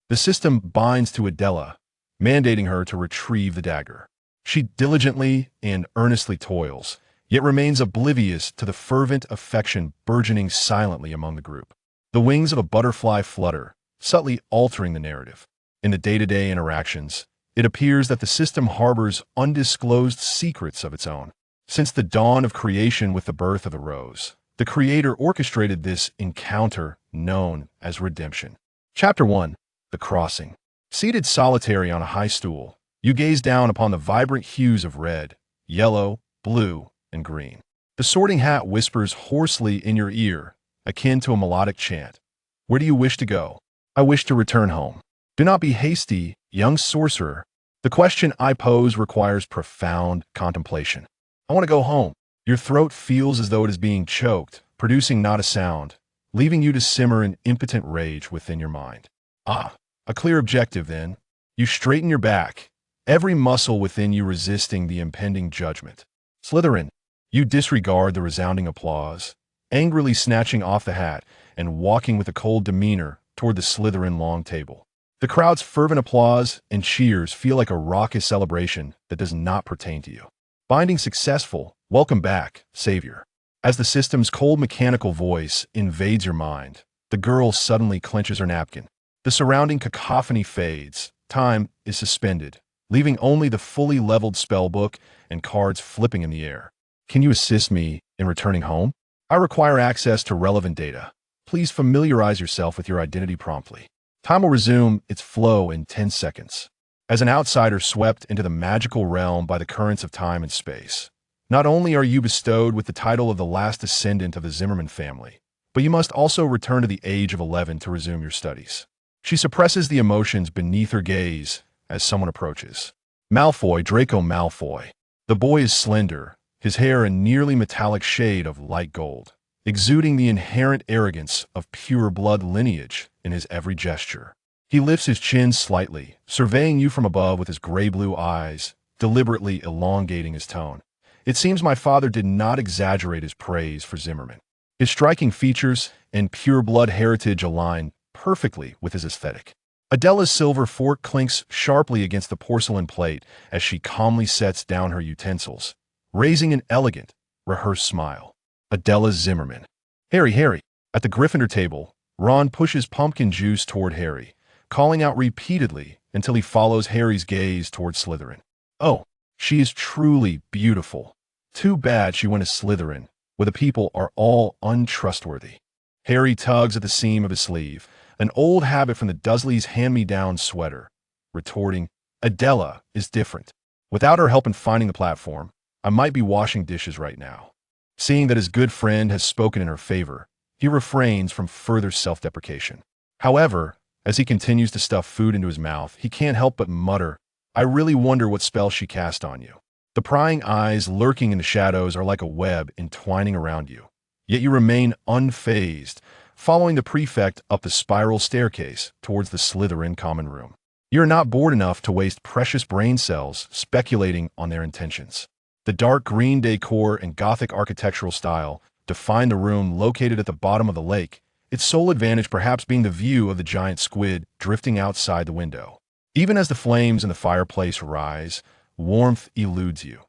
The system binds to Adela, mandating her to retrieve the dagger. She diligently and earnestly toils, yet remains oblivious to the fervent affection burgeoning silently among the group. The wings of a butterfly flutter, subtly altering the narrative. In the day-to-day interactions, it appears that the system harbors undisclosed secrets of its own. Since the dawn of creation with the birth of the rose, the creator orchestrated this encounter known as redemption. Chapter 1. The Crossing. Seated solitary on a high stool, you gaze down upon the vibrant hues of red, yellow, blue, and green. The Sorting Hat whispers hoarsely in your ear, akin to a melodic chant. Where do you wish to go? I wish to return home. Do not be hasty, young sorcerer. The question I pose requires profound contemplation. I want to go home. Your throat feels as though it is being choked, producing not a sound, leaving you to simmer in impotent rage within your mind. Ah, a clear objective then. You straighten your back, every muscle within you resisting the impending judgment. Slytherin. You disregard the resounding applause, angrily snatching off the hat and walking with a cold demeanor toward the Slytherin long table. The crowd's fervent applause and cheers feel like a raucous celebration that does not pertain to you. Finding successful, welcome back, savior. As the system's cold mechanical voice invades your mind, the girl suddenly clenches her napkin. The surrounding cacophony fades. Time is suspended, leaving only the fully leveled spellbook and cards flipping in the air. Can you assist me in returning home? I require access to relevant data. Please familiarize yourself with your identity promptly. Time will resume its flow in 10 seconds. As an outsider swept into the magical realm by the currents of time and space, not only are you bestowed with the title of the last descendant of the Zimmerman family, but you must also return to the age of 11 to resume your studies. She suppresses the emotions beneath her gaze as someone approaches. Malfoy, Draco Malfoy. The boy is slender, his hair a nearly metallic shade of light gold, exuding the inherent arrogance of pure blood lineage in his every gesture. He lifts his chin slightly, surveying you from above with his gray-blue eyes, deliberately elongating his tone. It seems my father did not exaggerate his praise for Zimmerman. His striking features and pure blood heritage align perfectly with his aesthetic. Adela's silver fork clinks sharply against the porcelain plate as she calmly sets down her utensils, raising an elegant, rehearsed smile. Adela Zimmerman. Harry. At the Gryffindor table, Ron pushes pumpkin juice toward Harry, calling out repeatedly until he follows Harry's gaze toward Slytherin. Oh, she is truly beautiful. Too bad she went to Slytherin, where the people are all untrustworthy. Harry tugs at the seam of his sleeve, an old habit from the Dursleys' hand-me-down sweater, retorting, Adela is different. Without her help in finding the platform, I might be washing dishes right now. Seeing that his good friend has spoken in her favor, he refrains from further self-deprecation. However, as he continues to stuff food into his mouth, he can't help but mutter, I really wonder what spell she cast on you. The prying eyes lurking in the shadows are like a web entwining around you, yet you remain unfazed, following the prefect up the spiral staircase towards the Slytherin common room. You are not bored enough to waste precious brain cells speculating on their intentions. The dark green decor and Gothic architectural style define the room located at the bottom of the lake, its sole advantage perhaps being the view of the giant squid drifting outside the window. Even as the flames in the fireplace rise, warmth eludes you.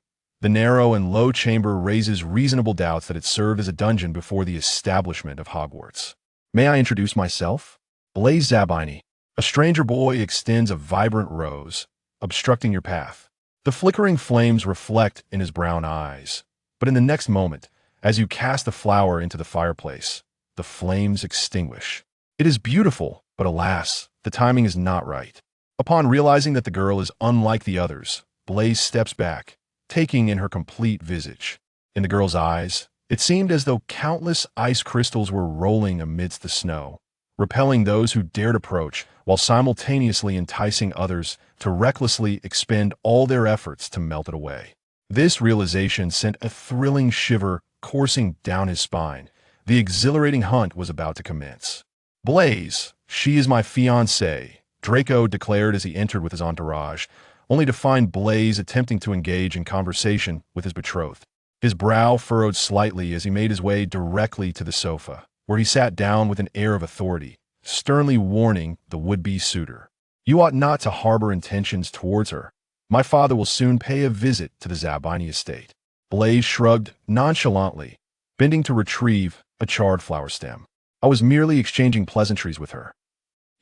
The narrow and low chamber raises reasonable doubts that it served as a dungeon before the establishment of Hogwarts. May I introduce myself? Blaise Zabini. A stranger boy extends a vibrant rose, obstructing your path. The flickering flames reflect in his brown eyes, but in the next moment, as you cast the flower into the fireplace, the flames extinguish. It is beautiful, but alas, the timing is not right. Upon realizing that the girl is unlike the others, Blaise steps back, taking in her complete visage. In the girl's eyes, it seemed as though countless ice crystals were rolling amidst the snow, repelling those who dared approach, while simultaneously enticing others to recklessly expend all their efforts to melt it away. This realization sent a thrilling shiver coursing down his spine. The exhilarating hunt was about to commence. Blaise, she is my fiancée, Draco declared as he entered with his entourage, only to find Blaise attempting to engage in conversation with his betrothed. His brow furrowed slightly as he made his way directly to the sofa, where he sat down with an air of authority, sternly warning the would-be suitor. You ought not to harbor intentions towards her. My father will soon pay a visit to the Zabini estate. Blaise shrugged nonchalantly, bending to retrieve a charred flower stem. I was merely exchanging pleasantries with her.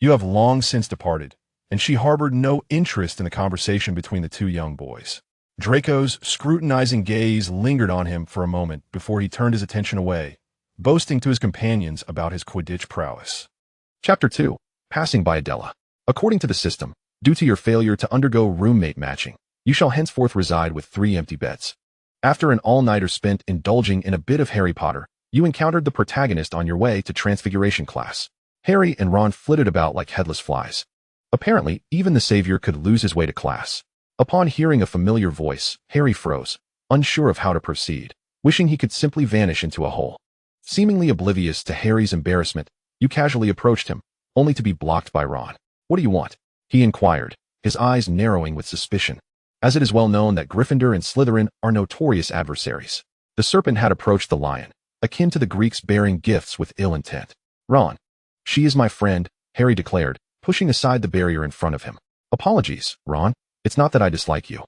You have long since departed, and she harbored no interest in the conversation between the two young boys. Draco's scrutinizing gaze lingered on him for a moment before he turned his attention away, boasting to his companions about his Quidditch prowess. Chapter 2. Passing by Adela. According to the system, due to your failure to undergo roommate matching, you shall henceforth reside with 3 empty beds. After an all-nighter spent indulging in a bit of Harry Potter, you encountered the protagonist on your way to Transfiguration class. Harry and Ron flitted about like headless flies. Apparently, even the savior could lose his way to class. Upon hearing a familiar voice, Harry froze, unsure of how to proceed, wishing he could simply vanish into a hole. Seemingly oblivious to Harry's embarrassment, you casually approached him, only to be blocked by Ron. What do you want? He inquired, his eyes narrowing with suspicion. As it is well known that Gryffindor and Slytherin are notorious adversaries, the serpent had approached the lion, akin to the Greeks bearing gifts with ill intent. Ron. She is my friend, Harry declared, pushing aside the barrier in front of him. Apologies, Ron. It's not that I dislike you.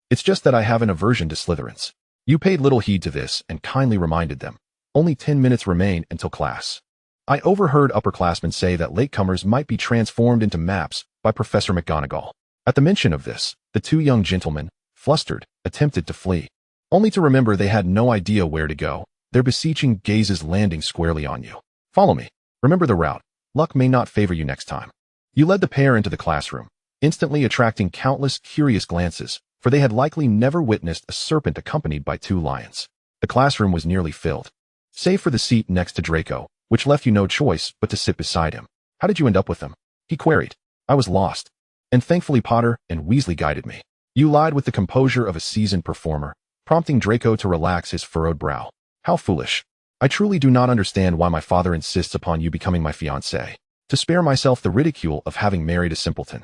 It's just that I have an aversion to Slytherins. You paid little heed to this and kindly reminded them. Only 10 minutes remain until class. I overheard upperclassmen say that latecomers might be transformed into maps by Professor McGonagall. At the mention of this, the 2 young gentlemen, flustered, attempted to flee, only to remember they had no idea where to go, their beseeching gazes landing squarely on you. Follow me. Remember the route. Luck may not favor you next time. You led the pair into the classroom, instantly attracting countless curious glances, for they had likely never witnessed a serpent accompanied by 2 lions. The classroom was nearly filled, save for the seat next to Draco, which left you no choice but to sit beside him. How did you end up with them? He queried. I was lost, and thankfully Potter and Weasley guided me. You lied with the composure of a seasoned performer, prompting Draco to relax his furrowed brow. How foolish. I truly do not understand why my father insists upon you becoming my fiancée. To spare myself the ridicule of having married a simpleton,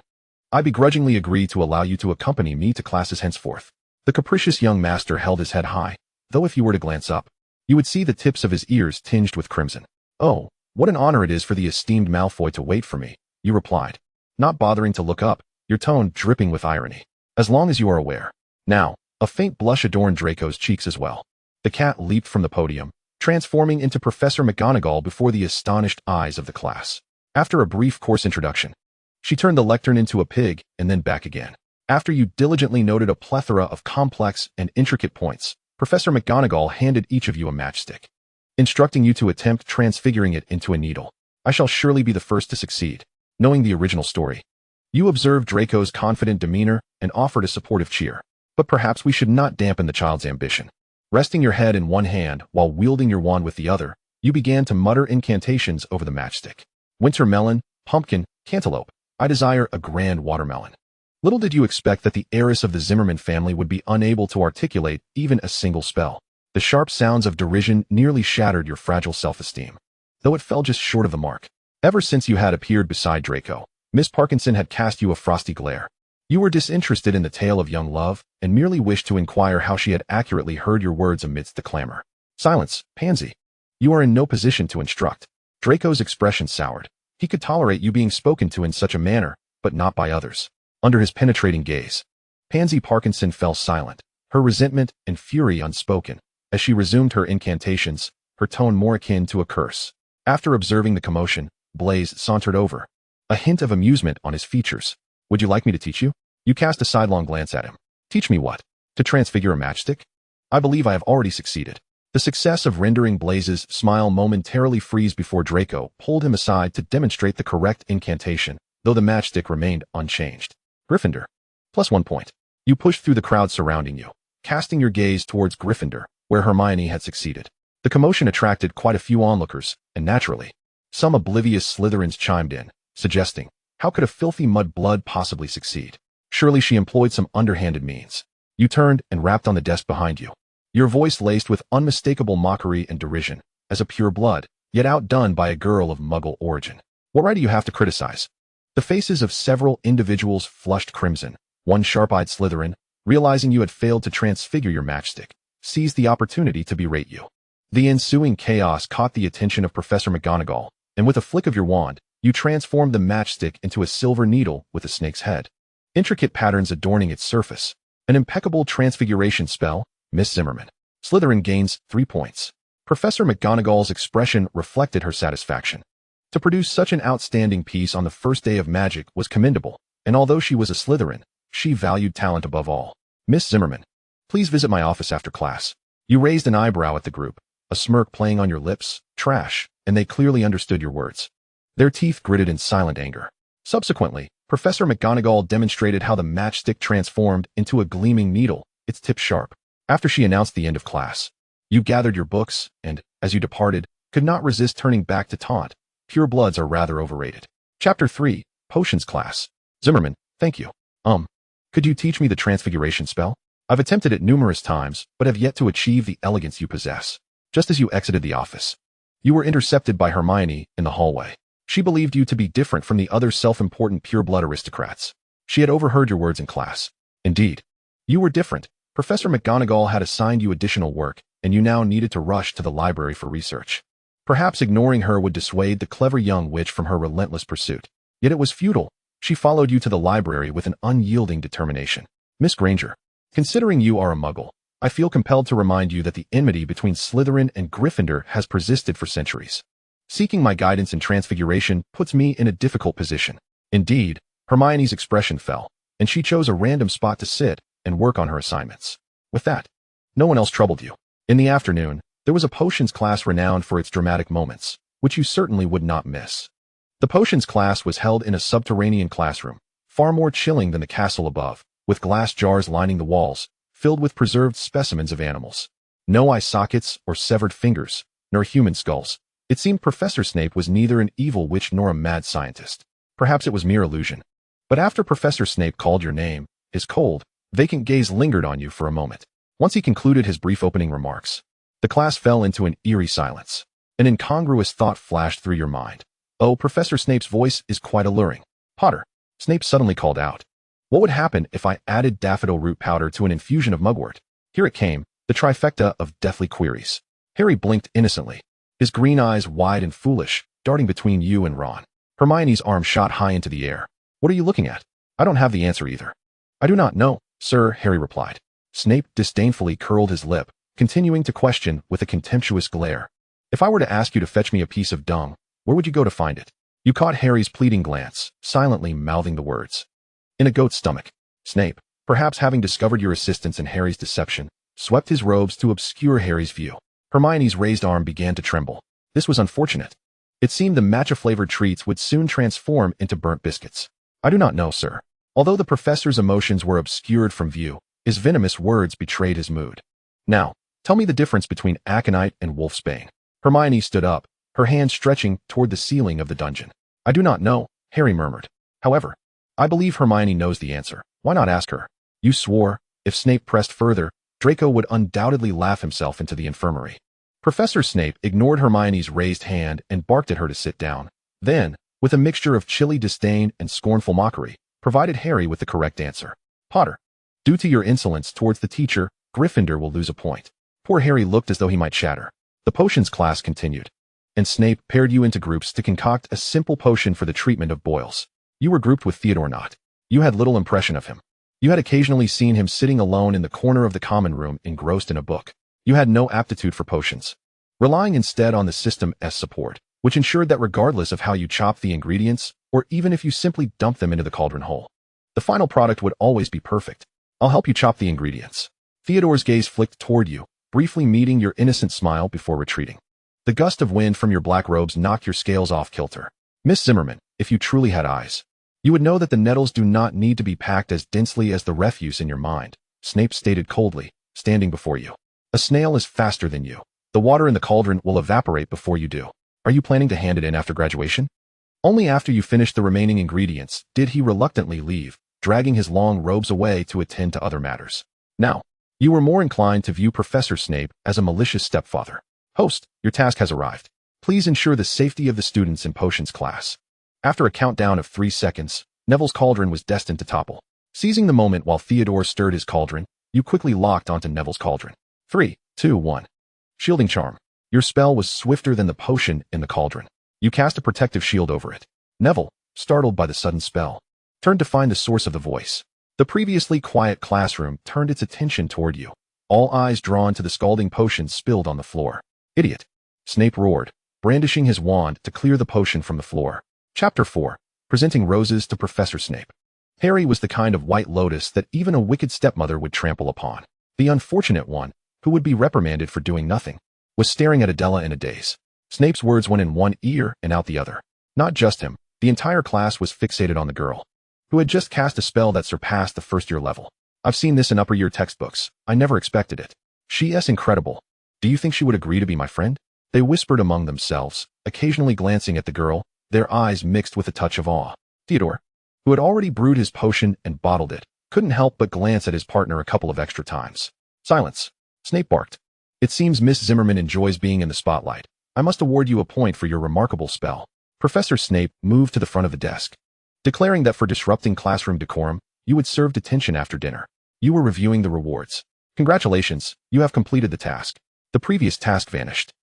I begrudgingly agree to allow you to accompany me to classes henceforth. The capricious young master held his head high, though if you were to glance up, you would see the tips of his ears tinged with crimson. Oh, what an honor it is for the esteemed Malfoy to wait for me, you replied, not bothering to look up, your tone dripping with irony. As long as you are aware. Now, a faint blush adorned Draco's cheeks as well. The cat leaped from the podium, transforming into Professor McGonagall before the astonished eyes of the class. After a brief course introduction, she turned the lectern into a pig and then back again. After you diligently noted a plethora of complex and intricate points, Professor McGonagall handed each of you a matchstick, instructing you to attempt transfiguring it into a needle. I shall surely be the first to succeed. Knowing the original story, you observed Draco's confident demeanor and offered a supportive cheer. But perhaps we should not dampen the child's ambition. Resting your head in one hand while wielding your wand with the other, you began to mutter incantations over the matchstick. Winter melon, pumpkin, cantaloupe. I desire a grand watermelon. Little did you expect that the heiress of the Zimmerman family would be unable to articulate even a single spell. The sharp sounds of derision nearly shattered your fragile self-esteem, though it fell just short of the mark. Ever since you had appeared beside Draco, Miss Parkinson had cast you a frosty glare. You were disinterested in the tale of young love and merely wished to inquire how she had accurately heard your words amidst the clamor. Silence, pansy. You are in no position to instruct. Draco's expression soured. He could tolerate you being spoken to in such a manner, but not by others. Under his penetrating gaze, Pansy Parkinson fell silent, her resentment and fury unspoken. As she resumed her incantations, her tone more akin to a curse. After observing the commotion, Blaise sauntered over, a hint of amusement on his features. Would you like me to teach you? You cast a sidelong glance at him. Teach me what? To transfigure a matchstick? I believe I have already succeeded. The success of rendering Blaise's smile momentarily freeze before Draco pulled him aside to demonstrate the correct incantation, though the matchstick remained unchanged. Gryffindor. +1 point. You pushed through the crowd surrounding you, casting your gaze towards Gryffindor, where Hermione had succeeded. The commotion attracted quite a few onlookers, and naturally, some oblivious Slytherins chimed in, suggesting, how could a filthy mudblood possibly succeed? Surely she employed some underhanded means. You turned and rapped on the desk behind you, your voice laced with unmistakable mockery and derision, as a pure blood, yet outdone by a girl of Muggle origin. What right do you have to criticize? The faces of several individuals flushed crimson. One sharp-eyed Slytherin, realizing you had failed to transfigure your matchstick, seized the opportunity to berate you. The ensuing chaos caught the attention of Professor McGonagall, and with a flick of your wand, You transformed the matchstick into a silver needle with a snake's head, intricate patterns adorning its surface. An impeccable transfiguration spell, Miss Zimmerman. Slytherin gains 3 points. Professor McGonagall's expression reflected her satisfaction. To produce such an outstanding piece on the first day of magic was commendable, and although she was a Slytherin, she valued talent above all. Miss Zimmerman, please visit my office after class. You raised an eyebrow at the group, a smirk playing on your lips. Trash, and they clearly understood your words. Their teeth gritted in silent anger. Subsequently, Professor McGonagall demonstrated how the matchstick transformed into a gleaming needle, its tip sharp. After she announced the end of class, you gathered your books and, as you departed, could not resist turning back to taunt. Pure bloods are rather overrated. Chapter 3, Potions Class. Zimmerman, thank you. Could you teach me the transfiguration spell? I've attempted it numerous times, but have yet to achieve the elegance you possess. Just as you exited the office, you were intercepted by Hermione in the hallway. She believed you to be different from the other self-important pure-blood aristocrats. She had overheard your words in class. Indeed, you were different. Professor McGonagall had assigned you additional work, and you now needed to rush to the library for research. Perhaps ignoring her would dissuade the clever young witch from her relentless pursuit. Yet it was futile. She followed you to the library with an unyielding determination. Miss Granger, considering you are a muggle, I feel compelled to remind you that the enmity between Slytherin and Gryffindor has persisted for centuries. Seeking my guidance in transfiguration puts me in a difficult position. Indeed, Hermione's expression fell, and she chose a random spot to sit and work on her assignments. With that, no one else troubled you. In the afternoon, there was a potions class renowned for its dramatic moments, which you certainly would not miss. The potions class was held in a subterranean classroom, far more chilling than the castle above, with glass jars lining the walls, filled with preserved specimens of animals. No eye sockets or severed fingers, nor human skulls. It seemed Professor Snape was neither an evil witch nor a mad scientist. Perhaps it was mere illusion. But after Professor Snape called your name, his cold, vacant gaze lingered on you for a moment. Once he concluded his brief opening remarks, the class fell into an eerie silence. An incongruous thought flashed through your mind. Oh, Professor Snape's voice is quite alluring. Potter, Snape suddenly called out. What would happen if I added daffodil root powder to an infusion of mugwort? Here it came, the trifecta of deathly queries. Harry blinked innocently, his green eyes wide and foolish, darting between you and Ron. Hermione's arm shot high into the air. What are you looking at? I don't have the answer either. I do not know, sir, Harry replied. Snape disdainfully curled his lip, continuing to question with a contemptuous glare. If I were to ask you to fetch me a piece of dung, where would you go to find it? You caught Harry's pleading glance, silently mouthing the words. In a goat's stomach. Snape, perhaps having discovered your assistance in Harry's deception, swept his robes to obscure Harry's view. Hermione's raised arm began to tremble. This was unfortunate. It seemed the matcha-flavored treats would soon transform into burnt biscuits. I do not know, sir. Although the professor's emotions were obscured from view, his venomous words betrayed his mood. Now, tell me the difference between aconite and wolfsbane. Hermione stood up, her hand stretching toward the ceiling of the dungeon. I do not know, Harry murmured. However, I believe Hermione knows the answer. Why not ask her? You swore, if Snape pressed further, Draco would undoubtedly laugh himself into the infirmary. Professor Snape ignored Hermione's raised hand and barked at her to sit down. Then, with a mixture of chilly disdain and scornful mockery, provided Harry with the correct answer. Potter, due to your insolence towards the teacher, Gryffindor will lose a point. Poor Harry looked as though he might shatter. The potions class continued, and Snape paired you into groups to concoct a simple potion for the treatment of boils. You were grouped with Theodore Nott. You had little impression of him. You had occasionally seen him sitting alone in the corner of the common room engrossed in a book. You had no aptitude for potions, relying instead on the system's support, which ensured that regardless of how you chopped the ingredients, or even if you simply dumped them into the cauldron hole, the final product would always be perfect. I'll help you chop the ingredients. Theodore's gaze flicked toward you, briefly meeting your innocent smile before retreating. The gust of wind from your black robes knocked your scales off kilter. Miss Zimmerman, if you truly had eyes, you would know that the nettles do not need to be packed as densely as the refuse in your mind, Snape stated coldly, standing before you. A snail is faster than you. The water in the cauldron will evaporate before you do. Are you planning to hand it in after graduation? Only after you finish the remaining ingredients did he reluctantly leave, dragging his long robes away to attend to other matters. Now, you were more inclined to view Professor Snape as a malicious stepfather. Host, your task has arrived. Please ensure the safety of the students in potions class. After a countdown of 3 seconds, Neville's cauldron was destined to topple. Seizing the moment while Theodore stirred his cauldron, you quickly locked onto Neville's cauldron. 3, 2, 1. Shielding charm. Your spell was swifter than the potion in the cauldron. You cast a protective shield over it. Neville, startled by the sudden spell, turned to find the source of the voice. The previously quiet classroom turned its attention toward you, all eyes drawn to the scalding potion spilled on the floor. Idiot! Snape roared, brandishing his wand to clear the potion from the floor. Chapter 4. Presenting Roses to Professor Snape. Harry was the kind of white lotus that even a wicked stepmother would trample upon. The unfortunate one, who would be reprimanded for doing nothing, was staring at Adela in a daze. Snape's words went in one ear and out the other. Not just him, the entire class was fixated on the girl, who had just cast a spell that surpassed the first-year level. I've seen this in upper-year textbooks. I never expected it. She's incredible. Do you think she would agree to be my friend? They whispered among themselves, occasionally glancing at the girl, their eyes mixed with a touch of awe. Theodore, who had already brewed his potion and bottled it, couldn't help but glance at his partner a couple of extra times. Silence. Snape barked. It seems Miss Zimmerman enjoys being in the spotlight. I must award you a point for your remarkable spell. Professor Snape moved to the front of the desk, declaring that for disrupting classroom decorum, you would serve detention after dinner. You were reviewing the rewards. Congratulations, you have completed the task. The previous task vanished,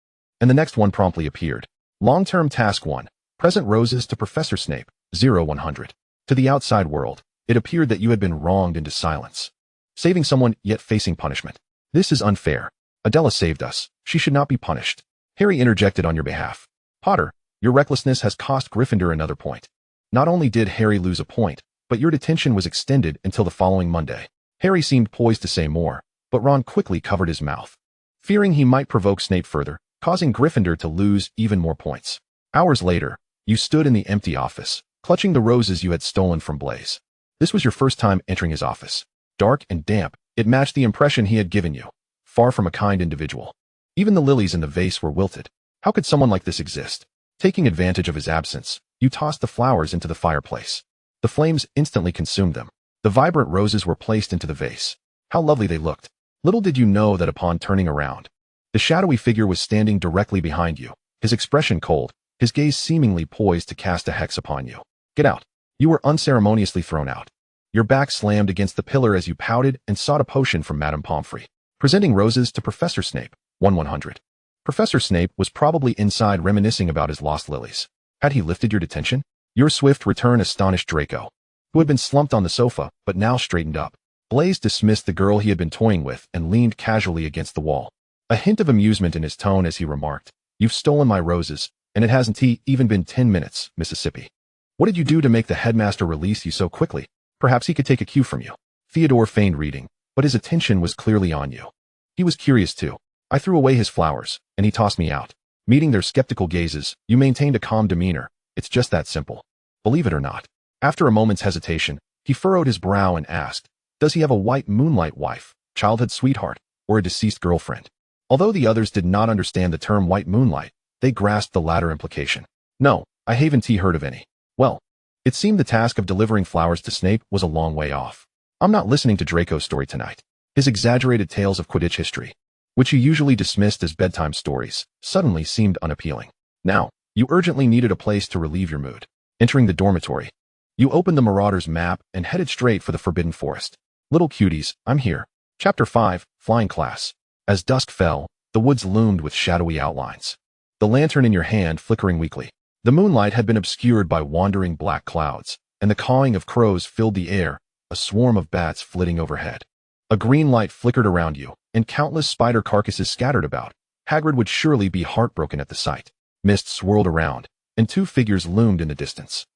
and the next one promptly appeared. Long-term task 1. Present roses to Professor Snape, 0-100. To the outside world, it appeared that you had been wronged into silence, saving someone yet facing punishment. This is unfair. Adela saved us. She should not be punished. Harry interjected on your behalf. Potter, your recklessness has cost Gryffindor another point. Not only did Harry lose a point, but your detention was extended until the following Monday. Harry seemed poised to say more, but Ron quickly covered his mouth, fearing he might provoke Snape further, causing Gryffindor to lose even more points. Hours later, you stood in the empty office, clutching the roses you had stolen from Blaise. This was your first time entering his office. Dark and damp, it matched the impression he had given you. Far from a kind individual. Even the lilies in the vase were wilted. How could someone like this exist? Taking advantage of his absence, you tossed the flowers into the fireplace. The flames instantly consumed them. The vibrant roses were placed into the vase. How lovely they looked. Little did you know that upon turning around, the shadowy figure was standing directly behind you, his expression cold, his gaze seemingly poised to cast a hex upon you. Get out. You were unceremoniously thrown out. Your back slammed against the pillar as you pouted and sought a potion from Madame Pomfrey. Presenting roses to Professor Snape, 1-100. Professor Snape was probably inside reminiscing about his lost lilies. Had he lifted your detention? Your swift return astonished Draco, who had been slumped on the sofa, but now straightened up. Blaise dismissed the girl he had been toying with and leaned casually against the wall. A hint of amusement in his tone as he remarked, "You've stolen my roses, and it hasn't even been 10 minutes, Mississippi. What did you do to make the headmaster release you so quickly? Perhaps he could take a cue from you." Theodore feigned reading, but his attention was clearly on you. He was curious too. I threw away his flowers, and he tossed me out. Meeting their skeptical gazes, you maintained a calm demeanor. It's just that simple. Believe it or not. After a moment's hesitation, he furrowed his brow and asked, "Does he have a white moonlight wife, childhood sweetheart, or a deceased girlfriend?" Although the others did not understand the term white moonlight, they grasped the latter implication. "No, I haven't heard of any." Well, it seemed the task of delivering flowers to Snape was a long way off. I'm not listening to Draco's story tonight. His exaggerated tales of Quidditch history, which you usually dismissed as bedtime stories, suddenly seemed unappealing. Now, you urgently needed a place to relieve your mood. Entering the dormitory, you opened the Marauders map and headed straight for the Forbidden Forest. Little cuties, I'm here. Chapter 5, Flying Class. As dusk fell, the woods loomed with shadowy outlines. The lantern in your hand flickering weakly. The moonlight had been obscured by wandering black clouds, and the cawing of crows filled the air, a swarm of bats flitting overhead. A green light flickered around you, and countless spider carcasses scattered about. Hagrid would surely be heartbroken at the sight. Mist swirled around, and 2 figures loomed in the distance.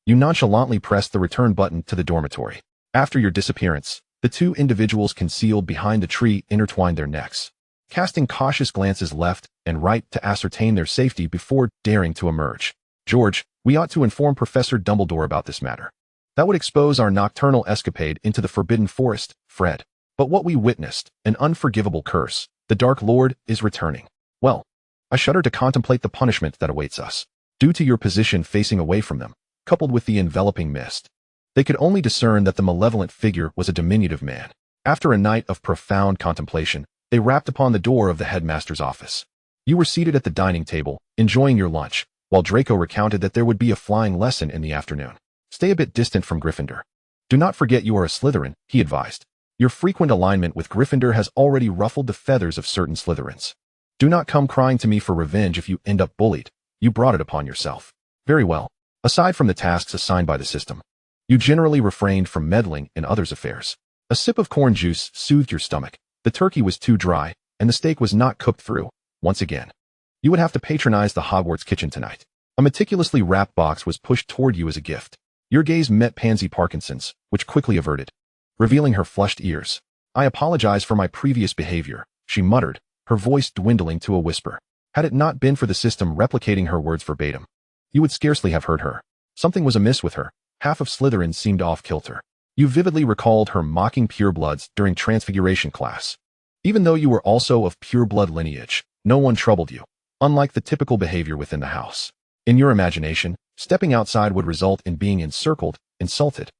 You nonchalantly pressed the return button to the dormitory. After your disappearance, the 2 individuals concealed behind the tree intertwined their necks, casting cautious glances left and right to ascertain their safety before daring to emerge. "George, we ought to inform Professor Dumbledore about this matter. That would expose our nocturnal escapade into the Forbidden Forest, Fred. But what we witnessed, an unforgivable curse. The Dark Lord is returning. Well, I shudder to contemplate the punishment that awaits us. Due to your position facing away from them, coupled with the enveloping mist, they could only discern that the malevolent figure was a diminutive man. After a night of profound contemplation, they rapped upon the door of the headmaster's office. You were seated at the dining table, enjoying your lunch, while Draco recounted that there would be a flying lesson in the afternoon. Stay a bit distant from Gryffindor. Do not forget you are a Slytherin, he advised. Your frequent alignment with Gryffindor has already ruffled the feathers of certain Slytherins. Do not come crying to me for revenge if you end up bullied. You brought it upon yourself. Very well. Aside from the tasks assigned by the system, you generally refrained from meddling in others' affairs. A sip of corn juice soothed your stomach. The turkey was too dry, and the steak was not cooked through. Once again, you would have to patronize the Hogwarts kitchen tonight. A meticulously wrapped box was pushed toward you as a gift. Your gaze met Pansy Parkinson's, which quickly averted, revealing her flushed ears. "I apologize for my previous behavior," she muttered, her voice dwindling to a whisper. Had it not been for the system replicating her words verbatim, you would scarcely have heard her. Something was amiss with her. Half of Slytherin seemed off-kilter. You vividly recalled her mocking purebloods during Transfiguration class. Even though you were also of pureblood lineage, no one troubled you, unlike the typical behavior within the house. In your imagination, stepping outside would result in being encircled, insulted,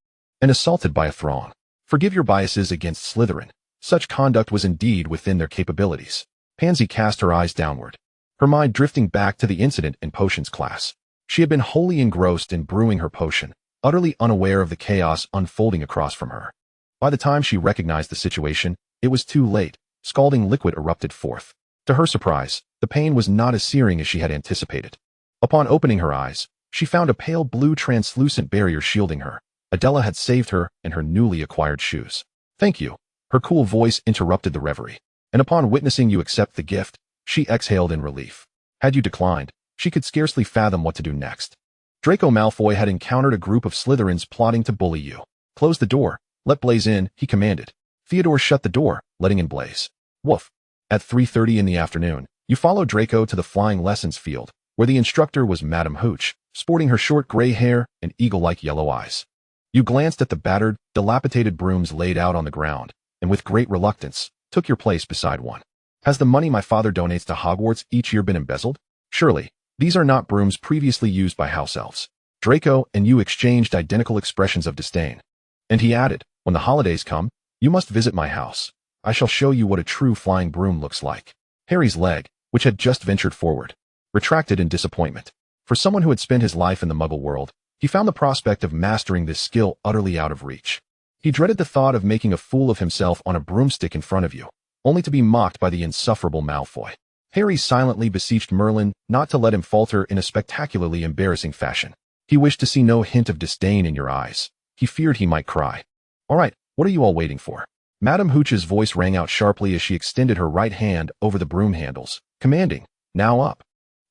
and assaulted by a throng. Forgive your biases against Slytherin. Such conduct was indeed within their capabilities. Pansy cast her eyes downward, her mind drifting back to the incident in potions class. She had been wholly engrossed in brewing her potion, utterly unaware of the chaos unfolding across from her. By the time she recognized the situation, it was too late. Scalding liquid erupted forth. To her surprise, the pain was not as searing as she had anticipated. Upon opening her eyes, she found a pale blue translucent barrier shielding her. Adela had saved her and her newly acquired shoes. "Thank you." Her cool voice interrupted the reverie, and upon witnessing you accept the gift, she exhaled in relief. Had you declined, she could scarcely fathom what to do next. Draco Malfoy had encountered a group of Slytherins plotting to bully you. "Close the door. Let Blaze in," he commanded. Theodore shut the door, letting in Blaze. Woof. At 3:30 in the afternoon, you followed Draco to the flying lessons field, where the instructor was Madame Hooch, sporting her short gray hair and eagle-like yellow eyes. You glanced at the battered, dilapidated brooms laid out on the ground, and with great reluctance, took your place beside one. "Has the money my father donates to Hogwarts each year been embezzled? Surely, these are not brooms previously used by house elves." Draco and you exchanged identical expressions of disdain. And he added, "When the holidays come, you must visit my house. I shall show you what a true flying broom looks like." Harry's leg, which had just ventured forward, retracted in disappointment. For someone who had spent his life in the Muggle world, he found the prospect of mastering this skill utterly out of reach. He dreaded the thought of making a fool of himself on a broomstick in front of you, only to be mocked by the insufferable Malfoy. Harry silently beseeched Merlin not to let him falter in a spectacularly embarrassing fashion. He wished to see no hint of disdain in your eyes. He feared he might cry. "All right, what are you all waiting for?" Madame Hooch's voice rang out sharply as she extended her right hand over the broom handles, commanding, "Now up."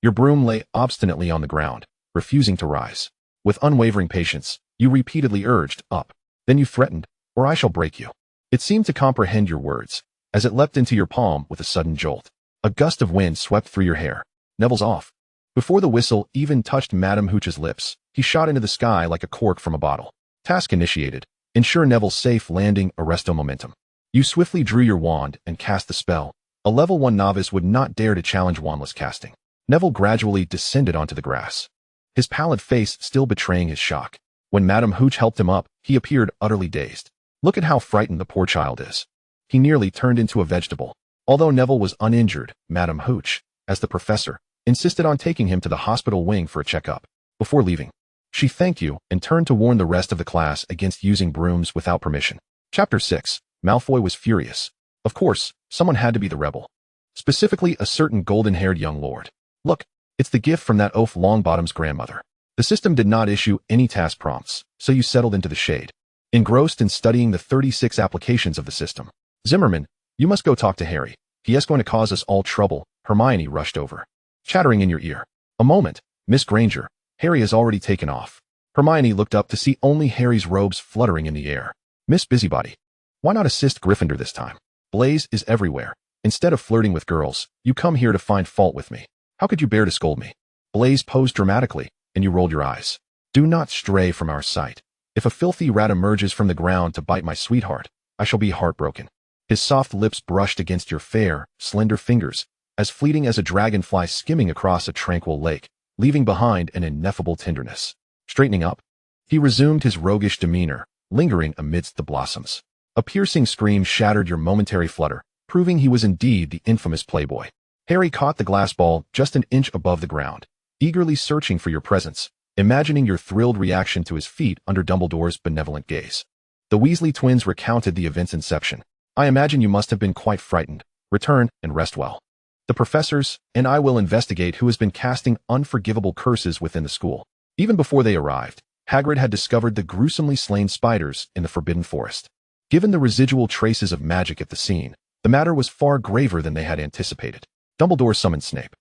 Your broom lay obstinately on the ground, refusing to rise. With unwavering patience, you repeatedly urged, "Up." Then you threatened, "Or I shall break you." It seemed to comprehend your words, as it leapt into your palm with a sudden jolt. A gust of wind swept through your hair. "Neville's off." Before the whistle even touched Madame Hooch's lips, he shot into the sky like a cork from a bottle. Task initiated. Ensure Neville's safe landing, arresto momentum. You swiftly drew your wand and cast the spell. A level 1 novice would not dare to challenge wandless casting. Neville gradually descended onto the grass, his pallid face still betraying his shock. When Madame Hooch helped him up, he appeared utterly dazed. "Look at how frightened the poor child is." He nearly turned into a vegetable. Although Neville was uninjured, Madame Hooch, as the professor, insisted on taking him to the hospital wing for a checkup. Before leaving, she thanked you and turned to warn the rest of the class against using brooms without permission. Chapter 6. Malfoy was furious. Of course, someone had to be the rebel. Specifically, a certain golden-haired young lord. "Look, it's the gift from that oaf Longbottom's grandmother." The system did not issue any task prompts, so you settled into the shade, engrossed in studying the 36 applications of the system. "Zimmerman, you must go talk to Harry. He is going to cause us all trouble." Hermione rushed over, chattering in your ear. "A moment, Miss Granger. Harry has already taken off." Hermione looked up to see only Harry's robes fluttering in the air. "Miss Busybody, why not assist Gryffindor this time? Blaze is everywhere. Instead of flirting with girls, you come here to find fault with me. How could you bear to scold me?" Blaze posed dramatically, and you rolled your eyes. "Do not stray from our sight. If a filthy rat emerges from the ground to bite my sweetheart, I shall be heartbroken." His soft lips brushed against your fair, slender fingers, as fleeting as a dragonfly skimming across a tranquil lake, leaving behind an ineffable tenderness. Straightening up, he resumed his roguish demeanor, lingering amidst the blossoms. A piercing scream shattered your momentary flutter, proving he was indeed the infamous playboy. Harry caught the glass ball just an inch above the ground, eagerly searching for your presence, imagining your thrilled reaction to his feet under Dumbledore's benevolent gaze. The Weasley twins recounted the event's inception. "I imagine you must have been quite frightened. Return and rest well. The professors and I will investigate who has been casting unforgivable curses within the school." Even before they arrived, Hagrid had discovered the gruesomely slain spiders in the Forbidden Forest. Given the residual traces of magic at the scene, the matter was far graver than they had anticipated. Dumbledore summoned Snape.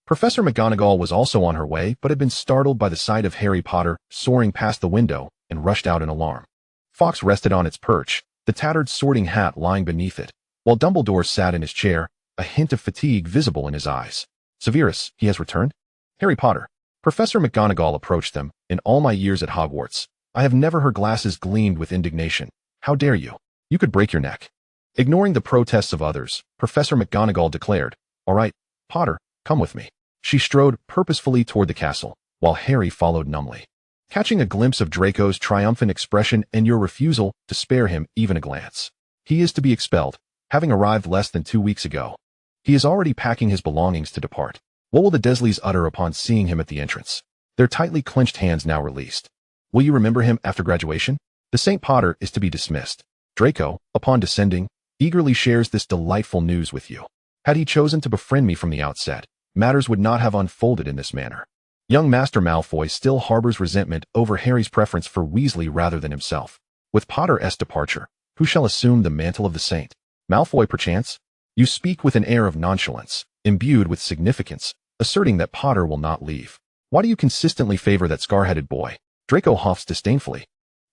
Professor McGonagall was also on her way, but had been startled by the sight of Harry Potter soaring past the window and rushed out in alarm. Fawkes rested on its perch, the tattered sorting hat lying beneath it, while Dumbledore sat in his chair, a hint of fatigue visible in his eyes. Severus, he has returned? Harry Potter. Professor McGonagall approached them. In all my years at Hogwarts, I have never her glasses gleamed with indignation. How dare you? You could break your neck. Ignoring the protests of others, Professor McGonagall declared, "All right, Potter, come with me." She strode purposefully toward the castle, while Harry followed numbly. Catching a glimpse of Draco's triumphant expression and your refusal to spare him even a glance. He is to be expelled, having arrived less than 2 weeks ago. He is already packing his belongings to depart. What will the Dursleys utter upon seeing him at the entrance? Their tightly clenched hands now released. Will you remember him after graduation? The St. Potter is to be dismissed. Draco, upon descending, eagerly shares this delightful news with you. Had he chosen to befriend me from the outset, matters would not have unfolded in this manner. Young Master Malfoy still harbors resentment over Harry's preference for Weasley rather than himself. With Potter's departure, who shall assume the mantle of the saint? Malfoy, perchance? You speak with an air of nonchalance, imbued with significance, asserting that Potter will not leave. Why do you consistently favor that scar-headed boy? Draco huffs disdainfully,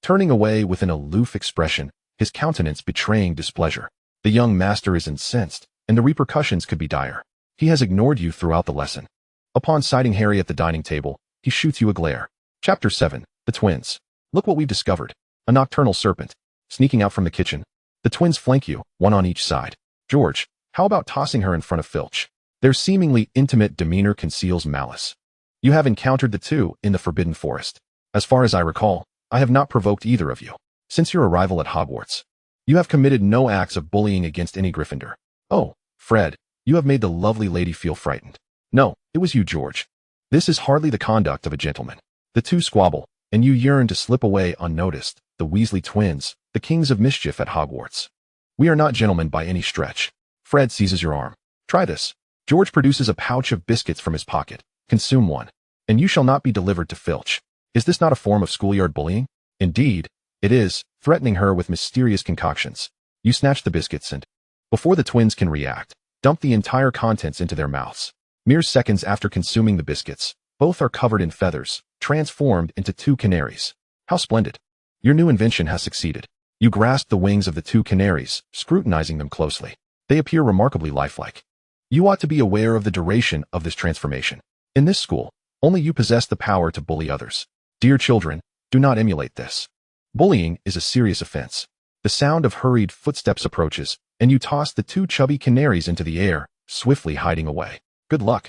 turning away with an aloof expression, his countenance betraying displeasure. The young master is incensed, and the repercussions could be dire. He has ignored you throughout the lesson. Upon sighting Harry at the dining table, he shoots you a glare. Chapter 7. The Twins. Look what we've discovered. A nocturnal serpent, sneaking out from the kitchen. The twins flank you, one on each side. George, how about tossing her in front of Filch? Their seemingly intimate demeanor conceals malice. You have encountered the two in the Forbidden Forest. As far as I recall, I have not provoked either of you. Since your arrival at Hogwarts, you have committed no acts of bullying against any Gryffindor. Oh, Fred, you have made the lovely lady feel frightened. No, it was you, George. This is hardly the conduct of a gentleman. The two squabble, and you yearn to slip away unnoticed, the Weasley twins, the kings of mischief at Hogwarts. We are not gentlemen by any stretch. Fred seizes your arm. Try this. George produces a pouch of biscuits from his pocket. Consume one, and you shall not be delivered to Filch. Is this not a form of schoolyard bullying? Indeed, it is, threatening her with mysterious concoctions. You snatch the biscuits and, before the twins can react, dump the entire contents into their mouths. Mere seconds after consuming the biscuits, both are covered in feathers, transformed into two canaries. How splendid. Your new invention has succeeded. You grasp the wings of the two canaries, scrutinizing them closely. They appear remarkably lifelike. You ought to be aware of the duration of this transformation. In this school, only you possess the power to bully others. Dear children, do not emulate this. Bullying is a serious offense. The sound of hurried footsteps approaches, and you toss the two chubby canaries into the air, swiftly hiding away. Good luck.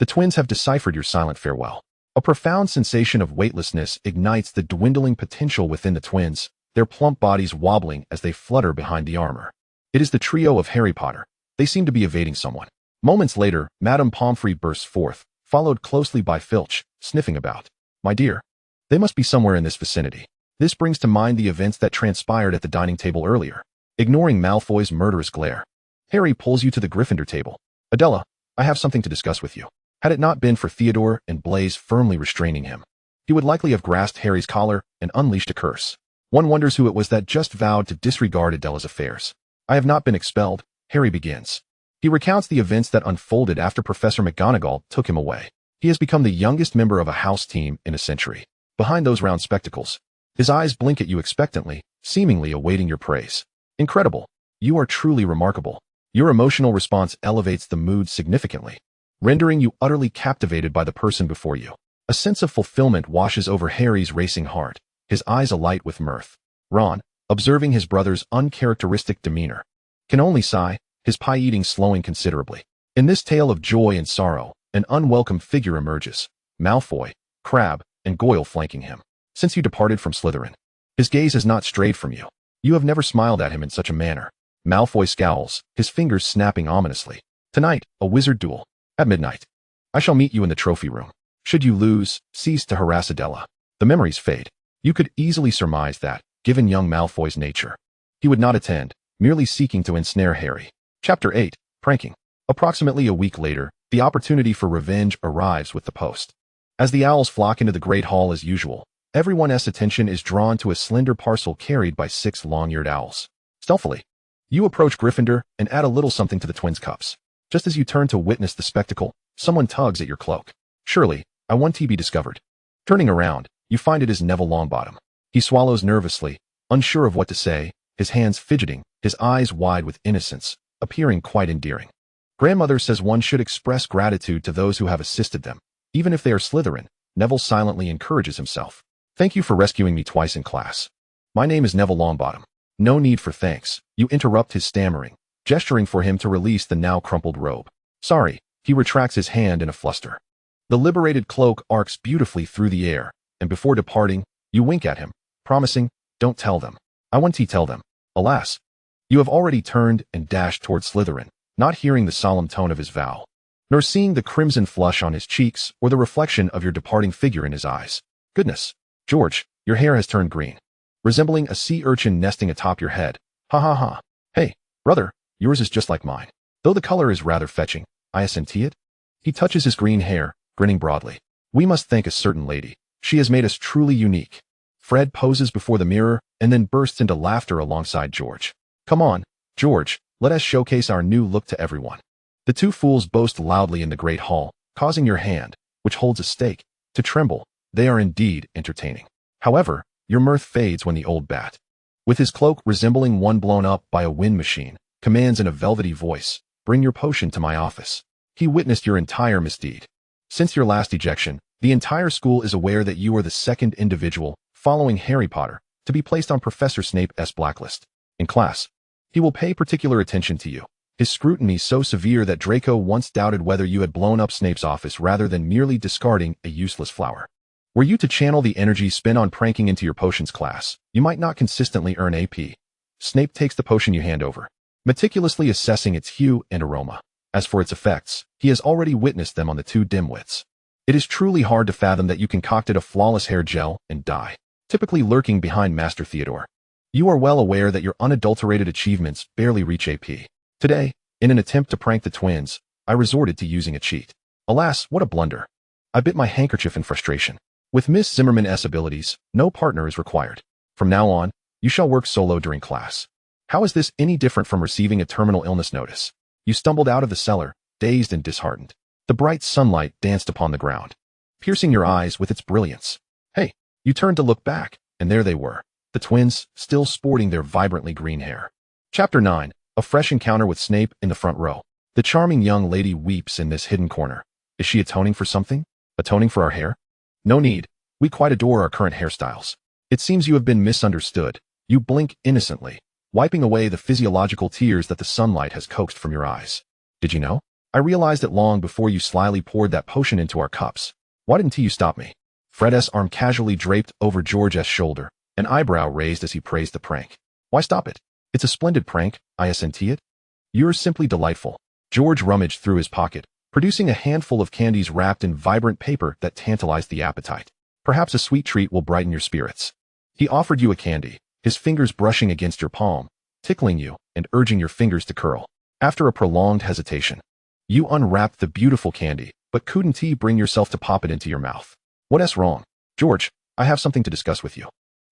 The twins have deciphered your silent farewell. A profound sensation of weightlessness ignites the dwindling potential within the twins, their plump bodies wobbling as they flutter behind the armor. It is the trio of Harry Potter. They seem to be evading someone. Moments later, Madame Pomfrey bursts forth, followed closely by Filch, sniffing about. My dear, they must be somewhere in this vicinity. This brings to mind the events that transpired at the dining table earlier. Ignoring Malfoy's murderous glare, Harry pulls you to the Gryffindor table. Adela, I have something to discuss with you. Had it not been for Theodore and Blaise firmly restraining him, he would likely have grasped Harry's collar and unleashed a curse. One wonders who it was that just vowed to disregard Adela's affairs. I have not been expelled, Harry begins. He recounts the events that unfolded after Professor McGonagall took him away. He has become the youngest member of a house team in a century. Behind those round spectacles, his eyes blink at you expectantly, seemingly awaiting your praise. Incredible. You are truly remarkable. Your emotional response elevates the mood significantly, rendering you utterly captivated by the person before you. A sense of fulfillment washes over Harry's racing heart, his eyes alight with mirth. Ron, observing his brother's uncharacteristic demeanor, can only sigh, his pie-eating slowing considerably. In this tale of joy and sorrow, an unwelcome figure emerges. Malfoy, Crabbe, and Goyle flanking him. Since you departed from Slytherin, his gaze has not strayed from you. You have never smiled at him in such a manner. Malfoy scowls, his fingers snapping ominously. Tonight, a wizard duel. At midnight. I shall meet you in the trophy room. Should you lose, cease to harass Adela. The memories fade. You could easily surmise that, given young Malfoy's nature, he would not attend, merely seeking to ensnare Harry. Chapter 8. Pranking. Approximately a week later, the opportunity for revenge arrives with the post. As the owls flock into the great hall as usual, everyone's attention is drawn to a slender parcel carried by 6 long-eared owls. Stealthily, you approach Gryffindor and add a little something to the twins' cups. Just as you turn to witness the spectacle, someone tugs at your cloak. Surely, I want to be discovered. Turning around, you find it is Neville Longbottom. He swallows nervously, unsure of what to say, his hands fidgeting, his eyes wide with innocence, appearing quite endearing. Grandmother says one should express gratitude to those who have assisted them. Even if they are Slytherin, Neville silently encourages himself. Thank you for rescuing me twice in class. My name is Neville Longbottom. No need for thanks, you interrupt his stammering, gesturing for him to release the now crumpled robe. Sorry, he retracts his hand in a fluster. The liberated cloak arcs beautifully through the air, and before departing, you wink at him, promising, don't tell them. I want to tell them. Alas, you have already turned and dashed toward Slytherin, not hearing the solemn tone of his vow, nor seeing the crimson flush on his cheeks or the reflection of your departing figure in his eyes. Goodness, George, your hair has turned green, resembling a sea urchin nesting atop your head. Ha ha ha. Hey, brother, yours is just like mine. Though the color is rather fetching, I assent it. He touches his green hair, grinning broadly. We must thank a certain lady. She has made us truly unique. Fred poses before the mirror and then bursts into laughter alongside George. Come on, George, let us showcase our new look to everyone. The two fools boast loudly in the great hall, causing your hand, which holds a stake, to tremble. They are indeed entertaining. However, your mirth fades when the old bat, with his cloak resembling one blown up by a wind machine, commands in a velvety voice, bring your potion to my office. He witnessed your entire misdeed. Since your last ejection, the entire school is aware that you are the second individual, following Harry Potter, to be placed on Professor Snape's blacklist. In class, he will pay particular attention to you. His scrutiny so severe that Draco once doubted whether you had blown up Snape's office rather than merely discarding a useless flower. Were you to channel the energy spent on pranking into your potions class, you might not consistently earn AP. Snape takes the potion you hand over, meticulously assessing its hue and aroma. As for its effects, he has already witnessed them on the two dimwits. It is truly hard to fathom that you concocted a flawless hair gel and dye, typically lurking behind Master Theodore. You are well aware that your unadulterated achievements barely reach AP. Today, in an attempt to prank the twins, I resorted to using a cheat. Alas, what a blunder. I bit my handkerchief in frustration. With Miss Zimmerman's abilities, no partner is required. From now on, you shall work solo during class. How is this any different from receiving a terminal illness notice? You stumbled out of the cellar, dazed and disheartened. The bright sunlight danced upon the ground, piercing your eyes with its brilliance. Hey, you turned to look back, and there they were, the twins, still sporting their vibrantly green hair. Chapter 9, a fresh encounter with Snape in the front row. The charming young lady weeps in this hidden corner. Is she atoning for something? Atoning for our hair? No need. We quite adore our current hairstyles. It seems you have been misunderstood. You blink innocently, wiping away the physiological tears that the sunlight has coaxed from your eyes. Did you know? I realized it long before you slyly poured that potion into our cups. Why didn't you stop me? Fred's arm casually draped over George's shoulder, an eyebrow raised as he praised the prank. Why stop it? It's a splendid prank, I assent it. You're simply delightful. George rummaged through his pocket, producing a handful of candies wrapped in vibrant paper that tantalized the appetite. Perhaps a sweet treat will brighten your spirits. He offered you a candy, his fingers brushing against your palm, tickling you and urging your fingers to curl. After a prolonged hesitation, you unwrapped the beautiful candy, but couldn't bring yourself to pop it into your mouth. What's wrong? George, I have something to discuss with you.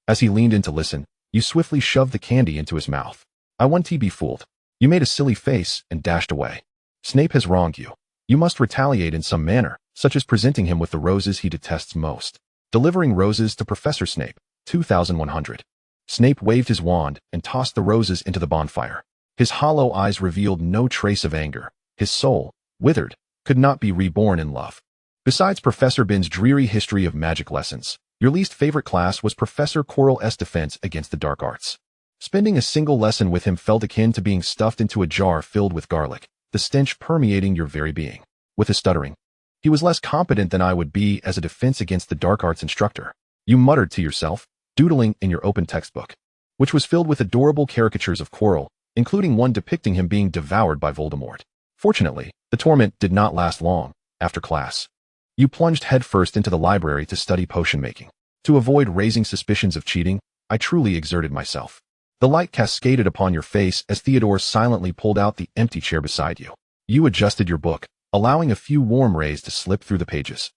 As he leaned in to listen, you swiftly shoved the candy into his mouth. I want to be fooled. You made a silly face and dashed away. Snape has wronged you. You must retaliate in some manner, such as presenting him with the roses he detests most. Delivering roses to Professor Snape, 2100. Snape waved his wand and tossed the roses into the bonfire. His hollow eyes revealed no trace of anger. His soul, withered, could not be reborn in love. Besides Professor Bin's dreary history of magic lessons, your least favorite class was Professor Quirrell's defense against the dark arts. Spending a single lesson with him felt akin to being stuffed into a jar filled with garlic, the stench permeating your very being. With a stuttering, he was less competent than I would be as a defense against the dark arts instructor. You muttered to yourself, doodling in your open textbook, which was filled with adorable caricatures of Quirrell, including one depicting him being devoured by Voldemort. Fortunately, the torment did not last long. After class, you plunged headfirst into the library to study potion making. To avoid raising suspicions of cheating, I truly exerted myself. The light cascaded upon your face as Theodore silently pulled out the empty chair beside you. You adjusted your book, allowing a few warm rays to slip through the pages.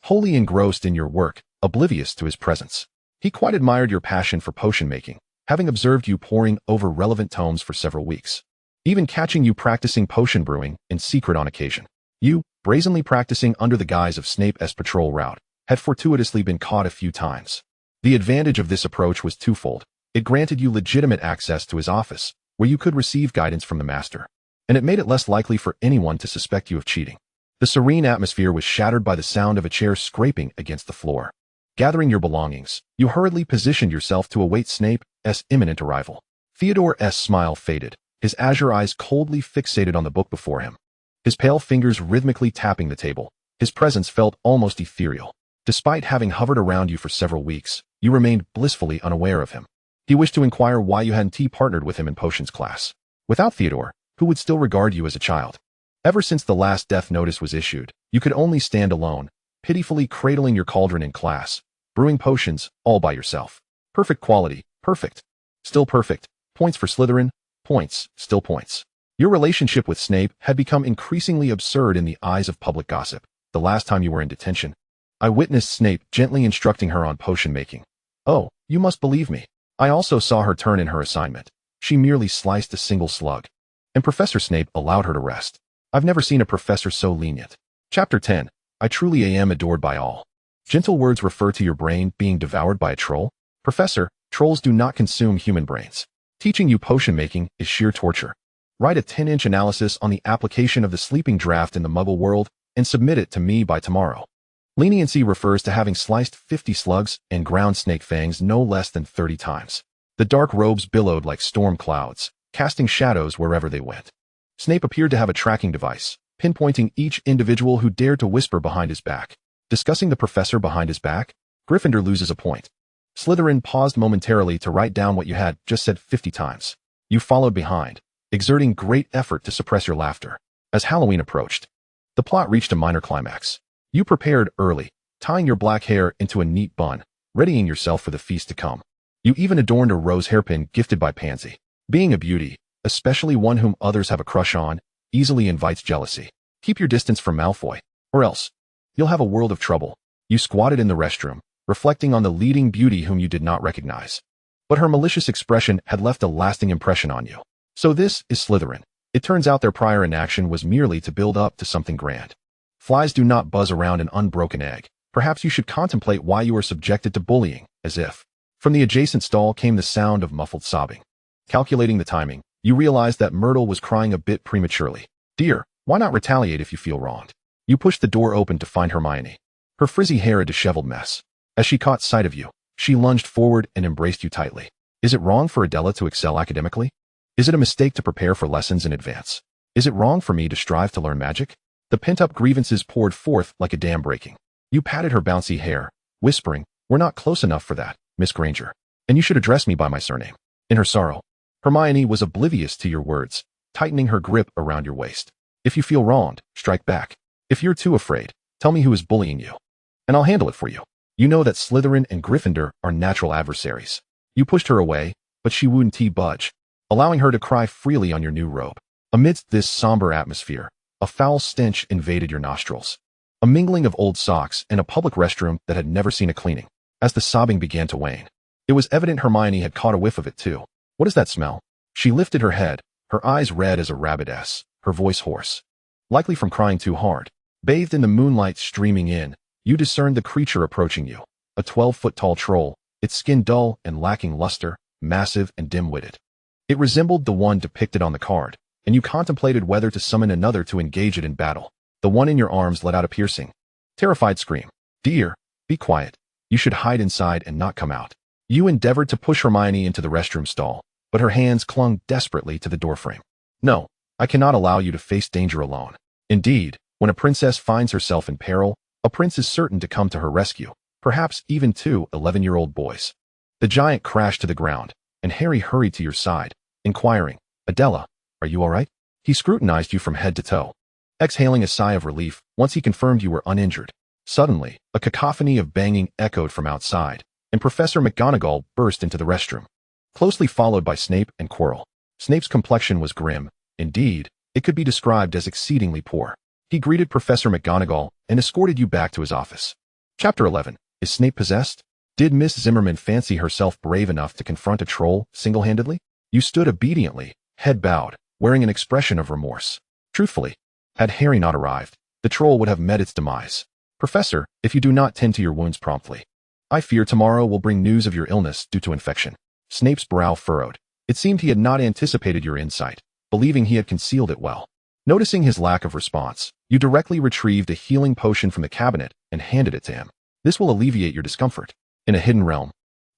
wholly engrossed in your work, oblivious to his presence. He quite admired your passion for potion making, having observed you poring over relevant tomes for several weeks, even catching you practicing potion brewing in secret on occasion. You, brazenly practicing under the guise of Snape's patrol route, had fortuitously been caught a few times. The advantage of this approach was twofold. It granted you legitimate access to his office, where you could receive guidance from the master, and it made it less likely for anyone to suspect you of cheating. The serene atmosphere was shattered by the sound of a chair scraping against the floor. Gathering your belongings, you hurriedly positioned yourself to await Snape's imminent arrival. Theodore's smile faded, his azure eyes coldly fixated on the book before him. His pale fingers rhythmically tapping the table, his presence felt almost ethereal. Despite having hovered around you for several weeks, you remained blissfully unaware of him. He wished to inquire why you hadn't partnered with him in potions class. Without Theodore, who would still regard you as a child? Ever since the last death notice was issued, you could only stand alone, pitifully cradling your cauldron in class, brewing potions, all by yourself. Perfect quality, perfect. Still perfect. Points for Slytherin, points, still points. Your relationship with Snape had become increasingly absurd in the eyes of public gossip. The last time you were in detention, I witnessed Snape gently instructing her on potion making. Oh, you must believe me. I also saw her turn in her assignment. She merely sliced a single slug, and Professor Snape allowed her to rest. I've never seen a professor so lenient. Chapter 10. I truly am adored by all. Gentle words refer to your brain being devoured by a troll. Professor, trolls do not consume human brains. Teaching you potion making is sheer torture. Write a 10-inch analysis on the application of the sleeping draft in the Muggle world and submit it to me by tomorrow. Leniency refers to having sliced 50 slugs and ground snake fangs no less than 30 times. The dark robes billowed like storm clouds, casting shadows wherever they went. Snape appeared to have a tracking device, pinpointing each individual who dared to whisper behind his back. Discussing the professor behind his back, Gryffindor loses a point. Slytherin paused momentarily to write down what you had just said 50 times. You followed behind, exerting great effort to suppress your laughter. As Halloween approached, the plot reached a minor climax. You prepared early, tying your black hair into a neat bun, readying yourself for the feast to come. You even adorned a rose hairpin gifted by Pansy. Being a beauty, especially one whom others have a crush on, easily invites jealousy. Keep your distance from Malfoy, or else you'll have a world of trouble. You squatted in the restroom, reflecting on the leading beauty whom you did not recognize. But her malicious expression had left a lasting impression on you. So this is Slytherin. It turns out their prior inaction was merely to build up to something grand. Flies do not buzz around an unbroken egg. Perhaps you should contemplate why you are subjected to bullying, as if. From the adjacent stall came the sound of muffled sobbing. Calculating the timing, you realized that Myrtle was crying a bit prematurely. Dear, why not retaliate if you feel wronged? You pushed the door open to find Hermione, her frizzy hair a disheveled mess. As she caught sight of you, she lunged forward and embraced you tightly. Is it wrong for Adela to excel academically? Is it a mistake to prepare for lessons in advance? Is it wrong for me to strive to learn magic? The pent-up grievances poured forth like a dam breaking. You patted her bouncy hair, whispering, "We're not close enough for that, Miss Granger, and you should address me by my surname." In her sorrow, Hermione was oblivious to your words, tightening her grip around your waist. If you feel wronged, strike back. If you're too afraid, tell me who is bullying you, and I'll handle it for you. You know that Slytherin and Gryffindor are natural adversaries. You pushed her away, but she wouldn't budge, allowing her to cry freely on your new robe. Amidst this somber atmosphere, a foul stench invaded your nostrils. A mingling of old socks and a public restroom that had never seen a cleaning. As the sobbing began to wane, it was evident Hermione had caught a whiff of it too. What is that smell? She lifted her head, her eyes red as a rabbitess, her voice hoarse. Likely from crying too hard. Bathed in the moonlight streaming in, you discerned the creature approaching you. A 12-foot-tall troll, its skin dull and lacking luster, massive and dim-witted. It resembled the one depicted on the card, and you contemplated whether to summon another to engage it in battle. The one in your arms let out a piercing, terrified scream. Dear, be quiet. You should hide inside and not come out. You endeavored to push Hermione into the restroom stall, but her hands clung desperately to the doorframe. No, I cannot allow you to face danger alone. Indeed, when a princess finds herself in peril, a prince is certain to come to her rescue, perhaps even two 11-year-old boys. The giant crashed to the ground, and Harry hurried to your side, inquiring, Adela, are you all right? He scrutinized you from head to toe, exhaling a sigh of relief once he confirmed you were uninjured. Suddenly, a cacophony of banging echoed from outside, and Professor McGonagall burst into the restroom, closely followed by Snape and Quirrell. Snape's complexion was grim. Indeed, it could be described as exceedingly poor. He greeted Professor McGonagall and escorted you back to his office. Chapter 11. Is Snape possessed? Did Miss Zimmerman fancy herself brave enough to confront a troll single-handedly? You stood obediently, head bowed, wearing an expression of remorse. Truthfully, had Harry not arrived, the troll would have met its demise. Professor, if you do not tend to your wounds promptly, I fear tomorrow will bring news of your illness due to infection. Snape's brow furrowed. It seemed he had not anticipated your insight, believing he had concealed it well. Noticing his lack of response, you directly retrieved a healing potion from the cabinet and handed it to him. This will alleviate your discomfort. In a hidden realm,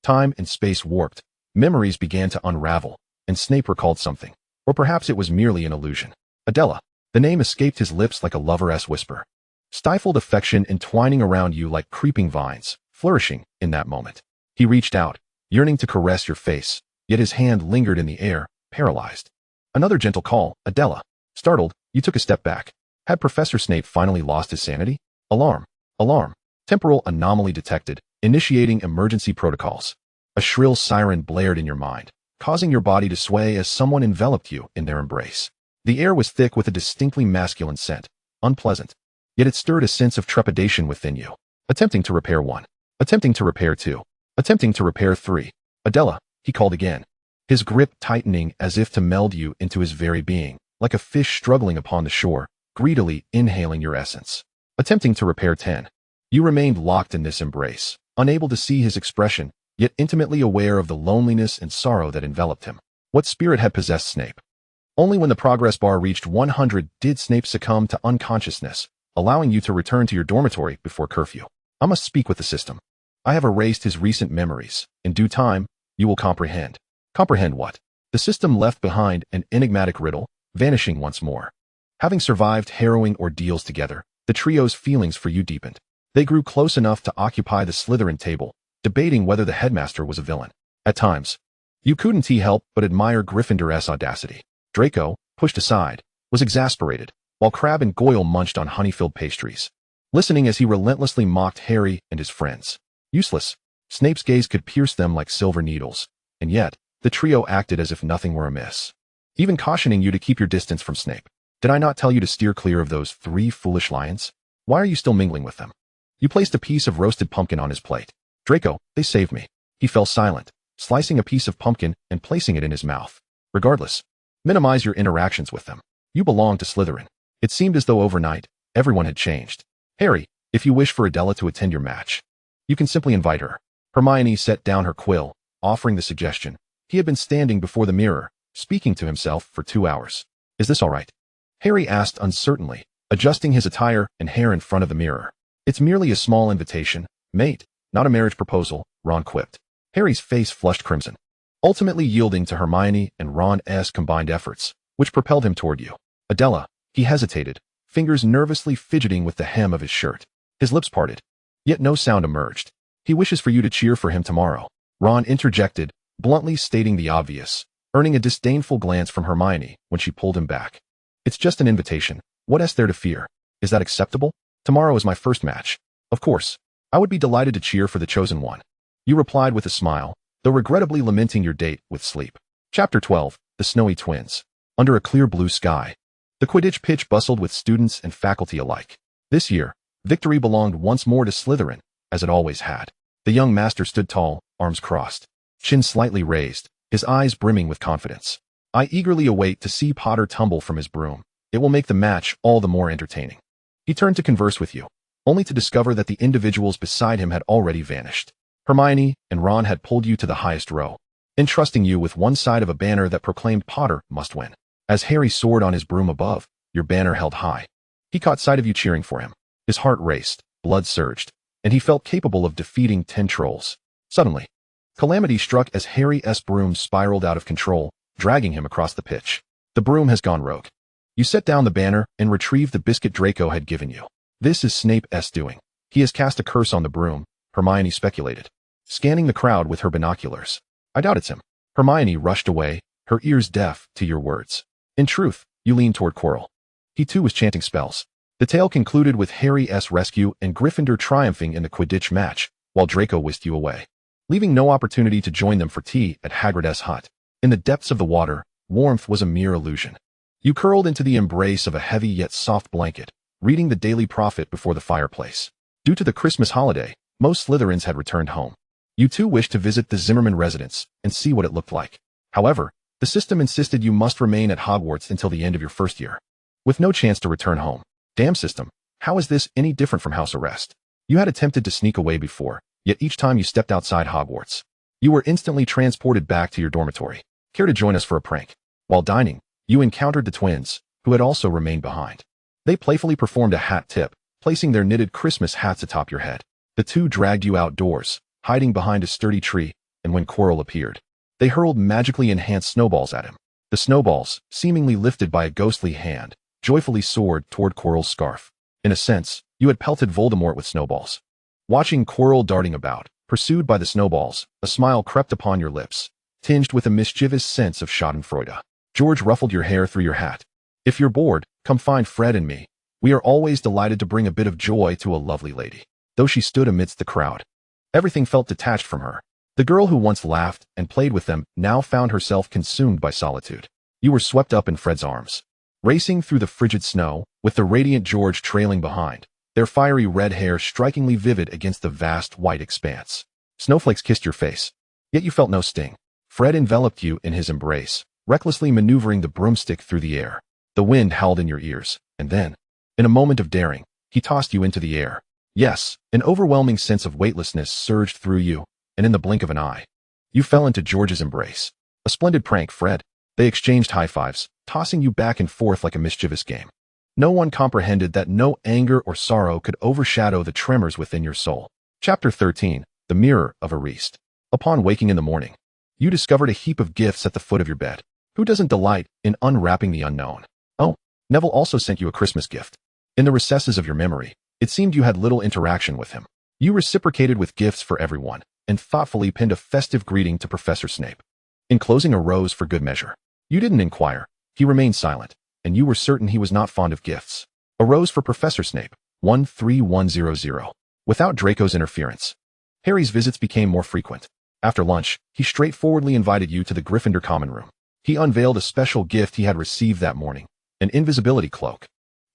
time and space warped, memories began to unravel, and Snape recalled something. Or perhaps it was merely an illusion. Adela. The name escaped his lips like a lover-esque whisper. Stifled affection entwining around you like creeping vines, flourishing in that moment. He reached out, yearning to caress your face, yet his hand lingered in the air, paralyzed. Another gentle call, Adela. Startled, you took a step back. Had Professor Snape finally lost his sanity? Alarm. Alarm. Temporal anomaly detected, initiating emergency protocols. A shrill siren blared in your mind, causing your body to sway as someone enveloped you in their embrace. The air was thick with a distinctly masculine scent, unpleasant. Yet it stirred a sense of trepidation within you. Attempting to repair 1. Attempting to repair 2. Attempting to repair 3. Adela, he called again, his grip tightening as if to meld you into his very being, like a fish struggling upon the shore, greedily inhaling your essence. Attempting to repair 10. You remained locked in this embrace, unable to see his expression, yet intimately aware of the loneliness and sorrow that enveloped him. What spirit had possessed Snape? Only when the progress bar reached 100 did Snape succumb to unconsciousness, allowing you to return to your dormitory before curfew. I must speak with the system. I have erased his recent memories. In due time, you will comprehend. Comprehend what? The system left behind an enigmatic riddle, vanishing once more. Having survived harrowing ordeals together, the trio's feelings for you deepened. They grew close enough to occupy the Slytherin table, debating whether the headmaster was a villain. At times, you couldn't help but admire Gryffindor's audacity. Draco, pushed aside, was exasperated, while Crabbe and Goyle munched on honey-filled pastries, listening as he relentlessly mocked Harry and his friends. Useless. Snape's gaze could pierce them like silver needles, and yet, the trio acted as if nothing were amiss, even cautioning you to keep your distance from Snape. Did I not tell you to steer clear of those 3 foolish lions? Why are you still mingling with them? You placed a piece of roasted pumpkin on his plate. Draco, they saved me. He fell silent, slicing a piece of pumpkin and placing it in his mouth. Regardless, minimize your interactions with them. You belong to Slytherin. It seemed as though overnight, everyone had changed. Harry, if you wish for Adela to attend your match, you can simply invite her. Hermione set down her quill, offering the suggestion. He had been standing before the mirror, speaking to himself for 2 hours. Is this all right? Harry asked uncertainly, adjusting his attire and hair in front of the mirror. It's merely a small invitation, mate, not a marriage proposal, Ron quipped. Harry's face flushed crimson, ultimately yielding to Hermione and Ron's combined efforts, which propelled him toward you. Adela, he hesitated, fingers nervously fidgeting with the hem of his shirt. His lips parted, yet no sound emerged. He wishes for you to cheer for him tomorrow. Ron interjected, bluntly stating the obvious, earning a disdainful glance from Hermione when she pulled him back. It's just an invitation. What is there to fear? Is that acceptable? Tomorrow is my first match. Of course, I would be delighted to cheer for the chosen one. You replied with a smile, though regrettably lamenting your date with sleep. Chapter 12. The Snowy Twins. Under a clear blue sky, the Quidditch pitch bustled with students and faculty alike. This year, victory belonged once more to Slytherin, as it always had. The young master stood tall, arms crossed, chin slightly raised, his eyes brimming with confidence. I eagerly await to see Potter tumble from his broom. It will make the match all the more entertaining. He turned to converse with you, only to discover that the individuals beside him had already vanished. Hermione and Ron had pulled you to the highest row, entrusting you with one side of a banner that proclaimed Potter must win. As Harry soared on his broom above, your banner held high. He caught sight of you cheering for him. His heart raced, blood surged, and he felt capable of defeating 10 trolls. Suddenly, calamity struck as Harry's broom spiraled out of control, dragging him across the pitch. The broom has gone rogue. You set down the banner and retrieved the biscuit Draco had given you. This is Snape's doing. He has cast a curse on the broom, Hermione speculated, scanning the crowd with her binoculars. I doubt it's him. Hermione rushed away, her ears deaf to your words. In truth, you leaned toward Quirrell. He too was chanting spells. The tale concluded with Harry's rescue and Gryffindor triumphing in the Quidditch match, while Draco whisked you away, leaving no opportunity to join them for tea at Hagrid's hut. In the depths of the water, warmth was a mere illusion. You curled into the embrace of a heavy yet soft blanket, reading the Daily Prophet before the fireplace. Due to the Christmas holiday, most Slytherins had returned home. You too wished to visit the Zimmerman residence and see what it looked like. However, the system insisted you must remain at Hogwarts until the end of your first year, with no chance to return home. Damn system, how is this any different from house arrest? You had attempted to sneak away before, yet each time you stepped outside Hogwarts, you were instantly transported back to your dormitory. Care to join us for a prank? While dining, you encountered the twins, who had also remained behind. They playfully performed a hat tip, placing their knitted Christmas hats atop your head. The two dragged you outdoors, hiding behind a sturdy tree, and when Quirrell appeared, they hurled magically enhanced snowballs at him. The snowballs, seemingly lifted by a ghostly hand, joyfully soared toward Quirrell's scarf. In a sense, you had pelted Voldemort with snowballs. Watching Quirrell darting about, pursued by the snowballs, a smile crept upon your lips, tinged with a mischievous sense of schadenfreude. George ruffled your hair through your hat. If you're bored, come find Fred and me. We are always delighted to bring a bit of joy to a lovely lady. Though she stood amidst the crowd, everything felt detached from her. The girl who once laughed and played with them now found herself consumed by solitude. You were swept up in Fred's arms, racing through the frigid snow, with the radiant George trailing behind, their fiery red hair strikingly vivid against the vast white expanse. Snowflakes kissed your face, yet you felt no sting. Fred enveloped you in his embrace, recklessly maneuvering the broomstick through the air. The wind howled in your ears, and then, in a moment of daring, he tossed you into the air. Yes, an overwhelming sense of weightlessness surged through you, and in the blink of an eye, you fell into George's embrace. A splendid prank, Fred. They exchanged high fives, tossing you back and forth like a mischievous game. No one comprehended that no anger or sorrow could overshadow the tremors within your soul. Chapter 13, The Mirror of Ariste. Upon waking in the morning, you discovered a heap of gifts at the foot of your bed. Who doesn't delight in unwrapping the unknown? Oh, Neville also sent you a Christmas gift. In the recesses of your memory, it seemed you had little interaction with him. You reciprocated with gifts for everyone, and thoughtfully pinned a festive greeting to Professor Snape, enclosing a rose for good measure. You didn't inquire. He remained silent, and you were certain he was not fond of gifts. A rose for Professor Snape, 13100. Without Draco's interference, Harry's visits became more frequent. After lunch, he straightforwardly invited you to the Gryffindor common room. He unveiled a special gift he had received that morning, an invisibility cloak.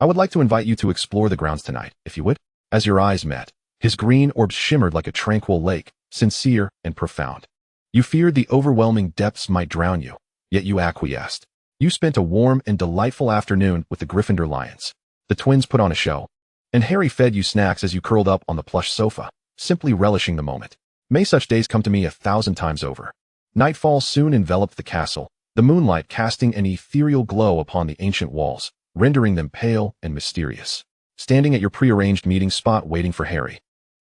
I would like to invite you to explore the grounds tonight, if you would. As your eyes met, his green orbs shimmered like a tranquil lake, sincere and profound. You feared the overwhelming depths might drown you, yet you acquiesced. You spent a warm and delightful afternoon with the Gryffindor Lions. The twins put on a show, and Harry fed you snacks as you curled up on the plush sofa, simply relishing the moment. May such days come to me 1,000 times over. Nightfall soon enveloped the castle, the moonlight casting an ethereal glow upon the ancient walls, rendering them pale and mysterious. Standing at your prearranged meeting spot waiting for Harry,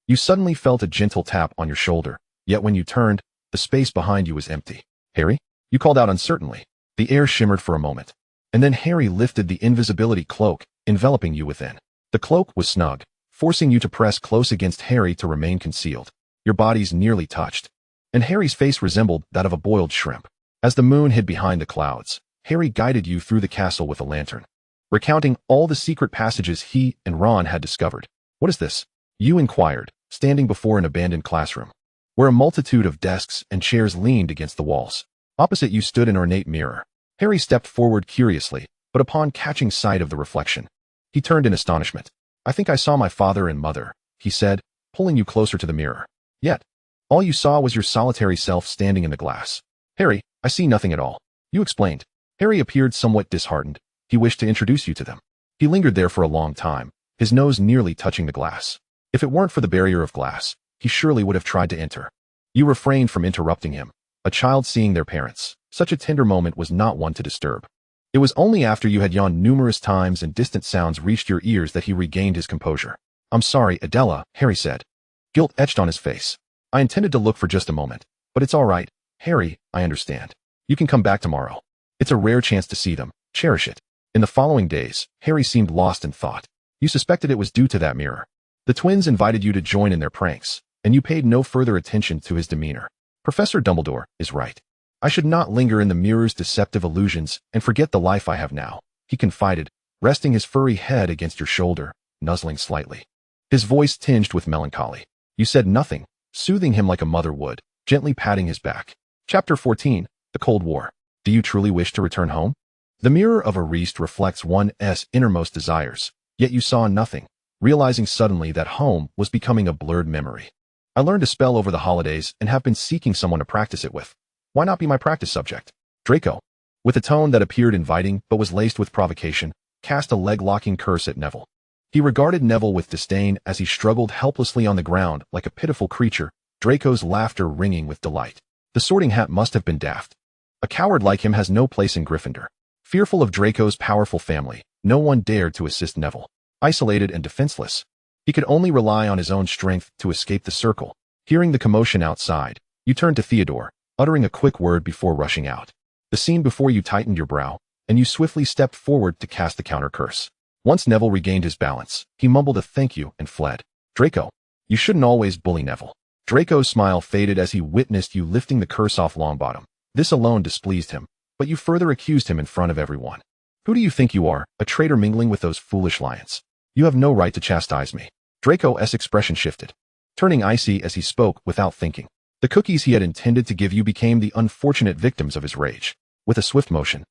you suddenly felt a gentle tap on your shoulder, yet when you turned, the space behind you was empty. Harry? You called out uncertainly. The air shimmered for a moment, and then Harry lifted the invisibility cloak, enveloping you within. The cloak was snug, forcing you to press close against Harry to remain concealed. Your bodies nearly touched, and Harry's face resembled that of a boiled shrimp. As the moon hid behind the clouds, Harry guided you through the castle with a lantern, recounting all the secret passages he and Ron had discovered. What is this? You inquired, standing before an abandoned classroom, where a multitude of desks and chairs leaned against the walls. Opposite you stood an ornate mirror. Harry stepped forward curiously, but upon catching sight of the reflection, he turned in astonishment. I think I saw my father and mother, he said, pulling you closer to the mirror. Yet, all you saw was your solitary self standing in the glass. Harry, I see nothing at all. You explained. Harry appeared somewhat disheartened. He wished to introduce you to them. He lingered there for a long time, his nose nearly touching the glass. If it weren't for the barrier of glass, he surely would have tried to enter. You refrained from interrupting him. A child seeing their parents, such a tender moment was not one to disturb. It was only after you had yawned numerous times and distant sounds reached your ears that he regained his composure. I'm sorry, Adela, Harry said. Guilt etched on his face. I intended to look for just a moment, but it's all right. Harry, I understand. You can come back tomorrow. It's a rare chance to see them. Cherish it. In the following days, Harry seemed lost in thought. You suspected it was due to that mirror. The twins invited you to join in their pranks, and you paid no further attention to his demeanor. Professor Dumbledore is right. I should not linger in the mirror's deceptive illusions and forget the life I have now, he confided, resting his furry head against your shoulder, nuzzling slightly. His voice tinged with melancholy. You said nothing, soothing him like a mother would, gently patting his back. Chapter 14, The Cold War. Do you truly wish to return home? The mirror of Ariste reflects one's innermost desires, yet you saw nothing. realizing suddenly that home was becoming a blurred memory. I learned a spell over the holidays and have been seeking someone to practice it with. Why not be my practice subject? Draco, with a tone that appeared inviting but was laced with provocation, cast a leg-locking curse at Neville. He regarded Neville with disdain as he struggled helplessly on the ground like a pitiful creature, Draco's laughter ringing with delight. The Sorting Hat must have been daft. A coward like him has no place in Gryffindor. Fearful of Draco's powerful family, no one dared to assist Neville. Isolated and defenseless, he could only rely on his own strength to escape the circle. Hearing the commotion outside, you turned to Theodore, uttering a quick word before rushing out. The scene before you tightened your brow, and you swiftly stepped forward to cast the counter curse. Once Neville regained his balance, he mumbled a thank you and fled. Draco, you shouldn't always bully Neville. Draco's smile faded as he witnessed you lifting the curse off Longbottom. This alone displeased him, but you further accused him in front of everyone. Who do you think you are, a traitor mingling with those foolish lions? You have no right to chastise me. Draco's expression shifted, turning icy as he spoke without thinking. The cookies he had intended to give you became the unfortunate victims of his rage. With a swift motion,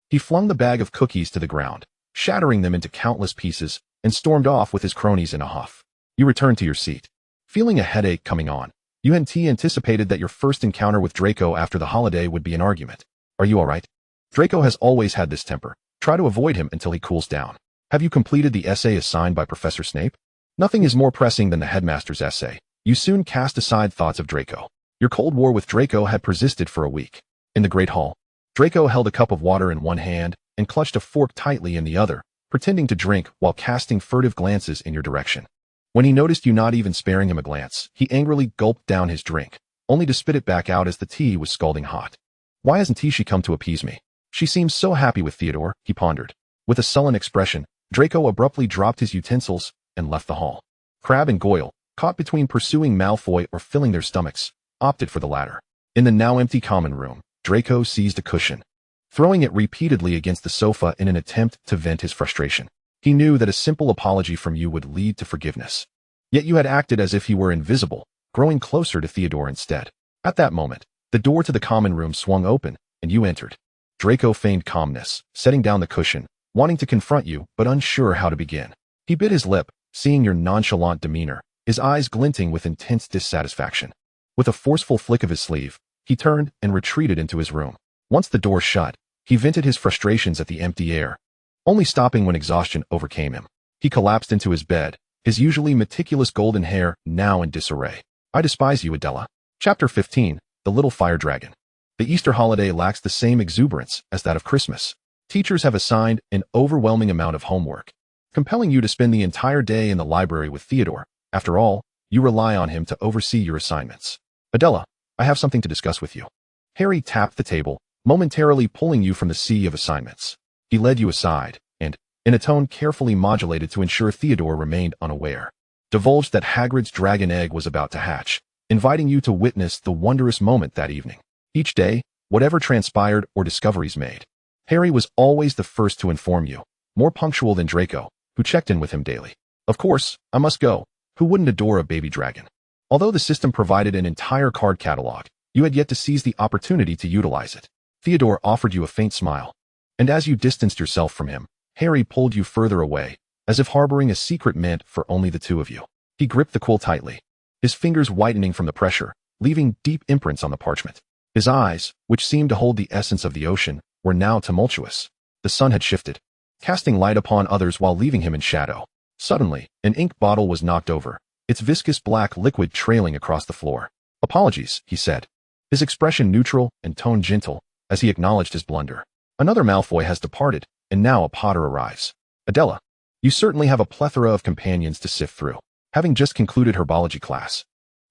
he flung the bag of cookies to the ground, shattering them into countless pieces, and stormed off with his cronies in a huff. You returned to your seat, feeling a headache coming on. You anticipated that your first encounter with Draco after the holiday would be an argument. Are you all right? Draco has always had this temper. Try to avoid him until he cools down. Have you completed the essay assigned by Professor Snape? Nothing is more pressing than the headmaster's essay. You soon cast aside thoughts of Draco. Your Cold War with Draco had persisted for a week. In the Great Hall, Draco held a cup of water in one hand and clutched a fork tightly in the other, pretending to drink while casting furtive glances in your direction. When he noticed you not even sparing him a glance, he angrily gulped down his drink, only to spit it back out as the tea was scalding hot. Why hasn't she come to appease me? She seems so happy with Theodore, he pondered. With a sullen expression, Draco abruptly dropped his utensils and left the hall. Crabbe and Goyle, caught between pursuing Malfoy or filling their stomachs, opted for the latter. In the now empty common room, Draco seized a cushion, throwing it repeatedly against the sofa in an attempt to vent his frustration. He knew that a simple apology from you would lead to forgiveness. Yet you had acted as if he were invisible, growing closer to Theodore instead. At that moment, the door to the common room swung open, and you entered. Draco feigned calmness, setting down the cushion, wanting to confront you but unsure how to begin. He bit his lip, seeing your nonchalant demeanor, his eyes glinting with intense dissatisfaction. With a forceful flick of his sleeve, he turned and retreated into his room. Once the door shut, he vented his frustrations at the empty air, only stopping when exhaustion overcame him. He collapsed into his bed, his usually meticulous golden hair now in disarray. I despise you, Adela. Chapter 15, The Little Fire Dragon. The Easter holiday lacks the same exuberance as that of Christmas. Teachers have assigned an overwhelming amount of homework, compelling you to spend the entire day in the library with Theodore. After all, you rely on him to oversee your assignments. Adela, I have something to discuss with you. Harry tapped the table, momentarily pulling you from the sea of assignments. He led you aside, and, in a tone carefully modulated to ensure Theodore remained unaware, divulged that Hagrid's dragon egg was about to hatch, inviting you to witness the wondrous moment that evening. Each day, whatever transpired or discoveries made, Harry was always the first to inform you, more punctual than Draco, who checked in with him daily. Of course, I must go. Who wouldn't adore a baby dragon? Although the system provided an entire card catalog, you had yet to seize the opportunity to utilize it. Theodore offered you a faint smile, and as you distanced yourself from him, Harry pulled you further away, as if harboring a secret meant for only the two of you. He gripped the quill tightly, his fingers whitening from the pressure, leaving deep imprints on the parchment. His eyes, which seemed to hold the essence of the ocean, were now tumultuous. The sun had shifted, casting light upon others while leaving him in shadow. Suddenly, an ink bottle was knocked over, its viscous black liquid trailing across the floor. Apologies, he said, his expression neutral and tone gentle, as he acknowledged his blunder. Another Malfoy has departed, and now a Potter arrives. Adela, you certainly have a plethora of companions to sift through, having just concluded herbology class.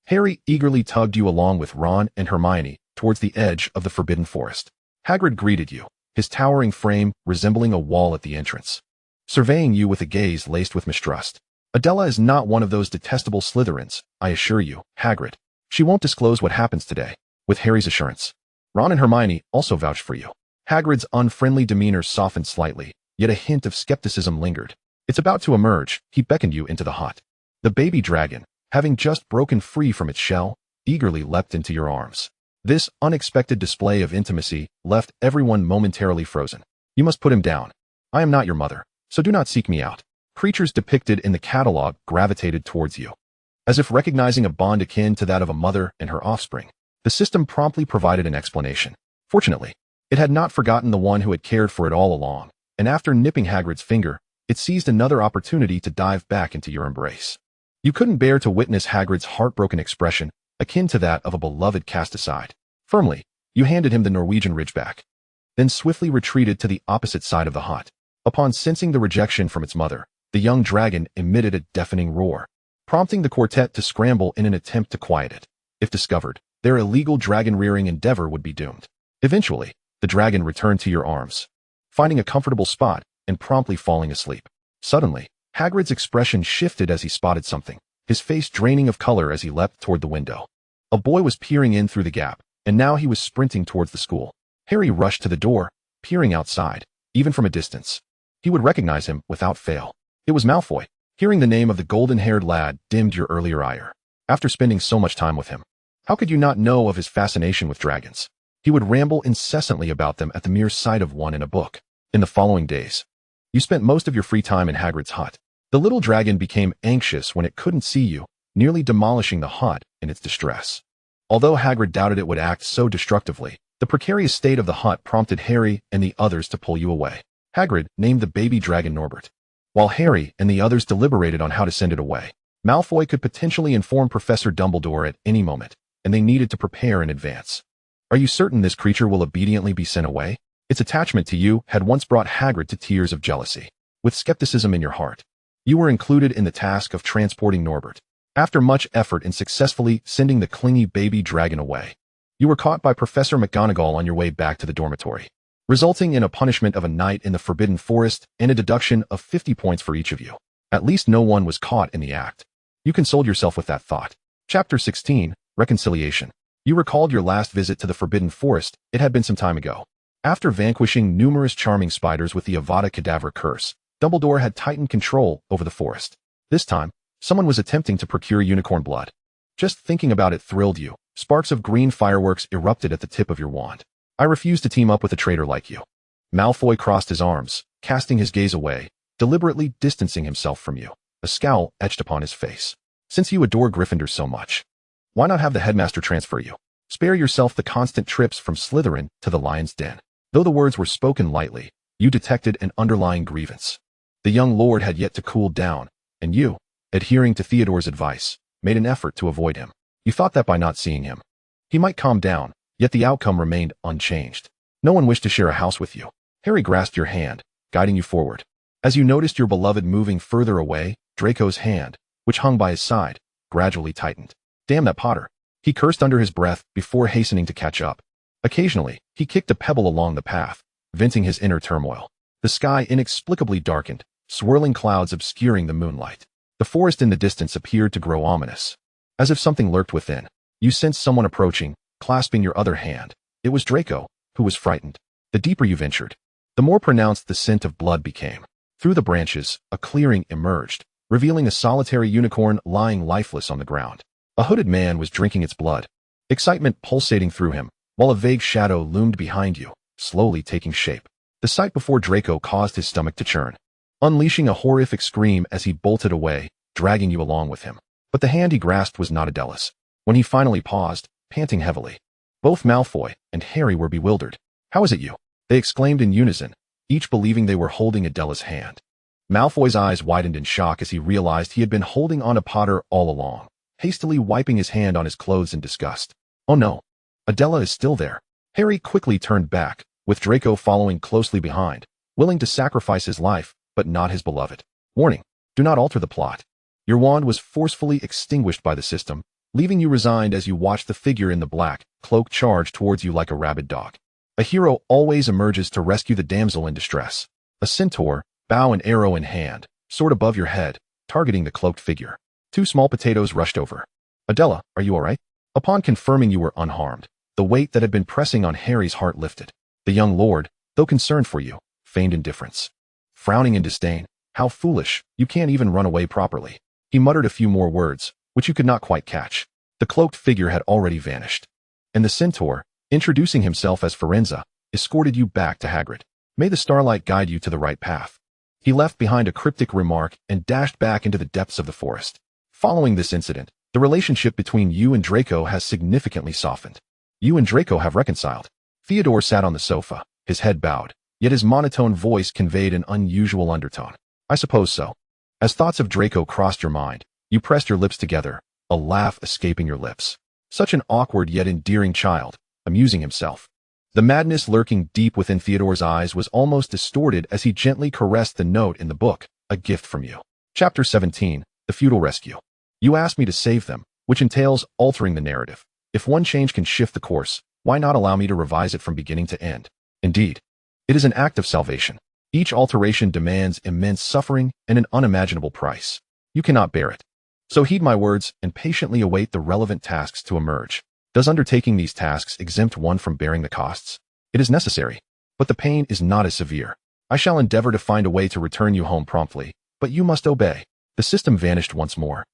Harry eagerly tugged you along with Ron and Hermione towards the edge of the Forbidden Forest. Hagrid greeted you, his towering frame resembling a wall at the entrance, surveying you with a gaze laced with mistrust. Adela is not one of those detestable Slytherins, I assure you, Hagrid. She won't disclose what happens today, with Harry's assurance. Ron and Hermione also vouched for you. Hagrid's unfriendly demeanor softened slightly, yet a hint of skepticism lingered. It's about to emerge, he beckoned you into the hut. The baby dragon, having just broken free from its shell, eagerly leapt into your arms. This unexpected display of intimacy left everyone momentarily frozen. You must put him down. I am not your mother, so do not seek me out. Creatures depicted in the catalog gravitated towards you. As if recognizing a bond akin to that of a mother and her offspring, the system promptly provided an explanation. Fortunately, it had not forgotten the one who had cared for it all along, and after nipping Hagrid's finger, it seized another opportunity to dive back into your embrace. You couldn't bear to witness Hagrid's heartbroken expression, akin to that of a beloved cast aside. Firmly, you handed him the Norwegian Ridgeback, then swiftly retreated to the opposite side of the hut. Upon sensing the rejection from its mother, the young dragon emitted a deafening roar, prompting the quartet to scramble in an attempt to quiet it. If discovered, their illegal dragon-rearing endeavor would be doomed. Eventually, the dragon returned to your arms, finding a comfortable spot and promptly falling asleep. Suddenly, Hagrid's expression shifted as he spotted something, his face draining of color as he leapt toward the window. A boy was peering in through the gap, and now he was sprinting towards the school. Harry rushed to the door, peering outside, even from a distance. He would recognize him without fail. It was Malfoy. Hearing the name of the golden-haired lad dimmed your earlier ire. After spending so much time with him, how could you not know of his fascination with dragons? He would ramble incessantly about them at the mere sight of one in a book. In the following days, you spent most of your free time in Hagrid's hut. The little dragon became anxious when it couldn't see you, nearly demolishing the hut in its distress. Although Hagrid doubted it would act so destructively, the precarious state of the hut prompted Harry and the others to pull you away. Hagrid named the baby dragon Norbert. While Harry and the others deliberated on how to send it away, Malfoy could potentially inform Professor Dumbledore at any moment, and they needed to prepare in advance. Are you certain this creature will obediently be sent away? Its attachment to you had once brought Hagrid to tears of jealousy. With skepticism in your heart, you were included in the task of transporting Norbert. After much effort in successfully sending the clingy baby dragon away, you were caught by Professor McGonagall on your way back to the dormitory, resulting in a punishment of a night in the Forbidden Forest and a deduction of 50 points for each of you. At least no one was caught in the act. You consoled yourself with that thought. Chapter 16, Reconciliation. You recalled your last visit to the Forbidden Forest. It had been some time ago. After vanquishing numerous charming spiders with the Avada Kedavra curse, Dumbledore had tightened control over the forest. This time, someone was attempting to procure unicorn blood. Just thinking about it thrilled you. Sparks of green fireworks erupted at the tip of your wand. I refuse to team up with a traitor like you. Malfoy crossed his arms, casting his gaze away, deliberately distancing himself from you. A scowl etched upon his face. Since you adore Gryffindor so much, why not have the headmaster transfer you? Spare yourself the constant trips from Slytherin to the lion's den. Though the words were spoken lightly, you detected an underlying grievance. The young lord had yet to cool down, and you, adhering to Theodore's advice, made an effort to avoid him. You thought that by not seeing him, he might calm down, yet the outcome remained unchanged. No one wished to share a house with you. Harry grasped your hand, guiding you forward. As you noticed your beloved moving further away, Draco's hand, which hung by his side, gradually tightened. Damn that Potter. He cursed under his breath before hastening to catch up. Occasionally, he kicked a pebble along the path, venting his inner turmoil. The sky inexplicably darkened, swirling clouds obscuring the moonlight. The forest in the distance appeared to grow ominous. As if something lurked within, you sensed someone approaching, clasping your other hand. It was Draco, who was frightened. The deeper you ventured, the more pronounced the scent of blood became. Through the branches, a clearing emerged, revealing a solitary unicorn lying lifeless on the ground. A hooded man was drinking its blood, excitement pulsating through him, while a vague shadow loomed behind you, slowly taking shape. The sight before Draco caused his stomach to churn, unleashing a horrific scream as he bolted away, dragging you along with him. But the hand he grasped was not Adela's. When he finally paused, panting heavily, both Malfoy and Harry were bewildered. "How is it you?" they exclaimed in unison, each believing they were holding Adela's hand. Malfoy's eyes widened in shock as he realized he had been holding on to Potter all along, hastily wiping his hand on his clothes in disgust. "Oh no, Adela is still there." Harry quickly turned back, with Draco following closely behind, willing to sacrifice his life, but not his beloved. Warning: do not alter the plot. Your wand was forcefully extinguished by the system, leaving you resigned as you watched the figure in the black cloak charge towards you like a rabid dog. A hero always emerges to rescue the damsel in distress. A centaur, bow and arrow in hand, soared above your head, targeting the cloaked figure. Two small potatoes rushed over. "Adela, are you all right?" Upon confirming you were unharmed, the weight that had been pressing on Harry's heart lifted. The young lord, though concerned for you, feigned indifference. Frowning in disdain, "How foolish, you can't even run away properly." He muttered a few more words, which you could not quite catch. The cloaked figure had already vanished, and the centaur, introducing himself as Firenze, escorted you back to Hagrid. "May the starlight guide you to the right path." He left behind a cryptic remark and dashed back into the depths of the forest. Following this incident, the relationship between you and Draco has significantly softened. You and Draco have reconciled. Theodore sat on the sofa, his head bowed, yet his monotone voice conveyed an unusual undertone. I suppose so. As thoughts of Draco crossed your mind, you pressed your lips together, a laugh escaping your lips. Such an awkward yet endearing child, amusing himself. The madness lurking deep within Theodore's eyes was almost distorted as he gently caressed the note in the book, a gift from you. Chapter 17, The Feudal Rescue. You asked me to save them, which entails altering the narrative. If one change can shift the course, why not allow me to revise it from beginning to end? Indeed, it is an act of salvation. Each alteration demands immense suffering and an unimaginable price. You cannot bear it. So heed my words and patiently await the relevant tasks to emerge. Does undertaking these tasks exempt one from bearing the costs? It is necessary, but the pain is not as severe. I shall endeavor to find a way to return you home promptly, but you must obey. The system vanished once more,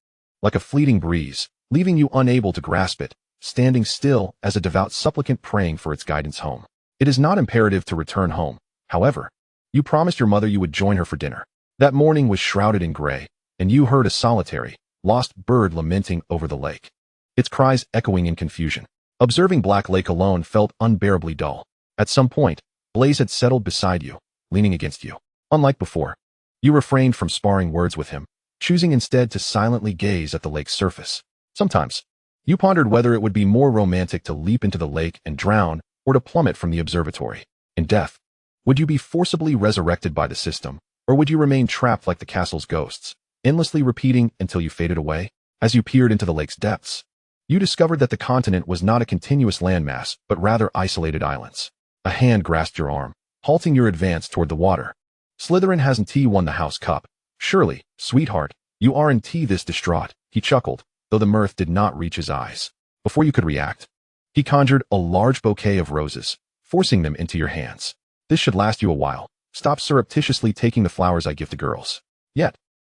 like a fleeting breeze, leaving you unable to grasp it, standing still as a devout supplicant praying for its guidance home. It is not imperative to return home, however. You promised your mother you would join her for dinner. That morning was shrouded in gray, and you heard a solitary, lost bird lamenting over the lake, its cries echoing in confusion. Observing Black Lake alone felt unbearably dull. At some point, Blaze had settled beside you, leaning against you. Unlike before, you refrained from sparring words with him, choosing instead to silently gaze at the lake's surface. Sometimes, you pondered whether it would be more romantic to leap into the lake and drown or to plummet from the observatory. In death, would you be forcibly resurrected by the system, or would you remain trapped like the castle's ghosts, endlessly repeating until you faded away? As you peered into the lake's depths, you discovered that the continent was not a continuous landmass, but rather isolated islands. A hand grasped your arm, halting your advance toward the water. Slytherin hasn't won the house cup. Surely, sweetheart, you aren't this distraught, he chuckled, though the mirth did not reach his eyes. Before you could react, he conjured a large bouquet of roses, forcing them into your hands. This should last you a while. Stop surreptitiously taking the flowers I give to girls. Yet,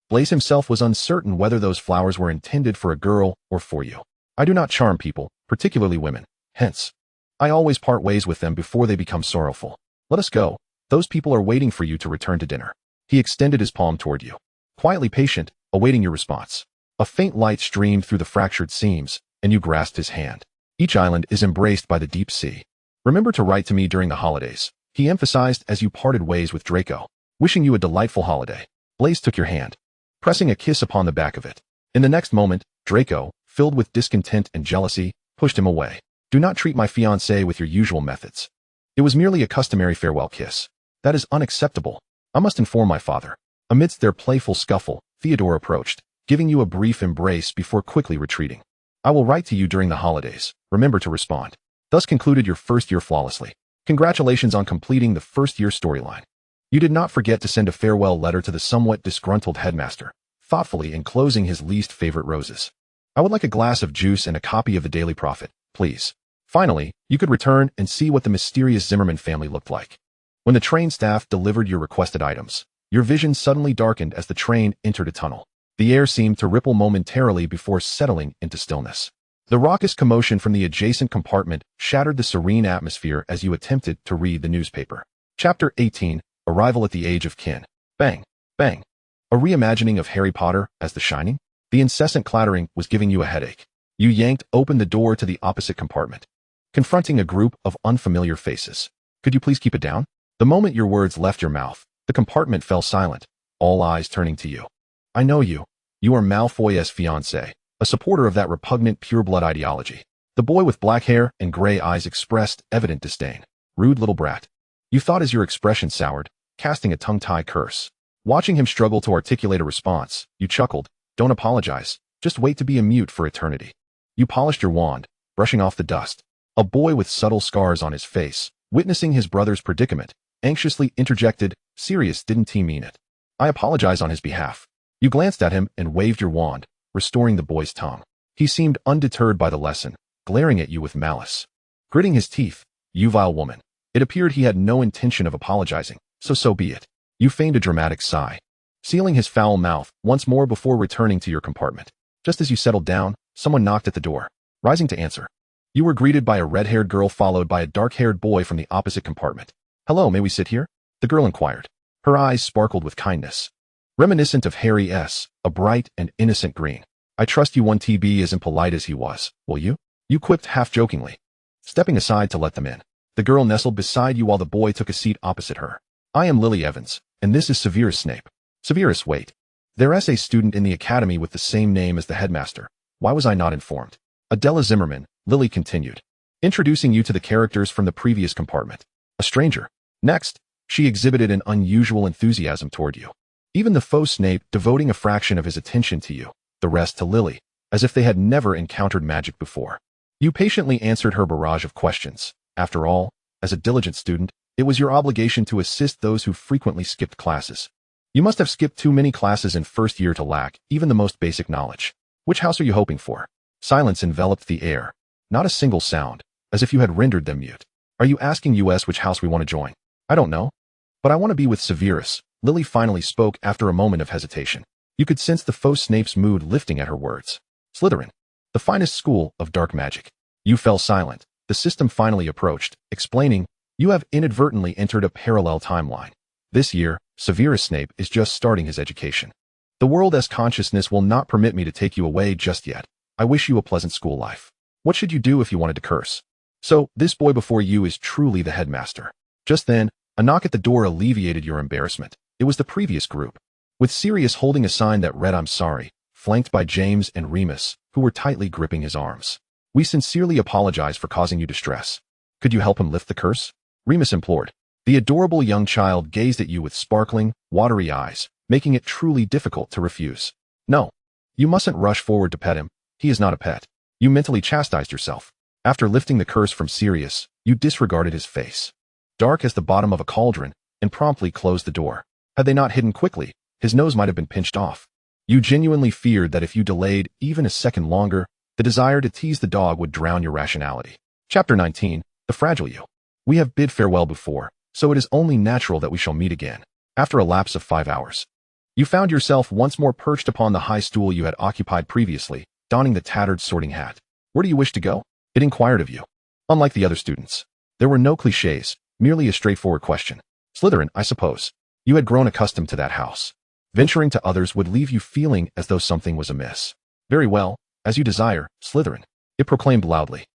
Blaze himself was uncertain whether those flowers were intended for a girl or for you. I do not charm people, particularly women. Hence, I always part ways with them before they become sorrowful. Let us go. Those people are waiting for you to return to dinner. He extended his palm toward you, quietly patient, awaiting your response. A faint light streamed through the fractured seams, and you grasped his hand. Each island is embraced by the deep sea. Remember to write to me during the holidays, he emphasized as you parted ways with Draco. Wishing you a delightful holiday. Blaze took your hand, pressing a kiss upon the back of it. In the next moment, Draco, filled with discontent and jealousy, pushed him away. Do not treat my fiancée with your usual methods. It was merely a customary farewell kiss. That is unacceptable. I must inform my father. Amidst their playful scuffle, Theodore approached, giving you a brief embrace before quickly retreating. I will write to you during the holidays. Remember to respond. Thus concluded your first year flawlessly. Congratulations on completing the first year storyline. You did not forget to send a farewell letter to the somewhat disgruntled headmaster, thoughtfully enclosing his least favorite roses. I would like a glass of juice and a copy of the Daily Prophet, please. Finally, you could return and see what the mysterious Zimmerman family looked like. When the train staff delivered your requested items, your vision suddenly darkened as the train entered a tunnel. The air seemed to ripple momentarily before settling into stillness. The raucous commotion from the adjacent compartment shattered the serene atmosphere as you attempted to read the newspaper. Chapter 18, Arrival at the Age of Kin. Bang, bang. A reimagining of Harry Potter as The Shining? The incessant clattering was giving you a headache. You yanked open the door to the opposite compartment, confronting a group of unfamiliar faces. Could you please keep it down? The moment your words left your mouth, the compartment fell silent, all eyes turning to you. I know you. You are Malfoy's fiancé, a supporter of that repugnant pure-blood ideology. The boy with black hair and gray eyes expressed evident disdain. Rude little brat. You thought as your expression soured, casting a tongue-tie curse. Watching him struggle to articulate a response, you chuckled. Don't apologize. Just wait to be a mute for eternity. You polished your wand, brushing off the dust. A boy with subtle scars on his face, witnessing his brother's predicament, anxiously interjected, Sirius, didn't he mean it? I apologize on his behalf. You glanced at him and waved your wand, restoring the boy's tongue. He seemed undeterred by the lesson, glaring at you with malice. Gritting his teeth, you vile woman. It appeared he had no intention of apologizing, so be it. You feigned a dramatic sigh, sealing his foul mouth once more before returning to your compartment. Just as you settled down, someone knocked at the door. Rising to answer, you were greeted by a red-haired girl followed by a dark-haired boy from the opposite compartment. Hello, may we sit here? The girl inquired, Her eyes sparkled with kindness, reminiscent of Harry S., a bright and innocent green. I trust you won't be as impolite as he was, will you? You quipped half-jokingly, stepping aside to let them in. The girl nestled beside you while the boy took a seat opposite her. I am Lily Evans, and this is Severus Snape. Severus, wait. There's a student in the academy with the same name as the headmaster. Why was I not informed? Adela Zimmerman, Lily continued, introducing you to the characters from the previous compartment. A stranger. Next, she exhibited an unusual enthusiasm toward you. Even the faux Snape devoting a fraction of his attention to you, the rest to Lily, as if they had never encountered magic before. You patiently answered her barrage of questions. After all, as a diligent student, it was your obligation to assist those who frequently skipped classes. You must have skipped too many classes in first year to lack even the most basic knowledge. Which house are you hoping for? Silence enveloped the air. Not a single sound, as if you had rendered them mute. Are you asking us which house we want to join? I don't know. But I want to be with Severus, Lily finally spoke after a moment of hesitation. You could sense the faux Snape's mood lifting at her words. Slytherin, the finest school of dark magic. You fell silent. The system finally approached, explaining, you have inadvertently entered a parallel timeline. This year, Severus Snape is just starting his education. The world's consciousness will not permit me to take you away just yet. I wish you a pleasant school life. What should you do if you wanted to curse? So, this boy before you is truly the headmaster. Just then, a knock at the door alleviated your embarrassment. It was the previous group, with Sirius holding a sign that read I'm sorry, flanked by James and Remus, who were tightly gripping his arms. We sincerely apologize for causing you distress. Could you help him lift the curse? Remus implored. The adorable young child gazed at you with sparkling, watery eyes, making it truly difficult to refuse. No. You mustn't rush forward to pet him. He is not a pet. You mentally chastised yourself. After lifting the curse from Sirius, you disregarded his face, dark as the bottom of a cauldron, and promptly closed the door. Had they not hidden quickly, his nose might have been pinched off. You genuinely feared that if you delayed even a second longer, the desire to tease the dog would drown your rationality. Chapter 19, The Fragile You. We have bid farewell before, so it is only natural that we shall meet again. After a lapse of 5 hours, you found yourself once more perched upon the high stool you had occupied previously, donning the tattered sorting hat. Where do you wish to go? It inquired of you. Unlike the other students, there were no cliches, merely a straightforward question. Slytherin, I suppose. You had grown accustomed to that house. Venturing to others would leave you feeling as though something was amiss. Very well, as you desire, Slytherin, it proclaimed loudly.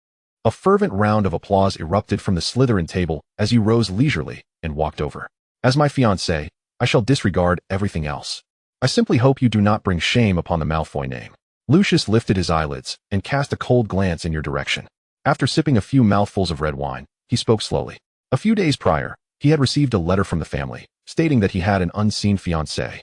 A fervent round of applause erupted from the Slytherin table as you rose leisurely and walked over. As my fiancée, I shall disregard everything else. I simply hope you do not bring shame upon the Malfoy name. Lucius lifted his eyelids and cast a cold glance in your direction. After sipping a few mouthfuls of red wine, he spoke slowly. A few days prior, he had received a letter from the family, stating that he had an unseen fiancée.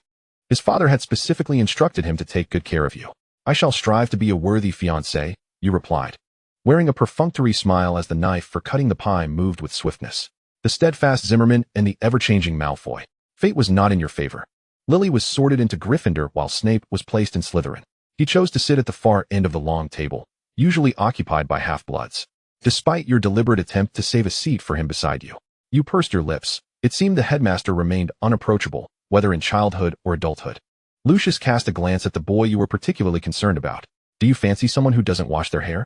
His father had specifically instructed him to take good care of you. I shall strive to be a worthy fiancé, you replied, wearing a perfunctory smile as the knife for cutting the pie moved with swiftness. The steadfast Zimmerman and the ever-changing Malfoy. Fate was not in your favor. Lily was sorted into Gryffindor while Snape was placed in Slytherin. He chose to sit at the far end of the long table, usually occupied by half-bloods. Despite your deliberate attempt to save a seat for him beside you, you pursed your lips. It seemed the headmaster remained unapproachable, whether in childhood or adulthood. Lucius cast a glance at the boy you were particularly concerned about. Do you fancy someone who doesn't wash their hair?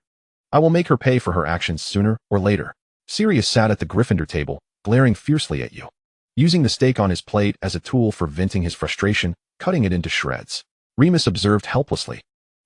I will make her pay for her actions sooner or later. Sirius sat at the Gryffindor table, glaring fiercely at you, using the steak on his plate as a tool for venting his frustration, cutting it into shreds. Remus observed helplessly,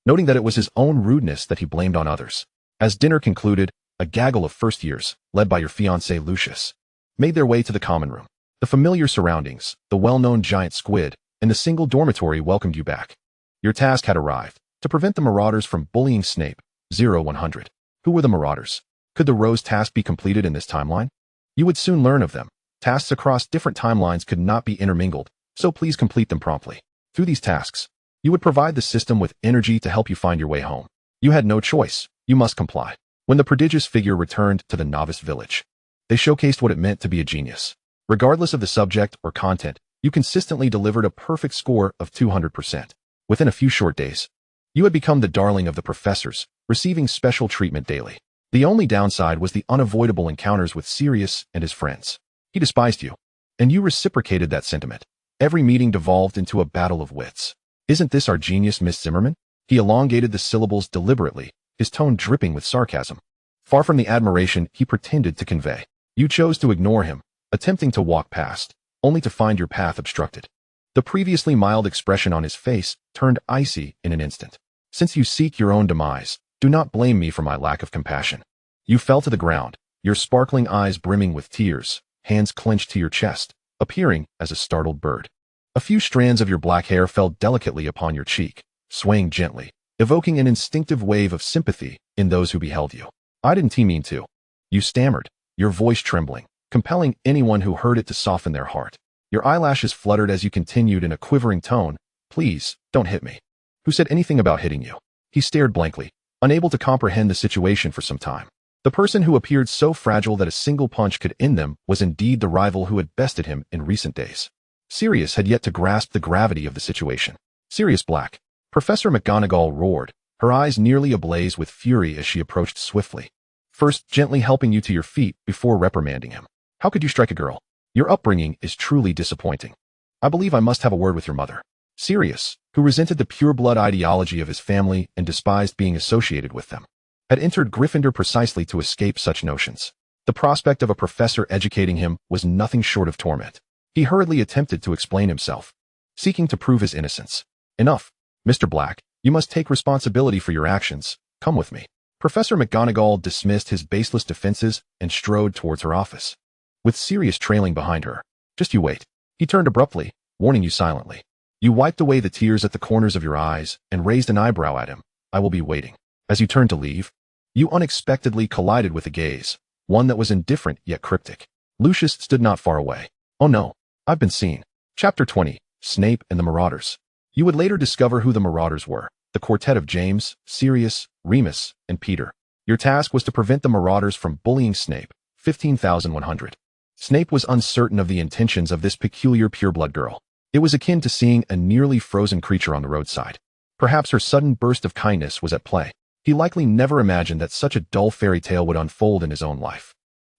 noting that it was his own rudeness that he blamed on others. As dinner concluded, a gaggle of first years, led by your fiancé Lucius, made their way to the common room. The familiar surroundings, the well-known giant squid, and the single dormitory welcomed you back. Your task had arrived, to prevent the Marauders from bullying Snape. 0100. Who were the Marauders? Could the Rose task be completed in this timeline? You would soon learn of them. Tasks across different timelines could not be intermingled, so please complete them promptly. Through these tasks, you would provide the system with energy to help you find your way home. You had no choice. You must comply. When the prodigious figure returned to the novice village, they showcased what it meant to be a genius. Regardless of the subject or content, you consistently delivered a perfect score of 200%. Within a few short days, you had become the darling of the professors, receiving special treatment daily. The only downside was the unavoidable encounters with Sirius and his friends. He despised you, and you reciprocated that sentiment. Every meeting devolved into a battle of wits. Isn't this our genius, Miss Zimmerman? He elongated the syllables deliberately, his tone dripping with sarcasm. Far from the admiration he pretended to convey. You chose to ignore him, attempting to walk past, only to find your path obstructed. The previously mild expression on his face turned icy in an instant. Since you seek your own demise, do not blame me for my lack of compassion. You fell to the ground, your sparkling eyes brimming with tears, hands clenched to your chest, appearing as a startled bird. A few strands of your black hair fell delicately upon your cheek, swaying gently, evoking an instinctive wave of sympathy in those who beheld you. I didn't mean to. You stammered, your voice trembling, compelling anyone who heard it to soften their heart. Your eyelashes fluttered as you continued in a quivering tone, "Please, don't hit me." Who said anything about hitting you? He stared blankly, unable to comprehend the situation for some time. The person who appeared so fragile that a single punch could end them was indeed the rival who had bested him in recent days. Sirius had yet to grasp the gravity of the situation. Sirius Black. Professor McGonagall roared, her eyes nearly ablaze with fury as she approached swiftly. First, gently helping you to your feet before reprimanding him. How could you strike a girl? Your upbringing is truly disappointing. I believe I must have a word with your mother. Sirius, who resented the pure-blood ideology of his family and despised being associated with them, had entered Gryffindor precisely to escape such notions. The prospect of a professor educating him was nothing short of torment. He hurriedly attempted to explain himself, seeking to prove his innocence. Enough, Mr. Black, you must take responsibility for your actions. Come with me. Professor McGonagall dismissed his baseless defenses and strode towards her office, with Sirius trailing behind her. Just you wait. He turned abruptly, warning you silently. You wiped away the tears at the corners of your eyes and raised an eyebrow at him. I will be waiting. As you turned to leave, you unexpectedly collided with a gaze, one that was indifferent yet cryptic. Lucius stood not far away. Oh no, I've been seen. Chapter 20, Snape and the Marauders. You would later discover who the Marauders were, the quartet of James, Sirius, Remus, and Peter. Your task was to prevent the Marauders from bullying Snape, 15,100. Snape was uncertain of the intentions of this peculiar pureblood girl. It was akin to seeing a nearly frozen creature on the roadside. Perhaps her sudden burst of kindness was at play. He likely never imagined that such a dull fairy tale would unfold in his own life.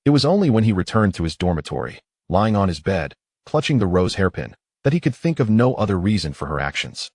It was only when he returned to his dormitory, lying on his bed, clutching the rose hairpin, that he could think of no other reason for her actions.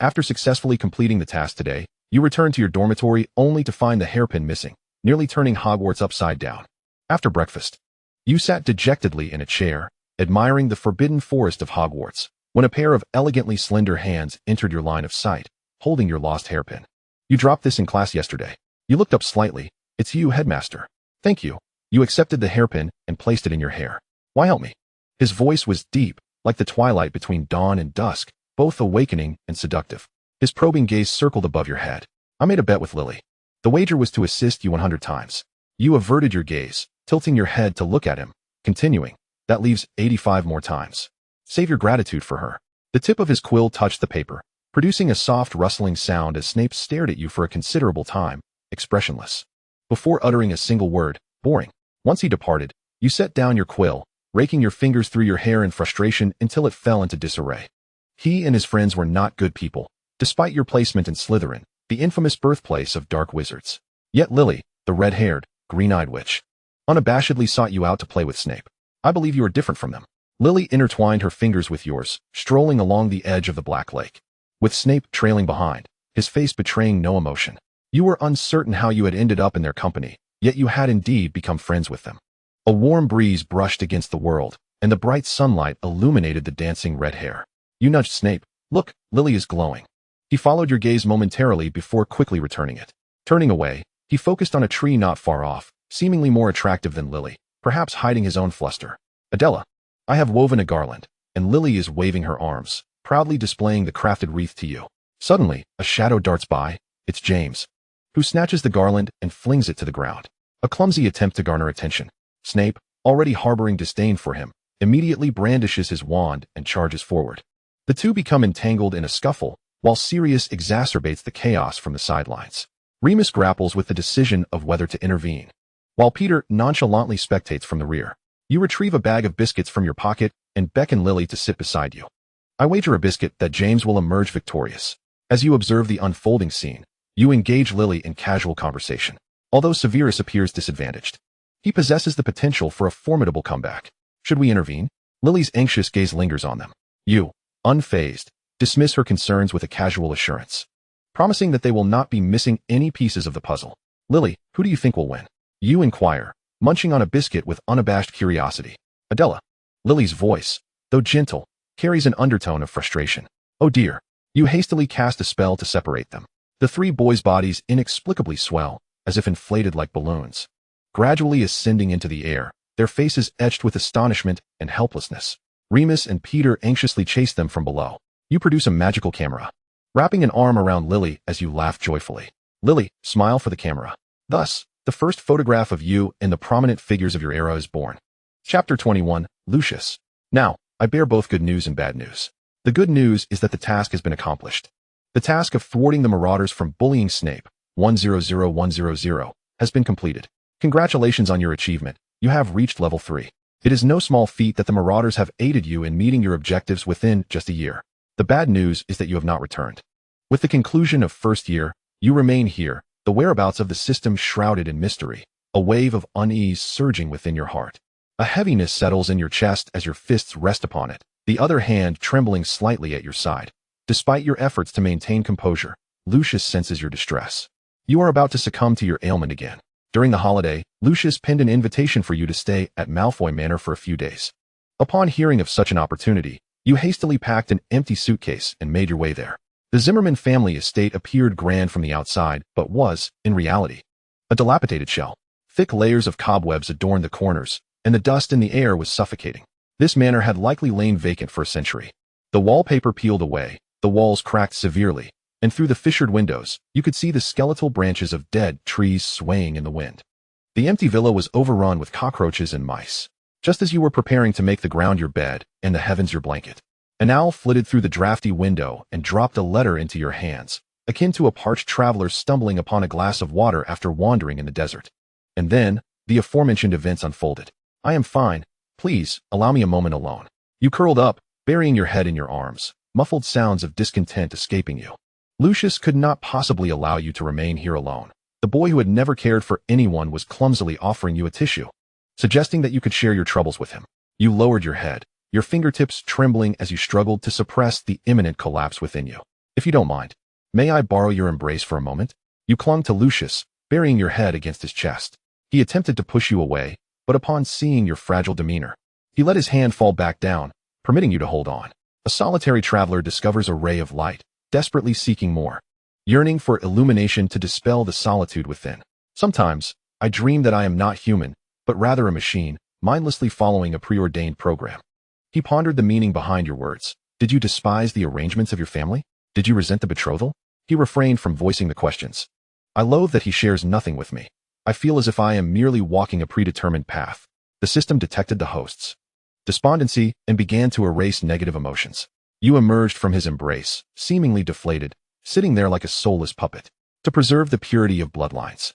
After successfully completing the task today, you returned to your dormitory only to find the hairpin missing, nearly turning Hogwarts upside down. After breakfast, you sat dejectedly in a chair, admiring the forbidden forest of Hogwarts, when a pair of elegantly slender hands entered your line of sight, holding your lost hairpin. You dropped this in class yesterday. You looked up slightly. It's you, headmaster. Thank you. You accepted the hairpin and placed it in your hair. Why help me? His voice was deep, like the twilight between dawn and dusk, both awakening and seductive. His probing gaze circled above your head. I made a bet with Lily. The wager was to assist you 100 times. You averted your gaze, tilting your head to look at him, continuing. That leaves 85 more times. Save your gratitude for her. The tip of his quill touched the paper, producing a soft rustling sound as Snape stared at you for a considerable time, expressionless. Before uttering a single word, boring. Once he departed, you set down your quill, raking your fingers through your hair in frustration until it fell into disarray. He and his friends were not good people, despite your placement in Slytherin, the infamous birthplace of dark wizards. Yet Lily, the red-haired, green-eyed witch, unabashedly sought you out to play with Snape. I believe you are different from them. Lily intertwined her fingers with yours, strolling along the edge of the Black Lake, with Snape trailing behind, his face betraying no emotion. You were uncertain how you had ended up in their company, yet you had indeed become friends with them. A warm breeze brushed against the world, and the bright sunlight illuminated the dancing red hair. You nudged Snape. Look, Lily is glowing. He followed your gaze momentarily before quickly returning it. Turning away, he focused on a tree not far off, seemingly more attractive than Lily, perhaps hiding his own fluster. Adela, I have woven a garland, and Lily is waving her arms, proudly displaying the crafted wreath to you. Suddenly, a shadow darts by. It's James, who snatches the garland and flings it to the ground. A clumsy attempt to garner attention. Snape, already harboring disdain for him, immediately brandishes his wand and charges forward. The two become entangled in a scuffle, while Sirius exacerbates the chaos from the sidelines. Remus grapples with the decision of whether to intervene, while Peter nonchalantly spectates from the rear. You retrieve a bag of biscuits from your pocket and beckon Lily to sit beside you. I wager a biscuit that James will emerge victorious. As you observe the unfolding scene, you engage Lily in casual conversation. Although Severus appears disadvantaged, he possesses the potential for a formidable comeback. Should we intervene? Lily's anxious gaze lingers on them. You, unfazed, dismiss her concerns with a casual assurance, promising that they will not be missing any pieces of the puzzle. Lily, who do you think will win? You inquire, munching on a biscuit with unabashed curiosity. Adela. Lily's voice, though gentle, carries an undertone of frustration. Oh dear. You hastily cast a spell to separate them. The three boys' bodies inexplicably swell, as if inflated like balloons, gradually ascending into the air, their faces etched with astonishment and helplessness. Remus and Peter anxiously chase them from below. You produce a magical camera, wrapping an arm around Lily as you laugh joyfully. Lily, smile for the camera. Thus, the first photograph of you and the prominent figures of your era is born. Chapter 21, Lucius. Now, I bear both good news and bad news. The good news is that the task has been accomplished. The task of thwarting the Marauders from bullying Snape, 100100, has been completed. Congratulations on your achievement. You have reached level 3. It is no small feat that the Marauders have aided you in meeting your objectives within just a year. The bad news is that you have not returned. With the conclusion of first year, you remain here, the whereabouts of the system shrouded in mystery, a wave of unease surging within your heart. A heaviness settles in your chest as your fists rest upon it, the other hand trembling slightly at your side. Despite your efforts to maintain composure, Lucius senses your distress. You are about to succumb to your ailment again. During the holiday, Lucius penned an invitation for you to stay at Malfoy Manor for a few days. Upon hearing of such an opportunity, you hastily packed an empty suitcase and made your way there. The Zimmerman family estate appeared grand from the outside, but was, in reality, a dilapidated shell. Thick layers of cobwebs adorned the corners, and the dust in the air was suffocating. This manor had likely lain vacant for a century. The wallpaper peeled away, the walls cracked severely, and through the fissured windows, you could see the skeletal branches of dead trees swaying in the wind. The empty villa was overrun with cockroaches and mice. Just as you were preparing to make the ground your bed and the heavens your blanket, an owl flitted through the drafty window and dropped a letter into your hands, akin to a parched traveler stumbling upon a glass of water after wandering in the desert. And then, the aforementioned events unfolded. I am fine. Please, allow me a moment alone. You curled up, burying your head in your arms, muffled sounds of discontent escaping you. Lucius could not possibly allow you to remain here alone. The boy who had never cared for anyone was clumsily offering you a tissue, suggesting that you could share your troubles with him. You lowered your head, your fingertips trembling as you struggled to suppress the imminent collapse within you. If you don't mind, may I borrow your embrace for a moment? You clung to Lucius, burying your head against his chest. He attempted to push you away, but upon seeing your fragile demeanor, he let his hand fall back down, permitting you to hold on. A solitary traveler discovers a ray of light, desperately seeking more, yearning for illumination to dispel the solitude within. Sometimes, I dream that I am not human, but rather a machine, mindlessly following a preordained program. He pondered the meaning behind your words. Did you despise the arrangements of your family? Did you resent the betrothal? He refrained from voicing the questions. I loathe that he shares nothing with me. I feel as if I am merely walking a predetermined path. The system detected the host's despondency and began to erase negative emotions. You emerged from his embrace, seemingly deflated, sitting there like a soulless puppet. To preserve the purity of bloodlines,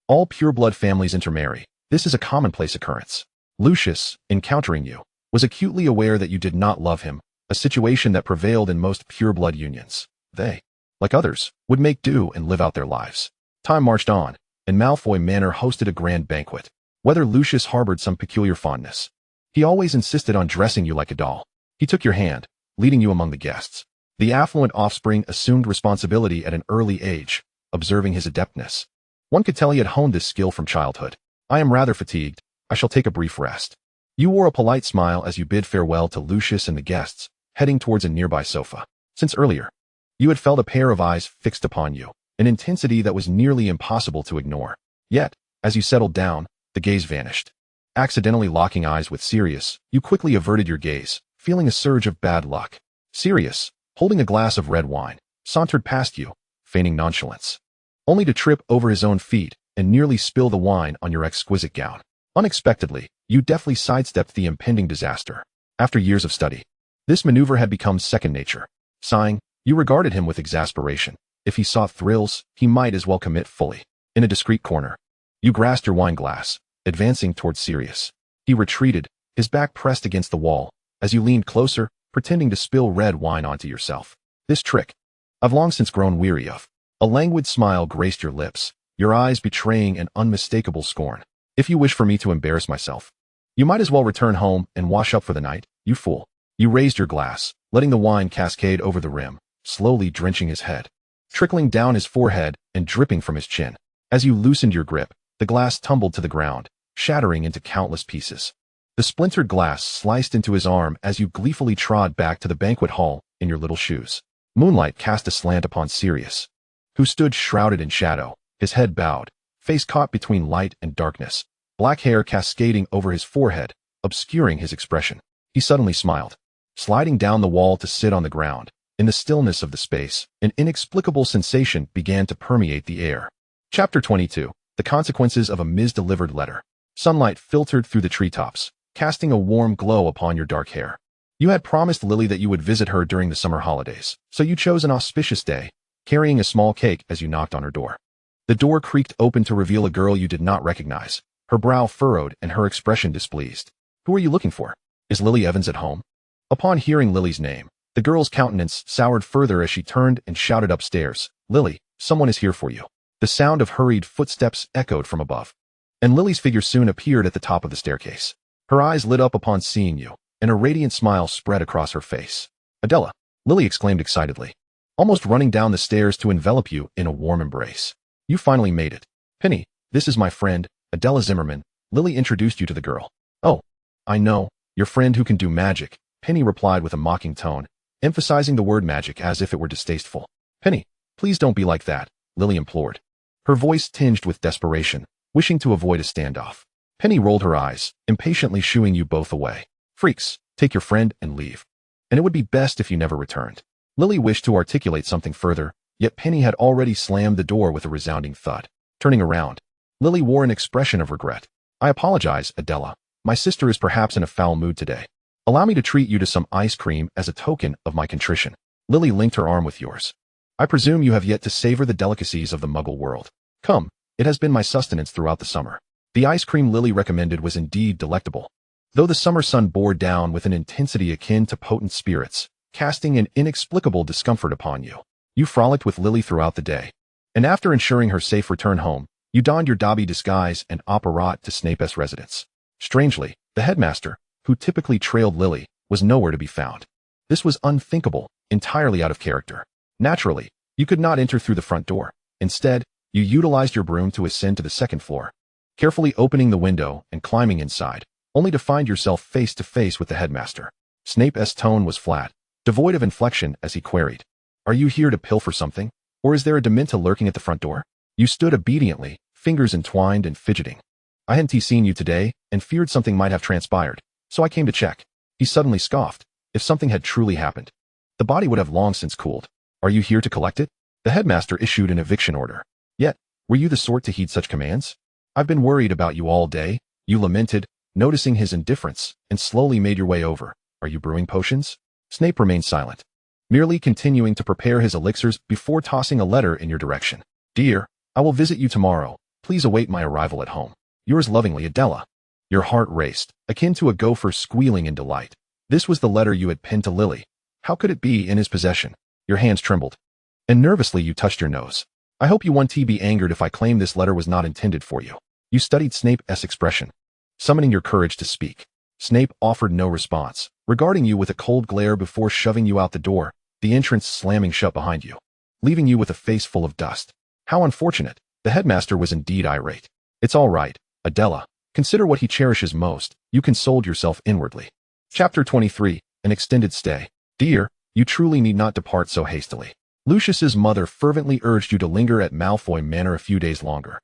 all pureblood families intermarry. This is a commonplace occurrence. Lucius, encountering you, was acutely aware that you did not love him, a situation that prevailed in most pureblood unions. They, like others, would make do and live out their lives. Time marched on, and Malfoy Manor hosted a grand banquet. Whether Lucius harbored some peculiar fondness, he always insisted on dressing you like a doll. He took your hand, leading you among the guests. The affluent offspring assumed responsibility at an early age, observing his adeptness. One could tell he had honed this skill from childhood. I am rather fatigued. I shall take a brief rest. You wore a polite smile as you bid farewell to Lucius and the guests, heading towards a nearby sofa. Since earlier, you had felt a pair of eyes fixed upon you, an intensity that was nearly impossible to ignore. Yet, as you settled down, the gaze vanished. Accidentally locking eyes with Sirius, you quickly averted your gaze, feeling a surge of bad luck. Sirius, holding a glass of red wine, sauntered past you, feigning nonchalance, only to trip over his own feet and nearly spill the wine on your exquisite gown. Unexpectedly, you deftly sidestepped the impending disaster. After years of study, this maneuver had become second nature. Sighing, you regarded him with exasperation. If he sought thrills, he might as well commit fully. In a discreet corner, you grasped your wine glass, advancing towards Sirius. He retreated, his back pressed against the wall, as you leaned closer, pretending to spill red wine onto yourself. This trick, I've long since grown weary of. A languid smile graced your lips, your eyes betraying an unmistakable scorn. If you wish for me to embarrass myself, you might as well return home and wash up for the night, you fool. You raised your glass, letting the wine cascade over the rim, slowly drenching his head, trickling down his forehead and dripping from his chin. As you loosened your grip, the glass tumbled to the ground, shattering into countless pieces. The splintered glass sliced into his arm as you gleefully trod back to the banquet hall in your little shoes. Moonlight cast a slant upon Sirius, who stood shrouded in shadow, his head bowed, face caught between light and darkness, black hair cascading over his forehead, obscuring his expression. He suddenly smiled, sliding down the wall to sit on the ground. In the stillness of the space, an inexplicable sensation began to permeate the air. Chapter 22. The Consequences of a Misdelivered Letter. Sunlight filtered through the treetops, casting a warm glow upon your dark hair. You had promised Lily that you would visit her during the summer holidays, so you chose an auspicious day, carrying a small cake as you knocked on her door. The door creaked open to reveal a girl you did not recognize, her brow furrowed and her expression displeased. Who are you looking for? Is Lily Evans at home? Upon hearing Lily's name, the girl's countenance soured further as she turned and shouted upstairs, "Lily, someone is here for you." The sound of hurried footsteps echoed from above, and Lily's figure soon appeared at the top of the staircase. Her eyes lit up upon seeing you, and a radiant smile spread across her face. "Adela," Lily exclaimed excitedly, almost running down the stairs to envelop you in a warm embrace. "You finally made it. Penny, this is my friend, Adela Zimmerman." Lily introduced you to the girl. "Oh, I know, your friend who can do magic," Penny replied with a mocking tone, emphasizing the word magic as if it were distasteful. "Penny, please don't be like that," Lily implored, her voice tinged with desperation, wishing to avoid a standoff. Penny rolled her eyes, impatiently shooing you both away. "Freaks, take your friend and leave. And it would be best if you never returned." Lily wished to articulate something further, yet Penny had already slammed the door with a resounding thud. Turning around, Lily wore an expression of regret. "I apologize, Adela. My sister is perhaps in a foul mood today. Allow me to treat you to some ice cream as a token of my contrition." Lily linked her arm with yours. "I presume you have yet to savor the delicacies of the Muggle world. Come, it has been my sustenance throughout the summer." The ice cream Lily recommended was indeed delectable, though the summer sun bore down with an intensity akin to potent spirits, casting an inexplicable discomfort upon you. You frolicked with Lily throughout the day, and after ensuring her safe return home, you donned your Dobby disguise and apparat to Snape's residence. Strangely, the headmaster, who typically trailed Lily, was nowhere to be found. This was unthinkable, entirely out of character. Naturally, you could not enter through the front door. Instead, you utilized your broom to ascend to the second floor, carefully opening the window and climbing inside, only to find yourself face to face with the headmaster. Snape's tone was flat, devoid of inflection as he queried, "Are you here to pilfer something, or is there a Dementor lurking at the front door?" You stood obediently, fingers entwined and fidgeting. "I hadn't seen you today and feared something might have transpired, so I came to check." He suddenly scoffed. If something had truly happened, the body would have long since cooled. "Are you here to collect it?" The headmaster issued an eviction order. Yet, were you the sort to heed such commands? "I've been worried about you all day," you lamented, noticing his indifference, and slowly made your way over. "Are you brewing potions?" Snape remained silent, merely continuing to prepare his elixirs before tossing a letter in your direction. "Dear, I will visit you tomorrow. Please await my arrival at home. Yours lovingly, Adela." Your heart raced, akin to a gopher squealing in delight. This was the letter you had penned to Lily. How could it be in his possession? Your hands trembled, and nervously you touched your nose. "I hope you won't be angered if I claim this letter was not intended for you." You studied Snape's expression, summoning your courage to speak. Snape offered no response, regarding you with a cold glare before shoving you out the door, the entrance slamming shut behind you, leaving you with a face full of dust. How unfortunate. The headmaster was indeed irate. "It's all right, Adela. Consider what he cherishes most," you consoled yourself inwardly. Chapter 23. An Extended Stay. "Dear, you truly need not depart so hastily. Lucius's mother fervently urged you to linger at Malfoy Manor a few days longer,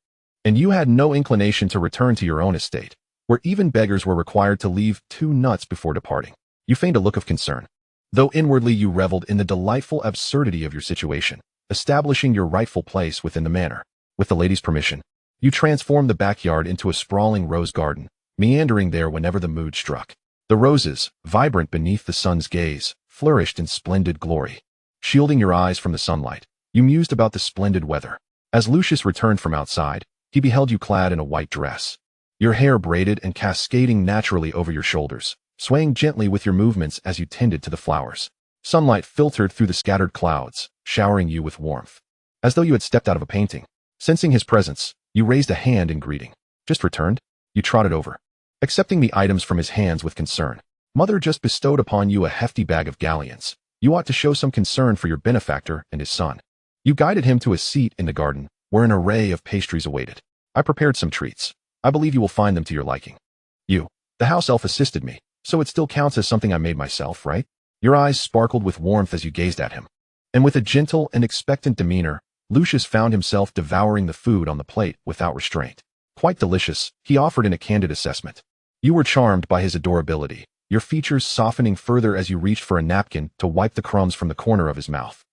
and you had no inclination to return to your own estate, where even beggars were required to leave 2 nuts before departing." You feigned a look of concern, though inwardly you reveled in the delightful absurdity of your situation, establishing your rightful place within the manor. With the lady's permission, you transformed the backyard into a sprawling rose garden, meandering there whenever the mood struck. The roses, vibrant beneath the sun's gaze, flourished in splendid glory. Shielding your eyes from the sunlight, you mused about the splendid weather. As Lucius returned from outside, he beheld you clad in a white dress, your hair braided and cascading naturally over your shoulders, swaying gently with your movements as you tended to the flowers. Sunlight filtered through the scattered clouds, showering you with warmth, as though you had stepped out of a painting. Sensing his presence, you raised a hand in greeting. "Just returned?" You trotted over, accepting the items from his hands with concern. "Mother just bestowed upon you a hefty bag of galleons. You ought to show some concern for your benefactor and his son." You guided him to a seat in the garden, where an array of pastries awaited. "I prepared some treats. I believe you will find them to your liking." You The house elf assisted me, so it still counts as something I made myself, right? Your eyes sparkled with warmth as you gazed at him. And with a gentle and expectant demeanor, Lucius found himself devouring the food on the plate without restraint. Quite delicious, he offered in a candid assessment. You were charmed by his adorability, your features softening further as you reached for a napkin to wipe the crumbs from the corner of his mouth.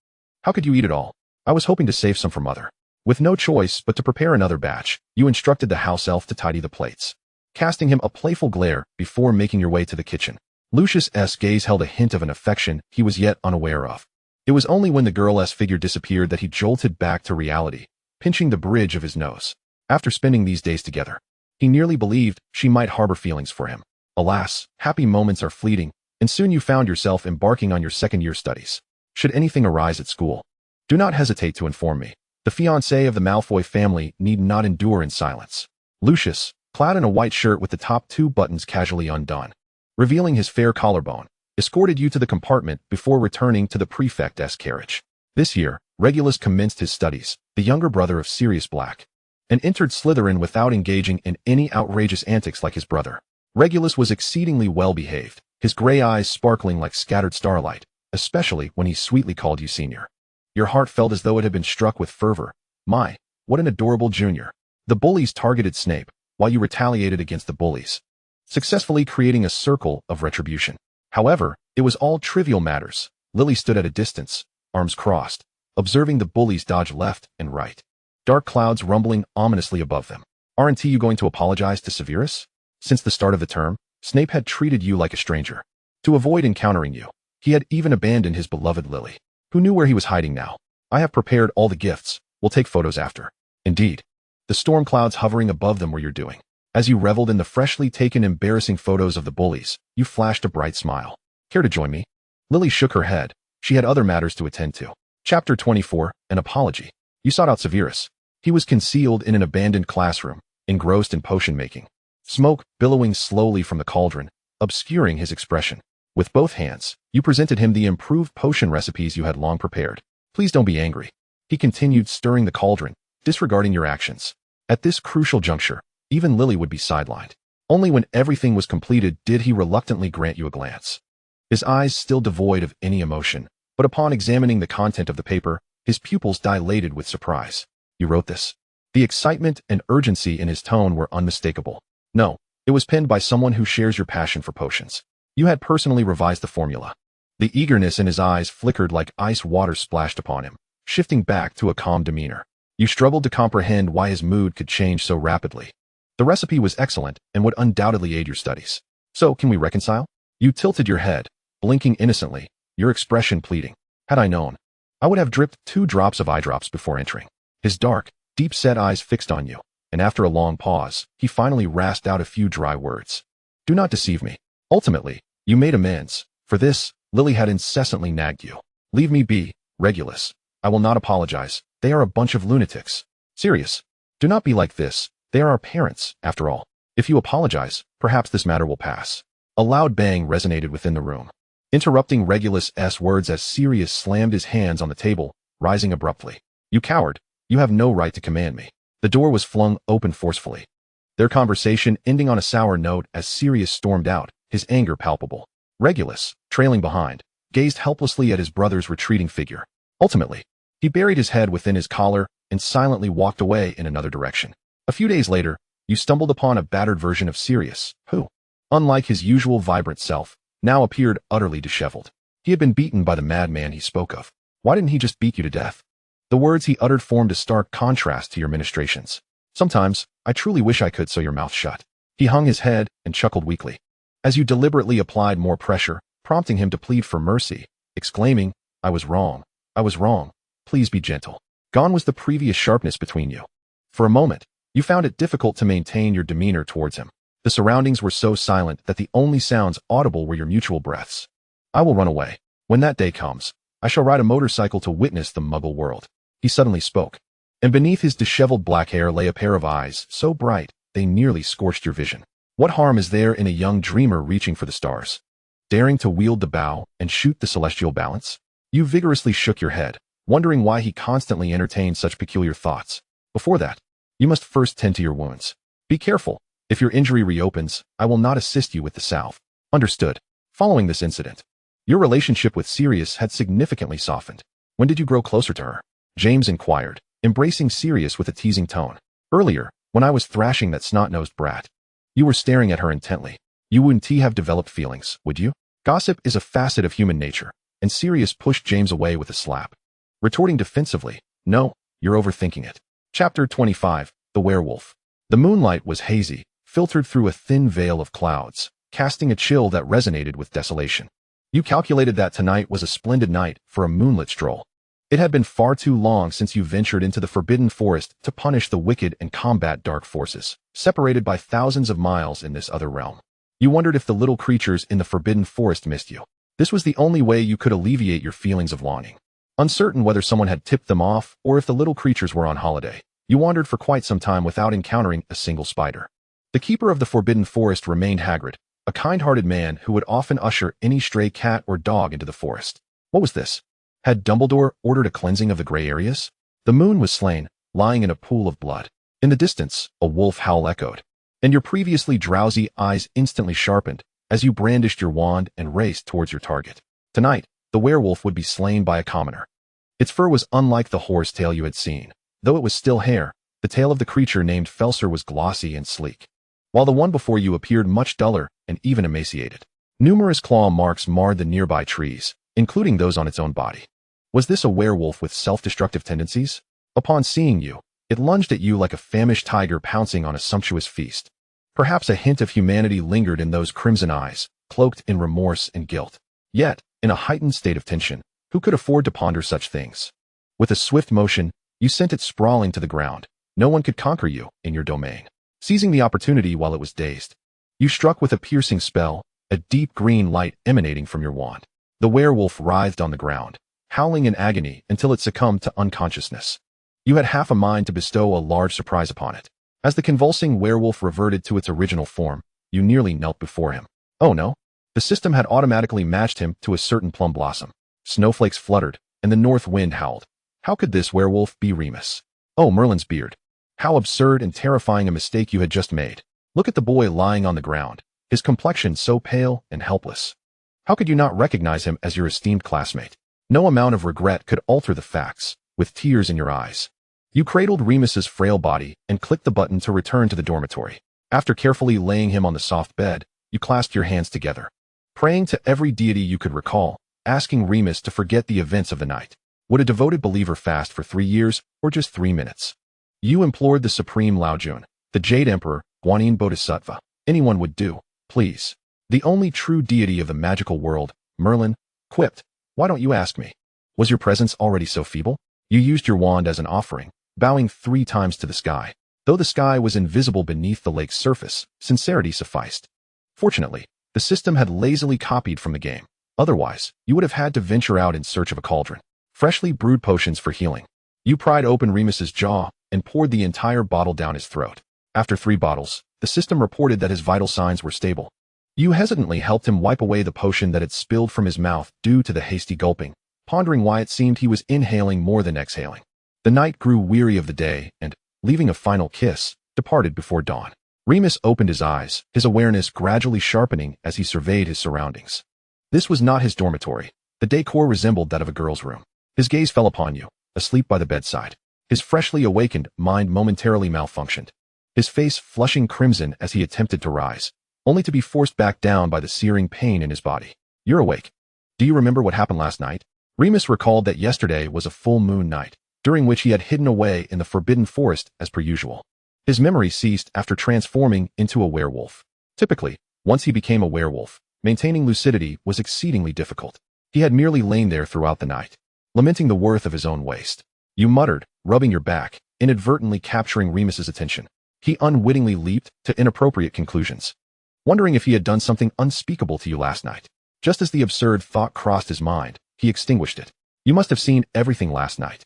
How could you eat it all? I was hoping to save some for Mother. With no choice but to prepare another batch, you instructed the house elf to tidy the plates, casting him a playful glare before making your way to the kitchen. Lucius's gaze held a hint of an affection he was yet unaware of. It was only when the girl's figure disappeared that he jolted back to reality, pinching the bridge of his nose. After spending these days together, he nearly believed she might harbor feelings for him. Alas, happy moments are fleeting, and soon you found yourself embarking on your second-year studies. Should anything arise at school, do not hesitate to inform me. The fiancé of the Malfoy family need not endure in silence. Lucius, clad in a white shirt with the top 2 buttons casually undone, revealing his fair collarbone, escorted you to the compartment before returning to the prefect's carriage. This year, Regulus commenced his studies, the younger brother of Sirius Black, and entered Slytherin without engaging in any outrageous antics like his brother. Regulus was exceedingly well behaved, his gray eyes sparkling like scattered starlight, especially when he sweetly called you senior. Your heart felt as though it had been struck with fervor. My, what an adorable junior. The bullies targeted Snape, while you retaliated against the bullies, successfully creating a circle of retribution. However, it was all trivial matters. Lily stood at a distance, arms crossed, observing the bullies dodge left and right, dark clouds rumbling ominously above them. Aren't you going to apologize to Severus? Since the start of the term, Snape had treated you like a stranger. To avoid encountering you, he had even abandoned his beloved Lily. Who knew where he was hiding now? I have prepared all the gifts. We'll take photos after. Indeed. The storm clouds hovering above them were your doing. As you reveled in the freshly taken embarrassing photos of the bullies, you flashed a bright smile. Care to join me? Lily shook her head. She had other matters to attend to. Chapter 24, An Apology. You sought out Severus. He was concealed in an abandoned classroom, engrossed in potion making. Smoke billowing slowly from the cauldron, obscuring his expression. With both hands, you presented him the improved potion recipes you had long prepared. Please don't be angry. He continued stirring the cauldron, disregarding your actions. At this crucial juncture, even Lily would be sidelined. Only when everything was completed did he reluctantly grant you a glance. His eyes still devoid of any emotion, but upon examining the content of the paper, his pupils dilated with surprise. You wrote this. The excitement and urgency in his tone were unmistakable. No, it was penned by someone who shares your passion for potions. You had personally revised the formula. The eagerness in his eyes flickered like ice water splashed upon him, shifting back to a calm demeanor. You struggled to comprehend why his mood could change so rapidly. The recipe was excellent and would undoubtedly aid your studies. So, can we reconcile? You tilted your head, blinking innocently, your expression pleading. Had I known, I would have dripped 2 drops of eye drops before entering. His dark, deep-set eyes fixed on you, and after a long pause, he finally rasped out a few dry words. Do not deceive me. Ultimately, you made amends. For this, Lily had incessantly nagged you. Leave me be, Regulus. I will not apologize. They are a bunch of lunatics. Sirius, do not be like this. They are our parents, after all. If you apologize, perhaps this matter will pass. A loud bang resonated within the room, interrupting Regulus's words as Sirius slammed his hands on the table, rising abruptly. You coward. You have no right to command me. The door was flung open forcefully, their conversation ending on a sour note as Sirius stormed out, his anger palpable. Regulus, trailing behind, gazed helplessly at his brother's retreating figure. Ultimately, he buried his head within his collar and silently walked away in another direction. A few days later, you stumbled upon a battered version of Sirius, who, unlike his usual vibrant self, now appeared utterly disheveled. He had been beaten by the madman he spoke of. Why didn't he just beat you to death? The words he uttered formed a stark contrast to your ministrations. Sometimes, I truly wish I could sew your mouth shut. He hung his head and chuckled weakly, as you deliberately applied more pressure, prompting him to plead for mercy, exclaiming, I was wrong. Please be gentle. Gone was the previous sharpness between you. For a moment, you found it difficult to maintain your demeanor towards him. The surroundings were so silent that the only sounds audible were your mutual breaths. I will run away. When that day comes, I shall ride a motorcycle to witness the Muggle world. He suddenly spoke, and beneath his disheveled black hair lay a pair of eyes so bright they nearly scorched your vision. What harm is there in a young dreamer reaching for the stars, daring to wield the bow and shoot the celestial balance? You vigorously shook your head, wondering why he constantly entertained such peculiar thoughts. Before that, you must first tend to your wounds. Be careful. If your injury reopens, I will not assist you with the salve. Understood. Following this incident, your relationship with Sirius had significantly softened. When did you grow closer to her? James inquired, embracing Sirius with a teasing tone. Earlier, when I was thrashing that snot-nosed brat. You were staring at her intently. You wouldn't have developed feelings, would you? Gossip is a facet of human nature, and Sirius pushed James away with a slap. Retorting defensively, no, you're overthinking it. Chapter 25, The Werewolf. The moonlight was hazy, filtered through a thin veil of clouds, casting a chill that resonated with desolation. You calculated that tonight was a splendid night for a moonlit stroll. It had been far too long since you ventured into the forbidden forest to punish the wicked and combat dark forces, separated by thousands of miles in this other realm. You wondered if the little creatures in the forbidden forest missed you. This was the only way you could alleviate your feelings of longing. Uncertain whether someone had tipped them off or if the little creatures were on holiday, you wandered for quite some time without encountering a single spider. The keeper of the forbidden forest remained Hagrid, a kind-hearted man who would often usher any stray cat or dog into the forest. What was this? Had Dumbledore ordered a cleansing of the gray areas? The moon was slain, lying in a pool of blood. In the distance, a wolf howl echoed, and your previously drowsy eyes instantly sharpened as you brandished your wand and raced towards your target. Tonight, the werewolf would be slain by a commoner. Its fur was unlike the horse tail you had seen. Though it was still hair, the tail of the creature named Felser was glossy and sleek, while the one before you appeared much duller and even emaciated. Numerous claw marks marred the nearby trees, including those on its own body. Was this a werewolf with self-destructive tendencies? Upon seeing you, it lunged at you like a famished tiger pouncing on a sumptuous feast. Perhaps a hint of humanity lingered in those crimson eyes, cloaked in remorse and guilt. Yet, in a heightened state of tension, who could afford to ponder such things? With a swift motion, you sent it sprawling to the ground. No one could conquer you in your domain. Seizing the opportunity while it was dazed, you struck with a piercing spell, a deep green light emanating from your wand. The werewolf writhed on the ground, howling in agony until it succumbed to unconsciousness. You had half a mind to bestow a large surprise upon it. As the convulsing werewolf reverted to its original form, you nearly knelt before him. Oh no! The system had automatically matched him to a certain plum blossom. Snowflakes fluttered, and the north wind howled. How could this werewolf be Remus? Oh, Merlin's beard. How absurd and terrifying a mistake you had just made. Look at the boy lying on the ground, his complexion so pale and helpless. How could you not recognize him as your esteemed classmate? No amount of regret could alter the facts, with tears in your eyes. You cradled Remus's frail body and clicked the button to return to the dormitory. After carefully laying him on the soft bed, you clasped your hands together, praying to every deity you could recall, asking Remus to forget the events of the night. Would a devoted believer fast for 3 years or just 3 minutes? You implored the Supreme Laojun, the Jade Emperor, Guanyin Bodhisattva. Anyone would do, please. The only true deity of the magical world, Merlin, quipped, "Why don't you ask me? Was your presence already so feeble?" You used your wand as an offering, bowing 3 times to the sky. Though the sky was invisible beneath the lake's surface, sincerity sufficed. Fortunately, the system had lazily copied from the game. Otherwise, you would have had to venture out in search of a cauldron. Freshly brewed potions for healing. You pried open Remus's jaw and poured the entire bottle down his throat. After 3 bottles, the system reported that his vital signs were stable. You hesitantly helped him wipe away the potion that had spilled from his mouth due to the hasty gulping, pondering why it seemed he was inhaling more than exhaling. The night grew weary of the day and, leaving a final kiss, departed before dawn. Remus opened his eyes, his awareness gradually sharpening as he surveyed his surroundings. This was not his dormitory. The decor resembled that of a girl's room. His gaze fell upon you, asleep by the bedside. His freshly awakened mind momentarily malfunctioned, his face flushing crimson as he attempted to rise, only to be forced back down by the searing pain in his body. You're awake. Do you remember what happened last night? Remus recalled that yesterday was a full moon night, during which he had hidden away in the forbidden forest as per usual. His memory ceased after transforming into a werewolf. Typically, once he became a werewolf, maintaining lucidity was exceedingly difficult. He had merely lain there throughout the night, lamenting the worth of his own waste. You muttered, rubbing your back, inadvertently capturing Remus's attention. He unwittingly leaped to inappropriate conclusions, wondering if he had done something unspeakable to you last night. Just as the absurd thought crossed his mind, he extinguished it. You must have seen everything last night.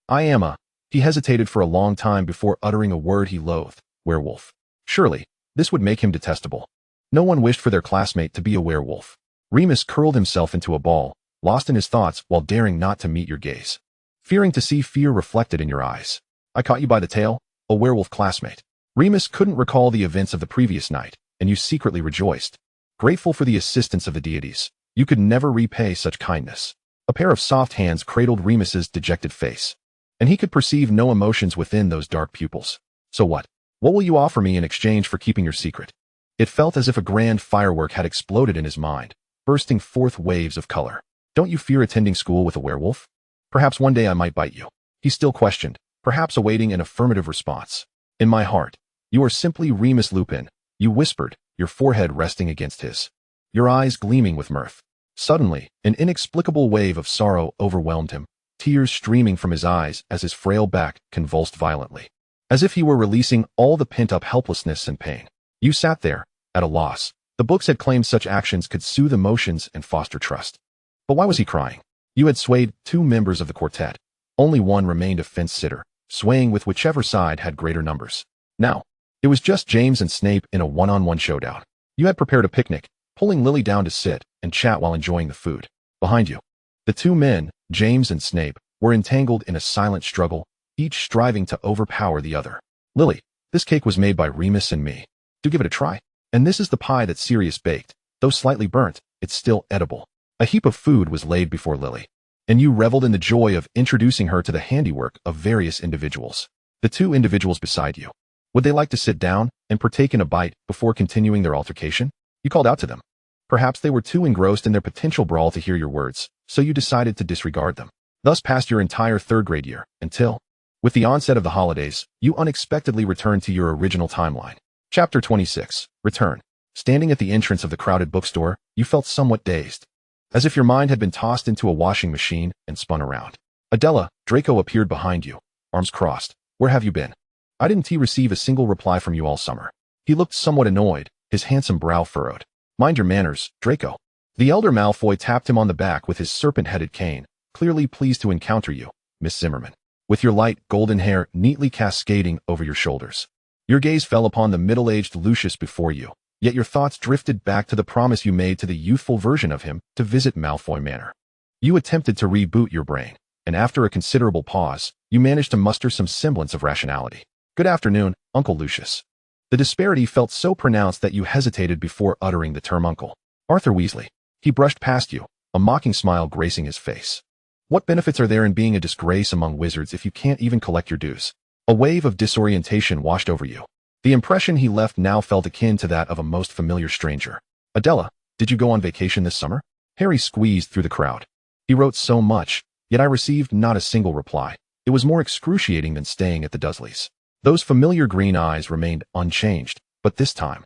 I am a... He hesitated for a long time before uttering a word he loathed, werewolf. Surely, this would make him detestable. No one wished for their classmate to be a werewolf. Remus curled himself into a ball, lost in his thoughts while daring not to meet your gaze, fearing to see fear reflected in your eyes. I caught you by the tail, a werewolf classmate. Remus couldn't recall the events of the previous night, and you secretly rejoiced. Grateful for the assistance of the deities, you could never repay such kindness. A pair of soft hands cradled Remus's dejected face, and he could perceive no emotions within those dark pupils. So what? What will you offer me in exchange for keeping your secret? It felt as if a grand firework had exploded in his mind, bursting forth waves of color. Don't you fear attending school with a werewolf? Perhaps one day I might bite you. He still questioned, perhaps awaiting an affirmative response. In my heart, you are simply Remus Lupin, you whispered, your forehead resting against his, your eyes gleaming with mirth. Suddenly, an inexplicable wave of sorrow overwhelmed him, tears streaming from his eyes as his frail back convulsed violently, as if he were releasing all the pent-up helplessness and pain. You sat there, at a loss. The books had claimed such actions could soothe emotions and foster trust. But why was he crying? You had swayed 2 members of the quartet. Only one remained a fence-sitter, swaying with whichever side had greater numbers. Now, it was just James and Snape in a one-on-one showdown. You had prepared a picnic, pulling Lily down to sit and chat while enjoying the food. Behind you, the 2 men, James and Snape, were entangled in a silent struggle, each striving to overpower the other. Lily, this cake was made by Remus and me. Do give it a try. And this is the pie that Sirius baked. Though slightly burnt, it's still edible. A heap of food was laid before Lily, and you reveled in the joy of introducing her to the handiwork of various individuals. The 2 individuals beside you. Would they like to sit down and partake in a bite before continuing their altercation? You called out to them. Perhaps they were too engrossed in their potential brawl to hear your words, so you decided to disregard them. Thus passed your entire 3rd grade year, until, with the onset of the holidays, you unexpectedly returned to your original timeline. Chapter 26. Return. Standing at the entrance of the crowded bookstore, you felt somewhat dazed, as if your mind had been tossed into a washing machine and spun around. Adela, Draco appeared behind you, arms crossed. Where have you been? I didn't receive a single reply from you all summer. He looked somewhat annoyed, his handsome brow furrowed. Mind your manners, Draco. The elder Malfoy tapped him on the back with his serpent-headed cane, clearly pleased to encounter you, Miss Zimmerman, with your light, golden hair neatly cascading over your shoulders. Your gaze fell upon the middle-aged Lucius before you, yet your thoughts drifted back to the promise you made to the youthful version of him to visit Malfoy Manor. You attempted to reboot your brain, and after a considerable pause, you managed to muster some semblance of rationality. Good afternoon, Uncle Lucius. The disparity felt so pronounced that you hesitated before uttering the term uncle. Arthur Weasley. He brushed past you, a mocking smile gracing his face. What benefits are there in being a disgrace among wizards if you can't even collect your dues? A wave of disorientation washed over you. The impression he left now felt akin to that of a most familiar stranger. Adela, did you go on vacation this summer? Harry squeezed through the crowd. He wrote so much, yet I received not a single reply. It was more excruciating than staying at the Dursleys. Those familiar green eyes remained unchanged, but this time,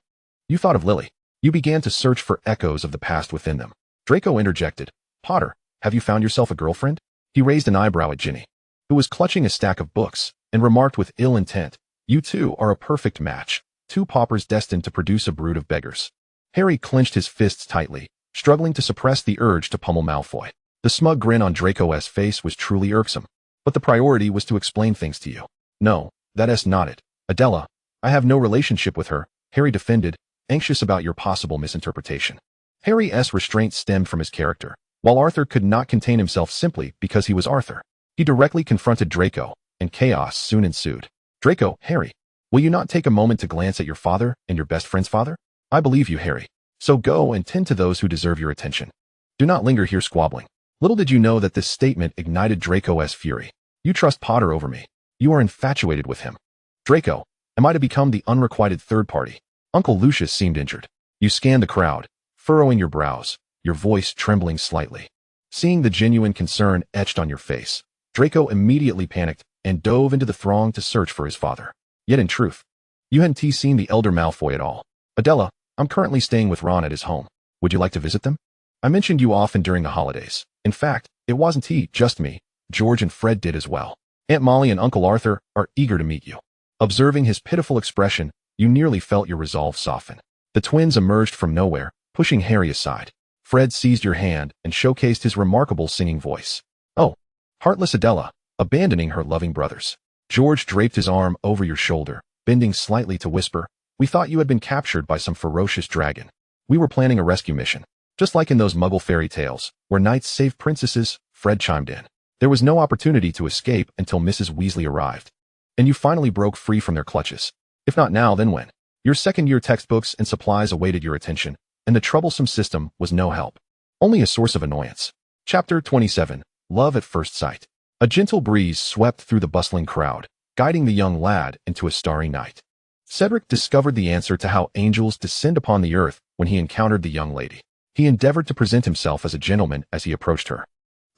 you thought of Lily. You began to search for echoes of the past within them. Draco interjected. Potter, have you found yourself a girlfriend? He raised an eyebrow at Ginny, who was clutching a stack of books, and remarked with ill intent, You 2 are a perfect match, 2 paupers destined to produce a brood of beggars. Harry clenched his fists tightly, struggling to suppress the urge to pummel Malfoy. The smug grin on Draco's face was truly irksome, but the priority was to explain things to you. No, that S nodded. Adela, I have no relationship with her, Harry defended, anxious about your possible misinterpretation. Harry's restraint stemmed from his character, while Arthur could not contain himself simply because he was Arthur. He directly confronted Draco, and chaos soon ensued. Draco, Harry, will you not take a moment to glance at your father and your best friend's father? I believe you, Harry. So go and tend to those who deserve your attention. Do not linger here squabbling. Little did you know that this statement ignited Draco's fury. You trust Potter over me. You are infatuated with him. Draco, am I to become the unrequited third party? Uncle Lucius seemed injured. You scanned the crowd, furrowing your brows, your voice trembling slightly. Seeing the genuine concern etched on your face, Draco immediately panicked and dove into the throng to search for his father. Yet in truth, you hadn't seen the elder Malfoy at all. Adela, I'm currently staying with Ron at his home. Would you like to visit them? I mentioned you often during the holidays. In fact, it wasn't just me. George and Fred did as well. Aunt Molly and Uncle Arthur are eager to meet you. Observing his pitiful expression, you nearly felt your resolve soften. The twins emerged from nowhere, pushing Harry aside. Fred seized your hand and showcased his remarkable singing voice. Oh, heartless Adela, abandoning her loving brothers. George draped his arm over your shoulder, bending slightly to whisper, We thought you had been captured by some ferocious dragon. We were planning a rescue mission. Just like in those Muggle fairy tales, where knights save princesses, Fred chimed in. There was no opportunity to escape until Mrs. Weasley arrived. And you finally broke free from their clutches. If not now, then when? Your second-year textbooks and supplies awaited your attention, and the troublesome system was no help. Only a source of annoyance. Chapter 27. Love at First Sight. A gentle breeze swept through the bustling crowd, guiding the young lad into a starry night. Cedric discovered the answer to how angels descend upon the earth when he encountered the young lady. He endeavored to present himself as a gentleman as he approached her,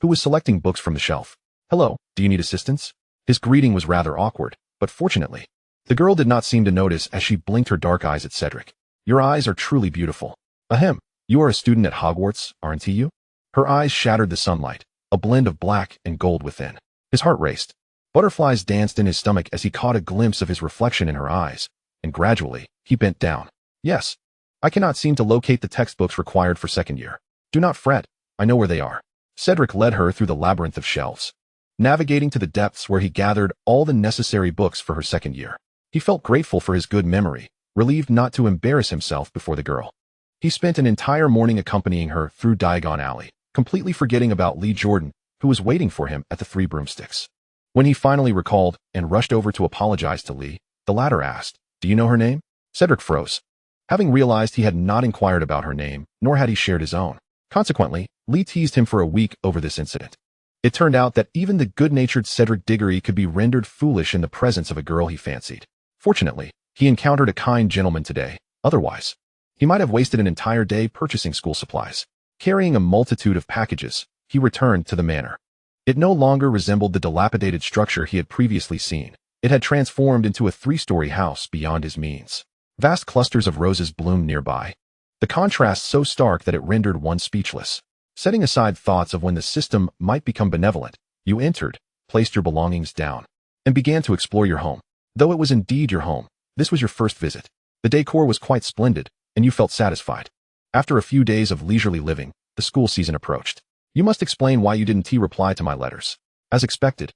who was selecting books from the shelf. "Hello, do you need assistance?" His greeting was rather awkward, but fortunately, the girl did not seem to notice as she blinked her dark eyes at Cedric. "Your eyes are truly beautiful." "Ahem, you are a student at Hogwarts, aren't you?" Her eyes shattered the sunlight, a blend of black and gold within. His heart raced. Butterflies danced in his stomach as he caught a glimpse of his reflection in her eyes, and gradually, he bent down. "Yes. I cannot seem to locate the textbooks required for second year." "Do not fret, I know where they are." Cedric led her through the labyrinth of shelves, navigating to the depths where he gathered all the necessary books for her second year. He felt grateful for his good memory, relieved not to embarrass himself before the girl. He spent an entire morning accompanying her through Diagon Alley, completely forgetting about Lee Jordan, who was waiting for him at the Three Broomsticks. When he finally recalled and rushed over to apologize to Lee, the latter asked, "Do you know her name?" Cedric froze, having realized he had not inquired about her name, nor had he shared his own. Consequently, Lee teased him for a week over this incident. It turned out that even the good-natured Cedric Diggory could be rendered foolish in the presence of a girl he fancied. Fortunately, he encountered a kind gentleman today. Otherwise, he might have wasted an entire day purchasing school supplies. Carrying a multitude of packages, he returned to the manor. It no longer resembled the dilapidated structure he had previously seen. It had transformed into a three-story house beyond his means. Vast clusters of roses bloomed nearby, the contrast so stark that it rendered one speechless. Setting aside thoughts of when the system might become benevolent, you entered, placed your belongings down, and began to explore your home. Though it was indeed your home, this was your first visit. The decor was quite splendid, and you felt satisfied. After a few days of leisurely living, the school season approached. "You must explain why you didn't reply to my letters." As expected.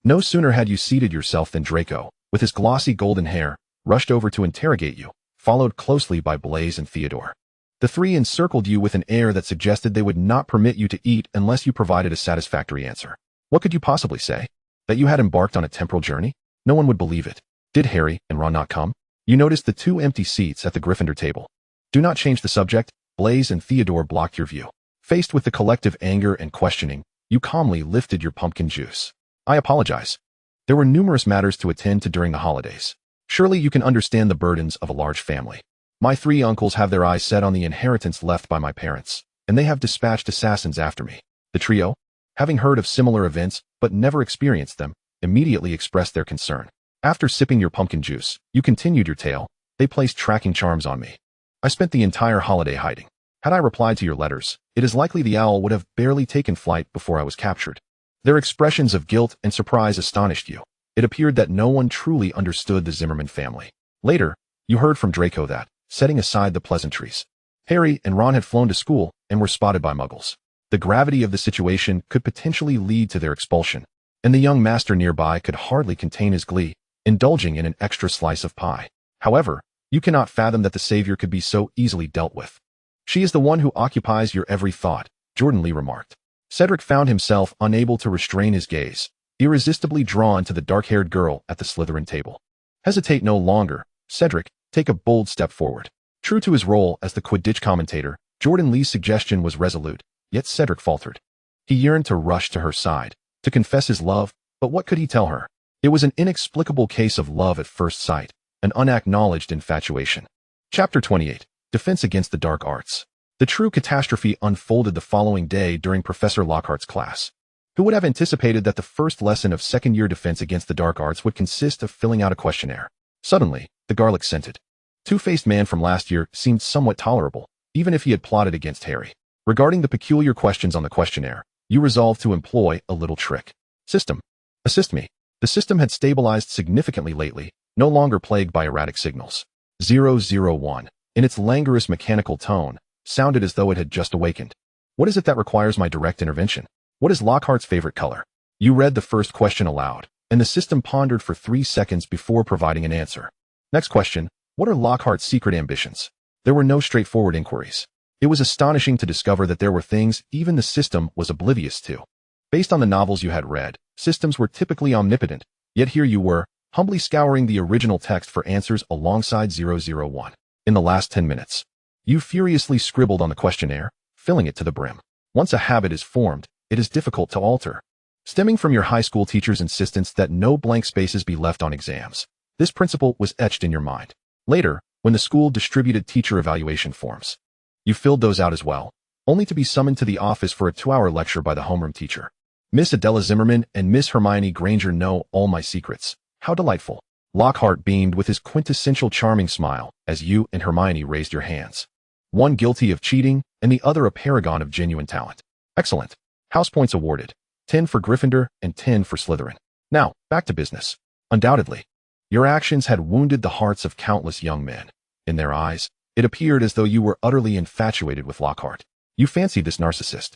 No sooner had you seated yourself than Draco, with his glossy golden hair, rushed over to interrogate you, followed closely by Blaise and Theodore. The three encircled you with an air that suggested they would not permit you to eat unless you provided a satisfactory answer. What could you possibly say? That you had embarked on a temporal journey? No one would believe it. Did Harry and Ron not come? You noticed the 2 empty seats at the Gryffindor table. Do not change the subject. Blaise and Theodore blocked your view. Faced with the collective anger and questioning, you calmly lifted your pumpkin juice. "I apologize. There were numerous matters to attend to during the holidays. Surely you can understand the burdens of a large family. My 3 uncles have their eyes set on the inheritance left by my parents, and they have dispatched assassins after me." The trio, having heard of similar events but never experienced them, immediately expressed their concern. After sipping your pumpkin juice, you continued your tale. "They placed tracking charms on me. I spent the entire holiday hiding. Had I replied to your letters, it is likely the owl would have barely taken flight before I was captured." Their expressions of guilt and surprise astonished you. It appeared that no one truly understood the Zimmerman family. Later, you heard from Draco that, setting aside the pleasantries, Harry and Ron had flown to school and were spotted by Muggles. The gravity of the situation could potentially lead to their expulsion, and the young master nearby could hardly contain his glee, indulging in an extra slice of pie. However, you cannot fathom that the savior could be so easily dealt with. "She is the one who occupies your every thought," Jordan Lee remarked. Cedric found himself unable to restrain his gaze, irresistibly drawn to the dark-haired girl at the Slytherin table. Hesitate no longer, Cedric, take a bold step forward. True to his role as the Quidditch commentator, Jordan Lee's suggestion was resolute, yet Cedric faltered. He yearned to rush to her side, to confess his love, but what could he tell her? It was an inexplicable case of love at first sight, an unacknowledged infatuation. Chapter 28. Defense Against the Dark Arts. The true catastrophe unfolded the following day during Professor Lockhart's class. Who would have anticipated that the first lesson of second-year defense against the dark arts would consist of filling out a questionnaire? Suddenly, the garlic-scented, two-faced man from last year seemed somewhat tolerable, even if he had plotted against Harry. Regarding the peculiar questions on the questionnaire, you resolved to employ a little trick. System. Assist me. The system had stabilized significantly lately, no longer plagued by erratic signals. 001, in its languorous mechanical tone, sounded as though it had just awakened. What is it that requires my direct intervention? What is Lockhart's favorite color? You read the first question aloud, and the system pondered for 3 seconds before providing an answer. Next question, what are Lockhart's secret ambitions? There were no straightforward inquiries. It was astonishing to discover that there were things even the system was oblivious to. Based on the novels you had read, systems were typically omnipotent, yet here you were, humbly scouring the original text for answers alongside 001. In the last 10 minutes, you furiously scribbled on the questionnaire, filling it to the brim. Once a habit is formed, it is difficult to alter. Stemming from your high school teacher's insistence that no blank spaces be left on exams, this principle was etched in your mind. Later, when the school distributed teacher evaluation forms, you filled those out as well, only to be summoned to the office for a 2-hour lecture by the homeroom teacher. Miss Adela Zimmerman and Miss Hermione Granger know all my secrets. How delightful. Lockhart beamed with his quintessential charming smile as you and Hermione raised your hands. One guilty of cheating and the other a paragon of genuine talent. Excellent. House points awarded. 10 for Gryffindor and 10 for Slytherin. Now, back to business. Undoubtedly, your actions had wounded the hearts of countless young men. In their eyes, it appeared as though you were utterly infatuated with Lockhart. You fancied this narcissist.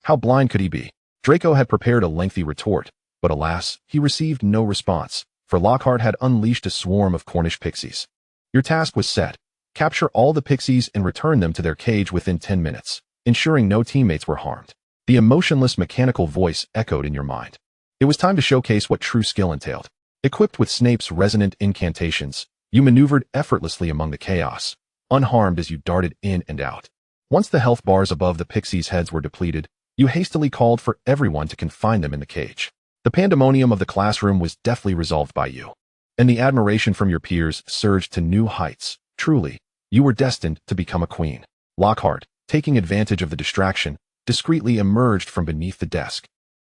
How blind could he be? Draco had prepared a lengthy retort, but alas, he received no response, for Lockhart had unleashed a swarm of Cornish pixies. Your task was set. Capture all the pixies and return them to their cage within 10 minutes, ensuring no teammates were harmed. The emotionless mechanical voice echoed in your mind. It was time to showcase what true skill entailed. Equipped with Snape's resonant incantations, you maneuvered effortlessly among the chaos, unharmed as you darted in and out. Once the health bars above the pixies' heads were depleted, you hastily called for everyone to confine them in the cage. The pandemonium of the classroom was deftly resolved by you, and the admiration from your peers surged to new heights. Truly, you were destined to become a queen. Lockhart, taking advantage of the distraction, discreetly emerged from beneath the desk.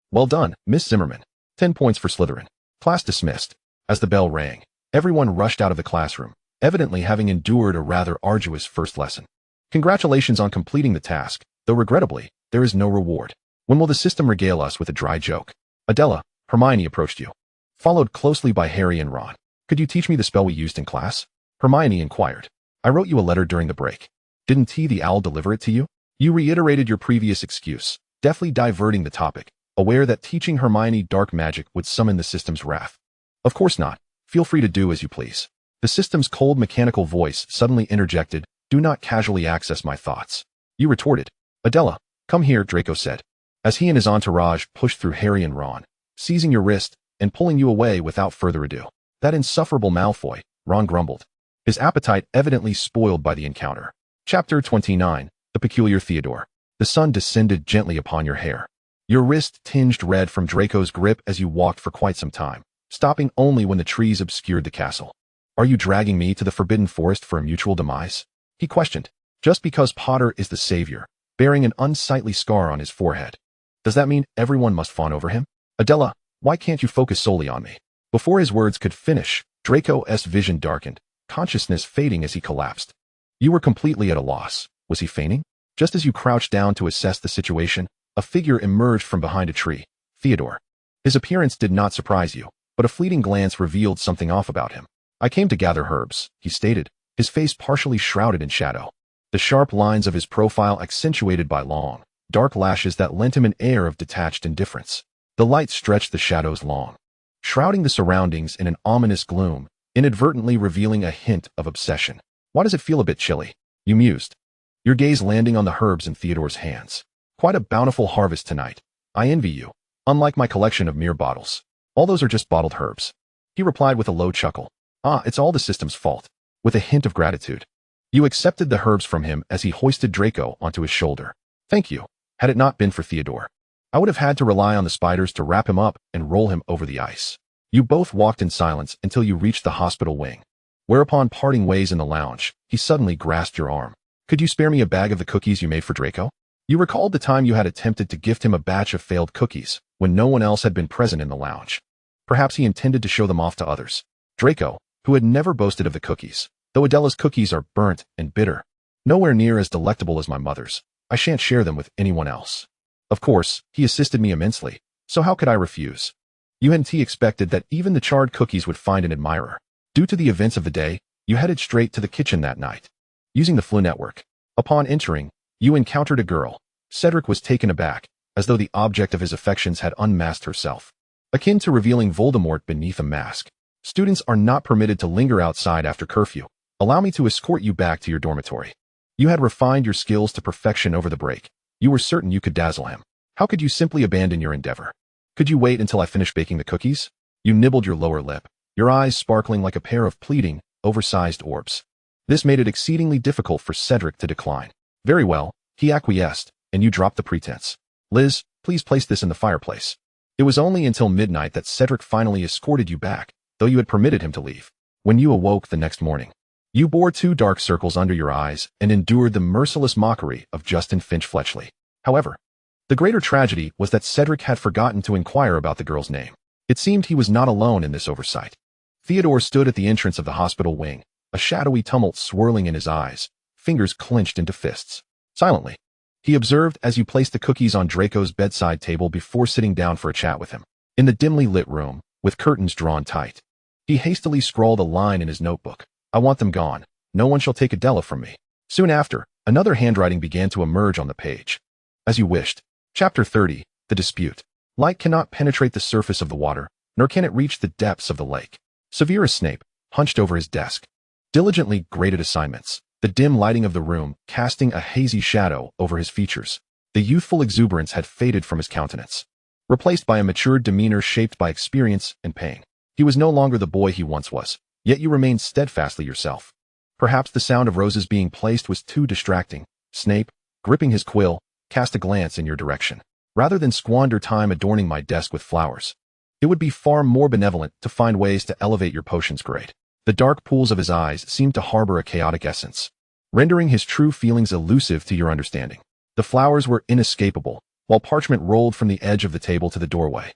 Well done, Miss Zimmerman. 10 points for Slytherin. Class dismissed. As the bell rang, everyone rushed out of the classroom, evidently having endured a rather arduous first lesson. Congratulations on completing the task, though regrettably, there is no reward. When will the system regale us with a dry joke? Adela, Hermione approached you, followed closely by Harry and Ron. Could you teach me the spell we used in class? Hermione inquired. I wrote you a letter during the break. Didn't T the Owl deliver it to you? You reiterated your previous excuse, deftly diverting the topic, aware that teaching Hermione dark magic would summon the system's wrath. Of course not. Feel free to do as you please. The system's cold mechanical voice suddenly interjected, do not casually access my thoughts. You retorted. Adela, come here, Draco said, as he and his entourage pushed through Harry and Ron, seizing your wrist and pulling you away without further ado. That insufferable Malfoy, Ron grumbled, his appetite evidently spoiled by the encounter. Chapter 29, The Peculiar Theodore. The sun descended gently upon your hair. Your wrist tinged red from Draco's grip as you walked for quite some time, stopping only when the trees obscured the castle. Are you dragging me to the Forbidden Forest for a mutual demise? He questioned. Just because Potter is the savior, bearing an unsightly scar on his forehead, does that mean everyone must fawn over him? Adela, why can't you focus solely on me? Before his words could finish, Draco's vision darkened, consciousness fading as he collapsed. You were completely at a loss. Was he feigning? Just as you crouched down to assess the situation, a figure emerged from behind a tree. Theodore. His appearance did not surprise you, but a fleeting glance revealed something off about him. I came to gather herbs, he stated, his face partially shrouded in shadow. The sharp lines of his profile accentuated by long, dark lashes that lent him an air of detached indifference. The light stretched the shadows long, shrouding the surroundings in an ominous gloom, inadvertently revealing a hint of obsession. Why does it feel a bit chilly? You mused, your gaze landing on the herbs in Theodore's hands. Quite a bountiful harvest tonight. I envy you. Unlike my collection of mere bottles. All those are just bottled herbs. He replied with a low chuckle. Ah, it's all the system's fault. With a hint of gratitude. You accepted the herbs from him as he hoisted Draco onto his shoulder. Thank you. Had it not been for Theodore, I would have had to rely on the spiders to wrap him up and roll him over the ice. You both walked in silence until you reached the hospital wing. Whereupon, parting ways in the lounge, he suddenly grasped your arm. Could you spare me a bag of the cookies you made for Draco? You recalled the time you had attempted to gift him a batch of failed cookies when no one else had been present in the lounge. Perhaps he intended to show them off to others. Draco, who had never boasted of the cookies, though Adela's cookies are burnt and bitter, nowhere near as delectable as my mother's. I shan't share them with anyone else. Of course, he assisted me immensely, so how could I refuse? UNT expected that even the charred cookies would find an admirer. Due to the events of the day, you headed straight to the kitchen that night. Using the Flu network. Upon entering, you encountered a girl. Cedric was taken aback, as though the object of his affections had unmasked herself. Akin to revealing Voldemort beneath a mask. Students are not permitted to linger outside after curfew. Allow me to escort you back to your dormitory. You had refined your skills to perfection over the break. You were certain you could dazzle him. How could you simply abandon your endeavor? Could you wait until I finished baking the cookies? You nibbled your lower lip, your eyes sparkling like a pair of pleading, oversized orbs. This made it exceedingly difficult for Cedric to decline. Very well, he acquiesced, and you dropped the pretense. Liz, please place this in the fireplace. It was only until midnight that Cedric finally escorted you back, though you had permitted him to leave. When you awoke the next morning, you bore 2 dark circles under your eyes and endured the merciless mockery of Justin Finch-Fletchley. However, the greater tragedy was that Cedric had forgotten to inquire about the girl's name. It seemed he was not alone in this oversight. Theodore stood at the entrance of the hospital wing, a shadowy tumult swirling in his eyes, fingers clenched into fists. Silently, he observed as you placed the cookies on Draco's bedside table before sitting down for a chat with him. In the dimly lit room, with curtains drawn tight, he hastily scrawled a line in his notebook. I want them gone. No one shall take Adela from me. Soon after, another handwriting began to emerge on the page. As you wished. Chapter 30, The Dispute. Light cannot penetrate the surface of the water, nor can it reach the depths of the lake. Severus Snape, hunched over his desk, diligently graded assignments, the dim lighting of the room casting a hazy shadow over his features. The youthful exuberance had faded from his countenance, replaced by a matured demeanor shaped by experience and pain. He was no longer the boy he once was, yet you remained steadfastly yourself. Perhaps the sound of roses being placed was too distracting. Snape, gripping his quill, cast a glance in your direction. Rather than squander time adorning my desk with flowers, it would be far more benevolent to find ways to elevate your potion's grade. The dark pools of his eyes seemed to harbor a chaotic essence, rendering his true feelings elusive to your understanding. The flowers were inescapable, while parchment rolled from the edge of the table to the doorway,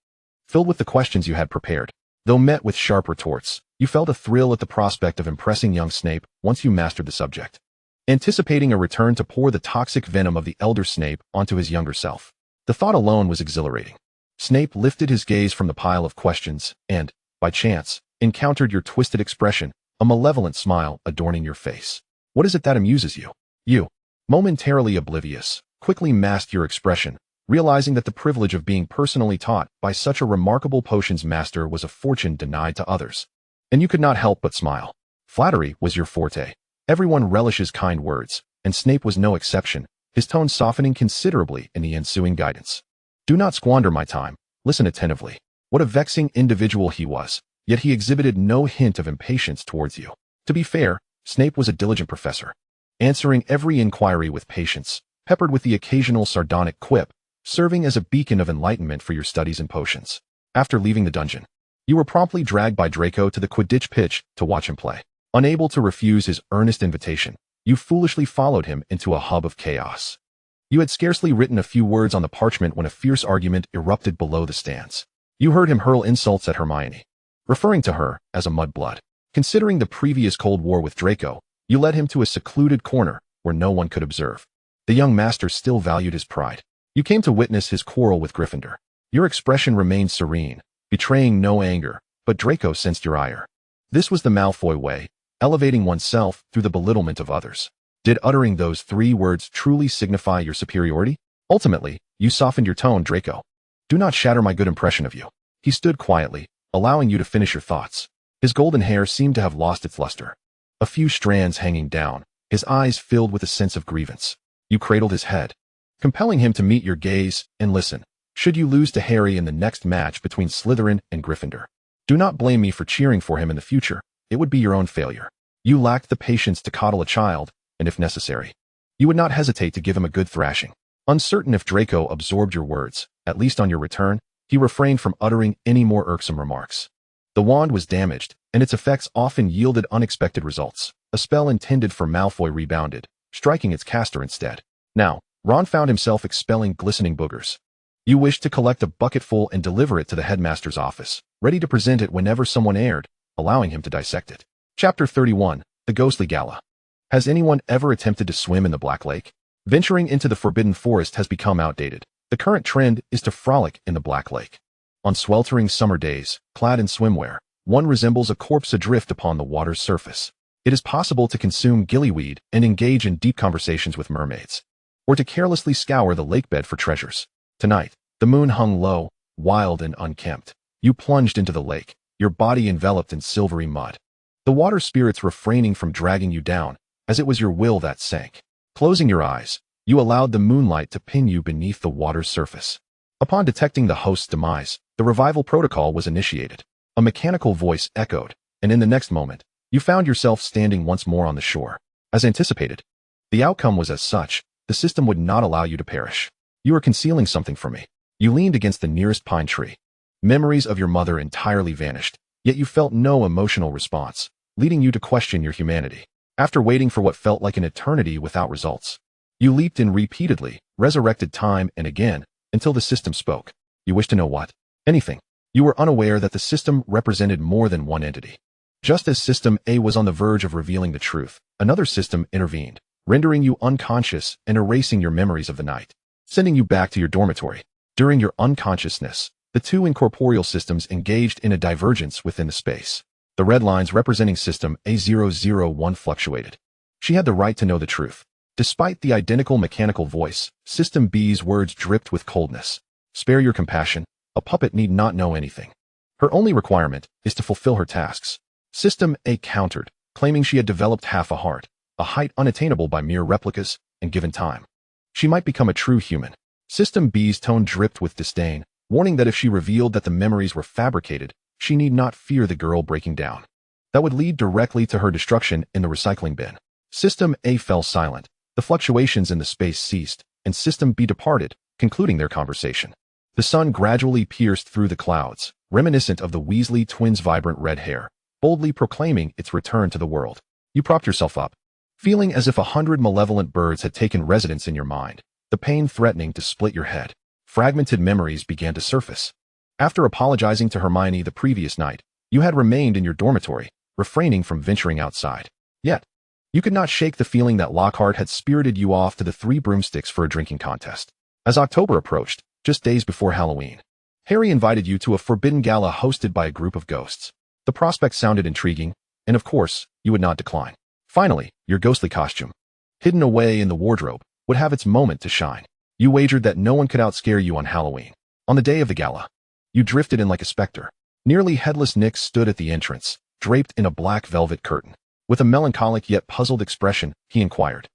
filled with the questions you had prepared. Though met with sharp retorts, you felt a thrill at the prospect of impressing young Snape once you mastered the subject, anticipating a return to pour the toxic venom of the elder Snape onto his younger self. The thought alone was exhilarating. Snape lifted his gaze from the pile of questions and, by chance, encountered your twisted expression, a malevolent smile adorning your face. What is it that amuses you? You, momentarily oblivious, quickly masked your expression, realizing that the privilege of being personally taught by such a remarkable potions master was a fortune denied to others. And you could not help but smile. Flattery was your forte. Everyone relishes kind words, and Snape was no exception, his tone softening considerably in the ensuing guidance. Do not squander my time. Listen attentively. What a vexing individual he was, yet he exhibited no hint of impatience towards you. To be fair, Snape was a diligent professor, answering every inquiry with patience, peppered with the occasional sardonic quip, serving as a beacon of enlightenment for your studies in potions. After leaving the dungeon, you were promptly dragged by Draco to the Quidditch pitch to watch him play. Unable to refuse his earnest invitation, you foolishly followed him into a hub of chaos. You had scarcely written a few words on the parchment when a fierce argument erupted below the stands. You heard him hurl insults at Hermione, referring to her as a mudblood. Considering the previous Cold War with Draco, you led him to a secluded corner where no one could observe. The young master still valued his pride. You came to witness his quarrel with Gryffindor. Your expression remained serene, betraying no anger, but Draco sensed your ire. This was the Malfoy way, elevating oneself through the belittlement of others. Did uttering those 3 words truly signify your superiority? Ultimately, you softened your tone, Draco. Do not shatter my good impression of you. He stood quietly, allowing you to finish your thoughts. His golden hair seemed to have lost its luster, a few strands hanging down, his eyes filled with a sense of grievance. You cradled his head, compelling him to meet your gaze and listen. Should you lose to Harry in the next match between Slytherin and Gryffindor, do not blame me for cheering for him in the future. It would be your own failure. You lacked the patience to coddle a child, and if necessary, you would not hesitate to give him a good thrashing. Uncertain if Draco absorbed your words, at least on your return, he refrained from uttering any more irksome remarks. The wand was damaged, and its effects often yielded unexpected results. A spell intended for Malfoy rebounded, striking its caster instead. Now, Ron found himself expelling glistening boogers. You wished to collect a bucketful and deliver it to the headmaster's office, ready to present it whenever someone erred, allowing him to dissect it. Chapter 31, The Ghostly Gala. Has anyone ever attempted to swim in the Black Lake? Venturing into the Forbidden Forest has become outdated. The current trend is to frolic in the Black Lake. On sweltering summer days, clad in swimwear, one resembles a corpse adrift upon the water's surface. It is possible to consume gillyweed and engage in deep conversations with mermaids, or to carelessly scour the lakebed for treasures. Tonight, the moon hung low, wild and unkempt. You plunged into the lake, your body enveloped in silvery mud, the water spirits refraining from dragging you down, as it was your will that sank. Closing your eyes, you allowed the moonlight to pin you beneath the water's surface. Upon detecting the host's demise, the revival protocol was initiated. A mechanical voice echoed, and in the next moment, you found yourself standing once more on the shore. As anticipated, the outcome was as such, the system would not allow you to perish. You are concealing something from me. You leaned against the nearest pine tree. Memories of your mother entirely vanished, yet you felt no emotional response, leading you to question your humanity. After waiting for what felt like an eternity without results, you leaped in repeatedly, resurrected time and again, until the system spoke. You wished to know what? Anything. You were unaware that the system represented more than one entity. Just as System A was on the verge of revealing the truth, another system intervened, rendering you unconscious and erasing your memories of the night, sending you back to your dormitory. During your unconsciousness, the two incorporeal systems engaged in a divergence within the space. The red lines representing System A001 fluctuated. She had the right to know the truth. Despite the identical mechanical voice, System B's words dripped with coldness. Spare your compassion. A puppet need not know anything. Her only requirement is to fulfill her tasks. System A countered, claiming she had developed half a heart, a height unattainable by mere replicas, and given time, she might become a true human. System B's tone dripped with disdain, warning that if she revealed that the memories were fabricated, she need not fear the girl breaking down. That would lead directly to her destruction in the recycling bin. System A fell silent. The fluctuations in the space ceased, and System B departed, concluding their conversation. The sun gradually pierced through the clouds, reminiscent of the Weasley twins' vibrant red hair, boldly proclaiming its return to the world. You propped yourself up, feeling as if 100 malevolent birds had taken residence in your mind, the pain threatening to split your head. Fragmented memories began to surface. After apologizing to Hermione the previous night, you had remained in your dormitory, refraining from venturing outside. Yet, you could not shake the feeling that Lockhart had spirited you off to the Three Broomsticks for a drinking contest. As October approached, just days before Halloween, Harry invited you to a forbidden gala hosted by a group of ghosts. The prospect sounded intriguing, and of course, you would not decline. Finally, your ghostly costume, hidden away in the wardrobe, would have its moment to shine. You wagered that no one could outscare you on Halloween. On the day of the gala, you drifted in like a specter. Nearly headless Nick stood at the entrance, draped in a black velvet curtain. With a melancholic yet puzzled expression, he inquired,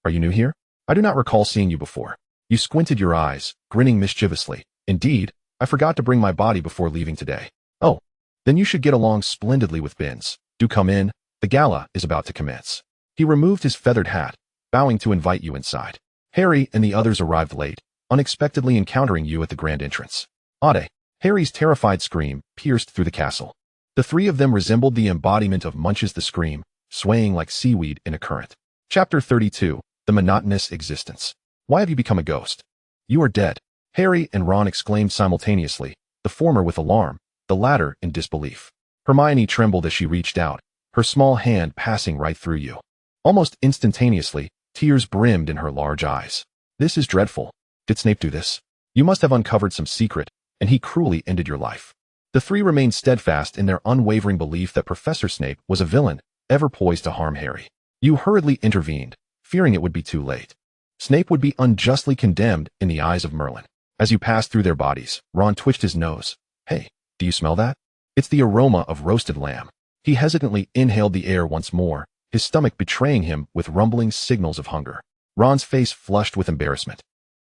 "Are you new here? I do not recall seeing you before." You squinted your eyes, grinning mischievously. "Indeed, I forgot to bring my body before leaving today." "Oh, then you should get along splendidly with Binns. Do come in, the gala is about to commence." He removed his feathered hat, bowing to invite you inside. Harry and the others arrived late, unexpectedly encountering you at the grand entrance. Ade! Harry's terrified scream pierced through the castle. The three of them resembled the embodiment of Munch's the Scream, swaying like seaweed in a current. Chapter 32, The Monotonous Existence. Why have you become a ghost? You are dead, Harry and Ron exclaimed simultaneously, the former with alarm, the latter in disbelief. Hermione trembled as she reached out, her small hand passing right through you. Almost instantaneously, tears brimmed in her large eyes. "This is dreadful. Did Snape do this? You must have uncovered some secret, and he cruelly ended your life." The three remained steadfast in their unwavering belief that Professor Snape was a villain, ever poised to harm Harry. You hurriedly intervened, fearing it would be too late. Snape would be unjustly condemned in the eyes of Merlin. As you passed through their bodies, Ron twitched his nose. "Hey, do you smell that? It's the aroma of roasted lamb." He hesitantly inhaled the air once more, his stomach betraying him with rumbling signals of hunger. Ron's face flushed with embarrassment.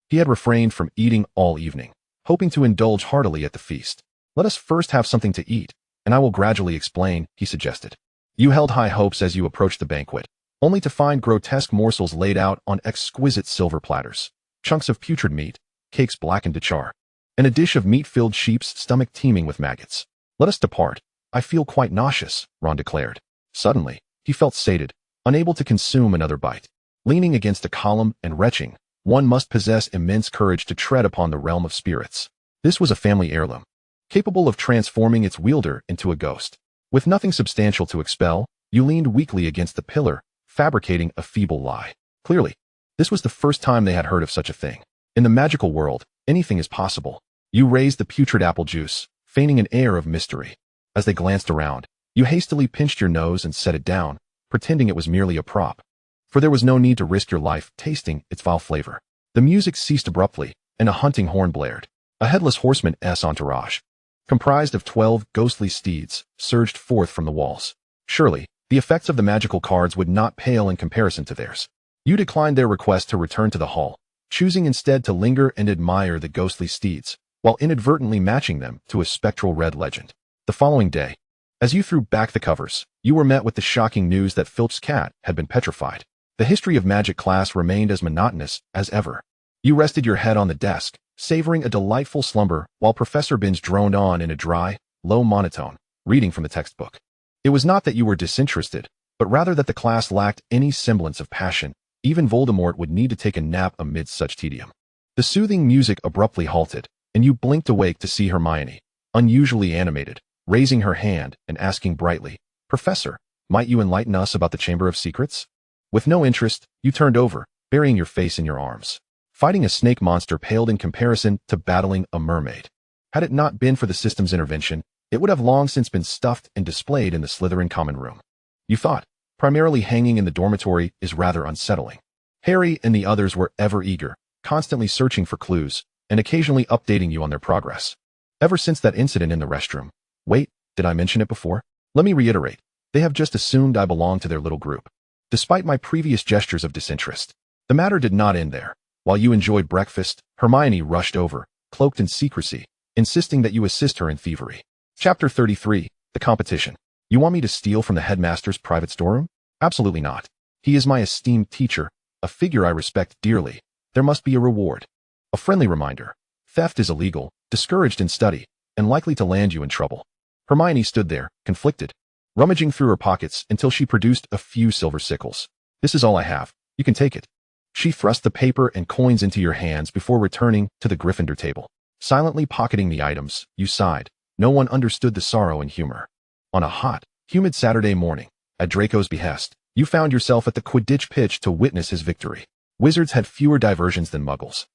He had refrained from eating all evening, hoping to indulge heartily at the feast. "Let us first have something to eat, and I will gradually explain," he suggested. You held high hopes as you approached the banquet, only to find grotesque morsels laid out on exquisite silver platters, chunks of putrid meat, cakes blackened to char, and a dish of meat-filled sheep's stomach teeming with maggots. "Let us depart. I feel quite nauseous," Ron declared. Suddenly, he felt sated, unable to consume another bite. Leaning against a column and retching, one must possess immense courage to tread upon the realm of spirits. This was a family heirloom, capable of transforming its wielder into a ghost. With nothing substantial to expel, you leaned weakly against the pillar, fabricating a feeble lie. Clearly, this was the first time they had heard of such a thing. In the magical world, anything is possible. You raised the putrid apple juice, feigning an air of mystery. As they glanced around, you hastily pinched your nose and set it down, pretending it was merely a prop. For there was no need to risk your life tasting its vile flavor. The music ceased abruptly, and a hunting horn blared. A headless horseman's entourage, comprised of 12 ghostly steeds, surged forth from the walls. Surely, the effects of the magical cards would not pale in comparison to theirs. You declined their request to return to the hall, choosing instead to linger and admire the ghostly steeds, while inadvertently matching them to a spectral red legend. The following day, as you threw back the covers, you were met with the shocking news that Filch's cat had been petrified. The history of magic class remained as monotonous as ever. You rested your head on the desk, savoring a delightful slumber while Professor Binns droned on in a dry, low monotone, reading from the textbook. It was not that you were disinterested, but rather that the class lacked any semblance of passion. Even Voldemort would need to take a nap amidst such tedium. The soothing music abruptly halted, and you blinked awake to see Hermione, unusually animated, raising her hand and asking brightly, "Professor, might you enlighten us about the Chamber of Secrets?" With no interest, you turned over, burying your face in your arms. Fighting a snake monster paled in comparison to battling a mermaid. Had it not been for the system's intervention, it would have long since been stuffed and displayed in the Slytherin common room. You thought, primarily hanging in the dormitory is rather unsettling. Harry and the others were ever eager, constantly searching for clues, and occasionally updating you on their progress. Ever since that incident in the restroom. Wait, did I mention it before? Let me reiterate. They have just assumed I belong to their little group. Despite my previous gestures of disinterest, the matter did not end there. While you enjoyed breakfast, Hermione rushed over, cloaked in secrecy, insisting that you assist her in thievery. Chapter 33, The Competition. You want me to steal from the headmaster's private storeroom? Absolutely not. He is my esteemed teacher, a figure I respect dearly. There must be a reward. A friendly reminder. Theft is illegal, discouraged in study, and likely to land you in trouble. Hermione stood there, conflicted, rummaging through her pockets until she produced a few silver sickles. This is all I have. You can take it. She thrust the paper and coins into your hands before returning to the Gryffindor table. Silently pocketing the items, you sighed. No one understood the sorrow and humor. On a hot, humid Saturday morning, at Draco's behest, you found yourself at the Quidditch pitch to witness his victory. Wizards had fewer diversions than Muggles.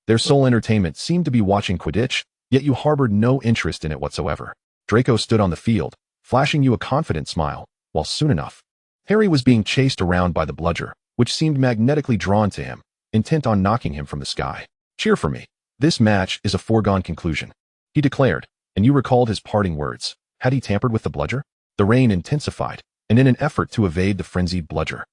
Their sole entertainment seemed to be watching Quidditch, yet you harbored no interest in it whatsoever. Draco stood on the field, flashing you a confident smile, while soon enough, Harry was being chased around by the bludger, which seemed magnetically drawn to him, intent on knocking him from the sky. "Cheer for me. This match is a foregone conclusion," he declared, and you recalled his parting words. Had he tampered with the bludger? The rain intensified, and in an effort to evade the frenzied bludger,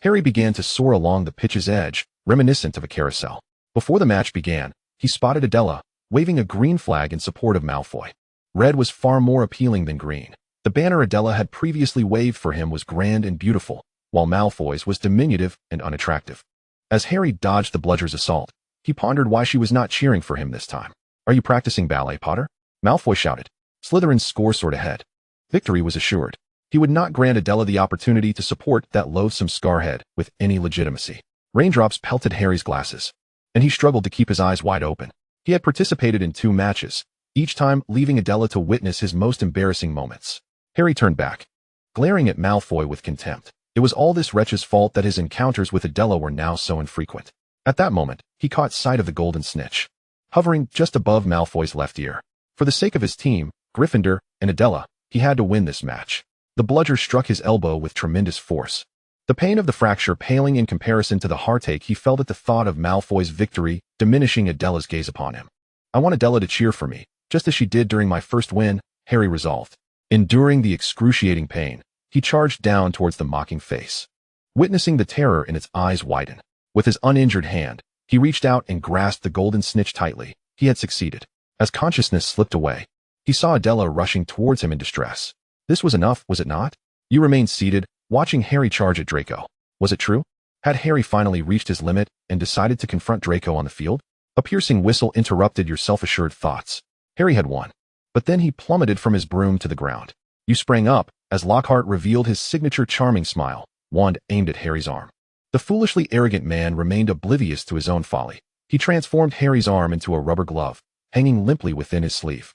Harry began to soar along the pitch's edge, reminiscent of a carousel. Before the match began, he spotted Adela, waving a green flag in support of Malfoy. Red was far more appealing than green. The banner Adela had previously waved for him was grand and beautiful, while Malfoy's was diminutive and unattractive. As Harry dodged the bludger's assault, he pondered why she was not cheering for him this time. "Are you practicing ballet, Potter?" Malfoy shouted. Slytherin's score soared ahead. Victory was assured. He would not grant Adela the opportunity to support that loathsome scarhead with any legitimacy. Raindrops pelted Harry's glasses, and he struggled to keep his eyes wide open. He had participated in 2 matches, each time leaving Adela to witness his most embarrassing moments. Harry turned back, glaring at Malfoy with contempt. It was all this wretch's fault that his encounters with Adela were now so infrequent. At that moment, he caught sight of the golden snitch, hovering just above Malfoy's left ear. For the sake of his team, Gryffindor, and Adela, he had to win this match. The bludger struck his elbow with tremendous force, the pain of the fracture paling in comparison to the heartache he felt at the thought of Malfoy's victory diminishing Adela's gaze upon him. "I want Adela to cheer for me, just as she did during my first win," Harry resolved. Enduring the excruciating pain, he charged down towards the mocking face, witnessing the terror in its eyes widen. With his uninjured hand, he reached out and grasped the golden snitch tightly. He had succeeded. As consciousness slipped away, he saw Adela rushing towards him in distress. This was enough, was it not? You remained seated, watching Harry charge at Draco. Was it true? Had Harry finally reached his limit and decided to confront Draco on the field? A piercing whistle interrupted your self-assured thoughts. Harry had won. But then he plummeted from his broom to the ground. You sprang up, as Lockhart revealed his signature charming smile, wand aimed at Harry's arm. The foolishly arrogant man remained oblivious to his own folly. He transformed Harry's arm into a rubber glove, hanging limply within his sleeve.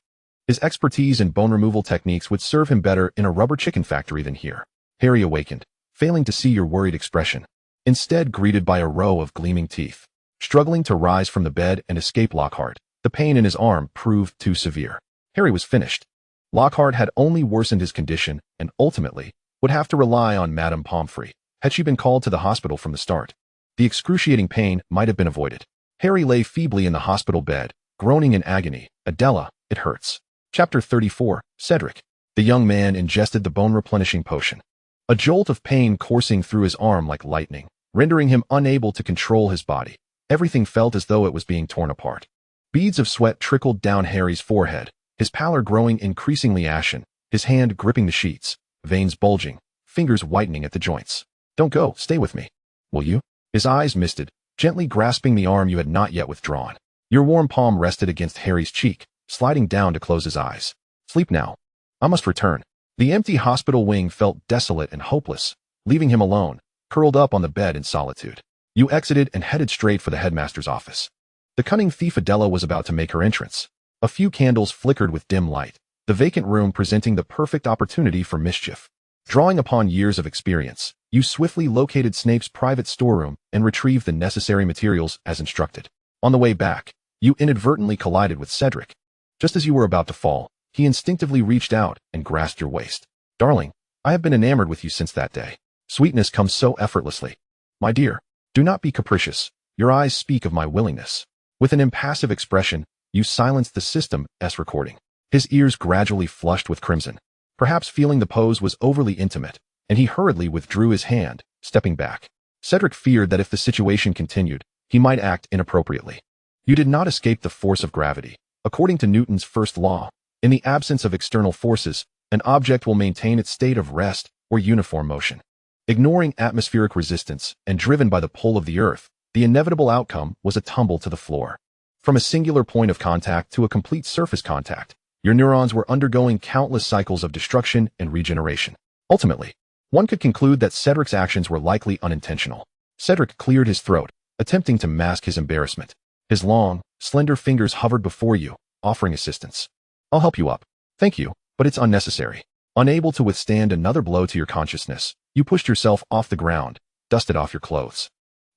His expertise in bone removal techniques would serve him better in a rubber chicken factory than here. Harry awakened, failing to see your worried expression, instead greeted by a row of gleaming teeth. Struggling to rise from the bed and escape Lockhart, the pain in his arm proved too severe. Harry was finished. Lockhart had only worsened his condition and ultimately would have to rely on Madame Pomfrey had she been called to the hospital from the start. The excruciating pain might have been avoided. Harry lay feebly in the hospital bed, groaning in agony. "Adela, it hurts." Chapter 34, Cedric. The young man ingested the bone-replenishing potion. A jolt of pain coursing through his arm like lightning, rendering him unable to control his body. Everything felt as though it was being torn apart. Beads of sweat trickled down Harry's forehead, his pallor growing increasingly ashen his hand gripping the sheets, veins bulging, fingers whitening at the joints. "Don't go, stay with me. Will you?" His eyes misted, gently grasping the arm you had not yet withdrawn. Your warm palm rested against Harry's cheek, sliding down to close his eyes. "Sleep now. I must return." The empty hospital wing felt desolate and hopeless, leaving him alone, curled up on the bed in solitude. You exited and headed straight for the headmaster's office. The cunning thief Adela was about to make her entrance. A few candles flickered with dim light, the vacant room presenting the perfect opportunity for mischief. Drawing upon years of experience, you swiftly located Snape's private storeroom and retrieved the necessary materials as instructed. On the way back, you inadvertently collided with Cedric. Just as you were about to fall, he instinctively reached out and grasped your waist. "Darling, I have been enamored with you since that day. Sweetness comes so effortlessly. My dear, do not be capricious. Your eyes speak of my willingness." With an impassive expression, you silenced the system's recording. His ears gradually flushed with crimson, perhaps feeling the pose was overly intimate, and he hurriedly withdrew his hand, stepping back. Cedric feared that if the situation continued, he might act inappropriately. You did not escape the force of gravity. According to Newton's first law, in the absence of external forces, an object will maintain its state of rest or uniform motion. Ignoring atmospheric resistance and driven by the pull of the earth, the inevitable outcome was a tumble to the floor. From a singular point of contact to a complete surface contact, your neurons were undergoing countless cycles of destruction and regeneration. Ultimately, one could conclude that Cedric's actions were likely unintentional. Cedric cleared his throat, attempting to mask his embarrassment. His long, slender fingers hovered before you, offering assistance. "I'll help you up." "Thank you, but it's unnecessary." Unable to withstand another blow to your consciousness, you pushed yourself off the ground, dusted off your clothes,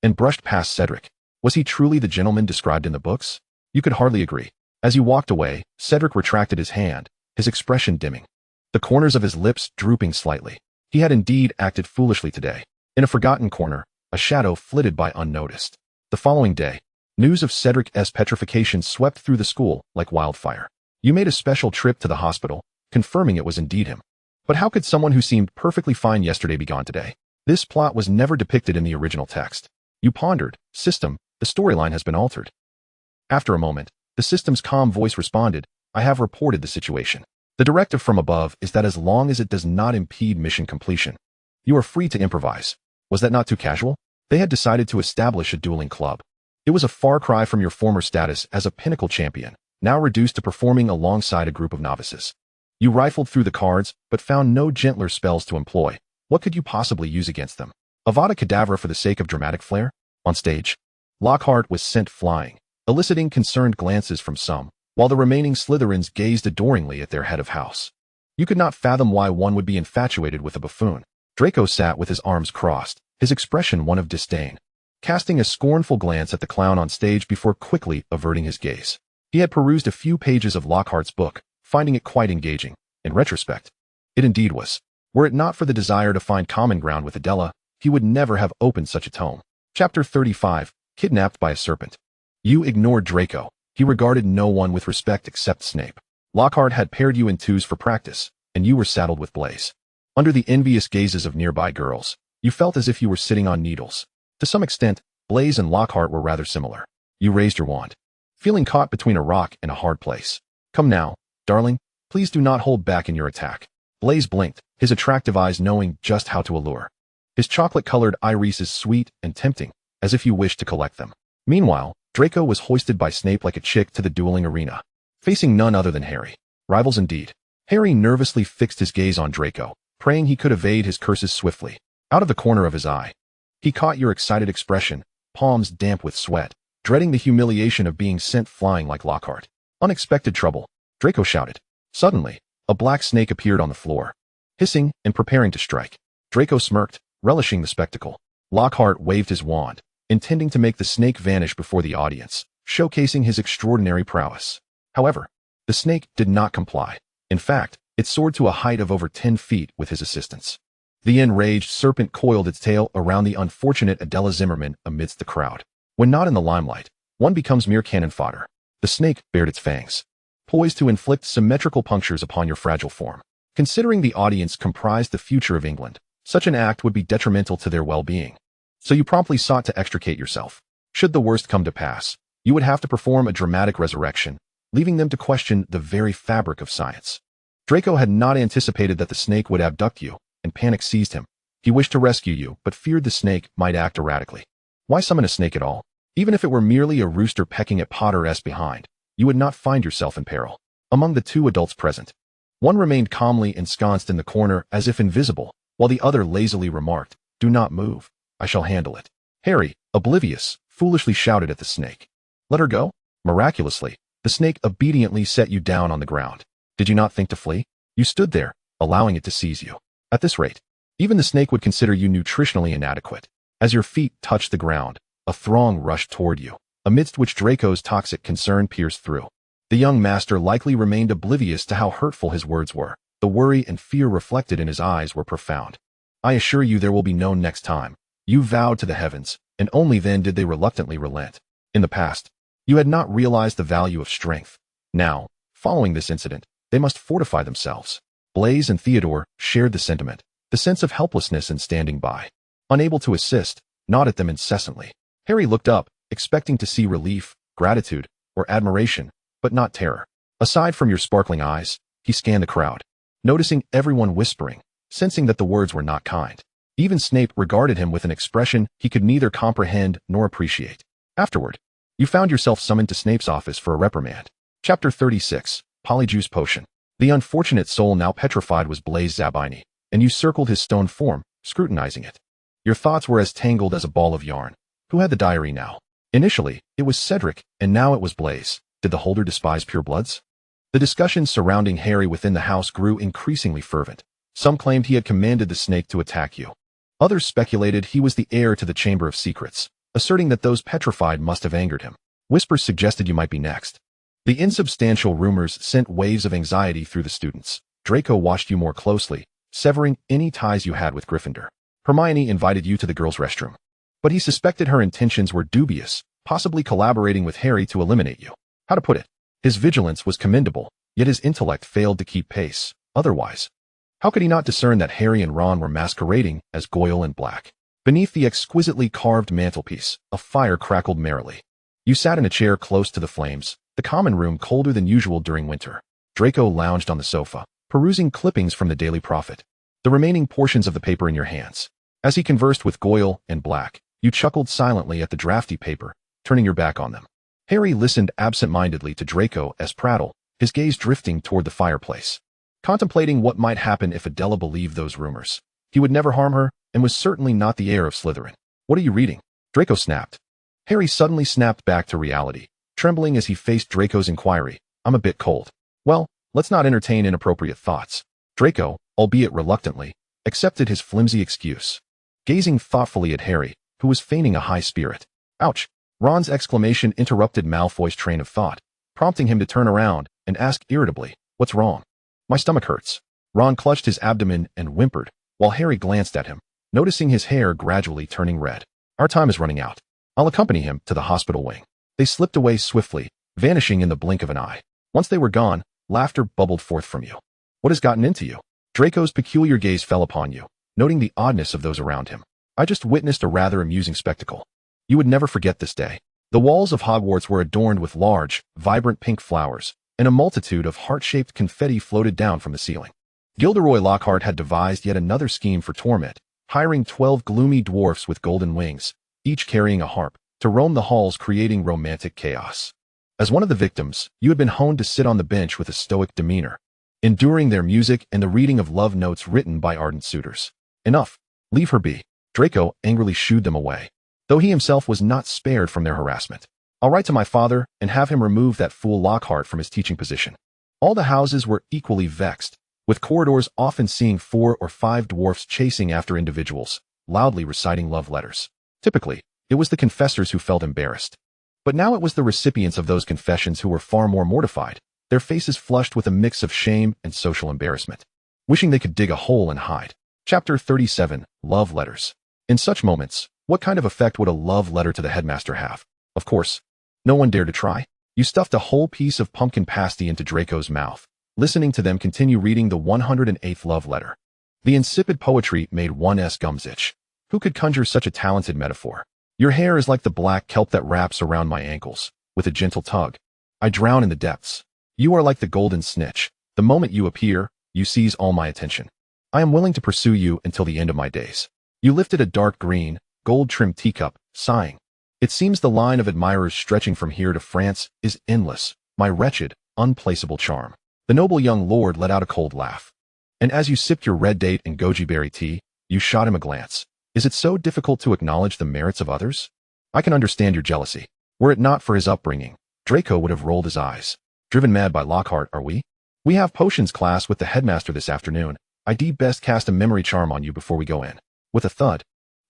and brushed past Cedric. Was he truly the gentleman described in the books? You could hardly agree. As you walked away, Cedric retracted his hand, his expression dimming, the corners of his lips drooping slightly. He had indeed acted foolishly today. In a forgotten corner, a shadow flitted by unnoticed. The following day, news of Cedric's petrification swept through the school like wildfire. You made a special trip to the hospital, confirming it was indeed him. But how could someone who seemed perfectly fine yesterday be gone today? This plot was never depicted in the original text. You pondered. System, the storyline has been altered. After a moment, the system's calm voice responded, "I have reported the situation. The directive from above is that as long as it does not impede mission completion, you are free to improvise." Was that not too casual? They had decided to establish a dueling club. It was a far cry from your former status as a pinnacle champion, now reduced to performing alongside a group of novices. You rifled through the cards, but found no gentler spells to employ. What could you possibly use against them? Avada Kedavra for the sake of dramatic flair? On stage, Lockhart was sent flying, eliciting concerned glances from some, while the remaining Slytherins gazed adoringly at their head of house. You could not fathom why one would be infatuated with a buffoon. Draco sat with his arms crossed, his expression one of disdain, casting a scornful glance at the clown on stage before quickly averting his gaze. He had perused a few pages of Lockhart's book, finding it quite engaging. In retrospect, it indeed was. Were it not for the desire to find common ground with Adela, he would never have opened such a tome. Chapter 35, Kidnapped by a Serpent. You ignored Draco. He regarded no one with respect except Snape. Lockhart had paired you in twos for practice, and you were saddled with Blaise. Under the envious gazes of nearby girls, you felt as if you were sitting on needles. To some extent, Blaise and Lockhart were rather similar. You raised your wand, feeling caught between a rock and a hard place. "Come now, darling, please do not hold back in your attack." Blaise blinked, his attractive eyes knowing just how to allure. His chocolate-colored irises sweet and tempting, as if you wished to collect them. Meanwhile, Draco was hoisted by Snape like a chick to the dueling arena, facing none other than Harry. Rivals indeed. Harry nervously fixed his gaze on Draco, praying he could evade his curses swiftly. Out of the corner of his eye, he caught your excited expression, palms damp with sweat, dreading the humiliation of being sent flying like Lockhart. "Unexpected trouble," Draco shouted. Suddenly, a black snake appeared on the floor, hissing and preparing to strike. Draco smirked, relishing the spectacle. Lockhart waved his wand, intending to make the snake vanish before the audience, showcasing his extraordinary prowess. However, the snake did not comply. In fact, it soared to a height of over 10 feet with his assistance. The enraged serpent coiled its tail around the unfortunate Adela Zimmerman amidst the crowd. When not in the limelight, one becomes mere cannon fodder. The snake bared its fangs, poised to inflict symmetrical punctures upon your fragile form. Considering the audience comprised the future of England, such an act would be detrimental to their well-being. So you promptly sought to extricate yourself. Should the worst come to pass, you would have to perform a dramatic resurrection, leaving them to question the very fabric of science. Draco had not anticipated that the snake would abduct you, and panic seized him. He wished to rescue you, but feared the snake might act erratically. Why summon a snake at all? Even if it were merely a rooster pecking at Potter's behind, you would not find yourself in peril. Among the two adults present, one remained calmly ensconced in the corner as if invisible, while the other lazily remarked, "Do not move. I shall handle it." Harry, oblivious, foolishly shouted at the snake. "Let her go?" Miraculously, the snake obediently set you down on the ground. Did you not think to flee? You stood there, allowing it to seize you. At this rate, even the snake would consider you nutritionally inadequate. As your feet touched the ground, a throng rushed toward you, amidst which Draco's toxic concern pierced through. The young master likely remained oblivious to how hurtful his words were. The worry and fear reflected in his eyes were profound. "I assure you there will be no next time." You vowed to the heavens, and only then did they reluctantly relent. In the past, you had not realized the value of strength. Now, following this incident, they must fortify themselves. Blaise and Theodore shared the sentiment, the sense of helplessness and standing by. Unable to assist, gnawed at them incessantly. Harry looked up, expecting to see relief, gratitude, or admiration, but not terror. Aside from your sparkling eyes, he scanned the crowd, noticing everyone whispering, sensing that the words were not kind. Even Snape regarded him with an expression he could neither comprehend nor appreciate. Afterward, you found yourself summoned to Snape's office for a reprimand. Chapter 36, Polyjuice Potion. The unfortunate soul now petrified was Blaise Zabini, and you circled his stone form, scrutinizing it. Your thoughts were as tangled as a ball of yarn. Who had the diary now? Initially, it was Cedric, and now it was Blaise. Did the holder despise purebloods? The discussions surrounding Harry within the house grew increasingly fervent. Some claimed he had commanded the snake to attack you. Others speculated he was the heir to the Chamber of Secrets, asserting that those petrified must have angered him. Whispers suggested you might be next. The insubstantial rumors sent waves of anxiety through the students. Draco watched you more closely, severing any ties you had with Gryffindor. Hermione invited you to the girls' restroom, but he suspected her intentions were dubious, possibly collaborating with Harry to eliminate you. How to put it? His vigilance was commendable, yet his intellect failed to keep pace. Otherwise, how could he not discern that Harry and Ron were masquerading as Goyle and Black? Beneath the exquisitely carved mantelpiece, a fire crackled merrily. You sat in a chair close to the flames, the common room colder than usual during winter. Draco lounged on the sofa, perusing clippings from the Daily Prophet, the remaining portions of the paper in your hands. As he conversed with Goyle and Black, you chuckled silently at the drafty paper, turning your back on them. Harry listened absent-mindedly to Draco's prattle, his gaze drifting toward the fireplace, contemplating what might happen if Adela believed those rumors. He would never harm her, and was certainly not the heir of Slytherin. "What are you reading?" Draco snapped. Harry suddenly snapped back to reality, trembling as he faced Draco's inquiry. "I'm a bit cold." "Well, let's not entertain inappropriate thoughts." Draco, albeit reluctantly, accepted his flimsy excuse, gazing thoughtfully at Harry, who was feigning a high spirit. "Ouch!" Ron's exclamation interrupted Malfoy's train of thought, prompting him to turn around and ask irritably, "What's wrong?" "My stomach hurts." Ron clutched his abdomen and whimpered, while Harry glanced at him, noticing his hair gradually turning red. "Our time is running out. I'll accompany him to the hospital wing." They slipped away swiftly, vanishing in the blink of an eye. Once they were gone, laughter bubbled forth from you. "What has gotten into you?" Draco's peculiar gaze fell upon you, noting the oddness of those around him. "I just witnessed a rather amusing spectacle. You would never forget this day." The walls of Hogwarts were adorned with large, vibrant pink flowers, and a multitude of heart-shaped confetti floated down from the ceiling. Gilderoy Lockhart had devised yet another scheme for torment, hiring 12 gloomy dwarfs with golden wings, each carrying a harp, to roam the halls creating romantic chaos. As one of the victims, you had been honed to sit on the bench with a stoic demeanor, enduring their music and the reading of love notes written by ardent suitors. "Enough. Leave her be." Draco angrily shooed them away, though he himself was not spared from their harassment. "I'll write to my father and have him remove that fool Lockhart from his teaching position." All the houses were equally vexed, with corridors often seeing 4 or 5 dwarfs chasing after individuals, loudly reciting love letters. Typically, it was the confessors who felt embarrassed. But now it was the recipients of those confessions who were far more mortified, their faces flushed with a mix of shame and social embarrassment, wishing they could dig a hole and hide. Chapter 37, Love Letters. In such moments, what kind of effect would a love letter to the headmaster have? Of course, no one dared to try. You stuffed a whole piece of pumpkin pasty into Draco's mouth, listening to them continue reading the 108th love letter. The insipid poetry made one's gums itch. Who could conjure such a talented metaphor? "Your hair is like the black kelp that wraps around my ankles, with a gentle tug. I drown in the depths. You are like the golden snitch. The moment you appear, You seize all my attention. I am willing to pursue you until the end of my days. You lifted a dark green, gold-trimmed teacup, sighing. It seems the line of admirers stretching from here to France is endless, my wretched, unplaceable charm. The noble young lord let out a cold laugh. And as you sipped your red date and goji berry tea, you shot him a glance. Is it so difficult to acknowledge the merits of others? I can understand your jealousy. Were it not for his upbringing, Draco would have rolled his eyes. Driven mad by Lockhart, are we? We have potions class with the headmaster this afternoon. I'd best cast a memory charm on you before we go in. With a thud,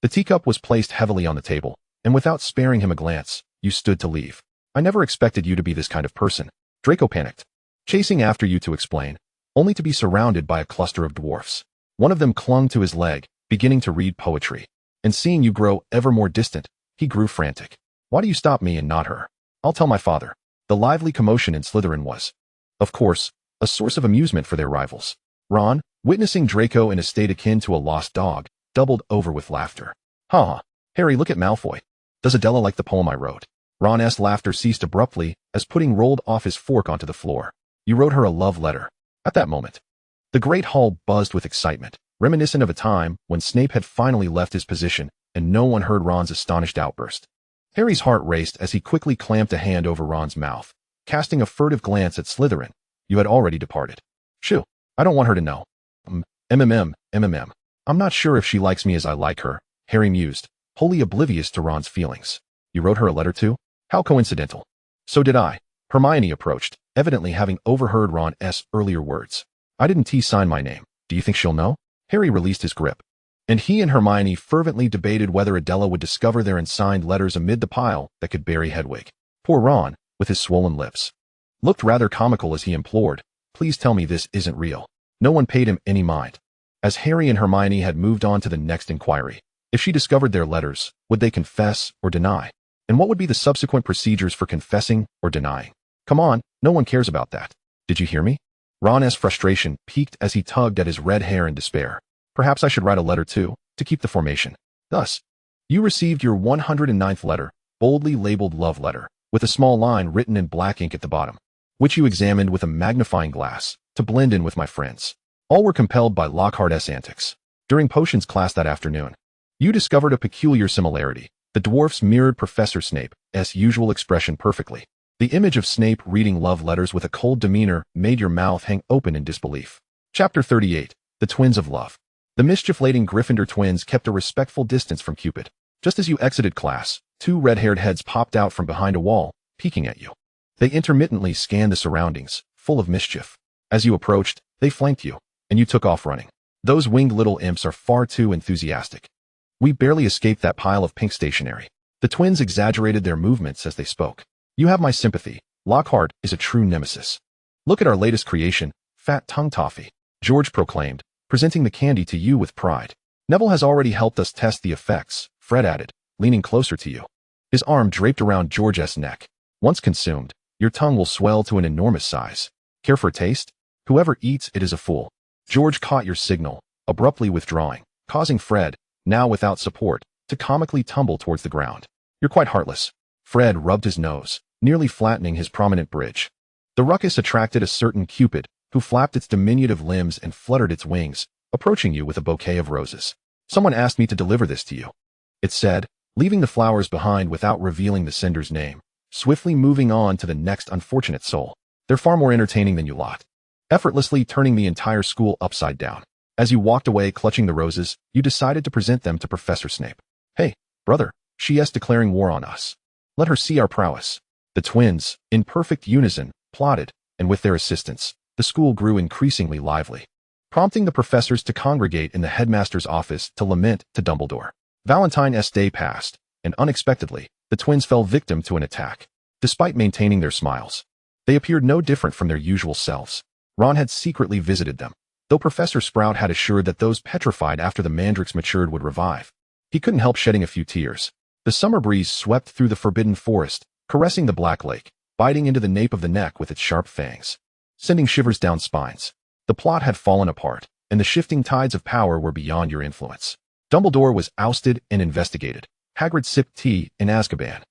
the teacup was placed heavily on the table, and without sparing him a glance, you stood to leave. I never expected you to be this kind of person. Draco panicked, chasing after you to explain, only to be surrounded by a cluster of dwarfs. One of them clung to his leg, beginning to read poetry, and seeing you grow ever more distant, he grew frantic. Why do you stop me and not her? I'll tell my father. The lively commotion in Slytherin was, of course, a source of amusement for their rivals. Ron, witnessing Draco in a state akin to a lost dog, doubled over with laughter. Ha! Harry, look at Malfoy. Does Adela like the poem I wrote? Ron's laughter ceased abruptly as Pudding rolled off his fork onto the floor. You wrote her a love letter. At that moment, the great hall buzzed with excitement, reminiscent of a time when Snape had finally left his position and no one heard Ron's astonished outburst. Harry's heart raced as he quickly clamped a hand over Ron's mouth, casting a furtive glance at Slytherin. You had already departed. Shoo, I don't want her to know. I'm not sure if she likes me as I like her, Harry mused, wholly oblivious to Ron's feelings. You wrote her a letter too? How coincidental. So did I. Hermione approached, evidently having overheard Ron's earlier words. I didn't sign my name. Do you think she'll know? Harry released his grip, and he and Hermione fervently debated whether Adela would discover their unsigned letters amid the pile that could bury Hedwig. Poor Ron, with his swollen lips, looked rather comical as he implored, please tell me this isn't real. No one paid him any mind. As Harry and Hermione had moved on to the next inquiry, if she discovered their letters, would they confess or deny? And what would be the subsequent procedures for confessing or denying? Come on, no one cares about that. Did you hear me? Ron's frustration peaked as he tugged at his red hair in despair. Perhaps I should write a letter too, to keep the formation. Thus, you received your 109th letter, boldly labeled love letter, with a small line written in black ink at the bottom, which you examined with a magnifying glass to blend in with my friends. All were compelled by Lockhart's antics. During potions class that afternoon, you discovered a peculiar similarity. The dwarfs mirrored Professor Snape's usual expression perfectly. The image of Snape reading love letters with a cold demeanor made your mouth hang open in disbelief. Chapter 38. The Twins of Love. The mischief-laden Gryffindor twins kept a respectful distance from Cupid. Just as you exited class, two red-haired heads popped out from behind a wall, peeking at you. They intermittently scanned the surroundings, full of mischief. As you approached, they flanked you, and you took off running. Those winged little imps are far too enthusiastic. We barely escaped that pile of pink stationery. The twins exaggerated their movements as they spoke. You have my sympathy. Lockhart is a true nemesis. Look at our latest creation, Fat Tongue Toffee, George proclaimed, presenting the candy to you with pride. Neville has already helped us test the effects, Fred added, leaning closer to you. His arm draped around George's neck. Once consumed, your tongue will swell to an enormous size. Care for a taste? Whoever eats it is a fool. George caught your signal, abruptly withdrawing, causing Fred, now without support, to comically tumble towards the ground. You're quite heartless. Fred rubbed his nose, nearly flattening his prominent bridge. The ruckus attracted a certain Cupid, who flapped its diminutive limbs and fluttered its wings, approaching you with a bouquet of roses. Someone asked me to deliver this to you, it said, leaving the flowers behind without revealing the sender's name, swiftly moving on to the next unfortunate soul. They're far more entertaining than you lot. Effortlessly turning the entire school upside down. As you walked away clutching the roses, you decided to present them to Professor Snape. Hey, brother, she's declaring war on us. Let her see our prowess. The twins, in perfect unison, plotted, and with their assistance, the school grew increasingly lively, prompting the professors to congregate in the headmaster's office to lament to Dumbledore. Valentine's Day passed, and unexpectedly, the twins fell victim to an attack. Despite maintaining their smiles, they appeared no different from their usual selves. Ron had secretly visited them, though Professor Sprout had assured that those petrified after the mandrakes matured would revive. He couldn't help shedding a few tears. The summer breeze swept through the forbidden forest, caressing the Black Lake, biting into the nape of the neck with its sharp fangs, sending shivers down spines. The plot had fallen apart, and the shifting tides of power were beyond your influence. Dumbledore was ousted and investigated. Hagrid sipped tea in Azkaban,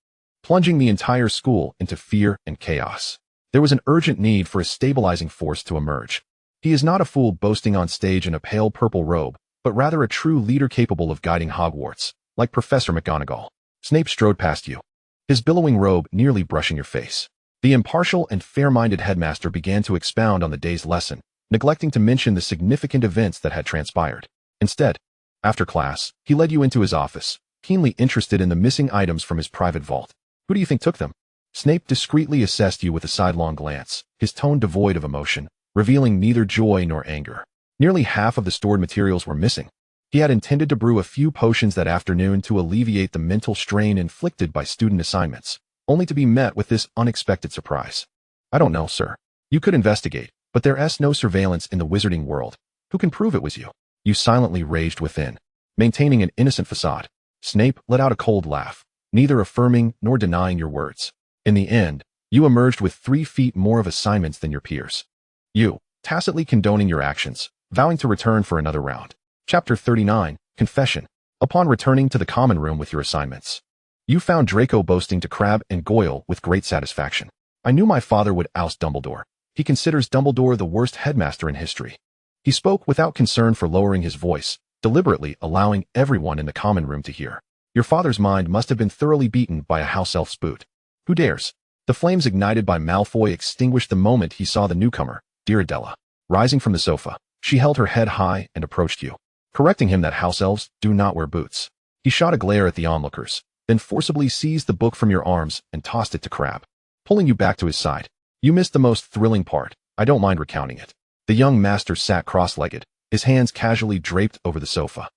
plunging the entire school into fear and chaos. There was an urgent need for a stabilizing force to emerge. He is not a fool boasting on stage in a pale purple robe, but rather a true leader capable of guiding Hogwarts, like Professor McGonagall. Snape strode past you, his billowing robe nearly brushing your face. The impartial and fair-minded headmaster began to expound on the day's lesson, neglecting to mention the significant events that had transpired. Instead, after class, he led you into his office, keenly interested in the missing items from his private vault. Who do you think took them? Snape discreetly assessed you with a sidelong glance, his tone devoid of emotion, revealing neither joy nor anger. Nearly half of the stored materials were missing. He had intended to brew a few potions that afternoon to alleviate the mental strain inflicted by student assignments, only to be met with this unexpected surprise. I don't know, sir. You could investigate, but there's no surveillance in the wizarding world. Who can prove it was you? You silently raged within, maintaining an innocent facade. Snape let out a cold laugh, neither affirming nor denying your words. In the end, you emerged with 3 feet more of assignments than your peers. You, tacitly condoning your actions, vowing to return for another round. Chapter 39, Confession. Upon returning to the common room with your assignments, you found Draco boasting to Crabbe and Goyle with great satisfaction. I knew my father would oust Dumbledore. He considers Dumbledore the worst headmaster in history. He spoke without concern for lowering his voice, deliberately allowing everyone in the common room to hear. Your father's mind must have been thoroughly beaten by a house elf's boot. Who dares? The flames ignited by Malfoy extinguished the moment he saw the newcomer, dear Adela. Rising from the sofa, she held her head high and approached you, correcting him that house elves do not wear boots. He shot a glare at the onlookers, then forcibly seized the book from your arms and tossed it to Crabbe, pulling you back to his side. You missed the most thrilling part. I don't mind recounting it. The young master sat cross-legged, his hands casually draped over the sofa,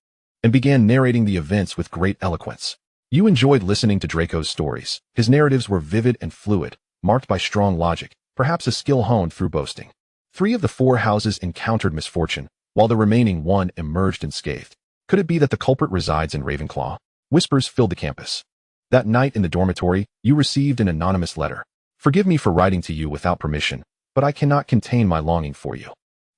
and began narrating the events with great eloquence. You enjoyed listening to Draco's stories. His narratives were vivid and fluid, marked by strong logic, perhaps a skill honed through boasting. 3 of the 4 houses encountered misfortune, while the remaining 1 emerged unscathed. Could it be that the culprit resides in Ravenclaw? Whispers filled the campus. That night in the dormitory, you received an anonymous letter. Forgive me for writing to you without permission, but I cannot contain my longing for you.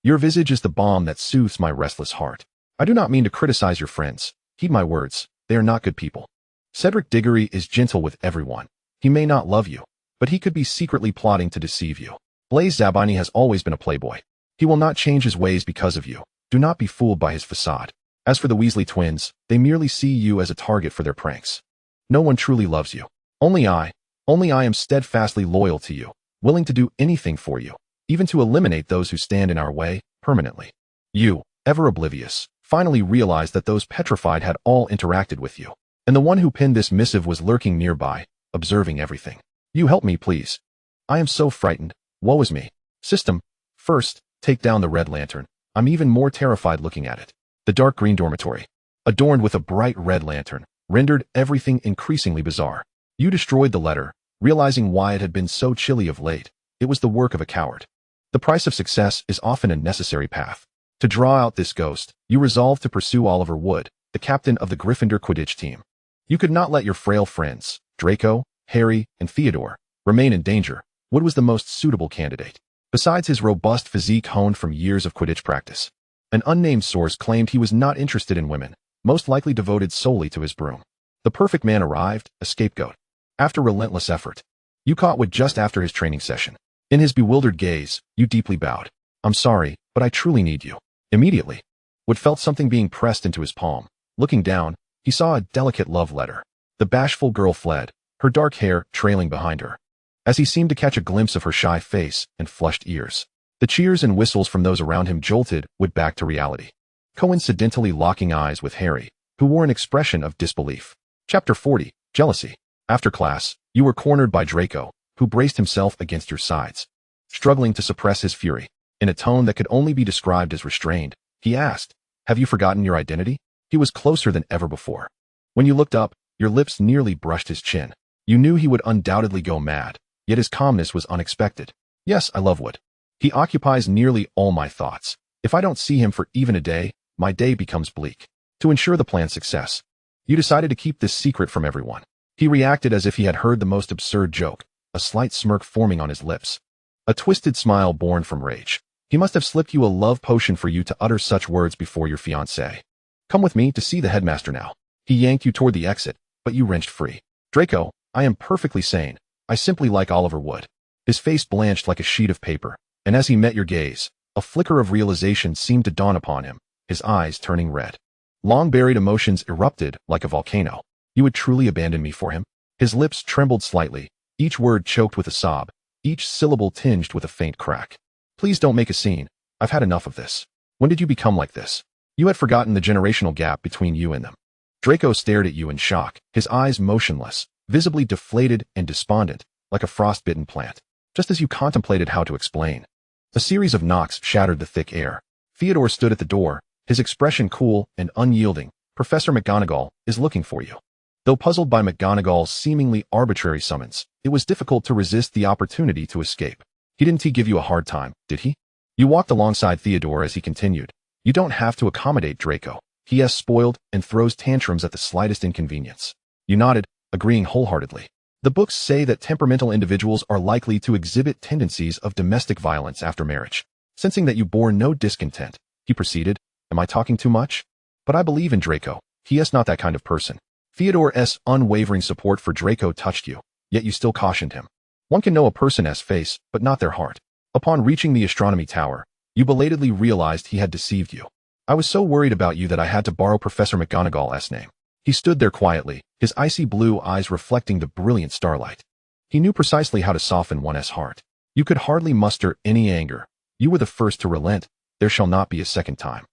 Your visage is the balm that soothes my restless heart. I do not mean to criticize your friends. Heed my words. They are not good people. Cedric Diggory is gentle with everyone. He may not love you, but he could be secretly plotting to deceive you. Blaise Zabini has always been a playboy. He will not change his ways because of you. Do not be fooled by his facade. As for the Weasley twins, they merely see you as a target for their pranks. No one truly loves you. Only I am steadfastly loyal to you, willing to do anything for you, even to eliminate those who stand in our way, permanently. You, ever oblivious, finally realized that those petrified had all interacted with you, and the one who penned this missive was lurking nearby, observing everything. You help me, please. I am so frightened. Woe is me. System. First, take down the red lantern. I'm even more terrified looking at it. The dark green dormitory, adorned with a bright red lantern, rendered everything increasingly bizarre. You destroyed the letter, realizing why it had been so chilly of late. It was the work of a coward. The price of success is often a necessary path. To draw out this ghost, you resolved to pursue Oliver Wood, the captain of the Gryffindor Quidditch team. You could not let your frail friends, Draco, Harry, and Theodore, remain in danger. Wood was the most suitable candidate. Besides his robust physique honed from years of Quidditch practice, an unnamed source claimed he was not interested in women, most likely devoted solely to his broom. The perfect man arrived, a scapegoat. After relentless effort, you caught Wood just after his training session. In his bewildered gaze, you deeply bowed. I'm sorry, but I truly need you. Immediately, Wood felt something being pressed into his palm. Looking down, he saw a delicate love letter. The bashful girl fled, her dark hair trailing behind her, as he seemed to catch a glimpse of her shy face and flushed ears. The cheers and whistles from those around him jolted Wood back to reality, coincidentally locking eyes with Harry, who wore an expression of disbelief. Chapter 40, Jealousy. After class, you were cornered by Draco, who braced himself against your sides. Struggling to suppress his fury, in a tone that could only be described as restrained, he asked, "Have you forgotten your identity?" He was closer than ever before. When you looked up, your lips nearly brushed his chin. You knew he would undoubtedly go mad, yet his calmness was unexpected. Yes, I love Wood. He occupies nearly all my thoughts. If I don't see him for even a day, my day becomes bleak. To ensure the plan's success, you decided to keep this secret from everyone. He reacted as if he had heard the most absurd joke, a slight smirk forming on his lips, a twisted smile born from rage. He must have slipped you a love potion for you to utter such words before your fiancée. Come with me to see the headmaster now. He yanked you toward the exit, but you wrenched free. Draco, I am perfectly sane. I simply like Oliver Wood. His face blanched like a sheet of paper, and as he met your gaze, A flicker of realization seemed to dawn upon him, his eyes turning red. Long-buried emotions erupted like a volcano. You would truly abandon me for him? His lips trembled slightly, each word choked with a sob, each syllable tinged with a faint crack. Please don't make a scene. I've had enough of this. When did you become like this? You had forgotten the generational gap between you and them. Draco stared at you in shock, his eyes motionless, visibly deflated and despondent, like a frostbitten plant. Just as you contemplated how to explain. A series of knocks shattered the thick air. Theodore stood at the door, his expression cool and unyielding. Professor McGonagall is looking for you. Though puzzled by McGonagall's seemingly arbitrary summons, it was difficult to resist the opportunity to escape. Didn't he give you a hard time, did he? You walked alongside Theodore as he continued. You don't have to accommodate Draco. He is spoiled and throws tantrums at the slightest inconvenience. You nodded, agreeing wholeheartedly. The books say that temperamental individuals are likely to exhibit tendencies of domestic violence after marriage. Sensing that you bore no discontent, he proceeded, Am I talking too much? But I believe in Draco. He is not that kind of person. Theodore's unwavering support for Draco touched you, yet you still cautioned him. One can know a person's face, but not their heart. Upon reaching the astronomy tower, you belatedly realized he had deceived you. I was so worried about you that I had to borrow Professor McGonagall's name. He stood there quietly, his icy blue eyes reflecting the brilliant starlight. He knew precisely how to soften one's heart. You could hardly muster any anger. You were the first to relent. There shall not be a second time.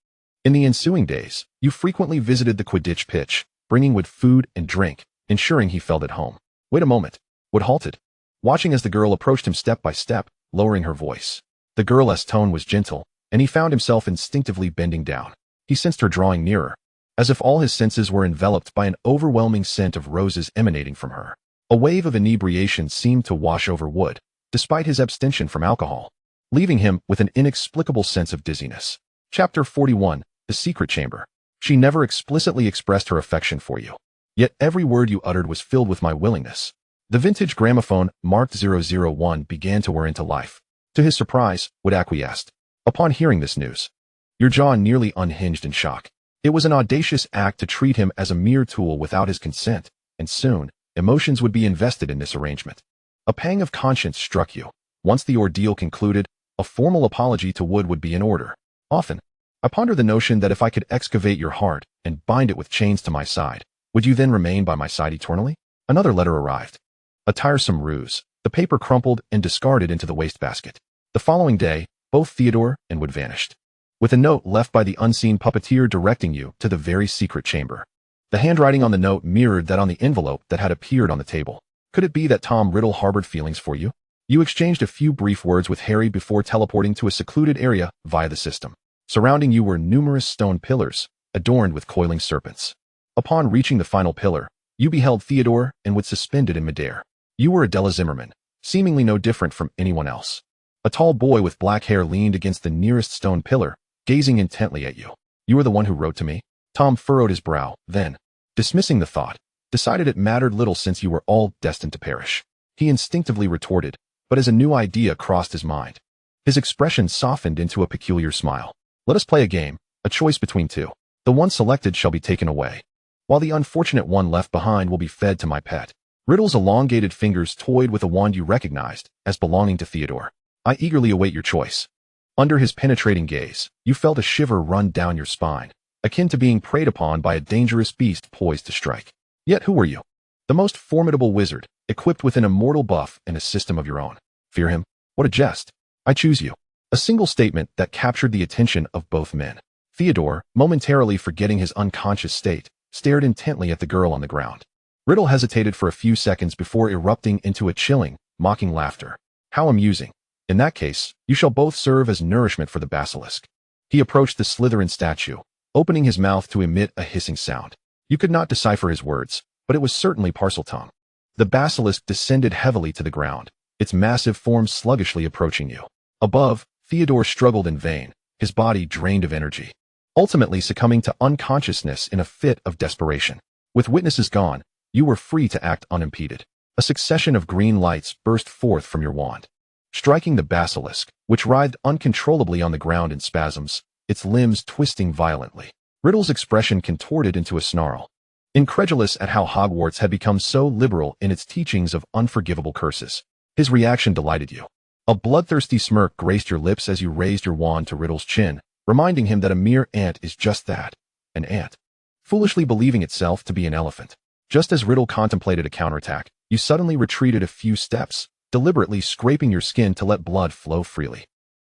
In the ensuing days, you frequently visited the Quidditch pitch, bringing Wood food and drink, ensuring he felt at home. Wait a moment. Wood halted, watching as the girl approached him step by step, lowering her voice. The girl's tone was gentle, and he found himself instinctively bending down. He sensed her drawing nearer, as if all his senses were enveloped by an overwhelming scent of roses emanating from her. A wave of inebriation seemed to wash over Wood, despite his abstention from alcohol, leaving him with an inexplicable sense of dizziness. Chapter 41, The Secret Chamber. She never explicitly expressed her affection for you. Yet every word you uttered was filled with my willingness. The vintage gramophone, marked 001, began to whir into life. To his surprise, Wood acquiesced. Upon hearing this news, your jaw nearly unhinged in shock. It was an audacious act to treat him as a mere tool without his consent, and soon, emotions would be invested in this arrangement. A pang of conscience struck you. Once the ordeal concluded, a formal apology to Wood would be in order. Often, I ponder the notion that if I could excavate your heart and bind it with chains to my side, would you then remain by my side eternally? Another letter arrived. A tiresome ruse. The paper crumpled and discarded into the wastebasket. The following day, both Theodore and Wood vanished, with a note left by the unseen puppeteer directing you to the very secret chamber. The handwriting on the note mirrored that on the envelope that had appeared on the table. Could it be that Tom Riddle harbored feelings for you? You exchanged a few brief words with Harry before teleporting to a secluded area via the system. Surrounding you were numerous stone pillars, adorned with coiling serpents. Upon reaching the final pillar, you beheld Theodore and Wood suspended in midair. You were Adela Zimmerman, seemingly no different from anyone else. A tall boy with black hair leaned against the nearest stone pillar, gazing intently at you. You were the one who wrote to me? Tom furrowed his brow, then, dismissing the thought, decided it mattered little since you were all destined to perish. He instinctively retorted, but as a new idea crossed his mind, his expression softened into a peculiar smile. Let us play a game, a choice between two. The one selected shall be taken away, while the unfortunate one left behind will be fed to my pet. Riddle's elongated fingers toyed with a wand you recognized as belonging to Theodore. I eagerly await your choice. Under his penetrating gaze, you felt a shiver run down your spine, akin to being preyed upon by a dangerous beast poised to strike. Yet who were you? The most formidable wizard, equipped with an immortal buff and a system of your own. Fear him? What a jest. I choose you. A single statement that captured the attention of both men. Theodore, momentarily forgetting his unconscious state, stared intently at the girl on the ground. Riddle hesitated for a few seconds before erupting into a chilling, mocking laughter. How amusing. In that case, you shall both serve as nourishment for the basilisk. He approached the Slytherin statue, opening his mouth to emit a hissing sound. You could not decipher his words, but it was certainly Parseltongue. The basilisk descended heavily to the ground, its massive form sluggishly approaching you. Above, Theodore struggled in vain, his body drained of energy, ultimately succumbing to unconsciousness in a fit of desperation. With witnesses gone, you were free to act unimpeded. A succession of green lights burst forth from your wand, striking the basilisk, which writhed uncontrollably on the ground in spasms, its limbs twisting violently. Riddle's expression contorted into a snarl, incredulous at how Hogwarts had become so liberal in its teachings of unforgivable curses. His reaction delighted you. A bloodthirsty smirk graced your lips as you raised your wand to Riddle's chin, reminding him that a mere ant is just that, an ant, foolishly believing itself to be an elephant. Just as Riddle contemplated a counterattack, you suddenly retreated a few steps, deliberately scraping your skin to let blood flow freely.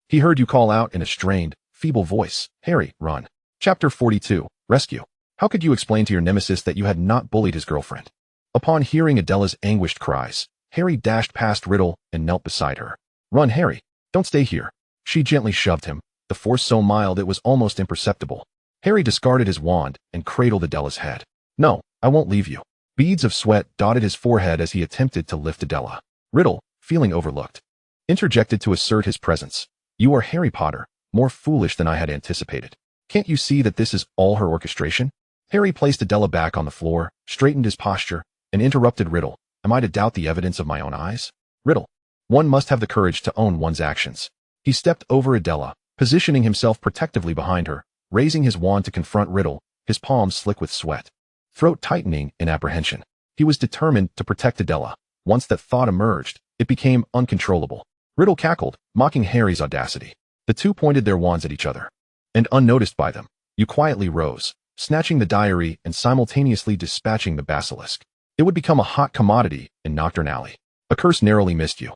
He heard you call out in a strained, feeble voice, "Harry, run." Chapter 42, Rescue. How could you explain to your nemesis that you had not bullied his girlfriend? Upon hearing Adela's anguished cries, Harry dashed past Riddle and knelt beside her. "Run, Harry. Don't stay here." She gently shoved him, the force so mild it was almost imperceptible. Harry discarded his wand and cradled Adela's head. "No, I won't leave you." Beads of sweat dotted his forehead as he attempted to lift Adela. Riddle, feeling overlooked, interjected to assert his presence. "You are Harry Potter, more foolish than I had anticipated. Can't you see that this is all her orchestration?" Harry placed Adela back on the floor, straightened his posture, and interrupted Riddle. "Am I to doubt the evidence of my own eyes?" Riddle. One must have the courage to own one's actions. He stepped over Adela, positioning himself protectively behind her, raising his wand to confront Riddle, his palms slick with sweat, throat tightening in apprehension. He was determined to protect Adela. Once that thought emerged, it became uncontrollable. Riddle cackled, mocking Harry's audacity. The two pointed their wands at each other. And unnoticed by them, you quietly rose, snatching the diary and simultaneously dispatching the basilisk. It would become a hot commodity in Nocturne Alley. A curse narrowly missed you,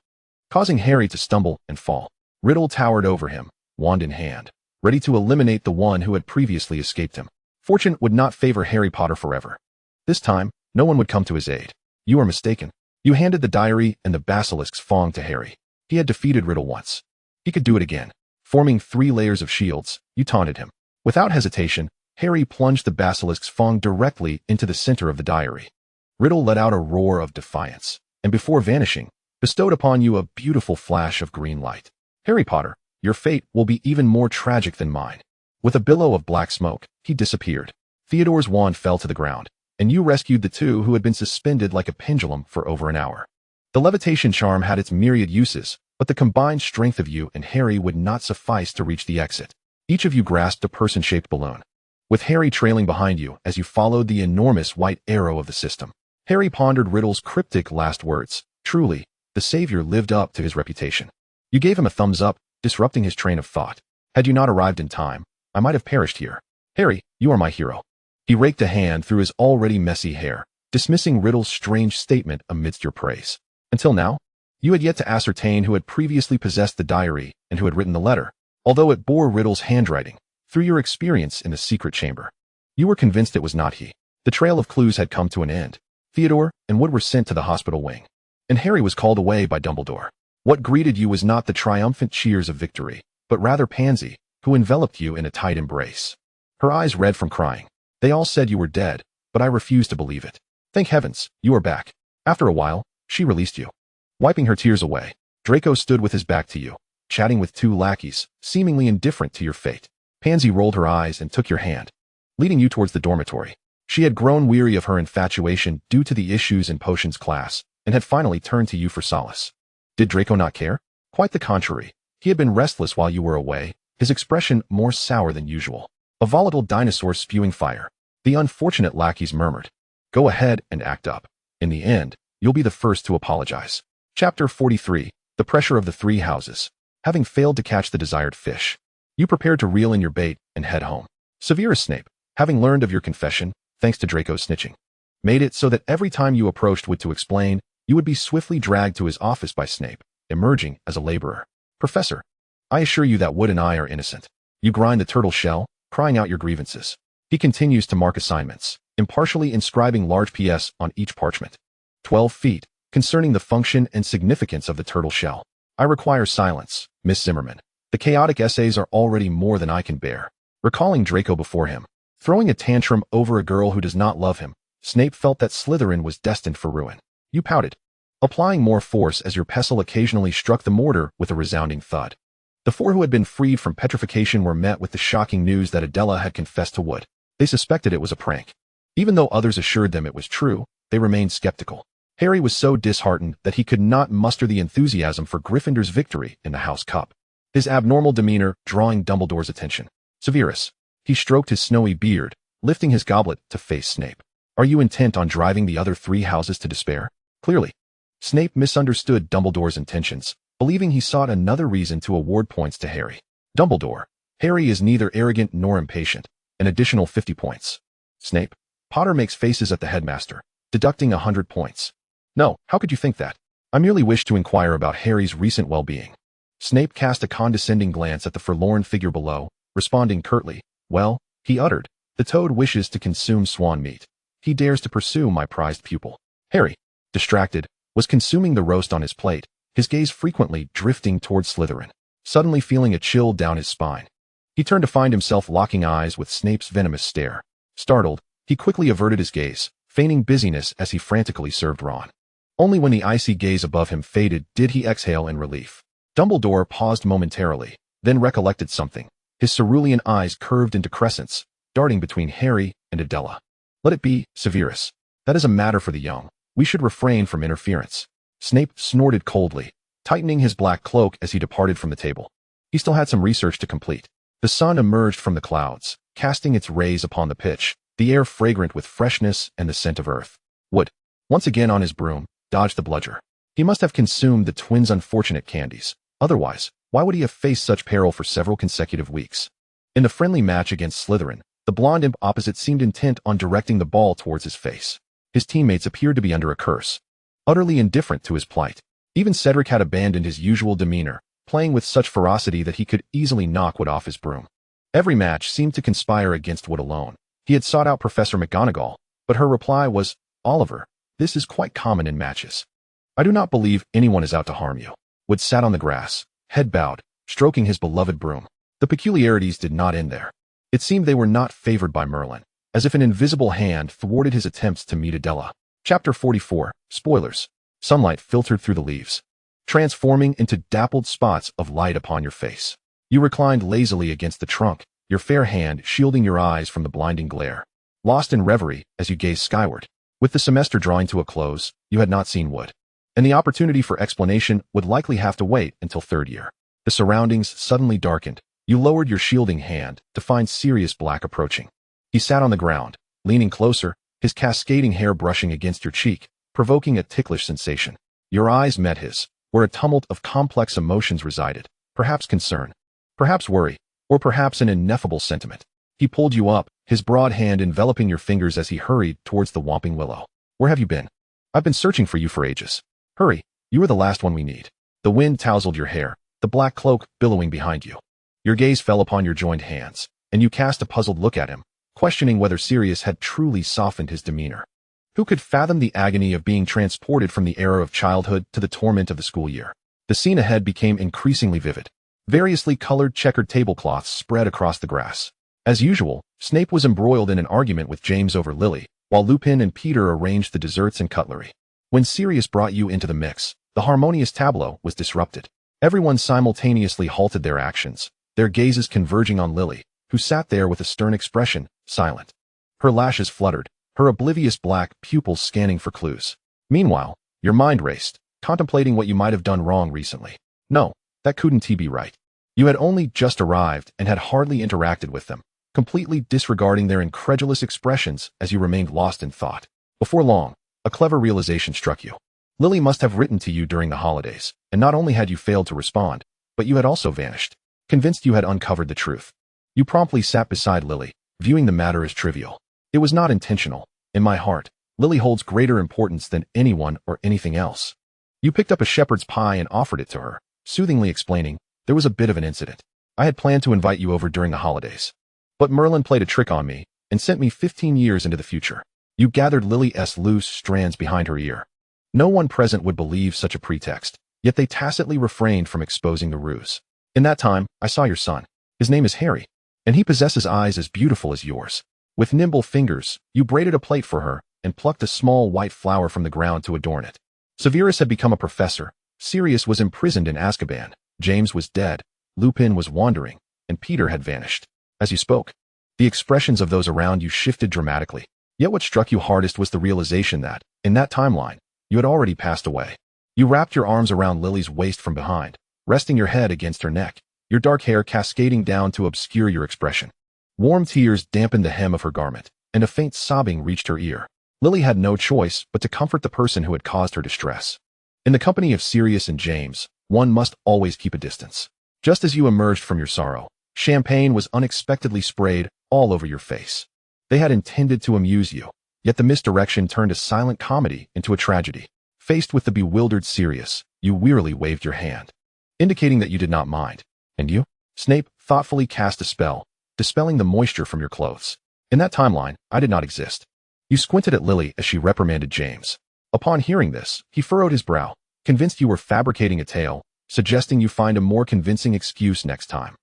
causing Harry to stumble and fall. Riddle towered over him, wand in hand, ready to eliminate the one who had previously escaped him. Fortune would not favor Harry Potter forever. This time, no one would come to his aid. "You are mistaken." You handed the diary and the basilisk's fong to Harry. He had defeated Riddle once. He could do it again. Forming 3 layers of shields, you taunted him. Without hesitation, Harry plunged the basilisk's fong directly into the center of the diary. Riddle let out a roar of defiance, and before vanishing, bestowed upon you a beautiful flash of green light. "Harry Potter, your fate will be even more tragic than mine." With a billow of black smoke, he disappeared. Theodore's wand fell to the ground, and you rescued the two who had been suspended like a pendulum for over an hour. The levitation charm had its myriad uses, but the combined strength of you and Harry would not suffice to reach the exit. Each of you grasped a person-shaped balloon, with Harry trailing behind you as you followed the enormous white arrow of the system. Harry pondered Riddle's cryptic last words. Truly, the savior lived up to his reputation. You gave him a thumbs up, disrupting his train of thought. "Had you not arrived in time, I might have perished here. Harry, you are my hero." He raked a hand through his already messy hair, dismissing Riddle's strange statement amidst your praise. Until now, you had yet to ascertain who had previously possessed the diary and who had written the letter, although it bore Riddle's handwriting. Through your experience in the secret chamber, you were convinced it was not he. The trail of clues had come to an end. Theodore and Wood were sent to the hospital wing, and Harry was called away by Dumbledore. What greeted you was not the triumphant cheers of victory, but rather Pansy, who enveloped you in a tight embrace. Her eyes red from crying. "They all said you were dead, but I refused to believe it. Thank heavens, you are back." After a while, she released you. Wiping her tears away, Draco stood with his back to you, chatting with 2 lackeys, seemingly indifferent to your fate. Pansy rolled her eyes and took your hand, leading you towards the dormitory. She had grown weary of her infatuation due to the issues in potions class, and had finally turned to you for solace. Did Draco not care? Quite the contrary. He had been restless while you were away, his expression more sour than usual. A volatile dinosaur spewing fire. The unfortunate lackeys murmured, "Go ahead and act up. In the end, you'll be the first to apologize." Chapter 43, The Pressure of the 3 Houses. Having failed to catch the desired fish, you prepared to reel in your bait and head home. Severus Snape, having learned of your confession, thanks to Draco's snitching, made it so that every time you approached Wood to explain, you would be swiftly dragged to his office by Snape, emerging as a laborer. "Professor, I assure you that Wood and I are innocent." You grind the turtle shell, crying out your grievances. He continues to mark assignments, impartially inscribing large PS on each parchment. 12 feet, concerning the function and significance of the turtle shell. "I require silence, Miss Zimmerman. The chaotic essays are already more than I can bear." Recalling Draco before him, throwing a tantrum over a girl who does not love him, Snape felt that Slytherin was destined for ruin. You pouted, applying more force as your pestle occasionally struck the mortar with a resounding thud. The 4 who had been freed from petrification were met with the shocking news that Adela had confessed to Wood. They suspected it was a prank. Even though others assured them it was true, they remained skeptical. Harry was so disheartened that he could not muster the enthusiasm for Gryffindor's victory in the House Cup. His abnormal demeanor drawing Dumbledore's attention. "Severus." He stroked his snowy beard, lifting his goblet to face Snape. "Are you intent on driving the other 3 houses to despair?" Clearly, Snape misunderstood Dumbledore's intentions, believing he sought another reason to award points to Harry. Dumbledore. Harry is neither arrogant nor impatient. An additional 50 points. Snape. Potter makes faces at the headmaster, deducting 100 points. No, how could you think that? I merely wish to inquire about Harry's recent well-being. Snape cast a condescending glance at the forlorn figure below, responding curtly, well, he uttered, the toad wishes to consume swan meat. He dares to pursue my prized pupil. Harry, distracted, was consuming the roast on his plate, his gaze frequently drifting towards Slytherin, suddenly feeling a chill down his spine. He turned to find himself locking eyes with Snape's venomous stare. Startled, he quickly averted his gaze, feigning busyness as he frantically served Ron. Only when the icy gaze above him faded did he exhale in relief. Dumbledore paused momentarily, then recollected something. His cerulean eyes curved into crescents, darting between Harry and Adela. Let it be, Severus. That is a matter for the young. We should refrain from interference. Snape snorted coldly, tightening his black cloak as he departed from the table. He still had some research to complete. The sun emerged from the clouds, casting its rays upon the pitch, the air fragrant with freshness and the scent of earth. Wood, once again on his broom, dodged the bludger. He must have consumed the twins' unfortunate candies. Otherwise, why would he have faced such peril for several consecutive weeks? In the friendly match against Slytherin, the blonde imp opposite seemed intent on directing the ball towards his face. His teammates appeared to be under a curse, utterly indifferent to his plight. Even Cedric had abandoned his usual demeanor, playing with such ferocity that he could easily knock Wood off his broom. Every match seemed to conspire against Wood alone. He had sought out Professor McGonagall, but her reply was, Oliver, this is quite common in matches. I do not believe anyone is out to harm you. Wood sat on the grass, head bowed, stroking his beloved broom. The peculiarities did not end there. It seemed they were not favored by Merlin, as if an invisible hand thwarted his attempts to meet Adela. Chapter 44. Spoilers. Sunlight filtered through the leaves, transforming into dappled spots of light upon your face. You reclined lazily against the trunk, your fair hand shielding your eyes from the blinding glare. Lost in reverie as you gazed skyward. With the semester drawing to a close, you had not seen Wood, and the opportunity for explanation would likely have to wait until third year. The surroundings suddenly darkened. You lowered your shielding hand to find Sirius Black approaching. He sat on the ground, leaning closer, his cascading hair brushing against your cheek, provoking a ticklish sensation. Your eyes met his, where a tumult of complex emotions resided, perhaps concern, perhaps worry, or perhaps an ineffable sentiment. He pulled you up, his broad hand enveloping your fingers as he hurried towards the Whomping Willow. Where have you been? I've been searching for you for ages. Hurry, you are the last one we need. The wind tousled your hair, the black cloak billowing behind you. Your gaze fell upon your joined hands, and you cast a puzzled look at him, questioning whether Sirius had truly softened his demeanor. Who could fathom the agony of being transported from the era of childhood to the torment of the school year? The scene ahead became increasingly vivid. Variously colored checkered tablecloths spread across the grass. As usual, Snape was embroiled in an argument with James over Lily, while Lupin and Peter arranged the desserts and cutlery. When Sirius brought you into the mix, the harmonious tableau was disrupted. Everyone simultaneously halted their actions, their gazes converging on Lily, who sat there with a stern expression, silent. Her lashes fluttered, her oblivious black pupils scanning for clues. Meanwhile, your mind raced, contemplating what you might have done wrong recently. No, that couldn't be right. You had only just arrived and had hardly interacted with them, completely disregarding their incredulous expressions as you remained lost in thought. Before long, a clever realization struck you. Lily must have written to you during the holidays, and not only had you failed to respond, but you had also vanished. Convinced you had uncovered the truth, you promptly sat beside Lily, viewing the matter as trivial. It was not intentional. In my heart, Lily holds greater importance than anyone or anything else. You picked up a shepherd's pie and offered it to her, soothingly explaining, there was a bit of an incident. I had planned to invite you over during the holidays, but Merlin played a trick on me and sent me 15 years into the future. You gathered Lily's loose strands behind her ear. No one present would believe such a pretext, yet they tacitly refrained from exposing the ruse. In that time, I saw your son. His name is Harry, and he possesses eyes as beautiful as yours. With nimble fingers, you braided a plait for her and plucked a small white flower from the ground to adorn it. Severus had become a professor, Sirius was imprisoned in Azkaban, James was dead, Lupin was wandering, and Peter had vanished. As you spoke, the expressions of those around you shifted dramatically. Yet what struck you hardest was the realization that, in that timeline, you had already passed away. You wrapped your arms around Lily's waist from behind, resting your head against her neck, your dark hair cascading down to obscure your expression. Warm tears dampened the hem of her garment, and a faint sobbing reached her ear. Lily had no choice but to comfort the person who had caused her distress. In the company of Sirius and James, one must always keep a distance. Just as you emerged from your sorrow, champagne was unexpectedly sprayed all over your face. They had intended to amuse you, yet the misdirection turned a silent comedy into a tragedy. Faced with the bewildered Sirius, you wearily waved your hand, indicating that you did not mind. And you? Snape thoughtfully cast a spell, dispelling the moisture from your clothes. In that timeline, I did not exist. You squinted at Lily as she reprimanded James. Upon hearing this, he furrowed his brow, convinced you were fabricating a tale, suggesting you find a more convincing excuse next time.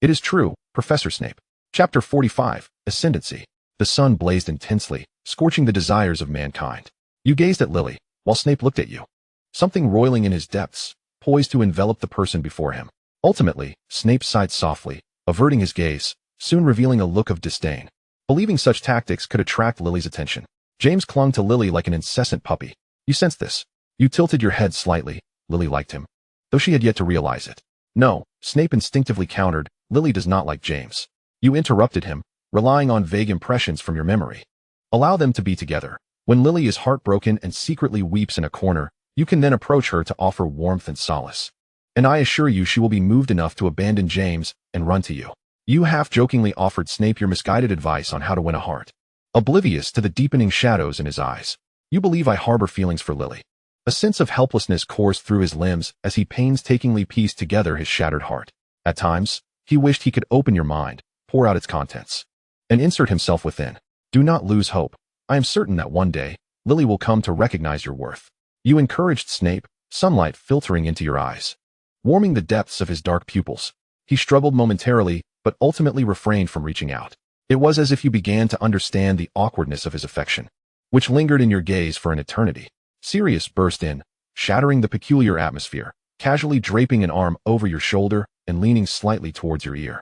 It is true, Professor Snape. Chapter 45, Ascendancy. The sun blazed intensely, scorching the desires of mankind. You gazed at Lily, while Snape looked at you. Something roiling in his depths, poised to envelop the person before him. Ultimately, Snape sighed softly, averting his gaze, soon revealing a look of disdain. Believing such tactics could attract Lily's attention, James clung to Lily like an incessant puppy. You sensed this. You tilted your head slightly. Lily liked him, though she had yet to realize it. No, Snape instinctively countered, Lily does not like James. You interrupted him, relying on vague impressions from your memory. Allow them to be together. When Lily is heartbroken and secretly weeps in a corner, you can then approach her to offer warmth and solace. And I assure you she will be moved enough to abandon James and run to you. You half-jokingly offered Snape your misguided advice on how to win a heart. Oblivious to the deepening shadows in his eyes. You believe I harbor feelings for Lily. A sense of helplessness coursed through his limbs as he painstakingly pieced together his shattered heart. At times, he wished he could open your mind, pour out its contents, and insert himself within. Do not lose hope. I am certain that one day, Lily will come to recognize your worth. You encouraged Snape, sunlight filtering into your eyes, warming the depths of his dark pupils. He struggled momentarily, but ultimately refrained from reaching out. It was as if you began to understand the awkwardness of his affection, which lingered in your gaze for an eternity. Sirius burst in, shattering the peculiar atmosphere, casually draping an arm over your shoulder and leaning slightly towards your ear.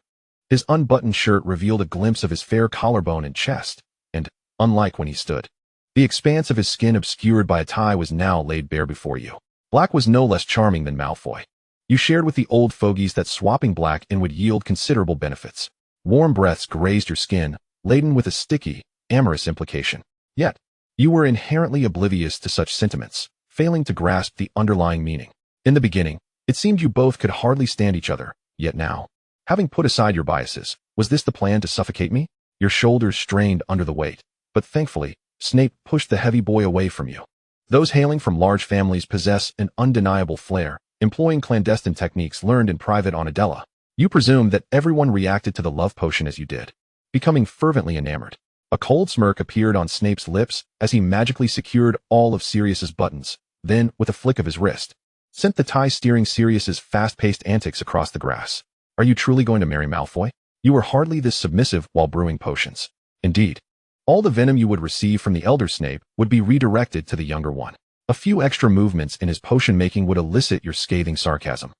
His unbuttoned shirt revealed a glimpse of his fair collarbone and chest, and, unlike when he stood, the expanse of his skin obscured by a tie was now laid bare before you. Black was no less charming than Malfoy. You shared with the old fogies that swapping black in would yield considerable benefits. Warm breaths grazed your skin, laden with a sticky, amorous implication. Yet, you were inherently oblivious to such sentiments, failing to grasp the underlying meaning. In the beginning, it seemed you both could hardly stand each other, yet now, having put aside your biases, was this the plan to suffocate me? Your shoulders strained under the weight, but thankfully, Snape pushed the heavy boy away from you. Those hailing from large families possess an undeniable flair, employing clandestine techniques learned in private on Adela. You presumed that everyone reacted to the love potion as you did, becoming fervently enamored. A cold smirk appeared on Snape's lips as he magically secured all of Sirius's buttons, then, with a flick of his wrist, sent the tie steering Sirius's fast-paced antics across the grass. Are you truly going to marry Malfoy? You were hardly this submissive while brewing potions. Indeed, all the venom you would receive from the elder Snape would be redirected to the younger one. A few extra movements in his potion-making would elicit your scathing sarcasm,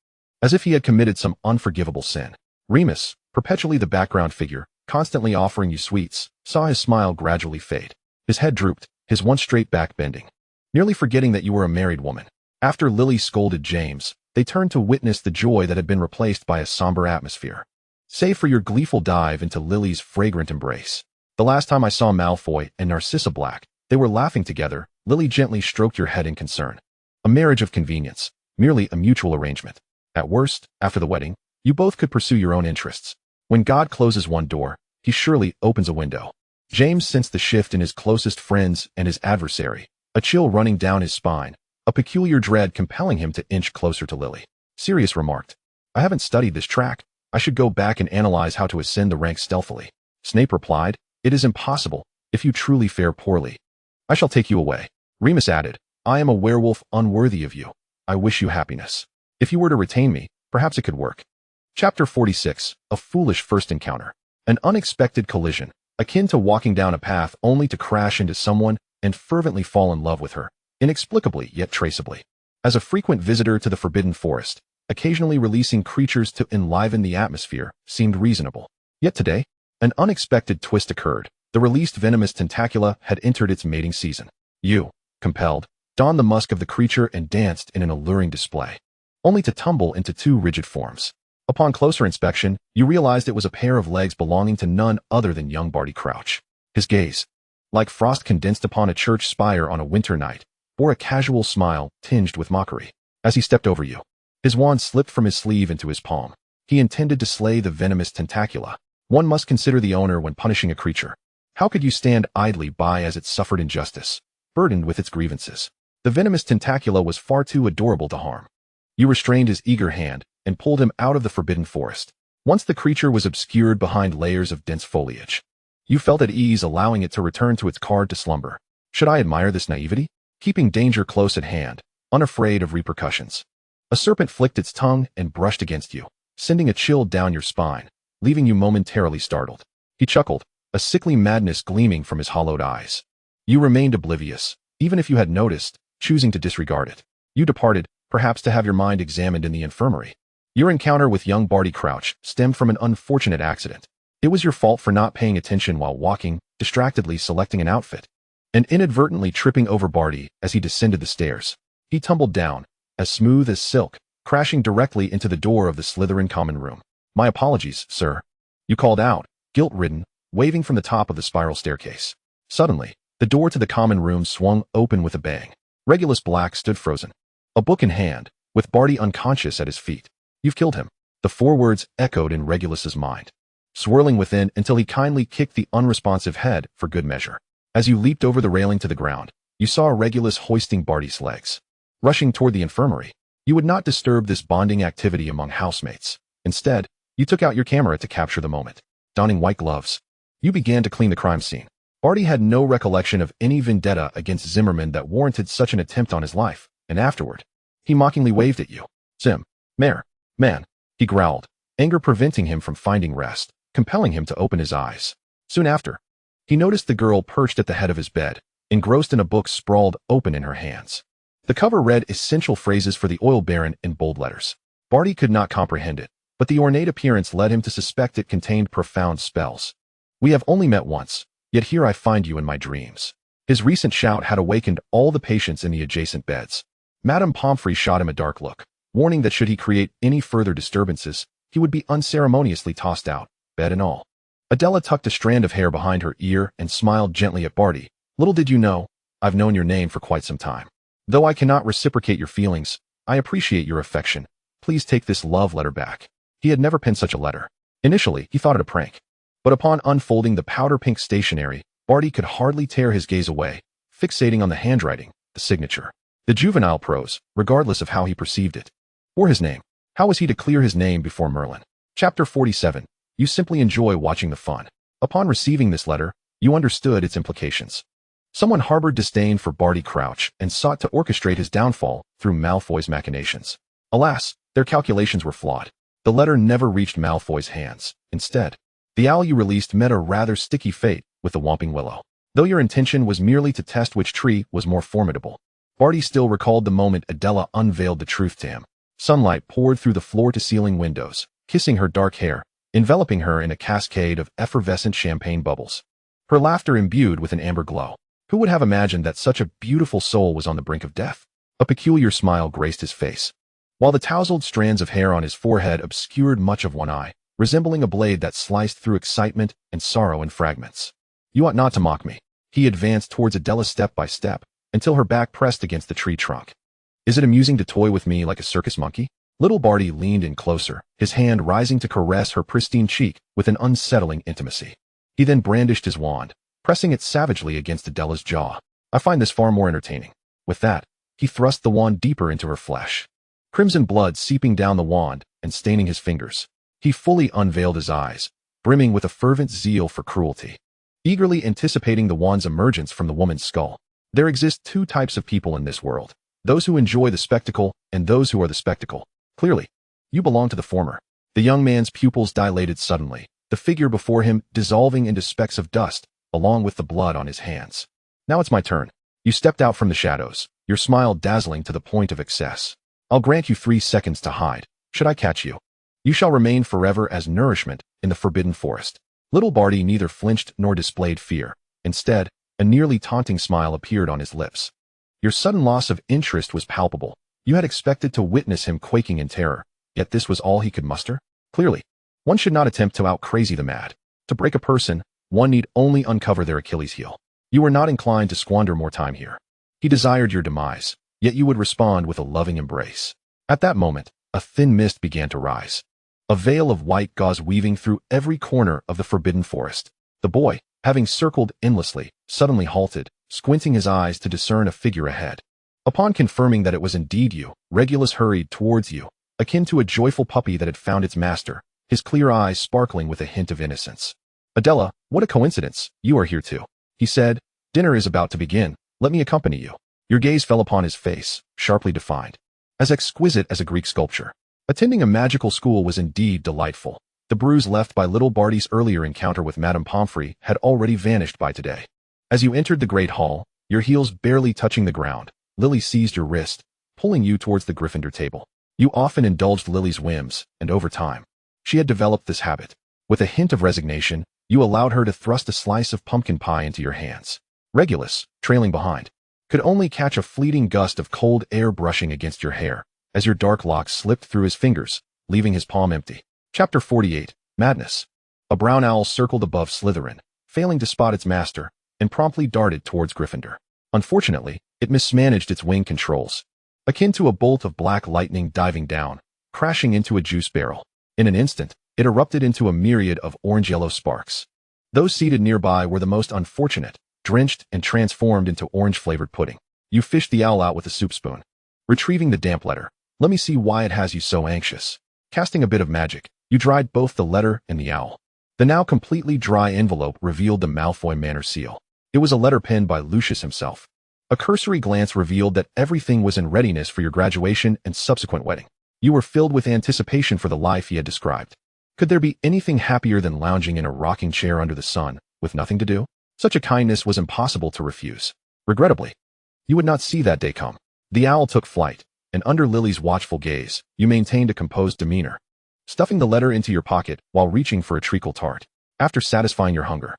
as if he had committed some unforgivable sin. Remus, perpetually the background figure, constantly offering you sweets, saw his smile gradually fade. His head drooped, his once straight back bending, nearly forgetting that you were a married woman. After Lily scolded James, they turned to witness the joy that had been replaced by a somber atmosphere. Save for your gleeful dive into Lily's fragrant embrace. The last time I saw Malfoy and Narcissa Black, they were laughing together. Lily gently stroked your head in concern. A marriage of convenience, merely a mutual arrangement. At worst, after the wedding, you both could pursue your own interests. When God closes one door, he surely opens a window. James sensed the shift in his closest friends and his adversary, a chill running down his spine, a peculiar dread compelling him to inch closer to Lily. Sirius remarked, I haven't studied this track. I should go back and analyze how to ascend the ranks stealthily. Snape replied, it is impossible, if you truly fare poorly. I shall take you away. Remus added, I am a werewolf unworthy of you. I wish you happiness. If you were to retain me, perhaps it could work. Chapter 46, A Foolish First Encounter. An unexpected collision, akin to walking down a path only to crash into someone and fervently fall in love with her, inexplicably yet traceably. As a frequent visitor to the Forbidden Forest, occasionally releasing creatures to enliven the atmosphere seemed reasonable. Yet today, an unexpected twist occurred. The released venomous tentacula had entered its mating season. You, compelled, donned the musk of the creature and danced in an alluring display, only to tumble into two rigid forms. Upon closer inspection, you realized it was a pair of legs belonging to none other than young Barty Crouch. His gaze, like frost condensed upon a church spire on a winter night, bore a casual smile tinged with mockery. As he stepped over you, His wand slipped from his sleeve into his palm. He intended to slay the venomous tentacula. One must consider the owner when punishing a creature. How could you stand idly by as it suffered injustice, burdened with its grievances? The venomous tentacula was far too adorable to harm. You restrained his eager hand and pulled him out of the forbidden forest. Once the creature was obscured behind layers of dense foliage, you felt at ease, allowing it to return to its card to slumber. Should I admire this naivety? Keeping danger close at hand, unafraid of repercussions. A serpent flicked its tongue and brushed against you, sending a chill down your spine, leaving you momentarily startled. He chuckled, a sickly madness gleaming from his hollowed eyes. You remained oblivious, even if you had noticed, choosing to disregard it. You departed, perhaps to have your mind examined in the infirmary. Your encounter with young Barty Crouch stemmed from an unfortunate accident. It was your fault for not paying attention while walking, distractedly selecting an outfit, and inadvertently tripping over Barty as he descended the stairs. He tumbled down, as smooth as silk, crashing directly into the door of the Slytherin common room. "My apologies, sir," you called out, guilt-ridden, waving from the top of the spiral staircase. Suddenly, the door to the common room swung open with a bang. Regulus Black stood frozen, a book in hand, with Barty unconscious at his feet. "You've killed him." The 4 words echoed in Regulus's mind, swirling within until he kindly kicked the unresponsive head for good measure. As you leaped over the railing to the ground, you saw Regulus hoisting Barty's legs, rushing toward the infirmary. You would not disturb this bonding activity among housemates. Instead, you took out your camera to capture the moment. Donning white gloves, you began to clean the crime scene. Barty had no recollection of any vendetta against Zimmerman that warranted such an attempt on his life, and afterward, he mockingly waved at you. "Zim, Mare, man," he growled, anger preventing him from finding rest, compelling him to open his eyes. Soon after, he noticed the girl perched at the head of his bed, engrossed in a book sprawled open in her hands. The cover read essential phrases for the oil baron in bold letters. Barty could not comprehend it, but the ornate appearance led him to suspect it contained profound spells. "We have only met once, yet here I find you in my dreams." His recent shout had awakened all the patients in the adjacent beds. Madame Pomfrey shot him a dark look, warning that should he create any further disturbances, he would be unceremoniously tossed out, bed and all. Adela tucked a strand of hair behind her ear and smiled gently at Barty. "Little did you know, I've known your name for quite some time. Though I cannot reciprocate your feelings, I appreciate your affection. Please take this love letter back." He had never penned such a letter. Initially, he thought it a prank. But upon unfolding the powder-pink stationery, Barty could hardly tear his gaze away, fixating on the handwriting, the signature. The juvenile prose, regardless of how he perceived it. Or his name. How was he to clear his name before Merlin? Chapter 47. You simply enjoy watching the fun. Upon receiving this letter, you understood its implications. Someone harbored disdain for Barty Crouch and sought to orchestrate his downfall through Malfoy's machinations. Alas, their calculations were flawed. The letter never reached Malfoy's hands. Instead, the owl you released met a rather sticky fate with the Whomping Willow. Though your intention was merely to test which tree was more formidable, Barty still recalled the moment Adela unveiled the truth to him. Sunlight poured through the floor-to-ceiling windows, kissing her dark hair, enveloping her in a cascade of effervescent champagne bubbles. Her laughter imbued with an amber glow. Who would have imagined that such a beautiful soul was on the brink of death? A peculiar smile graced his face, while the tousled strands of hair on his forehead obscured much of one eye, resembling a blade that sliced through excitement and sorrow in fragments. "You ought not to mock me." He advanced towards Adela step by step, until her back pressed against the tree trunk. "Is it amusing to toy with me like a circus monkey?" Little Barty leaned in closer, his hand rising to caress her pristine cheek with an unsettling intimacy. He then brandished his wand, pressing it savagely against Adela's jaw. "I find this far more entertaining." With that, he thrust the wand deeper into her flesh, crimson blood seeping down the wand and staining his fingers. He fully unveiled his eyes, brimming with a fervent zeal for cruelty, eagerly anticipating the wand's emergence from the woman's skull. There exist 2 types of people in this world: those who enjoy the spectacle and those who are the spectacle. Clearly, you belong to the former. The young man's pupils dilated suddenly, the figure before him dissolving into specks of dust, along with the blood on his hands. "Now it's my turn." You stepped out from the shadows, your smile dazzling to the point of excess. "I'll grant you 3 seconds to hide. Should I catch you, you shall remain forever as nourishment in the forbidden forest." Little Barty neither flinched nor displayed fear. Instead, a nearly taunting smile appeared on his lips. Your sudden loss of interest was palpable. You had expected to witness him quaking in terror, yet this was all he could muster? Clearly, one should not attempt to out-crazy the mad. To break a person, one need only uncover their Achilles heel. You were not inclined to squander more time here. He desired your demise, yet you would respond with a loving embrace. At that moment, a thin mist began to rise. A veil of white gauze weaving through every corner of the forbidden forest. The boy, having circled endlessly, suddenly halted, squinting his eyes to discern a figure ahead. Upon confirming that it was indeed you, Regulus hurried towards you, akin to a joyful puppy that had found its master, his clear eyes sparkling with a hint of innocence. Adela, what a coincidence, you are here too, he said. Dinner is about to begin, let me accompany you. Your gaze fell upon his face, sharply defined. As exquisite as a Greek sculpture. Attending a magical school was indeed delightful. The bruise left by little Barty's earlier encounter with Madame Pomfrey had already vanished by today. As you entered the great hall, your heels barely touching the ground, Lily seized your wrist, pulling you towards the Gryffindor table. You often indulged Lily's whims, and over time, she had developed this habit. With a hint of resignation, you allowed her to thrust a slice of pumpkin pie into your hands. Regulus, trailing behind, could only catch a fleeting gust of cold air brushing against your hair, as your dark locks slipped through his fingers, leaving his palm empty. Chapter 48, Madness. A brown owl circled above Slytherin, failing to spot its master, and promptly darted towards Gryffindor. Unfortunately, it mismanaged its wing controls. Akin to a bolt of black lightning diving down, crashing into a juice barrel. In an instant, it erupted into a myriad of orange-yellow sparks. Those seated nearby were the most unfortunate, drenched and transformed into orange-flavored pudding. You fished the owl out with a soup spoon. Retrieving the damp letter. Let me see why it has you so anxious. Casting a bit of magic, you dried both the letter and the owl. The now completely dry envelope revealed the Malfoy Manor seal. It was a letter penned by Lucius himself. A cursory glance revealed that everything was in readiness for your graduation and subsequent wedding. You were filled with anticipation for the life he had described. Could there be anything happier than lounging in a rocking chair under the sun, with nothing to do? Such a kindness was impossible to refuse. Regrettably, you would not see that day come. The owl took flight, and under Lily's watchful gaze, you maintained a composed demeanor, stuffing the letter into your pocket while reaching for a treacle tart. After satisfying your hunger,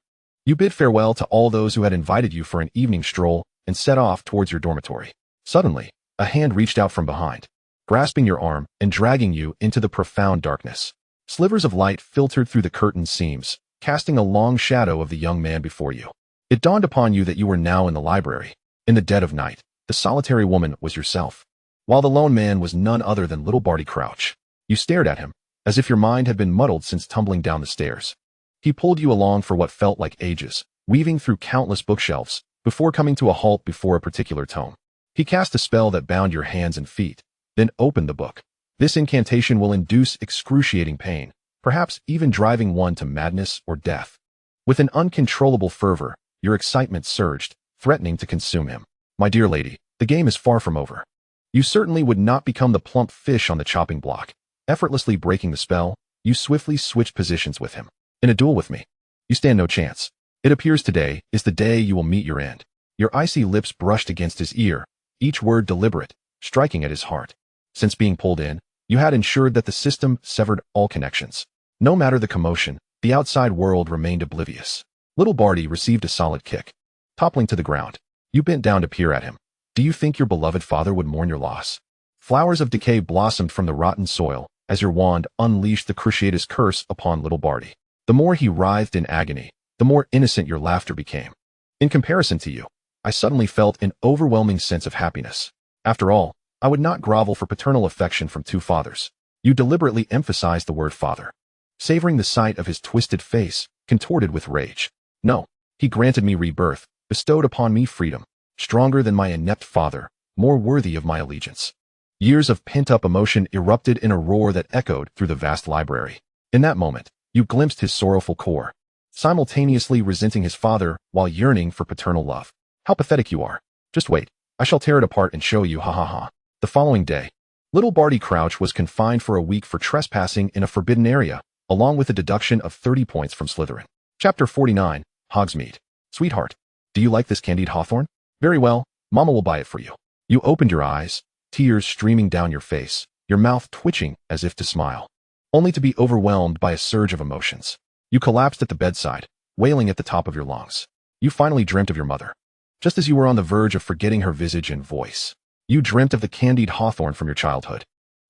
you bid farewell to all those who had invited you for an evening stroll and set off towards your dormitory. Suddenly, a hand reached out from behind, grasping your arm and dragging you into the profound darkness. Slivers of light filtered through the curtain seams, casting a long shadow of the young man before you. It dawned upon you that you were now in the library. In the dead of night, the solitary woman was yourself, while the lone man was none other than little Barty Crouch. You stared at him, as if your mind had been muddled since tumbling down the stairs. He pulled you along for what felt like ages, weaving through countless bookshelves, before coming to a halt before a particular tome. He cast a spell that bound your hands and feet, then opened the book. This incantation will induce excruciating pain, perhaps even driving one to madness or death. With an uncontrollable fervor, your excitement surged, threatening to consume him. My dear lady, the game is far from over. You certainly would not become the plump fish on the chopping block. Effortlessly breaking the spell, you swiftly switched positions with him. In a duel with me, you stand no chance. It appears today is the day you will meet your end. Your icy lips brushed against his ear, each word deliberate, striking at his heart. Since being pulled in, you had ensured that the system severed all connections. No matter the commotion, the outside world remained oblivious. Little Barty received a solid kick. Toppling to the ground, you bent down to peer at him. Do you think your beloved father would mourn your loss? Flowers of decay blossomed from the rotten soil as your wand unleashed the Cruciatus curse upon little Barty. The more he writhed in agony, the more innocent your laughter became. In comparison to you, I suddenly felt an overwhelming sense of happiness. After all, I would not grovel for paternal affection from two fathers. You deliberately emphasized the word father, savoring the sight of his twisted face, contorted with rage. No, he granted me rebirth, bestowed upon me freedom, stronger than my inept father, more worthy of my allegiance. Years of pent-up emotion erupted in a roar that echoed through the vast library. In that moment, you glimpsed his sorrowful core, simultaneously resenting his father while yearning for paternal love. How pathetic you are. Just wait, I shall tear it apart and show you, ha ha ha. The following day, little Barty Crouch was confined for a week for trespassing in a forbidden area, along with a deduction of 30 points from Slytherin. Chapter 49, Hogsmeade. Sweetheart, do you like this candied hawthorn? Very well, Mama will buy it for you. You opened your eyes, tears streaming down your face, your mouth twitching as if to smile, only to be overwhelmed by a surge of emotions. You collapsed at the bedside, wailing at the top of your lungs. You finally dreamt of your mother. Just as you were on the verge of forgetting her visage and voice, you dreamt of the candied hawthorn from your childhood.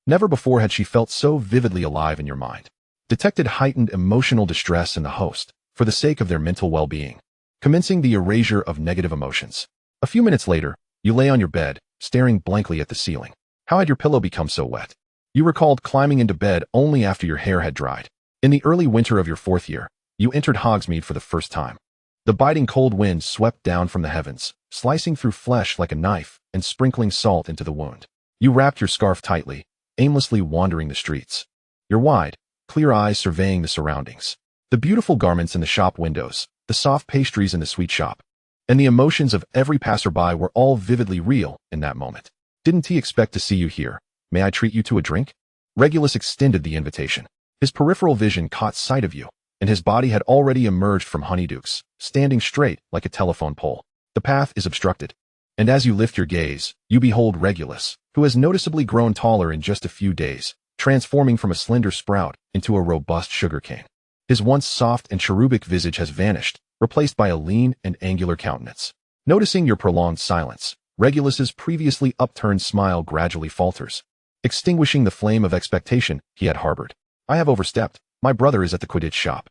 Never before had she felt so vividly alive in your mind. Detected heightened emotional distress in the host, for the sake of their mental well-being, commencing the erasure of negative emotions. A few minutes later, you lay on your bed, staring blankly at the ceiling. How had your pillow become so wet? You recalled climbing into bed only after your hair had dried. In the early winter of your 4th year, you entered Hogsmeade for the first time. The biting cold wind swept down from the heavens, slicing through flesh like a knife and sprinkling salt into the wound. You wrapped your scarf tightly, aimlessly wandering the streets. Your wide, clear eyes surveying the surroundings. The beautiful garments in the shop windows, the soft pastries in the sweet shop, and the emotions of every passerby were all vividly real in that moment. Didn't he expect to see you here? May I treat you to a drink? Regulus extended the invitation. His peripheral vision caught sight of you, and his body had already emerged from Honeydukes, standing straight like a telephone pole. The path is obstructed, and as you lift your gaze, you behold Regulus, who has noticeably grown taller in just a few days, transforming from a slender sprout into a robust sugarcane. His once soft and cherubic visage has vanished, replaced by a lean and angular countenance. Noticing your prolonged silence, Regulus's previously upturned smile gradually falters, extinguishing the flame of expectation he had harbored. I have overstepped. My brother is at the Quidditch shop.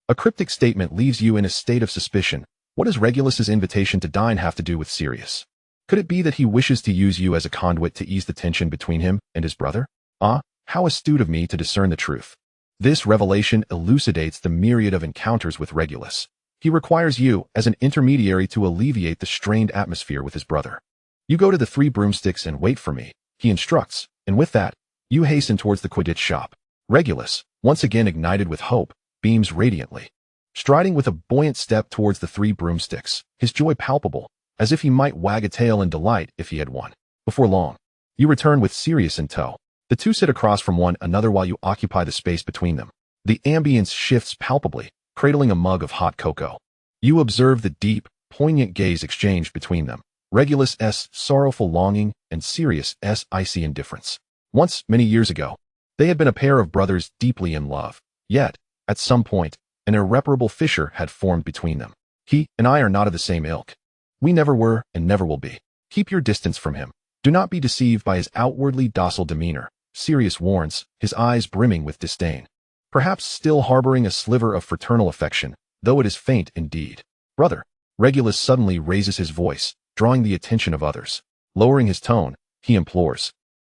A cryptic statement leaves you in a state of suspicion. What does Regulus's invitation to dine have to do with Sirius? Could it be that he wishes to use you as a conduit to ease the tension between him and his brother? Ah, how astute of me to discern the truth. This revelation elucidates the myriad of encounters with Regulus. He requires you as an intermediary to alleviate the strained atmosphere with his brother. You go to the 3 broomsticks and wait for me, he instructs, and with that, you hasten towards the Quidditch shop. Regulus, once again ignited with hope, beams radiantly. Striding with a buoyant step towards the 3 broomsticks, his joy palpable, as if he might wag a tail in delight if he had won. Before long, you return with Sirius in tow. The two sit across from one another while you occupy the space between them. The ambience shifts palpably, cradling a mug of hot cocoa. You observe the deep, poignant gaze exchanged between them. Regulus' sorrowful longing and Sirius' icy indifference. Once, many years ago, they had been a pair of brothers deeply in love. Yet, at some point, an irreparable fissure had formed between them. He and I are not of the same ilk. We never were and never will be. Keep your distance from him. Do not be deceived by his outwardly docile demeanor, Sirius warns, his eyes brimming with disdain. Perhaps still harboring a sliver of fraternal affection, though it is faint indeed. Brother, Regulus suddenly raises his voice, drawing the attention of others. Lowering his tone, he implores.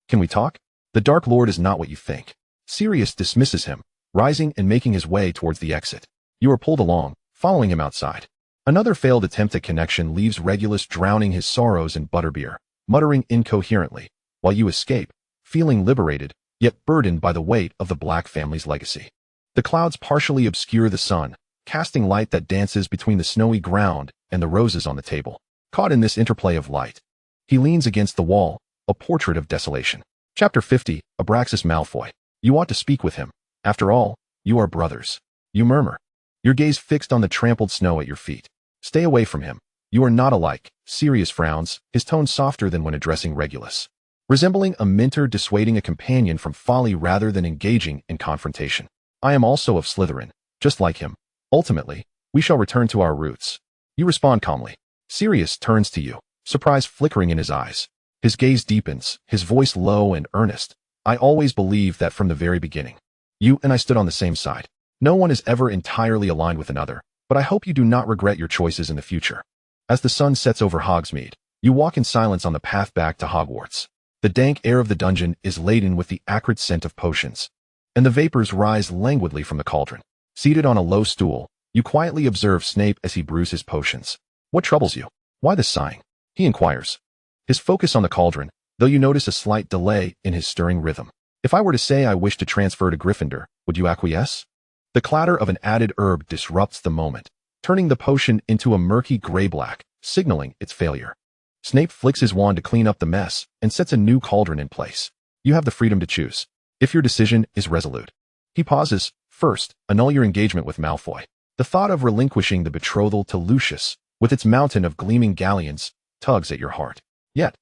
Can we talk? The Dark Lord is not what you think. Sirius dismisses him, rising and making his way towards the exit. You are pulled along, following him outside. Another failed attempt at connection leaves Regulus drowning his sorrows in butterbeer, muttering incoherently, while you escape, feeling liberated, yet burdened by the weight of the Black family's legacy. The clouds partially obscure the sun, casting light that dances between the snowy ground and the roses on the table. Caught in this interplay of light, he leans against the wall, a portrait of desolation. Chapter 50, Abraxas Malfoy. You ought to speak with him. After all, you are brothers. You murmur, your gaze fixed on the trampled snow at your feet. Stay away from him. You are not alike. Sirius frowns, his tone softer than when addressing Regulus. Resembling a mentor dissuading a companion from folly rather than engaging in confrontation. I am also of Slytherin, just like him. Ultimately, we shall return to our roots. You respond calmly. Sirius turns to you, surprise flickering in his eyes. His gaze deepens, his voice low and earnest. I always believed that from the very beginning. You and I stood on the same side. No one is ever entirely aligned with another, but I hope you do not regret your choices in the future. As the sun sets over Hogsmeade, you walk in silence on the path back to Hogwarts. The dank air of the dungeon is laden with the acrid scent of potions, and the vapors rise languidly from the cauldron. Seated on a low stool, you quietly observe Snape as he brews his potions. What troubles you? Why the sighing? He inquires. His focus on the cauldron, though you notice a slight delay in his stirring rhythm. If I were to say I wish to transfer to Gryffindor, would you acquiesce? The clatter of an added herb disrupts the moment, turning the potion into a murky gray-black, signaling its failure. Snape flicks his wand to clean up the mess and sets a new cauldron in place. You have the freedom to choose, if your decision is resolute. He pauses. First, annul your engagement with Malfoy. The thought of relinquishing the betrothal to Lucius, with its mountain of gleaming galleons, tugs at your heart. Yet,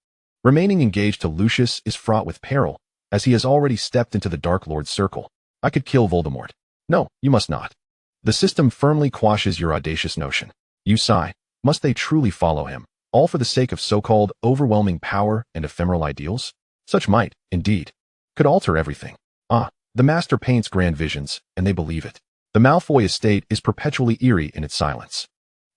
remaining engaged to Lucius is fraught with peril, as he has already stepped into the Dark Lord's circle. I could kill Voldemort. No, you must not. The system firmly quashes your audacious notion. You sigh. Must they truly follow him, all for the sake of so-called overwhelming power and ephemeral ideals? Such might, indeed, could alter everything. Ah, the master paints grand visions, and they believe it. The Malfoy estate is perpetually eerie in its silence.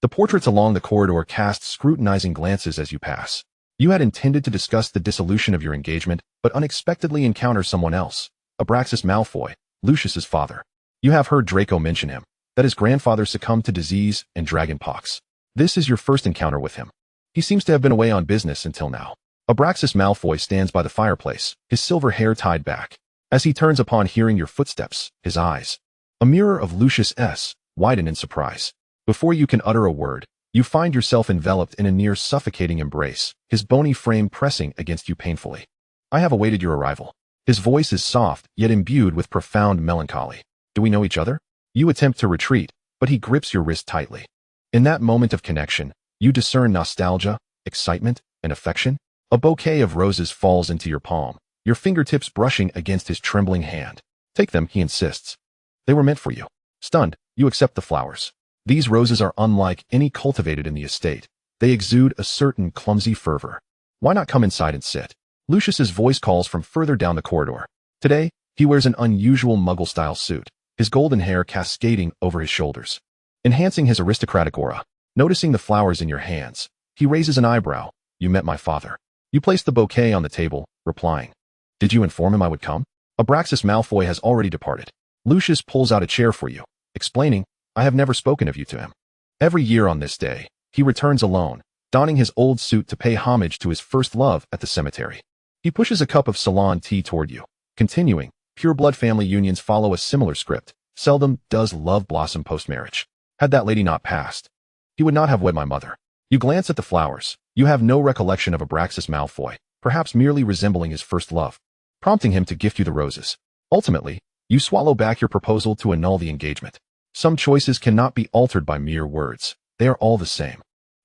The portraits along the corridor cast scrutinizing glances as you pass. You had intended to discuss the dissolution of your engagement, but unexpectedly encounter someone else, Abraxas Malfoy, Lucius's father. You have heard Draco mention him, that his grandfather succumbed to disease and dragonpox. This is your first encounter with him. He seems to have been away on business until now. Abraxas Malfoy stands by the fireplace, his silver hair tied back. As he turns upon hearing your footsteps, his eyes, a mirror of Lucius S., widen in surprise. Before you can utter a word, you find yourself enveloped in a near suffocating embrace, his bony frame pressing against you painfully. I have awaited your arrival. His voice is soft, yet imbued with profound melancholy. Do we know each other? You attempt to retreat, but he grips your wrist tightly. In that moment of connection, you discern nostalgia, excitement, and affection. A bouquet of roses falls into your palm, your fingertips brushing against his trembling hand. Take them, he insists. They were meant for you. Stunned, you accept the flowers. These roses are unlike any cultivated in the estate. They exude a certain clumsy fervor. Why not come inside and sit? Lucius's voice calls from further down the corridor. Today, he wears an unusual Muggle-style suit, his golden hair cascading over his shoulders, enhancing his aristocratic aura. Noticing the flowers in your hands, he raises an eyebrow. You met my father. You place the bouquet on the table, replying. Did you inform him I would come? Abraxas Malfoy has already departed. Lucius pulls out a chair for you, explaining, I have never spoken of you to him. Every year on this day, he returns alone, donning his old suit to pay homage to his first love at the cemetery. He pushes a cup of Ceylon tea toward you, continuing, pure-blood family unions follow a similar script. Seldom does love blossom post-marriage. Had that lady not passed, he would not have wed my mother. You glance at the flowers. You have no recollection of Abraxas Malfoy, perhaps merely resembling his first love, prompting him to gift you the roses. Ultimately, you swallow back your proposal to annul the engagement. Some choices cannot be altered by mere words. They are all the same,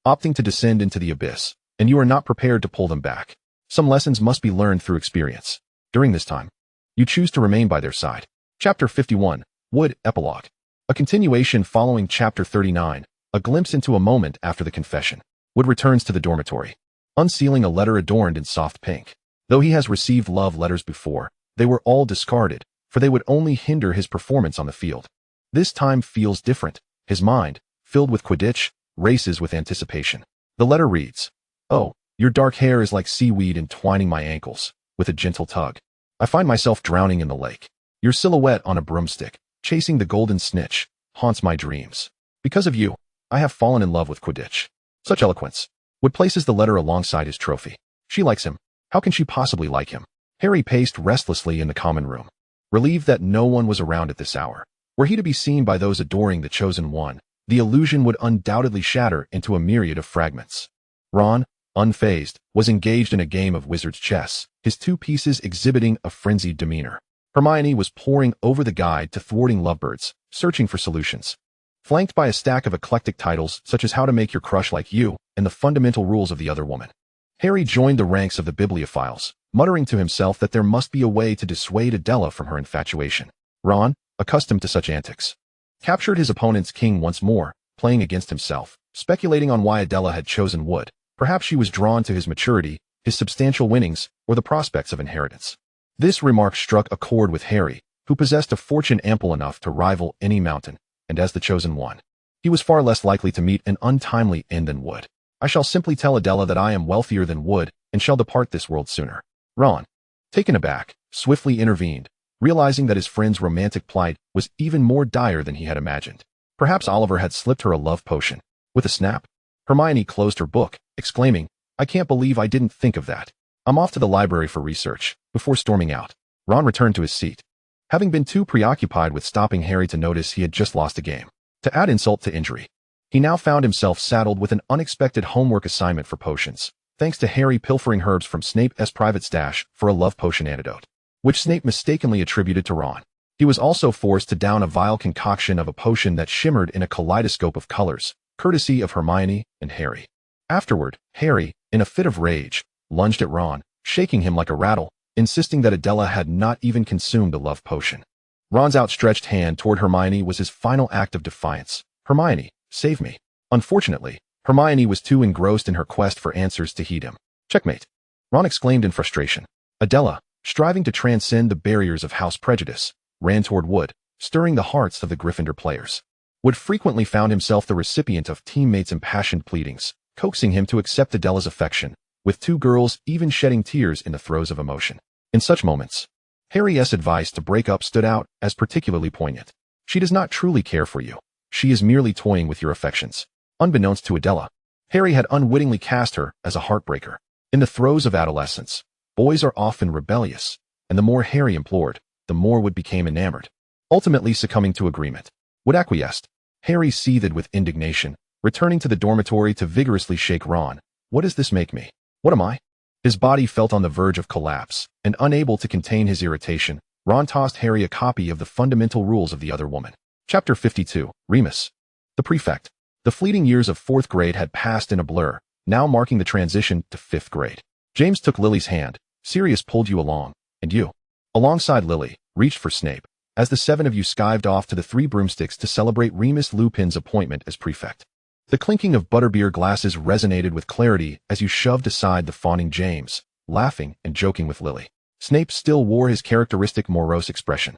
opting to descend into the abyss, and you are not prepared to pull them back. Some lessons must be learned through experience. During this time, you choose to remain by their side. Chapter 51, Wood, Epilogue. A continuation following Chapter 39, a glimpse into a moment after the confession. Wood returns to the dormitory, unsealing a letter adorned in soft pink. Though he has received love letters before, they were all discarded, for they would only hinder his performance on the field. This time feels different. His mind, filled with Quidditch, races with anticipation. The letter reads, Oh, your dark hair is like seaweed entwining my ankles. With a gentle tug, I find myself drowning in the lake. Your silhouette on a broomstick, chasing the golden snitch, haunts my dreams. Because of you, I have fallen in love with Quidditch. Such eloquence. Wood places the letter alongside his trophy. She likes him. How can she possibly like him? Harry paced restlessly in the common room, relieved that no one was around at this hour. Were he to be seen by those adoring the Chosen One, the illusion would undoubtedly shatter into a myriad of fragments. Ron, unfazed, was engaged in a game of wizard's chess, his two pieces exhibiting a frenzied demeanor. Hermione was poring over the guide to thwarting lovebirds, searching for solutions. Flanked by a stack of eclectic titles such as How to Make Your Crush Like You and The Fundamental Rules of the Other Woman, Harry joined the ranks of the bibliophiles, muttering to himself that there must be a way to dissuade Adela from her infatuation. Ron, accustomed to such antics, captured his opponent's king once more, playing against himself, speculating on why Adela had chosen Wood. Perhaps she was drawn to his maturity, his substantial winnings, or the prospects of inheritance. This remark struck a chord with Harry, who possessed a fortune ample enough to rival any mountain, and as the Chosen One, he was far less likely to meet an untimely end than Wood. I shall simply tell Adela that I am wealthier than Wood and shall depart this world sooner. Ron, taken aback, swiftly intervened, realizing that his friend's romantic plight was even more dire than he had imagined. Perhaps Oliver had slipped her a love potion. With a snap, Hermione closed her book, exclaiming, I can't believe I didn't think of that. I'm off to the library for research. Before storming out, Ron returned to his seat, having been too preoccupied with stopping Harry to notice he had just lost a game. To add insult to injury, he now found himself saddled with an unexpected homework assignment for potions, thanks to Harry pilfering herbs from Snape's private stash for a love potion antidote, which Snape mistakenly attributed to Ron. He was also forced to down a vile concoction of a potion that shimmered in a kaleidoscope of colors, courtesy of Hermione and Harry. Afterward, Harry, in a fit of rage, lunged at Ron, shaking him like a rattle, insisting that Adela had not even consumed a love potion. Ron's outstretched hand toward Hermione was his final act of defiance. Hermione, save me. Unfortunately, Hermione was too engrossed in her quest for answers to heed him. Checkmate. Ron exclaimed in frustration. Adela, striving to transcend the barriers of house prejudice, ran toward Wood, stirring the hearts of the Gryffindor players. Wood frequently found himself the recipient of teammates' impassioned pleadings, coaxing him to accept Adela's affection, with two girls even shedding tears in the throes of emotion. In such moments, Harry's advice to break up stood out as particularly poignant. She does not truly care for you. She is merely toying with your affections. Unbeknownst to Adela, Harry had unwittingly cast her as a heartbreaker. In the throes of adolescence, boys are often rebellious, and the more Harry implored, the more Wood became enamored. Ultimately succumbing to agreement, Wood acquiesced. Harry seethed with indignation, returning to the dormitory to vigorously shake Ron. What does this make me? What am I? His body felt on the verge of collapse, and unable to contain his irritation, Ron tossed Harry a copy of the fundamental rules of the other woman. Chapter 52, Remus. The Prefect. The fleeting years of 4th grade had passed in a blur, now marking the transition to 5th grade. James took Lily's hand. Sirius pulled you along, and you, alongside Lily, reached for Snape, as the 7 of you skived off to the 3 broomsticks to celebrate Remus Lupin's appointment as prefect. The clinking of butterbeer glasses resonated with clarity as you shoved aside the fawning James, laughing and joking with Lily. Snape still wore his characteristic morose expression.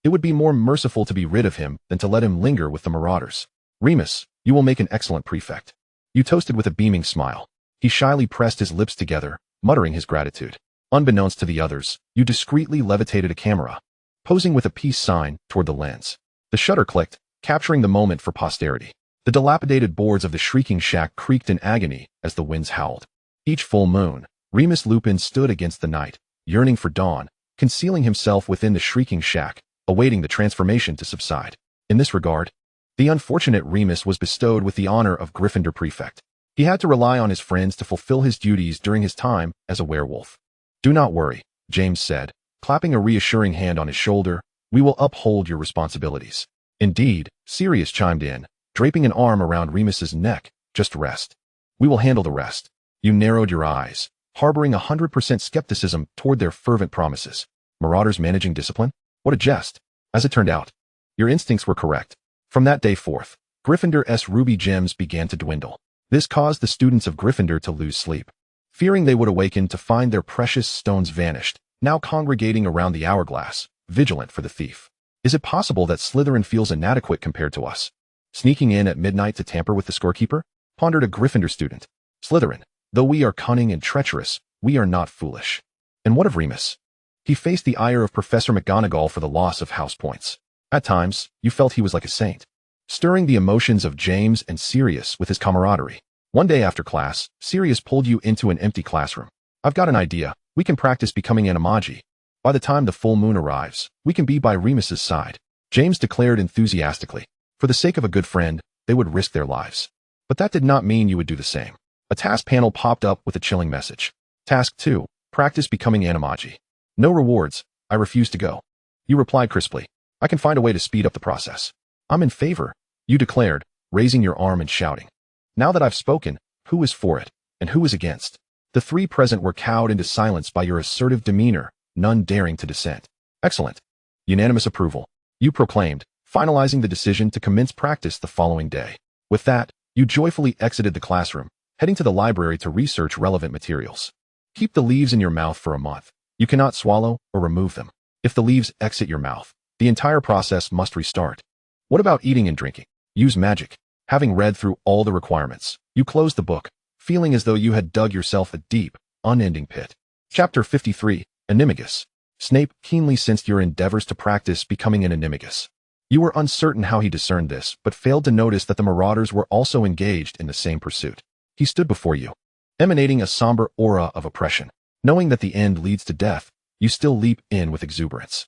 It would be more merciful to be rid of him than to let him linger with the Marauders. Remus, you will make an excellent prefect. You toasted with a beaming smile. He shyly pressed his lips together, muttering his gratitude. Unbeknownst to the others, you discreetly levitated a camera, posing with a peace sign toward the lens. The shutter clicked, capturing the moment for posterity. The dilapidated boards of the shrieking shack creaked in agony as the winds howled. Each full moon, Remus Lupin stood against the night, yearning for dawn, concealing himself within the shrieking shack, awaiting the transformation to subside. In this regard, the unfortunate Remus was bestowed with the honor of Gryffindor Prefect. He had to rely on his friends to fulfill his duties during his time as a werewolf. Do not worry, James said, clapping a reassuring hand on his shoulder. We will uphold your responsibilities. Indeed, Sirius chimed in, draping an arm around Remus's neck. Just rest. We will handle the rest. You narrowed your eyes, harboring 100% skepticism toward their fervent promises. Marauders managing discipline? What a jest. As it turned out, your instincts were correct. From that day forth, Gryffindor's ruby gems began to dwindle. This caused the students of Gryffindor to lose sleep, fearing they would awaken to find their precious stones vanished, now congregating around the hourglass, vigilant for the thief. Is it possible that Slytherin feels inadequate compared to us? Sneaking in at midnight to tamper with the scorekeeper? Pondered a Gryffindor student. Slytherin, though we are cunning and treacherous, we are not foolish. And what of Remus? He faced the ire of Professor McGonagall for the loss of house points. At times, you felt he was like a saint, stirring the emotions of James and Sirius with his camaraderie. One day after class, Sirius pulled you into an empty classroom. I've got an idea. We can practice becoming anomaly. By the time the full moon arrives, we can be by Remus's side. James declared enthusiastically. For the sake of a good friend, they would risk their lives. But that did not mean you would do the same. A task panel popped up with a chilling message. Task 2. Practice becoming anomaly. No rewards. I refuse to go. You replied crisply. I can find a way to speed up the process. I'm in favor, you declared, raising your arm and shouting. Now that I've spoken, who is for it, and who is against? The 3 present were cowed into silence by your assertive demeanor, none daring to dissent. Excellent. Unanimous approval. You proclaimed, finalizing the decision to commence practice the following day. With that, you joyfully exited the classroom, heading to the library to research relevant materials. Keep the leaves in your mouth for a month. You cannot swallow or remove them. If the leaves exit your mouth, the entire process must restart. What about eating and drinking? Use magic. Having read through all the requirements, you closed the book, feeling as though you had dug yourself a deep, unending pit. Chapter 53, Animagus. Snape keenly sensed your endeavors to practice becoming an animagus. You were uncertain how he discerned this, but failed to notice that the Marauders were also engaged in the same pursuit. He stood before you, emanating a somber aura of oppression. Knowing that the end leads to death, you still leap in with exuberance.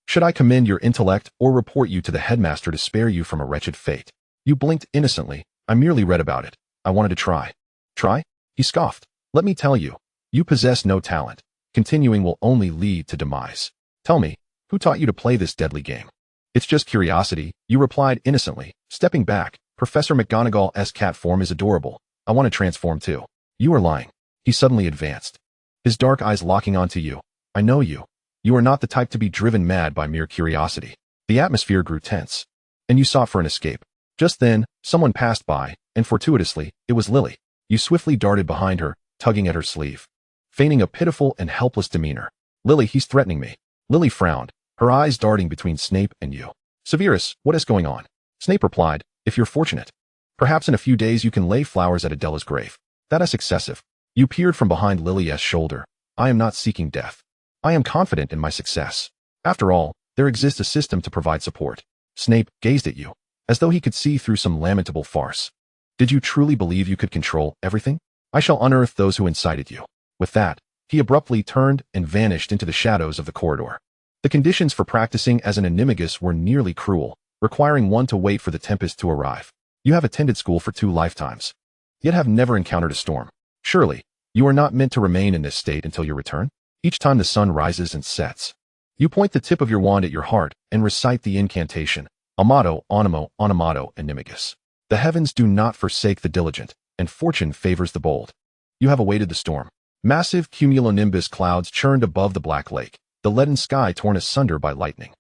Should I commend your intellect or report you to the headmaster to spare you from a wretched fate? You blinked innocently. I merely read about it. I wanted to try. Try? He scoffed. Let me tell you, you possess no talent. Continuing will only lead to demise. Tell me, who taught you to play this deadly game? It's just curiosity, you replied innocently, stepping back. Professor McGonagall's cat form is adorable. I want to transform too. You are lying. He suddenly advanced, his dark eyes locking onto you. I know you. You are not the type to be driven mad by mere curiosity. The atmosphere grew tense, and you sought for an escape. Just then, someone passed by, and fortuitously, it was Lily. You swiftly darted behind her, tugging at her sleeve, feigning a pitiful and helpless demeanor. Lily, he's threatening me. Lily frowned, her eyes darting between Snape and you. Severus, what is going on? Snape replied, if you're fortunate. Perhaps in a few days you can lay flowers at Adela's grave. That is excessive. You peered from behind Lilia's shoulder. I am not seeking death. I am confident in my success. After all, there exists a system to provide support. Snape gazed at you, as though he could see through some lamentable farce. Did you truly believe you could control everything? I shall unearth those who incited you. With that, he abruptly turned and vanished into the shadows of the corridor. The conditions for practicing as an animagus were nearly cruel, requiring one to wait for the tempest to arrive. You have attended school for 2 lifetimes, yet have never encountered a storm. Surely, you are not meant to remain in this state until your return? Each time the sun rises and sets, you point the tip of your wand at your heart and recite the incantation, Amato, Onimo, Onomato, Animagus. The heavens do not forsake the diligent, and fortune favors the bold. You have awaited the storm. Massive cumulonimbus clouds churned above the black lake, the leaden sky torn asunder by lightning.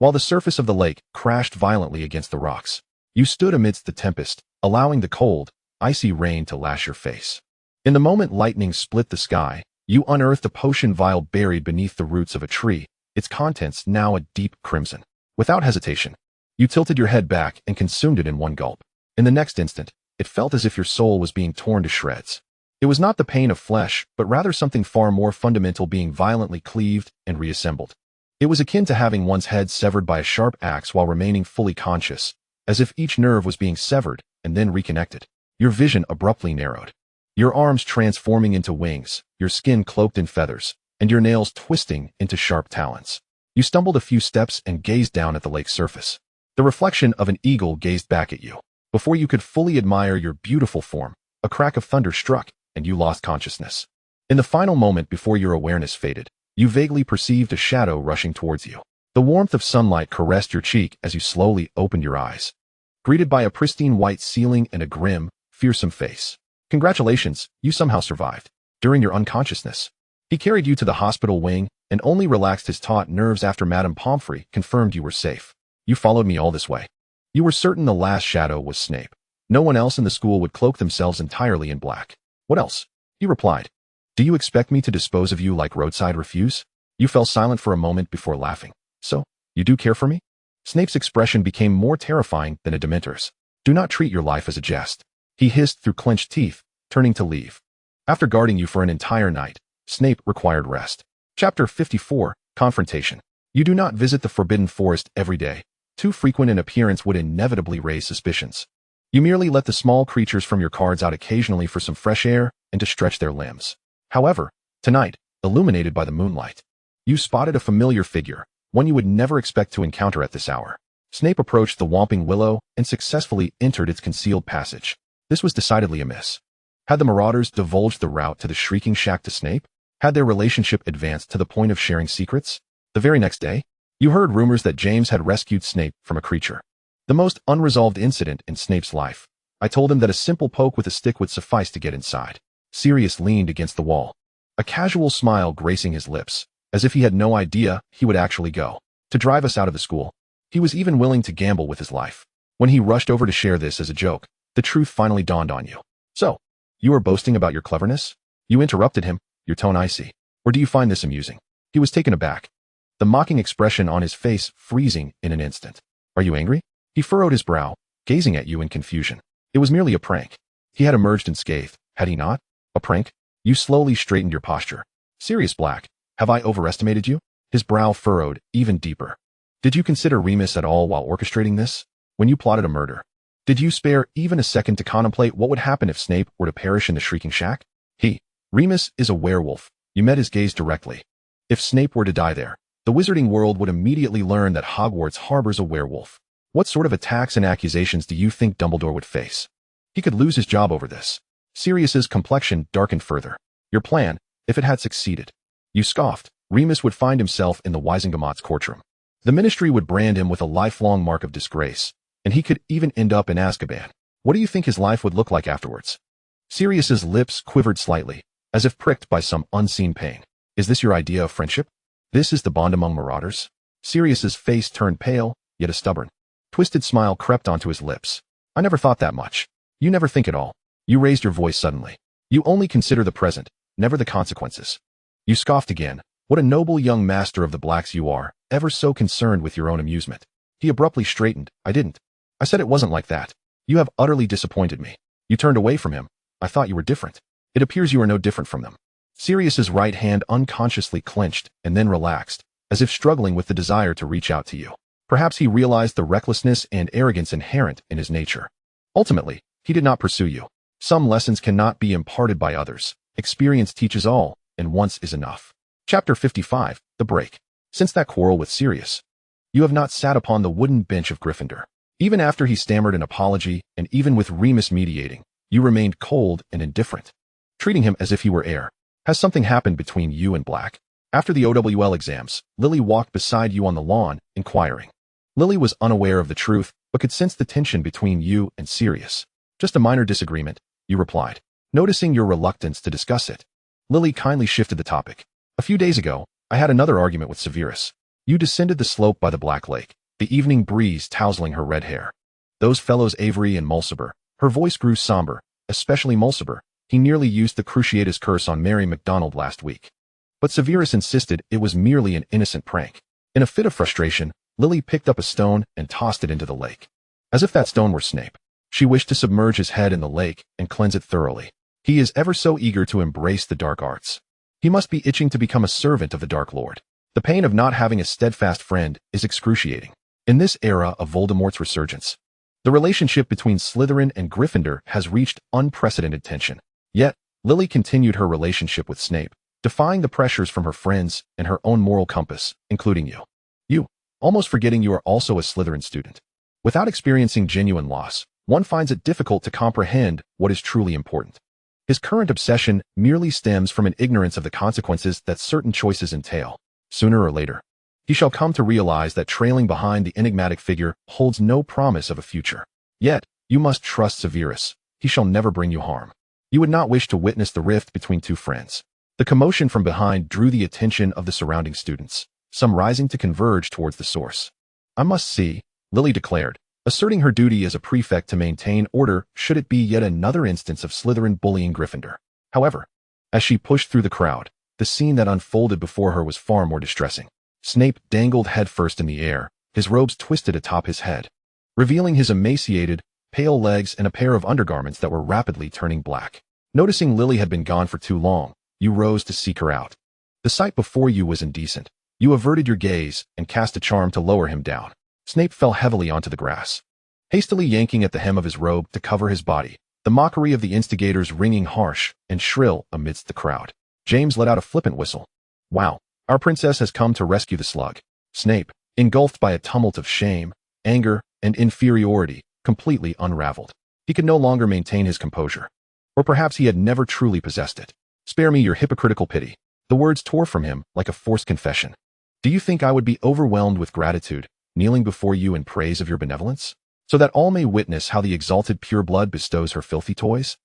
While the surface of the lake crashed violently against the rocks, you stood amidst the tempest, allowing the cold, icy rain to lash your face. In the moment lightning split the sky, you unearthed a potion vial buried beneath the roots of a tree, its contents now a deep crimson. Without hesitation, you tilted your head back and consumed it in one gulp. In the next instant, it felt as if your soul was being torn to shreds. It was not the pain of flesh, but rather something far more fundamental being violently cleaved and reassembled. It was akin to having one's head severed by a sharp axe while remaining fully conscious, as if each nerve was being severed and then reconnected. Your vision abruptly narrowed. Your arms transforming into wings, your skin cloaked in feathers, and your nails twisting into sharp talons. You stumbled a few steps and gazed down at the lake's surface. The reflection of an eagle gazed back at you. Before you could fully admire your beautiful form, a crack of thunder struck, and you lost consciousness. In the final moment before your awareness faded, you vaguely perceived a shadow rushing towards you. The warmth of sunlight caressed your cheek as you slowly opened your eyes, greeted by a pristine white ceiling and a grim, fearsome face. Congratulations, you somehow survived. During your unconsciousness, he carried you to the hospital wing and only relaxed his taut nerves after Madame Pomfrey confirmed you were safe. You followed me all this way. You were certain the last shadow was Snape. No one else in the school would cloak themselves entirely in black. What else? He replied. Do you expect me to dispose of you like roadside refuse? You fell silent for a moment before laughing. So, you do care for me? Snape's expression became more terrifying than a Dementor's. Do not treat your life as a jest. He hissed through clenched teeth, turning to leave. After guarding you for an entire night, Snape required rest. Chapter 54, Confrontation. You do not visit the Forbidden Forest every day. Too frequent an appearance would inevitably raise suspicions. You merely let the small creatures from your cards out occasionally for some fresh air and to stretch their limbs. However, tonight, illuminated by the moonlight, you spotted a familiar figure, one you would never expect to encounter at this hour. Snape approached the Whomping Willow and successfully entered its concealed passage. This was decidedly amiss. Had the Marauders divulged the route to the Shrieking Shack to Snape? Had their relationship advanced to the point of sharing secrets? The very next day, you heard rumors that James had rescued Snape from a creature. The most unresolved incident in Snape's life. I told him that a simple poke with a stick would suffice to get inside. Sirius leaned against the wall, a casual smile gracing his lips, as if he had no idea he would actually go to drive us out of the school. He was even willing to gamble with his life. When he rushed over to share this as a joke, the truth finally dawned on you. So, you are boasting about your cleverness? You interrupted him, your tone icy. Or do you find this amusing? He was taken aback, the mocking expression on his face freezing in an instant. Are you angry? He furrowed his brow, gazing at you in confusion. It was merely a prank. He had emerged unscathed, had he not? A prank? You slowly straightened your posture. Sirius Black, have I overestimated you? His brow furrowed even deeper. Did you consider Remus at all while orchestrating this? When you plotted a murder, did you spare even a second to contemplate what would happen if Snape were to perish in the Shrieking Shack? Remus is a werewolf. You met his gaze directly. If Snape were to die there, the wizarding world would immediately learn that Hogwarts harbors a werewolf. What sort of attacks and accusations do you think Dumbledore would face? He could lose his job over this. Sirius's complexion darkened further. Your plan, if it had succeeded. You scoffed. Remus would find himself in the Wisengamot's courtroom. The ministry would brand him with a lifelong mark of disgrace, and he could even end up in Azkaban. What do you think his life would look like afterwards? Sirius's lips quivered slightly, as if pricked by some unseen pain. Is this your idea of friendship? This is the bond among Marauders? Sirius's face turned pale, yet a stubborn, twisted smile crept onto his lips. I never thought that much. You never think at all. You raised your voice suddenly. You only consider the present, never the consequences. You scoffed again. What a noble young master of the blacks you are, ever so concerned with your own amusement. He abruptly straightened. I didn't. I said it wasn't like that. You have utterly disappointed me. You turned away from him. I thought you were different. It appears you are no different from them. Sirius's right hand unconsciously clenched and then relaxed, as if struggling with the desire to reach out to you. Perhaps he realized the recklessness and arrogance inherent in his nature. Ultimately, he did not pursue you. Some lessons cannot be imparted by others. Experience teaches all, and once is enough. Chapter 55, The Break. Since that quarrel with Sirius, you have not sat upon the wooden bench of Gryffindor. Even after he stammered an apology, and even with Remus mediating, you remained cold and indifferent, treating him as if he were air. Has something happened between you and Black? After the OWL exams, Lily walked beside you on the lawn, inquiring. Lily was unaware of the truth, but could sense the tension between you and Sirius. Just a minor disagreement, you replied, noticing your reluctance to discuss it. Lily kindly shifted the topic. A few days ago, I had another argument with Severus. You descended the slope by the Black Lake, the evening breeze tousling her red hair. Those fellows Avery and Mulciber. Her voice grew somber, especially Mulciber. He nearly used the Cruciatus curse on Mary MacDonald last week. But Severus insisted it was merely an innocent prank. In a fit of frustration, Lily picked up a stone and tossed it into the lake. As if that stone were Snape. She wished to submerge his head in the lake and cleanse it thoroughly. He is ever so eager to embrace the dark arts. He must be itching to become a servant of the Dark Lord. The pain of not having a steadfast friend is excruciating. In this era of Voldemort's resurgence, the relationship between Slytherin and Gryffindor has reached unprecedented tension. Yet, Lily continued her relationship with Snape, defying the pressures from her friends and her own moral compass, including you. You, almost forgetting you are also a Slytherin student. Without experiencing genuine loss, one finds it difficult to comprehend what is truly important. His current obsession merely stems from an ignorance of the consequences that certain choices entail. Sooner or later, he shall come to realize that trailing behind the enigmatic figure holds no promise of a future. Yet, you must trust Severus. He shall never bring you harm. You would not wish to witness the rift between two friends. The commotion from behind drew the attention of the surrounding students, some rising to converge towards the source. I must see, Lily declared, asserting her duty as a prefect to maintain order should it be yet another instance of Slytherin bullying Gryffindor. However, as she pushed through the crowd, the scene that unfolded before her was far more distressing. Snape dangled headfirst in the air, his robes twisted atop his head, revealing his emaciated, pale legs and a pair of undergarments that were rapidly turning black. Noticing Lily had been gone for too long, you rose to seek her out. The sight before you was indecent. You averted your gaze and cast a charm to lower him down. Snape fell heavily onto the grass, hastily yanking at the hem of his robe to cover his body, the mockery of the instigators ringing harsh and shrill amidst the crowd. James let out a flippant whistle. Wow, our princess has come to rescue the slug. Snape, engulfed by a tumult of shame, anger, and inferiority, completely unraveled. He could no longer maintain his composure. Or perhaps he had never truly possessed it. Spare me your hypocritical pity. The words tore from him like a forced confession. Do you think I would be overwhelmed with gratitude, kneeling before you in praise of your benevolence, so that all may witness how the exalted pureblood bestows her filthy toys?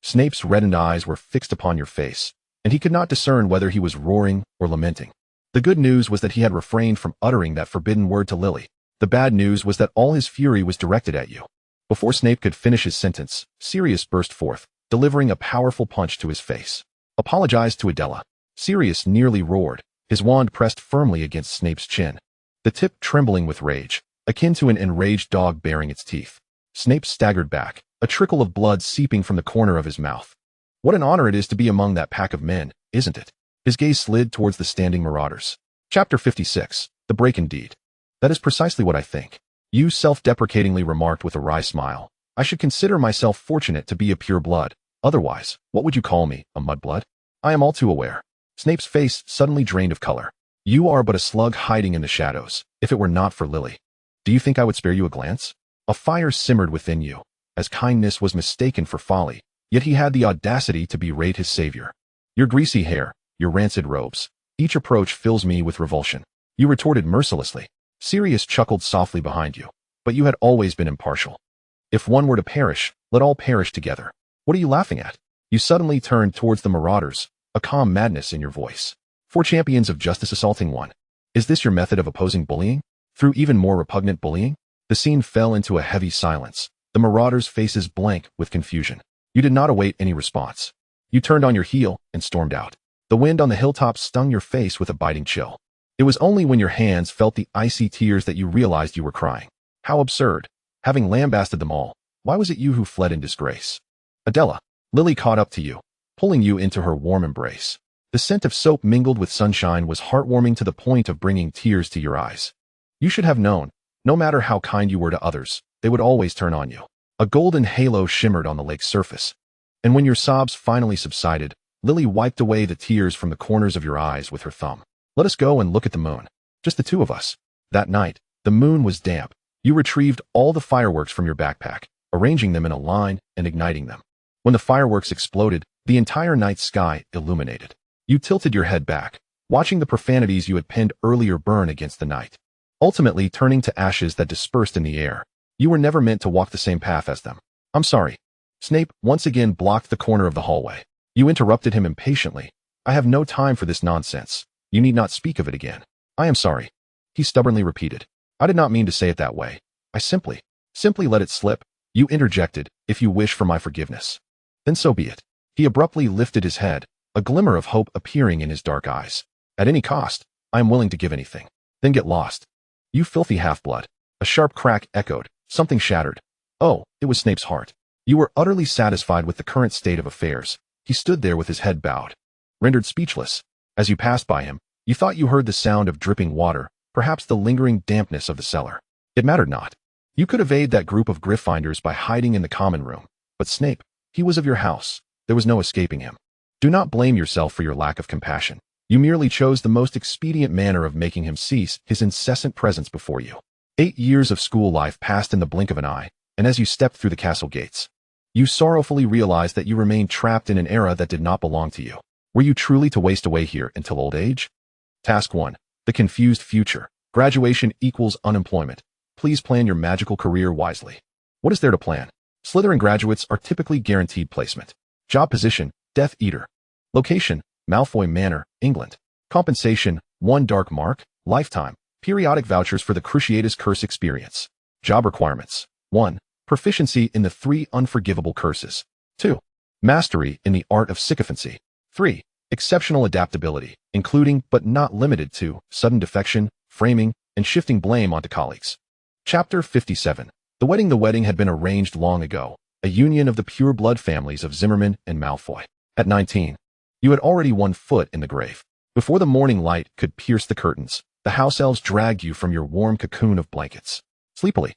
Snape's reddened eyes were fixed upon your face, and he could not discern whether he was roaring or lamenting. The good news was that he had refrained from uttering that forbidden word to Lily. The bad news was that all his fury was directed at you. Before Snape could finish his sentence, Sirius burst forth, delivering a powerful punch to his face. Apologize to Adela. Sirius nearly roared, his wand pressed firmly against Snape's chin, the tip trembling with rage, akin to an enraged dog baring its teeth. Snape staggered back, a trickle of blood seeping from the corner of his mouth. What an honor it is to be among that pack of men, isn't it? His gaze slid towards the standing Marauders. Chapter 56, The Break indeed. That is precisely what I think. You self-deprecatingly remarked with a wry smile. I should consider myself fortunate to be a pure blood. Otherwise, what would you call me, a mudblood? I am all too aware. Snape's face suddenly drained of color. You are but a slug hiding in the shadows, if it were not for Lily. Do you think I would spare you a glance? A fire simmered within you, as kindness was mistaken for folly, yet he had the audacity to berate his savior. Your greasy hair, your rancid robes, each approach fills me with revulsion. You retorted mercilessly. Sirius chuckled softly behind you, but you had always been impartial. If one were to perish, let all perish together. What are you laughing at? You suddenly turned towards the Marauders, a calm madness in your voice. 4 champions of justice assaulting 1. Is this your method of opposing bullying? Through even more repugnant bullying? The scene fell into a heavy silence, the Marauders' faces blank with confusion. You did not await any response. You turned on your heel and stormed out. The wind on the hilltops stung your face with a biting chill. It was only when your hands felt the icy tears that you realized you were crying. How absurd. Having lambasted them all, why was it you who fled in disgrace? Adela. Lily caught up to you, pulling you into her warm embrace. The scent of soap mingled with sunshine was heartwarming to the point of bringing tears to your eyes. You should have known, no matter how kind you were to others, they would always turn on you. A golden halo shimmered on the lake's surface. And when your sobs finally subsided, Lily wiped away the tears from the corners of your eyes with her thumb. Let us go and look at the moon. Just the two of us. That night, the moon was damp. You retrieved all the fireworks from your backpack, arranging them in a line and igniting them. When the fireworks exploded, the entire night sky illuminated. You tilted your head back, watching the profanities you had penned earlier burn against the night, ultimately turning to ashes that dispersed in the air. You were never meant to walk the same path as them. I'm sorry. Snape once again blocked the corner of the hallway. You interrupted him impatiently. I have no time for this nonsense. You need not speak of it again. I am sorry. He stubbornly repeated. I did not mean to say it that way. I simply let it slip. You interjected, if you wish for my forgiveness. Then so be it. He abruptly lifted his head, a glimmer of hope appearing in his dark eyes. At any cost, I am willing to give anything. Then get lost. You filthy half-blood. A sharp crack echoed. Something shattered. Oh, it was Snape's heart. You were utterly satisfied with the current state of affairs. He stood there with his head bowed, rendered speechless. As you passed by him, you thought you heard the sound of dripping water, perhaps the lingering dampness of the cellar. It mattered not. You could evade that group of griffinders by hiding in the common room. But Snape, he was of your house. There was no escaping him. Do not blame yourself for your lack of compassion. You merely chose the most expedient manner of making him cease his incessant presence before you. 8 years of school life passed in the blink of an eye, and as you stepped through the castle gates, you sorrowfully realized that you remained trapped in an era that did not belong to you. Were you truly to waste away here until old age? Task 1. The confused future. Graduation equals unemployment. Please plan your magical career wisely. What is there to plan? Slytherin graduates are typically guaranteed placement. Job position, Death Eater. Location, Malfoy Manor, England. Compensation, 1 dark mark, lifetime. Periodic vouchers for the Cruciatus Curse experience. Job requirements. 1. Proficiency in the 3 unforgivable curses. 2. Mastery in the art of sycophancy. 3. Exceptional adaptability, including but not limited to sudden defection, framing, and shifting blame onto colleagues. Chapter 57. The wedding had been arranged long ago, a union of the pure blood families of Zimmerman and Malfoy. At 19, you had already 1 foot in the grave. Before the morning light could pierce the curtains, the house elves dragged you from your warm cocoon of blankets. Sleepily,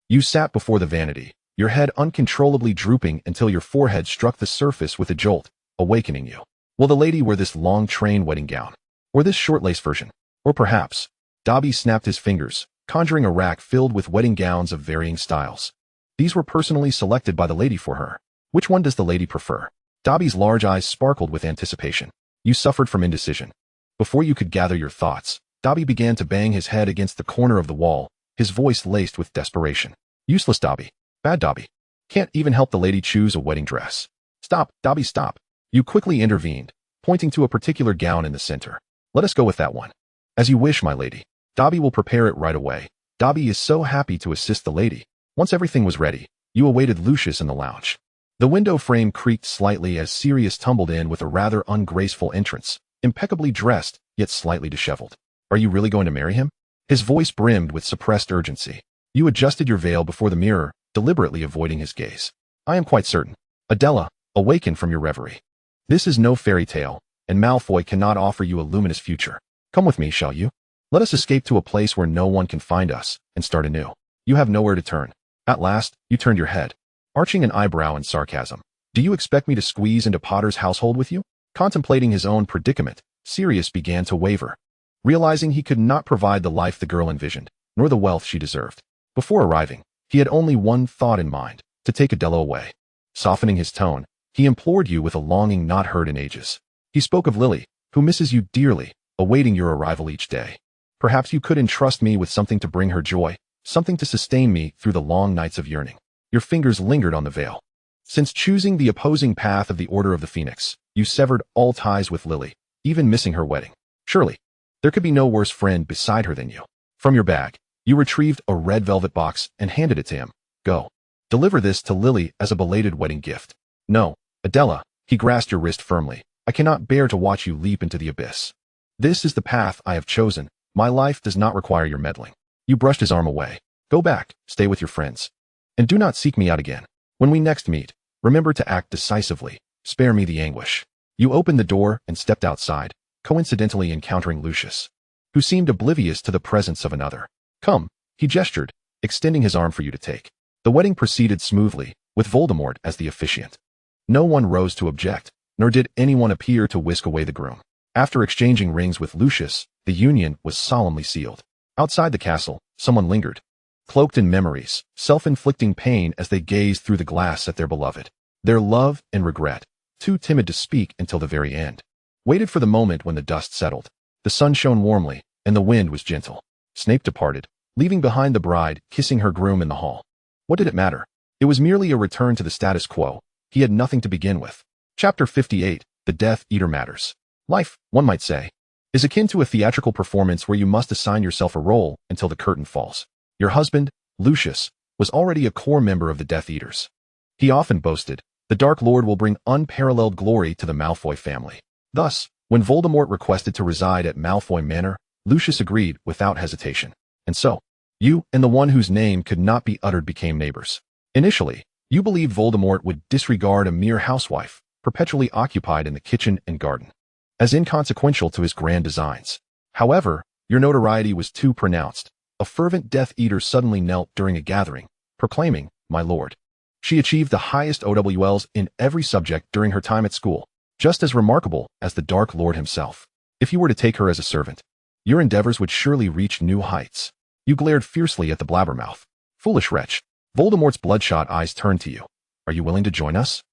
you sat before the vanity, your head uncontrollably drooping until your forehead struck the surface with a jolt, awakening you. Will the lady wear this long train wedding gown? Or this short lace version? Or perhaps, Dobby snapped his fingers, conjuring a rack filled with wedding gowns of varying styles. These were personally selected by the lady for her. Which one does the lady prefer? Dobby's large eyes sparkled with anticipation. You suffered from indecision. Before you could gather your thoughts, Dobby began to bang his head against the corner of the wall, his voice laced with desperation. Useless Dobby. Bad Dobby. Can't even help the lady choose a wedding dress. Stop, Dobby, stop. You quickly intervened, pointing to a particular gown in the center. Let us go with that one. As you wish, my lady. Dobby will prepare it right away. Dobby is so happy to assist the lady. Once everything was ready, you awaited Lucius in the lounge. The window frame creaked slightly as Sirius tumbled in with a rather ungraceful entrance, impeccably dressed, yet slightly disheveled. Are you really going to marry him? His voice brimmed with suppressed urgency. You adjusted your veil before the mirror, deliberately avoiding his gaze. I am quite certain. Adela, awaken from your reverie. This is no fairy tale, and Malfoy cannot offer you a luminous future. Come with me, shall you? Let us escape to a place where no one can find us, and start anew. You have nowhere to turn. At last, you turned your head, arching an eyebrow in sarcasm. Do you expect me to squeeze into Potter's household with you? Contemplating his own predicament, Sirius began to waver, realizing he could not provide the life the girl envisioned, nor the wealth she deserved. Before arriving, he had only one thought in mind, to take Adela away. Softening his tone, he implored you with a longing not heard in ages. He spoke of Lily, who misses you dearly, awaiting your arrival each day. Perhaps you could entrust me with something to bring her joy, something to sustain me through the long nights of yearning. Your fingers lingered on the veil. Since choosing the opposing path of the Order of the Phoenix, you severed all ties with Lily, even missing her wedding. Surely, there could be no worse friend beside her than you. From your bag, you retrieved a red velvet box and handed it to him. Go. Deliver this to Lily as a belated wedding gift. No, Adela, he grasped your wrist firmly. I cannot bear to watch you leap into the abyss. This is the path I have chosen. My life does not require your meddling. You brushed his arm away. Go back, stay with your friends. And do not seek me out again. When we next meet, remember to act decisively. Spare me the anguish. You opened the door and stepped outside, coincidentally encountering Lucius, who seemed oblivious to the presence of another. Come, he gestured, extending his arm for you to take. The wedding proceeded smoothly, with Voldemort as the officiant. No one rose to object, nor did anyone appear to whisk away the groom. After exchanging rings with Lucius, the union was solemnly sealed. Outside the castle, someone lingered, cloaked in memories, self-inflicting pain as they gazed through the glass at their beloved. Their love and regret, too timid to speak until the very end, waited for the moment when the dust settled. The sun shone warmly, and the wind was gentle. Snape departed, leaving behind the bride, kissing her groom in the hall. What did it matter? It was merely a return to the status quo. He had nothing to begin with. Chapter 58, The Death Eater Matters. Life, one might say, is akin to a theatrical performance where you must assign yourself a role until the curtain falls. Your husband, Lucius, was already a core member of the Death Eaters. He often boasted, "The Dark Lord will bring unparalleled glory to the Malfoy family." Thus, when Voldemort requested to reside at Malfoy Manor, Lucius agreed without hesitation. And so, you and the one whose name could not be uttered became neighbors. Initially, you believed Voldemort would disregard a mere housewife, perpetually occupied in the kitchen and garden, as inconsequential to his grand designs. However, your notoriety was too pronounced. A fervent Death Eater suddenly knelt during a gathering, proclaiming, "My lord." She achieved the highest OWLs in every subject during her time at school, just as remarkable as the Dark Lord himself. If you were to take her as a servant, your endeavors would surely reach new heights. You glared fiercely at the blabbermouth. "Foolish wretch." Voldemort's bloodshot eyes turned to you. "Are you willing to join us?"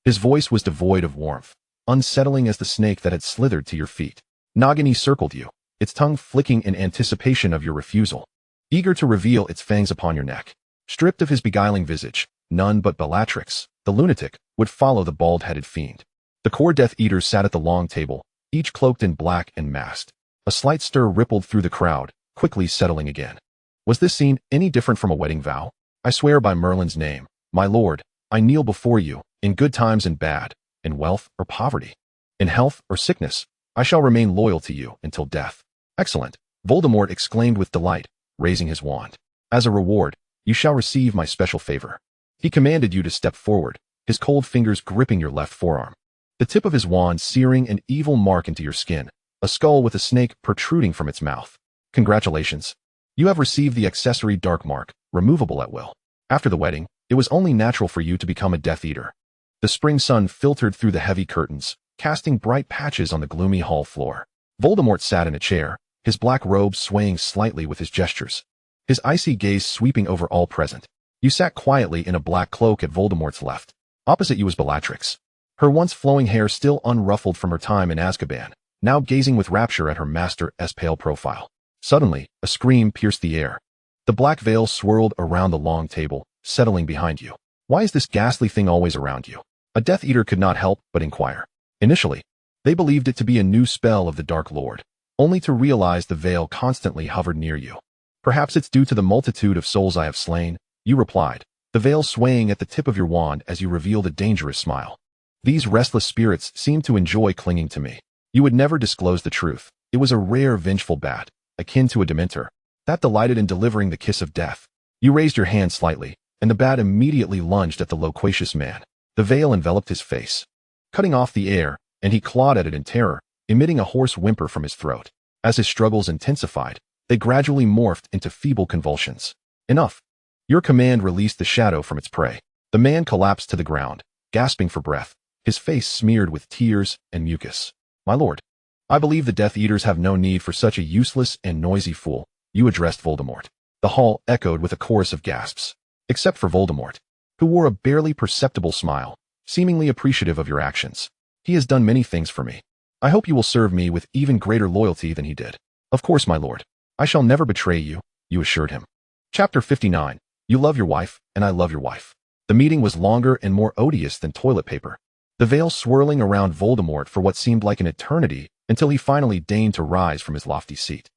His voice was devoid of warmth, unsettling as the snake that had slithered to your feet. Nagini circled you, its tongue flicking in anticipation of your refusal, eager to reveal its fangs upon your neck. Stripped of his beguiling visage, none but Bellatrix, the lunatic, would follow the bald-headed fiend. The core Death Eaters sat at the long table, each cloaked in black and masked. A slight stir rippled through the crowd, quickly settling again. Was this scene any different from a wedding vow? "I swear by Merlin's name, my lord, I kneel before you, in good times and bad, in wealth or poverty, in health or sickness, I shall remain loyal to you until death." "Excellent," Voldemort exclaimed with delight, raising his wand. "As a reward, you shall receive my special favor." He commanded you to step forward, his cold fingers gripping your left forearm. The tip of his wand searing an evil mark into your skin, a skull with a snake protruding from its mouth. "Congratulations. You have received the accessory dark mark, removable at will." After the wedding, it was only natural for you to become a Death Eater. The spring sun filtered through the heavy curtains, casting bright patches on the gloomy hall floor. Voldemort sat in a chair, his black robe swaying slightly with his gestures, his icy gaze sweeping over all present. You sat quietly in a black cloak at Voldemort's left. Opposite you was Bellatrix, her once flowing hair still unruffled from her time in Azkaban, now gazing with rapture at her master's pale profile. Suddenly, a scream pierced the air. The black veil swirled around the long table, settling behind you. "Why is this ghastly thing always around you?" A Death Eater could not help but inquire. Initially, they believed it to be a new spell of the Dark Lord, only to realize the veil constantly hovered near you. "Perhaps it's due to the multitude of souls I have slain," you replied, the veil swaying at the tip of your wand as you revealed a dangerous smile. "These restless spirits seem to enjoy clinging to me." You would never disclose the truth. It was a rare vengeful bat, akin to a Dementor, that delighted in delivering the kiss of death. You raised your hand slightly, and the bat immediately lunged at the loquacious man. The veil enveloped his face, cutting off the air, and he clawed at it in terror, emitting a hoarse whimper from his throat. As his struggles intensified, they gradually morphed into feeble convulsions. "Enough." Your command released the shadow from its prey. The man collapsed to the ground, gasping for breath, his face smeared with tears and mucus. "My lord, I believe the Death Eaters have no need for such a useless and noisy fool," you addressed Voldemort. The hall echoed with a chorus of gasps, except for Voldemort, who wore a barely perceptible smile, seemingly appreciative of your actions. "He has done many things for me. I hope you will serve me with even greater loyalty than he did." "Of course, my lord. I shall never betray you," you assured him. Chapter 59. You love your wife, and I love your wife. The meeting was longer and more odious than toilet paper, the veil swirling around Voldemort for what seemed like an eternity until he finally deigned to rise from his lofty seat.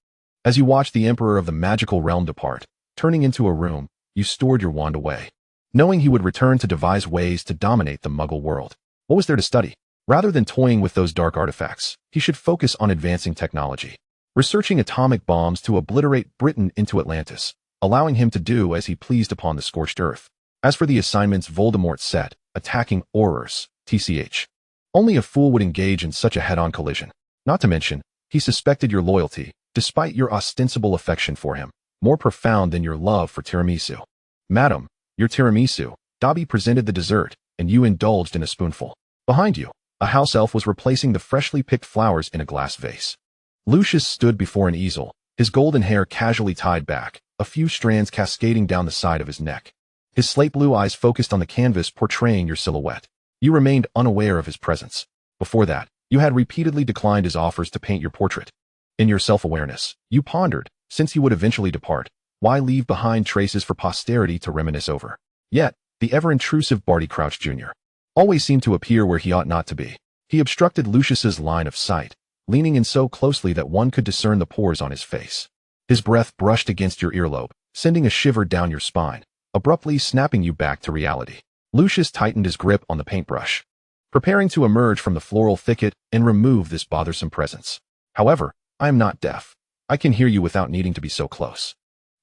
As you watched the Emperor of the magical realm depart, turning into a room, you stored your wand away, knowing he would return to devise ways to dominate the Muggle world. What was there to study? Rather than toying with those dark artifacts, he should focus on advancing technology, researching atomic bombs to obliterate Britain into Atlantis, allowing him to do as he pleased upon the scorched earth. As for the assignments Voldemort set, attacking Aurors, tch. Only a fool would engage in such a head-on collision. Not to mention, he suspected your loyalty, despite your ostensible affection for him, more profound than your love for tiramisu. Madam, your tiramisu. Dobby presented the dessert, and you indulged in a spoonful. Behind you, a house elf was replacing the freshly picked flowers in a glass vase. Lucius stood before an easel, his golden hair casually tied back, a few strands cascading down the side of his neck. His slate blue eyes focused on the canvas portraying your silhouette. You remained unaware of his presence. Before that, you had repeatedly declined his offers to paint your portrait. In your self-awareness, you pondered, since he would eventually depart, why leave behind traces for posterity to reminisce over? Yet, the ever-intrusive Barty Crouch Jr. always seemed to appear where he ought not to be. He obstructed Lucius's line of sight, leaning in so closely that one could discern the pores on his face. His breath brushed against your earlobe, sending a shiver down your spine, abruptly snapping you back to reality. Lucius tightened his grip on the paintbrush, preparing to emerge from the floral thicket and remove this bothersome presence. However, I am not deaf. I can hear you without needing to be so close.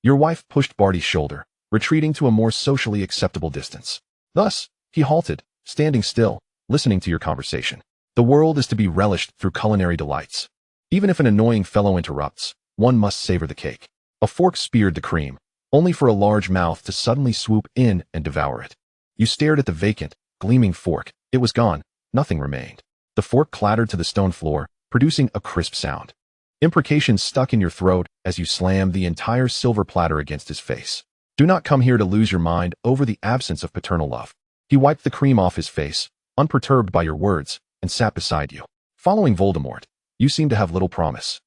Your wife pushed Barty's shoulder, retreating to a more socially acceptable distance. Thus, he halted, standing still, listening to your conversation. The world is to be relished through culinary delights. Even if an annoying fellow interrupts, one must savor the cake. A fork speared the cream, only for a large mouth to suddenly swoop in and devour it. You stared at the vacant, gleaming fork. It was gone. Nothing remained. The fork clattered to the stone floor, producing a crisp sound. Imprecations stuck in your throat as you slammed the entire silver platter against his face. Do not come here to lose your mind over the absence of paternal love. He wiped the cream off his face, unperturbed by your words, and sat beside you. Following Voldemort, you seem to have little promise.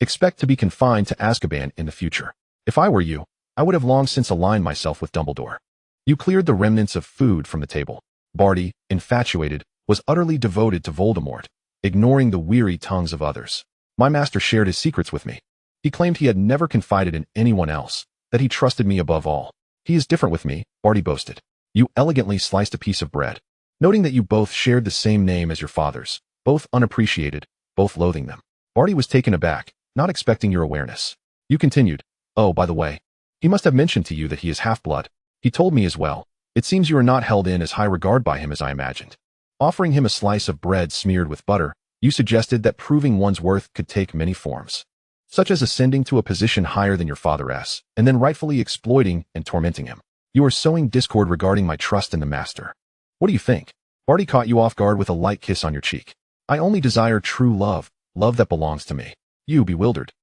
Expect to be confined to Azkaban in the future. If I were you, I would have long since aligned myself with Dumbledore. You cleared the remnants of food from the table. Barty, infatuated, was utterly devoted to Voldemort, ignoring the weary tongues of others. My master shared his secrets with me. He claimed he had never confided in anyone else, that he trusted me above all. He is different with me, Barty boasted. You elegantly sliced a piece of bread, noting that you both shared the same name as your fathers, both unappreciated, both loathing them. Barty was taken aback, not expecting your awareness. You continued, oh, by the way, he must have mentioned to you that he is half-blood. He told me as well. It seems you are not held in as high regard by him as I imagined. Offering him a slice of bread smeared with butter, you suggested that proving one's worth could take many forms, such as ascending to a position higher than your father's, and then rightfully exploiting and tormenting him. You are sowing discord regarding my trust in the master. What do you think? Barty caught you off guard with a light kiss on your cheek. I only desire true love, love that belongs to me. You, bewildered,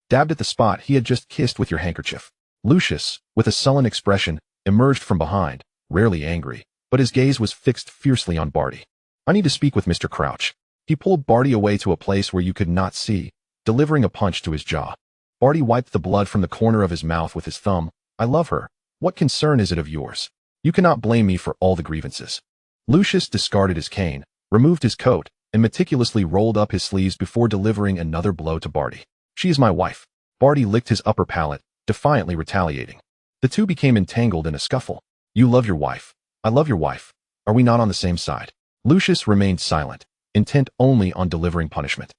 dabbed at the spot he had just kissed with your handkerchief. Lucius, with a sullen expression, emerged from behind, rarely angry, but his gaze was fixed fiercely on Barty. I need to speak with Mr. Crouch. He pulled Barty away to a place where you could not see, delivering a punch to his jaw. Barty wiped the blood from the corner of his mouth with his thumb. I love her. What concern is it of yours? You cannot blame me for all the grievances. Lucius discarded his cane, removed his coat, and meticulously rolled up his sleeves before delivering another blow to Barty. She is my wife. Barty licked his upper palate, defiantly retaliating. The two became entangled in a scuffle. You love your wife. I love your wife. Are we not on the same side? Lucius remained silent, intent only on delivering punishment.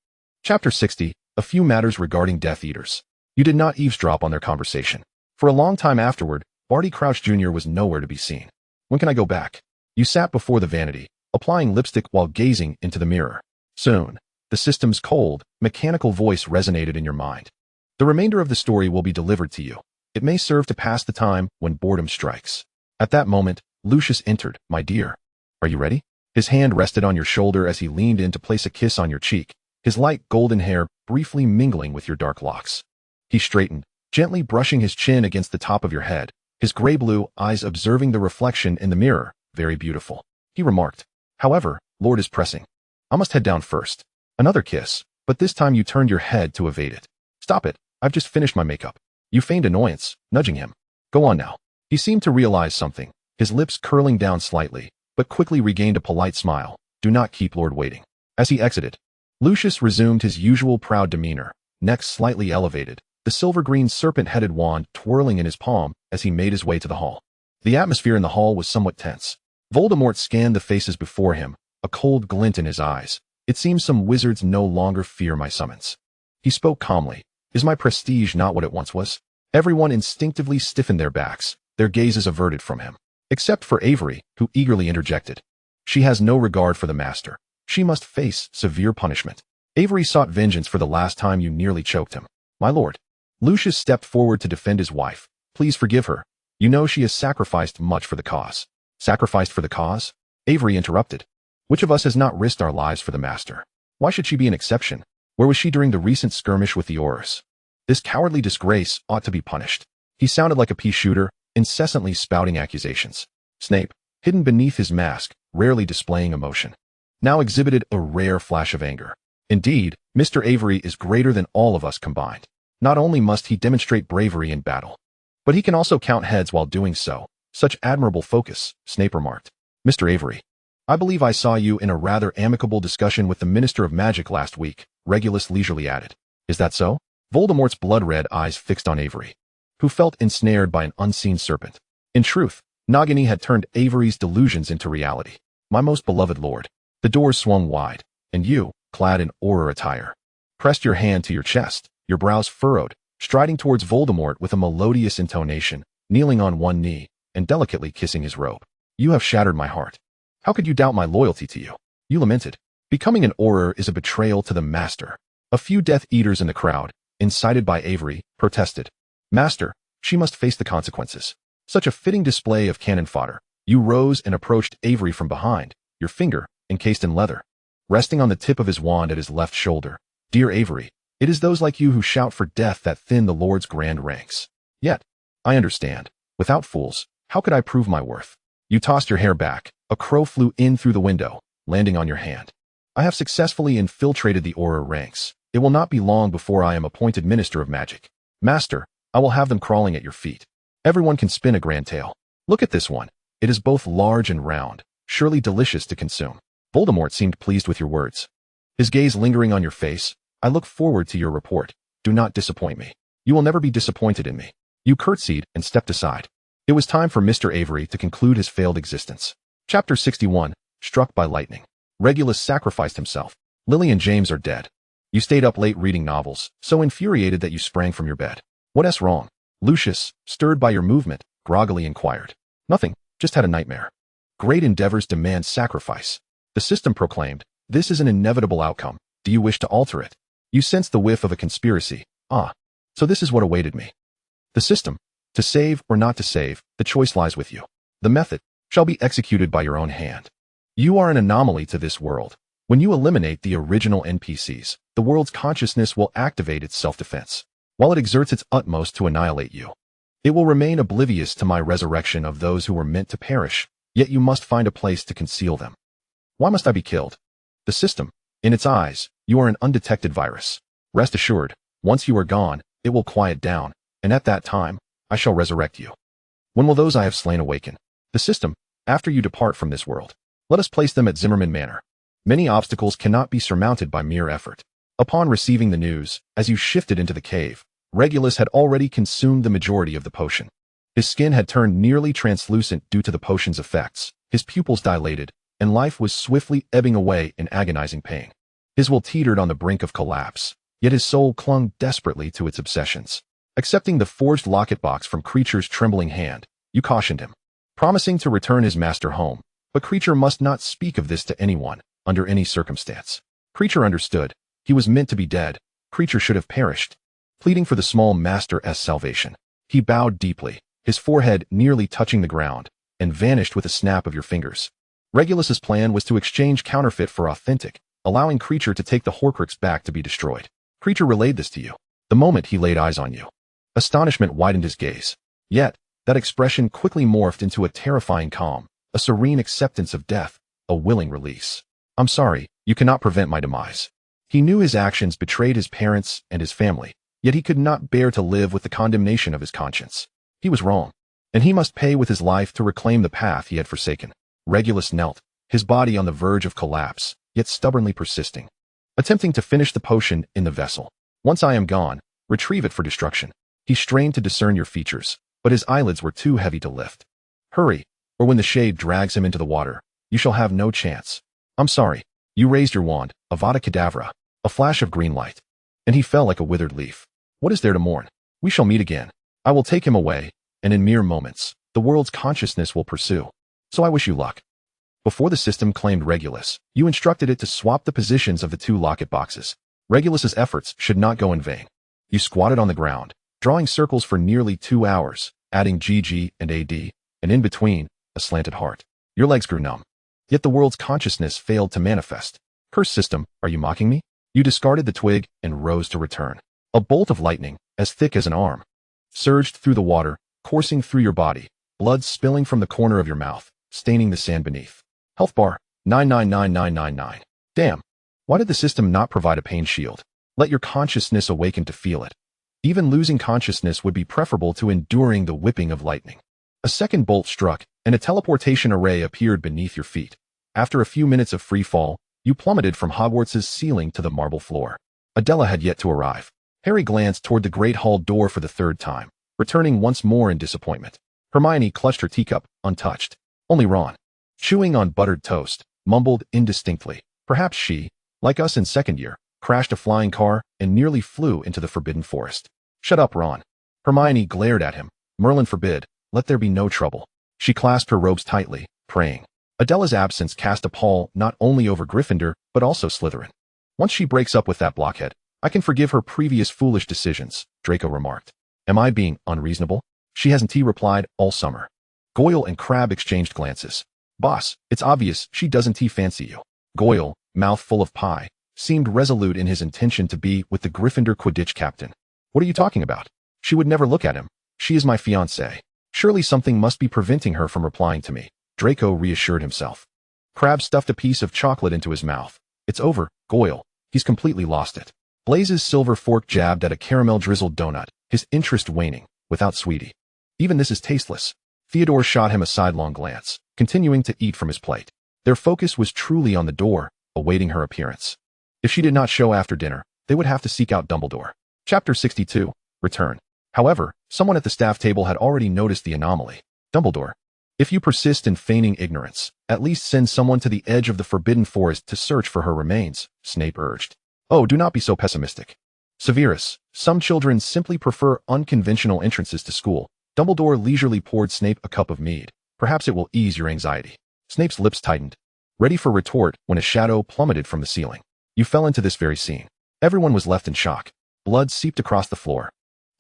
Chapter 60, A Few Matters Regarding Death Eaters. You did not eavesdrop on their conversation. For a long time afterward, Barty Crouch Jr. was nowhere to be seen. When can I go back? You sat before the vanity, applying lipstick while gazing into the mirror. Soon, the system's cold, mechanical voice resonated in your mind. The remainder of the story will be delivered to you. It may serve to pass the time when boredom strikes. At that moment, Lucius entered. My dear, are you ready? His hand rested on your shoulder as he leaned in to place a kiss on your cheek, his light golden hair briefly mingling with your dark locks. He straightened, gently brushing his chin against the top of your head, his gray-blue eyes observing the reflection in the mirror. Very beautiful, he remarked. However, Lord is pressing. I must head down first. Another kiss, but this time you turned your head to evade it. Stop it, I've just finished my makeup. You feigned annoyance, nudging him. Go on now. He seemed to realize something, his lips curling down slightly, but quickly regained a polite smile. Do not keep Lord waiting. As he exited, Lucius resumed his usual proud demeanor, neck slightly elevated, the silver-green serpent-headed wand twirling in his palm as he made his way to the hall. The atmosphere in the hall was somewhat tense. Voldemort scanned the faces before him, a cold glint in his eyes. It seems some wizards no longer fear my summons. He spoke calmly. Is my prestige not what it once was? Everyone instinctively stiffened their backs, their gazes averted from him. Except for Avery, who eagerly interjected. She has no regard for the master. she must face severe punishment. Avery sought vengeance for the last time you nearly choked him. My lord. Lucius stepped forward to defend his wife. Please forgive her. You know she has sacrificed much for the cause. Sacrificed for the cause? Avery interrupted. Which of us has not risked our lives for the master? Why should she be an exception? Where was she during the recent skirmish with the Aurors? This cowardly disgrace ought to be punished. He sounded like a pea shooter, incessantly spouting accusations. Snape, hidden beneath his mask, rarely displaying emotion, now exhibited a rare flash of anger. Indeed, Mr. Avery is greater than all of us combined. Not only must he demonstrate bravery in battle, but he can also count heads while doing so. Such admirable focus, Snape remarked. Mr. Avery, I believe I saw you in a rather amicable discussion with the Minister of Magic last week, Regulus leisurely added. Is that so? Voldemort's blood-red eyes fixed on Avery, who felt ensnared by an unseen serpent. In truth, Nagini had turned Avery's delusions into reality. My most beloved lord. The doors swung wide, and you, clad in Auror attire, pressed your hand to your chest, your brows furrowed, striding towards Voldemort with a melodious intonation, kneeling on one knee, and delicately kissing his robe. You have shattered my heart. How could you doubt my loyalty to you? You lamented. Becoming an Auror is a betrayal to the master. A few Death Eaters in the crowd, incited by Avery, protested. Master, she must face the consequences. Such a fitting display of cannon fodder. You rose and approached Avery from behind, your finger, encased in leather, resting on the tip of his wand at his left shoulder. Dear Avery, it is those like you who shout for death that thin the Lord's grand ranks. Yet, I understand. Without fools, how could I prove my worth? You tossed your hair back. A crow flew in through the window, landing on your hand. I have successfully infiltrated the Auror ranks. It will not be long before I am appointed Minister of Magic. Master, I will have them crawling at your feet. Everyone can spin a grand tale. Look at this one. It is both large and round, surely delicious to consume. Voldemort seemed pleased with your words. His gaze lingering on your face. I look forward to your report. Do not disappoint me. You will never be disappointed in me. You curtsied and stepped aside. It was time for Mr. Avery to conclude his failed existence. Chapter 61, Struck by Lightning. Regulus sacrificed himself. Lily and James are dead. You stayed up late reading novels, so infuriated that you sprang from your bed. What's wrong? Lucius, stirred by your movement, groggily inquired. Nothing, just had a nightmare. Great endeavors demand sacrifice. The system proclaimed, this is an inevitable outcome. Do you wish to alter it? You sensed the whiff of a conspiracy. Ah, so this is what awaited me. The system. To save or not to save, the choice lies with you. The method shall be executed by your own hand. You are an anomaly to this world. When you eliminate the original NPCs, the world's consciousness will activate its self-defense. While it exerts its utmost to annihilate you, it will remain oblivious to my resurrection of those who were meant to perish, yet you must find a place to conceal them. Why must I be killed? The system. In its eyes, you are an undetected virus. Rest assured, once you are gone, it will quiet down, and at that time, I shall resurrect you. When will those I have slain awaken? The system. After you depart from this world. Let us place them at Zimmerman Manor. Many obstacles cannot be surmounted by mere effort. Upon receiving the news, as you shifted into the cave, Regulus had already consumed the majority of the potion. His skin had turned nearly translucent due to the potion's effects, his pupils dilated, and life was swiftly ebbing away in agonizing pain. His will teetered on the brink of collapse, yet his soul clung desperately to its obsessions. Accepting the forged locket box from Creature's trembling hand, you cautioned him, promising to return his master home, but Creature must not speak of this to anyone, under any circumstance. Creature understood. He was meant to be dead. Creature should have perished. Pleading for the small master's salvation, he bowed deeply, his forehead nearly touching the ground, and vanished with a snap of your fingers. Regulus's plan was to exchange counterfeit for authentic, allowing Creature to take the Horcrux back to be destroyed. Creature relayed this to you, the moment he laid eyes on you. Astonishment widened his gaze. Yet, that expression quickly morphed into a terrifying calm, a serene acceptance of death, a willing release. I'm sorry, you cannot prevent my demise. He knew his actions betrayed his parents and his family, yet he could not bear to live with the condemnation of his conscience. He was wrong, and he must pay with his life to reclaim the path he had forsaken. Regulus knelt, his body on the verge of collapse, yet stubbornly persisting, attempting to finish the potion in the vessel. Once I am gone, retrieve it for destruction. He strained to discern your features, but his eyelids were too heavy to lift. Hurry, or when the shade drags him into the water, you shall have no chance. I'm sorry. You raised your wand, Avada Kedavra, a flash of green light, and he fell like a withered leaf. What is there to mourn? We shall meet again. I will take him away, and in mere moments, the world's consciousness will pursue. So I wish you luck. Before the system claimed Regulus, you instructed it to swap the positions of the two locket boxes. Regulus's efforts should not go in vain. You squatted on the ground, drawing circles for nearly 2 hours, adding GG and AD, and in between, a slanted heart. Your legs grew numb. Yet the world's consciousness failed to manifest. Curse system, are you mocking me? You discarded the twig and rose to return. A bolt of lightning, as thick as an arm, surged through the water, coursing through your body, blood spilling from the corner of your mouth, staining the sand beneath. Health bar, 999999. Damn. Why did the system not provide a pain shield? Let your consciousness awaken to feel it. Even losing consciousness would be preferable to enduring the whipping of lightning. A second bolt struck, and a teleportation array appeared beneath your feet. After a few minutes of free fall, you plummeted from Hogwarts' ceiling to the marble floor. Adela had yet to arrive. Harry glanced toward the great hall door for the third time, returning once more in disappointment. Hermione clutched her teacup, untouched. Only Ron, chewing on buttered toast, mumbled indistinctly. Perhaps she, like us in second year, crashed a flying car and nearly flew into the forbidden forest. Shut up, Ron. Hermione glared at him. Merlin forbid, let there be no trouble. She clasped her robes tightly, praying. Adela's absence cast a pall not only over Gryffindor, but also Slytherin. Once she breaks up with that blockhead, I can forgive her previous foolish decisions, Draco remarked. Am I being unreasonable? She hasn't replied all summer. Goyle and Crabbe exchanged glances. Boss, it's obvious she doesn't fancy you. Goyle, mouth full of pie, seemed resolute in his intention to be with the Gryffindor Quidditch captain. What are you talking about? She would never look at him. She is my fiancée. Surely something must be preventing her from replying to me, Draco reassured himself. Crabbe stuffed a piece of chocolate into his mouth. It's over, Goyle. He's completely lost it. Blaze's silver fork jabbed at a caramel-drizzled donut, his interest waning, without sweetie. Even this is tasteless. Theodore shot him a sidelong glance, continuing to eat from his plate. Their focus was truly on the door, awaiting her appearance. If she did not show after dinner, they would have to seek out Dumbledore. Chapter 62, Return. However, someone at the staff table had already noticed the anomaly. Dumbledore. If you persist in feigning ignorance, at least send someone to the edge of the Forbidden Forest to search for her remains, Snape urged. Oh, do not be so pessimistic. Severus, some children simply prefer unconventional entrances to school. Dumbledore leisurely poured Snape a cup of mead. Perhaps it will ease your anxiety. Snape's lips tightened, ready for retort when a shadow plummeted from the ceiling. You fell into this very scene. Everyone was left in shock. Blood seeped across the floor,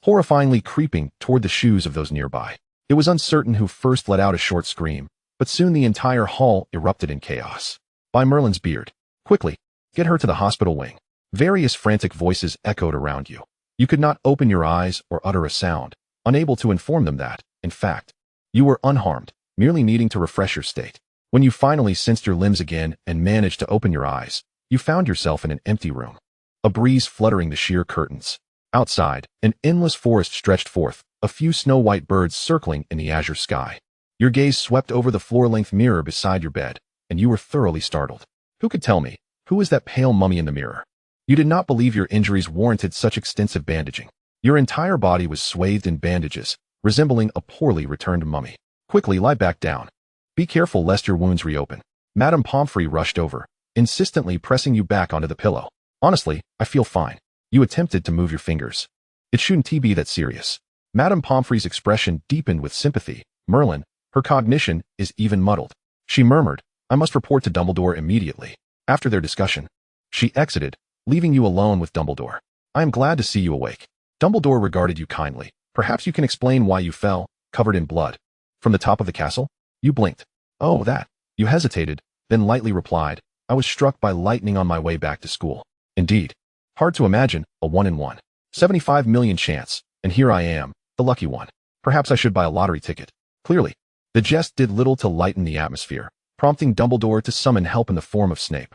horrifyingly creeping toward the shoes of those nearby. It was uncertain who first let out a short scream, but soon the entire hall erupted in chaos. By Merlin's beard. Quickly, get her to the hospital wing. Various frantic voices echoed around you. You could not open your eyes or utter a sound, unable to inform them that, in fact, you were unharmed, merely needing to refresh your state. When you finally sensed your limbs again and managed to open your eyes, you found yourself in an empty room. A breeze fluttering the sheer curtains. Outside, an endless forest stretched forth, a few snow-white birds circling in the azure sky. Your gaze swept over the floor-length mirror beside your bed, and you were thoroughly startled. Who could tell me? Who was that pale mummy in the mirror? You did not believe your injuries warranted such extensive bandaging. Your entire body was swathed in bandages, resembling a poorly returned mummy. Quickly lie back down. Be careful lest your wounds reopen. Madame Pomfrey rushed over, insistently pressing you back onto the pillow. Honestly, I feel fine. You attempted to move your fingers. It shouldn't be that serious. Madame Pomfrey's expression deepened with sympathy. Merlin, her cognition is even muddled. She murmured, I must report to Dumbledore immediately. After their discussion, she exited, leaving you alone with Dumbledore. I am glad to see you awake. Dumbledore regarded you kindly. Perhaps you can explain why you fell, covered in blood. From the top of the castle? You blinked. Oh, that. You hesitated, then lightly replied, I was struck by lightning on my way back to school. Indeed. Hard to imagine, a 1 in 1. 75 million chance, and here I am, the lucky one. Perhaps I should buy a lottery ticket. Clearly, the jest did little to lighten the atmosphere, prompting Dumbledore to summon help in the form of Snape.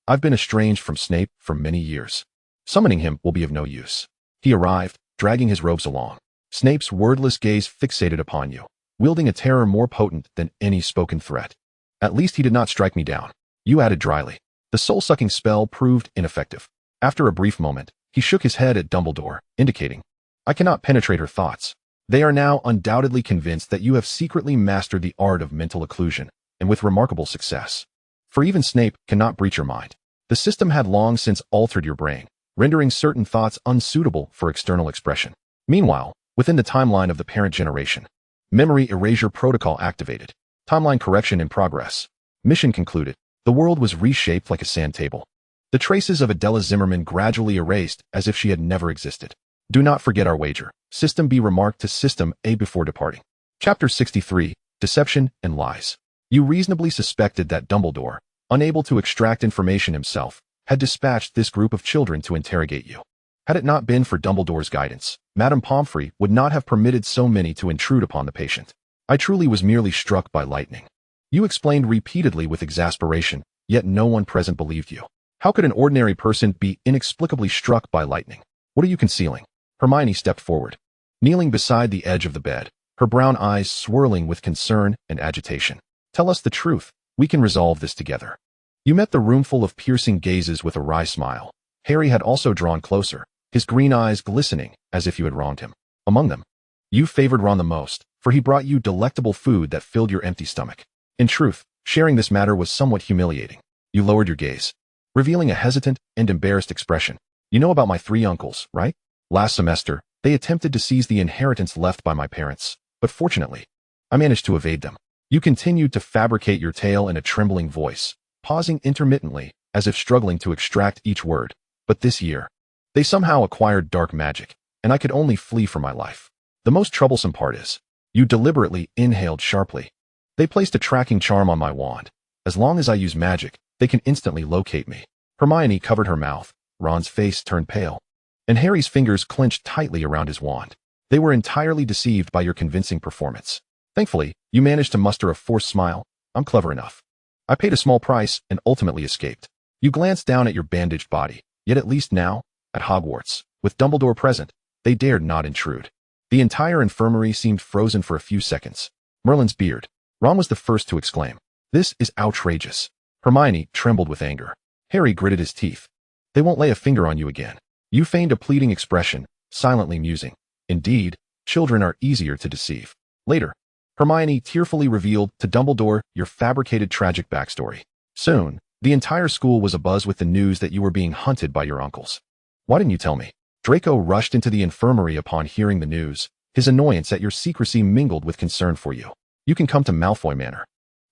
I've been estranged from Snape for many years. Summoning him will be of no use. He arrived, dragging his robes along. Snape's wordless gaze fixated upon you, wielding a terror more potent than any spoken threat. At least he did not strike me down. You added dryly. The soul-sucking spell proved ineffective. After a brief moment, he shook his head at Dumbledore, indicating, I cannot penetrate her thoughts. They are now undoubtedly convinced that you have secretly mastered the art of mental occlusion, and with remarkable success. For even Snape cannot breach your mind. The system had long since altered your brain, rendering certain thoughts unsuitable for external expression. Meanwhile, within the timeline of the parent generation, memory erasure protocol activated. Timeline correction in progress. Mission concluded. The world was reshaped like a sand table. The traces of Adela Zimmerman gradually erased as if she had never existed. Do not forget our wager. System B remarked to System A before departing. Chapter 63, Deception and Lies. You reasonably suspected that Dumbledore, unable to extract information himself, had dispatched this group of children to interrogate you. Had it not been for Dumbledore's guidance, Madame Pomfrey would not have permitted so many to intrude upon the patient. I truly was merely struck by lightning. You explained repeatedly with exasperation, yet no one present believed you. How could an ordinary person be inexplicably struck by lightning? What are you concealing? Hermione stepped forward, kneeling beside the edge of the bed, her brown eyes swirling with concern and agitation. Tell us the truth. We can resolve this together. You met the roomful of piercing gazes with a wry smile. Harry had also drawn closer, his green eyes glistening as if you had wronged him. Among them, you favored Ron the most, for he brought you delectable food that filled your empty stomach. In truth, sharing this matter was somewhat humiliating. You lowered your gaze, revealing a hesitant and embarrassed expression. You know about my 3 uncles, right? Last semester, they attempted to seize the inheritance left by my parents, but fortunately, I managed to evade them. You continued to fabricate your tale in a trembling voice, pausing intermittently, as if struggling to extract each word. But this year, they somehow acquired dark magic, and I could only flee for my life. The most troublesome part is, you deliberately inhaled sharply. They placed a tracking charm on my wand. As long as I use magic, they can instantly locate me. Hermione covered her mouth, Ron's face turned pale, and Harry's fingers clenched tightly around his wand. They were entirely deceived by your convincing performance. Thankfully, you managed to muster a forced smile. I'm clever enough. I paid a small price and ultimately escaped. You glanced down at your bandaged body, yet at least now, at Hogwarts, with Dumbledore present, they dared not intrude. The entire infirmary seemed frozen for a few seconds. Merlin's beard. Ron was the first to exclaim. This is outrageous. Hermione trembled with anger. Harry gritted his teeth. They won't lay a finger on you again. You feigned a pleading expression, silently musing. Indeed, children are easier to deceive. Later, Hermione tearfully revealed to Dumbledore your fabricated tragic backstory. Soon, the entire school was abuzz with the news that you were being hunted by your uncles. Why didn't you tell me? Draco rushed into the infirmary upon hearing the news, his annoyance at your secrecy mingled with concern for you. You can come to Malfoy Manor.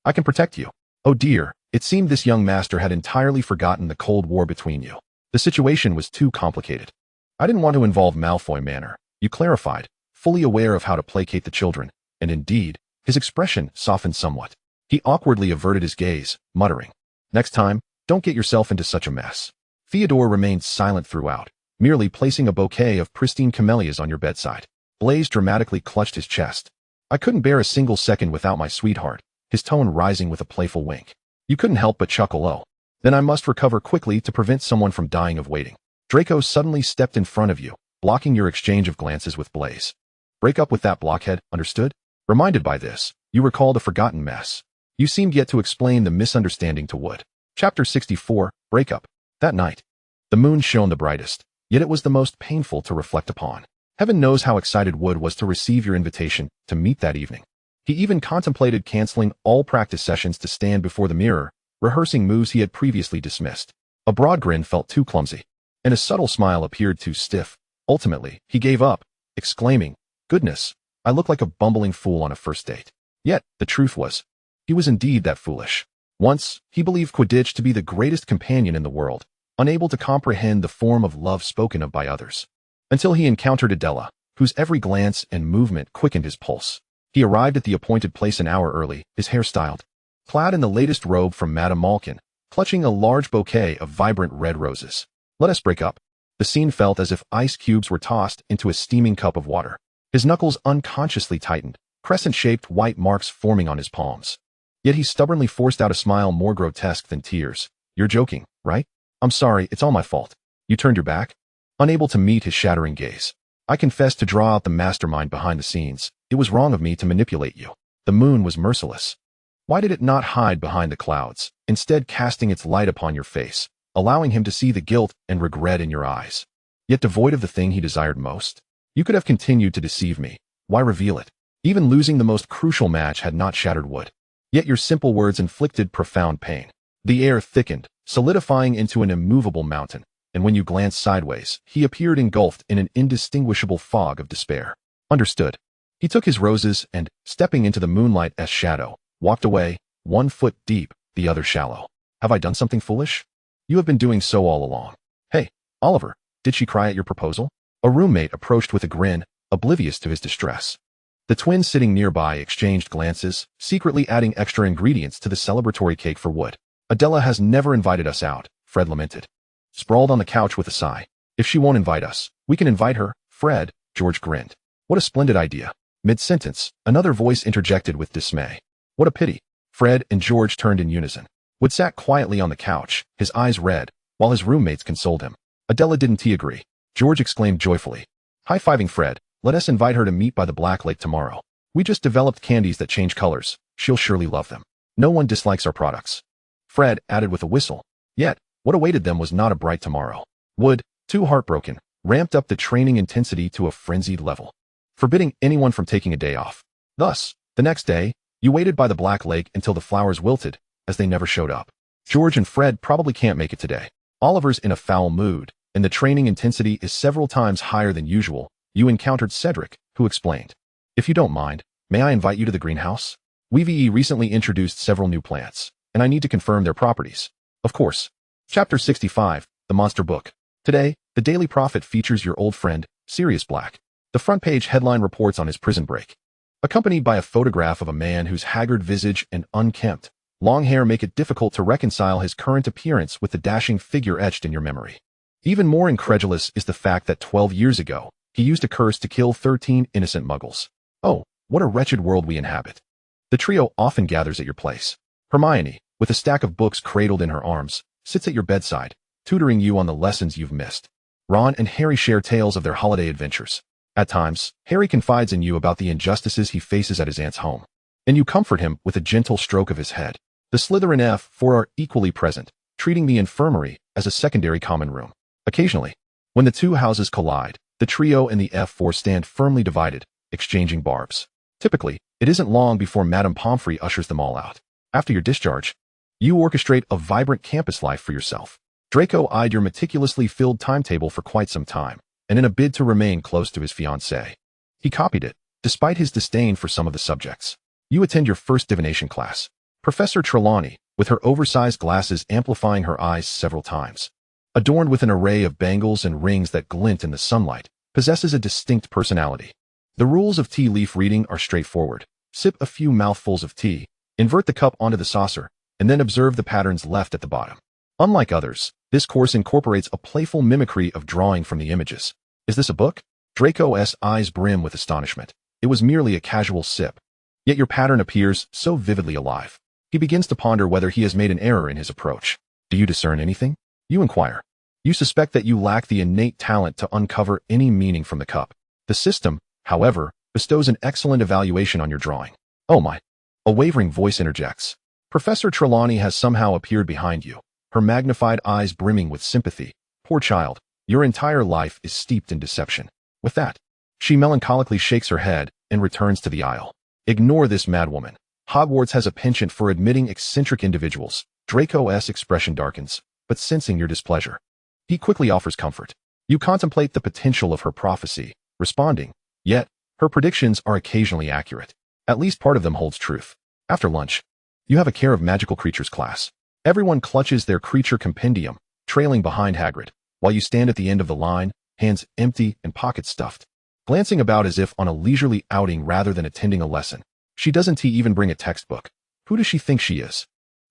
I can protect you. Oh dear, it seemed this young master had entirely forgotten the Cold War between you. The situation was too complicated. I didn't want to involve Malfoy Manor, you clarified, fully aware of how to placate the children, and indeed, his expression softened somewhat. He awkwardly averted his gaze, muttering, Next time, don't get yourself into such a mess. Theodore remained silent throughout, merely placing a bouquet of pristine camellias on your bedside. Blaise dramatically clutched his chest. I couldn't bear a single second without my sweetheart, his tone rising with a playful wink. You couldn't help but chuckle. Oh, then I must recover quickly to prevent someone from dying of waiting. Draco suddenly stepped in front of you, blocking your exchange of glances with Blaise. Break up with that blockhead, understood? Reminded by this, you recalled a forgotten mess. You seemed yet to explain the misunderstanding to Wood. Chapter 64, Breakup. That night, the moon shone the brightest, yet it was the most painful to reflect upon. Heaven knows how excited Wood was to receive your invitation to meet that evening. He even contemplated canceling all practice sessions to stand before the mirror, rehearsing moves he had previously dismissed. A broad grin felt too clumsy, and a subtle smile appeared too stiff. Ultimately, he gave up, exclaiming, Goodness, I look like a bumbling fool on a first date. Yet, the truth was, he was indeed that foolish. Once, he believed Quidditch to be the greatest companion in the world, unable to comprehend the form of love spoken of by others. Until he encountered Adela, whose every glance and movement quickened his pulse. He arrived at the appointed place an hour early, his hair styled, clad in the latest robe from Madame Malkin, clutching a large bouquet of vibrant red roses. Let us break up. The scene felt as if ice cubes were tossed into a steaming cup of water. His knuckles unconsciously tightened, crescent-shaped white marks forming on his palms. Yet he stubbornly forced out a smile more grotesque than tears. You're joking, right? I'm sorry, it's all my fault. You turned your back? Unable to meet his shattering gaze. I confess to draw out the mastermind behind the scenes. It was wrong of me to manipulate you. The moon was merciless. Why did it not hide behind the clouds, instead casting its light upon your face, allowing him to see the guilt and regret in your eyes? Yet devoid of the thing he desired most? You could have continued to deceive me. Why reveal it? Even losing the most crucial match had not shattered Wood. Yet your simple words inflicted profound pain. The air thickened, solidifying into an immovable mountain, and when you glanced sideways, he appeared engulfed in an indistinguishable fog of despair. Understood. He took his roses and, stepping into the moonlight as shadow, walked away, 1 foot deep, the other shallow. Have I done something foolish? You have been doing so all along. Hey, Oliver, did she cry at your proposal? A roommate approached with a grin, oblivious to his distress. The twins sitting nearby exchanged glances, secretly adding extra ingredients to the celebratory cake for Wood. Adela has never invited us out, Fred lamented. Sprawled on the couch with a sigh. If she won't invite us, we can invite her, Fred, George grinned. What a splendid idea. Mid-sentence, another voice interjected with dismay. What a pity. Fred and George turned in unison. Wood sat quietly on the couch, his eyes red, while his roommates consoled him. Adela didn't agree. George exclaimed joyfully. High-fiving Fred, let us invite her to meet by the Black Lake tomorrow. We just developed candies that change colors. She'll surely love them. No one dislikes our products. Fred added with a whistle. Yet, what awaited them was not a bright tomorrow. Wood, too heartbroken, ramped up the training intensity to a frenzied level, forbidding anyone from taking a day off. Thus, the next day, you waited by the Black Lake until the flowers wilted, as they never showed up. George and Fred probably can't make it today. Oliver's in a foul mood, and the training intensity is several times higher than usual. You encountered Cedric, who explained. If you don't mind, may I invite you to the greenhouse? Weasley recently introduced several new plants, and I need to confirm their properties. Of course. Chapter 65, The Monster Book. Today, the Daily Prophet features your old friend, Sirius Black. The front page headline reports on his prison break, accompanied by a photograph of a man whose haggard visage and unkempt, long hair make it difficult to reconcile his current appearance with the dashing figure etched in your memory. Even more incredulous is the fact that 12 years ago, he used a curse to kill 13 innocent muggles. Oh, what a wretched world we inhabit. The trio often gathers at your place. Hermione, with a stack of books cradled in her arms, sits at your bedside, tutoring you on the lessons you've missed. Ron and Harry share tales of their holiday adventures. At times, Harry confides in you about the injustices he faces at his aunt's home, and you comfort him with a gentle stroke of his head. The Slytherin F4 are equally present, treating the infirmary as a secondary common room. Occasionally, when the two houses collide, the trio and the F4 stand firmly divided, exchanging barbs. Typically, it isn't long before Madame Pomfrey ushers them all out. After your discharge, you orchestrate a vibrant campus life for yourself. Draco eyed your meticulously filled timetable for quite some time, and in a bid to remain close to his fiancée, he copied it, despite his disdain for some of the subjects. You attend your first divination class. Professor Trelawney, with her oversized glasses amplifying her eyes several times, adorned with an array of bangles and rings that glint in the sunlight, possesses a distinct personality. The rules of tea leaf reading are straightforward. Sip a few mouthfuls of tea, invert the cup onto the saucer, and then observe the patterns left at the bottom. Unlike others, this course incorporates a playful mimicry of drawing from the images. Is this a book? Draco's eyes brim with astonishment. It was merely a casual sip. Yet your pattern appears so vividly alive. He begins to ponder whether he has made an error in his approach. Do you discern anything? You inquire. You suspect that you lack the innate talent to uncover any meaning from the cup. The system, however, bestows an excellent evaluation on your drawing. Oh my. A wavering voice interjects. Professor Trelawney has somehow appeared behind you, her magnified eyes brimming with sympathy. Poor child, your entire life is steeped in deception. With that, she melancholically shakes her head and returns to the aisle. Ignore this madwoman. Hogwarts has a penchant for admitting eccentric individuals. Draco's expression darkens, but sensing your displeasure, he quickly offers comfort. You contemplate the potential of her prophecy, responding, yet, her predictions are occasionally accurate. At least part of them holds truth. After lunch, you have a Care of Magical Creatures class. Everyone clutches their creature compendium, trailing behind Hagrid, while you stand at the end of the line, hands empty and pockets stuffed, glancing about as if on a leisurely outing rather than attending a lesson. She doesn't even bring a textbook. Who does she think she is?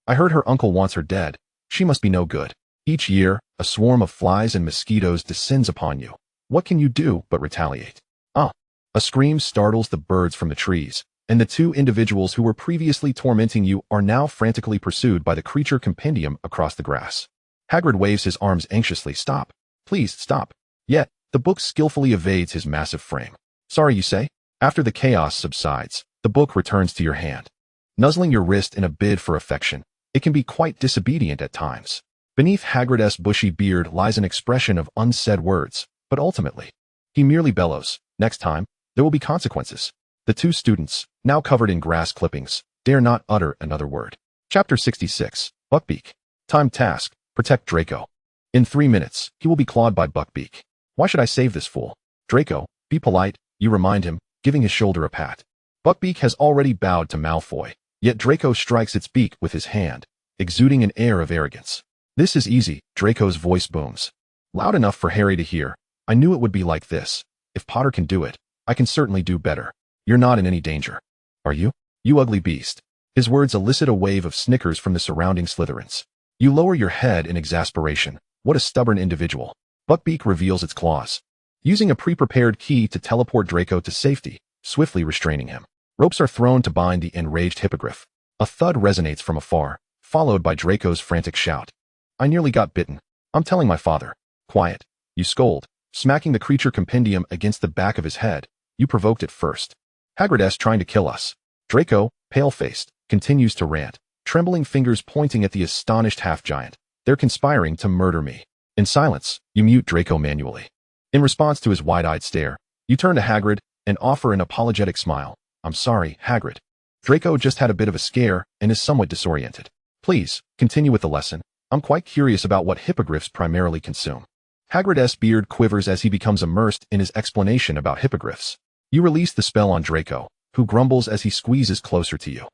I heard her uncle wants her dead. She must be no good. Each year, a swarm of flies and mosquitoes descends upon you. What can you do but retaliate? Ah! A scream startles the birds from the trees, and the two individuals who were previously tormenting you are now frantically pursued by the creature compendium across the grass. Hagrid waves his arms anxiously. Stop. Please stop. Yet, the book skillfully evades his massive frame. Sorry, you say? After the chaos subsides, the book returns to your hand. Nuzzling your wrist in a bid for affection, it can be quite disobedient at times. Beneath Hagrid's bushy beard lies an expression of unsaid words, but ultimately, he merely bellows, next time, there will be consequences. The two students, now covered in grass clippings, dare not utter another word. Chapter 66, Buckbeak. Time task, protect Draco. In 3 minutes, he will be clawed by Buckbeak. Why should I save this fool? Draco, be polite, you remind him, giving his shoulder a pat. Buckbeak has already bowed to Malfoy, yet Draco strikes its beak with his hand, exuding an air of arrogance. "This is easy," Draco's voice booms. Loud enough for Harry to hear. "I knew it would be like this. If Potter can do it, I can certainly do better. You're not in any danger." "Are you? You ugly beast." His words elicit a wave of snickers from the surrounding Slytherins. You lower your head in exasperation. What a stubborn individual. Buckbeak reveals its claws, using a pre-prepared key to teleport Draco to safety, swiftly restraining him. Ropes are thrown to bind the enraged hippogriff. A thud resonates from afar, followed by Draco's frantic shout. "I nearly got bitten. I'm telling my father." "Quiet," you scold, smacking the creature compendium against the back of his head. "You provoked it first. Hagrid's trying to kill us." Draco, pale-faced, continues to rant, trembling fingers pointing at the astonished half-giant. "They're conspiring to murder me." In silence, you mute Draco manually. In response to his wide-eyed stare, you turn to Hagrid and offer an apologetic smile. "I'm sorry, Hagrid. Draco just had a bit of a scare and is somewhat disoriented. Please, continue with the lesson. I'm quite curious about what hippogriffs primarily consume." Hagrid's beard quivers as he becomes immersed in his explanation about hippogriffs. You release the spell on Draco, who grumbles as he squeezes closer to you.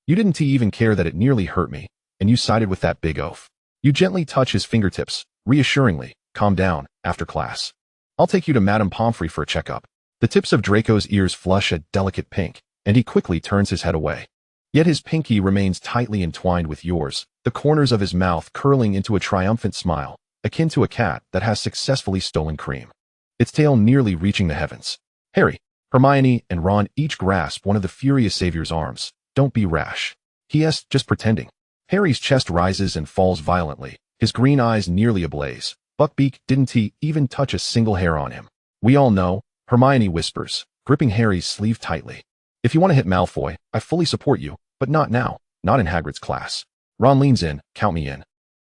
"You didn't even care that it nearly hurt me, and you sided with that big oaf." You gently touch his fingertips, reassuringly. "Calm down, after class. I'll take you to Madame Pomfrey for a checkup." The tips of Draco's ears flush a delicate pink, and he quickly turns his head away. Yet his pinky remains tightly entwined with yours, the corners of his mouth curling into a triumphant smile, akin to a cat that has successfully stolen cream, its tail nearly reaching the heavens. Harry, Hermione, and Ron each grasp one of the furious savior's arms. "Don't be rash." He is just pretending. Harry's chest rises and falls violently, his green eyes nearly ablaze. Buckbeak, didn't he even touch a single hair on him? "We all know," Hermione whispers, gripping Harry's sleeve tightly. "If you want to hit Malfoy, I fully support you, but not now, not in Hagrid's class." Ron leans in. "Count me in.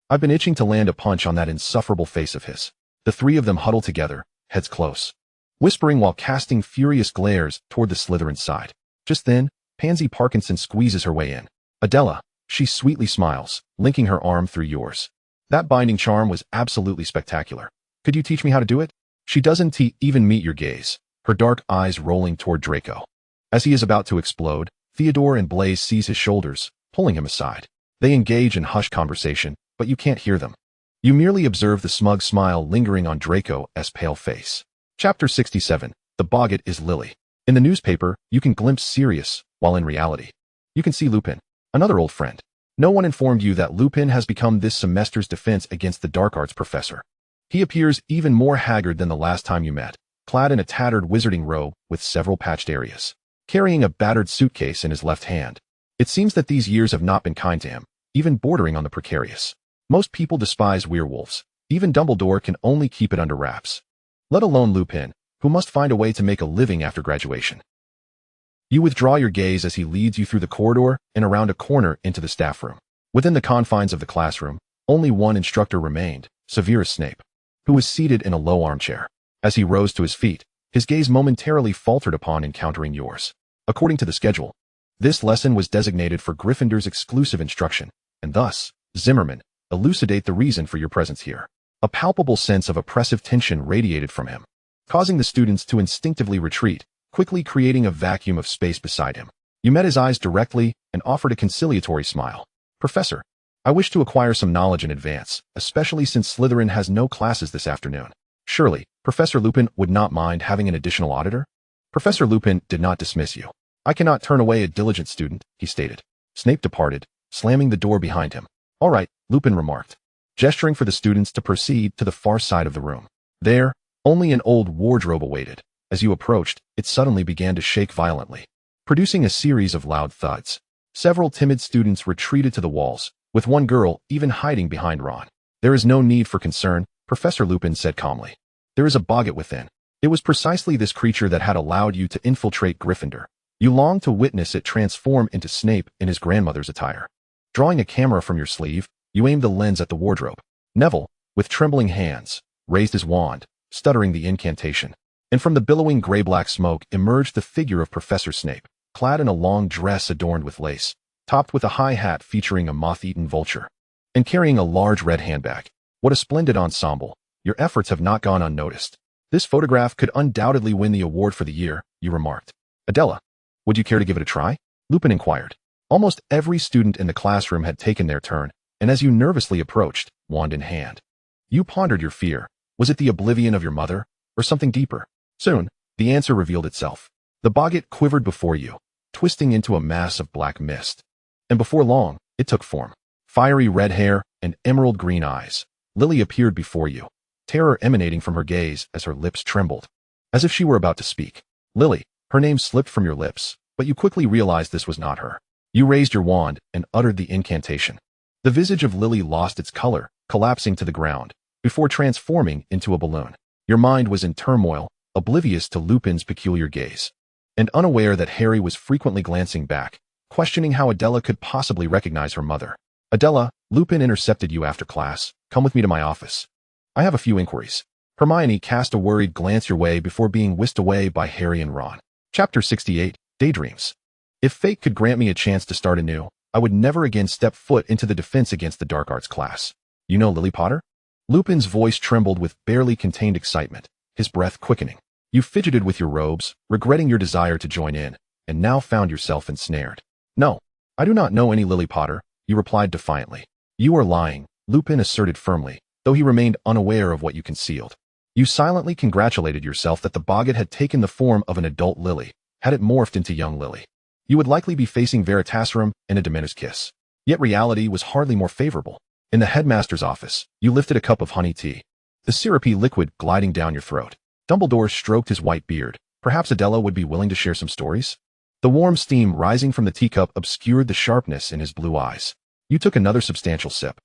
I've been itching to land a punch on that insufferable face of his." The three of them huddle together, heads close, whispering while casting furious glares toward the Slytherin side. Just then, Pansy Parkinson squeezes her way in. "Adela," she sweetly smiles, linking her arm through yours. "That binding charm was absolutely spectacular. Could you teach me how to do it?" She doesn't even meet your gaze, her dark eyes rolling toward Draco. As he is about to explode, Theodore and Blaise seize his shoulders, pulling him aside. They engage in hushed conversation, but you can't hear them. You merely observe the smug smile lingering on Draco's pale face. Chapter 67. The Boggart is Lily. In the newspaper, you can glimpse Sirius, while in reality, you can see Lupin, another old friend. No one informed you that Lupin has become this semester's defense against the dark arts professor. He appears even more haggard than the last time you met, clad in a tattered wizarding robe with several patched areas, carrying a battered suitcase in his left hand. It seems that these years have not been kind to him, even bordering on the precarious. Most people despise werewolves. Even Dumbledore can only keep it under wraps, let alone Lupin, who must find a way to make a living after graduation. You withdraw your gaze as he leads you through the corridor and around a corner into the staff room. Within the confines of the classroom, only one instructor remained, Severus Snape, who was seated in a low armchair. As he rose to his feet, his gaze momentarily faltered upon encountering yours. According to the schedule, this lesson was designated for Gryffindor's exclusive instruction, and thus, Zimmerman, elucidate the reason for your presence here. A palpable sense of oppressive tension radiated from him, causing the students to instinctively retreat, quickly creating a vacuum of space beside him. You met his eyes directly and offered a conciliatory smile. "Professor, I wish to acquire some knowledge in advance, especially since Slytherin has no classes this afternoon. Surely, Professor Lupin would not mind having an additional auditor?" Professor Lupin did not dismiss you. "I cannot turn away a diligent student," he stated. Snape departed, slamming the door behind him. "All right," Lupin remarked, gesturing for the students to proceed to the far side of the room. There, only an old wardrobe awaited. As you approached, it suddenly began to shake violently, producing a series of loud thuds. Several timid students retreated to the walls, with one girl even hiding behind Ron. "There is no need for concern," Professor Lupin said calmly. "There is a Boggart within. It was precisely this creature that had allowed you to infiltrate Gryffindor. You longed to witness it transform into Snape in his grandmother's attire." Drawing a camera from your sleeve, you aimed the lens at the wardrobe. Neville, with trembling hands, raised his wand, stuttering the incantation. And from the billowing gray-black smoke emerged the figure of Professor Snape, clad in a long dress adorned with lace, topped with a high hat featuring a moth-eaten vulture, and carrying a large red handbag. "What a splendid ensemble. Your efforts have not gone unnoticed. This photograph could undoubtedly win the award for the year," you remarked. "Adela, would you care to give it a try?" Lupin inquired. Almost every student in the classroom had taken their turn, and as you nervously approached, wand in hand, you pondered your fear. Was it the oblivion of your mother, or something deeper? Soon, the answer revealed itself. The boggart quivered before you, twisting into a mass of black mist. And before long, it took form. Fiery red hair and emerald green eyes, Lily appeared before you, terror emanating from her gaze as her lips trembled, as if she were about to speak. Lily, her name slipped from your lips, but you quickly realized this was not her. You raised your wand and uttered the incantation. The visage of Lily lost its color, collapsing to the ground, before transforming into a balloon. Your mind was in turmoil, oblivious to Lupin's peculiar gaze, and unaware that Harry was frequently glancing back, questioning how Adela could possibly recognize her mother. Adela, Lupin intercepted you after class. Come with me to my office. I have a few inquiries. Hermione cast a worried glance your way before being whisked away by Harry and Ron. Chapter 68, Daydreams. If fate could grant me a chance to start anew, I would never again step foot into the Defense Against the Dark Arts class. You know Lily Potter? Lupin's voice trembled with barely contained excitement, his breath quickening. You fidgeted with your robes, regretting your desire to join in, and now found yourself ensnared. No, I do not know any Lily Potter, you replied defiantly. You are lying, Lupin asserted firmly, though he remained unaware of what you concealed. You silently congratulated yourself that the boggart had taken the form of an adult Lily, had it morphed into young Lily. You would likely be facing Veritaserum and a Dementor's kiss. Yet reality was hardly more favorable. In the headmaster's office, you lifted a cup of honey tea, the syrupy liquid gliding down your throat. Dumbledore stroked his white beard. Perhaps Adela would be willing to share some stories? The warm steam rising from the teacup obscured the sharpness in his blue eyes. You took another substantial sip,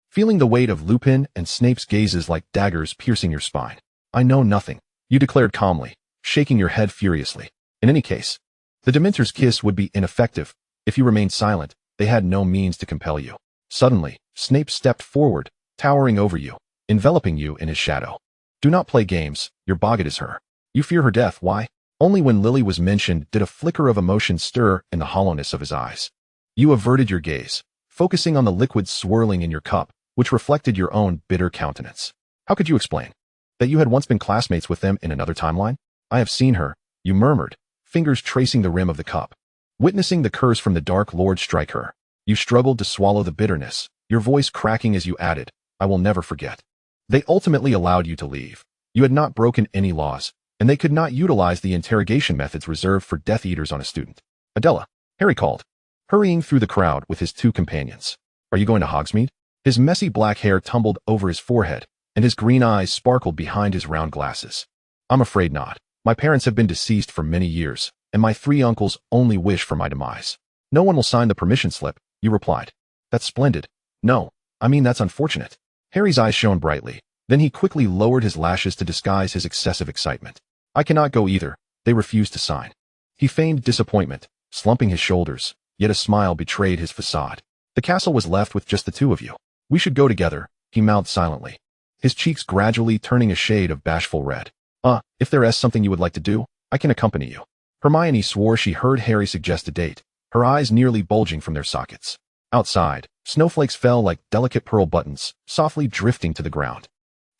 feeling the weight of Lupin and Snape's gazes like daggers piercing your spine. I know nothing, you declared calmly, shaking your head furiously. In any case, the Dementor's kiss would be ineffective. If you remained silent, they had no means to compel you. Suddenly, Snape stepped forward, towering over you, enveloping you in his shadow. Do not play games, your boggart is her. You fear her death, why? Only when Lily was mentioned did a flicker of emotion stir in the hollowness of his eyes. You averted your gaze, focusing on the liquid swirling in your cup, which reflected your own bitter countenance. How could you explain that you had once been classmates with them in another timeline? I have seen her, you murmured, fingers tracing the rim of the cup. Witnessing the curse from the Dark Lord strike her, you struggled to swallow the bitterness, your voice cracking as you added, I will never forget. They ultimately allowed you to leave. You had not broken any laws, and they could not utilize the interrogation methods reserved for Death Eaters on a student. Adela, Harry called, hurrying through the crowd with his two companions. Are you going to Hogsmeade? His messy black hair tumbled over his forehead, and his green eyes sparkled behind his round glasses. I'm afraid not. My parents have been deceased for many years, and my 3 uncles only wish for my demise. No one will sign the permission slip, you replied. That's splendid. No, I mean that's unfortunate. Harry's eyes shone brightly, then he quickly lowered his lashes to disguise his excessive excitement. I cannot go either, they refused to sign. He feigned disappointment, slumping his shoulders, yet a smile betrayed his facade. The castle was left with just the 2 of you. We should go together, he mouthed silently, his cheeks gradually turning a shade of bashful red. If there is something you would like to do, I can accompany you. Hermione swore she heard Harry suggest a date, her eyes nearly bulging from their sockets. Outside, snowflakes fell like delicate pearl buttons, softly drifting to the ground.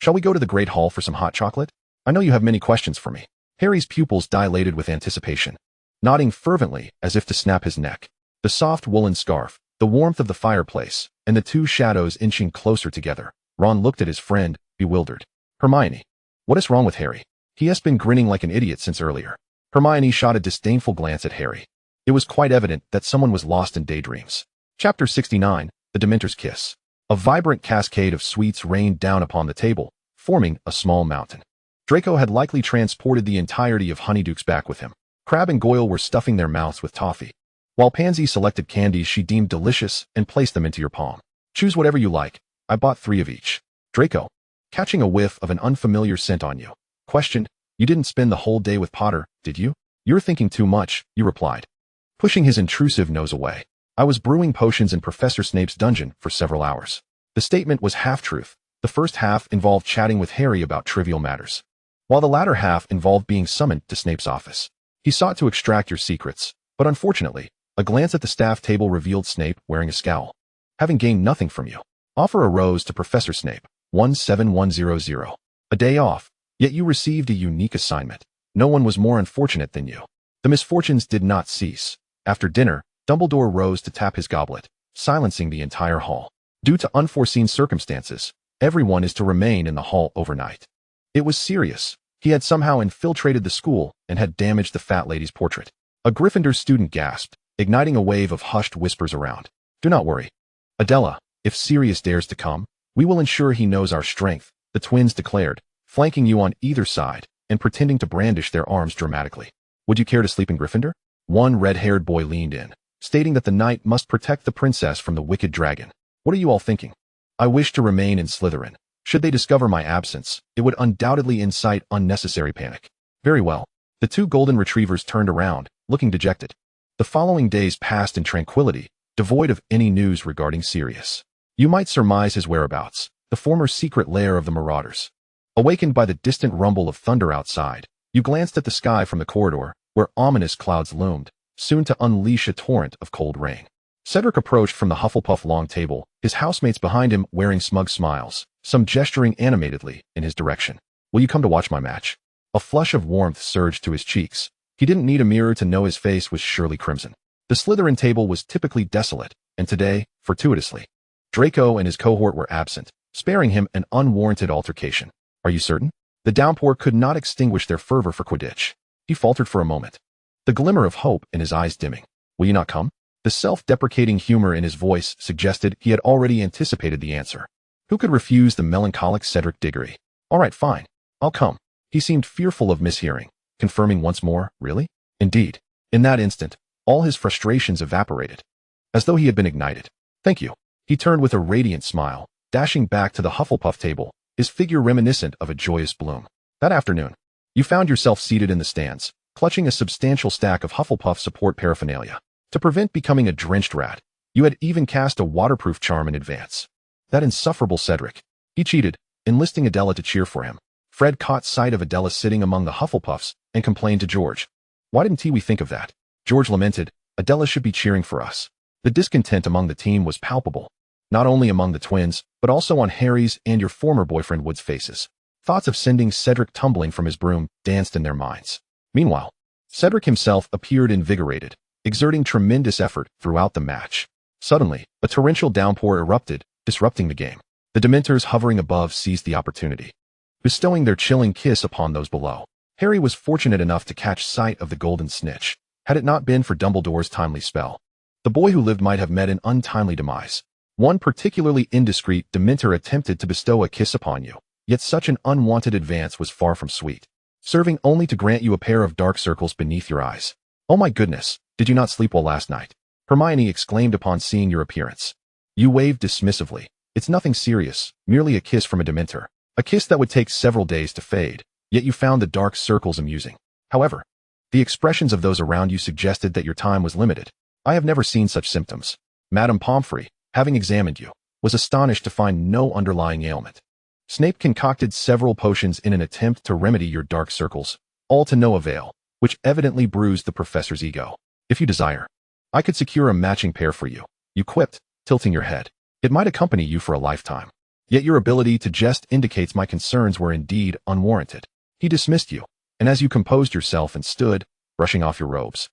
Shall we go to the Great Hall for some hot chocolate? I know you have many questions for me. Harry's pupils dilated with anticipation, nodding fervently as if to snap his neck. The soft woolen scarf, the warmth of the fireplace, and the 2 shadows inching closer together. Ron looked at his friend, bewildered. Hermione, what is wrong with Harry? He has been grinning like an idiot since earlier. Hermione shot a disdainful glance at Harry. It was quite evident that someone was lost in daydreams. Chapter 69, The Dementor's Kiss. A vibrant cascade of sweets rained down upon the table, forming a small mountain. Draco had likely transported the entirety of Honeydukes back with him. Crabbe and Goyle were stuffing their mouths with toffee, while Pansy selected candies she deemed delicious and placed them into your palm. Choose whatever you like. I bought 3 of each. Draco, catching a whiff of an unfamiliar scent on you, questioned, you didn't spend the whole day with Potter, did you? You're thinking too much, you replied, pushing his intrusive nose away. I was brewing potions in Professor Snape's dungeon for several hours. The statement was half-truth. The first half involved chatting with Harry about trivial matters, while the latter half involved being summoned to Snape's office. He sought to extract your secrets, but unfortunately, a glance at the staff table revealed Snape wearing a scowl, having gained nothing from you. Offer a rose to Professor Snape, 17100. A day off, yet you received a unique assignment. No one was more unfortunate than you. The misfortunes did not cease. After dinner, Dumbledore rose to tap his goblet, silencing the entire hall. Due to unforeseen circumstances, everyone is to remain in the hall overnight. It was serious. He had somehow infiltrated the school and had damaged the fat lady's portrait. A Gryffindor student gasped, igniting a wave of hushed whispers around. Do not worry. Adela, if Sirius dares to come, we will ensure he knows our strength, the twins declared, flanking you on either side and pretending to brandish their arms dramatically. Would you care to sleep in Gryffindor? One red-haired boy leaned in, stating that the knight must protect the princess from the wicked dragon. What are you all thinking? I wish to remain in Slytherin. Should they discover my absence, it would undoubtedly incite unnecessary panic. Very well. The two golden retrievers turned around, looking dejected. The following days passed in tranquility, devoid of any news regarding Sirius. You might surmise his whereabouts, the former secret lair of the Marauders. Awakened by the distant rumble of thunder outside, you glanced at the sky from the corridor, where ominous clouds loomed, soon to unleash a torrent of cold rain. Cedric approached from the Hufflepuff long table, his housemates behind him wearing smug smiles, some gesturing animatedly in his direction. Will you come to watch my match? A flush of warmth surged to his cheeks. He didn't need a mirror to know his face was surely crimson. The Slytherin table was typically desolate, and today, fortuitously, Draco and his cohort were absent, sparing him an unwarranted altercation. Are you certain? The downpour could not extinguish their fervor for Quidditch. He faltered for a moment, the glimmer of hope in his eyes dimming. Will you not come? The self-deprecating humor in his voice suggested he had already anticipated the answer. Who could refuse the melancholic Cedric Diggory? All right, fine. I'll come. He seemed fearful of mishearing, confirming once more, really? Indeed. In that instant, all his frustrations evaporated, as though he had been ignited. Thank you. He turned with a radiant smile, dashing back to the Hufflepuff table, his figure reminiscent of a joyous bloom. That afternoon, you found yourself seated in the stands, clutching a substantial stack of Hufflepuff support paraphernalia. To prevent becoming a drenched rat, you had even cast a waterproof charm in advance. That insufferable Cedric. He cheated, enlisting Adela to cheer for him. Fred caught sight of Adela sitting among the Hufflepuffs and complained to George. Why didn't we think of that? George lamented, Adela should be cheering for us. The discontent among the team was palpable, not only among the twins, but also on Harry's and your former boyfriend Wood's faces. Thoughts of sending Cedric tumbling from his broom danced in their minds. Meanwhile, Cedric himself appeared invigorated, exerting tremendous effort throughout the match. Suddenly, a torrential downpour erupted, disrupting the game. The Dementors hovering above seized the opportunity, bestowing their chilling kiss upon those below. Harry was fortunate enough to catch sight of the golden snitch. Had it not been for Dumbledore's timely spell, the boy who lived might have met an untimely demise. One particularly indiscreet Dementor attempted to bestow a kiss upon you, yet such an unwanted advance was far from sweet, serving only to grant you a pair of dark circles beneath your eyes. Oh my goodness, did you not sleep well last night? Hermione exclaimed upon seeing your appearance. You waved dismissively. It's nothing serious, merely a kiss from a Dementor. A kiss that would take several days to fade, yet you found the dark circles amusing. However, the expressions of those around you suggested that your time was limited. I have never seen such symptoms. Madame Pomfrey, having examined you, was astonished to find no underlying ailment. Snape concocted several potions in an attempt to remedy your dark circles, all to no avail, which evidently bruised the professor's ego. If you desire, I could secure a matching pair for you, you quipped, tilting your head. It might accompany you for a lifetime. Yet your ability to jest indicates my concerns were indeed unwarranted. He dismissed you, and as you composed yourself and stood, brushing off your robes,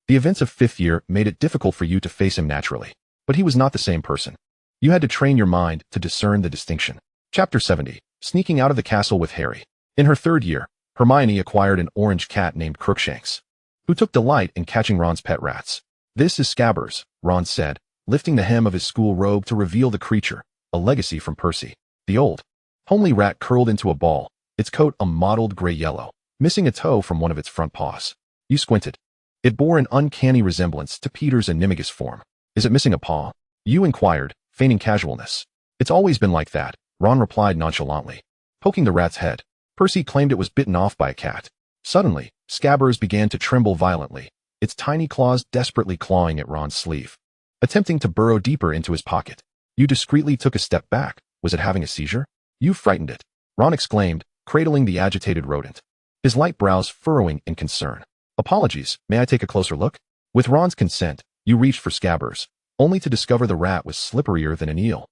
the events of fifth year made it difficult for you to face him naturally. But he was not the same person. You had to train your mind to discern the distinction. Chapter 70. Sneaking out of the castle with Harry. In her third year, Hermione acquired an orange cat named Crookshanks, who took delight in catching Ron's pet rats. This is Scabbers, Ron said, lifting the hem of his school robe to reveal the creature, a legacy from Percy. The old, homely rat curled into a ball, its coat a mottled gray-yellow, missing a toe from one of its front paws. You squinted. It bore an uncanny resemblance to Peter's animagus form. Is it missing a paw? You inquired, feigning casualness. It's always been like that, Ron replied nonchalantly, poking the rat's head. Percy claimed it was bitten off by a cat. Suddenly, Scabbers began to tremble violently, its tiny claws desperately clawing at Ron's sleeve, attempting to burrow deeper into his pocket. You discreetly took a step back. Was it having a seizure? You frightened it, Ron exclaimed, cradling the agitated rodent, his light brows furrowing in concern. Apologies, may I take a closer look? With Ron's consent, you reached for Scabbers, only to discover the rat was slipperier than an eel,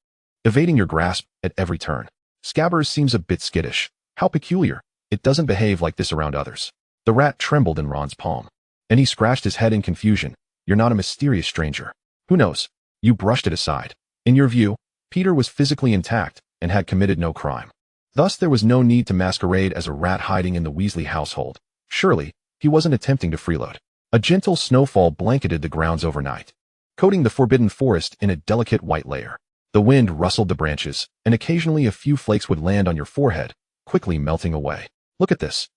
evading your grasp at every turn. Scabbers seems a bit skittish. How peculiar. It doesn't behave like this around others. The rat trembled in Ron's palm, and he scratched his head in confusion. You're not a mysterious stranger. Who knows? You brushed it aside. In your view, Peter was physically intact and had committed no crime. Thus there was no need to masquerade as a rat hiding in the Weasley household. Surely, he wasn't attempting to freeload. A gentle snowfall blanketed the grounds overnight, coating the forbidden forest in a delicate white layer. The wind rustled the branches, and occasionally a few flakes would land on your forehead, quickly melting away. "Look at this,"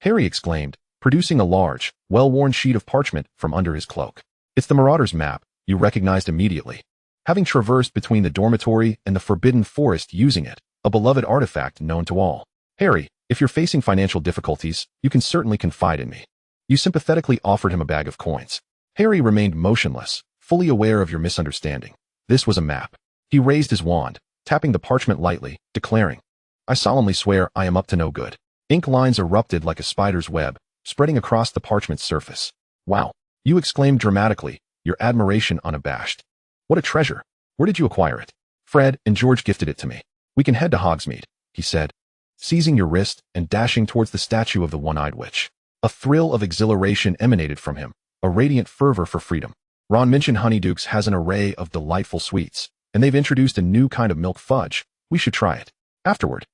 Harry exclaimed, producing a large, well-worn sheet of parchment from under his cloak. "It's the Marauders map," you recognized immediately. Having traversed between the dormitory and the forbidden forest using it, a beloved artifact known to all. "Harry, if you're facing financial difficulties, you can certainly confide in me." You sympathetically offered him a bag of coins. Harry remained motionless, fully aware of your misunderstanding. This was a map. He raised his wand, tapping the parchment lightly, declaring, "I solemnly swear I am up to no good." Ink lines erupted like a spider's web, spreading across the parchment's surface. "Wow," you exclaimed dramatically, your admiration unabashed. "What a treasure. Where did you acquire it?" "Fred and George gifted it to me. We can head to Hogsme," he said, seizing your wrist and dashing towards the statue of the one-eyed witch. A thrill of exhilaration emanated from him, a radiant fervor for freedom. "Ron mentioned Honeydukes has an array of delightful sweets, and they've introduced a new kind of milk fudge. We should try it. Afterward,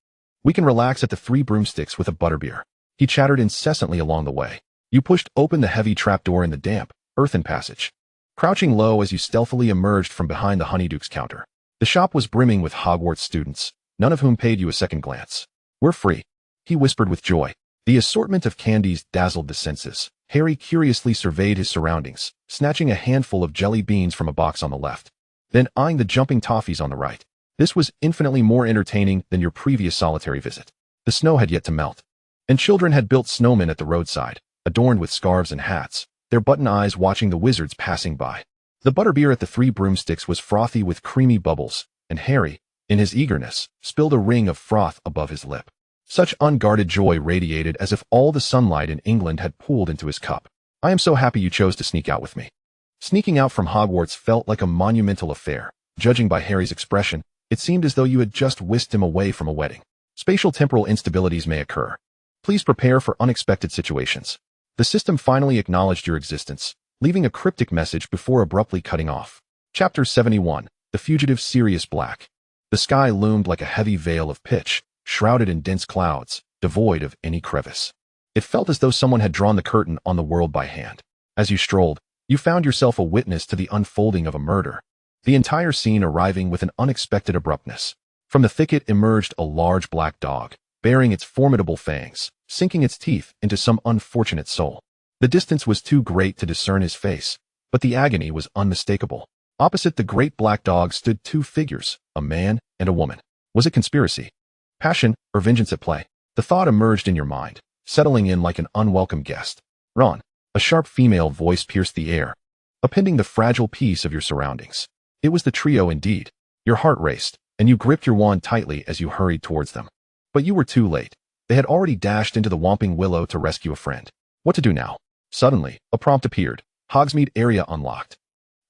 we can relax at the Three Broomsticks with a butterbeer." He chattered incessantly along the way. You pushed open the heavy trapdoor in the damp, earthen passage, crouching low as you stealthily emerged from behind the Honeydukes counter. The shop was brimming with Hogwarts students, none of whom paid you a second glance. "We're free," he whispered with joy. The assortment of candies dazzled the senses. Harry curiously surveyed his surroundings, snatching a handful of jelly beans from a box on the left, then eyeing the jumping toffees on the right. This was infinitely more entertaining than your previous solitary visit. The snow had yet to melt, and children had built snowmen at the roadside, adorned with scarves and hats, their button eyes watching the wizards passing by. The butterbeer at the Three Broomsticks was frothy with creamy bubbles, and Harry, in his eagerness, spilled a ring of froth above his lip. Such unguarded joy radiated as if all the sunlight in England had pooled into his cup. "I am so happy you chose to sneak out with me." Sneaking out from Hogwarts felt like a monumental affair. Judging by Harry's expression, it seemed as though you had just whisked him away from a wedding. Spatial temporal instabilities may occur. Please prepare for unexpected situations. The system finally acknowledged your existence, leaving a cryptic message before abruptly cutting off. Chapter 71, The Fugitive Sirius Black. The sky loomed like a heavy veil of pitch, shrouded in dense clouds, devoid of any crevice. It felt as though someone had drawn the curtain on the world by hand. As you strolled, you found yourself a witness to the unfolding of a murder, the entire scene arriving with an unexpected abruptness. From the thicket emerged a large black dog, baring its formidable fangs, sinking its teeth into some unfortunate soul. The distance was too great to discern his face, but the agony was unmistakable. Opposite the great black dog stood two figures, a man and a woman. Was it conspiracy, passion, or vengeance at play? The thought emerged in your mind, settling in like an unwelcome guest. "Ron," a sharp female voice pierced the air, upending the fragile peace of your surroundings. It was the trio indeed. Your heart raced, and you gripped your wand tightly as you hurried towards them. But you were too late. They had already dashed into the Whomping Willow to rescue a friend. What to do now? Suddenly, a prompt appeared. Hogsmeade area unlocked.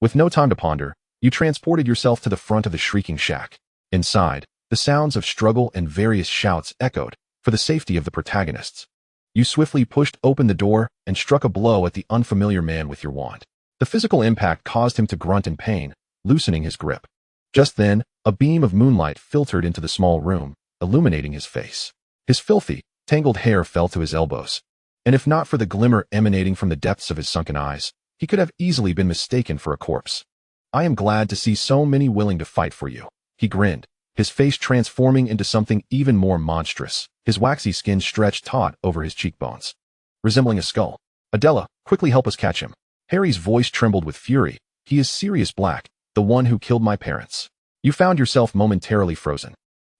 With no time to ponder, you transported yourself to the front of the shrieking shack. Inside, the sounds of struggle and various shouts echoed, for the safety of the protagonists. You swiftly pushed open the door and struck a blow at the unfamiliar man with your wand. The physical impact caused him to grunt in pain, loosening his grip. Just then, a beam of moonlight filtered into the small room, illuminating his face. His filthy, tangled hair fell to his elbows, and if not for the glimmer emanating from the depths of his sunken eyes, he could have easily been mistaken for a corpse. "I am glad to see so many willing to fight for you," he grinned, his face transforming into something even more monstrous, his waxy skin stretched taut over his cheekbones, resembling a skull. "Adela, quickly help us catch him." Harry's voice trembled with fury. "He is Sirius Black, the one who killed my parents." You found yourself momentarily frozen.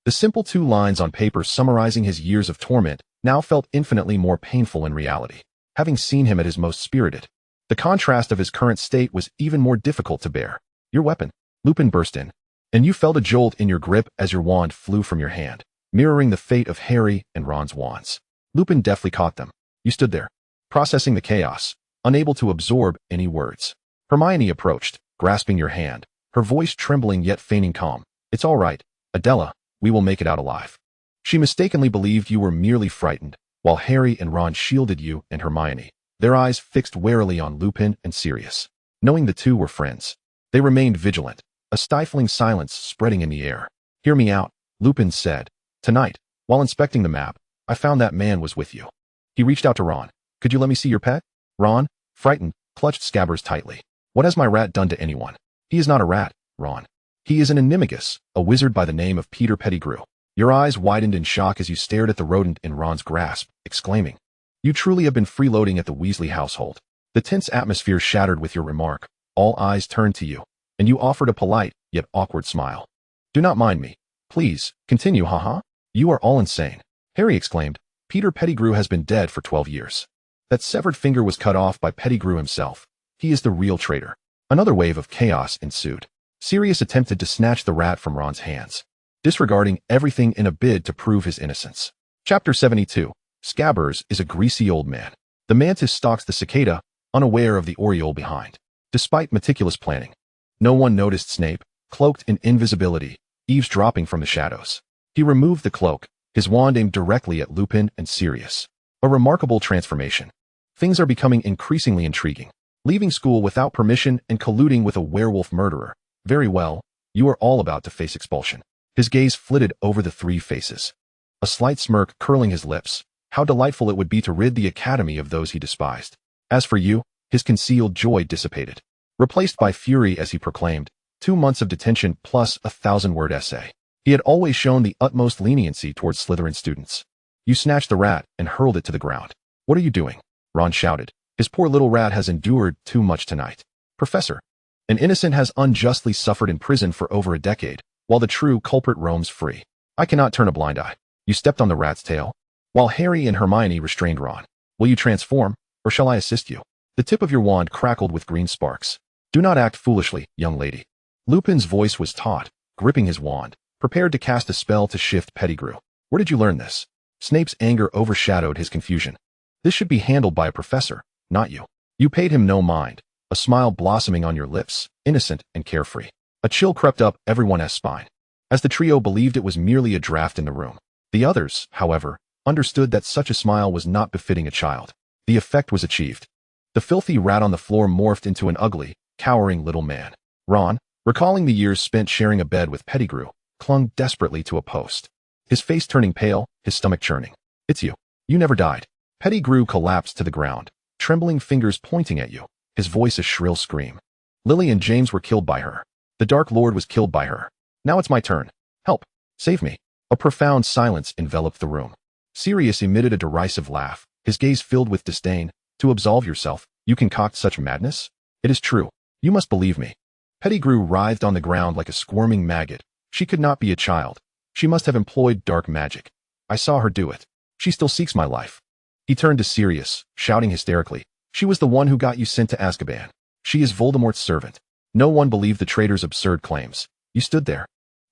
The simple 2 lines on paper summarizing his years of torment now felt infinitely more painful in reality. Having seen him at his most spirited, the contrast of his current state was even more difficult to bear. "Your weapon," Lupin burst in, and you felt a jolt in your grip as your wand flew from your hand, mirroring the fate of Harry and Ron's wands. Lupin deftly caught them. You stood there, processing the chaos, unable to absorb any words. Hermione approached, grasping your hand, her voice trembling yet feigning calm. "It's all right, Adela, we will make it out alive." She mistakenly believed you were merely frightened, while Harry and Ron shielded you and Hermione, their eyes fixed warily on Lupin and Sirius. Knowing the two were friends, they remained vigilant, a stifling silence spreading in the air. "Hear me out," Lupin said. "Tonight, while inspecting the map, I found that man was with you." He reached out to Ron. "Could you let me see your pet?" Ron, frightened, clutched Scabbers tightly. "What has my rat done to anyone?" "He is not a rat, Ron. He is an animagus, a wizard by the name of Peter Pettigrew." Your eyes widened in shock as you stared at the rodent in Ron's grasp, exclaiming, "You truly have been freeloading at the Weasley household." The tense atmosphere shattered with your remark. All eyes turned to you, and you offered a polite, yet awkward smile. "Do not mind me. Please, continue, haha." "You are all insane," Harry exclaimed. "Peter Pettigrew has been dead for 12 years. That severed finger was cut off by Pettigrew himself. He is the real traitor." Another wave of chaos ensued. Sirius attempted to snatch the rat from Ron's hands, disregarding everything in a bid to prove his innocence. Chapter 72. Scabbers is a greasy old man. The mantis stalks the cicada, unaware of the oriole behind. Despite meticulous planning, no one noticed Snape, cloaked in invisibility, eavesdropping from the shadows. He removed the cloak, his wand aimed directly at Lupin and Sirius. A remarkable transformation. Things are becoming increasingly intriguing. Leaving school without permission and colluding with a werewolf murderer. Very well, you are all about to face expulsion. His gaze flitted over the three faces, a slight smirk curling his lips. How delightful it would be to rid the academy of those he despised. As for you, his concealed joy dissipated, replaced by fury as he proclaimed, 2 months of detention plus a 1,000-word essay. He had always shown the utmost leniency towards Slytherin students. You snatched the rat and hurled it to the ground. "What are you doing?" Ron shouted. "His poor little rat has endured too much tonight." "Professor, an innocent has unjustly suffered in prison for over a decade, while the true culprit roams free. I cannot turn a blind eye." "You stepped on the rat's tail?" While Harry and Hermione restrained Ron. "Will you transform, or shall I assist you?" The tip of your wand crackled with green sparks. "Do not act foolishly, young lady." Lupin's voice was taut, gripping his wand, prepared to cast a spell to shift Pettigrew. "Where did you learn this?" Snape's anger overshadowed his confusion. "This should be handled by a professor, not you." You paid him no mind, a smile blossoming on your lips, innocent and carefree. A chill crept up everyone's spine, as the trio believed it was merely a draft in the room. The others, however, understood that such a smile was not befitting a child. The effect was achieved. The filthy rat on the floor morphed into an ugly, cowering little man. Ron, recalling the years spent sharing a bed with Pettigrew, clung desperately to a post, his face turning pale, his stomach churning. "It's you. You never died." Pettigrew collapsed to the ground, trembling fingers pointing at you, his voice a shrill scream. "Lily and James were killed by her. The Dark Lord was killed by her. Now it's my turn. Help. Save me." A profound silence enveloped the room. Sirius emitted a derisive laugh, his gaze filled with disdain. "To absolve yourself, you concoct such madness? It is true. You must believe me." Pettigrew writhed on the ground like a squirming maggot. "She could not be a child. She must have employed dark magic. I saw her do it. She still seeks my life." He turned to Sirius, shouting hysterically, "She was the one who got you sent to Azkaban. She is Voldemort's servant." No one believed the traitor's absurd claims. You stood there,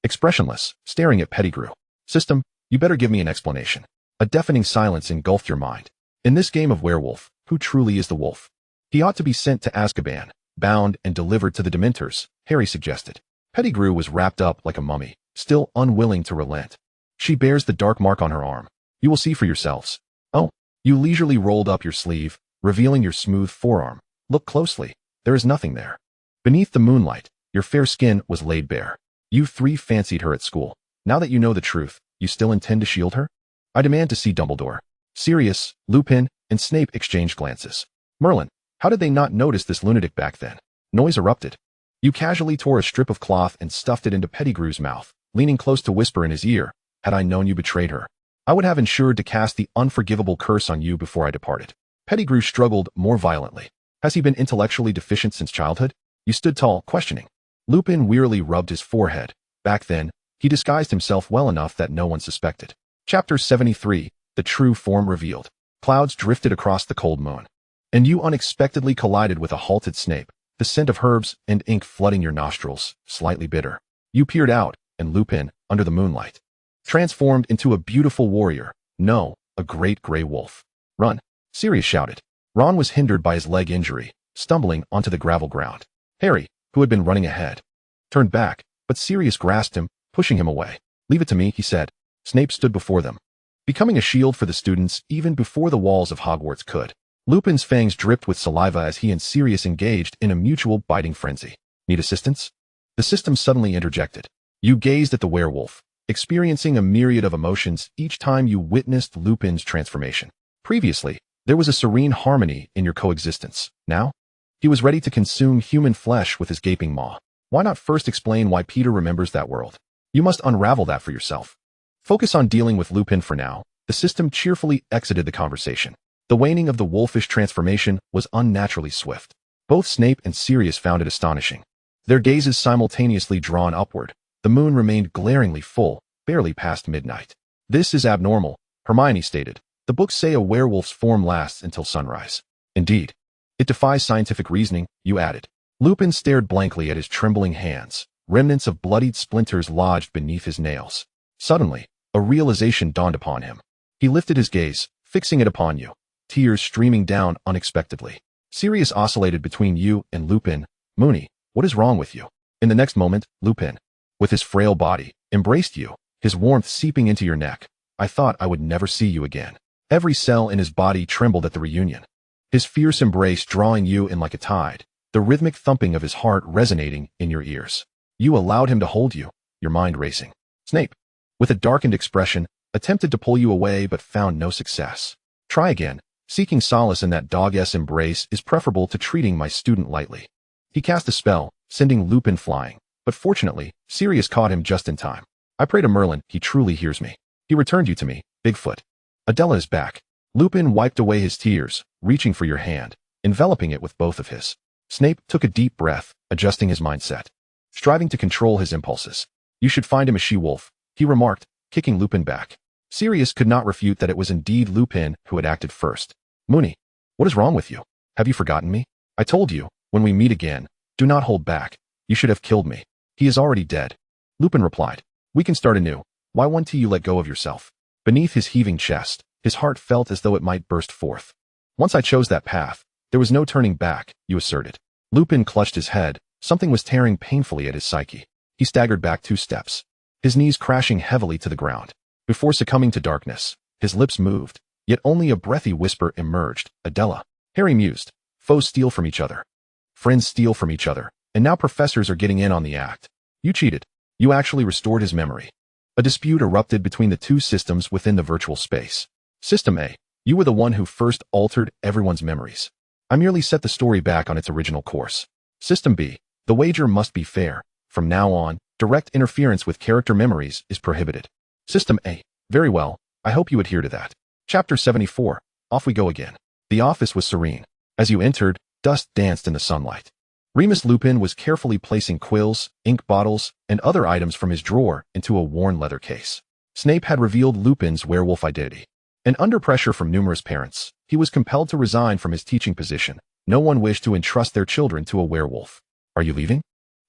expressionless, staring at Pettigrew. "System, you better give me an explanation." A deafening silence engulfed your mind. In this game of werewolf, who truly is the wolf? "He ought to be sent to Azkaban, bound and delivered to the Dementors," Harry suggested. Pettigrew was wrapped up like a mummy, still unwilling to relent. "She bears the dark mark on her arm. You will see for yourselves." "Oh." You leisurely rolled up your sleeve, revealing your smooth forearm. "Look closely. There is nothing there." Beneath the moonlight, your fair skin was laid bare. You three fancied her at school. Now that you know the truth, you still intend to shield her? "I demand to see Dumbledore." Sirius, Lupin, and Snape exchanged glances. "Merlin, how did they not notice this lunatic back then?" Noise erupted. You casually tore a strip of cloth and stuffed it into Pettigrew's mouth, leaning close to whisper in his ear, "Had I known you betrayed her, I would have ensured to cast the unforgivable curse on you before I departed." Pettigrew struggled more violently. Has he been intellectually deficient since childhood? You stood tall, questioning. Lupin wearily rubbed his forehead. Back then, he disguised himself well enough that no one suspected. Chapter 73. The True Form Revealed. Clouds drifted across the cold moon, and you unexpectedly collided with a halted Snape, the scent of herbs and ink flooding your nostrils, slightly bitter. You peered out, and Lupin, under the moonlight, transformed into a beautiful warrior. No, a great gray wolf. "Run!" Sirius shouted. Ron was hindered by his leg injury, stumbling onto the gravel ground. Harry, who had been running ahead, turned back, but Sirius grasped him, pushing him away. "Leave it to me," he said. Snape stood before them, becoming a shield for the students even before the walls of Hogwarts could. Lupin's fangs dripped with saliva as he and Sirius engaged in a mutual biting frenzy. "Need assistance?" The system suddenly interjected. You gazed at the werewolf, experiencing a myriad of emotions each time you witnessed Lupin's transformation. Previously, there was a serene harmony in your coexistence. Now, he was ready to consume human flesh with his gaping maw. Why not first explain why Peter remembers that world? You must unravel that for yourself. Focus on dealing with Lupin for now. The system cheerfully exited the conversation. The waning of the wolfish transformation was unnaturally swift. Both Snape and Sirius found it astonishing. Their gazes simultaneously drawn upward. The moon remained glaringly full, barely past midnight. This is abnormal, Hermione stated. The books say a werewolf's form lasts until sunrise. Indeed. It defies scientific reasoning, you added. Lupin stared blankly at his trembling hands. Remnants of bloodied splinters lodged beneath his nails. Suddenly, a realization dawned upon him. He lifted his gaze, fixing it upon you, tears streaming down unexpectedly. Sirius oscillated between you and Lupin. Moony, what is wrong with you? In the next moment, Lupin, with his frail body, embraced you, his warmth seeping into your neck. I thought I would never see you again. Every cell in his body trembled at the reunion. His fierce embrace drawing you in like a tide, the rhythmic thumping of his heart resonating in your ears. You allowed him to hold you, your mind racing. Snape, with a darkened expression, attempted to pull you away but found no success. Try again. Seeking solace in that dog-s embrace is preferable to treating my student lightly. He cast a spell, sending Lupin flying, but fortunately, Sirius caught him just in time. I pray to Merlin, he truly hears me. He returned you to me, Bigfoot. Adela is back. Lupin wiped away his tears, reaching for your hand, enveloping it with both of his. Snape took a deep breath, adjusting his mindset, striving to control his impulses. You should find him a she-wolf, he remarked, kicking Lupin back. Sirius could not refute that it was indeed Lupin who had acted first. Moony, what is wrong with you? Have you forgotten me? I told you, when we meet again, do not hold back. You should have killed me. He is already dead. Lupin replied. We can start anew. Why won't you let go of yourself? Beneath his heaving chest, his heart felt as though it might burst forth. Once I chose that path, there was no turning back, you asserted. Lupin clutched his head. Something was tearing painfully at his psyche. He staggered back 2 steps, his knees crashing heavily to the ground. Before succumbing to darkness, his lips moved, yet only a breathy whisper emerged. Adela. Harry mused. Foes steal from each other. Friends steal from each other, and now professors are getting in on the act. You cheated. You actually restored his memory. A dispute erupted between the two systems within the virtual space. System A, you were the one who first altered everyone's memories. I merely set the story back on its original course. System B, the wager must be fair. From now on, direct interference with character memories is prohibited. System A, very well, I hope you adhere to that. Chapter 74, off we go again. The office was serene. As you entered, dust danced in the sunlight. Remus Lupin was carefully placing quills, ink bottles, and other items from his drawer into a worn leather case. Snape had revealed Lupin's werewolf identity. And under pressure from numerous parents, he was compelled to resign from his teaching position. No one wished to entrust their children to a werewolf. Are you leaving?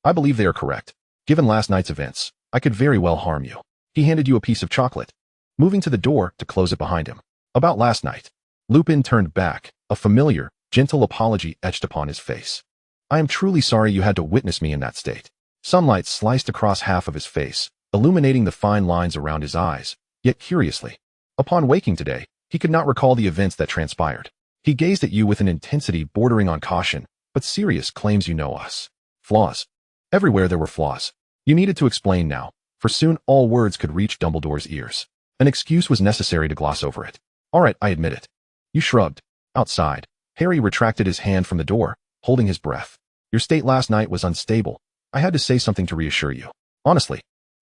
I believe they are correct. Given last night's events, I could very well harm you. He handed you a piece of chocolate, moving to the door to close it behind him. About last night. Lupin turned back, a familiar, gentle apology etched upon his face. I am truly sorry you had to witness me in that state. Sunlight sliced across half of his face, illuminating the fine lines around his eyes, yet curiously. Upon waking today, he could not recall the events that transpired. He gazed at you with an intensity bordering on caution, but Sirius claims you know us. Flaws. Everywhere there were flaws. You needed to explain now, for soon all words could reach Dumbledore's ears. An excuse was necessary to gloss over it. All right, I admit it. You shrugged. Outside, Harry retracted his hand from the door, holding his breath. Your state last night was unstable. I had to say something to reassure you. Honestly.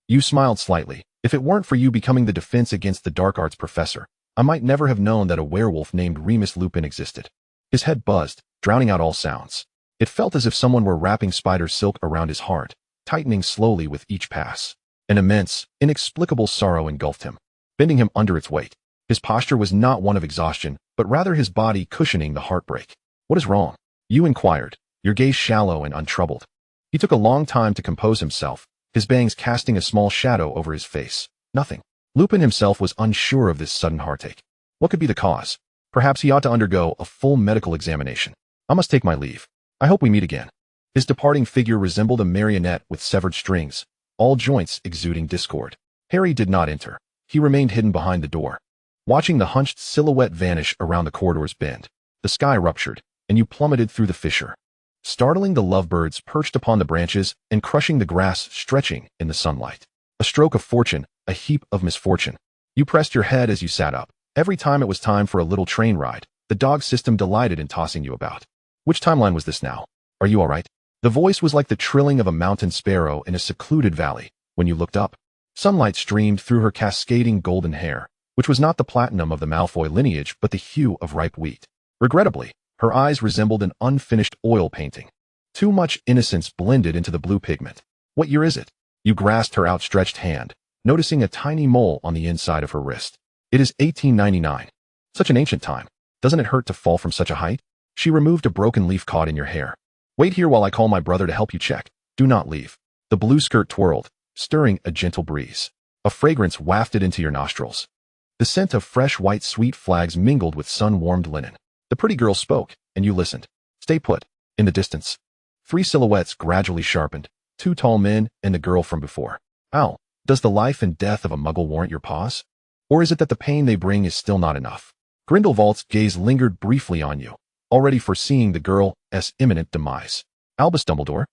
You smiled slightly. If it weren't for you becoming the defense against the dark arts professor, I might never have known that a werewolf named Remus Lupin existed. His head buzzed, drowning out all sounds. It felt as if someone were wrapping spider silk around his heart, tightening slowly with each pass. An immense, inexplicable sorrow engulfed him, bending him under its weight. His posture was not one of exhaustion, but rather his body cushioning the heartbreak. What is wrong? You inquired, your gaze shallow and untroubled. He took a long time to compose himself, his bangs casting a small shadow over his face. Nothing. Lupin himself was unsure of this sudden heartache. What could be the cause? Perhaps he ought to undergo a full medical examination. I must take my leave. I hope we meet again. His departing figure resembled a marionette with severed strings, all joints exuding discord. Harry did not enter. He remained hidden behind the door, watching the hunched silhouette vanish around the corridor's bend. The sky ruptured, and you plummeted through the fissure. startling the lovebirds perched upon the branches and crushing the grass stretching in the sunlight. A stroke of fortune, a heap of misfortune. You pressed your head as you sat up. Every time it was time for a little train ride, the dog system delighted in tossing you about. Which timeline was this now? Are you all right? The voice was like the trilling of a mountain sparrow in a secluded valley. When you looked up, sunlight streamed through her cascading golden hair, which was not the platinum of the Malfoy lineage but the hue of ripe wheat. Regrettably, her eyes resembled an unfinished oil painting. Too much innocence blended into the blue pigment. What year is it? You grasped her outstretched hand, noticing a tiny mole on the inside of her wrist. It is 1899. Such an ancient time. Doesn't it hurt to fall from such a height? She removed a broken leaf caught in your hair. Wait here while I call my brother to help you check. Do not leave. The blue skirt twirled, stirring a gentle breeze. A fragrance wafted into your nostrils. The scent of fresh white sweet flags mingled with sun-warmed linen. The pretty girl spoke, and you listened. Stay put. In the distance, 3 silhouettes gradually sharpened, 2 tall men and the girl from before. Ow, does the life and death of a muggle warrant your pause? Or is it that the pain they bring is still not enough? Grindelwald's gaze lingered briefly on you, already foreseeing the girl's imminent demise. Albus Dumbledore?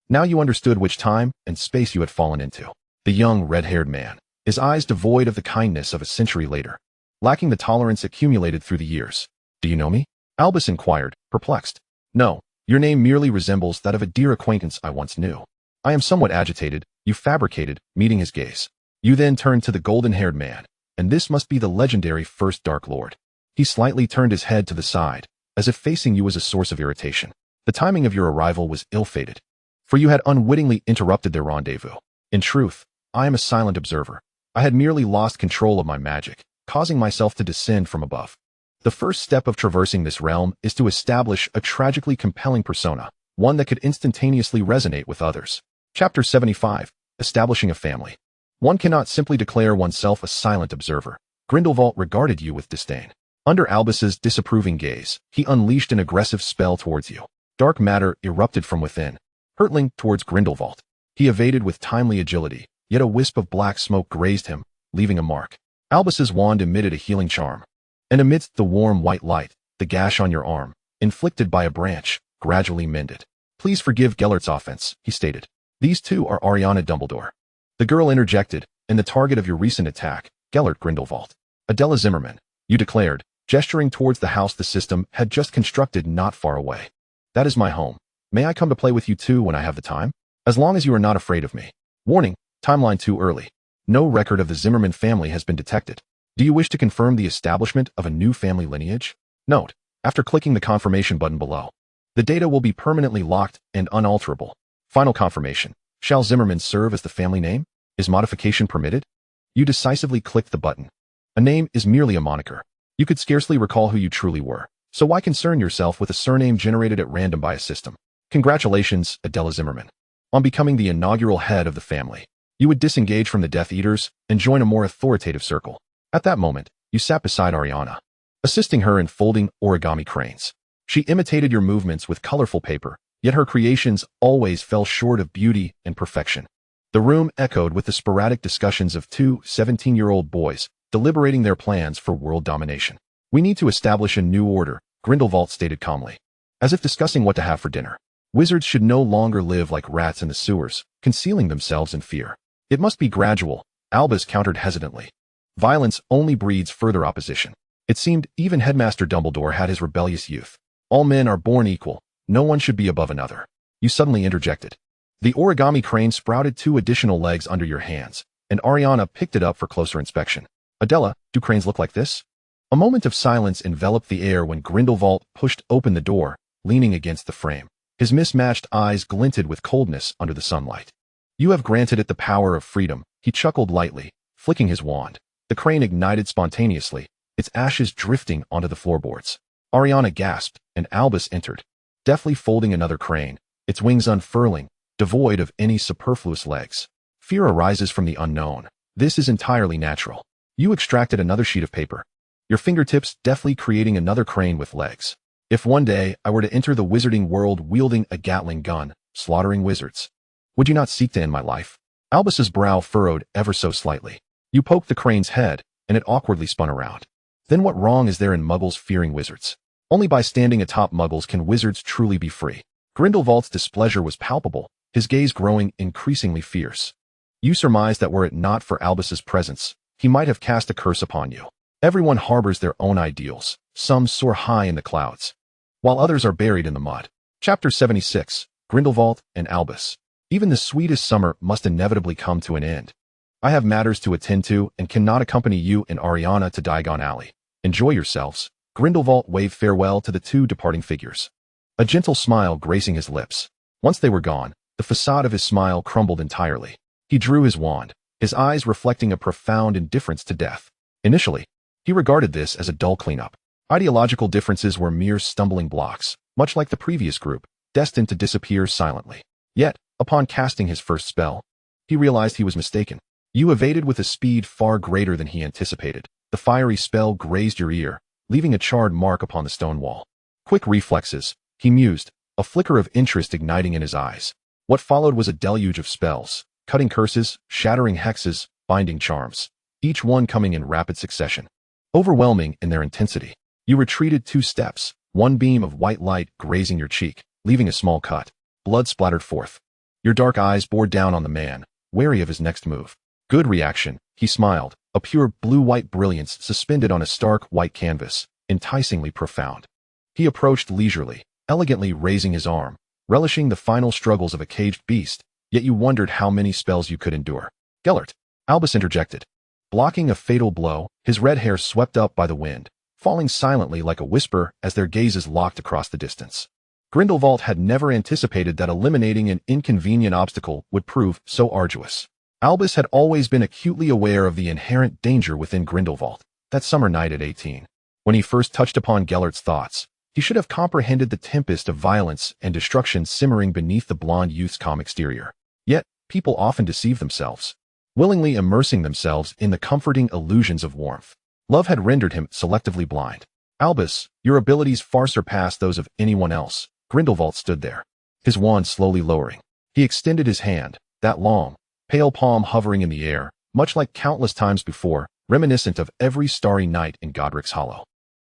Now you understood which time and space you had fallen into. The young, red-haired man, his eyes devoid of the kindness of a century later, lacking the tolerance accumulated through the years. Do you know me? Albus inquired, perplexed. No, your name merely resembles that of a dear acquaintance I once knew. I am somewhat agitated, you fabricated, meeting his gaze. You then turned to the golden-haired man, and this must be the legendary First Dark Lord. He slightly turned his head to the side, as if facing you was a source of irritation. The timing of your arrival was ill-fated, for you had unwittingly interrupted their rendezvous. In truth, I am a silent observer. I had merely lost control of my magic, causing myself to descend from above. The first step of traversing this realm is to establish a tragically compelling persona, one that could instantaneously resonate with others. Chapter 75. Establishing a family. One cannot simply declare oneself a silent observer. Grindelwald regarded you with disdain. Under Albus's disapproving gaze, he unleashed an aggressive spell towards you. Dark matter erupted from within, hurtling towards Grindelwald. He evaded with timely agility, yet a wisp of black smoke grazed him, leaving a mark. Albus's wand emitted a healing charm, and amidst the warm white light, the gash on your arm, inflicted by a branch, gradually mended. Please forgive Gellert's offense, he stated. These two are Ariana Dumbledore. The girl interjected, and the target of your recent attack, Gellert Grindelwald. Adela Zimmerman, you declared, gesturing towards the house the system had just constructed not far away. That is my home. May I come to play with you too when I have the time? As long as you are not afraid of me. Warning, timeline too early. No record of the Zimmerman family has been detected. Do you wish to confirm the establishment of a new family lineage? Note, after clicking the confirmation button below, the data will be permanently locked and unalterable. Final confirmation. Shall Zimmerman serve as the family name? Is modification permitted? You decisively clicked the button. A name is merely a moniker. You could scarcely recall who you truly were, so why concern yourself with a surname generated at random by a system? Congratulations, Adela Zimmerman. On becoming the inaugural head of the family, you would disengage from the Death Eaters and join a more authoritative circle. At that moment, you sat beside Ariana, assisting her in folding origami cranes. She imitated your movements with colorful paper, yet her creations always fell short of beauty and perfection. The room echoed with the sporadic discussions of 2 17-year-old boys, deliberating their plans for world domination. We need to establish a new order, Grindelwald stated calmly, as if discussing what to have for dinner. Wizards should no longer live like rats in the sewers, concealing themselves in fear. It must be gradual, Albus countered hesitantly. Violence only breeds further opposition. It seemed even Headmaster Dumbledore had his rebellious youth. All men are born equal. No one should be above another. You suddenly interjected. The origami crane sprouted 2 additional legs under your hands, and Ariana picked it up for closer inspection. Adela, do cranes look like this? A moment of silence enveloped the air when Grindelwald pushed open the door, leaning against the frame. His mismatched eyes glinted with coldness under the sunlight. You have granted it the power of freedom, he chuckled lightly, flicking his wand. The crane ignited spontaneously, its ashes drifting onto the floorboards. Ariana gasped, and Albus entered, deftly folding another crane, its wings unfurling, devoid of any superfluous legs. Fear arises from the unknown. This is entirely natural. You extracted another sheet of paper, your fingertips deftly creating another crane with legs. If one day I were to enter the wizarding world wielding a Gatling gun, slaughtering wizards, would you not seek to end my life? Albus's brow furrowed ever so slightly. You poked the crane's head, and it awkwardly spun around. Then what wrong is there in muggles fearing wizards? Only by standing atop muggles can wizards truly be free. Grindelwald's displeasure was palpable, his gaze growing increasingly fierce. You surmised that were it not for Albus's presence, he might have cast a curse upon you. Everyone harbors their own ideals, some soar high in the clouds, while others are buried in the mud. Chapter 76, Grindelwald and Albus. Even the sweetest summer must inevitably come to an end. I have matters to attend to and cannot accompany you and Ariana to Diagon Alley. Enjoy yourselves. Grindelwald waved farewell to the two departing figures, a gentle smile gracing his lips. Once they were gone, the facade of his smile crumbled entirely. He drew his wand, his eyes reflecting a profound indifference to death. Initially, he regarded this as a dull cleanup. Ideological differences were mere stumbling blocks, much like the previous group, destined to disappear silently. Yet, upon casting his first spell, he realized he was mistaken. You evaded with a speed far greater than he anticipated. The fiery spell grazed your ear, leaving a charred mark upon the stone wall. Quick reflexes, he mused, a flicker of interest igniting in his eyes. What followed was a deluge of spells, cutting curses, shattering hexes, binding charms, each one coming in rapid succession, overwhelming in their intensity. You retreated 2 steps, one beam of white light grazing your cheek, leaving a small cut. Blood splattered forth. Your dark eyes bored down on the man, wary of his next move. Good reaction, he smiled, a pure blue-white brilliance suspended on a stark white canvas, enticingly profound. He approached leisurely, elegantly raising his arm, relishing the final struggles of a caged beast, yet you wondered how many spells you could endure. Gellert, Albus interjected. Blocking a fatal blow, his red hair swept up by the wind, falling silently like a whisper as their gazes locked across the distance. Grindelwald had never anticipated that eliminating an inconvenient obstacle would prove so arduous. Albus had always been acutely aware of the inherent danger within Grindelwald, that summer night at 18. When he first touched upon Gellert's thoughts, he should have comprehended the tempest of violence and destruction simmering beneath the blonde youth's calm exterior. Yet, people often deceive themselves, willingly immersing themselves in the comforting illusions of warmth. Love had rendered him selectively blind. Albus, your abilities far surpass those of anyone else. Grindelwald stood there, his wand slowly lowering. He extended his hand, that long, pale palm hovering in the air, much like countless times before, reminiscent of every starry night in Godric's Hollow,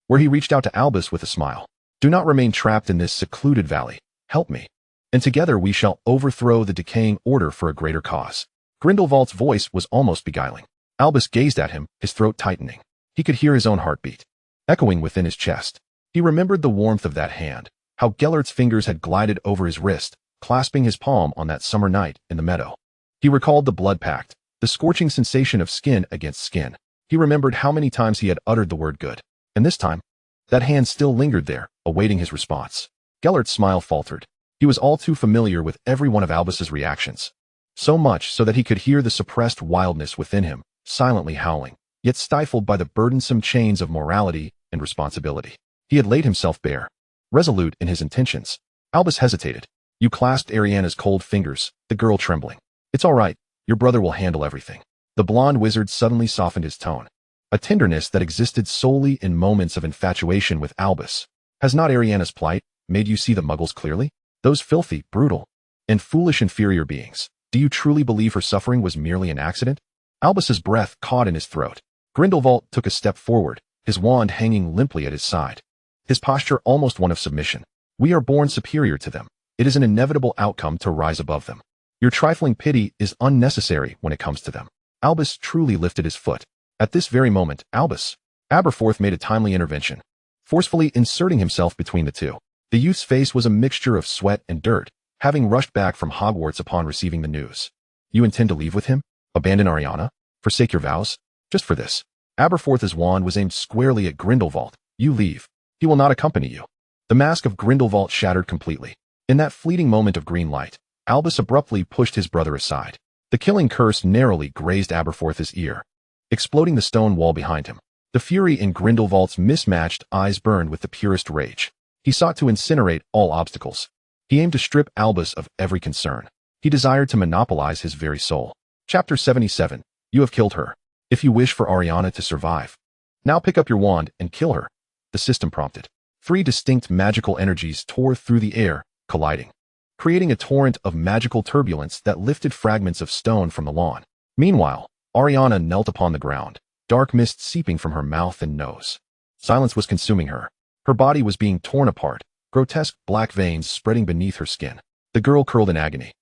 where he reached out to Albus with a smile. Do not remain trapped in this secluded valley. Help me, and together we shall overthrow the decaying order for a greater cause. Grindelwald's voice was almost beguiling. Albus gazed at him, his throat tightening. He could hear his own heartbeat, echoing within his chest. He remembered the warmth of that hand, how Gellert's fingers had glided over his wrist, clasping his palm on that summer night in the meadow. He recalled the blood pact, the scorching sensation of skin against skin. He remembered how many times he had uttered the word good. And this time, that hand still lingered there, awaiting his response. Gellert's smile faltered. He was all too familiar with every one of Albus's reactions. So much so that he could hear the suppressed wildness within him, silently howling, yet stifled by the burdensome chains of morality and responsibility. He had laid himself bare, resolute in his intentions. Albus hesitated. You clasped Ariana's cold fingers, the girl trembling. It's all right, your brother will handle everything. The blonde wizard suddenly softened his tone. A tenderness that existed solely in moments of infatuation with Albus. Has not Ariana's plight made you see the muggles clearly? Those filthy, brutal, and foolish inferior beings. Do you truly believe her suffering was merely an accident? Albus's breath caught in his throat. Grindelwald took a step forward, his wand hanging limply at his side. His posture almost one of submission. We are born superior to them. It is an inevitable outcome to rise above them. Your trifling pity is unnecessary when it comes to them. Albus truly lifted his foot. At this very moment, Albus Aberforth made a timely intervention, forcefully inserting himself between the two. The youth's face was a mixture of sweat and dirt, having rushed back from Hogwarts upon receiving the news. You intend to leave with him? Abandon Ariana? Forsake your vows? Just for this? Aberforth's wand was aimed squarely at Grindelwald. You leave. He will not accompany you. The mask of Grindelwald shattered completely. In that fleeting moment of green light, Albus abruptly pushed his brother aside. The killing curse narrowly grazed Aberforth's ear, exploding the stone wall behind him. The fury in Grindelwald's mismatched eyes burned with the purest rage. He sought to incinerate all obstacles. He aimed to strip Albus of every concern. He desired to monopolize his very soul. Chapter 77. You have killed her. If you wish for Ariana to survive, now pick up your wand and kill her. The system prompted. 3 distinct magical energies tore through the air, colliding, creating a torrent of magical turbulence that lifted fragments of stone from the lawn. Meanwhile, Ariana knelt upon the ground, dark mist seeping from her mouth and nose. Silence was consuming her. Her body was being torn apart, grotesque black veins spreading beneath her skin. The girl curled in agony.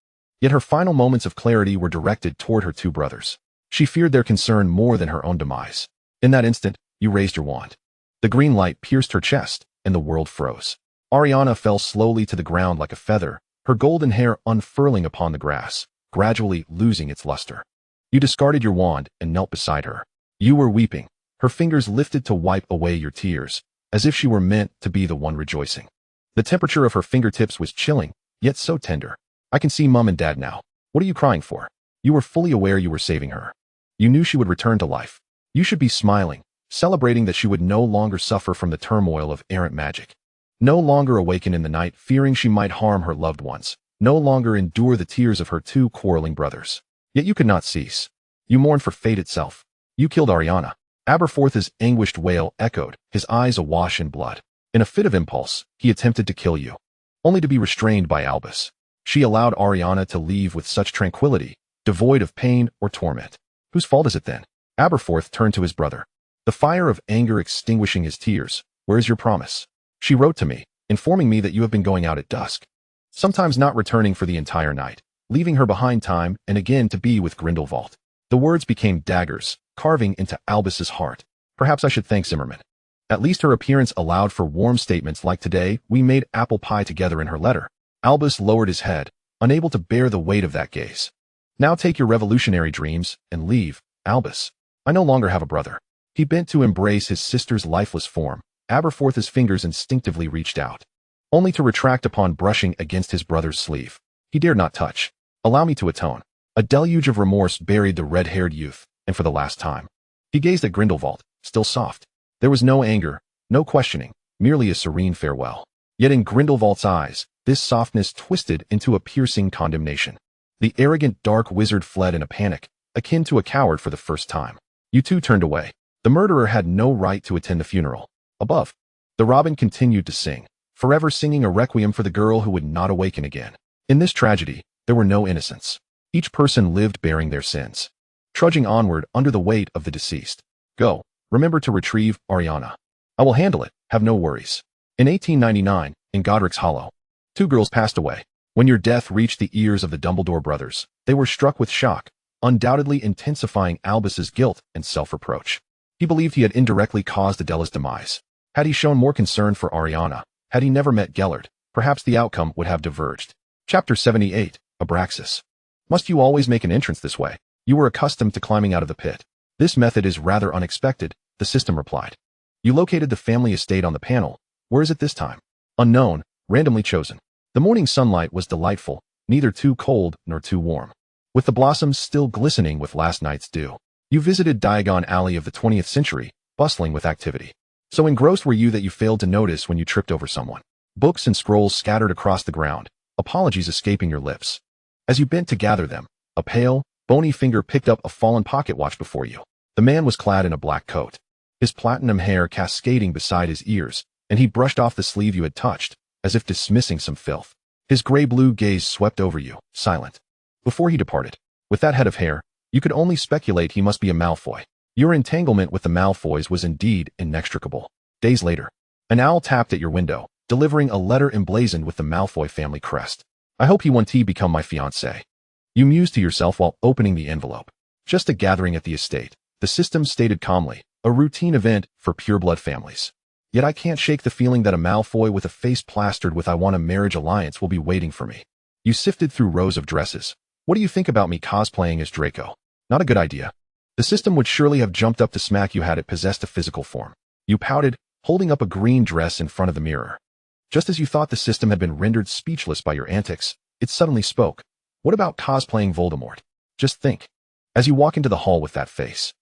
Yet her final moments of clarity were directed toward her two brothers. She feared their concern more than her own demise. In that instant, you raised your wand. The green light pierced her chest, and the world froze. Ariana fell slowly to the ground like a feather, her golden hair unfurling upon the grass, gradually losing its luster. You discarded your wand and knelt beside her. You were weeping, her fingers lifted to wipe away your tears, as if she were meant to be the one rejoicing. The temperature of her fingertips was chilling, yet so tender. I can see Mom and Dad now. What are you crying for? You were fully aware you were saving her. You knew she would return to life. You should be smiling, celebrating that she would no longer suffer from the turmoil of errant magic. No longer awaken in the night fearing she might harm her loved ones. No longer endure the tears of her two quarreling brothers. Yet you could not cease. You mourned for fate itself. You killed Ariana. Aberforth's anguished wail echoed, his eyes awash in blood. In a fit of impulse, he attempted to kill you, only to be restrained by Albus. She allowed Ariana to leave with such tranquility, devoid of pain or torment. Whose fault is it then? Aberforth turned to his brother, the fire of anger extinguishing his tears. Where is your promise? She wrote to me, informing me that you have been going out at dusk, sometimes not returning for the entire night, leaving her behind time and again to be with Grindelwald. The words became daggers, carving into Albus's heart. Perhaps I should thank Zimmerman. At least her appearance allowed for warm statements like today we made apple pie together in her letter. Albus lowered his head, unable to bear the weight of that gaze. Now take your revolutionary dreams and leave, Albus. I no longer have a brother. He bent to embrace his sister's lifeless form. Aberforth's fingers instinctively reached out, only to retract upon brushing against his brother's sleeve. He dared not touch. Allow me to atone. A deluge of remorse buried the red-haired youth, and for the last time. He gazed at Grindelwald, still soft. There was no anger, no questioning, merely a serene farewell. Yet in Grindelwald's eyes, this softness twisted into a piercing condemnation. The arrogant dark wizard fled in a panic, akin to a coward for the first time. You two turned away. The murderer had no right to attend the funeral. Above, the robin continued to sing, forever singing a requiem for the girl who would not awaken again. In this tragedy, there were no innocents. Each person lived bearing their sins, trudging onward under the weight of the deceased. Go, remember to retrieve Ariana. I will handle it, have no worries. In 1899, in Godric's Hollow, two girls passed away. When your death reached the ears of the Dumbledore brothers, they were struck with shock, undoubtedly intensifying Albus's guilt and self-reproach. He believed he had indirectly caused Adela's demise. Had he shown more concern for Ariana, had he never met Gellert, perhaps the outcome would have diverged. Chapter 78, Abraxas. Must you always make an entrance this way? You were accustomed to climbing out of the pit. This method is rather unexpected, the system replied. You located the family estate on the panel. Where is it this time? Unknown, randomly chosen. The morning sunlight was delightful, neither too cold nor too warm, with the blossoms still glistening with last night's dew. You visited Diagon Alley of the 20th century, bustling with activity. So engrossed were you that you failed to notice when you tripped over someone. Books and scrolls scattered across the ground, apologies escaping your lips. As you bent to gather them, a pale, bony finger picked up a fallen pocket watch before you. The man was clad in a black coat, his platinum hair cascading beside his ears, and he brushed off the sleeve you had touched, as if dismissing some filth. His gray-blue gaze swept over you, silent. Before he departed, with that head of hair, you could only speculate he must be a Malfoy. Your entanglement with the Malfoys was indeed inextricable. Days later, an owl tapped at your window, delivering a letter emblazoned with the Malfoy family crest. I hope he won't become my fiancée. You mused to yourself while opening the envelope. Just a gathering at the estate, the system stated calmly, a routine event for pureblood families. Yet I can't shake the feeling that a Malfoy with a face plastered with I want a marriage alliance will be waiting for me. You sifted through rows of dresses. What do you think about me cosplaying as Draco? Not a good idea. The system would surely have jumped up to smack you had it possessed a physical form. You pouted, holding up a green dress in front of the mirror. Just as you thought the system had been rendered speechless by your antics, it suddenly spoke. What about cosplaying Voldemort? Just think. As you walk into the hall with that face.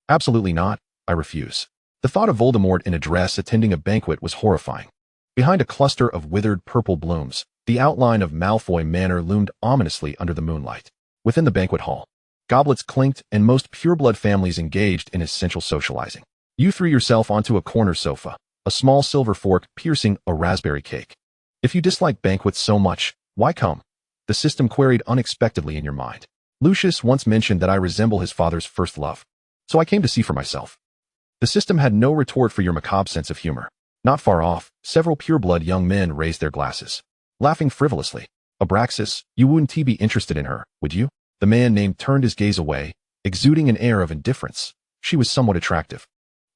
Absolutely not, I refuse. The thought of Voldemort in a dress attending a banquet was horrifying. Behind a cluster of withered purple blooms, the outline of Malfoy Manor loomed ominously under the moonlight. Within the banquet hall, goblets clinked and most pureblood families engaged in essential socializing. You threw yourself onto a corner sofa, a small silver fork piercing a raspberry cake. If you dislike banquets so much, why come? The system queried unexpectedly in your mind. Lucius once mentioned that I resemble his father's first love. So I came to see for myself. The system had no retort for your macabre sense of humor. Not far off, several pureblood young men raised their glasses, laughing frivolously. Abraxas, you wouldn't be interested in her, would you? The man named turned his gaze away, exuding an air of indifference. She was somewhat attractive,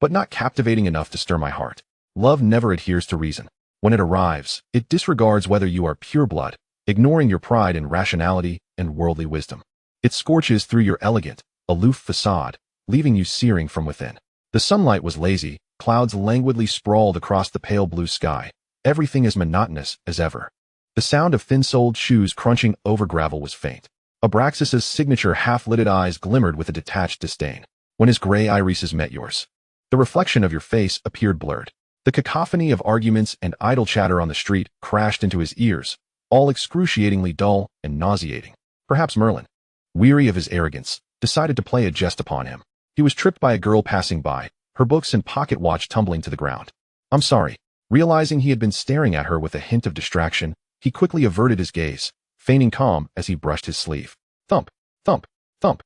but not captivating enough to stir my heart. Love never adheres to reason. When it arrives, it disregards whether you are pureblood, ignoring your pride in rationality and worldly wisdom. It scorches through your elegant, aloof facade, leaving you searing from within. The sunlight was lazy, clouds languidly sprawled across the pale blue sky, everything as monotonous as ever. The sound of thin-soled shoes crunching over gravel was faint. Abraxas's signature half-lidded eyes glimmered with a detached disdain. When his gray irises met yours, the reflection of your face appeared blurred. The cacophony of arguments and idle chatter on the street crashed into his ears, all excruciatingly dull and nauseating. Perhaps Merlin, weary of his arrogance, decided to play a jest upon him. He was tripped by a girl passing by, her books and pocket watch tumbling to the ground. I'm sorry. Realizing he had been staring at her with a hint of distraction, he quickly averted his gaze, feigning calm as he brushed his sleeve. Thump, thump, thump.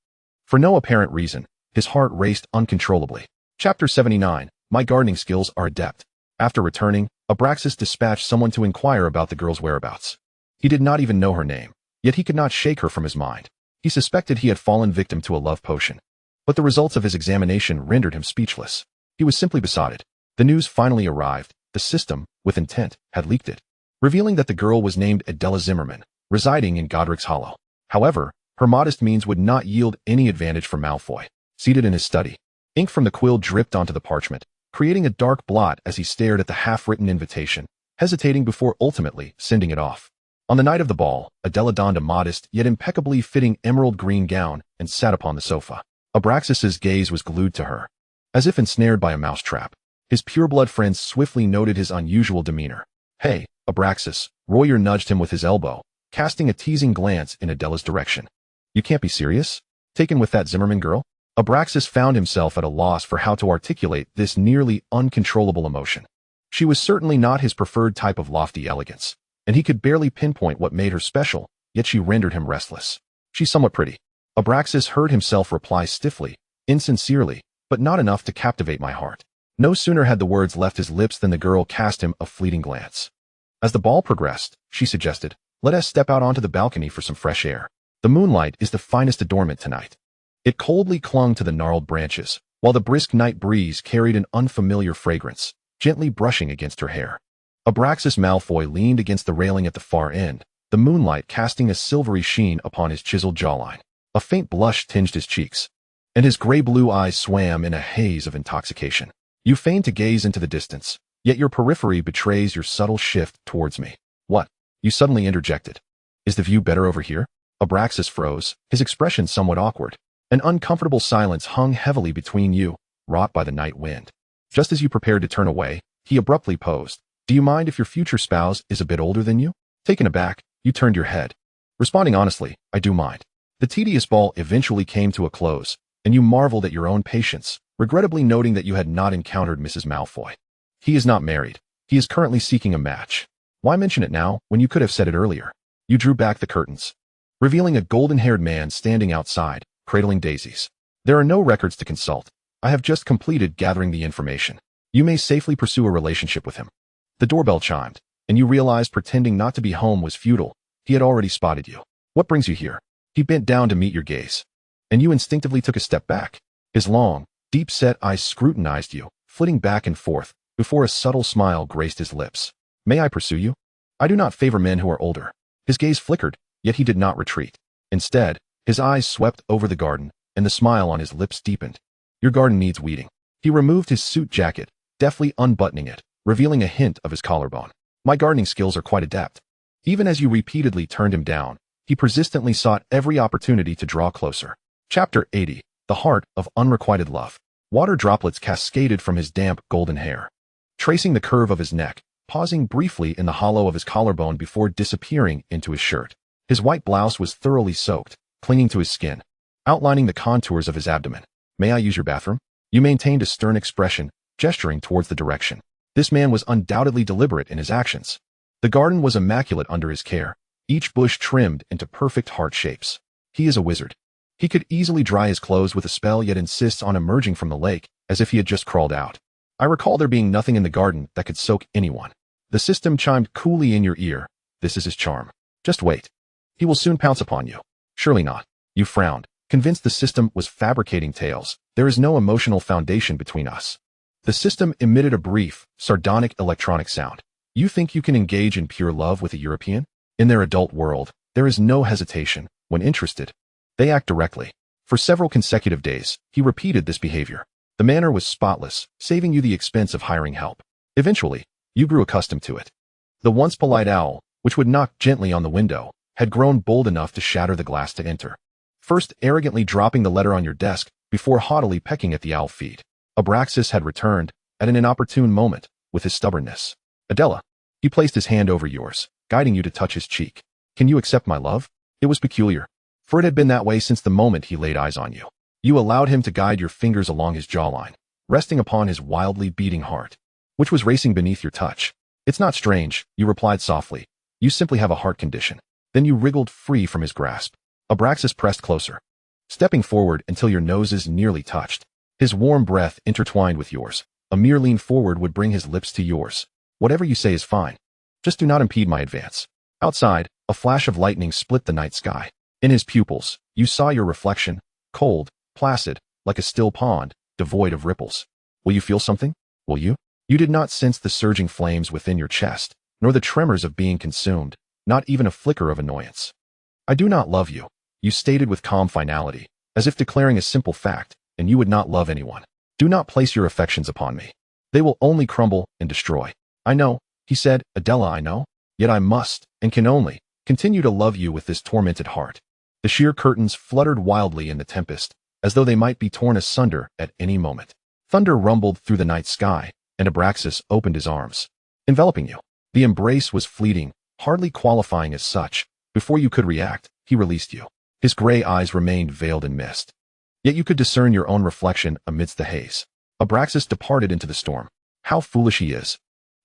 For no apparent reason, his heart raced uncontrollably. Chapter 79. My gardening skills are adept. After returning, Abraxas dispatched someone to inquire about the girl's whereabouts. He did not even know her name, yet he could not shake her from his mind. He suspected he had fallen victim to a love potion. But the results of his examination rendered him speechless. He was simply besotted. The news finally arrived. The system, with intent, had leaked it, revealing that the girl was named Adela Zimmerman, residing in Godric's Hollow. However, her modest means would not yield any advantage for Malfoy. Seated in his study, ink from the quill dripped onto the parchment, creating a dark blot as he stared at the half-written invitation, hesitating before ultimately sending it off. On the night of the ball, Adela donned a modest yet impeccably fitting emerald green gown and sat upon the sofa. Abraxas's gaze was glued to her, as if ensnared by a mousetrap. His pureblood friends swiftly noted his unusual demeanor. Hey, Abraxas, Royer nudged him with his elbow, casting a teasing glance in Adela's direction. You can't be serious? Taken with that Zimmerman girl? Abraxas found himself at a loss for how to articulate this nearly uncontrollable emotion. She was certainly not his preferred type of lofty elegance, and he could barely pinpoint what made her special, yet she rendered him restless. She's somewhat pretty. Abraxas heard himself reply stiffly, insincerely, but not enough to captivate my heart. No sooner had the words left his lips than the girl cast him a fleeting glance. As the ball progressed, she suggested, let us step out onto the balcony for some fresh air. The moonlight is the finest adornment tonight. It coldly clung to the gnarled branches, while the brisk night breeze carried an unfamiliar fragrance, gently brushing against her hair. Abraxas Malfoy leaned against the railing at the far end, the moonlight casting a silvery sheen upon his chiseled jawline. A faint blush tinged his cheeks, and his gray-blue eyes swam in a haze of intoxication. You feign to gaze into the distance, yet your periphery betrays your subtle shift towards me. What? You suddenly interjected. Is the view better over here? Abraxas froze, his expression somewhat awkward. An uncomfortable silence hung heavily between you, wrought by the night wind. Just as you prepared to turn away, he abruptly posed. Do you mind if your future spouse is a bit older than you? Taken aback, you turned your head. Responding honestly, I do mind. The tedious ball eventually came to a close, and you marveled at your own patience, regrettably noting that you had not encountered Mrs. Malfoy. He is not married. He is currently seeking a match. Why mention it now when you could have said it earlier? You drew back the curtains, revealing a golden-haired man standing outside, cradling daisies. There are no records to consult. I have just completed gathering the information. You may safely pursue a relationship with him. The doorbell chimed, and you realized pretending not to be home was futile. He had already spotted you. What brings you here? He bent down to meet your gaze, and you instinctively took a step back. His long, deep-set eyes scrutinized you, flitting back and forth, before a subtle smile graced his lips. May I pursue you? I do not favor men who are older. His gaze flickered, yet he did not retreat. Instead, his eyes swept over the garden, and the smile on his lips deepened. Your garden needs weeding. He removed his suit jacket, deftly unbuttoning it, revealing a hint of his collarbone. My gardening skills are quite adept. Even as you repeatedly turned him down, he persistently sought every opportunity to draw closer. Chapter 80. The Heart of Unrequited Love. Water droplets cascaded from his damp, golden hair, tracing the curve of his neck, pausing briefly in the hollow of his collarbone before disappearing into his shirt. His white blouse was thoroughly soaked, clinging to his skin, outlining the contours of his abdomen. May I use your bathroom? You maintained a stern expression, gesturing towards the direction. This man was undoubtedly deliberate in his actions. The garden was immaculate under his care, each bush trimmed into perfect heart shapes. He is a wizard. He could easily dry his clothes with a spell, yet insists on emerging from the lake, as if he had just crawled out. I recall there being nothing in the garden that could soak anyone. The system chimed coolly in your ear. This is his charm. Just wait. He will soon pounce upon you. Surely not. You frowned, convinced the system was fabricating tales. There is no emotional foundation between us. The system emitted a brief, sardonic electronic sound. You think you can engage in pure love with a European? In their adult world, there is no hesitation. When interested, they act directly. For several consecutive days, he repeated this behavior. The manner was spotless, saving you the expense of hiring help. Eventually, you grew accustomed to it. The once polite owl, which would knock gently on the window, had grown bold enough to shatter the glass to enter. First arrogantly dropping the letter on your desk, before haughtily pecking at the owl feet. Abraxas had returned, at an inopportune moment, with his stubbornness. Adela. He placed his hand over yours, guiding you to touch his cheek. Can you accept my love? It was peculiar, for it had been that way since the moment he laid eyes on you. You allowed him to guide your fingers along his jawline, resting upon his wildly beating heart, which was racing beneath your touch. It's not strange, you replied softly. You simply have a heart condition. Then you wriggled free from his grasp. Abraxas pressed closer, stepping forward until your noses nearly touched. His warm breath intertwined with yours. A mere lean forward would bring his lips to yours. Whatever you say is fine. Just do not impede my advance. Outside, a flash of lightning split the night sky. In his pupils, you saw your reflection, cold, placid, like a still pond, devoid of ripples. Will you feel something? Will you? You did not sense the surging flames within your chest, nor the tremors of being consumed, not even a flicker of annoyance. I do not love you, you stated with calm finality, as if declaring a simple fact, and you would not love anyone. Do not place your affections upon me. They will only crumble and destroy. I know, he said, Adela, I know. Yet I must, and can only, continue to love you with this tormented heart. The sheer curtains fluttered wildly in the tempest, as though they might be torn asunder at any moment. Thunder rumbled through the night sky, and Abraxas opened his arms, enveloping you. The embrace was fleeting, hardly qualifying as such. Before you could react, he released you. His gray eyes remained veiled in mist. Yet you could discern your own reflection amidst the haze. Abraxas departed into the storm. How foolish he is,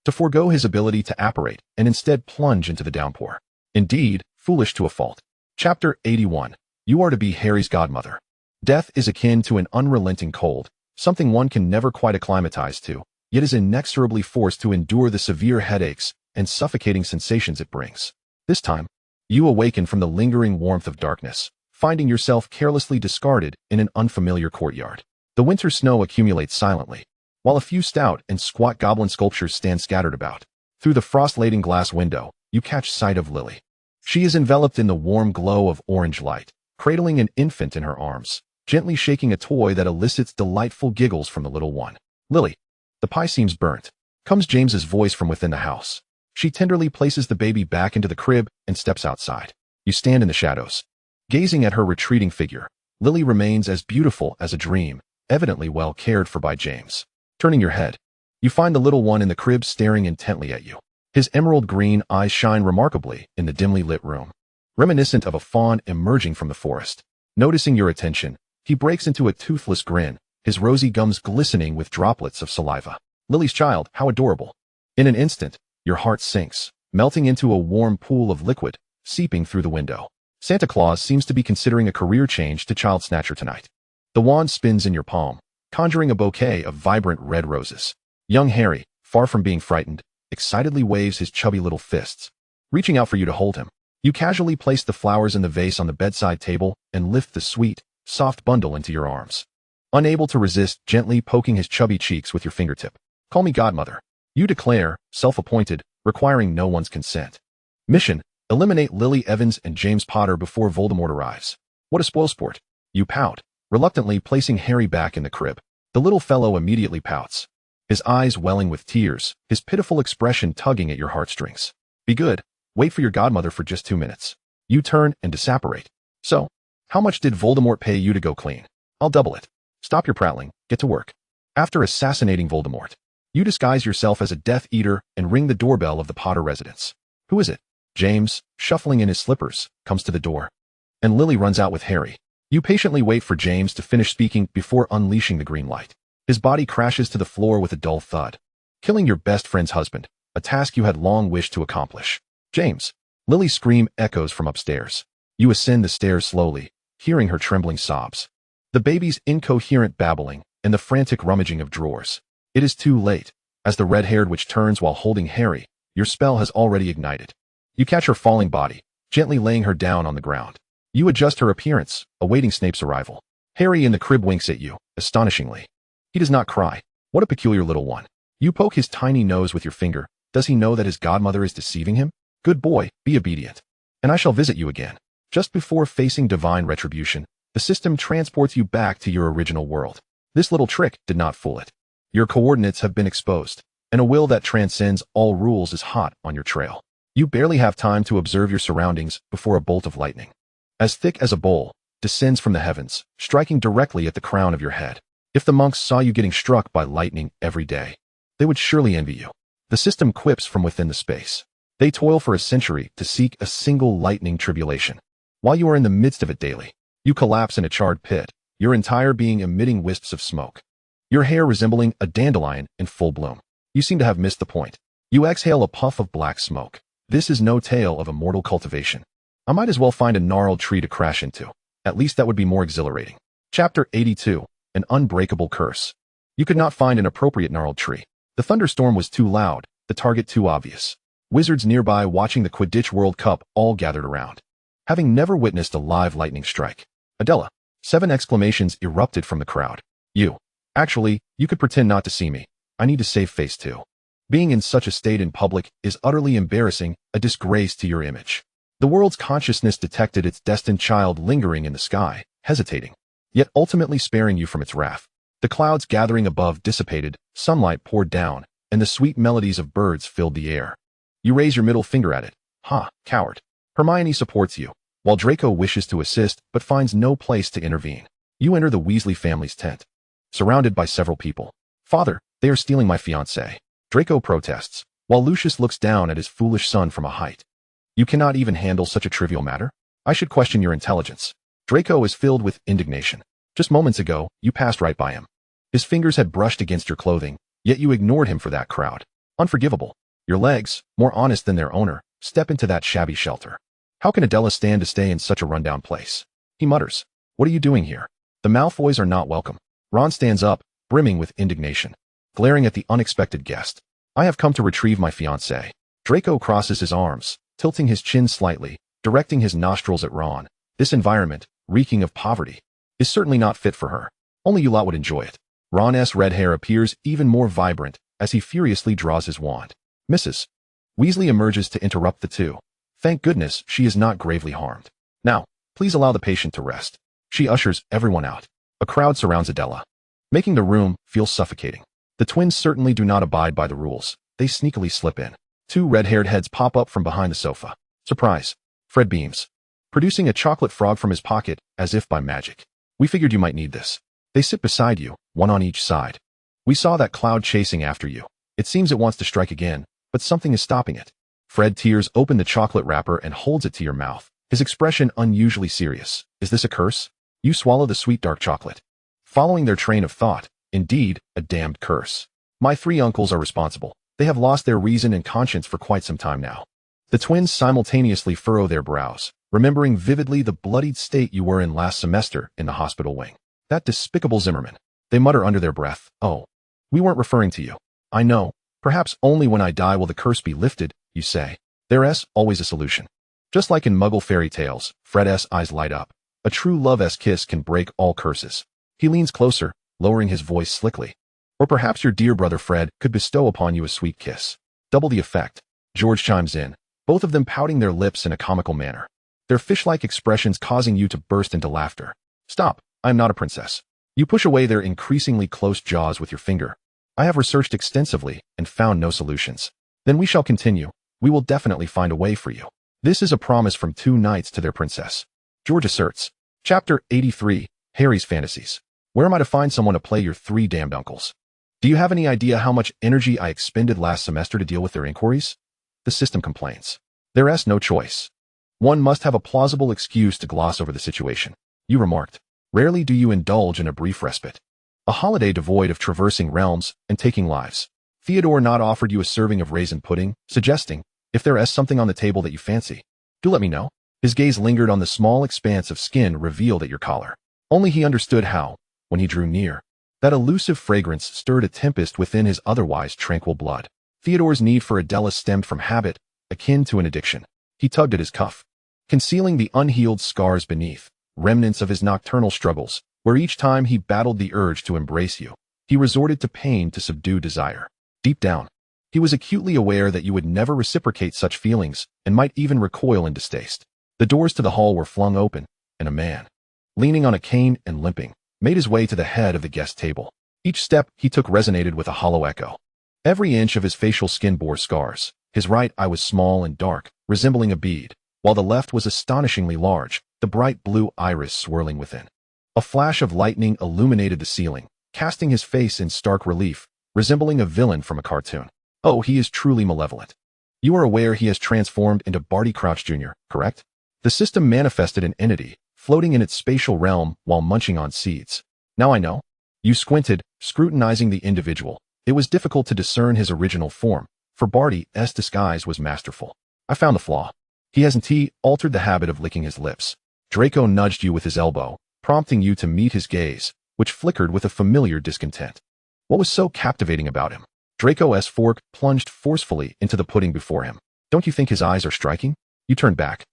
to forego his ability to apparate and instead plunge into the downpour. Indeed, foolish to a fault. Chapter 81. You are to be Harry's godmother. Death is akin to an unrelenting cold, something one can never quite acclimatize to, yet is inexorably forced to endure the severe headaches and suffocating sensations it brings. This time, you awaken from the lingering warmth of darkness, finding yourself carelessly discarded in an unfamiliar courtyard. The winter snow accumulates silently, while a few stout and squat goblin sculptures stand scattered about. Through the frost-laden glass window, you catch sight of Lily. She is enveloped in the warm glow of orange light, cradling an infant in her arms, gently shaking a toy that elicits delightful giggles from the little one. Lily, the pie seems burnt, comes James's voice from within the house. She tenderly places the baby back into the crib and steps outside. You stand in the shadows, gazing at her retreating figure. Lily remains as beautiful as a dream, evidently well cared for by James. Turning your head, you find the little one in the crib staring intently at you. His emerald green eyes shine remarkably in the dimly lit room, reminiscent of a fawn emerging from the forest. Noticing your attention, he breaks into a toothless grin, his rosy gums glistening with droplets of saliva. Lily's child, how adorable. In an instant, your heart sinks, melting into a warm pool of liquid, seeping through the window. Santa Claus seems to be considering a career change to child snatcher tonight. The wand spins in your palm, conjuring a bouquet of vibrant red roses. Young Harry, far from being frightened, excitedly waves his chubby little fists, reaching out for you to hold him. You casually place the flowers in the vase on the bedside table and lift the sweet, soft bundle into your arms. Unable to resist, gently poking his chubby cheeks with your fingertip. Call me godmother, you declare, self-appointed, requiring no one's consent. Mission: eliminate Lily Evans and James Potter before Voldemort arrives. What a spoilsport. You pout, reluctantly placing Harry back in the crib. The little fellow immediately pouts, his eyes welling with tears, his pitiful expression tugging at your heartstrings. Be good, wait for your godmother for just 2 minutes. You turn and disapparate. So, how much did Voldemort pay you to go clean? I'll double it. Stop your prattling, get to work. After assassinating Voldemort, you disguise yourself as a Death Eater and ring the doorbell of the Potter residence. Who is it? James, shuffling in his slippers, comes to the door, and Lily runs out with Harry. You patiently wait for James to finish speaking before unleashing the green light. His body crashes to the floor with a dull thud, killing your best friend's husband, a task you had long wished to accomplish. James! Lily's scream echoes from upstairs. You ascend the stairs slowly, hearing her trembling sobs, the baby's incoherent babbling, and the frantic rummaging of drawers. It is too late. As the red-haired witch turns while holding Harry, your spell has already ignited. You catch her falling body, gently laying her down on the ground. You adjust her appearance, awaiting Snape's arrival. Harry in the crib winks at you, astonishingly. He does not cry. What a peculiar little one. You poke his tiny nose with your finger. Does he know that his godmother is deceiving him? Good boy, be obedient. And I shall visit you again. Just before facing divine retribution, the system transports you back to your original world. This little trick did not fool it. Your coordinates have been exposed, and a will that transcends all rules is hot on your trail. You barely have time to observe your surroundings before a bolt of lightning, as thick as a bowl, descends from the heavens, striking directly at the crown of your head. If the monks saw you getting struck by lightning every day, they would surely envy you. The system quips from within the space. They toil for a century to seek a single lightning tribulation. While you are in the midst of it daily, you collapse in a charred pit, your entire being emitting wisps of smoke. Your hair resembling a dandelion in full bloom. You seem to have missed the point. You exhale a puff of black smoke. This is no tale of immortal cultivation. I might as well find a gnarled tree to crash into. At least that would be more exhilarating. Chapter 82. An Unbreakable Curse. You could not find an appropriate gnarled tree. The thunderstorm was too loud, the target too obvious. Wizards nearby watching the Quidditch World Cup all gathered around, having never witnessed a live lightning strike. Adela. 7 exclamations erupted from the crowd. Actually, you could pretend not to see me. I need to save face too. Being in such a state in public is utterly embarrassing, a disgrace to your image. The world's consciousness detected its destined child lingering in the sky, hesitating, yet ultimately sparing you from its wrath. The clouds gathering above dissipated, sunlight poured down, and the sweet melodies of birds filled the air. You raise your middle finger at it. Ha, coward. Hermione supports you, while Draco wishes to assist but finds no place to intervene. You enter the Weasley family's tent, surrounded by several people. Father, they are stealing my fiancée. Draco protests, while Lucius looks down at his foolish son from a height. You cannot even handle such a trivial matter? I should question your intelligence. Draco is filled with indignation. Just moments ago, you passed right by him. His fingers had brushed against your clothing, yet you ignored him for that crowd. Unforgivable. Your legs, more honest than their owner, step into that shabby shelter. How can Adela stand to stay in such a rundown place? He mutters. What are you doing here? The Malfoys are not welcome. Ron stands up, brimming with indignation, glaring at the unexpected guest. I have come to retrieve my fiancée. Draco crosses his arms, tilting his chin slightly, directing his nostrils at Ron. This environment, reeking of poverty, is certainly not fit for her. Only you lot would enjoy it. Ron's red hair appears even more vibrant as he furiously draws his wand. Mrs. Weasley emerges to interrupt the two. Thank goodness she is not gravely harmed. Now, please allow the patient to rest. She ushers everyone out. A crowd surrounds Adela, making the room feel suffocating. The twins certainly do not abide by the rules. They sneakily slip in. 2 red-haired heads pop up from behind the sofa. Surprise. Fred beams, producing a chocolate frog from his pocket as if by magic. We figured you might need this. They sit beside you, one on each side. We saw that cloud chasing after you. It seems it wants to strike again, but something is stopping it. Fred tears open the chocolate wrapper and holds it to your mouth, his expression unusually serious. Is this a curse? You swallow the sweet dark chocolate, following their train of thought. Indeed, a damned curse. My 3 uncles are responsible. They have lost their reason and conscience for quite some time now. The twins simultaneously furrow their brows, remembering vividly the bloodied state you were in last semester in the hospital wing. That despicable Zimmerman. They mutter under their breath. Oh, we weren't referring to you. I know. Perhaps only when I die will the curse be lifted, you say. There's always a solution. Just like in Muggle fairy tales, Fred's eyes light up. A true love's kiss can break all curses. He leans closer, lowering his voice slickly. Or perhaps your dear brother Fred could bestow upon you a sweet kiss. Double the effect. George chimes in, both of them pouting their lips in a comical manner, their fish-like expressions causing you to burst into laughter. Stop, I am not a princess. You push away their increasingly close jaws with your finger. I have researched extensively and found no solutions. Then we shall continue. We will definitely find a way for you. This is a promise from 2 knights to their princess. George asserts. Chapter 83. Harry's Fantasies. Where am I to find someone to play your 3 damned uncles? Do you have any idea how much energy I expended last semester to deal with their inquiries? The system complains. There's no choice. One must have a plausible excuse to gloss over the situation. You remarked. Rarely do you indulge in a brief respite. A holiday devoid of traversing realms and taking lives. Theodore not offered you a serving of raisin pudding, suggesting, if there's something on the table that you fancy, do let me know. His gaze lingered on the small expanse of skin revealed at your collar. Only he understood how, when he drew near, That elusive fragrance stirred a tempest within his otherwise tranquil blood. Theodore's need for Adela stemmed from habit, akin to an addiction. He tugged at his cuff, concealing the unhealed scars beneath, remnants of his nocturnal struggles, where each time he battled the urge to embrace you, he resorted to pain to subdue desire. Deep down, he was acutely aware that you would never reciprocate such feelings and might even recoil in distaste. The doors to the hall were flung open, and a man, leaning on a cane and limping, made his way to the head of the guest table. Each step he took resonated with a hollow echo. Every inch of his facial skin bore scars. His right eye was small and dark, resembling a bead, while the left was astonishingly large, the bright blue iris swirling within. A flash of lightning illuminated the ceiling, casting his face in stark relief, resembling a villain from a cartoon. Oh, he is truly malevolent. You are aware he has transformed into Barty Crouch Jr., correct? The system manifested an entity, floating in its spatial realm while munching on seeds. Now I know. You squinted, scrutinizing the individual. It was difficult to discern his original form, for Barty's disguise was masterful. I found the flaw. He hasn't altered the habit of licking his lips. Draco nudged you with his elbow, prompting you to meet his gaze, which flickered with a familiar discontent. What was so captivating about him? Draco's fork plunged forcefully into the pudding before him. Don't you think his eyes are striking? You turned back,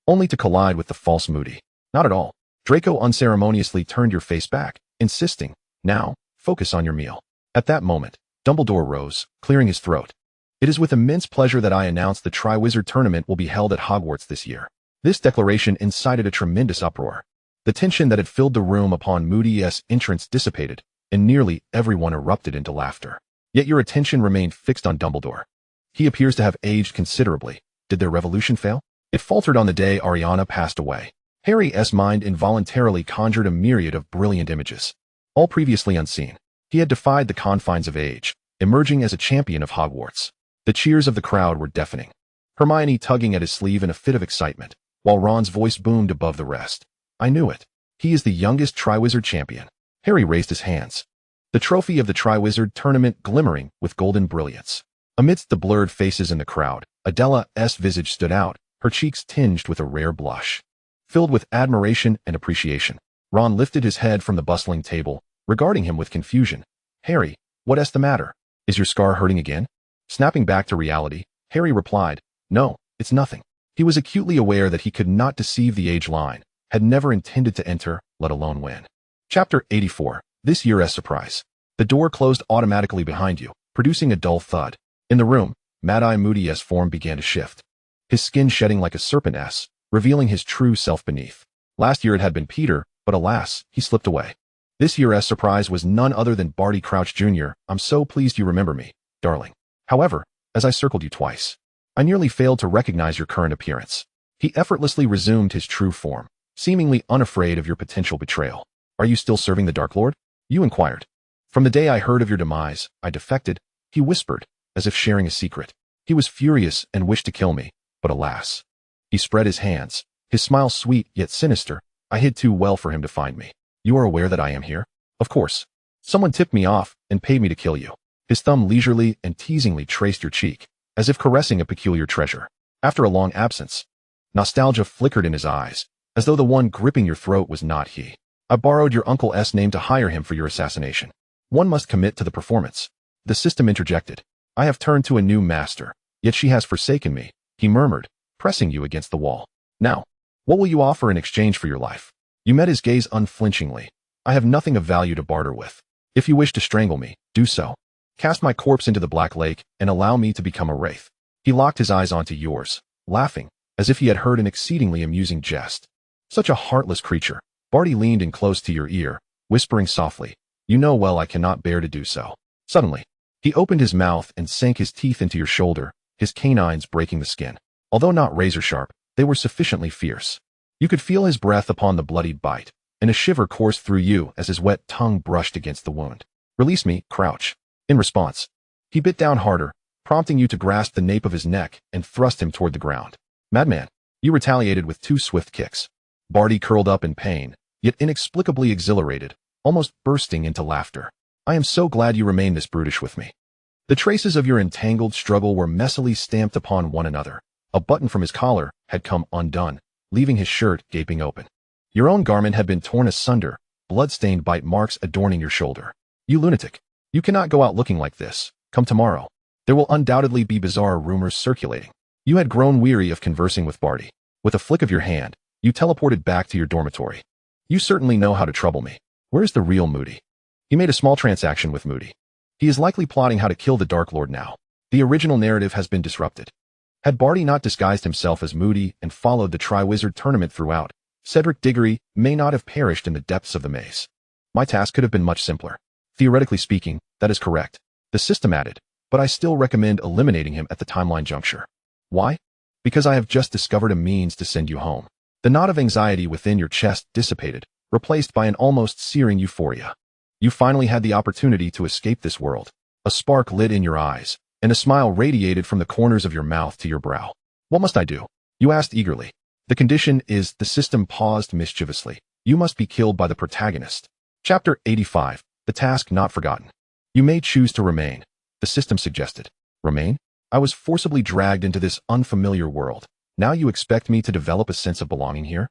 only to collide with the false Moody. Not at all. Draco unceremoniously turned your face back, insisting, now, focus on your meal. At that moment, Dumbledore rose, clearing his throat. It is with immense pleasure that I announce the Triwizard Tournament will be held at Hogwarts this year. This declaration incited a tremendous uproar. The tension that had filled the room upon Moody's entrance dissipated, and nearly everyone erupted into laughter. Yet your attention remained fixed on Dumbledore. He appears to have aged considerably. Did their revolution fail? It faltered on the day Ariana passed away. Harry's mind involuntarily conjured a myriad of brilliant images, all previously unseen. He had defied the confines of age, emerging as a champion of Hogwarts. The cheers of the crowd were deafening, Hermione tugging at his sleeve in a fit of excitement, while Ron's voice boomed above the rest. I knew it. He is the youngest Triwizard champion. Harry raised his hands, the trophy of the Triwizard Tournament glimmering with golden brilliance. Amidst the blurred faces in the crowd, Adela's visage stood out, her cheeks tinged with a rare blush. Filled with admiration and appreciation, Ron lifted his head from the bustling table, regarding him with confusion. Harry, what's the matter? Is your scar hurting again? Snapping back to reality, Harry replied, no, it's nothing. He was acutely aware that he could not deceive the age line, had never intended to enter, let alone win. Chapter 84. This year's surprise. The door closed automatically behind you, producing a dull thud. In the room, Mad-Eye Moody's form began to shift, his skin shedding like a serpent's, revealing his true self beneath. Last year it had been Peter, but alas, he slipped away. This year's surprise was none other than Barty Crouch Jr. I'm so pleased you remember me, darling. However, as I circled you twice, I nearly failed to recognize your current appearance. He effortlessly resumed his true form, seemingly unafraid of your potential betrayal. Are you still serving the Dark Lord? You inquired. From the day I heard of your demise, I defected, he whispered, as if sharing a secret. He was furious and wished to kill me, but alas. He spread his hands, his smile sweet yet sinister. I hid too well for him to find me. You are aware that I am here? Of course. Someone tipped me off and paid me to kill you. His thumb leisurely and teasingly traced your cheek, as if caressing a peculiar treasure. After a long absence, nostalgia flickered in his eyes, as though the one gripping your throat was not he. I borrowed your uncle's name to hire him for your assassination. One must commit to the performance. The system interjected. I have turned to a new master, yet she has forsaken me, he murmured, pressing you against the wall. Now, what will you offer in exchange for your life? You met his gaze unflinchingly. I have nothing of value to barter with. If you wish to strangle me, do so. Cast my corpse into the Black Lake and allow me to become a wraith. He locked his eyes onto yours, laughing, as if he had heard an exceedingly amusing jest. Such a heartless creature. Barty leaned in close to your ear, whispering softly, you know well I cannot bear to do so. Suddenly, he opened his mouth and sank his teeth into your shoulder, his canines breaking the skin. Although not razor-sharp, they were sufficiently fierce. You could feel his breath upon the bloodied bite, and a shiver coursed through you as his wet tongue brushed against the wound. Release me, Crouch. In response, he bit down harder, prompting you to grasp the nape of his neck and thrust him toward the ground. Madman, you retaliated with 2 swift kicks. Barty curled up in pain, yet inexplicably exhilarated, almost bursting into laughter. I am so glad you remained this brutish with me. The traces of your entangled struggle were messily stamped upon one another. A button from his collar had come undone, leaving his shirt gaping open. Your own garment had been torn asunder, blood-stained bite marks adorning your shoulder. You lunatic. You cannot go out looking like this. Come tomorrow. There will undoubtedly be bizarre rumors circulating. You had grown weary of conversing with Barty. With a flick of your hand, you teleported back to your dormitory. You certainly know how to trouble me. Where's the real Moody? He made a small transaction with Moody. He is likely plotting how to kill the Dark Lord now. The original narrative has been disrupted. Had Barty not disguised himself as Moody and followed the Triwizard Tournament throughout, Cedric Diggory may not have perished in the depths of the maze. My task could have been much simpler. Theoretically speaking, that is correct. The system added, but I still recommend eliminating him at the timeline juncture. Why? Because I have just discovered a means to send you home. The knot of anxiety within your chest dissipated, replaced by an almost searing euphoria. You finally had the opportunity to escape this world. A spark lit in your eyes, and a smile radiated from the corners of your mouth to your brow. What must I do? You asked eagerly. The condition is, the system paused mischievously. You must be killed by the protagonist. Chapter 85. The task not forgotten. You may choose to remain. The system suggested. Remain? I was forcibly dragged into this unfamiliar world. Now you expect me to develop a sense of belonging here?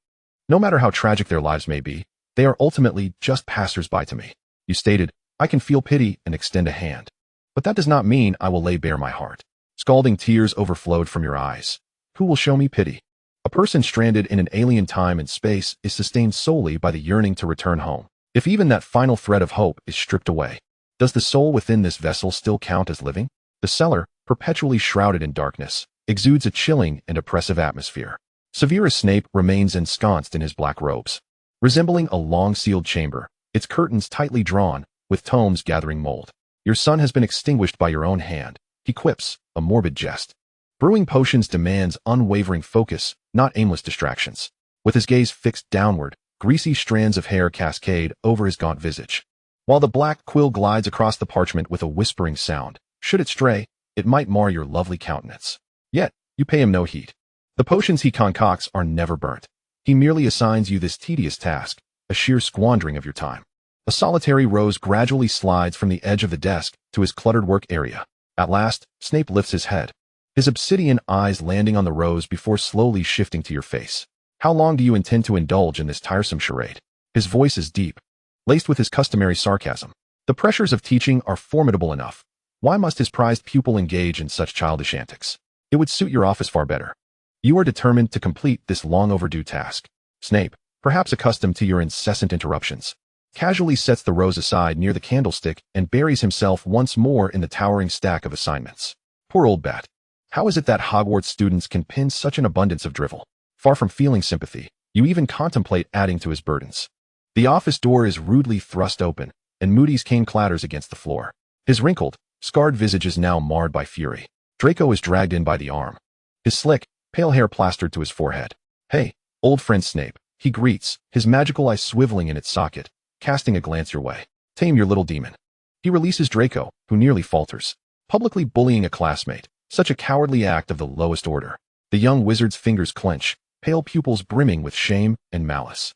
No matter how tragic their lives may be, they are ultimately just passers-by to me. You stated, I can feel pity and extend a hand. But that does not mean I will lay bare my heart. Scalding tears overflowed from your eyes. Who will show me pity? A person stranded in an alien time and space is sustained solely by the yearning to return home. If even that final thread of hope is stripped away, does the soul within this vessel still count as living? The cellar, perpetually shrouded in darkness, exudes a chilling and oppressive atmosphere. Severus Snape remains ensconced in his black robes. Resembling a long-sealed chamber, its curtains tightly drawn, with tomes gathering mold. Your sun has been extinguished by your own hand, he quips, a morbid jest. Brewing potions demands unwavering focus, not aimless distractions. With his gaze fixed downward, greasy strands of hair cascade over his gaunt visage. While the black quill glides across the parchment with a whispering sound, should it stray, it might mar your lovely countenance. Yet, you pay him no heed. The potions he concocts are never burnt. He merely assigns you this tedious task, a sheer squandering of your time. A solitary rose gradually slides from the edge of the desk to his cluttered work area. At last, Snape lifts his head, his obsidian eyes landing on the rose before slowly shifting to your face. How long do you intend to indulge in this tiresome charade? His voice is deep, laced with his customary sarcasm. The pressures of teaching are formidable enough. Why must his prized pupil engage in such childish antics? It would suit your office far better. You are determined to complete this long overdue task. Snape, perhaps accustomed to your incessant interruptions, casually sets the rose aside near the candlestick and buries himself once more in the towering stack of assignments. Poor old bat. How is it that Hogwarts students can pin such an abundance of drivel? Far from feeling sympathy, you even contemplate adding to his burdens. The office door is rudely thrust open, and Moody's cane clatters against the floor. His wrinkled, scarred visage is now marred by fury. Draco is dragged in by the arm, his slick, pale hair plastered to his forehead. Hey, old friend Snape, he greets, his magical eye swiveling in its socket, casting a glance your way. Tame your little demon. He releases Draco, who nearly falters, publicly bullying a classmate, such a cowardly act of the lowest order. The young wizard's fingers clench, pale pupils brimming with shame and malice.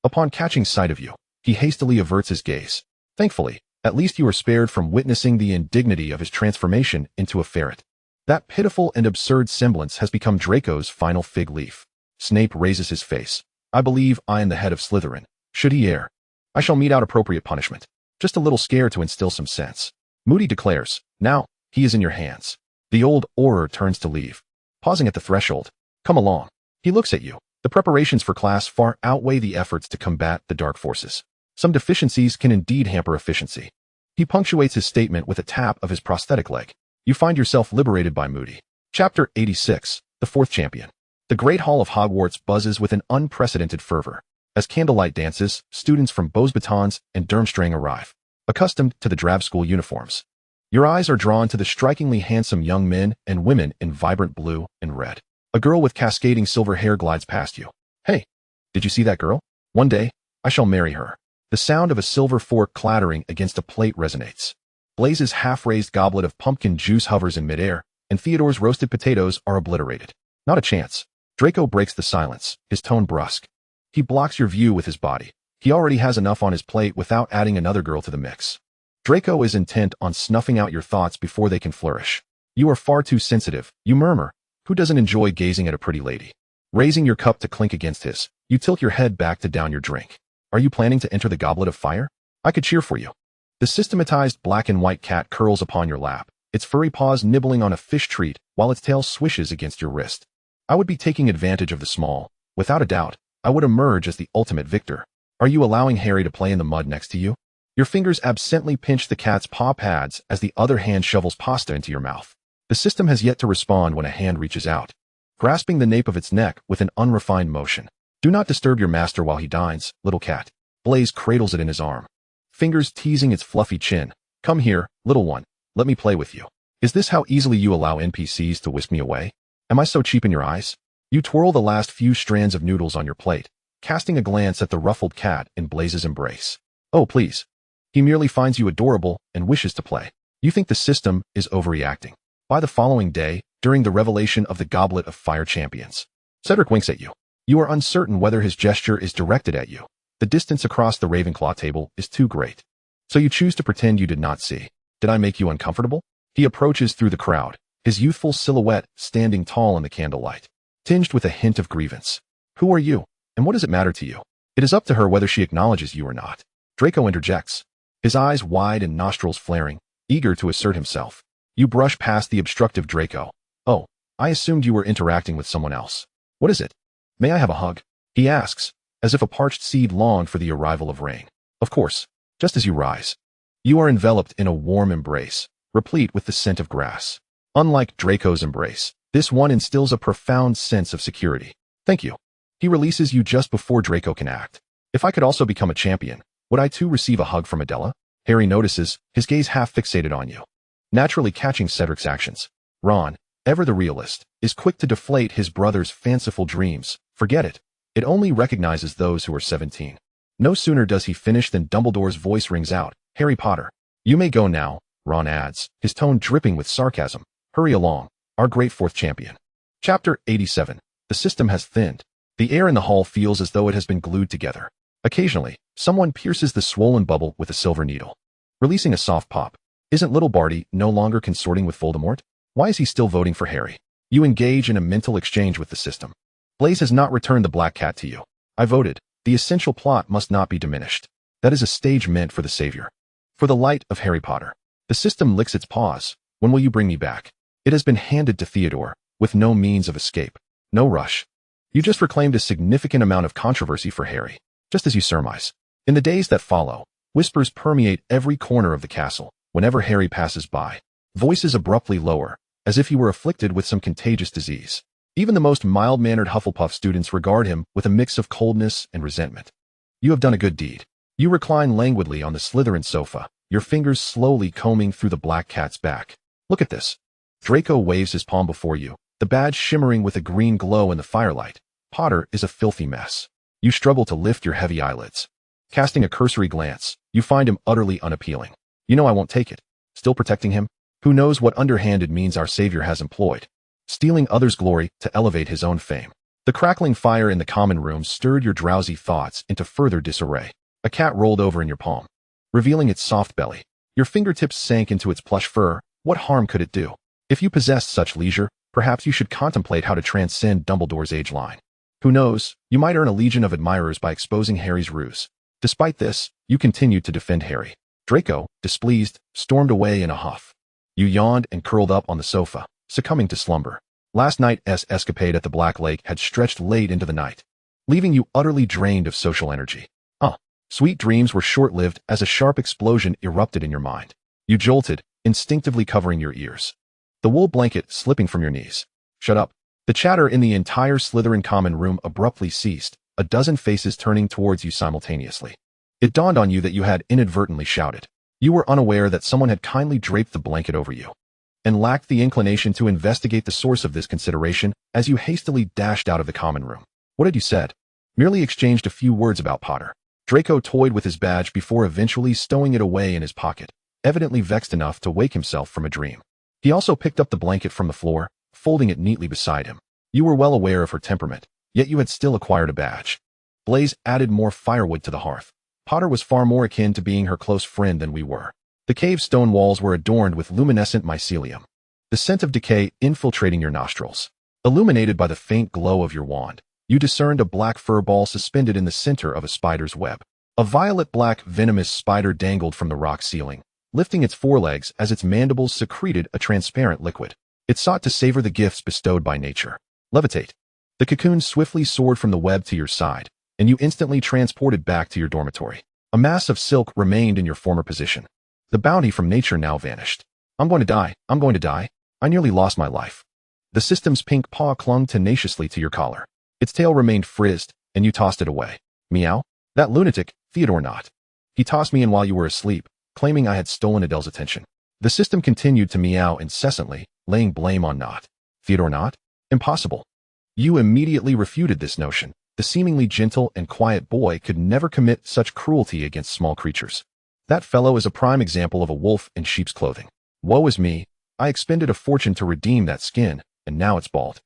Upon catching sight of you, he hastily averts his gaze. Thankfully, at least you are spared from witnessing the indignity of his transformation into a ferret. That pitiful and absurd semblance has become Draco's final fig leaf. Snape raises his face. I believe I am the head of Slytherin. Should he err, I shall mete out appropriate punishment. Just a little scare to instill some sense. Moody declares, now, he is in your hands. The old Auror turns to leave, pausing at the threshold. Come along. He looks at you. The preparations for class far outweigh the efforts to combat the dark forces. Some deficiencies can indeed hamper efficiency. He punctuates his statement with a tap of his prosthetic leg. You find yourself liberated by Moody. Chapter 86. The Fourth Champion. The Great Hall of Hogwarts buzzes with an unprecedented fervor. As candlelight dances, students from Beauxbatons and Durmstrang arrive, accustomed to the drab school uniforms. Your eyes are drawn to the strikingly handsome young men and women in vibrant blue and red. A girl with cascading silver hair glides past you. Hey, did you see that girl? One day, I shall marry her. The sound of a silver fork clattering against a plate resonates. Blaze's half-raised goblet of pumpkin juice hovers in midair, and Theodore's roasted potatoes are obliterated. Not a chance. Draco breaks the silence, his tone brusque. He blocks your view with his body. He already has enough on his plate without adding another girl to the mix. Draco is intent on snuffing out your thoughts before they can flourish. You are far too sensitive, you murmur. Who doesn't enjoy gazing at a pretty lady? Raising your cup to clink against his, you tilt your head back to down your drink. Are you planning to enter the goblet of fire? I could cheer for you. The systematized black and white cat curls upon your lap, its furry paws nibbling on a fish treat while its tail swishes against your wrist. I would be taking advantage of the small. Without a doubt, I would emerge as the ultimate victor. Are you allowing Harry to play in the mud next to you? Your fingers absently pinch the cat's paw pads as the other hand shovels pasta into your mouth. The system has yet to respond when a hand reaches out, grasping the nape of its neck with an unrefined motion. Do not disturb your master while he dines, little cat. Blaze cradles it in his arm, fingers teasing its fluffy chin. Come here, little one. Let me play with you. Is this how easily you allow NPCs to whisk me away? Am I so cheap in your eyes? You twirl the last few strands of noodles on your plate, casting a glance at the ruffled cat in Blaze's embrace. Oh, please. He merely finds you adorable and wishes to play. You think the system is overreacting. By the following day, during the revelation of the Goblet of Fire Champions, Cedric winks at you. You are uncertain whether his gesture is directed at you. The distance across the Ravenclaw table is too great. So you choose to pretend you did not see. Did I make you uncomfortable? He approaches through the crowd, his youthful silhouette standing tall in the candlelight, tinged with a hint of grievance. Who are you, and what does it matter to you? It is up to her whether she acknowledges you or not. Draco interjects, his eyes wide and nostrils flaring, eager to assert himself. You brush past the obstructive Draco. Oh, I assumed you were interacting with someone else. What is it? May I have a hug? He asks, as if a parched seed longed for the arrival of rain. Of course, just as you rise. You are enveloped in a warm embrace, replete with the scent of grass. Unlike Draco's embrace, this one instills a profound sense of security. Thank you. He releases you just before Draco can act. If I could also become a champion, would I too receive a hug from Adela? Harry notices, his gaze half fixated on you, naturally catching Cedric's actions. Ron, ever the realist, is quick to deflate his brother's fanciful dreams. Forget it. It only recognizes those who are 17. No sooner does he finish than Dumbledore's voice rings out. Harry Potter. You may go now, Ron adds, his tone dripping with sarcasm. Hurry along, our great fourth champion. Chapter 87. The system has thinned. The air in the hall feels as though it has been glued together. Occasionally, someone pierces the swollen bubble with a silver needle, releasing a soft pop. Isn't little Barty no longer consorting with Voldemort? Why is he still voting for Harry? You engage in a mental exchange with the system. Blaze has not returned the black cat to you. I voted. The essential plot must not be diminished. That is a stage meant for the savior. For the light of Harry Potter. The system licks its paws. When will you bring me back? It has been handed to Theodore, with no means of escape. No rush. You just reclaimed a significant amount of controversy for Harry, just as you surmise. In the days that follow, whispers permeate every corner of the castle. Whenever Harry passes by, voices abruptly lower, as if he were afflicted with some contagious disease. Even the most mild-mannered Hufflepuff students regard him with a mix of coldness and resentment. You have done a good deed. You recline languidly on the Slytherin sofa, your fingers slowly combing through the black cat's back. Look at this. Draco waves his palm before you, the badge shimmering with a green glow in the firelight. Potter is a filthy mess. You struggle to lift your heavy eyelids. Casting a cursory glance, you find him utterly unappealing. You know I won't take it. Still protecting him? Who knows what underhanded means our savior has employed? Stealing others' glory to elevate his own fame. The crackling fire in the common room stirred your drowsy thoughts into further disarray. A cat rolled over in your palm, revealing its soft belly. Your fingertips sank into its plush fur. What harm could it do? If you possessed such leisure, perhaps you should contemplate how to transcend Dumbledore's age line. Who knows, you might earn a legion of admirers by exposing Harry's ruse. Despite this, you continued to defend Harry. Draco, displeased, stormed away in a huff. You yawned and curled up on the sofa, succumbing to slumber. Last night's escapade at the Black Lake had stretched late into the night, leaving you utterly drained of social energy. Sweet dreams were short-lived as a sharp explosion erupted in your mind. You jolted, instinctively covering your ears, the wool blanket slipping from your knees. Shut up. The chatter in the entire Slytherin common room abruptly ceased, a dozen faces turning towards you simultaneously. It dawned on you that you had inadvertently shouted. You were unaware that someone had kindly draped the blanket over you, and lacked the inclination to investigate the source of this consideration as you hastily dashed out of the common room. What had you said? Merely exchanged a few words about Potter. Draco toyed with his badge before eventually stowing it away in his pocket, evidently vexed enough to wake himself from a dream. He also picked up the blanket from the floor, folding it neatly beside him. You were well aware of her temperament, yet you had still acquired a badge. Blaze added more firewood to the hearth. Potter was far more akin to being her close friend than we were. The cave's stone walls were adorned with luminescent mycelium, the scent of decay infiltrating your nostrils. Illuminated by the faint glow of your wand, you discerned a black fur ball suspended in the center of a spider's web. A violet-black venomous spider dangled from the rock ceiling, lifting its forelegs as its mandibles secreted a transparent liquid. It sought to savor the gifts bestowed by nature. Levitate. The cocoon swiftly soared from the web to your side, and you instantly transported back to your dormitory. A mass of silk remained in your former position. The bounty from nature now vanished. I'm going to die. I'm going to die. I nearly lost my life. The system's pink paw clung tenaciously to your collar. Its tail remained frizzed, and you tossed it away. Meow? That lunatic, Theodore Knott. He tossed me in while you were asleep, claiming I had stolen Adele's attention. The system continued to meow incessantly, laying blame on Knott. Theodore Knott? Impossible. You immediately refuted this notion. The seemingly gentle and quiet boy could never commit such cruelty against small creatures. That fellow is a prime example of a wolf in sheep's clothing. Woe is me. I expended a fortune to redeem that skin, and now it's bald.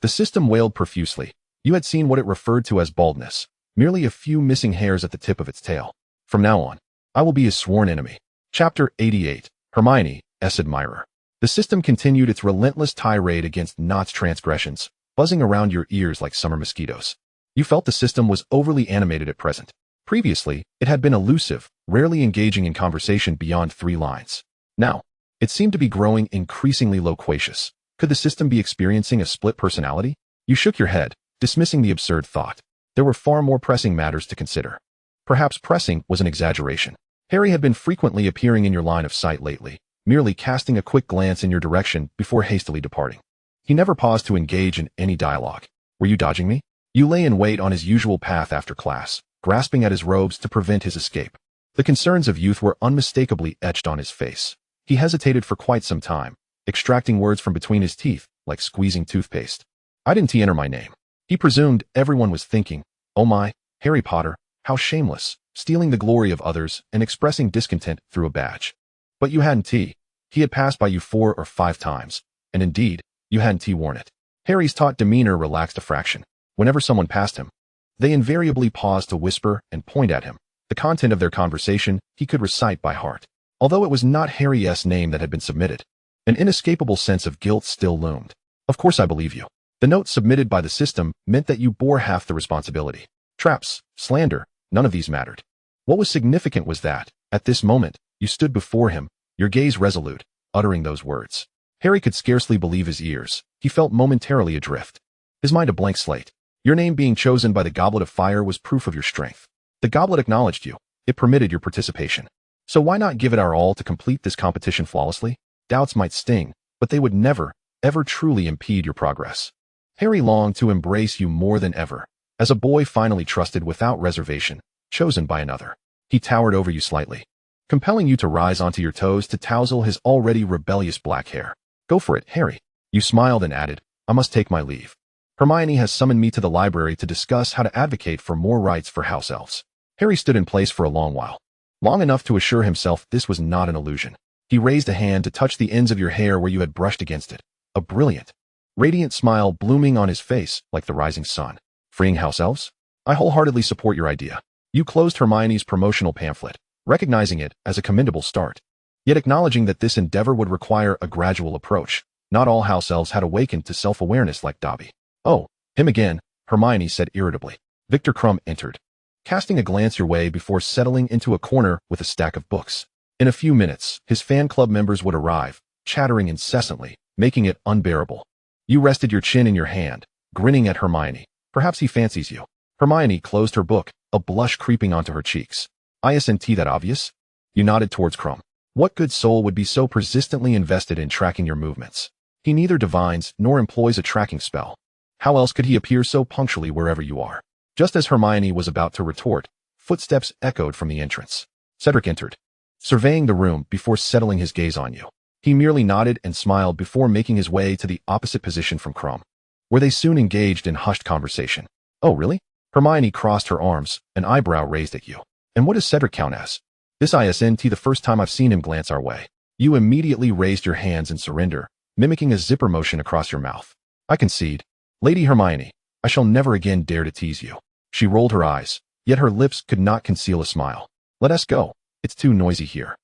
The system wailed profusely. You had seen what it referred to as baldness, merely a few missing hairs at the tip of its tail. From now on, I will be his sworn enemy. Chapter 88. Hermione, S. Admirer. The system continued its relentless tirade against Knott's transgressions, buzzing around your ears like summer mosquitoes. You felt the system was overly animated at present. Previously, it had been elusive, rarely engaging in conversation beyond 3 lines. Now, it seemed to be growing increasingly loquacious. Could the system be experiencing a split personality? You shook your head, dismissing the absurd thought. There were far more pressing matters to consider. Perhaps pressing was an exaggeration. Harry had been frequently appearing in your line of sight lately, merely casting a quick glance in your direction before hastily departing. He never paused to engage in any dialogue. Were you dodging me? You lay in wait on his usual path after class, grasping at his robes to prevent his escape. The concerns of youth were unmistakably etched on his face. He hesitated for quite some time, extracting words from between his teeth, like squeezing toothpaste. I didn't enter my name. He presumed everyone was thinking, oh my, Harry Potter, how shameless, stealing the glory of others and expressing discontent through a badge. But you hadn't He had passed by you 4 or 5 times, and indeed, you hadn't worn it. Harry's taut demeanor relaxed a fraction. Whenever someone passed him, they invariably paused to whisper and point at him. The content of their conversation he could recite by heart. Although it was not Harry's name that had been submitted, an inescapable sense of guilt still loomed. Of course I believe you. The note submitted by the system meant that you bore half the responsibility. Traps, slander, none of these mattered. What was significant was that, at this moment, you stood before him, your gaze resolute, uttering those words. Harry could scarcely believe his ears. He felt momentarily adrift. His mind a blank slate. Your name being chosen by the Goblet of Fire was proof of your strength. The goblet acknowledged you. It permitted your participation. So why not give it our all to complete this competition flawlessly? Doubts might sting, but they would never, ever truly impede your progress. Harry longed to embrace you more than ever, as a boy finally trusted without reservation, chosen by another. He towered over you slightly, compelling you to rise onto your toes to tousle his already rebellious black hair. Go for it, Harry. You smiled and added, I must take my leave. Hermione has summoned me to the library to discuss how to advocate for more rights for house elves. Harry stood in place for a long while. Long enough to assure himself this was not an illusion. He raised a hand to touch the ends of your hair where you had brushed against it. A brilliant, radiant smile blooming on his face like the rising sun. Freeing house elves? I wholeheartedly support your idea. You closed Hermione's promotional pamphlet, recognizing it as a commendable start, yet acknowledging that this endeavor would require a gradual approach. Not all house elves had awakened to self-awareness like Dobby. Oh, him again, Hermione said irritably. Victor Crumb entered, casting a glance your way before settling into a corner with a stack of books. In a few minutes, his fan club members would arrive, chattering incessantly, making it unbearable. You rested your chin in your hand, grinning at Hermione. Perhaps he fancies you. Hermione closed her book, a blush creeping onto her cheeks. Isn't that obvious? You nodded towards Crumb. What good soul would be so persistently invested in tracking your movements? He neither divines nor employs a tracking spell. How else could he appear so punctually wherever you are? Just as Hermione was about to retort, footsteps echoed from the entrance. Cedric entered, surveying the room before settling his gaze on you. He merely nodded and smiled before making his way to the opposite position from Crumb, where they soon engaged in hushed conversation. Oh, really? Hermione crossed her arms, an eyebrow raised at you. And what does Cedric count as? This isn't the first time I've seen him glance our way. You immediately raised your hands in surrender, mimicking a zipper motion across your mouth. I concede. Lady Hermione, I shall never again dare to tease you. She rolled her eyes, yet her lips could not conceal a smile. Let us go. It's too noisy here.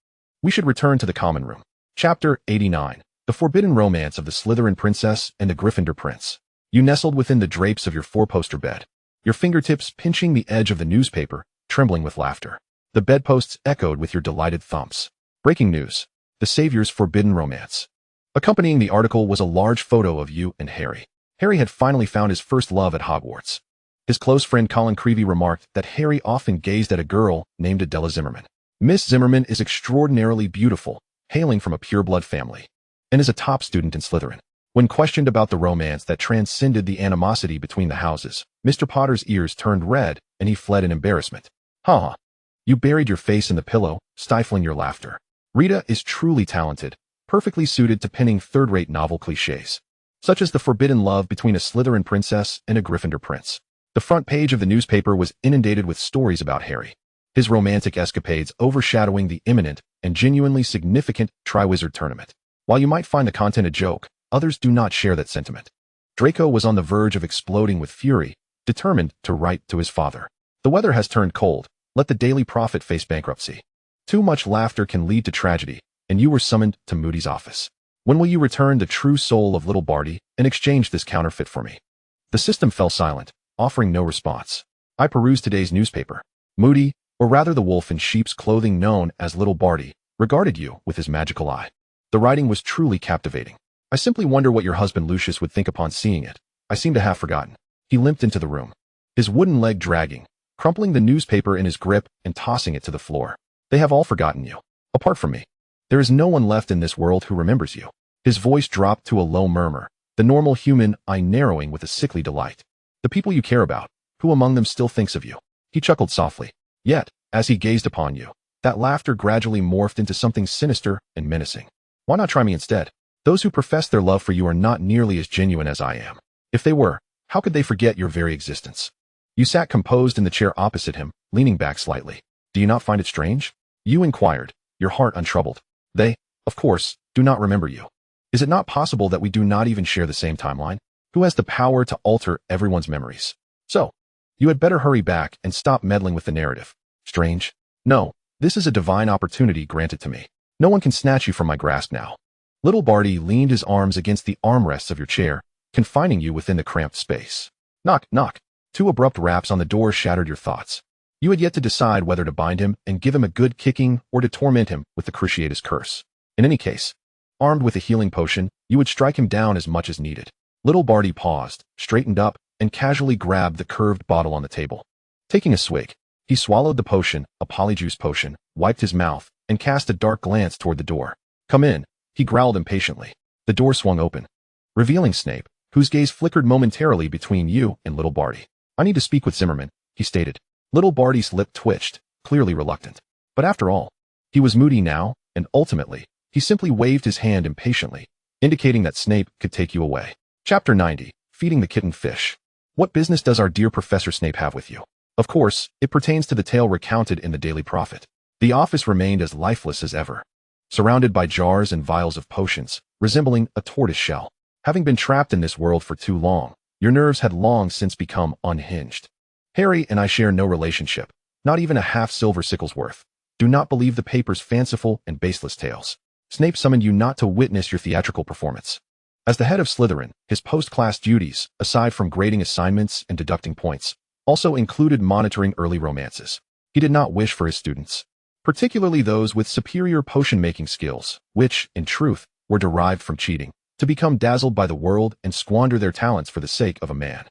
We should return to the common room. Chapter 89. The Forbidden Romance of the Slytherin Princess and the Gryffindor Prince. You nestled within the drapes of your 4-poster bed, your fingertips pinching the edge of the newspaper, trembling with laughter. The bedposts echoed with your delighted thumps. Breaking news. The Savior's forbidden romance. Accompanying the article was a large photo of you and Harry. Harry had finally found his first love at Hogwarts. His close friend Colin Creevey remarked that Harry often gazed at a girl named Adela Zimmerman. Miss Zimmerman is extraordinarily beautiful, hailing from a pureblood family, and is a top student in Slytherin. When questioned about the romance that transcended the animosity between the houses, Mr. Potter's ears turned red and he fled in embarrassment. Ha! You buried your face in the pillow, stifling your laughter. Rita is truly talented, perfectly suited to penning third-rate novel clichés, such as the forbidden love between a Slytherin princess and a Gryffindor prince. The front page of the newspaper was inundated with stories about Harry, his romantic escapades overshadowing the imminent and genuinely significant Triwizard Tournament. While you might find the content a joke, others do not share that sentiment. Draco was on the verge of exploding with fury, determined to write to his father. The weather has turned cold. Let the Daily Prophet face bankruptcy. Too much laughter can lead to tragedy, and you were summoned to Moody's office. When will you return the true soul of little Barty and exchange this counterfeit for me? The system fell silent, offering no response. I perused today's newspaper. Moody, or rather the wolf in sheep's clothing known as little Barty, regarded you with his magical eye. The writing was truly captivating. I simply wonder what your husband Lucius would think upon seeing it. I seem to have forgotten. He limped into the room, his wooden leg dragging, crumpling the newspaper in his grip and tossing it to the floor. They have all forgotten you. Apart from me. There is no one left in this world who remembers you. His voice dropped to a low murmur, the normal human eye narrowing with a sickly delight. The people you care about, who among them still thinks of you? He chuckled softly. Yet, as he gazed upon you, that laughter gradually morphed into something sinister and menacing. Why not try me instead? Those who profess their love for you are not nearly as genuine as I am. If they were, how could they forget your very existence? You sat composed in the chair opposite him, leaning back slightly. Do you not find it strange? You inquired, your heart untroubled. They, of course, do not remember you. Is it not possible that we do not even share the same timeline? Who has the power to alter everyone's memories? So, you had better hurry back and stop meddling with the narrative. Strange? No, this is a divine opportunity granted to me. No one can snatch you from my grasp now. Little Barty leaned his arms against the armrests of your chair, confining you within the cramped space. Knock, knock. 2 abrupt raps on the door shattered your thoughts. You had yet to decide whether to bind him and give him a good kicking or to torment him with the Cruciatus curse. In any case, armed with a healing potion, you would strike him down as much as needed. Little Barty paused, straightened up, and casually grabbed the curved bottle on the table. Taking a swig, he swallowed the potion, a polyjuice potion, wiped his mouth, and cast a dark glance toward the door. Come in, he growled impatiently. The door swung open, revealing Snape, whose gaze flickered momentarily between you and little Barty. I need to speak with Zimmerman, he stated. Little Barty's lip twitched, clearly reluctant. But after all, he was moody now, and ultimately, he simply waved his hand impatiently, indicating that Snape could take you away. Chapter 90, Feeding the Kitten Fish. What business does our dear Professor Snape have with you? Of course, it pertains to the tale recounted in the Daily Prophet. The office remained as lifeless as ever, surrounded by jars and vials of potions, resembling a tortoise shell. Having been trapped in this world for too long, your nerves had long since become unhinged. Harry and I share no relationship, not even a half silver sickle's worth. Do not believe the paper's fanciful and baseless tales. Snape summoned you not to witness your theatrical performance. As the head of Slytherin, his post-class duties, aside from grading assignments and deducting points, also included monitoring early romances. He did not wish for his students, particularly those with superior potion-making skills, which, in truth, were derived from cheating, to become dazzled by the world and squander their talents for the sake of a man.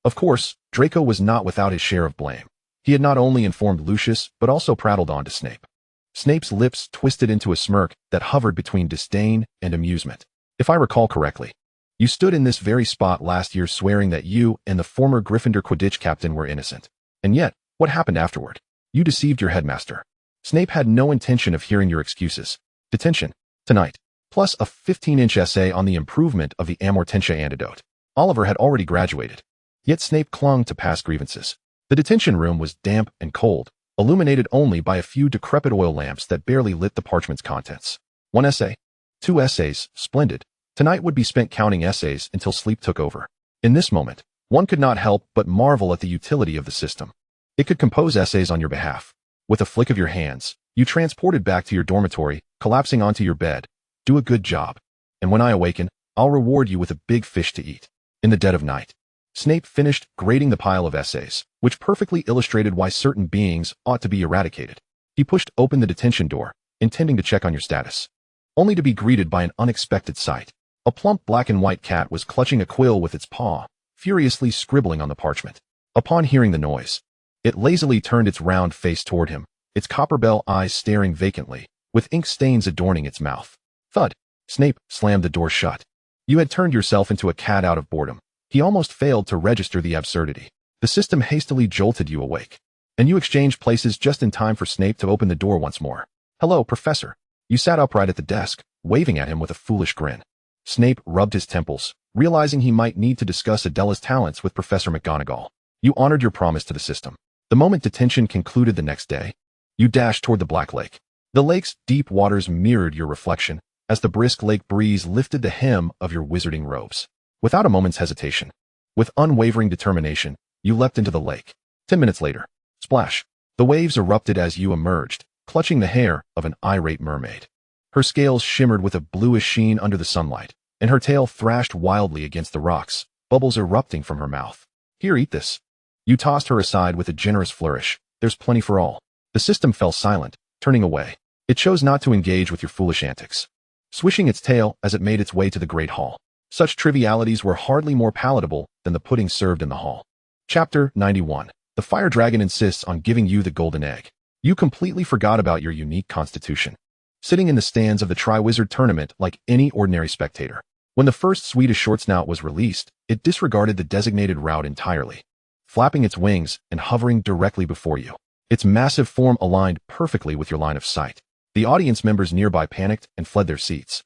Of course, Draco was not without his share of blame. He had not only informed Lucius, but also prattled on to Snape. Snape's lips twisted into a smirk that hovered between disdain and amusement. If I recall correctly, you stood in this very spot last year swearing that you and the former Gryffindor Quidditch captain were innocent. And yet, what happened afterward? You deceived your headmaster. Snape had no intention of hearing your excuses. Detention, tonight, plus a 15-inch essay on the improvement of the Amortentia antidote. Oliver had already graduated, yet Snape clung to past grievances. The detention room was damp and cold, illuminated only by a few decrepit oil lamps that barely lit the parchment's contents. 1 essay. 2 essays, splendid. Tonight would be spent counting essays until sleep took over. In this moment, one could not help but marvel at the utility of the system. It could compose essays on your behalf. With a flick of your hands, you transported back to your dormitory, collapsing onto your bed. Do a good job. And when I awaken, I'll reward you with a big fish to eat. In the dead of night. Snape finished grading the pile of essays, which perfectly illustrated why certain beings ought to be eradicated. He pushed open the detention door, intending to check on your status, only to be greeted by an unexpected sight. A plump black and white cat was clutching a quill with its paw, furiously scribbling on the parchment. Upon hearing the noise, it lazily turned its round face toward him, its copper-bell eyes staring vacantly, with ink stains adorning its mouth. Thud! Snape slammed the door shut. You had turned yourself into a cat out of boredom. He almost failed to register the absurdity. The system hastily jolted you awake, and you exchanged places just in time for Snape to open the door once more. Hello, Professor. You sat upright at the desk, waving at him with a foolish grin. Snape rubbed his temples, realizing he might need to discuss Adela's talents with Professor McGonagall. You honored your promise to the system. The moment detention concluded the next day, you dashed toward the Black Lake. The lake's deep waters mirrored your reflection as the brisk lake breeze lifted the hem of your wizarding robes. Without a moment's hesitation, with unwavering determination, you leapt into the lake. 10 minutes later, splash! The waves erupted as you emerged, clutching the hair of an irate mermaid. Her scales shimmered with a bluish sheen under the sunlight, and her tail thrashed wildly against the rocks, bubbles erupting from her mouth. Here, eat this. You tossed her aside with a generous flourish. There's plenty for all. The system fell silent, turning away. It chose not to engage with your foolish antics, swishing its tail as it made its way to the Great Hall. Such trivialities were hardly more palatable than the pudding served in the hall. Chapter 91. The Fire Dragon insists on giving you the golden egg. You completely forgot about your unique constitution, sitting in the stands of the Triwizard Tournament like any ordinary spectator. When the first Swedish Shortsnout was released, it disregarded the designated route entirely, flapping its wings and hovering directly before you. Its massive form aligned perfectly with your line of sight. The audience members nearby panicked and fled their seats,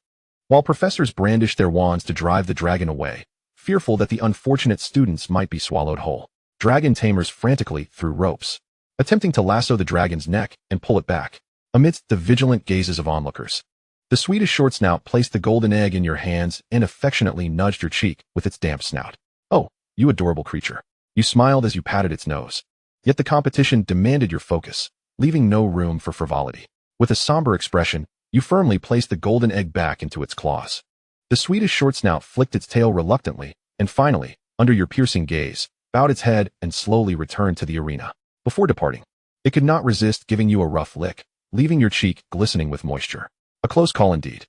while professors brandished their wands to drive the dragon away, fearful that the unfortunate students might be swallowed whole. Dragon tamers frantically threw ropes, attempting to lasso the dragon's neck and pull it back, amidst the vigilant gazes of onlookers. The Swedish Shortsnout placed the golden egg in your hands and affectionately nudged your cheek with its damp snout. Oh, you adorable creature. You smiled as you patted its nose. Yet the competition demanded your focus, leaving no room for frivolity. With a somber expression, you firmly placed the golden egg back into its claws. The Swedish Shortsnout flicked its tail reluctantly, and finally, under your piercing gaze, bowed its head and slowly returned to the arena. Before departing, it could not resist giving you a rough lick, leaving your cheek glistening with moisture. A close call indeed.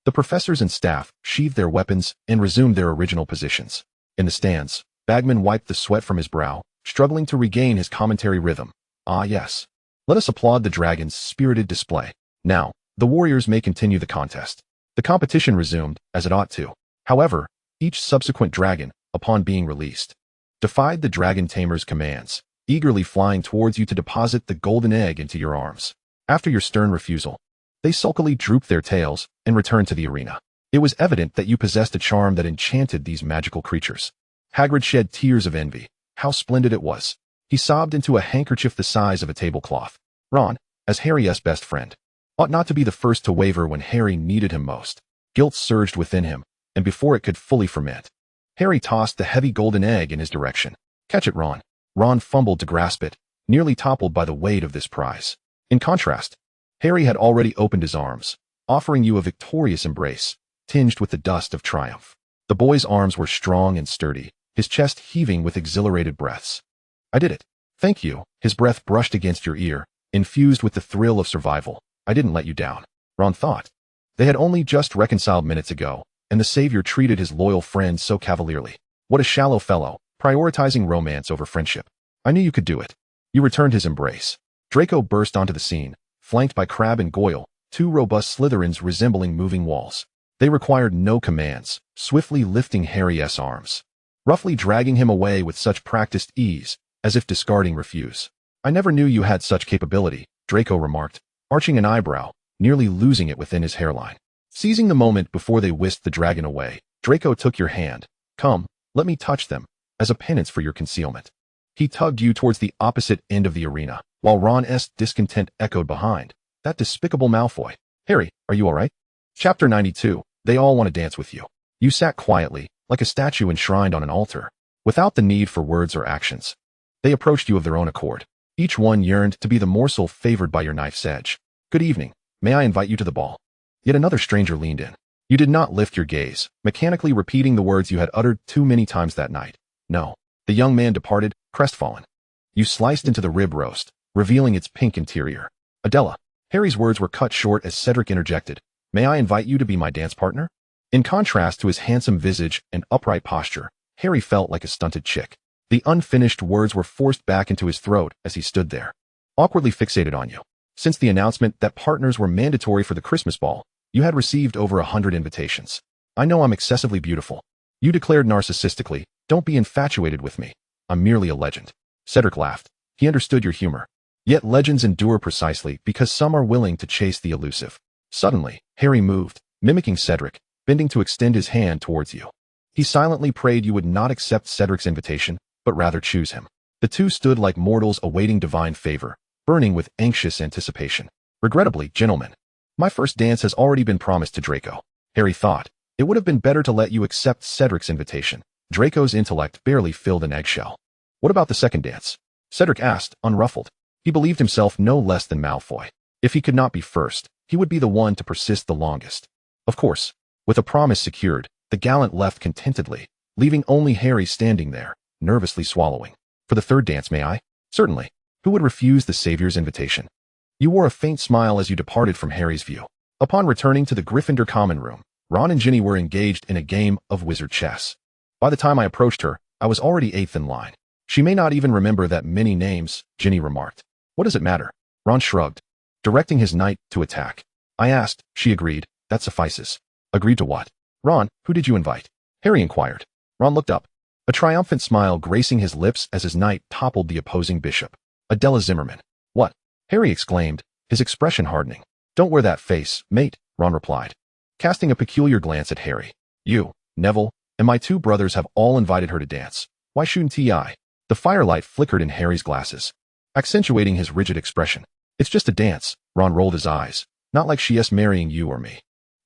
The professors and staff sheathed their weapons and resumed their original positions. In the stands, Bagman wiped the sweat from his brow, struggling to regain his commentary rhythm. Ah yes. Let us applaud the dragon's spirited display. Now, the warriors may continue the contest. The competition resumed, as it ought to. However, each subsequent dragon, upon being released, defied the dragon tamer's commands, eagerly flying towards you to deposit the golden egg into your arms. After your stern refusal, they sulkily drooped their tails and returned to the arena. It was evident that you possessed a charm that enchanted these magical creatures. Hagrid shed tears of envy. How splendid it was. He sobbed into a handkerchief the size of a tablecloth. Ron, as Harry's best friend, ought not to be the first to waver when Harry needed him most. Guilt surged within him, and before it could fully ferment, Harry tossed the heavy golden egg in his direction. Catch it, Ron. Ron fumbled to grasp it, nearly toppled by the weight of this prize. In contrast, Harry had already opened his arms, offering you a victorious embrace, tinged with the dust of triumph. The boy's arms were strong and sturdy, his chest heaving with exhilarated breaths. I did it. Thank you. His breath brushed against your ear, infused with the thrill of survival. I didn't let you down. Ron thought. They had only just reconciled minutes ago, and the savior treated his loyal friend so cavalierly. What a shallow fellow, prioritizing romance over friendship. I knew you could do it. You returned his embrace. Draco burst onto the scene, flanked by Crabbe and Goyle, two robust Slytherins resembling moving walls. They required no commands, swiftly lifting Harry's arms, roughly dragging him away with such practiced ease, as if discarding refuse. I never knew you had such capability, Draco remarked, arching an eyebrow, nearly losing it within his hairline. Seizing the moment before they whisked the dragon away, Draco took your hand. Come, let me touch them, as a penance for your concealment. He tugged you towards the opposite end of the arena, while Ron's discontent echoed behind. That despicable Malfoy. Harry, are you all right? Chapter 92. They all want to dance with you. You sat quietly, like a statue enshrined on an altar, without the need for words or actions. They approached you of their own accord. Each one yearned to be the morsel favored by your knife's edge. Good evening. May I invite you to the ball? Yet another stranger leaned in. You did not lift your gaze, mechanically repeating the words you had uttered too many times that night. No. The young man departed, crestfallen. You sliced into the rib roast, revealing its pink interior. Adela. Harry's words were cut short as Cedric interjected. May I invite you to be my dance partner? In contrast to his handsome visage and upright posture, Harry felt like a stunted chick. The unfinished words were forced back into his throat as he stood there, awkwardly fixated on you. Since the announcement that partners were mandatory for the Christmas ball, you had received over 100 invitations. I know I'm excessively beautiful. You declared narcissistically, don't be infatuated with me. I'm merely a legend. Cedric laughed. He understood your humor. Yet legends endure precisely because some are willing to chase the elusive. Suddenly, Harry moved, mimicking Cedric, bending to extend his hand towards you. He silently prayed you would not accept Cedric's invitation, but rather choose him. The two stood like mortals awaiting divine favor, burning with anxious anticipation. Regrettably, gentlemen, my first dance has already been promised to Draco. Harry thought, it would have been better to let you accept Cedric's invitation. Draco's intellect barely filled an eggshell. What about the second dance? Cedric asked, unruffled. He believed himself no less than Malfoy. If he could not be first, he would be the one to persist the longest. Of course, with a promise secured, the gallant left contentedly, leaving only Harry standing there, nervously swallowing. For the third dance, may I? Certainly. Who would refuse the Savior's invitation? You wore a faint smile as you departed from Harry's view. Upon returning to the Gryffindor common room, Ron and Ginny were engaged in a game of wizard chess. By the time I approached her, I was already 8th in line. She may not even remember that many names, Ginny remarked. What does it matter? Ron shrugged, directing his knight to attack. I asked, she agreed, that suffices. Agreed to what? Ron, who did you invite? Harry inquired. Ron looked up, a triumphant smile gracing his lips as his knight toppled the opposing bishop. Adela Zimmerman. What? Harry exclaimed, his expression hardening. Don't wear that face, mate, Ron replied, casting a peculiar glance at Harry. You, Neville, and my two brothers have all invited her to dance. Why shouldn't I? The firelight flickered in Harry's glasses, accentuating his rigid expression. It's just a dance, Ron rolled his eyes. Not like she's marrying you or me.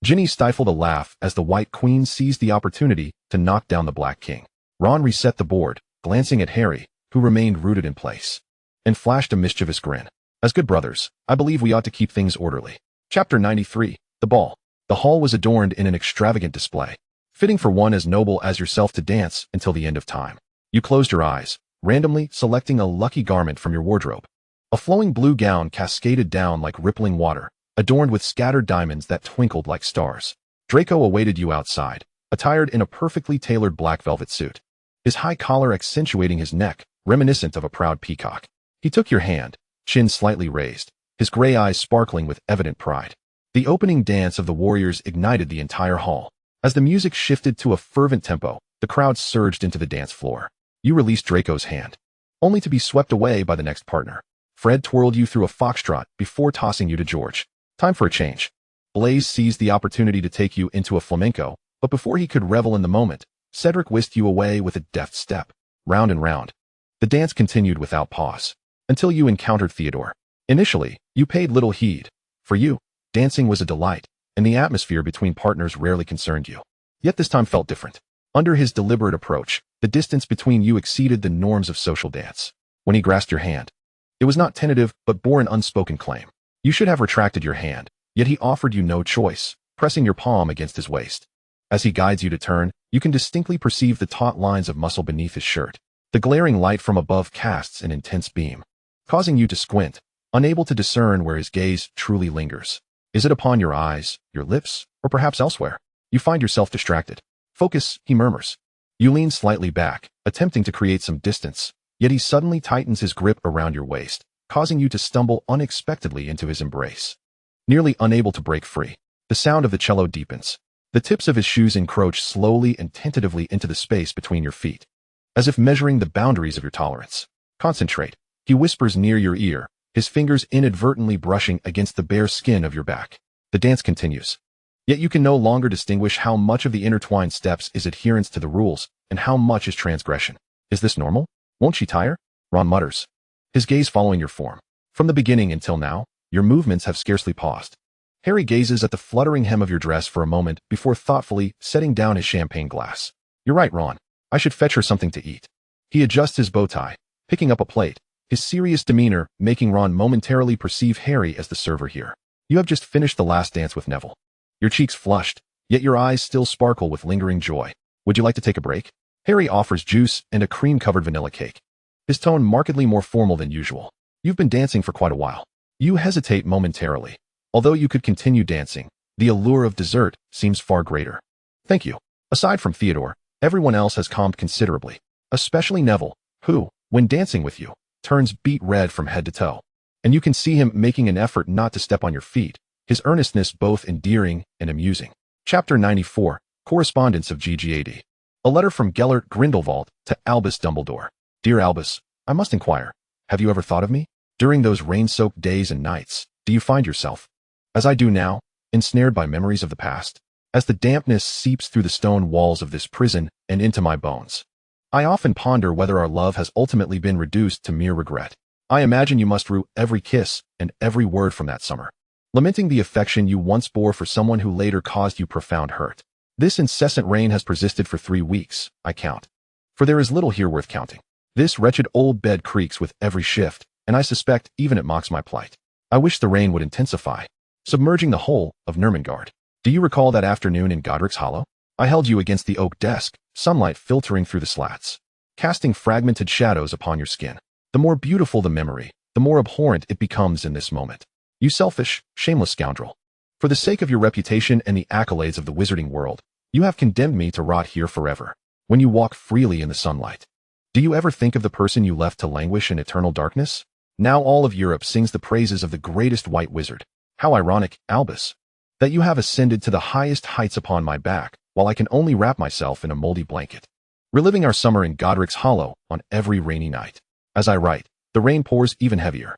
Ginny stifled a laugh as the White Queen seized the opportunity to knock down the Black King. Ron reset the board, glancing at Harry, who remained rooted in place, and flashed a mischievous grin. As good brothers, I believe we ought to keep things orderly. Chapter 93, The Ball. The hall was adorned in an extravagant display, fitting for one as noble as yourself to dance until the end of time. You closed your eyes, randomly selecting a lucky garment from your wardrobe. A flowing blue gown cascaded down like rippling water, adorned with scattered diamonds that twinkled like stars. Draco awaited you outside, attired in a perfectly tailored black velvet suit, his high collar accentuating his neck, reminiscent of a proud peacock. He took your hand, chin slightly raised, his gray eyes sparkling with evident pride. The opening dance of the warriors ignited the entire hall. As the music shifted to a fervent tempo, the crowd surged into the dance floor. You released Draco's hand, only to be swept away by the next partner. Fred twirled you through a foxtrot before tossing you to George. Time for a change. Blaise seized the opportunity to take you into a flamenco, but before he could revel in the moment, Cedric whisked you away with a deft step. Round and round. The dance continued without pause, until you encountered Theodore. Initially, you paid little heed. For you, dancing was a delight, and the atmosphere between partners rarely concerned you. Yet this time felt different. Under his deliberate approach, the distance between you exceeded the norms of social dance. When he grasped your hand, it was not tentative, but bore an unspoken claim. You should have retracted your hand, yet he offered you no choice, pressing your palm against his waist. As he guides you to turn, you can distinctly perceive the taut lines of muscle beneath his shirt. The glaring light from above casts an intense beam, causing you to squint, unable to discern where his gaze truly lingers. Is it upon your eyes, your lips, or perhaps elsewhere? You find yourself distracted. Focus, he murmurs. You lean slightly back, attempting to create some distance, yet he suddenly tightens his grip around your waist, causing you to stumble unexpectedly into his embrace. Nearly unable to break free, the sound of the cello deepens. The tips of his shoes encroach slowly and tentatively into the space between your feet, as if measuring the boundaries of your tolerance. Concentrate, he whispers near your ear, his fingers inadvertently brushing against the bare skin of your back. The dance continues. Yet you can no longer distinguish how much of the intertwined steps is adherence to the rules and how much is transgression. Is this normal? Won't she tire? Ron mutters, his gaze following your form. From the beginning until now, your movements have scarcely paused. Harry gazes at the fluttering hem of your dress for a moment before thoughtfully setting down his champagne glass. You're right, Ron. I should fetch her something to eat. He adjusts his bow tie, picking up a plate, his serious demeanor making Ron momentarily perceive Harry as the server here. You have just finished the last dance with Neville. Your cheeks flushed, yet your eyes still sparkle with lingering joy. Would you like to take a break? Harry offers juice and a cream-covered vanilla cake, his tone markedly more formal than usual. You've been dancing for quite a while. You hesitate momentarily. Although you could continue dancing, the allure of dessert seems far greater. Thank you. Aside from Theodore, everyone else has calmed considerably, especially Neville, who, when dancing with you, turns beet red from head to toe. And you can see him making an effort not to step on your feet, his earnestness both endearing and amusing. Chapter 94, Correspondence of GGAD. A letter from Gellert Grindelwald to Albus Dumbledore. Dear Albus, I must inquire, have you ever thought of me? During those rain-soaked days and nights, do you find yourself, as I do now, ensnared by memories of the past? As the dampness seeps through the stone walls of this prison and into my bones, I often ponder whether our love has ultimately been reduced to mere regret. I imagine you must rue every kiss and every word from that summer, lamenting the affection you once bore for someone who later caused you profound hurt. This incessant rain has persisted for 3 weeks, I count, for there is little here worth counting. This wretched old bed creaks with every shift, and I suspect even it mocks my plight. I wish the rain would intensify, submerging the whole of Nurmengard. Do you recall that afternoon in Godric's Hollow? I held you against the oak desk, sunlight filtering through the slats, casting fragmented shadows upon your skin. The more beautiful the memory, the more abhorrent it becomes in this moment. You selfish, shameless scoundrel. For the sake of your reputation and the accolades of the wizarding world, you have condemned me to rot here forever, when you walk freely in the sunlight. Do you ever think of the person you left to languish in eternal darkness? Now all of Europe sings the praises of the greatest white wizard. How ironic, Albus, that you have ascended to the highest heights upon my back, while I can only wrap myself in a moldy blanket. Reliving our summer in Godric's Hollow on every rainy night. As I write, the rain pours even heavier.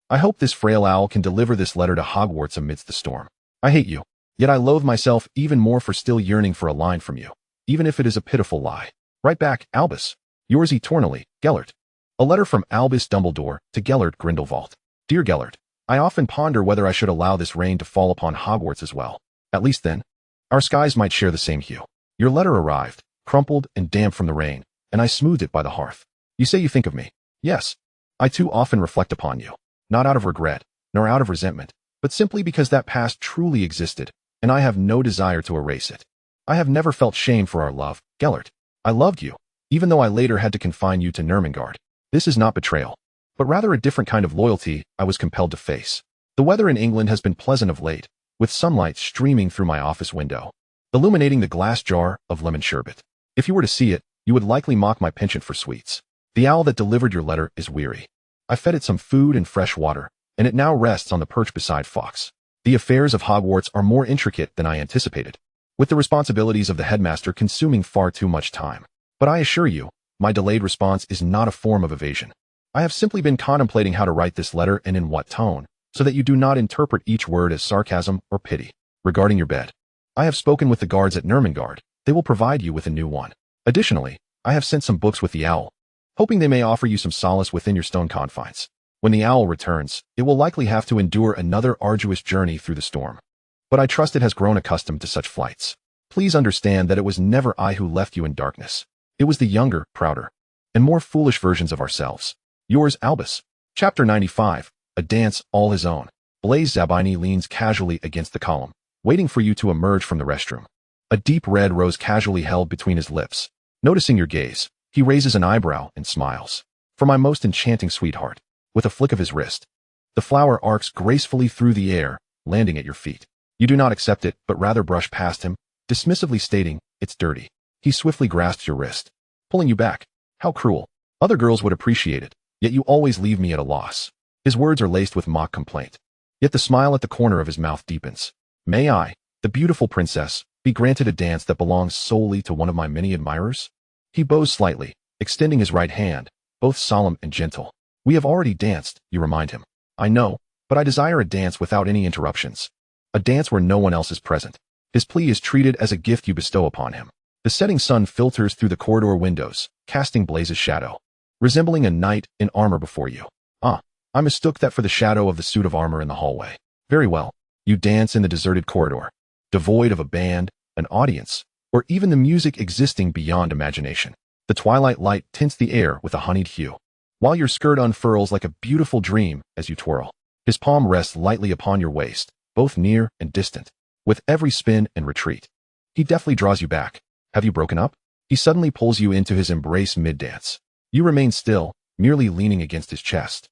I hope this frail owl can deliver this letter to Hogwarts amidst the storm. I hate you, yet I loathe myself even more for still yearning for a line from you, even if it is a pitiful lie. Write back, Albus. Yours eternally, Gellert. A letter from Albus Dumbledore to Gellert Grindelwald. Dear Gellert, I often ponder whether I should allow this rain to fall upon Hogwarts as well. At least then, our skies might share the same hue. Your letter arrived, crumpled and damp from the rain, and I smoothed it by the hearth. You say you think of me. Yes, I too often reflect upon you, not out of regret, nor out of resentment, but simply because that past truly existed, and I have no desire to erase it. I have never felt shame for our love, Gellert. I loved you, even though I later had to confine you to Nurmengard. This is not betrayal, but rather a different kind of loyalty I was compelled to face. The weather in England has been pleasant of late, with sunlight streaming through my office window, illuminating the glass jar of lemon sherbet. If you were to see it, you would likely mock my penchant for sweets. The owl that delivered your letter is weary. I fed it some food and fresh water, and it now rests on the perch beside Fawkes. The affairs of Hogwarts are more intricate than I anticipated, with the responsibilities of the headmaster consuming far too much time. But I assure you, my delayed response is not a form of evasion. I have simply been contemplating how to write this letter and in what tone, so that you do not interpret each word as sarcasm or pity. Regarding your bed, I have spoken with the guards at Nurmengard. They will provide you with a new one. Additionally, I have sent some books with the owl, hoping they may offer you some solace within your stone confines. When the owl returns, it will likely have to endure another arduous journey through the storm. But I trust it has grown accustomed to such flights. Please understand that it was never I who left you in darkness. It was the younger, prouder, and more foolish versions of ourselves. Yours, Albus. Chapter 95, A Dance All His Own. Blaise Zabini leans casually against the column, waiting for you to emerge from the restroom. A deep red rose casually held between his lips. Noticing your gaze, he raises an eyebrow and smiles. For my most enchanting sweetheart. With a flick of his wrist, the flower arcs gracefully through the air, landing at your feet. You do not accept it, but rather brush past him, dismissively stating, "It's dirty." He swiftly grasps your wrist, pulling you back. How cruel. Other girls would appreciate it, yet you always leave me at a loss. His words are laced with mock complaint. Yet the smile at the corner of his mouth deepens. May I, the beautiful princess, be granted a dance that belongs solely to one of my many admirers? He bows slightly, extending his right hand, both solemn and gentle. We have already danced, you remind him. I know, but I desire a dance without any interruptions. A dance where no one else is present. His plea is treated as a gift you bestow upon him. The setting sun filters through the corridor windows, casting Blaise's shadow, resembling a knight in armor before you. I mistook that for the shadow of the suit of armor in the hallway. Very well. You dance in the deserted corridor, devoid of a band, an audience, or even the music existing beyond imagination. The twilight light tints the air with a honeyed hue, while your skirt unfurls like a beautiful dream as you twirl. His palm rests lightly upon your waist, both near and distant. With every spin and retreat, he deftly draws you back. Have you broken up? He suddenly pulls you into his embrace mid-dance. You remain still, merely leaning against his chest,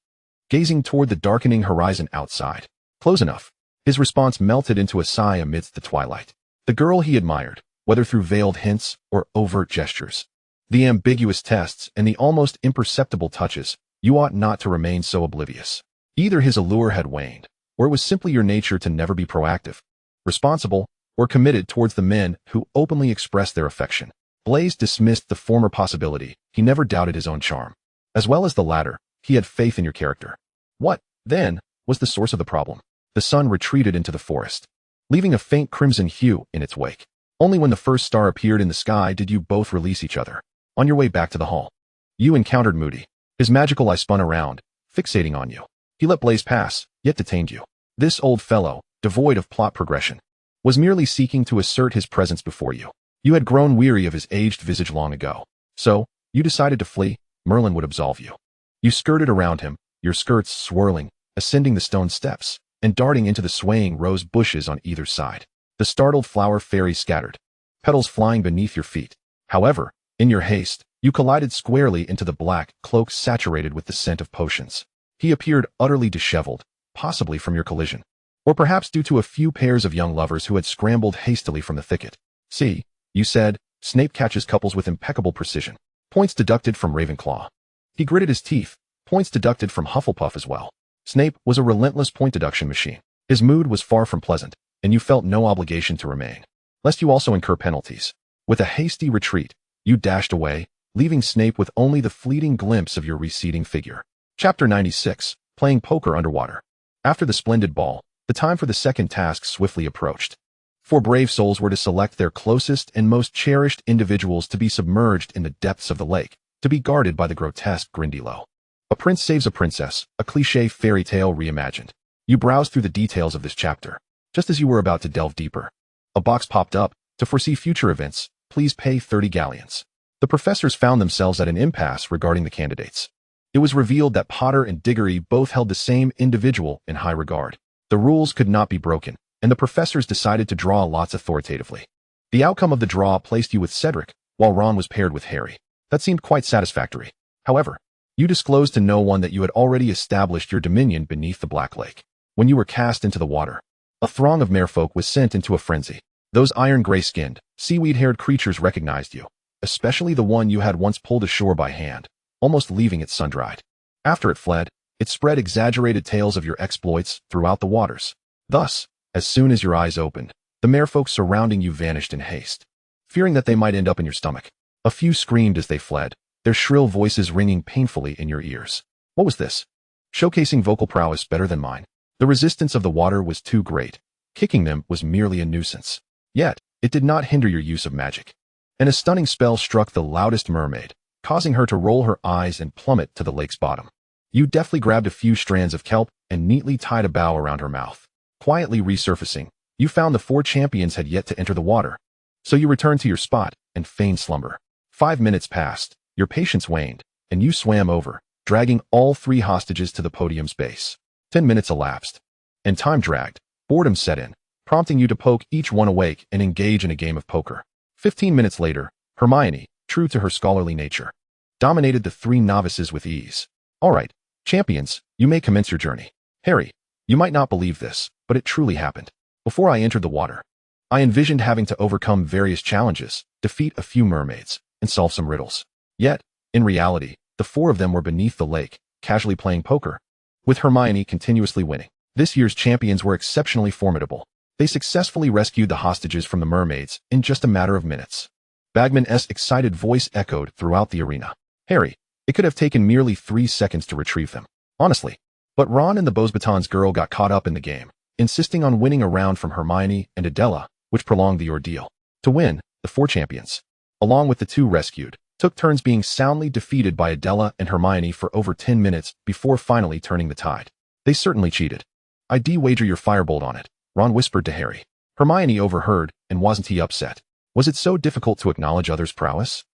gazing toward the darkening horizon outside. Close enough. His response melted into a sigh amidst the twilight. The girl he admired, whether through veiled hints or overt gestures, the ambiguous tests and the almost imperceptible touches, you ought not to remain so oblivious. Either his allure had waned, or it was simply your nature to never be proactive, responsible, or committed towards the men who openly expressed their affection. Blaise dismissed the former possibility. He never doubted his own charm. As well as the latter, he had faith in your character. What, then, was the source of the problem? The sun retreated into the forest, leaving a faint crimson hue in its wake. Only when the first star appeared in the sky did you both release each other. On your way back to the hall, you encountered Moody. His magical eye spun around, fixating on you. He let Blaise pass, yet detained you. This old fellow, devoid of plot progression, was merely seeking to assert his presence before you. You had grown weary of his aged visage long ago. So, you decided to flee. Merlin would absolve you. You skirted around him, your skirts swirling, ascending the stone steps, and darting into the swaying rose bushes on either side. The startled flower fairy scattered, petals flying beneath your feet. However, in your haste, you collided squarely into the black cloak saturated with the scent of potions. He appeared utterly disheveled, possibly from your collision, or perhaps due to a few pairs of young lovers who had scrambled hastily from the thicket. See, you said, Snape catches couples with impeccable precision. Points deducted from Ravenclaw. He gritted his teeth, points deducted from Hufflepuff as well. Snape was a relentless point deduction machine. His mood was far from pleasant, and you felt no obligation to remain, lest you also incur penalties. With a hasty retreat, you dashed away, leaving Snape with only the fleeting glimpse of your receding figure. Chapter 96, Playing Poker Underwater. After the splendid ball, the time for the second task swiftly approached. 4 brave souls were to select their closest and most cherished individuals to be submerged in the depths of the lake, to be guarded by the grotesque Grindylow. A prince saves a princess, a cliché fairy tale reimagined. You browsed through the details of this chapter. Just as you were about to delve deeper, a box popped up. To foresee future events, please pay 30 galleons. The professors found themselves at an impasse regarding the candidates. It was revealed that Potter and Diggory both held the same individual in high regard. The rules could not be broken, and the professors decided to draw lots authoritatively. The outcome of the draw placed you with Cedric, while Ron was paired with Harry. That seemed quite satisfactory. However, you disclosed to no one that you had already established your dominion beneath the Black Lake. When you were cast into the water, a throng of merfolk was sent into a frenzy. Those iron gray-skinned, seaweed-haired creatures recognized you, especially the one you had once pulled ashore by hand, almost leaving it sun-dried. After it fled, it spread exaggerated tales of your exploits throughout the waters. Thus, as soon as your eyes opened, the merfolk surrounding you vanished in haste, fearing that they might end up in your stomach. A few screamed as they fled, their shrill voices ringing painfully in your ears. What was this? Showcasing vocal prowess better than mine. The resistance of the water was too great. Kicking them was merely a nuisance. Yet, it did not hinder your use of magic. And a stunning spell struck the loudest mermaid, causing her to roll her eyes and plummet to the lake's bottom. You deftly grabbed a few strands of kelp and neatly tied a bow around her mouth. Quietly resurfacing, you found the 4 champions had yet to enter the water. So you returned to your spot and feigned slumber. 5 minutes passed, your patience waned, and you swam over, dragging all 3 hostages to the podium's base. 10 minutes elapsed, and time dragged. Boredom set in, prompting you to poke each one awake and engage in a game of poker. 15 minutes later, Hermione, true to her scholarly nature, dominated the 3 novices with ease. All right, champions, you may commence your journey. Harry, you might not believe this, but it truly happened. Before I entered the water, I envisioned having to overcome various challenges, defeat a few mermaids, and solve some riddles. Yet, in reality, the 4 of them were beneath the lake, casually playing poker, with Hermione continuously winning. This year's champions were exceptionally formidable. They successfully rescued the hostages from the mermaids in just a matter of minutes. Bagman's excited voice echoed throughout the arena. Harry, it could have taken merely 3 seconds to retrieve them. Honestly. But Ron and the Beauxbatons girl got caught up in the game, insisting on winning a round from Hermione and Adela, which prolonged the ordeal. To win, the 4 champions, along with the 2 rescued, took turns being soundly defeated by Adela and Hermione for over 10 minutes before finally turning the tide. They certainly cheated. I'd wager your firebolt on it, Ron whispered to Harry. Hermione overheard, and wasn't he upset? Was it so difficult to acknowledge others' prowess?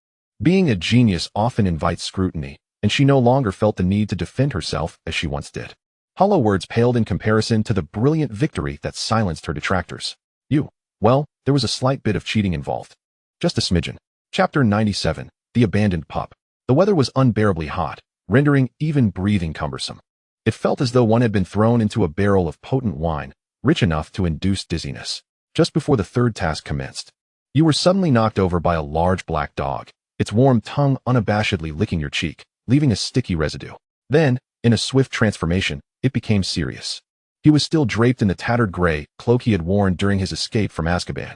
Being a genius often invites scrutiny, and she no longer felt the need to defend herself as she once did. Hollow words paled in comparison to the brilliant victory that silenced her detractors. Well, there was a slight bit of cheating involved. Just a smidgen. Chapter 97. The Abandoned Pup. The weather was unbearably hot, rendering even breathing cumbersome. It felt as though one had been thrown into a barrel of potent wine, rich enough to induce dizziness. Just before the third task commenced, you were suddenly knocked over by a large black dog, its warm tongue unabashedly licking your cheek, leaving a sticky residue. Then, in a swift transformation, it became Sirius. He was still draped in the tattered gray cloak he had worn during his escape from Azkaban.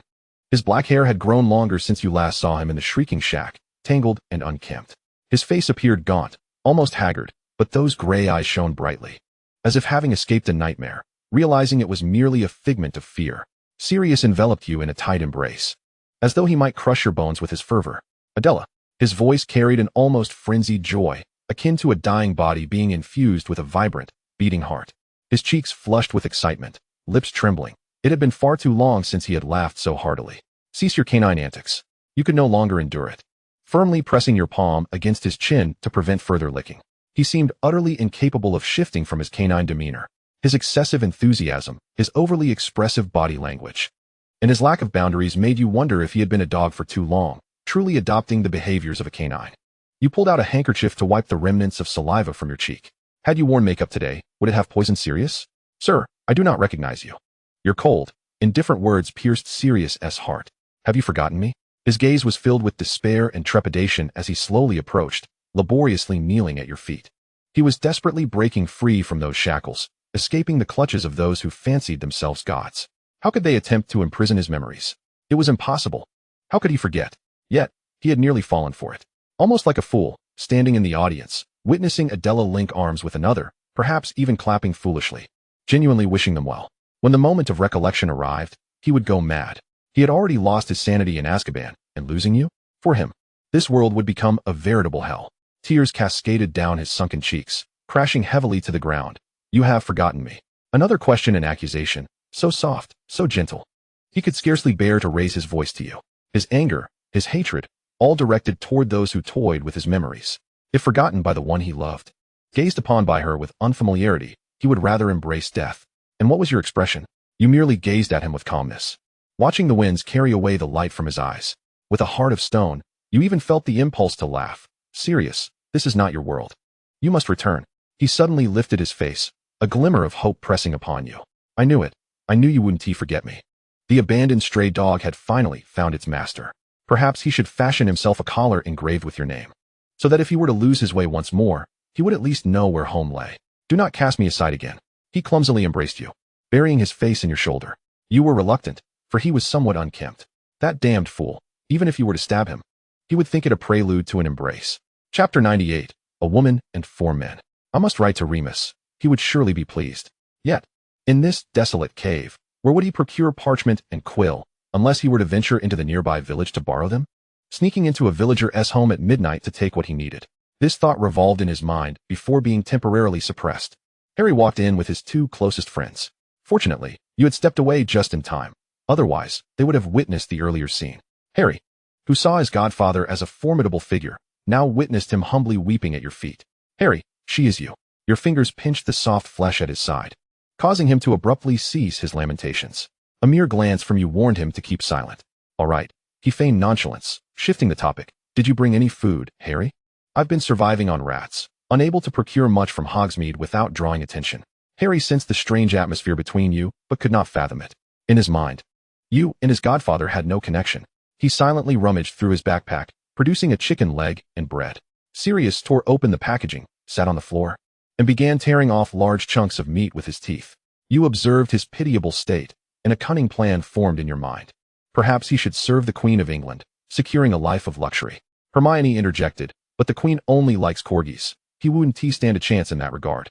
His black hair had grown longer since you last saw him in the Shrieking Shack, tangled and unkempt. His face appeared gaunt, almost haggard, but those gray eyes shone brightly, as if having escaped a nightmare. Realizing it was merely a figment of fear, Sirius enveloped you in a tight embrace, as though he might crush your bones with his fervor. Adela. His voice carried an almost frenzied joy, akin to a dying body being infused with a vibrant, beating heart. His cheeks flushed with excitement, lips trembling. It had been far too long since he had laughed so heartily. Cease your canine antics. You could no longer endure it. Firmly pressing your palm against his chin to prevent further licking, he seemed utterly incapable of shifting from his canine demeanor, his excessive enthusiasm, his overly expressive body language, and his lack of boundaries made you wonder if he had been a dog for too long, truly adopting the behaviors of a canine. You pulled out a handkerchief to wipe the remnants of saliva from your cheek. Had you worn makeup today, would it have poisoned Sirius? Sir, I do not recognize you. Your cold, indifferent words pierced Sirius's heart. Have you forgotten me? His gaze was filled with despair and trepidation as he slowly approached, laboriously kneeling at your feet. He was desperately breaking free from those shackles, escaping the clutches of those who fancied themselves gods. How could they attempt to imprison his memories? It was impossible. How could he forget? Yet, he had nearly fallen for it. Almost like a fool, standing in the audience, witnessing Adela link arms with another, perhaps even clapping foolishly, genuinely wishing them well. When the moment of recollection arrived, he would go mad. He had already lost his sanity in Azkaban, and losing you? For him, this world would become a veritable hell. Tears cascaded down his sunken cheeks, crashing heavily to the ground. You have forgotten me. Another question and accusation, so soft, so gentle. He could scarcely bear to raise his voice to you. His anger, his hatred, all directed toward those who toyed with his memories. If forgotten by the one he loved, gazed upon by her with unfamiliarity, he would rather embrace death. And what was your expression? You merely gazed at him with calmness, watching the winds carry away the light from his eyes. With a heart of stone, you even felt the impulse to laugh. Sirius, this is not your world. You must return. He suddenly lifted his face, a glimmer of hope pressing upon you. I knew it. I knew you wouldn't forget me. The abandoned stray dog had finally found its master. Perhaps he should fashion himself a collar engraved with your name, so that if he were to lose his way once more, he would at least know where home lay. Do not cast me aside again. He clumsily embraced you, burying his face in your shoulder. You were reluctant, for he was somewhat unkempt. That damned fool, even if you were to stab him, he would think it a prelude to an embrace. Chapter 98. A Woman and 4 Men. I must write to Remus. He would surely be pleased. Yet, in this desolate cave, where would he procure parchment and quill, unless he were to venture into the nearby village to borrow them? Sneaking into a villager's home at midnight to take what he needed. This thought revolved in his mind before being temporarily suppressed. Harry walked in with his 2 closest friends. Fortunately, you had stepped away just in time. Otherwise, they would have witnessed the earlier scene. Harry, who saw his godfather as a formidable figure, now witnessed him humbly weeping at your feet. Harry, she is you. Your fingers pinched the soft flesh at his side, causing him to abruptly cease his lamentations. A mere glance from you warned him to keep silent. All right. He feigned nonchalance, shifting the topic. Did you bring any food, Harry? I've been surviving on rats, unable to procure much from Hogsmeade without drawing attention. Harry sensed the strange atmosphere between you, but could not fathom it. In his mind, you and his godfather had no connection. He silently rummaged through his backpack, producing a chicken leg and bread. Sirius tore open the packaging, sat on the floor, and began tearing off large chunks of meat with his teeth. You observed his pitiable state, and a cunning plan formed in your mind. Perhaps he should serve the Queen of England, securing a life of luxury. Hermione interjected, but the Queen only likes corgis. He wouldn't stand a chance in that regard.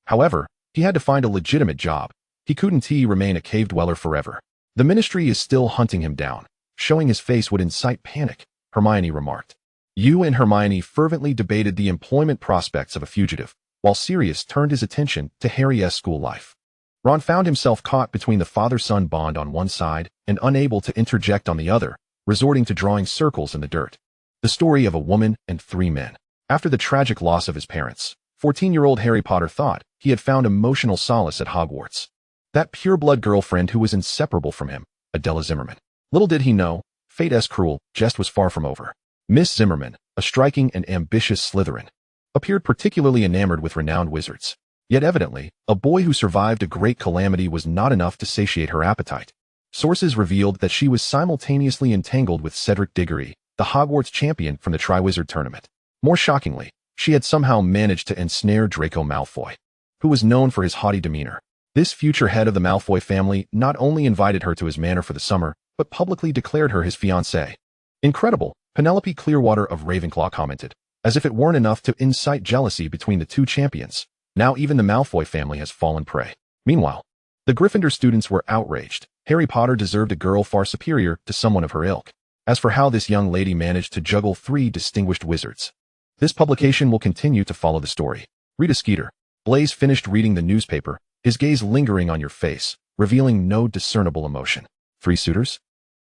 However, he had to find a legitimate job. He couldn't remain a cave dweller forever. The Ministry is still hunting him down. Showing his face would incite panic, Hermione remarked. You and Hermione fervently debated the employment prospects of a fugitive, while Sirius turned his attention to Harry's school life. Ron found himself caught between the father-son bond on one side and unable to interject on the other, resorting to drawing circles in the dirt. The story of a woman and 3 men. After the tragic loss of his parents, 14-year-old Harry Potter thought he had found emotional solace at Hogwarts. That pure-blood girlfriend who was inseparable from him, Adela Zimmerman. Little did he know, fate's cruel jest was far from over. Miss Zimmerman, a striking and ambitious Slytherin, appeared particularly enamored with renowned wizards. Yet evidently, a boy who survived a great calamity was not enough to satiate her appetite. Sources revealed that she was simultaneously entangled with Cedric Diggory, the Hogwarts champion from the Triwizard Tournament. More shockingly, she had somehow managed to ensnare Draco Malfoy, who was known for his haughty demeanor. This future head of the Malfoy family not only invited her to his manor for the summer, but publicly declared her his fiancée. Incredible, Penelope Clearwater of Ravenclaw commented, as if it weren't enough to incite jealousy between the two champions. Now even the Malfoy family has fallen prey. Meanwhile, the Gryffindor students were outraged. Harry Potter deserved a girl far superior to someone of her ilk. As for how this young lady managed to juggle 3 distinguished wizards, this publication will continue to follow the story. Rita Skeeter. Blaise finished reading the newspaper, his gaze lingering on your face, revealing no discernible emotion. 3 suitors?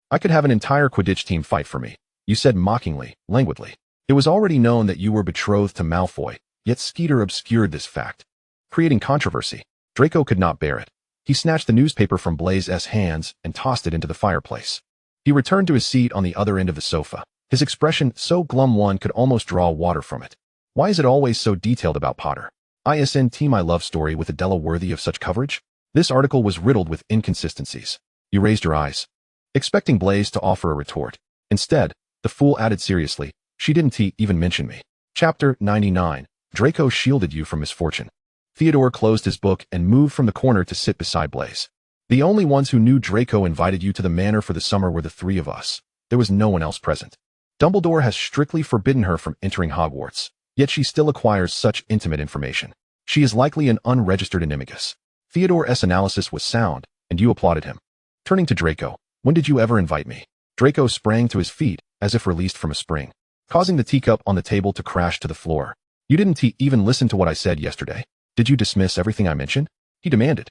I could have an entire Quidditch team fight for me, you said mockingly, languidly. It was already known that you were betrothed to Malfoy, yet Skeeter obscured this fact, creating controversy. Draco could not bear it. He snatched the newspaper from Blaise's hands and tossed it into the fireplace. He returned to his seat on the other end of the sofa, his expression so glum one could almost draw water from it. Why is it always so detailed about Potter? ISNT my love story with Adela worthy of such coverage? This article was riddled with inconsistencies. You raised your eyes, expecting Blaise to offer a retort. Instead, the fool added seriously, she didn't even mention me. Chapter 99. Draco shielded you from misfortune. Theodore closed his book and moved from the corner to sit beside Blaise. The only ones who knew Draco invited you to the manor for the summer were the 3 of us. There was no one else present. Dumbledore has strictly forbidden her from entering Hogwarts, yet she still acquires such intimate information. She is likely an unregistered animagus. Theodore's analysis was sound, and you applauded him. Turning to Draco, when did you ever invite me? Draco sprang to his feet, as if released from a spring, causing the teacup on the table to crash to the floor. You didn't even listen to what I said yesterday. Did you dismiss everything I mentioned? He demanded.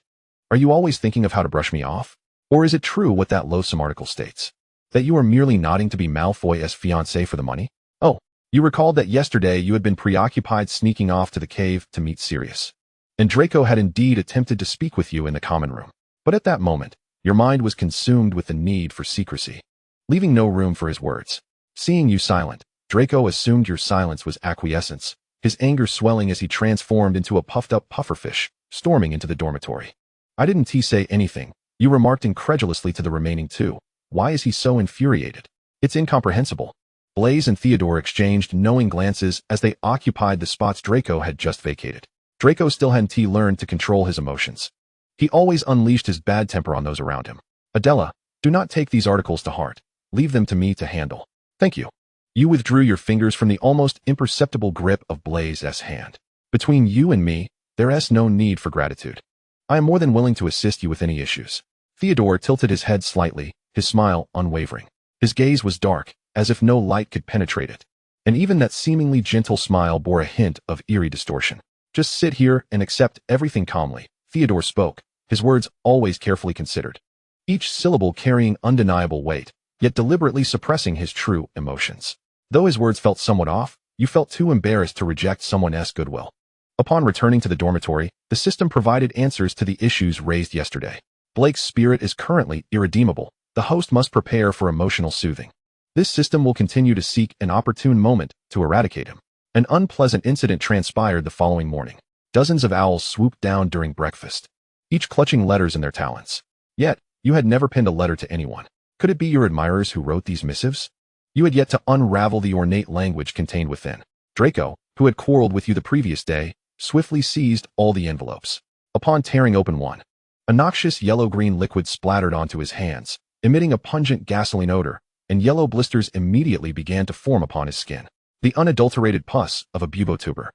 Are you always thinking of how to brush me off? Or is it true what that loathsome article states? That you are merely nodding to be Malfoy's fiancée for the money? Oh, you recalled that yesterday you had been preoccupied sneaking off to the cave to meet Sirius. And Draco had indeed attempted to speak with you in the common room. But at that moment, your mind was consumed with the need for secrecy, leaving no room for his words. Seeing you silent, Draco assumed your silence was acquiescence, his anger swelling as he transformed into a puffed-up pufferfish, storming into the dormitory. I didn't say anything, you remarked incredulously to the remaining 2. Why is he so infuriated? It's incomprehensible. Blaise and Theodore exchanged knowing glances as they occupied the spots Draco had just vacated. Draco still hadn't learned to control his emotions. He always unleashed his bad temper on those around him. Adela, do not take these articles to heart. Leave them to me to handle. Thank you. You withdrew your fingers from the almost imperceptible grip of Blaise's hand. Between you and me, there is no need for gratitude. I am more than willing to assist you with any issues. Theodore tilted his head slightly, his smile unwavering. His gaze was dark, as if no light could penetrate it. And even that seemingly gentle smile bore a hint of eerie distortion. Just sit here and accept everything calmly, Theodore spoke, his words always carefully considered. Each syllable carrying undeniable weight, yet deliberately suppressing his true emotions. Though his words felt somewhat off, you felt too embarrassed to reject someone's goodwill. Upon returning to the dormitory, the system provided answers to the issues raised yesterday. Blake's spirit is currently irredeemable. The host must prepare for emotional soothing. This system will continue to seek an opportune moment to eradicate him. An unpleasant incident transpired the following morning. Dozens of owls swooped down during breakfast, each clutching letters in their talons. Yet, you had never penned a letter to anyone. Could it be your admirers who wrote these missives? You had yet to unravel the ornate language contained within. Draco, who had quarreled with you the previous day, swiftly seized all the envelopes. Upon tearing open one, a noxious yellow-green liquid splattered onto his hands, emitting a pungent gasoline odor, and yellow blisters immediately began to form upon his skin. The unadulterated pus of a bubotuber.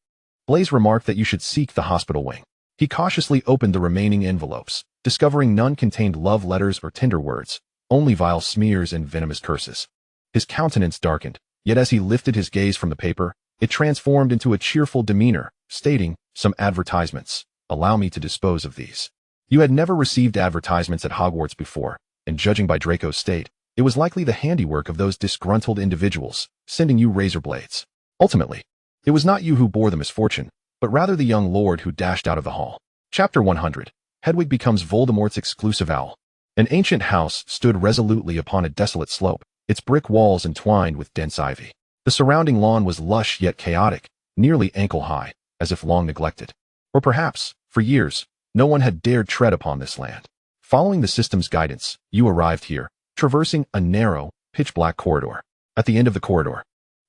Blaise remarked that you should seek the hospital wing. He cautiously opened the remaining envelopes, discovering none contained love letters or tender words, only vile smears and venomous curses. His countenance darkened, yet as he lifted his gaze from the paper, it transformed into a cheerful demeanor, stating, some advertisements. Allow me to dispose of these. You had never received advertisements at Hogwarts before, and judging by Draco's state, it was likely the handiwork of those disgruntled individuals, sending you razor blades. Ultimately, it was not you who bore the misfortune, but rather the young lord who dashed out of the hall. Chapter 100. Hedwig becomes Voldemort's exclusive owl. An ancient house stood resolutely upon a desolate slope, its brick walls entwined with dense ivy. The surrounding lawn was lush yet chaotic, nearly ankle-high, as if long neglected. Or perhaps, for years, no one had dared tread upon this land. Following the system's guidance, you arrived here, traversing a narrow, pitch-black corridor. At the end of the corridor,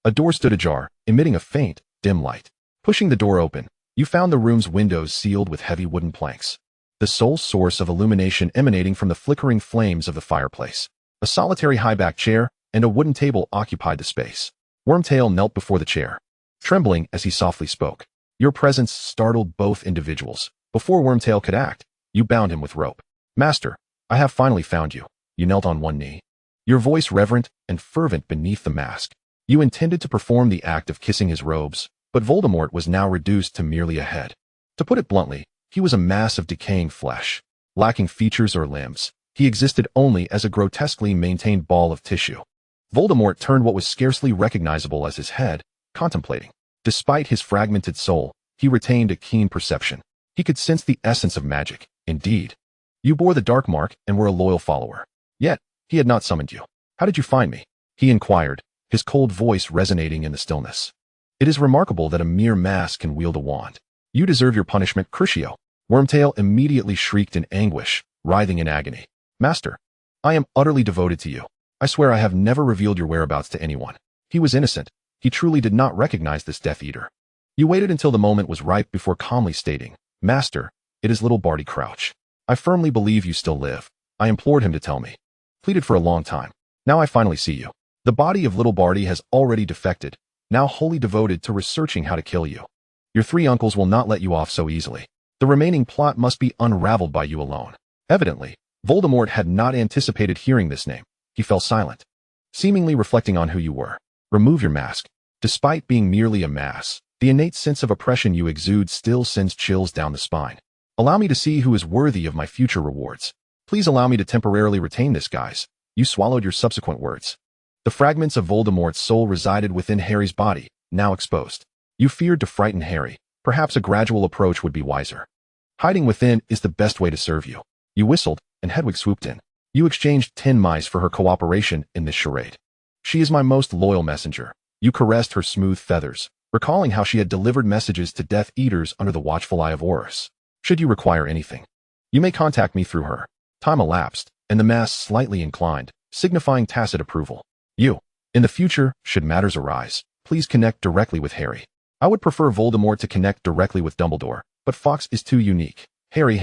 a door stood ajar, emitting a faint, dim light. Pushing the door open, you found the room's windows sealed with heavy wooden planks, the sole source of illumination emanating from the flickering flames of the fireplace. A solitary high-backed chair and a wooden table occupied the space. Wormtail knelt before the chair, trembling as he softly spoke. Your presence startled both individuals. Before Wormtail could act, you bound him with rope. Master, I have finally found you. You knelt on one knee, your voice reverent and fervent beneath the mask. You intended to perform the act of kissing his robes, but Voldemort was now reduced to merely a head. To put it bluntly, he was a mass of decaying flesh. Lacking features or limbs, he existed only as a grotesquely maintained ball of tissue. Voldemort turned what was scarcely recognizable as his head, contemplating. Despite his fragmented soul, he retained a keen perception. He could sense the essence of magic. Indeed, you bore the dark mark and were a loyal follower. Yet, he had not summoned you. How did you find me? He inquired, his cold voice resonating in the stillness. It is remarkable that a mere mask can wield a wand. You deserve your punishment, Crucio. Wormtail immediately shrieked in anguish, writhing in agony. Master, I am utterly devoted to you. I swear I have never revealed your whereabouts to anyone. He was innocent. He truly did not recognize this Death Eater. You waited until the moment was ripe before calmly stating, Master, it is little Barty Crouch. I firmly believe you still live. I implored him to tell me. Pleaded for a long time. Now I finally see you. The body of little Barty has already defected, now wholly devoted to researching how to kill you. Your three uncles will not let you off so easily. The remaining plot must be unraveled by you alone. Evidently, Voldemort had not anticipated hearing this name. He fell silent, seemingly reflecting on who you were. Remove your mask. Despite being merely a mass, the innate sense of oppression you exude still sends chills down the spine. Allow me to see who is worthy of my future rewards. Please allow me to temporarily retain this guise. You swallowed your subsequent words. The fragments of Voldemort's soul resided within Harry's body, now exposed. You feared to frighten Harry. Perhaps a gradual approach would be wiser. Hiding within is the best way to serve you. You whistled, and Hedwig swooped in. You exchanged 10 mice for her cooperation in this charade. She is my most loyal messenger. You caressed her smooth feathers, recalling how she had delivered messages to Death Eaters under the watchful eye of Horus. Should you require anything, you may contact me through her. Time elapsed, and the mass slightly inclined, signifying tacit approval. You, in the future, should matters arise, please connect directly with Harry. I would prefer Voldemort to connect directly with Dumbledore, but Fawkes is too unique. Harry.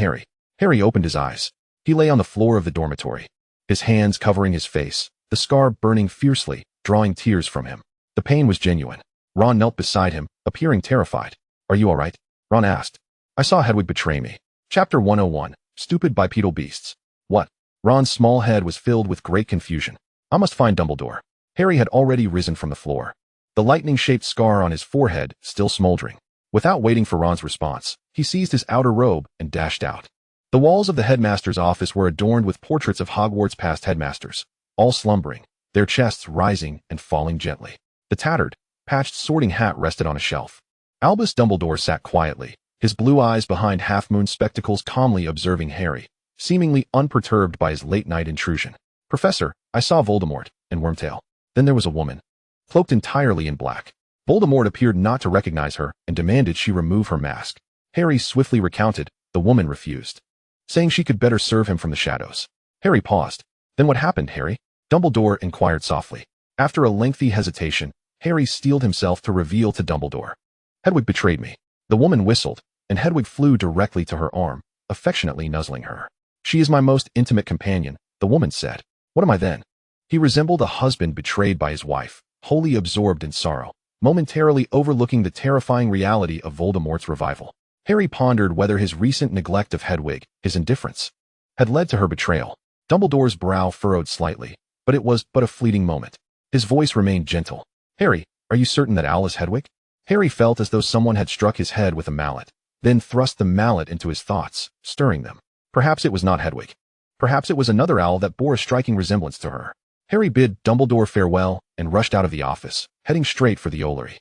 Harry opened his eyes. He lay on the floor of the dormitory, his hands covering his face, the scar burning fiercely, drawing tears from him. The pain was genuine. Ron knelt beside him, appearing terrified. Are you all right? Ron asked. I saw Hedwig betray me. Chapter 101, Stupid Bipedal Beasts. What? Ron's small head was filled with great confusion. I must find Dumbledore. Harry had already risen from the floor, the lightning-shaped scar on his forehead still smoldering. Without waiting for Ron's response, he seized his outer robe and dashed out. The walls of the headmaster's office were adorned with portraits of Hogwarts' past headmasters, all slumbering, their chests rising and falling gently. The tattered, patched sorting hat rested on a shelf. Albus Dumbledore sat quietly, his blue eyes behind half-moon spectacles calmly observing Harry, seemingly unperturbed by his late-night intrusion. Professor, I saw Voldemort and Wormtail. Then there was a woman, cloaked entirely in black. Voldemort appeared not to recognize her and demanded she remove her mask. Harry swiftly recounted. The woman refused, saying she could better serve him from the shadows. Harry paused. Then what happened, Harry? Dumbledore inquired softly. After a lengthy hesitation, Harry steeled himself to reveal to Dumbledore. Hedwig betrayed me. The woman whistled, and Hedwig flew directly to her arm, affectionately nuzzling her. She is my most intimate companion, the woman said. What am I then? He resembled a husband betrayed by his wife, wholly absorbed in sorrow, momentarily overlooking the terrifying reality of Voldemort's revival. Harry pondered whether his recent neglect of Hedwig, his indifference, had led to her betrayal. Dumbledore's brow furrowed slightly, but it was but a fleeting moment. His voice remained gentle. Harry, are you certain that Owl is Hedwig? Harry felt as though someone had struck his head with a mallet, then thrust the mallet into his thoughts, stirring them. Perhaps it was not Hedwig. Perhaps it was another owl that bore a striking resemblance to her. Harry bid Dumbledore farewell and rushed out of the office, heading straight for the Owlery.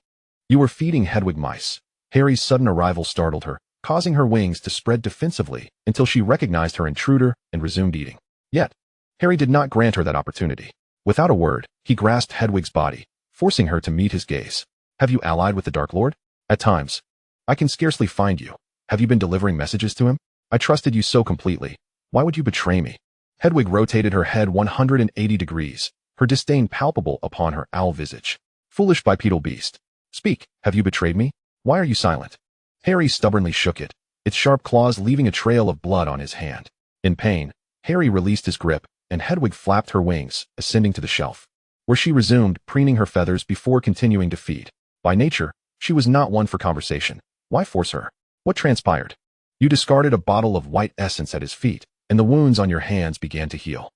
You were feeding Hedwig mice. Harry's sudden arrival startled her, causing her wings to spread defensively until she recognized her intruder and resumed eating. Yet, Harry did not grant her that opportunity. Without a word, he grasped Hedwig's body, forcing her to meet his gaze. Have you allied with the Dark Lord? At times. I can scarcely find you. Have you been delivering messages to him? I trusted you so completely. Why would you betray me? Hedwig rotated her head 180 degrees, her disdain palpable upon her owl visage. Foolish bipedal beast. Speak, have you betrayed me? Why are you silent? Harry stubbornly shook it, its sharp claws leaving a trail of blood on his hand. In pain, Harry released his grip, and Hedwig flapped her wings, ascending to the shelf, where she resumed preening her feathers before continuing to feed. By nature, she was not one for conversation. Why force her? What transpired? You discarded a bottle of white essence at his feet, and the wounds on your hands began to heal.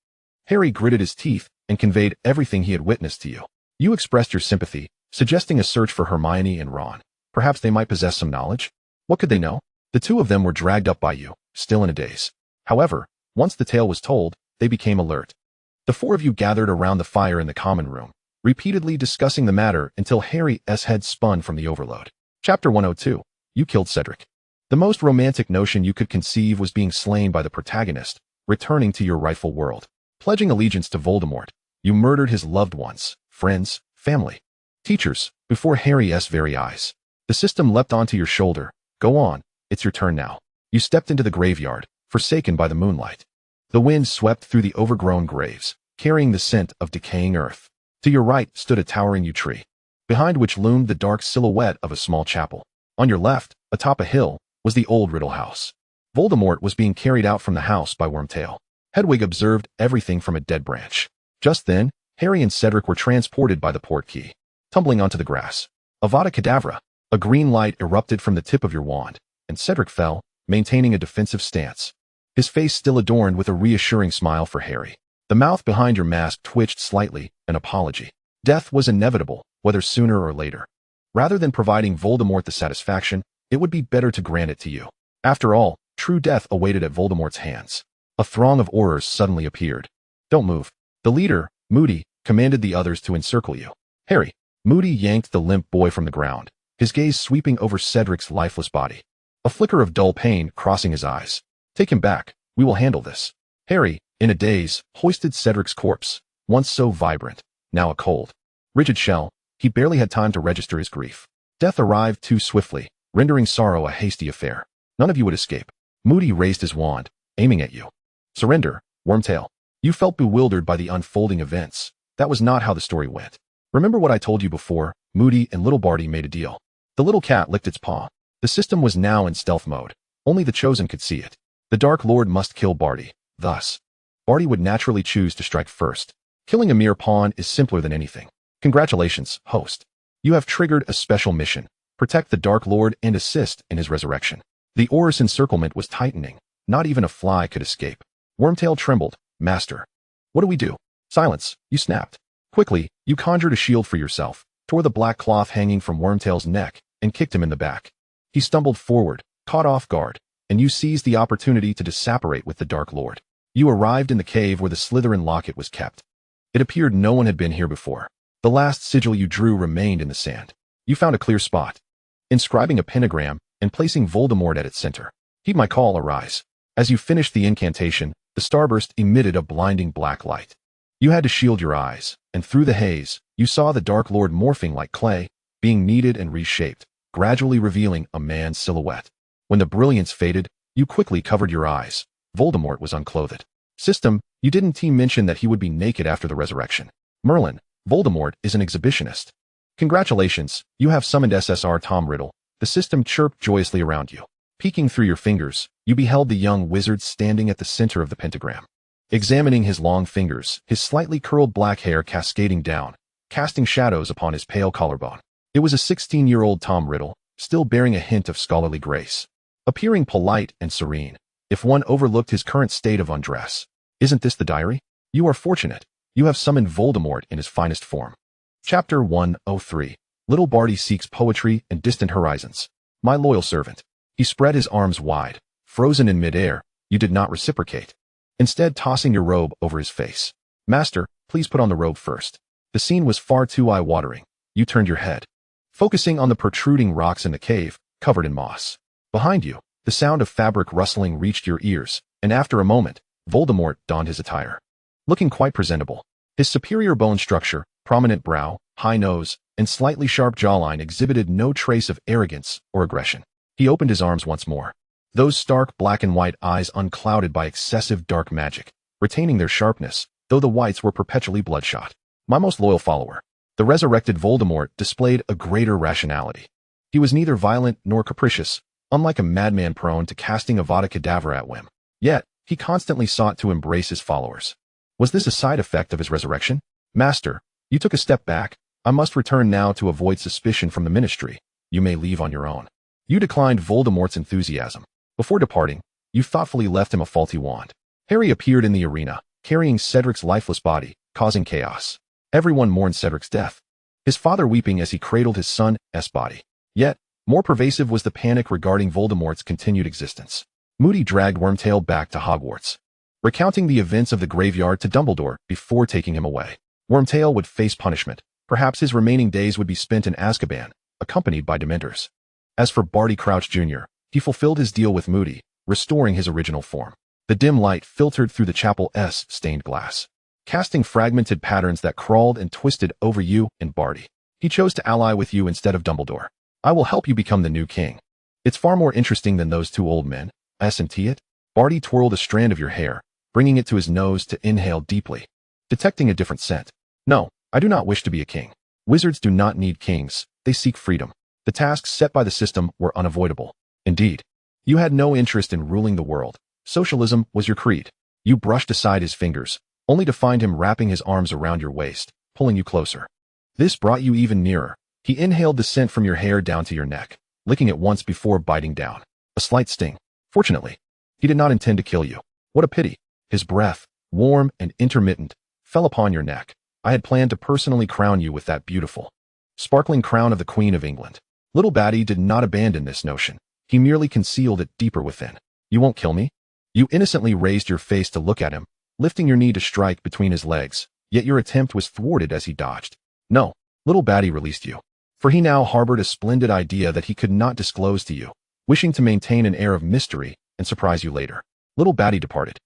Harry gritted his teeth and conveyed everything he had witnessed to you. You expressed your sympathy, suggesting a search for Hermione and Ron. Perhaps they might possess some knowledge? What could they know? The two of them were dragged up by you, still in a daze. However, once the tale was told, they became alert. The four of you gathered around the fire in the common room, repeatedly discussing the matter until Harry's head spun from the overload. Chapter 102. You killed Cedric. The most romantic notion you could conceive was being slain by the protagonist, returning to your rightful world. Pledging allegiance to Voldemort, you murdered his loved ones, friends, family, teachers, before Harry's very eyes. The system leapt onto your shoulder. Go on, it's your turn now. You stepped into the graveyard, forsaken by the moonlight. The wind swept through the overgrown graves, carrying the scent of decaying earth. To your right stood a towering yew tree, behind which loomed the dark silhouette of a small chapel. On your left, atop a hill, was the old Riddle house. Voldemort was being carried out from the house by Wormtail. Hedwig observed everything from a dead branch. Just then, Harry and Cedric were transported by the portkey, tumbling onto the grass. Avada Kedavra! A green light erupted from the tip of your wand, and Cedric fell, maintaining a defensive stance, his face still adorned with a reassuring smile for Harry. The mouth behind your mask twitched slightly, an apology. Death was inevitable, whether sooner or later. Rather than providing Voldemort the satisfaction, it would be better to grant it to you. After all, true death awaited at Voldemort's hands. A throng of Aurors suddenly appeared. Don't move. The leader, Moody, commanded the others to encircle you. Harry. Moody yanked the limp boy from the ground, his gaze sweeping over Cedric's lifeless body. A flicker of dull pain crossing his eyes. Take him back. We will handle this. Harry, in a daze, hoisted Cedric's corpse, once so vibrant, now a cold, rigid shell. He barely had time to register his grief. Death arrived too swiftly, rendering sorrow a hasty affair. None of you would escape. Moody raised his wand, aiming at you. Surrender, Wormtail. You felt bewildered by the unfolding events. That was not how the story went. Remember what I told you before? Moody and little Barty made a deal. The little cat licked its paw. The system was now in stealth mode. Only the chosen could see it. The Dark Lord must kill Barty. Thus, Barty would naturally choose to strike first. Killing a mere pawn is simpler than anything. Congratulations, host. You have triggered a special mission. Protect the Dark Lord and assist in his resurrection. The Aurors encirclement was tightening. Not even a fly could escape. Wormtail trembled. Master. What do we do? Silence, you snapped. Quickly, you conjured a shield for yourself, tore the black cloth hanging from Wormtail's neck, and kicked him in the back. He stumbled forward, caught off guard, and you seized the opportunity to disapparate with the Dark Lord. You arrived in the cave where the Slytherin locket was kept. It appeared no one had been here before. The last sigil you drew remained in the sand. You found a clear spot, inscribing a pentagram and placing Voldemort at its center. Heed my call, arise. As you finished the incantation, the starburst emitted a blinding black light. You had to shield your eyes, and through the haze, you saw the Dark Lord morphing like clay, being kneaded and reshaped, gradually revealing a man's silhouette. When the brilliance faded, you quickly covered your eyes. Voldemort was unclothed. System, you didn't mention that he would be naked after the resurrection. Merlin, Voldemort is an exhibitionist. Congratulations, you have summoned SSR Tom Riddle. The system chirped joyously around you. Peeking through your fingers, you beheld the young wizard standing at the center of the pentagram. Examining his long fingers, his slightly curled black hair cascading down, casting shadows upon his pale collarbone. It was a 16-year-old Tom Riddle, still bearing a hint of scholarly grace. Appearing polite and serene, if one overlooked his current state of undress. Isn't this the diary? You are fortunate. You have summoned Voldemort in his finest form. Chapter 103. Little Barty seeks poetry and distant horizons. My loyal servant. He spread his arms wide, frozen in midair. You did not reciprocate, instead tossing your robe over his face. Master, please put on the robe first. The scene was far too eye-watering. You turned your head, focusing on the protruding rocks in the cave, covered in moss. Behind you, the sound of fabric rustling reached your ears, and after a moment, Voldemort donned his attire. Looking quite presentable. His superior bone structure, prominent brow, high nose, and slightly sharp jawline exhibited no trace of arrogance or aggression. He opened his arms once more. Those stark black and white eyes unclouded by excessive dark magic, retaining their sharpness, though the whites were perpetually bloodshot. My most loyal follower. The resurrected Voldemort displayed a greater rationality. He was neither violent nor capricious, unlike a madman prone to casting Avada Kedavra at whim. Yet, he constantly sought to embrace his followers. Was this a side effect of his resurrection? Master, you took a step back. I must return now to avoid suspicion from the ministry. You may leave on your own. You declined Voldemort's enthusiasm. Before departing, you thoughtfully left him a faulty wand. Harry appeared in the arena, carrying Cedric's lifeless body, causing chaos. Everyone mourned Cedric's death, his father weeping as he cradled his son's body. Yet, more pervasive was the panic regarding Voldemort's continued existence. Moody dragged Wormtail back to Hogwarts, recounting the events of the graveyard to Dumbledore before taking him away. Wormtail would face punishment. Perhaps his remaining days would be spent in Azkaban, accompanied by Dementors. As for Barty Crouch Jr., he fulfilled his deal with Moody, restoring his original form. The dim light filtered through the chapel's stained glass, casting fragmented patterns that crawled and twisted over you and Barty. He chose to ally with you instead of Dumbledore. I will help you become the new king. It's far more interesting than those two old men, isn't it? Barty twirled a strand of your hair, bringing it to his nose to inhale deeply, detecting a different scent. No, I do not wish to be a king. Wizards do not need kings, they seek freedom. The tasks set by the system were unavoidable. Indeed, you had no interest in ruling the world. Socialism was your creed. You brushed aside his fingers, only to find him wrapping his arms around your waist, pulling you closer. This brought you even nearer. He inhaled the scent from your hair down to your neck, licking it once before biting down. A slight sting. Fortunately, he did not intend to kill you. What a pity. His breath, warm and intermittent, fell upon your neck. I had planned to personally crown you with that beautiful, sparkling crown of the Queen of England. Little Batty did not abandon this notion. He merely concealed it deeper within. You won't kill me? You innocently raised your face to look at him, lifting your knee to strike between his legs, yet your attempt was thwarted as he dodged. No, Little Batty released you, for he now harbored a splendid idea that he could not disclose to you, wishing to maintain an air of mystery and surprise you later. Little Batty departed,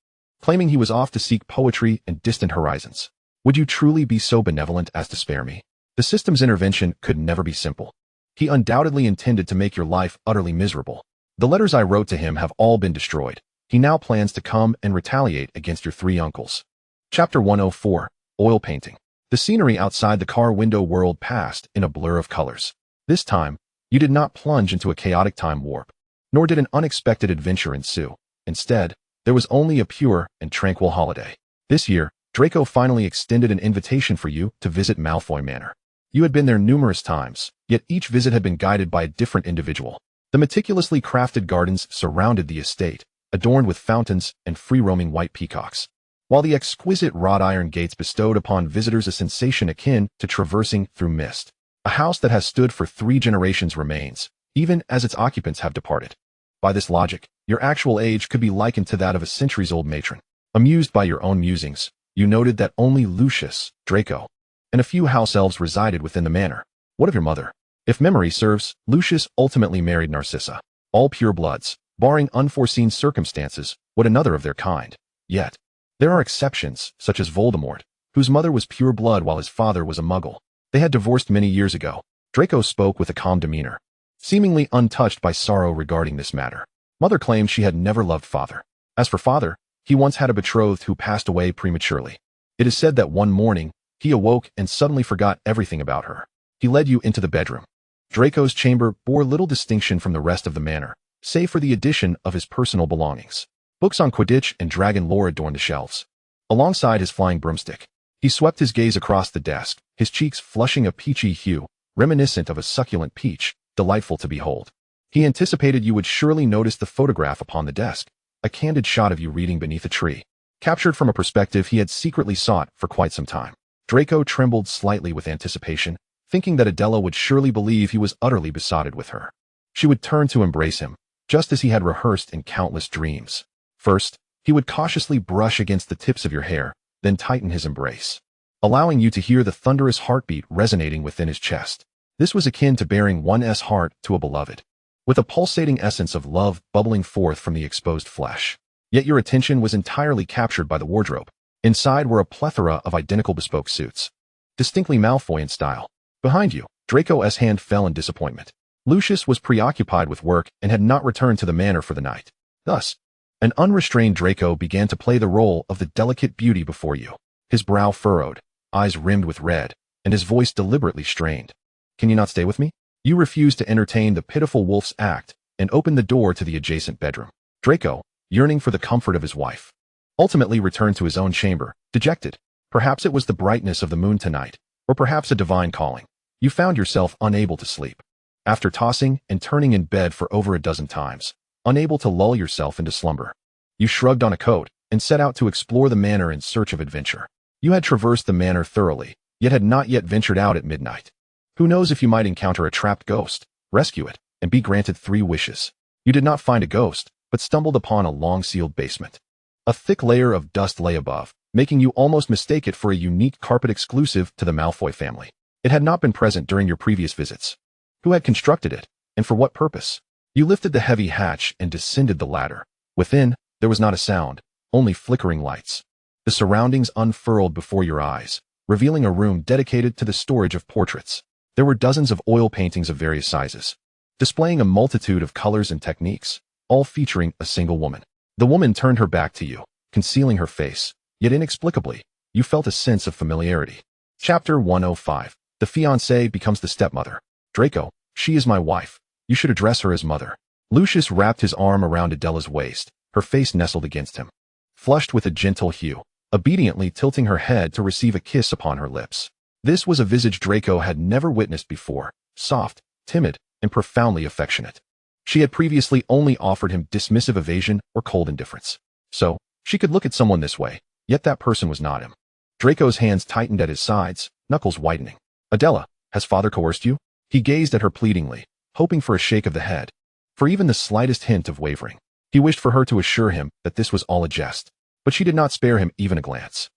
claiming he was off to seek poetry and distant horizons. Would you truly be so benevolent as to spare me? The system's intervention could never be simple. He undoubtedly intended to make your life utterly miserable. The letters I wrote to him have all been destroyed. He now plans to come and retaliate against your three uncles. Chapter 104, Oil Painting. The scenery outside the car window world passed in a blur of colors. This time, you did not plunge into a chaotic time warp, nor did an unexpected adventure ensue. Instead, there was only a pure and tranquil holiday. This year, Draco finally extended an invitation for you to visit Malfoy Manor. You had been there numerous times, yet each visit had been guided by a different individual. The meticulously crafted gardens surrounded the estate, adorned with fountains and free-roaming white peacocks, while the exquisite wrought iron gates bestowed upon visitors a sensation akin to traversing through mist. A house that has stood for 3 generations remains, even as its occupants have departed. By this logic, your actual age could be likened to that of a centuries-old matron. Amused by your own musings, you noted that only Lucius, Draco, and a few house elves resided within the manor. What of your mother? If memory serves, Lucius ultimately married Narcissa. All pure bloods, barring unforeseen circumstances, would another of their kind. Yet, there are exceptions, such as Voldemort, whose mother was pure blood while his father was a muggle. They had divorced many years ago. Draco spoke with a calm demeanor, seemingly untouched by sorrow regarding this matter. Mother claimed she had never loved father. As for father, he once had a betrothed who passed away prematurely. It is said that one morning, he awoke and suddenly forgot everything about her. He led you into the bedroom. Draco's chamber bore little distinction from the rest of the manor, save for the addition of his personal belongings. Books on Quidditch and dragon lore adorned the shelves. Alongside his flying broomstick, he swept his gaze across the desk, his cheeks flushing a peachy hue, reminiscent of a succulent peach, delightful to behold. He anticipated you would surely notice the photograph upon the desk, a candid shot of you reading beneath a tree, captured from a perspective he had secretly sought for quite some time. Draco trembled slightly with anticipation, thinking that Adela would surely believe he was utterly besotted with her. She would turn to embrace him, just as he had rehearsed in countless dreams. First, he would cautiously brush against the tips of your hair, then tighten his embrace, allowing you to hear the thunderous heartbeat resonating within his chest. This was akin to bearing one's heart to a beloved, with a pulsating essence of love bubbling forth from the exposed flesh. Yet your attention was entirely captured by the wardrobe. Inside were a plethora of identical bespoke suits, distinctly Malfoy in style. Behind you, Draco's hand fell in disappointment. Lucius was preoccupied with work and had not returned to the manor for the night. Thus, an unrestrained Draco began to play the role of the delicate beauty before you. His brow furrowed, eyes rimmed with red, and his voice deliberately strained. Can you not stay with me? You refused to entertain the pitiful wolf's act and opened the door to the adjacent bedroom. Draco, yearning for the comfort of his wife, ultimately returned to his own chamber, dejected. Perhaps it was the brightness of the moon tonight, or perhaps a divine calling. You found yourself unable to sleep. After tossing and turning in bed for over a dozen times, unable to lull yourself into slumber, you shrugged on a coat and set out to explore the manor in search of adventure. You had traversed the manor thoroughly, yet had not yet ventured out at midnight. Who knows if you might encounter a trapped ghost, rescue it, and be granted 3 wishes. You did not find a ghost, but stumbled upon a long-sealed basement. A thick layer of dust lay above, making you almost mistake it for a unique carpet exclusive to the Malfoy family. It had not been present during your previous visits. Who had constructed it, and for what purpose? You lifted the heavy hatch and descended the ladder. Within, there was not a sound, only flickering lights. The surroundings unfurled before your eyes, revealing a room dedicated to the storage of portraits. There were dozens of oil paintings of various sizes, displaying a multitude of colors and techniques, all featuring a single woman. The woman turned her back to you, concealing her face, yet inexplicably, you felt a sense of familiarity. Chapter 105. The Fiancée becomes the stepmother. Draco, she is my wife. You should address her as mother. Lucius wrapped his arm around Adela's waist, her face nestled against him. Flushed with a gentle hue, obediently tilting her head to receive a kiss upon her lips. This was a visage Draco had never witnessed before, soft, timid, and profoundly affectionate. She had previously only offered him dismissive evasion or cold indifference. So, she could look at someone this way, yet that person was not him. Draco's hands tightened at his sides, knuckles whitening. Adela, has father coerced you? He gazed at her pleadingly, hoping for a shake of the head, for even the slightest hint of wavering. He wished for her to assure him that this was all a jest, but she did not spare him even a glance.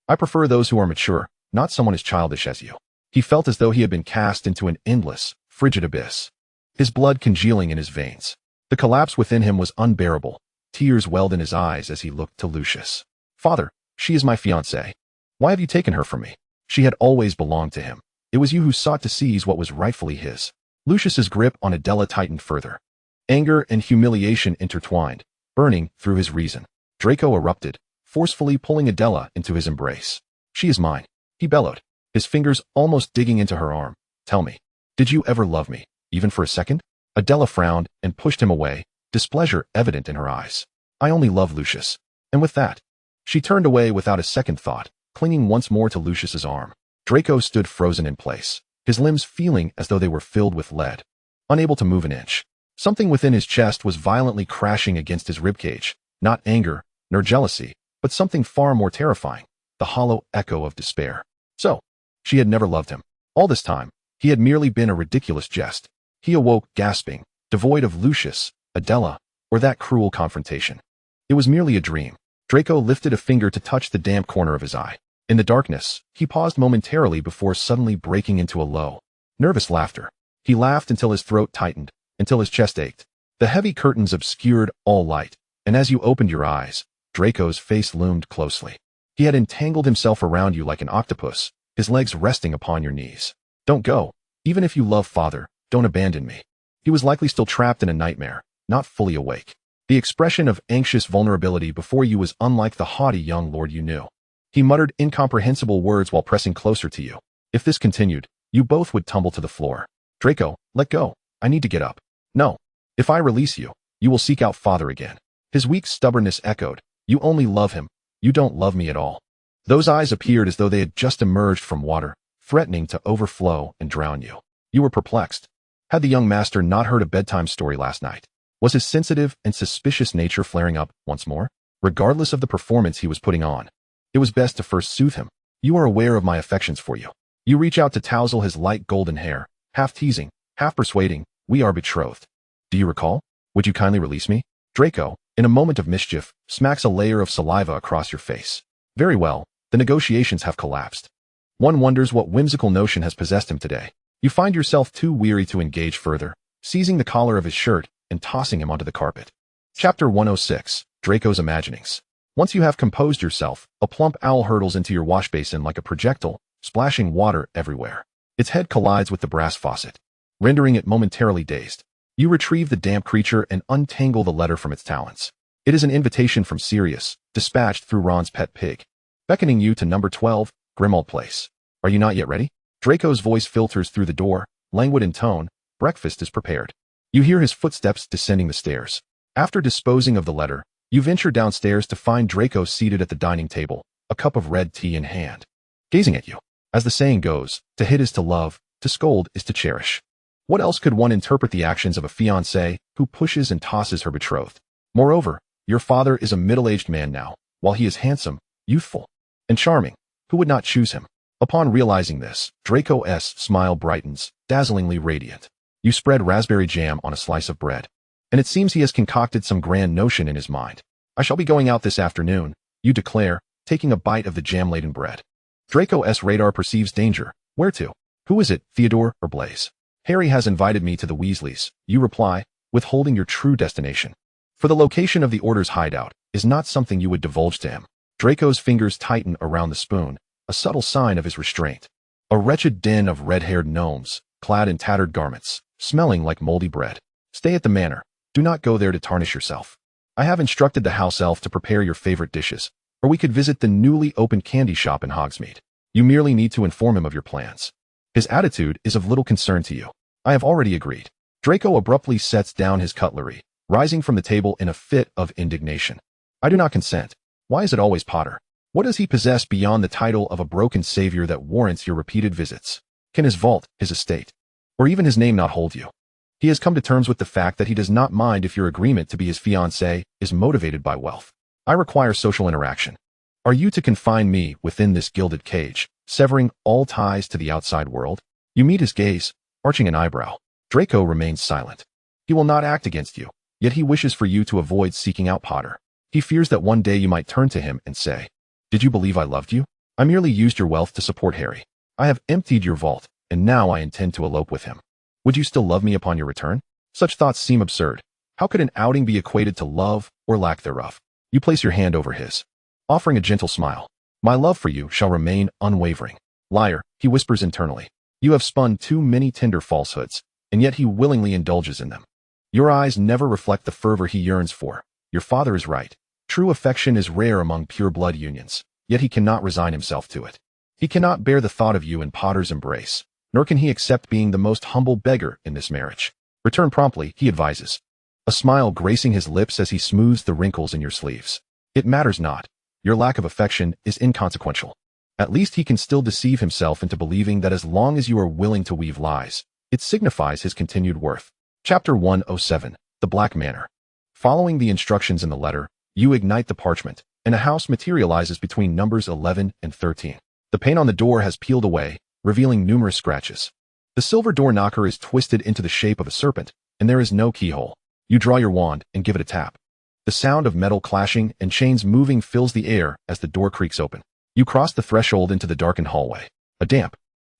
I prefer those who are mature, not someone as childish as you. He felt as though he had been cast into an endless, frigid abyss, his blood congealing in his veins. The collapse within him was unbearable. Tears welled in his eyes as he looked to Lucius. Father, she is my fiancée. Why have you taken her from me? She had always belonged to him. It was you who sought to seize what was rightfully his. Lucius's grip on Adela tightened further. Anger and humiliation intertwined, burning through his reason. Draco erupted, forcefully pulling Adela into his embrace. She is mine, he bellowed, his fingers almost digging into her arm. Tell me, did you ever love me, even for a second? Adela frowned and pushed him away, displeasure evident in her eyes. I only love Lucius. And with that, she turned away without a second thought, clinging once more to Lucius's arm. Draco stood frozen in place, his limbs feeling as though they were filled with lead, unable to move an inch. Something within his chest was violently crashing against his ribcage, not anger, nor jealousy, but something far more terrifying, the hollow echo of despair. So, she had never loved him. All this time, he had merely been a ridiculous jest. He awoke gasping, devoid of Lucius, Adela, or that cruel confrontation. It was merely a dream. Draco lifted a finger to touch the damp corner of his eye. In the darkness, he paused momentarily before suddenly breaking into a low, nervous laughter. He laughed until his throat tightened, until his chest ached. The heavy curtains obscured all light, and as you opened your eyes, Draco's face loomed closely. He had entangled himself around you like an octopus, his legs resting upon your knees. Don't go. Even if you love father, don't abandon me. He was likely still trapped in a nightmare, not fully awake. The expression of anxious vulnerability before you was unlike the haughty young lord you knew. He muttered incomprehensible words while pressing closer to you. If this continued, you both would tumble to the floor. Draco, let go. I need to get up. No. If I release you, you will seek out father again. His weak stubbornness echoed. You only love him. You don't love me at all. Those eyes appeared as though they had just emerged from water, threatening to overflow and drown you. You were perplexed. Had the young master not heard a bedtime story last night? Was his sensitive and suspicious nature flaring up once more? Regardless of the performance he was putting on, it was best to first soothe him. You are aware of my affections for you. You reach out to tousle his light golden hair, half teasing, half persuading. We are betrothed. Do you recall? Would you kindly release me? Draco, in a moment of mischief, smacks a layer of saliva across your face. Very well, the negotiations have collapsed. One wonders what whimsical notion has possessed him today. You find yourself too weary to engage further, seizing the collar of his shirt and tossing him onto the carpet. Chapter 106. Draco's Imaginings. Once you have composed yourself, a plump owl hurtles into your wash basin like a projectile, splashing water everywhere. Its head collides with the brass faucet, rendering it momentarily dazed. You retrieve the damp creature and untangle the letter from its talons. It is an invitation from Sirius, dispatched through Ron's pet pig, beckoning you to number 12, Grimmauld Place. Are you not yet ready? Draco's voice filters through the door, languid in tone. Breakfast is prepared. You hear his footsteps descending the stairs. After disposing of the letter, you venture downstairs to find Draco seated at the dining table, a cup of red tea in hand, gazing at you. As the saying goes, to hit is to love, to scold is to cherish. What else could one interpret the actions of a fiancée who pushes and tosses her betrothed? Moreover, your father is a middle-aged man now, while he is handsome, youthful, and charming. Who would not choose him? Upon realizing this, Draco's smile brightens, dazzlingly radiant. You spread raspberry jam on a slice of bread, and it seems he has concocted some grand notion in his mind. I shall be going out this afternoon, you declare, taking a bite of the jam-laden bread. Draco's radar perceives danger. Where to? Who is it, Theodore or Blaise? Harry has invited me to the Weasleys, you reply, withholding your true destination. For the location of the Order's hideout is not something you would divulge to him. Draco's fingers tighten around the spoon, a subtle sign of his restraint. A wretched den of red-haired gnomes, clad in tattered garments, smelling like moldy bread. Stay at the manor. Do not go there to tarnish yourself. I have instructed the house elf to prepare your favorite dishes, or we could visit the newly opened candy shop in Hogsme. You merely need to inform him of your plans. His attitude is of little concern to you. I have already agreed. Draco abruptly sets down his cutlery, rising from the table in a fit of indignation. I do not consent. Why is it always Potter? What does he possess beyond the title of a broken savior that warrants your repeated visits? Can his vault, his estate, or even his name not hold you? He has come to terms with the fact that he does not mind if your agreement to be his fiancée is motivated by wealth. I require social interaction. Are you to confine me within this gilded cage, severing all ties to the outside world? You meet his gaze, arching an eyebrow. Draco remains silent. He will not act against you, yet he wishes for you to avoid seeking out Potter. He fears that one day you might turn to him and say, "Did you believe I loved you? I merely used your wealth to support Harry. I have emptied your vault, and now I intend to elope with him. Would you still love me upon your return?" Such thoughts seem absurd. How could an outing be equated to love or lack thereof? You place your hand over his, offering a gentle smile. My love for you shall remain unwavering. Liar, he whispers internally. You have spun too many tender falsehoods, and yet he willingly indulges in them. Your eyes never reflect the fervor he yearns for. Your father is right. True affection is rare among pure blood unions, yet he cannot resign himself to it. He cannot bear the thought of you in Potter's embrace, nor can he accept being the most humble beggar in this marriage. Return promptly, he advises, a smile gracing his lips as he smooths the wrinkles in your sleeves. It matters not. Your lack of affection is inconsequential. At least he can still deceive himself into believing that as long as you are willing to weave lies, it signifies his continued worth. Chapter 107, The Black Manor. Following the instructions in the letter, you ignite the parchment, and a house materializes between numbers 11 and 13. The paint on the door has peeled away, revealing numerous scratches. The silver door knocker is twisted into the shape of a serpent, and there is no keyhole. You draw your wand and give it a tap. The sound of metal clashing and chains moving fills the air as the door creaks open. You cross the threshold into the darkened hallway. A damp,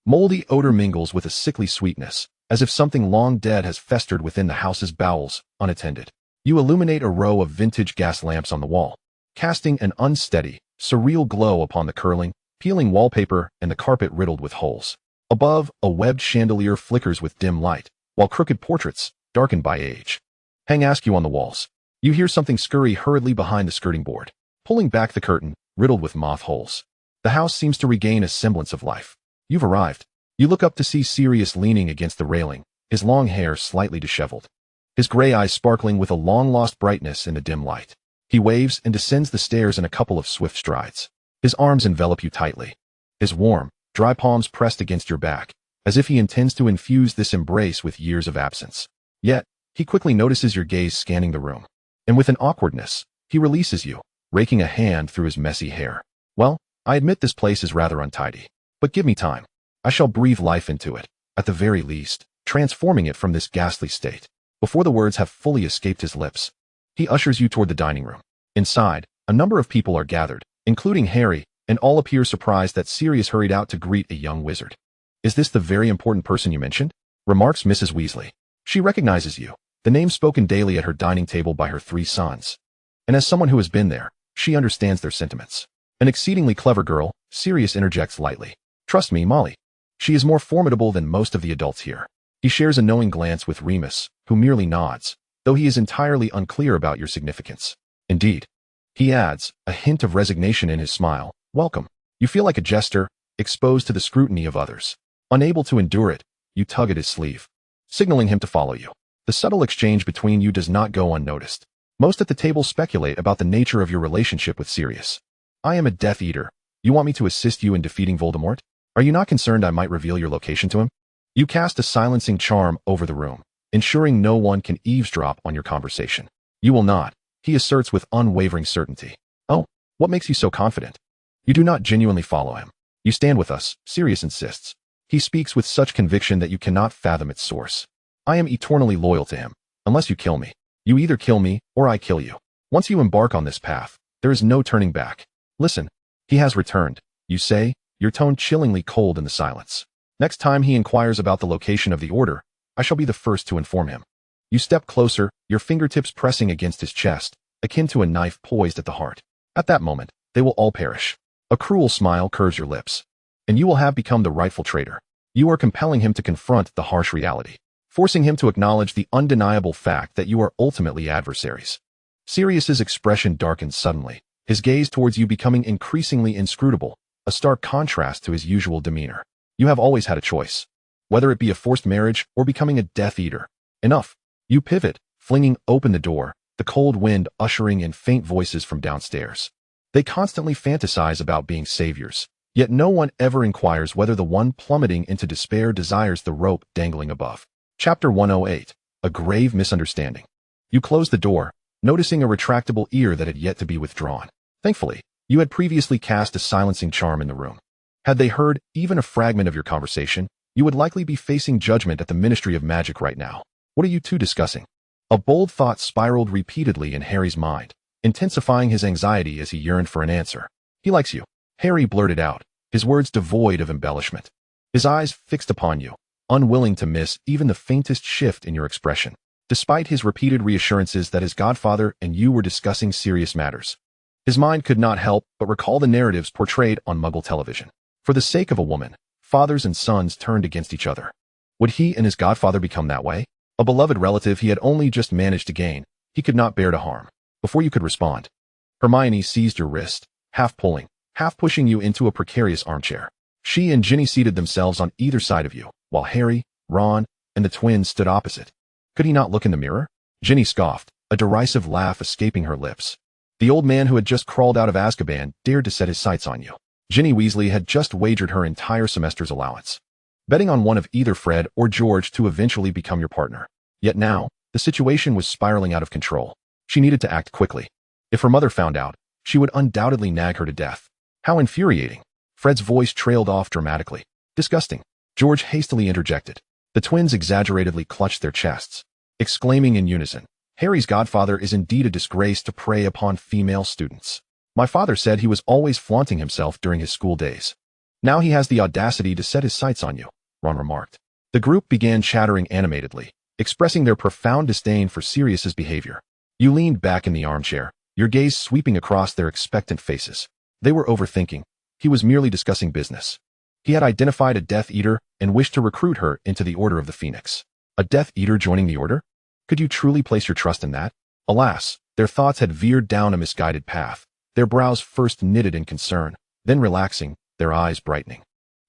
moldy odor mingles with a sickly sweetness, as if something long dead has festered within the house's bowels, unattended. You illuminate a row of vintage gas lamps on the wall, casting an unsteady, surreal glow upon the curling, peeling wallpaper and the carpet riddled with holes. Above, a webbed chandelier flickers with dim light, while crooked portraits, darkened by age, hang askew on the walls. You hear something scurry hurriedly behind the skirting board, pulling back the curtain, riddled with moth holes. The house seems to regain a semblance of life. You've arrived. You look up to see Sirius leaning against the railing, his long hair slightly disheveled, his gray eyes sparkling with a long-lost brightness in the dim light. He waves and descends the stairs in a couple of swift strides. His arms envelop you tightly, his warm, dry palms pressed against your back, as if he intends to infuse this embrace with years of absence. Yet, he quickly notices your gaze scanning the room, and with an awkwardness, he releases you, raking a hand through his messy hair. Well, I admit this place is rather untidy, but give me time. I shall breathe life into it, at the very least, transforming it from this ghastly state. Before the words have fully escaped his lips, he ushers you toward the dining room. Inside, a number of people are gathered, including Harry, and all appear surprised that Sirius hurried out to greet a young wizard. Is this the very important person you mentioned? Remarks Mrs. Weasley. She recognizes you, the name spoken daily at her dining table by her 3 sons. And as someone who has been there, she understands their sentiments. An exceedingly clever girl, Sirius interjects lightly. Trust me, Molly. She is more formidable than most of the adults here. He shares a knowing glance with Remus, who merely nods, though he is entirely unclear about your significance. Indeed, he adds, a hint of resignation in his smile, welcome. You feel like a jester, exposed to the scrutiny of others. Unable to endure it, you tug at his sleeve, signaling him to follow you. The subtle exchange between you does not go unnoticed. Most at the table speculate about the nature of your relationship with Sirius. I am a Death Eater. You want me to assist you in defeating Voldemort? Are you not concerned I might reveal your location to him? You cast a silencing charm over the room, ensuring no one can eavesdrop on your conversation. You will not, he asserts with unwavering certainty. Oh, what makes you so confident? You do not genuinely follow him. You stand with us, Sirius insists. He speaks with such conviction that you cannot fathom its source. I am eternally loyal to him, unless you kill me. You either kill me, or I kill you. Once you embark on this path, there is no turning back. Listen, he has returned, you say, your tone chillingly cold in the silence. Next time he inquires about the location of the order, I shall be the first to inform him. You step closer, your fingertips pressing against his chest, akin to a knife poised at the heart. At that moment, they will all perish. A cruel smile curves your lips, and you will have become the rightful traitor. You are compelling him to confront the harsh reality, forcing him to acknowledge the undeniable fact that you are ultimately adversaries. Sirius's expression darkens suddenly, his gaze towards you becoming increasingly inscrutable, a stark contrast to his usual demeanor. You have always had a choice, whether it be a forced marriage or becoming a Death Eater. Enough. You pivot, flinging open the door, the cold wind ushering in faint voices from downstairs. They constantly fantasize about being saviors, yet no one ever inquires whether the one plummeting into despair desires the rope dangling above. Chapter 108. A Grave Misunderstanding. You close the door, noticing a retractable ear that had yet to be withdrawn. Thankfully, you had previously cast a silencing charm in the room. Had they heard even a fragment of your conversation, you would likely be facing judgment at the Ministry of Magic right now. What are you two discussing? A bold thought spiraled repeatedly in Harry's mind, intensifying his anxiety as he yearned for an answer. He likes you, Harry blurted out, his words devoid of embellishment. His eyes fixed upon you, unwilling to miss even the faintest shift in your expression, despite his repeated reassurances that his godfather and you were discussing serious matters. His mind could not help but recall the narratives portrayed on Muggle television. For the sake of a woman, fathers and sons turned against each other. Would he and his godfather become that way? A beloved relative he had only just managed to gain, he could not bear to harm. Before you could respond, Hermione seized your wrist, half pulling, half pushing you into a precarious armchair. She and Ginny seated themselves on either side of you, while Harry, Ron, and the twins stood opposite. Could he not look in the mirror? Ginny scoffed, a derisive laugh escaping her lips. The old man who had just crawled out of Azkaban dared to set his sights on you. Ginny Weasley had just wagered her entire semester's allowance, betting on one of either Fred or George to eventually become your partner. Yet now, the situation was spiraling out of control. She needed to act quickly. If her mother found out, she would undoubtedly nag her to death. How infuriating. Fred's voice trailed off dramatically. Disgusting. George hastily interjected. The twins exaggeratedly clutched their chests, exclaiming in unison, Harry's godfather is indeed a disgrace to prey upon female students. My father said he was always flaunting himself during his school days. Now he has the audacity to set his sights on you, Ron remarked. The group began chattering animatedly, expressing their profound disdain for Sirius's behavior. You leaned back in the armchair, your gaze sweeping across their expectant faces. They were overthinking. He was merely discussing business. He had identified a Death Eater and wished to recruit her into the Order of the Phoenix. A Death Eater joining the Order? Could you truly place your trust in that? Alas, their thoughts had veered down a misguided path, their brows first knitted in concern, then relaxing, their eyes brightening,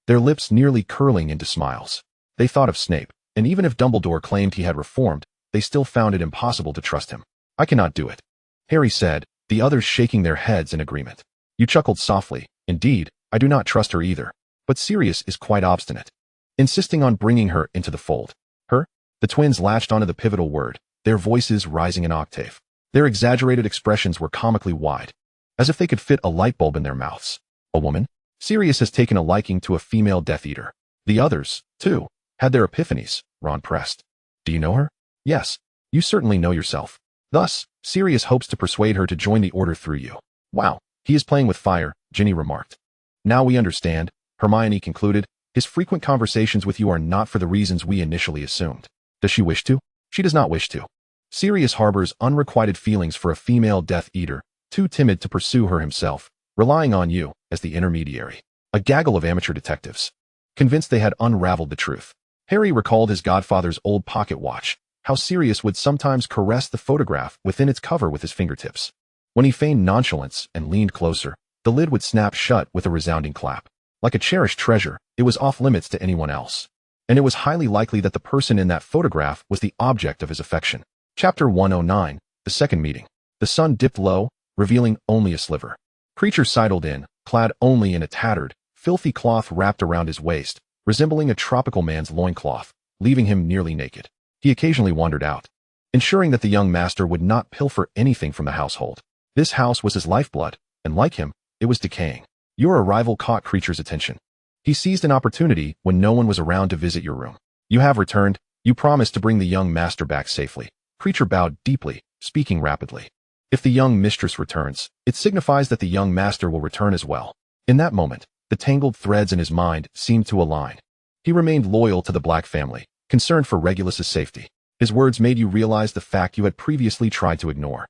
their lips nearly curling into smiles. They thought of Snape, and even if Dumbledore claimed he had reformed, they still found it impossible to trust him. I cannot do it, Harry said, the others shaking their heads in agreement. You chuckled softly. Indeed, I do not trust her either. But Sirius is quite obstinate, insisting on bringing her into the fold. Her? The twins latched onto the pivotal word, their voices rising an octave. Their exaggerated expressions were comically wide, as if they could fit a light bulb in their mouths. A woman? Sirius has taken a liking to a female Death Eater. The others, too, had their epiphanies, Ron pressed. Do you know her? Yes, you certainly know yourself. Thus, Sirius hopes to persuade her to join the Order through you. Wow, he is playing with fire, Ginny remarked. Now we understand, Hermione concluded. His frequent conversations with you are not for the reasons we initially assumed. Does she wish to? She does not wish to. Sirius harbors unrequited feelings for a female Death Eater, too timid to pursue her himself, relying on you as the intermediary. A gaggle of amateur detectives. convinced they had unraveled the truth. Harry recalled his godfather's old pocket watch, how Sirius would sometimes caress the photograph within its cover with his fingertips. When he feigned nonchalance and leaned closer, the lid would snap shut with a resounding clap. Like a cherished treasure, it was off limits to anyone else. And it was highly likely that the person in that photograph was the object of his affection. Chapter 109, The Second Meeting. The sun dipped low, revealing only a sliver. Creature sidled in, clad only in a tattered, filthy cloth wrapped around his waist, resembling a tropical man's loincloth, leaving him nearly naked. He occasionally wandered out, ensuring that the young master would not pilfer anything from the household. This house was his lifeblood, and like him, it was decaying. Your arrival caught Creature's attention. He seized an opportunity when no one was around to visit your room. You have returned. You promised to bring the young master back safely. Creature bowed deeply, speaking rapidly. If the young mistress returns, it signifies that the young master will return as well. In that moment, the tangled threads in his mind seemed to align. He remained loyal to the Black family, concerned for Regulus's safety. His words made you realize the fact you had previously tried to ignore.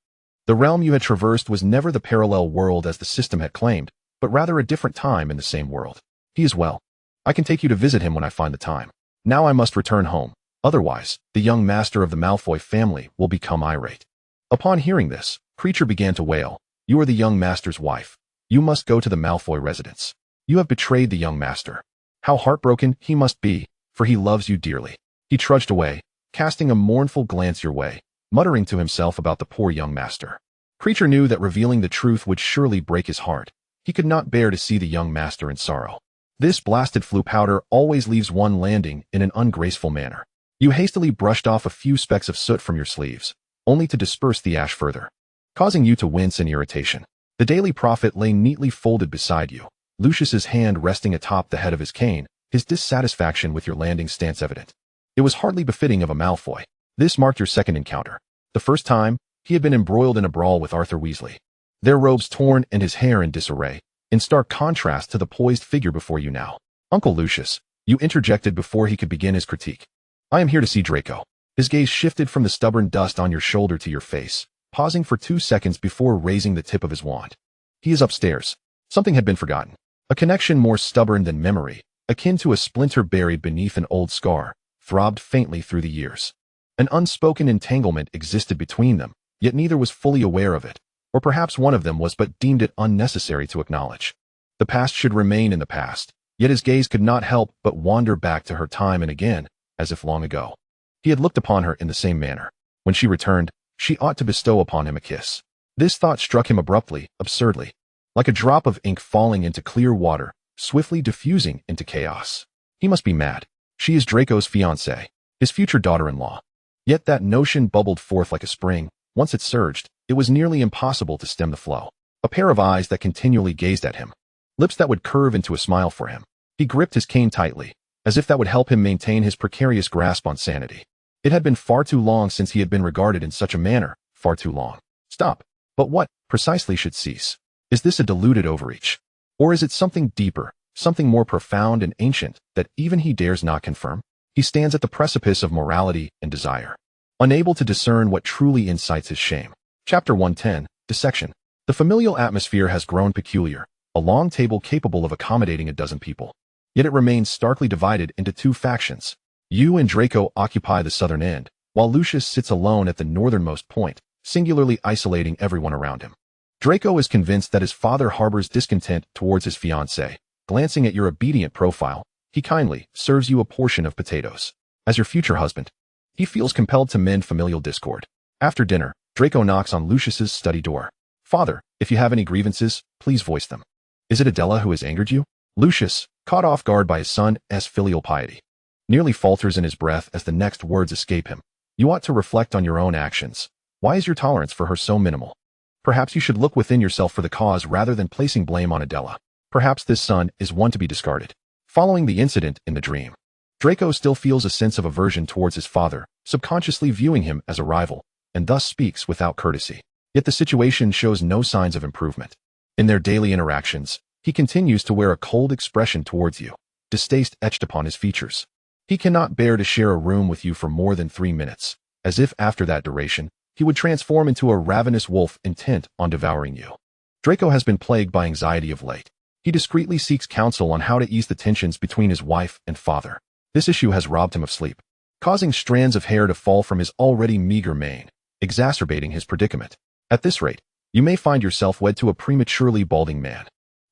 The realm you had traversed was never the parallel world as the system had claimed, but rather a different time in the same world. He is well. I can take you to visit him when I find the time. Now I must return home. Otherwise, the young master of the Malfoy family will become irate. Upon hearing this, Creature began to wail. You are the young master's wife. You must go to the Malfoy residence. You have betrayed the young master. How heartbroken he must be, for he loves you dearly. He trudged away, casting a mournful glance your way, muttering to himself about the poor young master. Creature knew that revealing the truth would surely break his heart. He could not bear to see the young master in sorrow. This blasted flu powder always leaves one landing in an ungraceful manner. You hastily brushed off a few specks of soot from your sleeves, only to disperse the ash further, causing you to wince in irritation. The Daily Prophet lay neatly folded beside you, Lucius's hand resting atop the head of his cane, his dissatisfaction with your landing stance evident. It was hardly befitting of a Malfoy. This marked your second encounter. The first time, he had been embroiled in a brawl with Arthur Weasley, their robes torn and his hair in disarray, in stark contrast to the poised figure before you now. Uncle Lucius, you interjected before he could begin his critique. I am here to see Draco. His gaze shifted from the stubborn dust on your shoulder to your face, pausing for 2 seconds before raising the tip of his wand. He is upstairs. Something had been forgotten. A connection more stubborn than memory, akin to a splinter buried beneath an old scar, throbbed faintly through the years. An unspoken entanglement existed between them, yet neither was fully aware of it, or perhaps one of them was but deemed it unnecessary to acknowledge. The past should remain in the past, yet his gaze could not help but wander back to her time and again, as if long ago. He had looked upon her in the same manner. When she returned, she ought to bestow upon him a kiss. This thought struck him abruptly, absurdly, like a drop of ink falling into clear water, swiftly diffusing into chaos. He must be mad. She is Draco's fiancée, his future daughter-in-law. Yet that notion bubbled forth like a spring. Once it surged, it was nearly impossible to stem the flow. A pair of eyes that continually gazed at him. Lips that would curve into a smile for him. He gripped his cane tightly, as if that would help him maintain his precarious grasp on sanity. It had been far too long since he had been regarded in such a manner, far too long. Stop. But what, precisely, should cease? Is this a deluded overreach? Or is it something deeper, something more profound and ancient, that even he dares not confirm? He stands at the precipice of morality and desire, unable to discern what truly incites his shame. Chapter 110, Dissection. The familial atmosphere has grown peculiar, a long table capable of accommodating a dozen people. Yet it remains starkly divided into 2 factions. You and Draco occupy the southern end, while Lucius sits alone at the northernmost point, singularly isolating everyone around him. Draco is convinced that his father harbors discontent towards his fiancée. Glancing at your obedient profile, he kindly serves you a portion of potatoes. As your future husband, he feels compelled to mend familial discord. After dinner, Draco knocks on Lucius's study door. Father, if you have any grievances, please voice them. Is it Adela who has angered you? Lucius, caught off guard by his son's filial piety, nearly falters in his breath as the next words escape him. You ought to reflect on your own actions. Why is your tolerance for her so minimal? Perhaps you should look within yourself for the cause rather than placing blame on Adela. Perhaps this son is one to be discarded. Following the incident in the dream, Draco still feels a sense of aversion towards his father, subconsciously viewing him as a rival, and thus speaks without courtesy. Yet the situation shows no signs of improvement. In their daily interactions, he continues to wear a cold expression towards you, distaste etched upon his features. He cannot bear to share a room with you for more than 3 minutes, as if after that duration, he would transform into a ravenous wolf intent on devouring you. Draco has been plagued by anxiety of late. He discreetly seeks counsel on how to ease the tensions between his wife and father. This issue has robbed him of sleep, causing strands of hair to fall from his already meager mane, exacerbating his predicament. At this rate, you may find yourself wed to a prematurely balding man.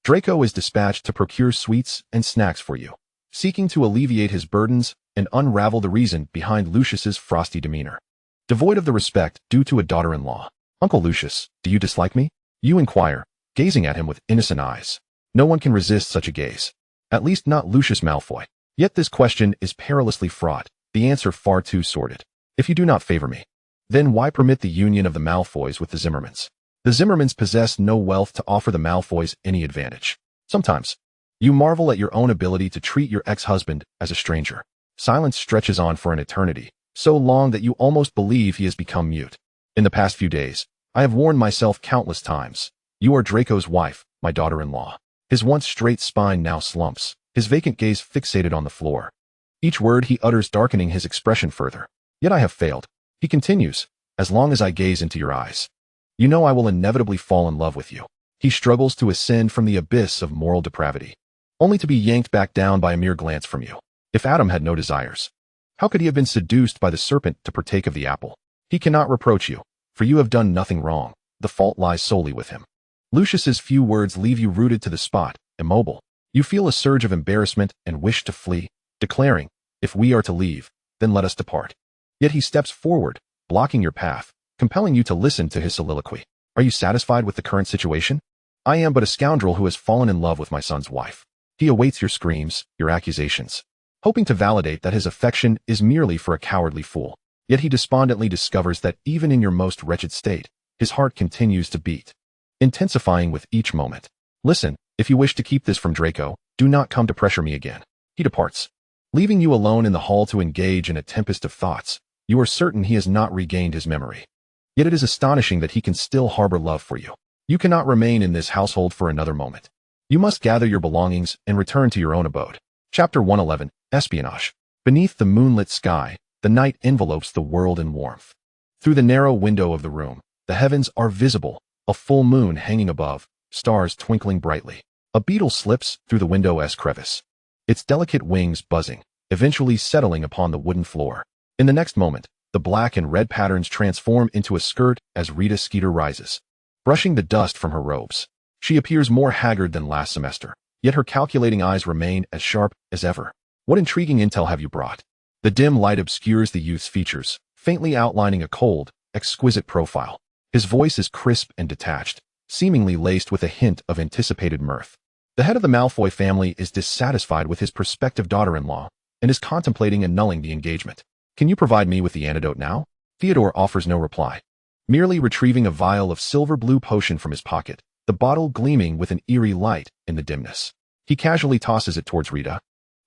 Draco is dispatched to procure sweets and snacks for you, seeking to alleviate his burdens and unravel the reason behind Lucius's frosty demeanor. Devoid of the respect due to a daughter-in-law. Uncle Lucius, do you dislike me? You inquire, gazing at him with innocent eyes. No one can resist such a gaze. At least not Lucius Malfoy. Yet this question is perilously fraught, the answer far too sordid. If you do not favor me, then why permit the union of the Malfoys with the Zimmermans? The Zimmermans possess no wealth to offer the Malfoys any advantage. Sometimes, you marvel at your own ability to treat your ex-husband as a stranger. Silence stretches on for an eternity, so long that you almost believe he has become mute. In the past few days, I have warned myself countless times. You are Draco's wife, my daughter-in-law. His once straight spine now slumps, his vacant gaze fixated on the floor. Each word he utters darkening his expression further. Yet I have failed. He continues, as long as I gaze into your eyes. You know I will inevitably fall in love with you. He struggles to ascend from the abyss of moral depravity, only to be yanked back down by a mere glance from you. If Adam had no desires, how could he have been seduced by the serpent to partake of the apple? He cannot reproach you, for you have done nothing wrong. The fault lies solely with him. Lucius's few words leave you rooted to the spot, immobile. You feel a surge of embarrassment and wish to flee, declaring, if we are to leave, then let us depart. Yet he steps forward, blocking your path, compelling you to listen to his soliloquy. Are you satisfied with the current situation? I am but a scoundrel who has fallen in love with my son's wife. He awaits your screams, your accusations, hoping to validate that his affection is merely for a cowardly fool. Yet he despondently discovers that even in your most wretched state, his heart continues to beat, intensifying with each moment. Listen, if you wish to keep this from Draco, do not come to pressure me again. He departs, leaving you alone in the hall to engage in a tempest of thoughts. You are certain he has not regained his memory. Yet it is astonishing that he can still harbor love for you. You cannot remain in this household for another moment. You must gather your belongings and return to your own abode. Chapter 111, Espionage. Beneath the moonlit sky, the night envelopes the world in warmth. Through the narrow window of the room, the heavens are visible, a full moon hanging above, stars twinkling brightly. A beetle slips through the window's crevice, its delicate wings buzzing, eventually settling upon the wooden floor. In the next moment, the black and red patterns transform into a skirt as Rita Skeeter rises, brushing the dust from her robes. She appears more haggard than last semester, yet her calculating eyes remain as sharp as ever. What intriguing intel have you brought? The dim light obscures the youth's features, faintly outlining a cold, exquisite profile. His voice is crisp and detached, seemingly laced with a hint of anticipated mirth. The head of the Malfoy family is dissatisfied with his prospective daughter-in-law and is contemplating annulling the engagement. Can you provide me with the antidote now? Theodore offers no reply, merely retrieving a vial of silver-blue potion from his pocket, the bottle gleaming with an eerie light in the dimness. He casually tosses it towards Rita,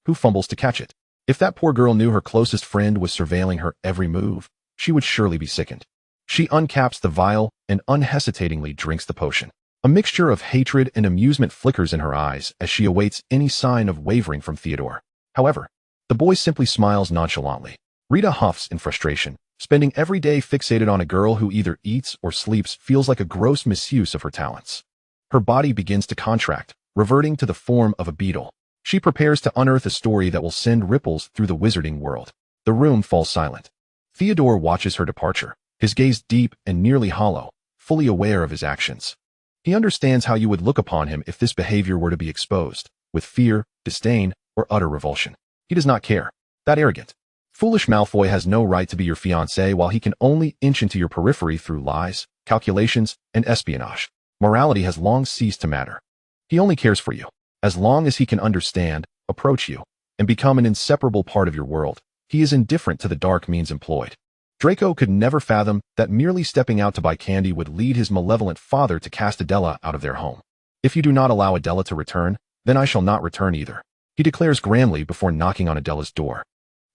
who fumbles to catch it. If that poor girl knew her closest friend was surveilling her every move, she would surely be sickened. She uncaps the vial and unhesitatingly drinks the potion. A mixture of hatred and amusement flickers in her eyes as she awaits any sign of wavering from Theodore. However, the boy simply smiles nonchalantly. Rita huffs in frustration. Spending every day fixated on a girl who either eats or sleeps feels like a gross misuse of her talents. Her body begins to contract, reverting to the form of a beetle. She prepares to unearth a story that will send ripples through the wizarding world. The room falls silent. Theodore watches her departure, his gaze deep and nearly hollow, fully aware of his actions. He understands how you would look upon him if this behavior were to be exposed, with fear, disdain, or utter revulsion. He does not care. That arrogant, foolish Malfoy has no right to be your fiancé while he can only inch into your periphery through lies, calculations, and espionage. Morality has long ceased to matter. He only cares for you. As long as he can understand, approach you, and become an inseparable part of your world, he is indifferent to the dark means employed. Draco could never fathom that merely stepping out to buy candy would lead his malevolent father to cast Adela out of their home. If you do not allow Adela to return, then I shall not return either, he declares grandly before knocking on Adela's door,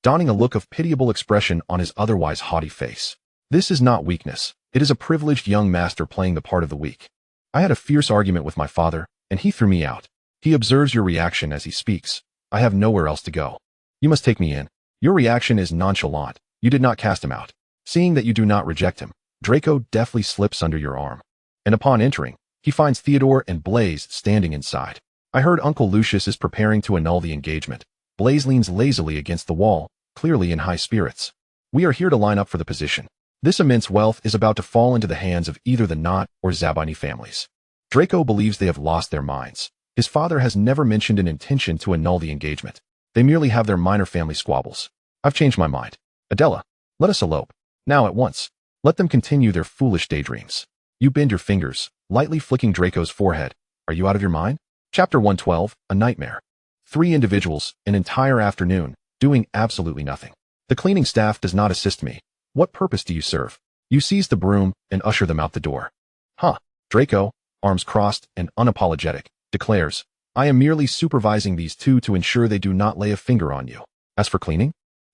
donning a look of pitiable expression on his otherwise haughty face. This is not weakness. It is a privileged young master playing the part of the weak. I had a fierce argument with my father, and he threw me out. He observes your reaction as he speaks. I have nowhere else to go. You must take me in. Your reaction is nonchalant. You did not cast him out. Seeing that you do not reject him, Draco deftly slips under your arm. And upon entering, he finds Theodore and Blaise standing inside. I heard Uncle Lucius is preparing to annul the engagement. Blaise leans lazily against the wall, clearly in high spirits. We are here to line up for the position. This immense wealth is about to fall into the hands of either the Knot or Zabini families. Draco believes they have lost their minds. His father has never mentioned an intention to annul the engagement. They merely have their minor family squabbles. I've changed my mind. Adela, let us elope. Now at once. Let them continue their foolish daydreams. You bend your fingers, lightly flicking Draco's forehead. Are you out of your mind? Chapter 112, A Nightmare. 3 individuals, an entire afternoon, doing absolutely nothing. The cleaning staff does not assist me. What purpose do you serve? You seize the broom and usher them out the door. Huh. Draco, arms crossed and unapologetic, declares, I am merely supervising these 2 to ensure they do not lay a finger on you. As for cleaning?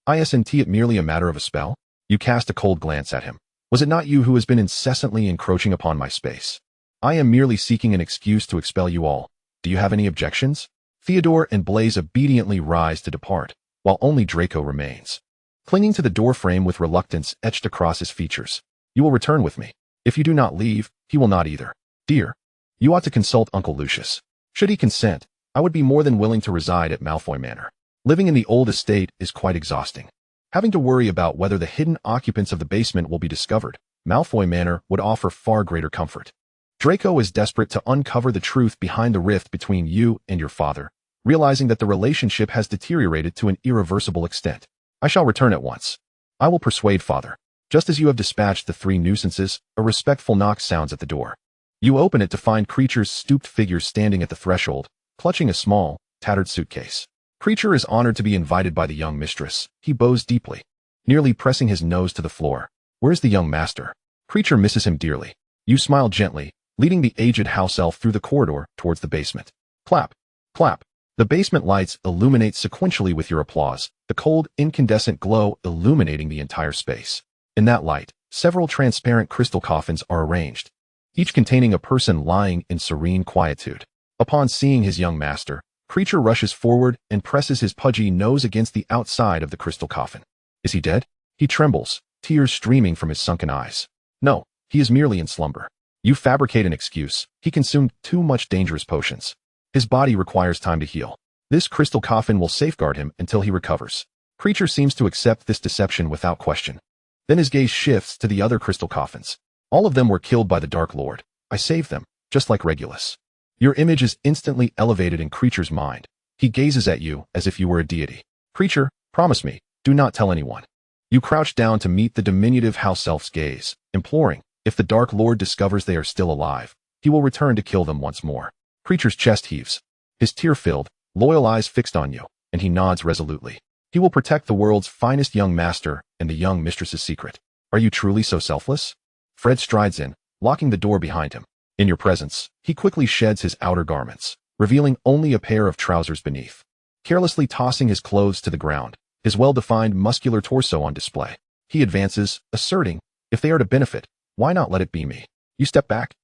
Isn't it merely a matter of a spell? You cast a cold glance at him. Was it not you who has been incessantly encroaching upon my space? I am merely seeking an excuse to expel you all. Do you have any objections? Theodore and Blaise obediently rise to depart, while only Draco remains. Clinging to the doorframe with reluctance etched across his features. You will return with me. If you do not leave, he will not either. Dear, you ought to consult Uncle Lucius. Should he consent, I would be more than willing to reside at Malfoy Manor. Living in the old estate is quite exhausting. Having to worry about whether the hidden occupants of the basement will be discovered, Malfoy Manor would offer far greater comfort. Draco is desperate to uncover the truth behind the rift between you and your father, realizing that the relationship has deteriorated to an irreversible extent. I shall return at once. I will persuade father. Just as you have dispatched the 3 nuisances, a respectful knock sounds at the door. You open it to find Creature's stooped figure standing at the threshold, clutching a small, tattered suitcase. Creature is honored to be invited by the young mistress. He bows deeply, nearly pressing his nose to the floor. Where's the young master? Creature misses him dearly. You smile gently, leading the aged house elf through the corridor towards the basement. Clap, clap. The basement lights illuminate sequentially with your applause, the cold, incandescent glow illuminating the entire space. In that light, several transparent crystal coffins are arranged, each containing a person lying in serene quietude. Upon seeing his young master, Creature rushes forward and presses his pudgy nose against the outside of the crystal coffin. Is he dead? He trembles, tears streaming from his sunken eyes. No, he is merely in slumber. You fabricate an excuse. He consumed too much dangerous potions. His body requires time to heal. This crystal coffin will safeguard him until he recovers. Creature seems to accept this deception without question. Then his gaze shifts to the other crystal coffins. All of them were killed by the Dark Lord. I saved them, just like Regulus. Your image is instantly elevated in Creature's mind. He gazes at you as if you were a deity. Creature, promise me, do not tell anyone. You crouch down to meet the diminutive house elf's gaze, imploring, if the Dark Lord discovers they are still alive, he will return to kill them once more. Creature's chest heaves, his tear-filled, loyal eyes fixed on you, and he nods resolutely. He will protect the world's finest young master and the young mistress's secret. Are you truly so selfless? Fred strides in, locking the door behind him. In your presence, he quickly sheds his outer garments, revealing only a pair of trousers beneath. Carelessly tossing his clothes to the ground, his well-defined muscular torso on display, he advances, asserting, if they are to benefit, why not let it be me? You step back,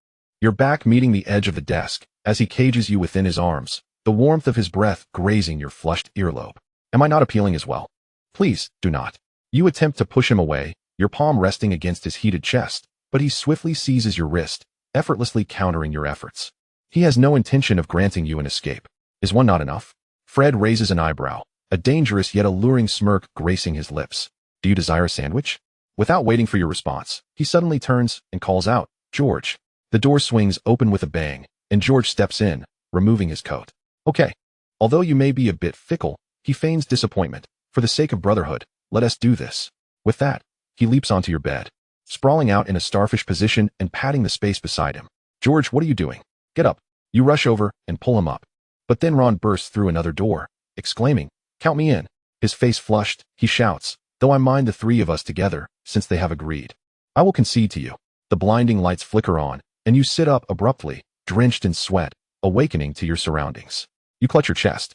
your back meeting the edge of the desk, as he cages you within his arms, the warmth of his breath grazing your flushed earlobe. Am I not appealing as well? Please, do not. You attempt to push him away, your palm resting against his heated chest, but he swiftly seizes your wrist, effortlessly countering your efforts. He has no intention of granting you an escape. Is one not enough? Fred raises an eyebrow, a dangerous yet alluring smirk gracing his lips. Do you desire a sandwich? Without waiting for your response, he suddenly turns and calls out, George. The door swings open with a bang, and George steps in, removing his coat. Okay. Although you may be a bit fickle, he feigns disappointment. For the sake of brotherhood, let us do this. With that, he leaps onto your bed, sprawling out in a starfish position and patting the space beside him. George, what are you doing? Get up. You rush over and pull him up. But then Ron bursts through another door, exclaiming, count me in. His face flushed, he shouts, though I mind the 3 of us together, since they have agreed. I will concede to you. The blinding lights flicker on, and you sit up abruptly, drenched in sweat, awakening to your surroundings. You clutch your chest,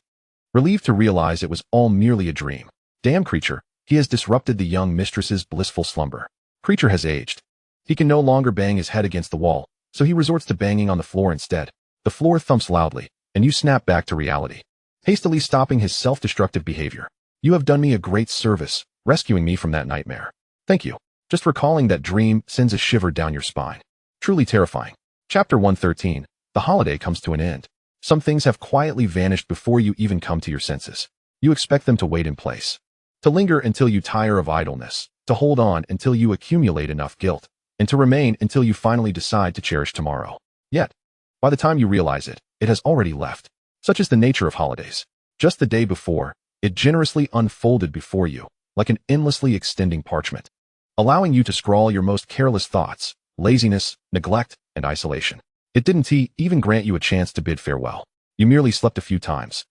relieved to realize it was all merely a dream. Damn Creature, he has disrupted the young mistress's blissful slumber. Creature has aged. He can no longer bang his head against the wall, so he resorts to banging on the floor instead. The floor thumps loudly, and you snap back to reality, hastily stopping his self-destructive behavior. You have done me a great service, rescuing me from that nightmare. Thank you. Just recalling that dream sends a shiver down your spine. Truly terrifying. Chapter 113. The holiday comes to an end. Some things have quietly vanished before you even come to your senses. You expect them to wait in place, to linger until you tire of idleness, to hold on until you accumulate enough guilt, and to remain until you finally decide to cherish tomorrow. Yet, by the time you realize it, it has already left. Such is the nature of holidays. Just the day before, it generously unfolded before you, like an endlessly extending parchment, allowing you to scrawl your most careless thoughts, laziness, neglect, and isolation. It didn't even grant you a chance to bid farewell. You merely slept a few times,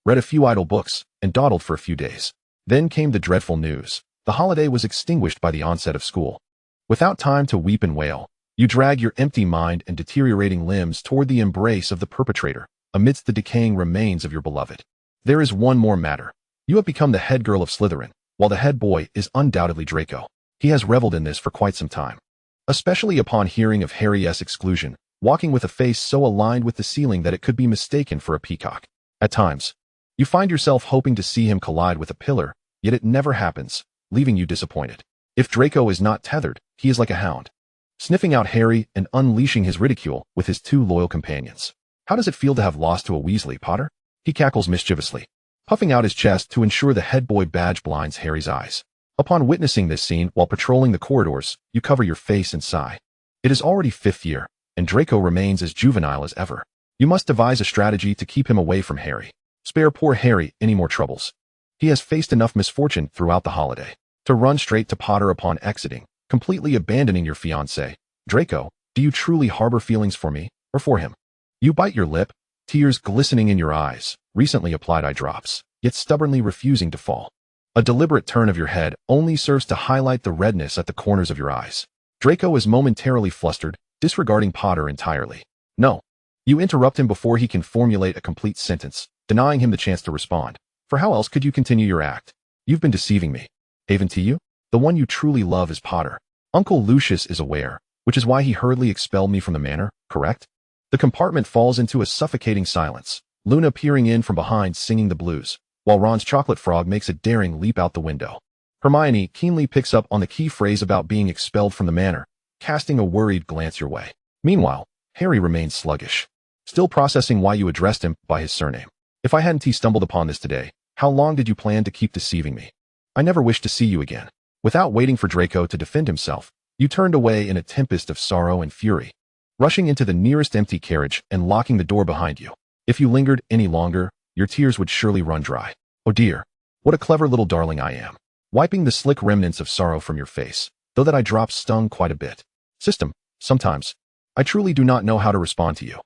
read a few idle books, and dawdled for a few days. Then came the dreadful news. The holiday was extinguished by the onset of school. Without time to weep and wail, you drag your empty mind and deteriorating limbs toward the embrace of the perpetrator, amidst the decaying remains of your beloved. There is one more matter. You have become the head girl of Slytherin, while the head boy is undoubtedly Draco. He has reveled in this for quite some time, especially upon hearing of Harry's exclusion, walking with a face so aligned with the ceiling that it could be mistaken for a peacock. At times, you find yourself hoping to see him collide with a pillar, yet it never happens, leaving you disappointed. If Draco is not tethered, he is like a hound, sniffing out Harry and unleashing his ridicule with his two loyal companions. How does it feel to have lost to a Weasley, Potter? He cackles mischievously, puffing out his chest to ensure the head boy badge blinds Harry's eyes. Upon witnessing this scene while patrolling the corridors, you cover your face and sigh. It is already 5th year, and Draco remains as juvenile as ever. You must devise a strategy to keep him away from Harry. Spare poor Harry any more troubles. He has faced enough misfortune throughout the holiday. To run straight to Potter upon exiting, completely abandoning your fiancé. Draco, do you truly harbor feelings for me, or for him? You bite your lip, tears glistening in your eyes, recently applied eye drops, yet stubbornly refusing to fall. A deliberate turn of your head only serves to highlight the redness at the corners of your eyes. Draco is momentarily flustered, disregarding Potter entirely. No. You interrupt him before he can formulate a complete sentence, denying him the chance to respond. For how else could you continue your act? You've been deceiving me. Haven't you? The one you truly love is Potter. Uncle Lucius is aware, which is why he hurriedly expelled me from the manor, correct? The compartment falls into a suffocating silence, Luna peering in from behind singing the blues, while Ron's chocolate frog makes a daring leap out the window. Hermione keenly picks up on the key phrase about being expelled from the manor, casting a worried glance your way. Meanwhile, Harry remains sluggish, still processing why you addressed him by his surname. If I hadn't stumbled upon this today, how long did you plan to keep deceiving me? I never wish to see you again. Without waiting for Draco to defend himself, you turned away in a tempest of sorrow and fury, rushing into the nearest empty carriage and locking the door behind you. If you lingered any longer, your tears would surely run dry. Oh dear, what a clever little darling I am. Wiping the slick remnants of sorrow from your face, though that eye drop stung quite a bit. System, sometimes, I truly do not know how to respond to you.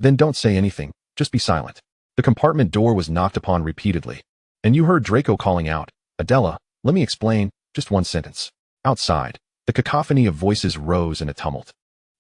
Then don't say anything, just be silent. The compartment door was knocked upon repeatedly, and you heard Draco calling out, Adela, let me explain, just one sentence. Outside, the cacophony of voices rose in a tumult.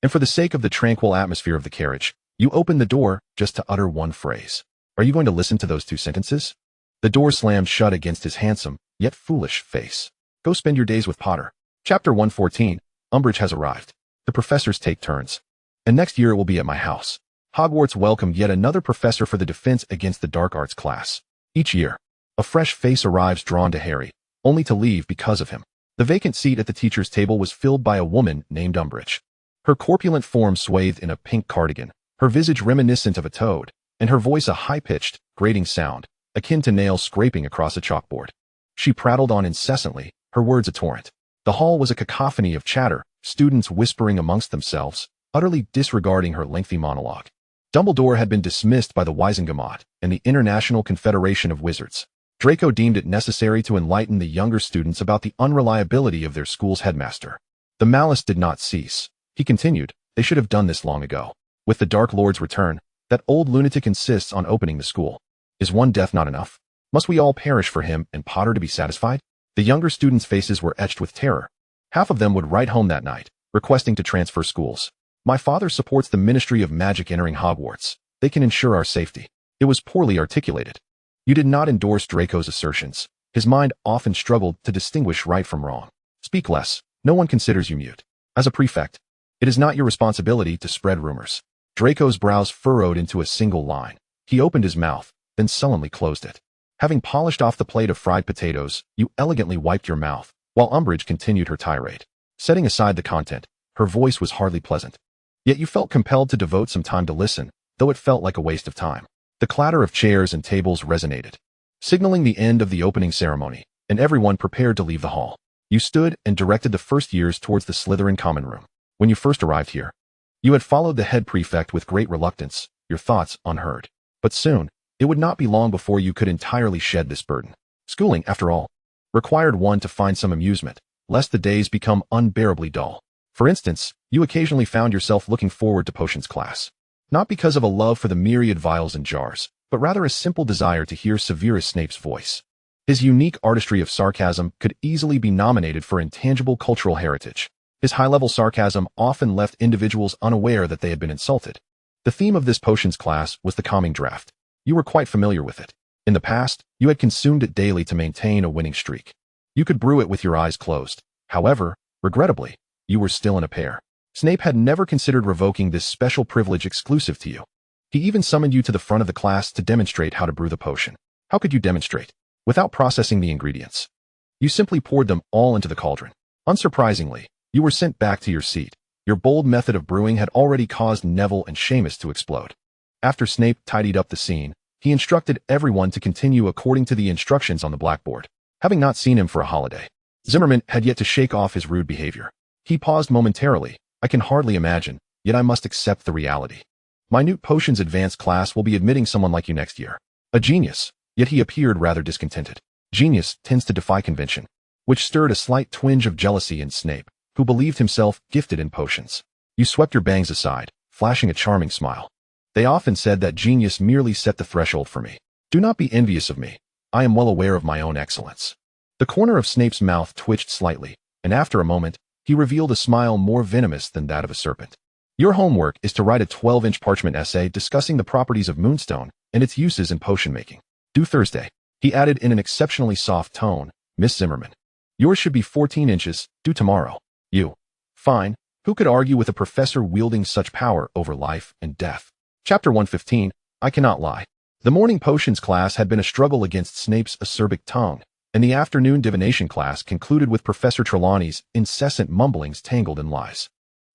And for the sake of the tranquil atmosphere of the carriage, you opened the door just to utter one phrase. Are you going to listen to those 2 sentences? The door slammed shut against his handsome, yet foolish face. Go spend your days with Potter. Chapter 114, Umbridge has arrived. The professors take turns. And next year it will be at my house. Hogwarts welcomed yet another professor for the defense against the dark arts class. Each year, a fresh face arrives drawn to Harry, only to leave because of him. The vacant seat at the teacher's table was filled by a woman named Umbridge. Her corpulent form swathed in a pink cardigan, her visage reminiscent of a toad, and her voice a high-pitched, grating sound, akin to nails scraping across a chalkboard. She prattled on incessantly, her words a torrent. The hall was a cacophony of chatter, students whispering amongst themselves, utterly disregarding her lengthy monologue. Dumbledore had been dismissed by the Wisengamot and the International Confederation of Wizards. Draco deemed it necessary to enlighten the younger students about the unreliability of their school's headmaster. The malice did not cease. He continued, they should have done this long ago. With the Dark Lord's return, that old lunatic insists on opening the school. Is one death not enough? Must we all perish for him and Potter to be satisfied? The younger students' faces were etched with terror. Half of them would write home that night, requesting to transfer schools. My father supports the Ministry of Magic entering Hogwarts. They can ensure our safety. It was poorly articulated. You did not endorse Draco's assertions. His mind often struggled to distinguish right from wrong. Speak less. No one considers you mute. As a prefect, it is not your responsibility to spread rumors. Draco's brows furrowed into a single line. He opened his mouth, then sullenly closed it. Having polished off the plate of fried potatoes, you elegantly wiped your mouth, while Umbridge continued her tirade. Setting aside the content, her voice was hardly pleasant. Yet you felt compelled to devote some time to listen, though it felt like a waste of time. The clatter of chairs and tables resonated, signaling the end of the opening ceremony, and everyone prepared to leave the hall. You stood and directed the first years towards the Slytherin common room. When you first arrived here, you had followed the head prefect with great reluctance, your thoughts unheard. But soon, it would not be long before you could entirely shed this burden. Schooling, after all, required one to find some amusement, lest the days become unbearably dull. For instance, you occasionally found yourself looking forward to potions class. Not because of a love for the myriad vials and jars, but rather a simple desire to hear Severus Snape's voice. His unique artistry of sarcasm could easily be nominated for intangible cultural heritage. His high-level sarcasm often left individuals unaware that they had been insulted. The theme of this potions class was the calming draft. You were quite familiar with it. In the past, you had consumed it daily to maintain a winning streak. You could brew it with your eyes closed. However, regrettably, you were still in a pair. Snape had never considered revoking this special privilege exclusive to you. He even summoned you to the front of the class to demonstrate how to brew the potion. How could you demonstrate? Without processing the ingredients. You simply poured them all into the cauldron. Unsurprisingly, you were sent back to your seat. Your bold method of brewing had already caused Neville and Seamus to explode. After Snape tidied up the scene, he instructed everyone to continue according to the instructions on the blackboard. Having not seen him for a holiday, Zimmerman had yet to shake off his rude behavior. He paused momentarily. I can hardly imagine, yet I must accept the reality. Minute Potions Advanced class will be admitting someone like you next year. A genius, yet he appeared rather discontented. Genius tends to defy convention, which stirred a slight twinge of jealousy in Snape, who believed himself gifted in potions. You swept your bangs aside, flashing a charming smile. They often said that genius merely set the threshold for me. Do not be envious of me. I am well aware of my own excellence. The corner of Snape's mouth twitched slightly, and after a moment, he revealed a smile more venomous than that of a serpent. Your homework is to write a 12-inch parchment essay discussing the properties of moonstone and its uses in potion making. Due Thursday. He added in an exceptionally soft tone, Miss Zimmerman. Yours should be 14 inches, due tomorrow. You. Fine. Who could argue with a professor wielding such power over life and death? Chapter 115, I Cannot Lie. The morning potions class had been a struggle against Snape's acerbic tongue, and the afternoon divination class concluded with Professor Trelawney's incessant mumblings tangled in lies.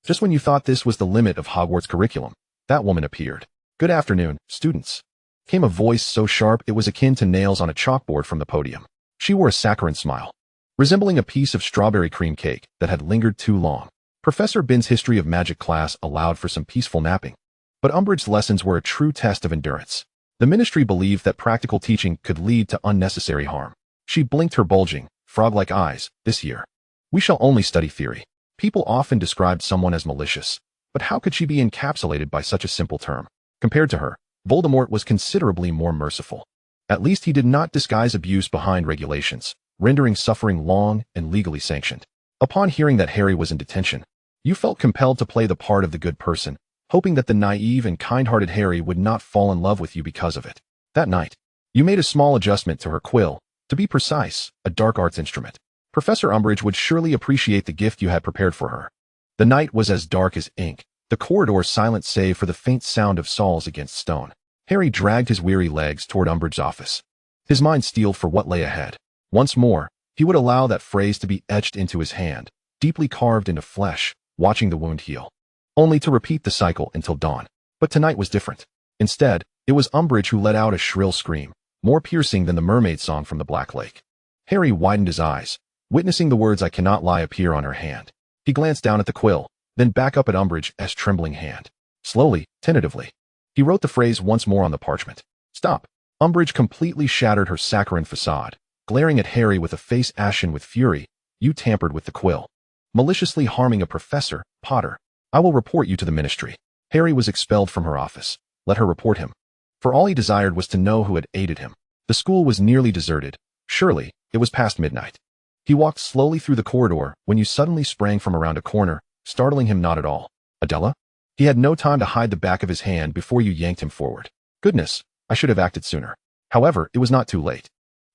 Just when you thought this was the limit of Hogwarts curriculum, that woman appeared. Good afternoon, students. Came a voice so sharp it was akin to nails on a chalkboard from the podium. She wore a saccharine smile, resembling a piece of strawberry cream cake that had lingered too long. Professor Bin's history of magic class allowed for some peaceful napping, but Umbridge's lessons were a true test of endurance. The ministry believed that practical teaching could lead to unnecessary harm. She blinked her bulging, frog-like eyes. This year, we shall only study theory. People often described someone as malicious, but how could she be encapsulated by such a simple term? Compared to her, Voldemort was considerably more merciful. At least he did not disguise abuse behind regulations, rendering suffering long and legally sanctioned. Upon hearing that Harry was in detention, you felt compelled to play the part of the good person, hoping that the naive and kind-hearted Harry would not fall in love with you because of it. That night, you made a small adjustment to her quill, to be precise, a dark arts instrument. Professor Umbridge would surely appreciate the gift you had prepared for her. The night was as dark as ink, the corridor silent save for the faint sound of saws against stone. Harry dragged his weary legs toward Umbridge's office, his mind steeled for what lay ahead. Once more, he would allow that phrase to be etched into his hand, deeply carved into flesh, watching the wound heal, only to repeat the cycle until dawn. But tonight was different. Instead, it was Umbridge who let out a shrill scream, more piercing than the mermaid song from the Black Lake. Harry widened his eyes, witnessing the words I cannot lie appear on her hand. He glanced down at the quill, then back up at Umbridge's trembling hand. Slowly, tentatively, he wrote the phrase once more on the parchment. Stop. Umbridge completely shattered her saccharine facade, glaring at Harry with a face ashen with fury. You tampered with the quill, maliciously harming a professor, Potter. I will report you to the ministry. Harry was expelled from her office. Let her report him. For all he desired was to know who had aided him. The school was nearly deserted. Surely, it was past midnight. He walked slowly through the corridor when you suddenly sprang from around a corner, startling him not at all. Adela? He had no time to hide the back of his hand before you yanked him forward. Goodness, I should have acted sooner. However, it was not too late.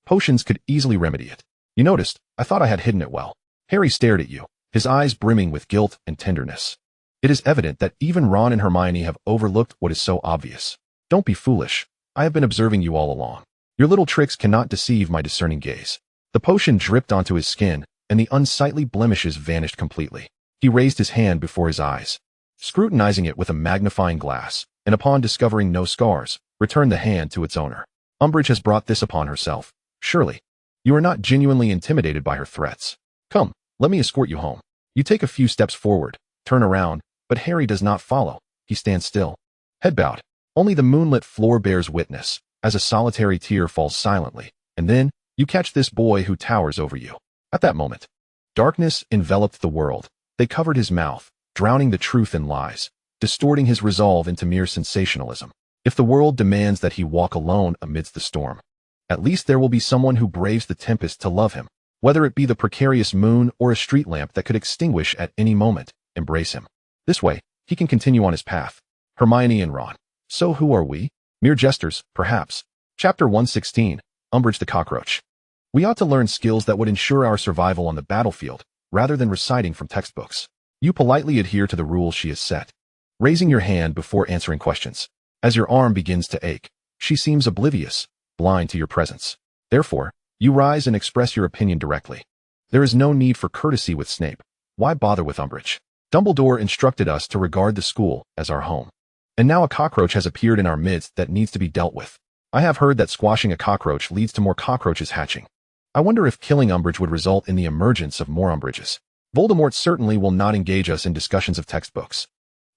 Potions could easily remedy it. You noticed, I thought I had hidden it well. Harry stared at you, his eyes brimming with guilt and tenderness. It is evident that even Ron and Hermione have overlooked what is so obvious. Don't be foolish. I have been observing you all along. Your little tricks cannot deceive my discerning gaze. The potion dripped onto his skin, and the unsightly blemishes vanished completely. He raised his hand before his eyes, scrutinizing it with a magnifying glass. and upon discovering no scars, returned the hand to its owner. Umbridge has brought this upon herself. Surely, you are not genuinely intimidated by her threats. Come, let me escort you home. You take a few steps forward, turn around, but Harry does not follow. He stands still, head bowed. Only the moonlit floor bears witness, as a solitary tear falls silently, and then, you catch this boy who towers over you. At that moment, darkness enveloped the world. They covered his mouth, drowning the truth in lies, distorting his resolve into mere sensationalism. If the world demands that he walk alone amidst the storm, at least there will be someone who braves the tempest to love him, whether it be the precarious moon or a street lamp that could extinguish at any moment. Embrace him. This way, he can continue on his path. Hermione and Ron. So who are we? Mere jesters, perhaps. Chapter 116, Umbridge the Cockroach. We ought to learn skills that would ensure our survival on the battlefield, rather than reciting from textbooks. You politely adhere to the rules she has set, raising your hand before answering questions. As your arm begins to ache, she seems oblivious, blind to your presence. Therefore, you rise and express your opinion directly. There is no need for courtesy with Snape. Why bother with Umbridge? Dumbledore instructed us to regard the school as our home. And now a cockroach has appeared in our midst that needs to be dealt with. I have heard that squashing a cockroach leads to more cockroaches hatching. I wonder if killing Umbridge would result in the emergence of more Umbridges. Voldemort certainly will not engage us in discussions of textbooks.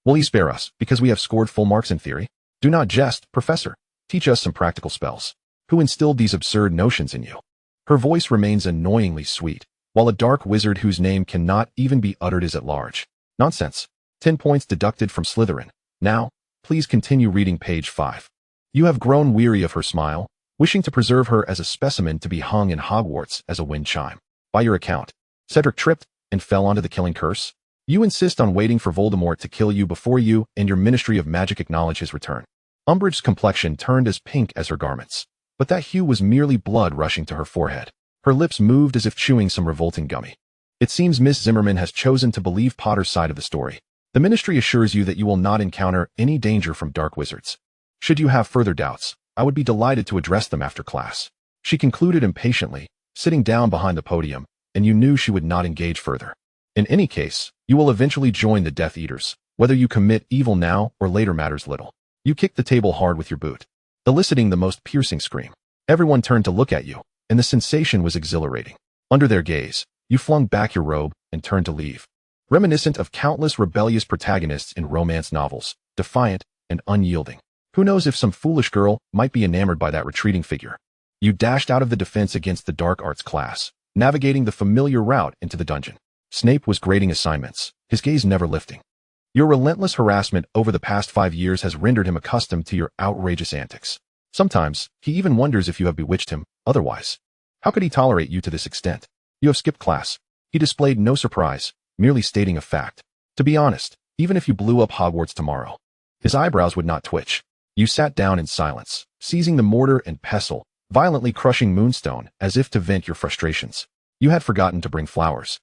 Will he spare us because we have scored full marks in theory? Do not jest, Professor. Teach us some practical spells. Who instilled these absurd notions in you? Her voice remains annoyingly sweet, while a dark wizard whose name cannot even be uttered is at large. Nonsense. 10 points deducted from Slytherin. Now, please continue reading page 5. You have grown weary of her smile, wishing to preserve her as a specimen to be hung in Hogwarts as a wind chime. By your account, Cedric tripped and fell onto the killing curse. You insist on waiting for Voldemort to kill you before you and your Ministry of Magic acknowledge his return. Umbridge's complexion turned as pink as her garments, but that hue was merely blood rushing to her forehead. Her lips moved as if chewing some revolting gummy. It seems Miss Zimmerman has chosen to believe Potter's side of the story. The Ministry assures you that you will not encounter any danger from dark wizards. Should you have further doubts, I would be delighted to address them after class. She concluded impatiently, sitting down behind the podium, and you knew she would not engage further. In any case, you will eventually join the Death Eaters. Whether you commit evil now or later matters little. You kicked the table hard with your boot, eliciting the most piercing scream. Everyone turned to look at you, and the sensation was exhilarating. Under their gaze, you flung back your robe and turned to leave. Reminiscent of countless rebellious protagonists in romance novels, defiant and unyielding. Who knows if some foolish girl might be enamored by that retreating figure. You dashed out of the defense against the dark arts class, navigating the familiar route into the dungeon. Snape was grading assignments, his gaze never lifting. Your relentless harassment over the past 5 years has rendered him accustomed to your outrageous antics. Sometimes, he even wonders if you have bewitched him, otherwise. How could he tolerate you to this extent? You have skipped class. He displayed no surprise, merely stating a fact. To be honest, even if you blew up Hogwarts tomorrow, his eyebrows would not twitch. You sat down in silence, seizing the mortar and pestle, violently crushing Moonstone as if to vent your frustrations. You had forgotten to bring flowers.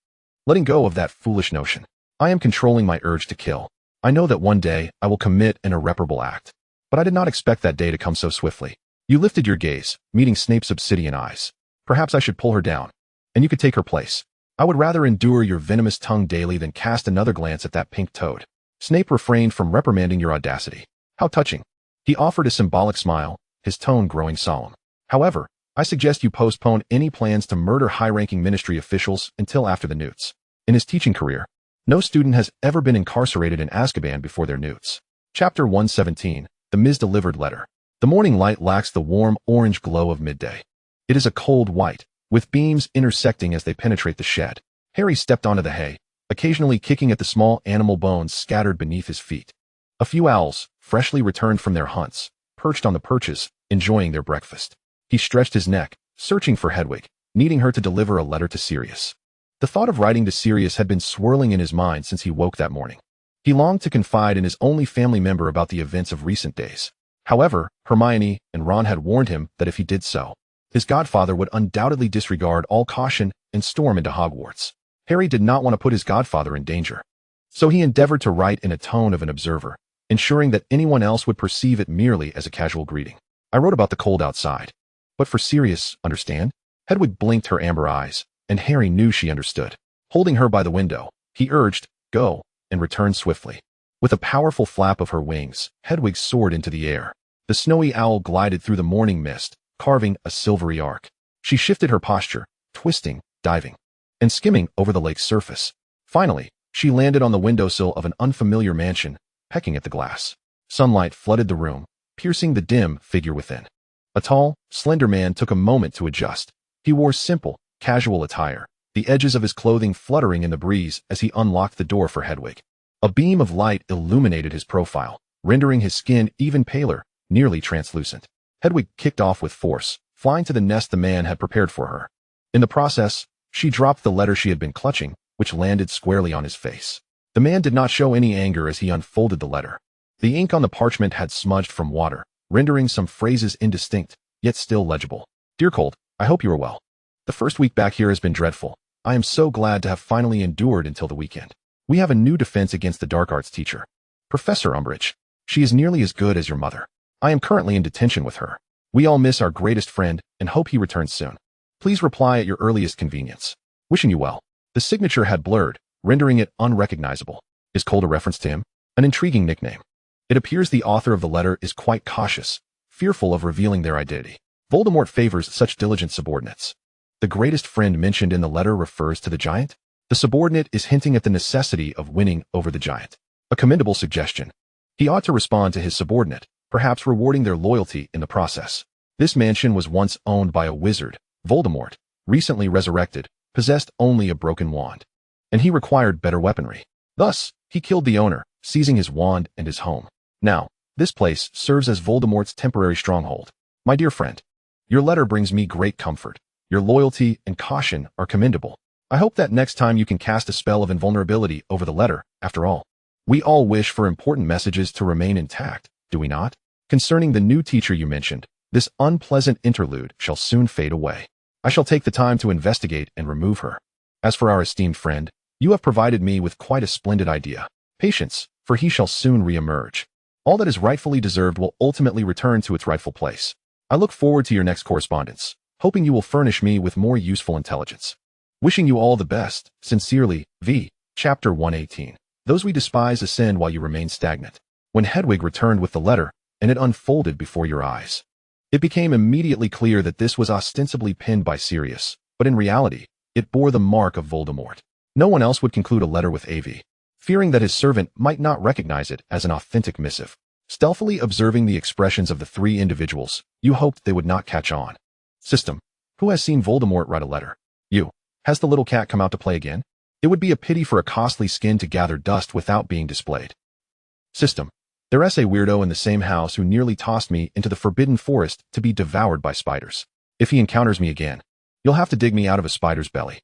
Letting go of that foolish notion. I am controlling my urge to kill. I know that one day I will commit an irreparable act. But I did not expect that day to come so swiftly. You lifted your gaze, meeting Snape's obsidian eyes. Perhaps I should pull her down, and you could take her place. I would rather endure your venomous tongue daily than cast another glance at that pink toad. Snape refrained from reprimanding your audacity. How touching. He offered a symbolic smile, his tone growing solemn. However, I suggest you postpone any plans to murder high-ranking ministry officials until after the newts. In his teaching career, no student has ever been incarcerated in Azkaban before their newts. Chapter 117, The Misdelivered Letter. The morning light lacks the warm orange glow of midday. It is a cold white, with beams intersecting as they penetrate the shed. Harry stepped onto the hay, occasionally kicking at the small animal bones scattered beneath his feet. A few owls, freshly returned from their hunts, perched on the perches, enjoying their breakfast. He stretched his neck, searching for Hedwig, needing her to deliver a letter to Sirius. The thought of writing to Sirius had been swirling in his mind since he woke that morning. He longed to confide in his only family member about the events of recent days. However, Hermione and Ron had warned him that if he did so, his godfather would undoubtedly disregard all caution and storm into Hogwarts. Harry did not want to put his godfather in danger. So he endeavored to write in a tone of an observer, ensuring that anyone else would perceive it merely as a casual greeting. I wrote about the cold outside. But for Sirius, understand? Hedwig blinked her amber eyes, and Harry knew she understood. Holding her by the window, he urged, go, and returned swiftly. With a powerful flap of her wings, Hedwig soared into the air. The snowy owl glided through the morning mist, carving a silvery arc. She shifted her posture, twisting, diving, and skimming over the lake's surface. Finally, she landed on the windowsill of an unfamiliar mansion, pecking at the glass. Sunlight flooded the room, piercing the dim figure within. A tall, slender man took a moment to adjust. He wore simple, casual attire, the edges of his clothing fluttering in the breeze as he unlocked the door for Hedwig. A beam of light illuminated his profile, rendering his skin even paler, nearly translucent. Hedwig kicked off with force, flying to the nest the man had prepared for her. In the process, she dropped the letter she had been clutching, which landed squarely on his face. The man did not show any anger as he unfolded the letter. The ink on the parchment had smudged from water, rendering some phrases indistinct, yet still legible. Dear Cold, I hope you are well. The first week back here has been dreadful. I am so glad to have finally endured until the weekend. We have a new defense against the dark arts teacher, Professor Umbridge. She is nearly as good as your mother. I am currently in detention with her. We all miss our greatest friend and hope he returns soon. Please reply at your earliest convenience. Wishing you well. The signature had blurred, rendering it unrecognizable. Is Cold a reference to him? An intriguing nickname. It appears the author of the letter is quite cautious, fearful of revealing their identity. Voldemort favors such diligent subordinates. The greatest friend mentioned in the letter refers to the giant? The subordinate is hinting at the necessity of winning over the giant. A commendable suggestion. He ought to respond to his subordinate, perhaps rewarding their loyalty in the process. This mansion was once owned by a wizard, Voldemort, recently resurrected, possessed only a broken wand. And he required better weaponry. Thus, he killed the owner, seizing his wand and his home. Now, this place serves as Voldemort's temporary stronghold. My dear friend, your letter brings me great comfort. Your loyalty and caution are commendable. I hope that next time you can cast a spell of invulnerability over the letter. After all, we all wish for important messages to remain intact, do we not? Concerning the new teacher you mentioned, this unpleasant interlude shall soon fade away. I shall take the time to investigate and remove her. As for our esteemed friend, you have provided me with quite a splendid idea. Patience, for he shall soon re-emerge. All that is rightfully deserved will ultimately return to its rightful place. I look forward to your next correspondence, hoping you will furnish me with more useful intelligence. Wishing you all the best, sincerely, V. Chapter 118. Those we despise ascend while you remain stagnant. When Hedwig returned with the letter, and it unfolded before your eyes, it became immediately clear that this was ostensibly penned by Sirius, but in reality, it bore the mark of Voldemort. No one else would conclude a letter with AV. Fearing that his servant might not recognize it as an authentic missive. Stealthily observing the expressions of the three individuals, you hoped they would not catch on. System. Who has seen Voldemort write a letter? You. Has the little cat come out to play again? It would be a pity for a costly skin to gather dust without being displayed. System. There's a weirdo in the same house who nearly tossed me into the forbidden forest to be devoured by spiders. If he encounters me again, you'll have to dig me out of a spider's belly.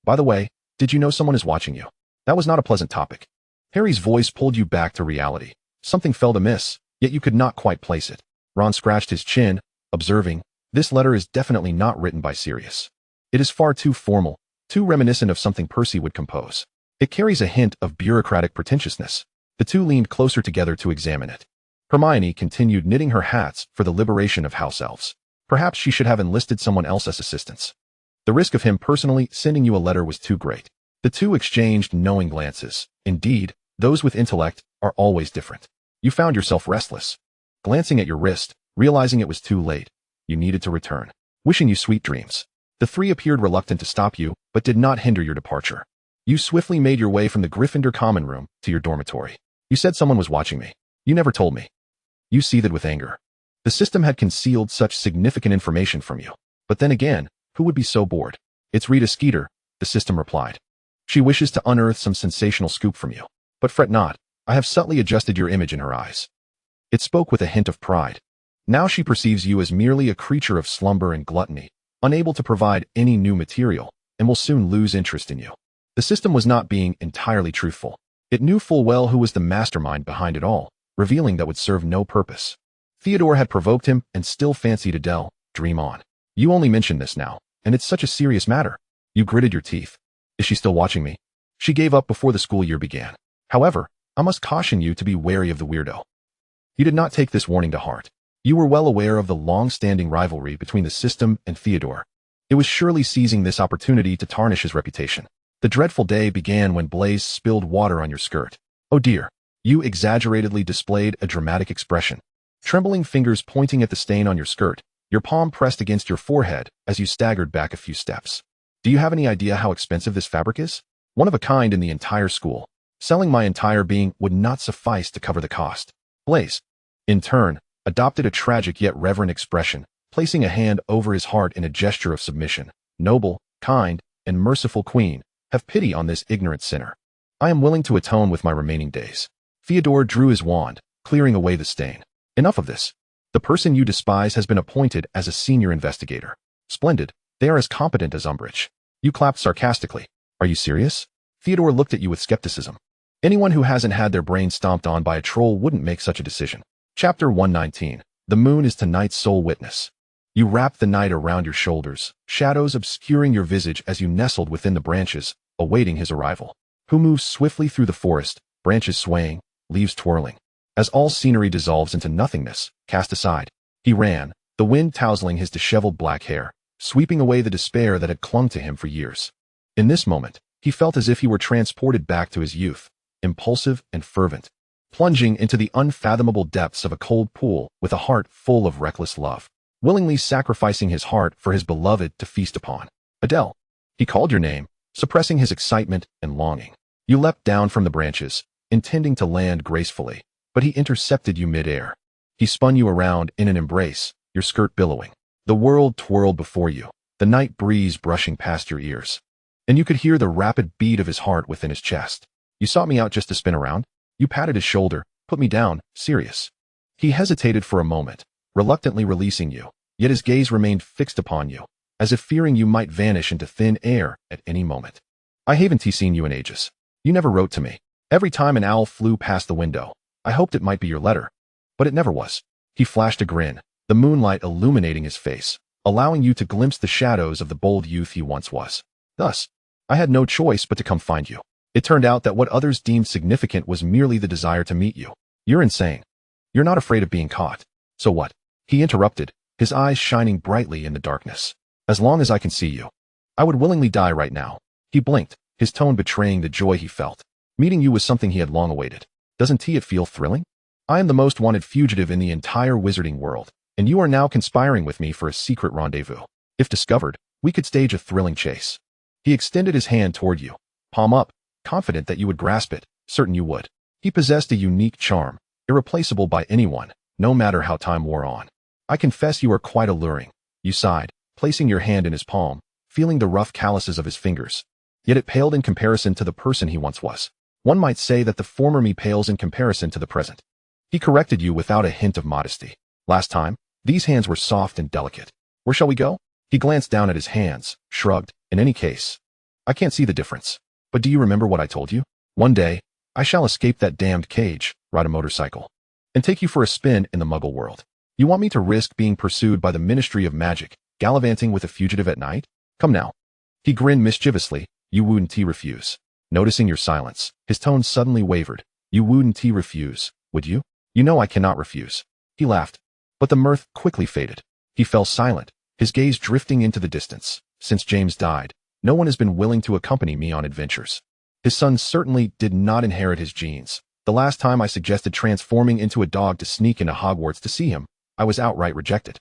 By the way, did you know someone is watching you? That was not a pleasant topic. Harry's voice pulled you back to reality. Something felt amiss, yet you could not quite place it. Ron scratched his chin, observing, this letter is definitely not written by Sirius. It is far too formal, too reminiscent of something Percy would compose. It carries a hint of bureaucratic pretentiousness. The two leaned closer together to examine it. Hermione continued knitting her hats for the liberation of house elves. Perhaps she should have enlisted someone else as assistants. The risk of him personally sending you a letter was too great. The two exchanged knowing glances. Indeed, those with intellect are always different. You found yourself restless. Glancing at your wrist, realizing it was too late, you needed to return. Wishing you sweet dreams. The three appeared reluctant to stop you, but did not hinder your departure. You swiftly made your way from the Gryffindor common room to your dormitory. You said someone was watching me. You never told me. You seethed with anger. The system had concealed such significant information from you. But then again, who would be so bored? It's Rita Skeeter, the system replied. She wishes to unearth some sensational scoop from you. But fret not, I have subtly adjusted your image in her eyes. It spoke with a hint of pride. Now she perceives you as merely a creature of slumber and gluttony, unable to provide any new material, and will soon lose interest in you. The system was not being entirely truthful. It knew full well who was the mastermind behind it all, revealing that would serve no purpose. Theodore had provoked him and still fancied Adele. Dream on. You only mention this now, and it's such a serious matter. You gritted your teeth. Is she still watching me? She gave up before the school year began. However, I must caution you to be wary of the weirdo. You did not take this warning to heart. You were well aware of the long-standing rivalry between the system and Theodore. It was surely seizing this opportunity to tarnish his reputation. The dreadful day began when Blaise spilled water on your skirt. Oh dear, You exaggeratedly displayed a dramatic expression. Trembling fingers pointing at the stain on your skirt, your palm pressed against your forehead as you staggered back a few steps. Do you have any idea how expensive this fabric is? One of a kind in the entire school. Selling my entire being would not suffice to cover the cost. Blaze, in turn, adopted a tragic yet reverent expression, placing a hand over his heart in a gesture of submission. Noble, kind, and merciful queen, have pity on this ignorant sinner. I am willing to atone with my remaining days. Theodore drew his wand, clearing away the stain. Enough of this. The person you despise has been appointed as a senior investigator. Splendid. They are as competent as Umbridge. You clapped sarcastically. Are you serious? Theodore looked at you with skepticism. Anyone who hasn't had their brain stomped on by a troll wouldn't make such a decision. Chapter 119. The moon is tonight's sole witness. You wrapped the night around your shoulders, shadows obscuring your visage as you nestled within the branches, awaiting his arrival. Who moves swiftly through the forest, branches swaying, leaves twirling. As all scenery dissolves into nothingness, cast aside, he ran, the wind tousling his disheveled black hair, sweeping away the despair that had clung to him for years. In this moment, he felt as if he were transported back to his youth, impulsive and fervent, plunging into the unfathomable depths of a cold pool with a heart full of reckless love, willingly sacrificing his heart for his beloved to feast upon. Adele. He called your name, suppressing his excitement and longing. You leapt down from the branches, intending to land gracefully, but he intercepted you mid-air. He spun you around in an embrace, your skirt billowing. The world twirled before you, the night breeze brushing past your ears. And you could hear the rapid beat of his heart within his chest. You sought me out just to spin around? You patted his shoulder, put me down, serious. He hesitated for a moment, reluctantly releasing you, yet his gaze remained fixed upon you, as if fearing you might vanish into thin air at any moment. I haven't seen you in ages. You never wrote to me. Every time an owl flew past the window, I hoped it might be your letter. But it never was. He flashed a grin, the moonlight illuminating his face, allowing you to glimpse the shadows of the bold youth he once was. Thus, I had no choice but to come find you. It turned out that what others deemed significant was merely the desire to meet you. You're insane. You're not afraid of being caught. So what? He interrupted, his eyes shining brightly in the darkness. As long as I can see you. I would willingly die right now. He blinked, his tone betraying the joy he felt. Meeting you was something he had long awaited. Doesn't it feel thrilling? I am the most wanted fugitive in the entire wizarding world, and you are now conspiring with me for a secret rendezvous. If discovered, we could stage a thrilling chase. He extended his hand toward you, palm up, confident that you would grasp it, certain you would. He possessed a unique charm, irreplaceable by anyone, no matter how time wore on. I confess you are quite alluring. You sighed, placing your hand in his palm, feeling the rough calluses of his fingers. Yet it paled in comparison to the person he once was. One might say that the former me pales in comparison to the present. He corrected you without a hint of modesty. Last time, these hands were soft and delicate. Where shall we go? He glanced down at his hands, shrugged. In any case, I can't see the difference. But do you remember what I told you? One day, I shall escape that damned cage, ride a motorcycle, and take you for a spin in the Muggle world. You want me to risk being pursued by the Ministry of Magic, gallivanting with a fugitive at night? Come now. He grinned mischievously. You wouldn't refuse. Noticing your silence, his tone suddenly wavered. You wouldn't refuse, would you? You know I cannot refuse. He laughed, but the mirth quickly faded. He fell silent, his gaze drifting into the distance. Since James died, no one has been willing to accompany me on adventures. His son certainly did not inherit his genes. The last time I suggested transforming into a dog to sneak into Hogwarts to see him, I was outright rejected.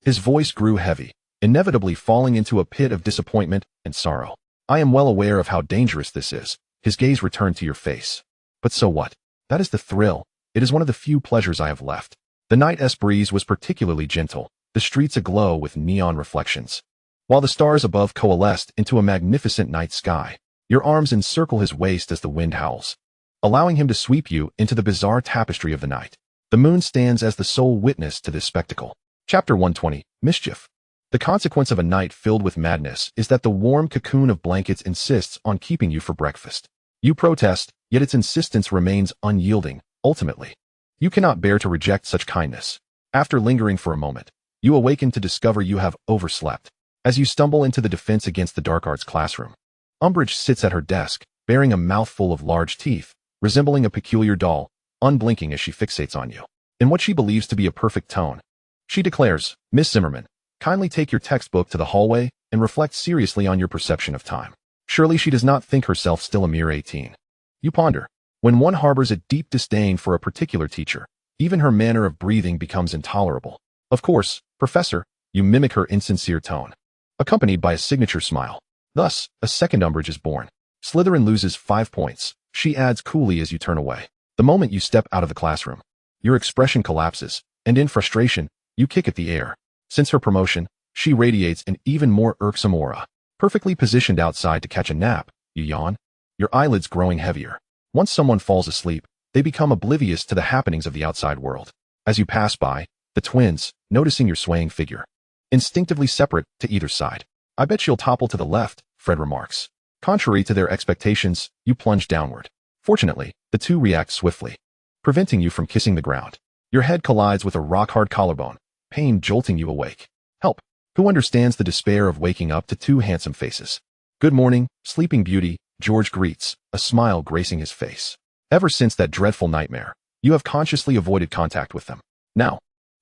His voice grew heavy, inevitably falling into a pit of disappointment and sorrow. I am well aware of how dangerous this is. His gaze returned to your face. But so what? That is the thrill. It is one of the few pleasures I have left. The night's breeze was particularly gentle, the streets aglow with neon reflections, while the stars above coalesced into a magnificent night sky. Your arms encircle his waist as the wind howls, allowing him to sweep you into the bizarre tapestry of the night. The moon stands as the sole witness to this spectacle. Chapter 120. Mischief. The consequence of a night filled with madness is that the warm cocoon of blankets insists on keeping you for breakfast. You protest, yet its insistence remains unyielding. Ultimately, you cannot bear to reject such kindness. After lingering for a moment, you awaken to discover you have overslept. As you stumble into the Defense Against the Dark Arts classroom, Umbridge sits at her desk, bearing a mouthful of large teeth, resembling a peculiar doll, unblinking as she fixates on you. In what she believes to be a perfect tone, she declares, "Miss Zimmerman, kindly take your textbook to the hallway and reflect seriously on your perception of time." Surely she does not think herself still a mere 18. You ponder. When one harbors a deep disdain for a particular teacher, even her manner of breathing becomes intolerable. Of course, Professor, you mimic her insincere tone, accompanied by a signature smile. Thus, a second Umbridge is born. Slytherin loses 5 points, she adds coolly as you turn away. The moment you step out of the classroom, your expression collapses, and in frustration, you kick at the air. Since her promotion, she radiates an even more irksome aura. Perfectly positioned outside to catch a nap, you yawn, your eyelids growing heavier. Once someone falls asleep, they become oblivious to the happenings of the outside world. As you pass by, the twins, noticing your swaying figure, instinctively separate to either side. I bet she'll topple to the left, Fred remarks. Contrary to their expectations, you plunge downward. Fortunately, the two react swiftly, preventing you from kissing the ground. Your head collides with a rock-hard collarbone, pain jolting you awake. Help! Who understands the despair of waking up to two handsome faces? Good morning, Sleeping Beauty, George greets, a smile gracing his face. Ever since that dreadful nightmare, you have consciously avoided contact with them. Now,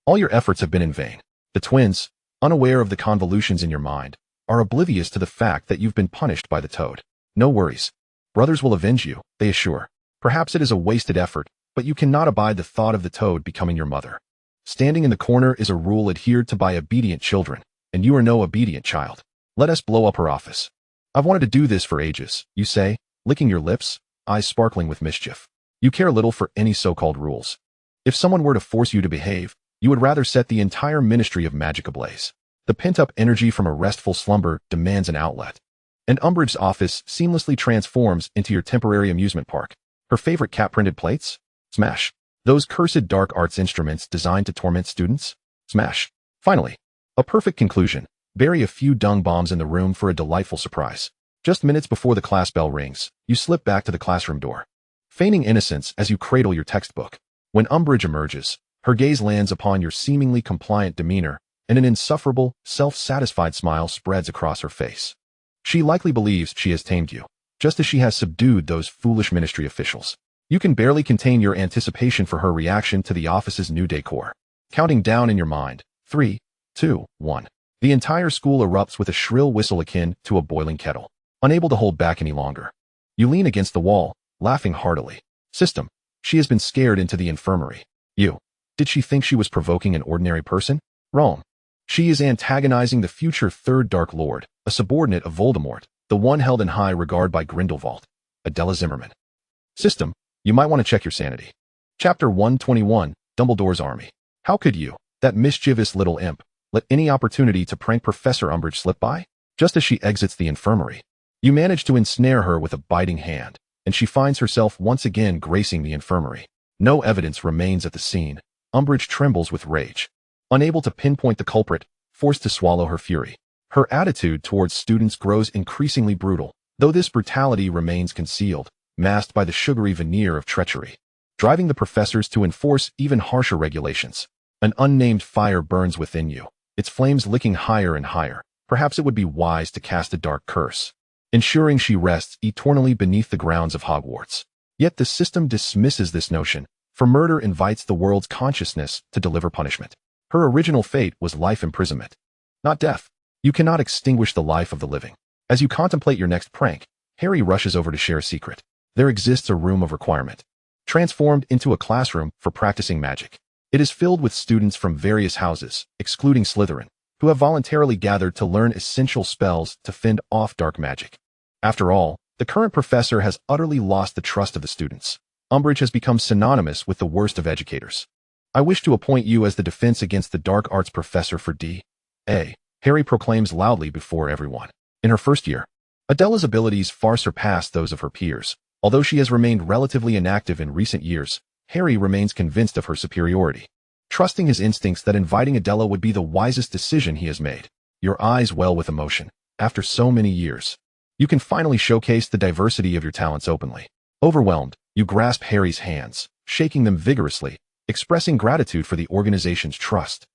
all your efforts have been in vain. The twins, unaware of the convolutions in your mind, are oblivious to the fact that you've been punished by the toad. No worries. Brothers will avenge you, they assure. Perhaps it is a wasted effort, but you cannot abide the thought of the toad becoming your mother. Standing in the corner is a rule adhered to by obedient children, and you are no obedient child. Let us blow up her office. I've wanted to do this for ages, you say, licking your lips, eyes sparkling with mischief. You care little for any so-called rules. If someone were to force you to behave, you would rather set the entire Ministry of Magic ablaze. The pent-up energy from a restful slumber demands an outlet. And Umbridge's office seamlessly transforms into your temporary amusement park. Her favorite cat-printed plates? Smash. Those cursed dark arts instruments designed to torment students? Smash. Finally, a perfect conclusion. Bury a few dung bombs in the room for a delightful surprise. Just minutes before the class bell rings, you slip back to the classroom door, feigning innocence as you cradle your textbook. When Umbridge emerges, her gaze lands upon your seemingly compliant demeanor, and an insufferable, self-satisfied smile spreads across her face. She likely believes she has tamed you, just as she has subdued those foolish ministry officials. You can barely contain your anticipation for her reaction to the office's new decor. Counting down in your mind, 3, 2, 1. The entire school erupts with a shrill whistle akin to a boiling kettle. Unable to hold back any longer, you lean against the wall, laughing heartily. System, she has been scared into the infirmary. You. Did she think she was provoking an ordinary person? Wrong. She is antagonizing the future Third Dark Lord, a subordinate of Voldemort, the one held in high regard by Grindelwald, Adela Zimmerman. System, you might want to check your sanity. Chapter 121, Dumbledore's Army. How could you, that mischievous little imp, let any opportunity to prank Professor Umbridge slip by? Just as she exits the infirmary, you manage to ensnare her with a biting hand, and she finds herself once again gracing the infirmary. No evidence remains at the scene. Umbridge trembles with rage, unable to pinpoint the culprit, forced to swallow her fury. Her attitude towards students grows increasingly brutal, though this brutality remains concealed, masked by the sugary veneer of treachery, driving the professors to enforce even harsher regulations. An unnamed fire burns within you, its flames licking higher and higher. Perhaps it would be wise to cast a dark curse, ensuring she rests eternally beneath the grounds of Hogwarts. Yet the system dismisses this notion, for murder invites the world's consciousness to deliver punishment. Her original fate was life imprisonment, not death. You cannot extinguish the life of the living. As you contemplate your next prank, Harry rushes over to share a secret. There exists a room of requirement, transformed into a classroom for practicing magic. It is filled with students from various houses, excluding Slytherin, who have voluntarily gathered to learn essential spells to fend off dark magic. After all, the current professor has utterly lost the trust of the students. Umbridge has become synonymous with the worst of educators. I wish to appoint you as the defense against the dark arts professor for D.A. Harry proclaims loudly before everyone. In her first year, Adela's abilities far surpass those of her peers. Although she has remained relatively inactive in recent years, Harry remains convinced of her superiority, trusting his instincts that inviting Adela would be the wisest decision he has made. Your eyes well with emotion. After so many years, you can finally showcase the diversity of your talents openly. Overwhelmed, you grasp Harry's hands, shaking them vigorously, expressing gratitude for the organization's trust.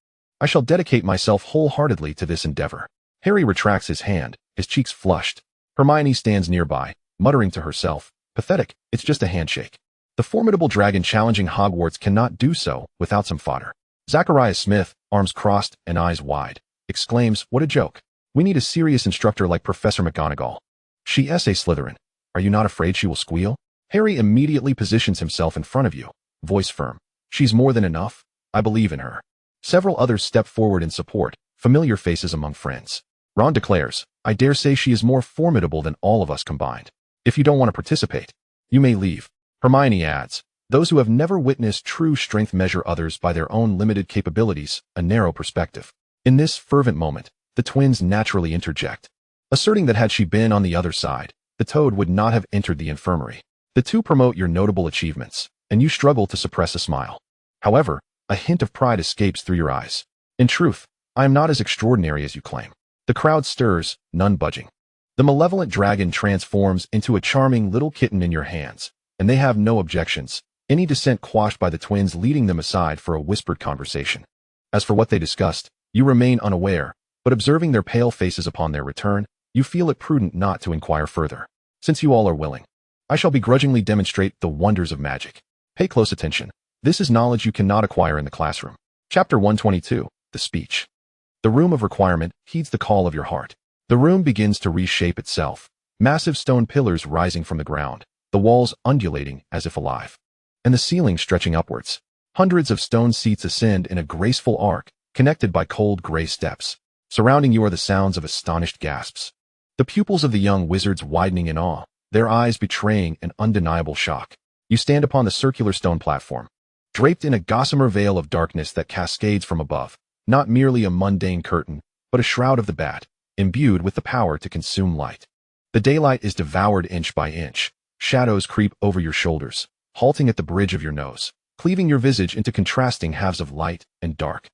I shall dedicate myself wholeheartedly to this endeavor. Harry retracts his hand, his cheeks flushed. Hermione stands nearby, muttering to herself, pathetic, it's just a handshake. The formidable dragon challenging Hogwarts cannot do so without some fodder. Zacharias Smith, arms crossed and eyes wide, exclaims, what a joke. We need a serious instructor like Professor McGonagall. She is a Slytherin. Are you not afraid she will squeal? Harry immediately positions himself in front of you, voice firm. She's more than enough. I believe in her. Several others step forward in support, familiar faces among friends. Ron declares, I dare say she is more formidable than all of us combined. If you don't want to participate, you may leave. Hermione adds, those who have never witnessed true strength measure others by their own limited capabilities, a narrow perspective. In this fervent moment, the twins naturally interject, asserting that had she been on the other side, the toad would not have entered the infirmary. The two promote your notable achievements, and you struggle to suppress a smile. However, a hint of pride escapes through your eyes. In truth, I am not as extraordinary as you claim. The crowd stirs, none budging. The malevolent dragon transforms into a charming little kitten in your hands, and they have no objections, any dissent quashed by the twins leading them aside for a whispered conversation. As for what they discussed, you remain unaware, but observing their pale faces upon their return, you feel it prudent not to inquire further. Since you all are willing, I shall begrudgingly demonstrate the wonders of magic. Pay close attention. This is knowledge you cannot acquire in the classroom. Chapter 122, The Speech. The room of requirement heeds the call of your heart. The room begins to reshape itself, massive stone pillars rising from the ground, the walls undulating as if alive, and the ceiling stretching upwards. Hundreds of stone seats ascend in a graceful arc, connected by cold gray steps. Surrounding you are the sounds of astonished gasps. The pupils of the young wizards widening in awe, their eyes betraying an undeniable shock. You stand upon the circular stone platform, draped in a gossamer veil of darkness that cascades from above, not merely a mundane curtain, but a shroud of the bat, imbued with the power to consume light. The daylight is devoured inch by inch. Shadows creep over your shoulders, halting at the bridge of your nose, cleaving your visage into contrasting halves of light and dark.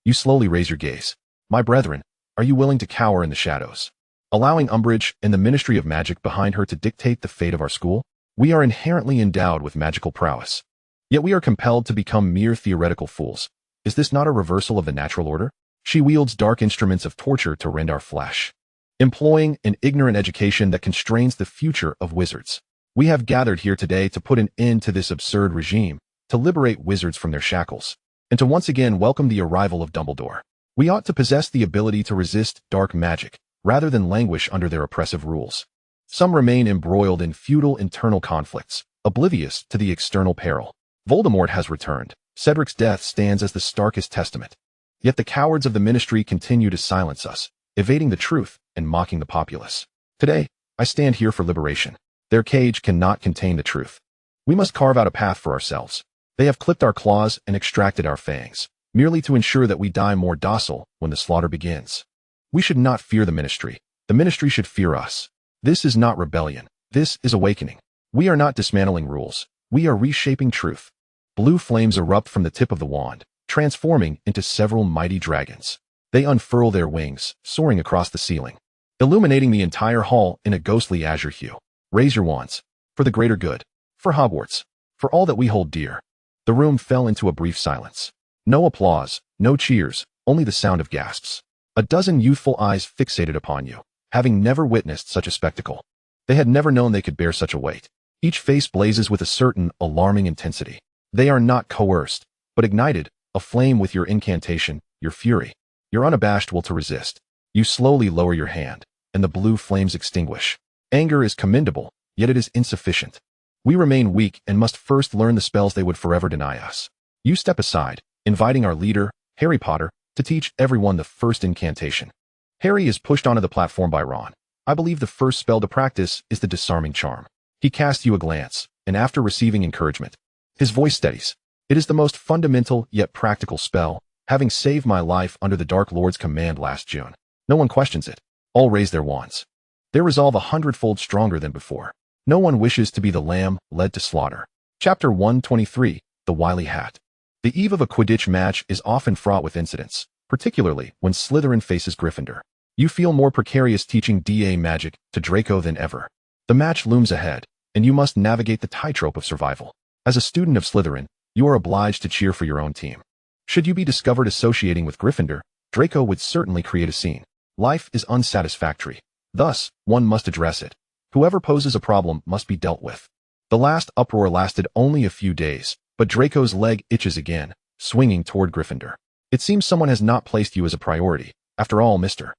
You slowly raise your gaze. My brethren, are you willing to cower in the shadows, allowing Umbridge and the Ministry of Magic behind her to dictate the fate of our school? We are inherently endowed with magical prowess, yet we are compelled to become mere theoretical fools. Is this not a reversal of the natural order? She wields dark instruments of torture to rend our flesh, employing an ignorant education that constrains the future of wizards. We have gathered here today to put an end to this absurd regime, to liberate wizards from their shackles, and to once again welcome the arrival of Dumbledore. We ought to possess the ability to resist dark magic, rather than languish under their oppressive rules. Some remain embroiled in futile internal conflicts, oblivious to the external peril. Voldemort has returned. Cedric's death stands as the starkest testament. Yet the cowards of the Ministry continue to silence us, evading the truth and mocking the populace. Today, I stand here for liberation. Their cage cannot contain the truth. We must carve out a path for ourselves. They have clipped our claws and extracted our fangs, merely to ensure that we die more docile when the slaughter begins. We should not fear the Ministry. The Ministry should fear us. This is not rebellion. This is awakening. We are not dismantling rules. We are reshaping truth. Blue flames erupt from the tip of the wand, transforming into several mighty dragons. They unfurl their wings, soaring across the ceiling, illuminating the entire hall in a ghostly azure hue. Raise your wands. For the greater good. For Hogwarts. For all that we hold dear. The room fell into a brief silence. No applause, no cheers, only the sound of gasps. A dozen youthful eyes fixated upon you, having never witnessed such a spectacle. They had never known they could bear such a weight. Each face blazes with a certain alarming intensity. They are not coerced, but ignited, aflame with your incantation, your fury. You're unabashed will to resist. You slowly lower your hand, and the blue flames extinguish. Anger is commendable, yet it is insufficient. We remain weak and must first learn the spells they would forever deny us. You step aside, inviting our leader, Harry Potter, to teach everyone the first incantation. Harry is pushed onto the platform by Ron. I believe the first spell to practice is the disarming charm. He casts you a glance, and after receiving encouragement, his voice steadies. It is the most fundamental yet practical spell, having saved my life under the Dark Lord's command last June. No one questions it. All raise their wands. Their resolve 100-fold stronger than before. No one wishes to be the lamb led to slaughter. Chapter 123, The Wily Hat. The eve of a Quidditch match is often fraught with incidents, particularly when Slytherin faces Gryffindor. You feel more precarious teaching DA magic to Draco than ever. The match looms ahead, and you must navigate the tightrope of survival. As a student of Slytherin, you are obliged to cheer for your own team. Should you be discovered associating with Gryffindor, Draco would certainly create a scene. Life is unsatisfactory. Thus, one must address it. Whoever poses a problem must be dealt with. The last uproar lasted only a few days, but Draco's leg itches again, swinging toward Gryffindor. It seems someone has not placed you as a priority. After all, Mr.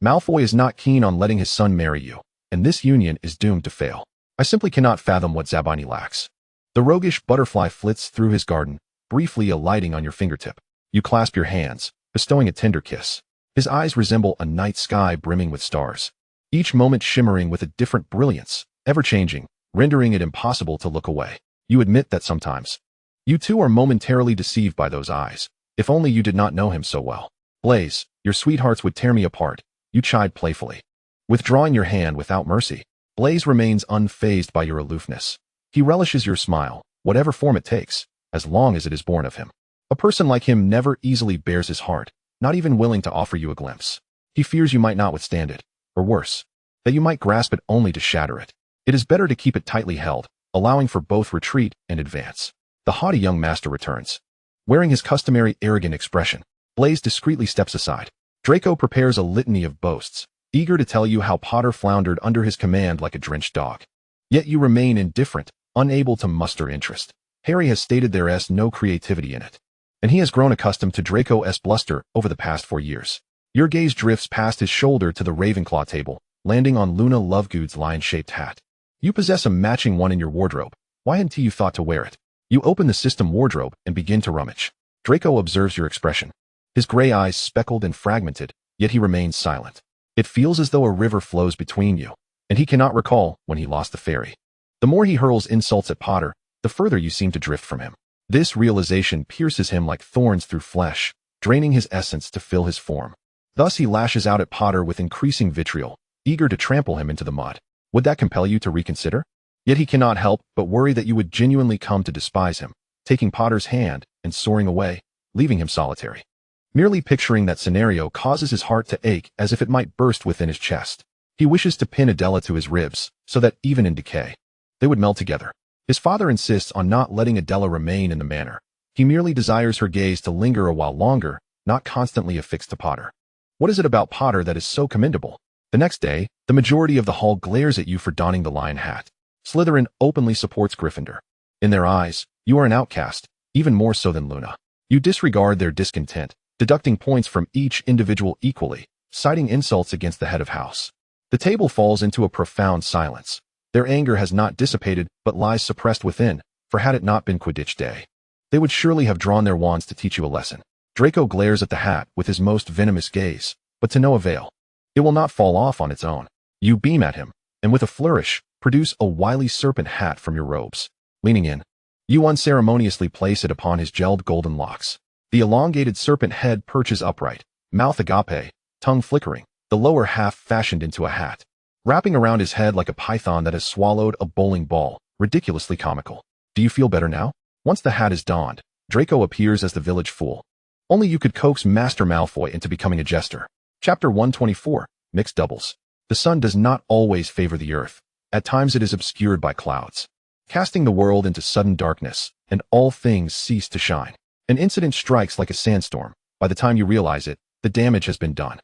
Malfoy is not keen on letting his son marry you, and this union is doomed to fail. I simply cannot fathom what Zabini lacks. The roguish butterfly flits through his garden, briefly alighting on your fingertip. You clasp your hands, bestowing a tender kiss. His eyes resemble a night sky brimming with stars, each moment shimmering with a different brilliance, ever-changing, rendering it impossible to look away. You admit that sometimes you too are momentarily deceived by those eyes. If only you did not know him so well. Blaze, your sweethearts would tear me apart, you chide playfully. Withdrawing your hand without mercy, Blaze remains unfazed by your aloofness. He relishes your smile, whatever form it takes, as long as it is born of him. A person like him never easily bares his heart, not even willing to offer you a glimpse. He fears you might not withstand it, or worse, that you might grasp it only to shatter it. It is better to keep it tightly held, allowing for both retreat and advance. The haughty young master returns. Wearing his customary arrogant expression, Blaze discreetly steps aside. Draco prepares a litany of boasts, eager to tell you how Potter floundered under his command like a drenched dog. Yet you remain indifferent, unable to muster interest. Harry has stated there is no creativity in it, and he has grown accustomed to Draco's bluster over the past 4 years. Your gaze drifts past his shoulder to the Ravenclaw table, landing on Luna Lovegood's lion-shaped hat. You possess a matching one in your wardrobe. Why hadn't you thought to wear it? You open the system wardrobe and begin to rummage. Draco observes your expression. His gray eyes speckled and fragmented, yet he remains silent. It feels as though a river flows between you, and he cannot recall when he lost the ferry. The more he hurls insults at Potter, the further you seem to drift from him. This realization pierces him like thorns through flesh, draining his essence to fill his form. Thus he lashes out at Potter with increasing vitriol, eager to trample him into the mud. Would that compel you to reconsider? Yet he cannot help but worry that you would genuinely come to despise him, taking Potter's hand and soaring away, leaving him solitary. Merely picturing that scenario causes his heart to ache as if it might burst within his chest. He wishes to pin Adela to his ribs, so that, even in decay, they would meld together. His father insists on not letting Adela remain in the manor. He merely desires her gaze to linger a while longer, not constantly affixed to Potter. What is it about Potter that is so commendable? The next day, the majority of the hall glares at you for donning the lion hat. Slytherin openly supports Gryffindor. In their eyes, you are an outcast, even more so than Luna. You disregard their discontent, deducting points from each individual equally, citing insults against the head of house. The table falls into a profound silence. Their anger has not dissipated but lies suppressed within, for had it not been Quidditch day, they would surely have drawn their wands to teach you a lesson. Draco glares at the hat with his most venomous gaze, but to no avail. It will not fall off on its own. You beam at him, and with a flourish, produce a wily serpent hat from your robes. Leaning in, you unceremoniously place it upon his gelled golden locks. The elongated serpent head perches upright, mouth agape, tongue flickering, the lower half fashioned into a hat, wrapping around his head like a python that has swallowed a bowling ball, ridiculously comical. Do you feel better now? Once the hat is donned, Draco appears as the village fool. Only you could coax Master Malfoy into becoming a jester. Chapter 124, Mixed Doubles. The sun does not always favor the earth. At times it is obscured by clouds, casting the world into sudden darkness, and all things cease to shine. An incident strikes like a sandstorm. By the time you realize it, the damage has been done.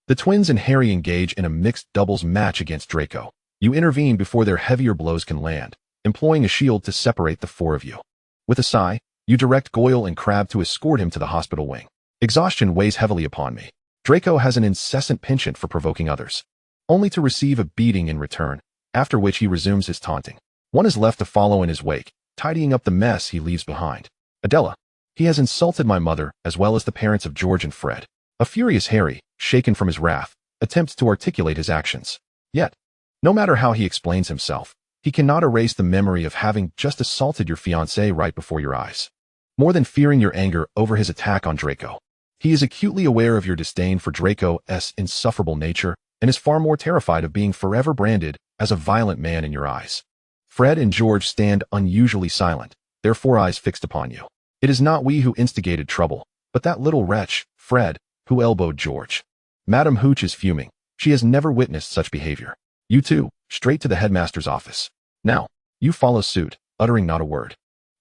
The twins and Harry engage in a mixed doubles match against Draco. You intervene before their heavier blows can land, employing a shield to separate the four of you. With a sigh, you direct Goyle and Crabbe to escort him to the hospital wing. Exhaustion weighs heavily upon me. Draco has an incessant penchant for provoking others, only to receive a beating in return, after which he resumes his taunting. One is left to follow in his wake, tidying up the mess he leaves behind. Adela. He has insulted my mother as well as the parents of George and Fred. A furious Harry, shaken from his wrath, attempts to articulate his actions. Yet, no matter how he explains himself, he cannot erase the memory of having just assaulted your fiancée right before your eyes. More than fearing your anger over his attack on Draco, he is acutely aware of your disdain for Draco's insufferable nature and is far more terrified of being forever branded as a violent man in your eyes. Fred and George stand unusually silent, their four eyes fixed upon you. It is not we who instigated trouble, but that little wretch, Fred, who elbowed George. Madame Hooch is fuming. She has never witnessed such behavior. You too, straight to the headmaster's office. Now, you follow suit, uttering not a word,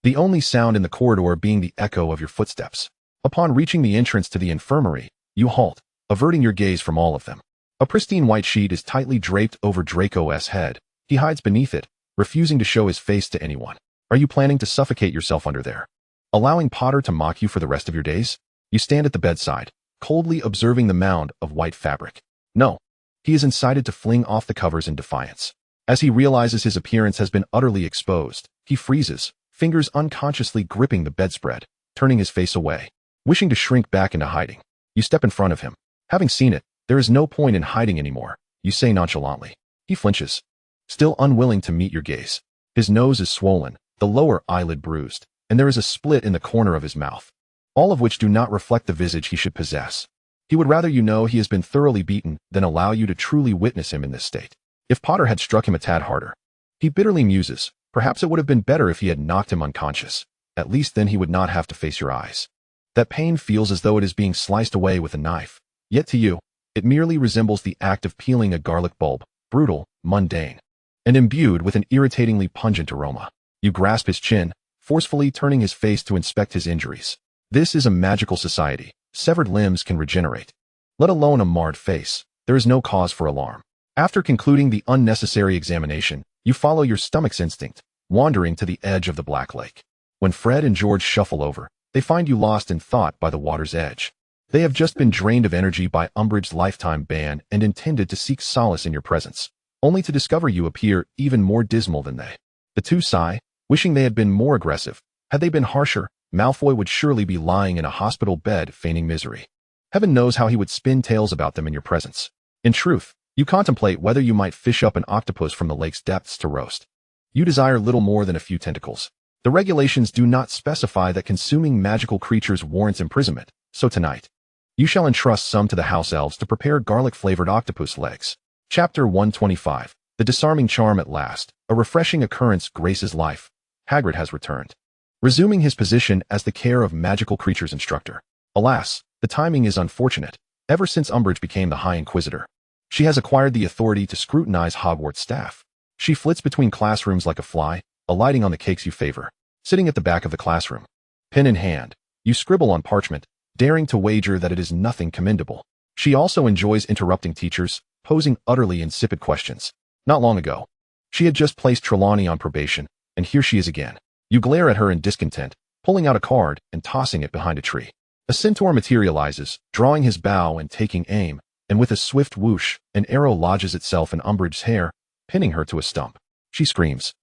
the only sound in the corridor being the echo of your footsteps. Upon reaching the entrance to the infirmary, you halt, averting your gaze from all of them. A pristine white sheet is tightly draped over Draco's head. He hides beneath it, refusing to show his face to anyone. Are you planning to suffocate yourself under there, allowing Potter to mock you for the rest of your days? You stand at the bedside, coldly observing the mound of white fabric. No, he is incited to fling off the covers in defiance. As he realizes his appearance has been utterly exposed, he freezes, fingers unconsciously gripping the bedspread, turning his face away, wishing to shrink back into hiding. You step in front of him. Having seen it, there is no point in hiding anymore, you say nonchalantly. He flinches, still unwilling to meet your gaze. His nose is swollen, the lower eyelid bruised, and there is a split in the corner of his mouth, all of which do not reflect the visage he should possess. He would rather you know he has been thoroughly beaten than allow you to truly witness him in this state. If Potter had struck him a tad harder, he bitterly muses, perhaps it would have been better if he had knocked him unconscious. At least then he would not have to face your eyes. That pain feels as though it is being sliced away with a knife. Yet to you, it merely resembles the act of peeling a garlic bulb, brutal, mundane, and imbued with an irritatingly pungent aroma. You grasp his chin, forcefully turning his face to inspect his injuries. This is a magical society. Severed limbs can regenerate. Let alone a marred face. There is no cause for alarm. After concluding the unnecessary examination, you follow your stomach's instinct, wandering to the edge of the Black Lake. When Fred and George shuffle over, they find you lost in thought by the water's edge. They have just been drained of energy by Umbridge's lifetime ban and intended to seek solace in your presence, only to discover you appear even more dismal than they. The two sigh, wishing they had been more aggressive. Had they been harsher, Malfoy would surely be lying in a hospital bed feigning misery. Heaven knows how he would spin tales about them in your presence. In truth, you contemplate whether you might fish up an octopus from the lake's depths to roast. You desire little more than a few tentacles. The regulations do not specify that consuming magical creatures warrants imprisonment, so tonight, you shall entrust some to the house elves to prepare garlic-flavored octopus legs. Chapter 125. The disarming charm at last. A refreshing occurrence graces life. Hagrid has returned, resuming his position as the care of magical creatures instructor. Alas, the timing is unfortunate. Ever since Umbridge became the High Inquisitor, she has acquired the authority to scrutinize Hogwarts staff. She flits between classrooms like a fly, alighting on the cakes you favor. Sitting at the back of the classroom, pen in hand, you scribble on parchment, daring to wager that it is nothing commendable. She also enjoys interrupting teachers, posing utterly insipid questions. Not long ago, she had just placed Trelawney on probation, and here she is again. You glare at her in discontent, pulling out a card and tossing it behind a tree. A centaur materializes, drawing his bow and taking aim, and with a swift whoosh, an arrow lodges itself in Umbridge's hair, pinning her to a stump. She screams,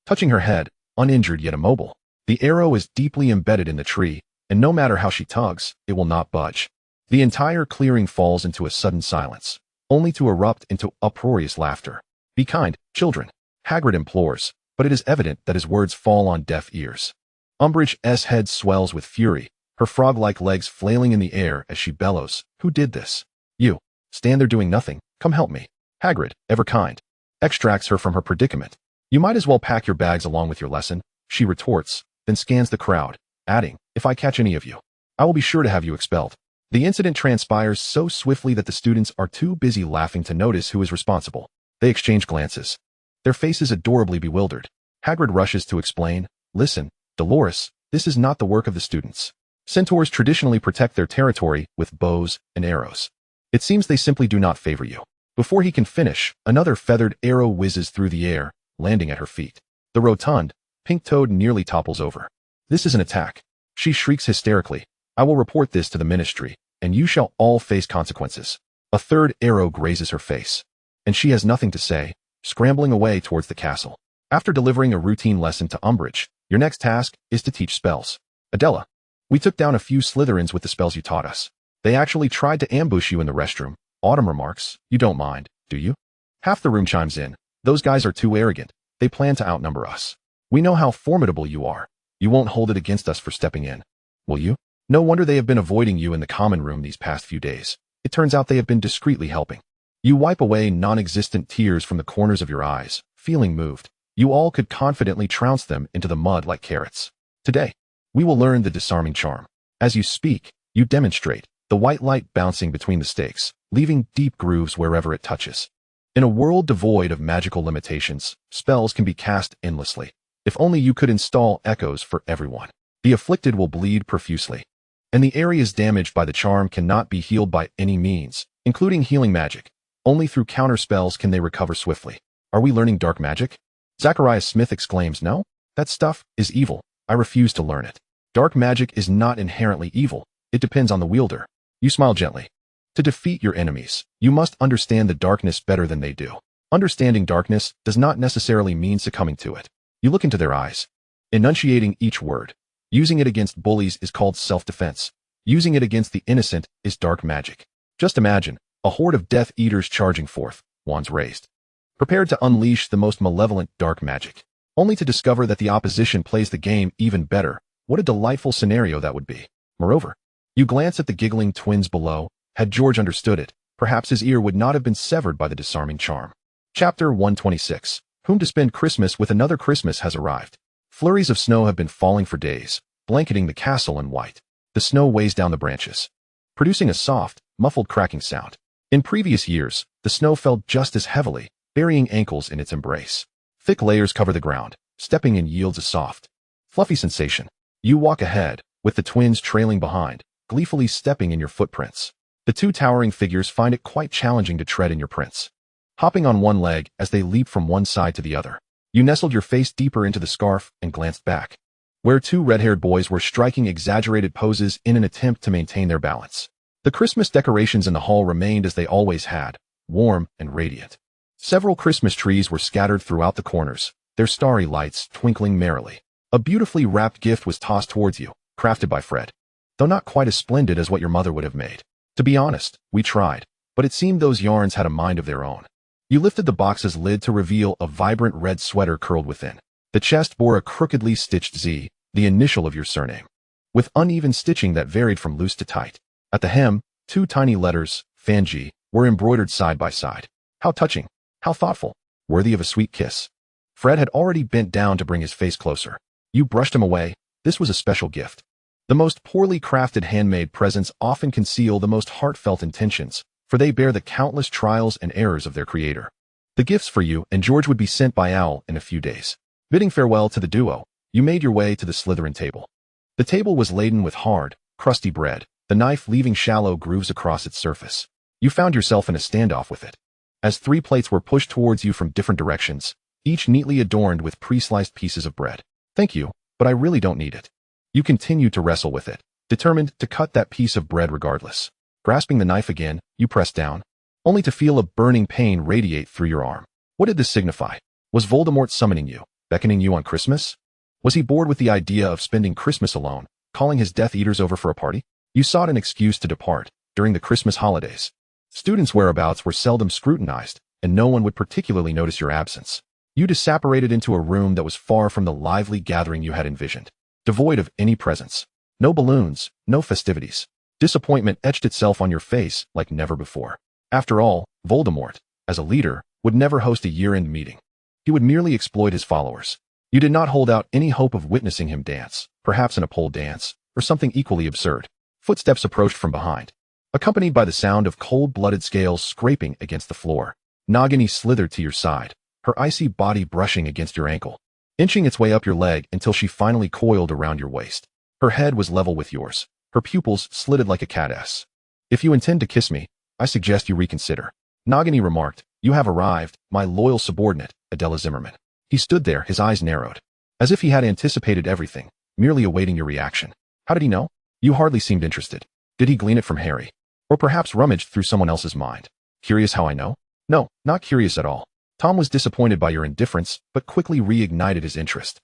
touching her head, uninjured yet immobile. The arrow is deeply embedded in the tree, and no matter how she tugs, it will not budge. The entire clearing falls into a sudden silence, only to erupt into uproarious laughter. Be kind, children, Hagrid implores, but it is evident that his words fall on deaf ears. Umbridge's head swells with fury, her frog-like legs flailing in the air as she bellows, "Who did this? You. Stand there doing nothing. Come help me." Hagrid, ever kind, extracts her from her predicament. "You might as well pack your bags along with your lesson," she retorts, then scans the crowd, adding, "If I catch any of you, I will be sure to have you expelled." The incident transpires so swiftly that the students are too busy laughing to notice who is responsible. They exchange glances, their faces adorably bewildered. Hagrid rushes to explain, "Listen, Dolores, this is not the work of the students. Centaurs traditionally protect their territory with bows and arrows. It seems they simply do not favor you." Before he can finish, another feathered arrow whizzes through the air, landing at her feet. The rotund, pink toad nearly topples over. "This is an attack." She shrieks hysterically, "I will report this to the ministry, and you shall all face consequences." A third arrow grazes her face, and she has nothing to say, scrambling away towards the castle. After delivering a routine lesson to Umbridge, your next task is to teach spells. "Adela, we took down a few Slytherins with the spells you taught us. They actually tried to ambush you in the restroom." Autumn remarks, "You don't mind, do you?" Half the room chimes in, "Those guys are too arrogant. They plan to outnumber us. We know how formidable you are. You won't hold it against us for stepping in, will you?" No wonder they have been avoiding you in the common room these past few days. It turns out they have been discreetly helping. You wipe away non-existent tears from the corners of your eyes, feeling moved. You all could confidently trounce them into the mud like carrots. "Today, we will learn the disarming charm." As you speak, you demonstrate, the white light bouncing between the stakes, leaving deep grooves wherever it touches. In a world devoid of magical limitations, spells can be cast endlessly. If only you could install echoes for everyone. The afflicted will bleed profusely, and the areas damaged by the charm cannot be healed by any means, including healing magic. Only through counter spells can they recover swiftly. Are we learning dark magic? Zachariah Smith exclaims, "No, that stuff is evil. I refuse to learn it." Dark magic is not inherently evil. It depends on the wielder. You smile gently. To defeat your enemies, you must understand the darkness better than they do. Understanding darkness does not necessarily mean succumbing to it. You look into their eyes, enunciating each word. Using it against bullies is called self-defense. Using it against the innocent is dark magic. Just imagine a horde of Death Eaters charging forth, wands raised, prepared to unleash the most malevolent dark magic, only to discover that the opposition plays the game even better. What a delightful scenario that would be. Moreover, you glance at the giggling twins below. Had George understood it, perhaps his ear would not have been severed by the disarming charm. Chapter 126. Whom to spend Christmas with. Another Christmas has arrived. Flurries of snow have been falling for days, blanketing the castle in white. The snow weighs down the branches, producing a soft, muffled cracking sound. In previous years, the snow fell just as heavily, burying ankles in its embrace. Thick layers cover the ground. Stepping in yields a soft, fluffy sensation. You walk ahead, with the twins trailing behind, gleefully stepping in your footprints. The two towering figures find it quite challenging to tread in your prints, hopping on one leg as they leap from one side to the other. You nestled your face deeper into the scarf and glanced back, where two red-haired boys were striking exaggerated poses in an attempt to maintain their balance. The Christmas decorations in the hall remained as they always had, warm and radiant. Several Christmas trees were scattered throughout the corners, their starry lights twinkling merrily. A beautifully wrapped gift was tossed towards you, crafted by Fred, though not quite as splendid as what your mother would have made. To be honest, we tried, but it seemed those yarns had a mind of their own. You lifted the box's lid to reveal a vibrant red sweater curled within. The chest bore a crookedly stitched Z, the initial of your surname, with uneven stitching that varied from loose to tight. At the hem, two tiny letters, Fanji, were embroidered side by side. How touching, how thoughtful, worthy of a sweet kiss. Fred had already bent down to bring his face closer. You brushed him away. This was a special gift. The most poorly crafted handmade presents often conceal the most heartfelt intentions, for they bear the countless trials and errors of their creator. The gifts for you and George would be sent by Owl in a few days. Bidding farewell to the duo, you made your way to the Slytherin table. The table was laden with hard, crusty bread, the knife leaving shallow grooves across its surface. You found yourself in a standoff with it, as three plates were pushed towards you from different directions, each neatly adorned with pre-sliced pieces of bread. Thank you, but I really don't need it. You continued to wrestle with it, determined to cut that piece of bread regardless. Grasping the knife again, you pressed down, only to feel a burning pain radiate through your arm. What did this signify? Was Voldemort summoning you, beckoning you on Christmas? Was he bored with the idea of spending Christmas alone, calling his Death Eaters over for a party? You sought an excuse to depart during the Christmas holidays. Students' whereabouts were seldom scrutinized, and no one would particularly notice your absence. You disapparated into a room that was far from the lively gathering you had envisioned, devoid of any presents. No balloons, no festivities. Disappointment etched itself on your face like never before. After all, Voldemort, as a leader, would never host a year-end meeting. He would merely exploit his followers. You did not hold out any hope of witnessing him dance, perhaps in a pole dance, or something equally absurd. Footsteps approached from behind, accompanied by the sound of cold-blooded scales scraping against the floor. Nagini slithered to your side, her icy body brushing against your ankle, inching its way up your leg until she finally coiled around your waist. Her head was level with yours, her pupils slitted like a cat's. If you intend to kiss me, I suggest you reconsider. Nagini remarked, you have arrived, my loyal subordinate, Adela Zimmerman. He stood there, his eyes narrowed, as if he had anticipated everything, merely awaiting your reaction. How did he know? You hardly seemed interested. Did he glean it from Harry? Or perhaps rummaged through someone else's mind? Curious how I know? No, not curious at all. Tom was disappointed by your indifference, but quickly reignited his interest.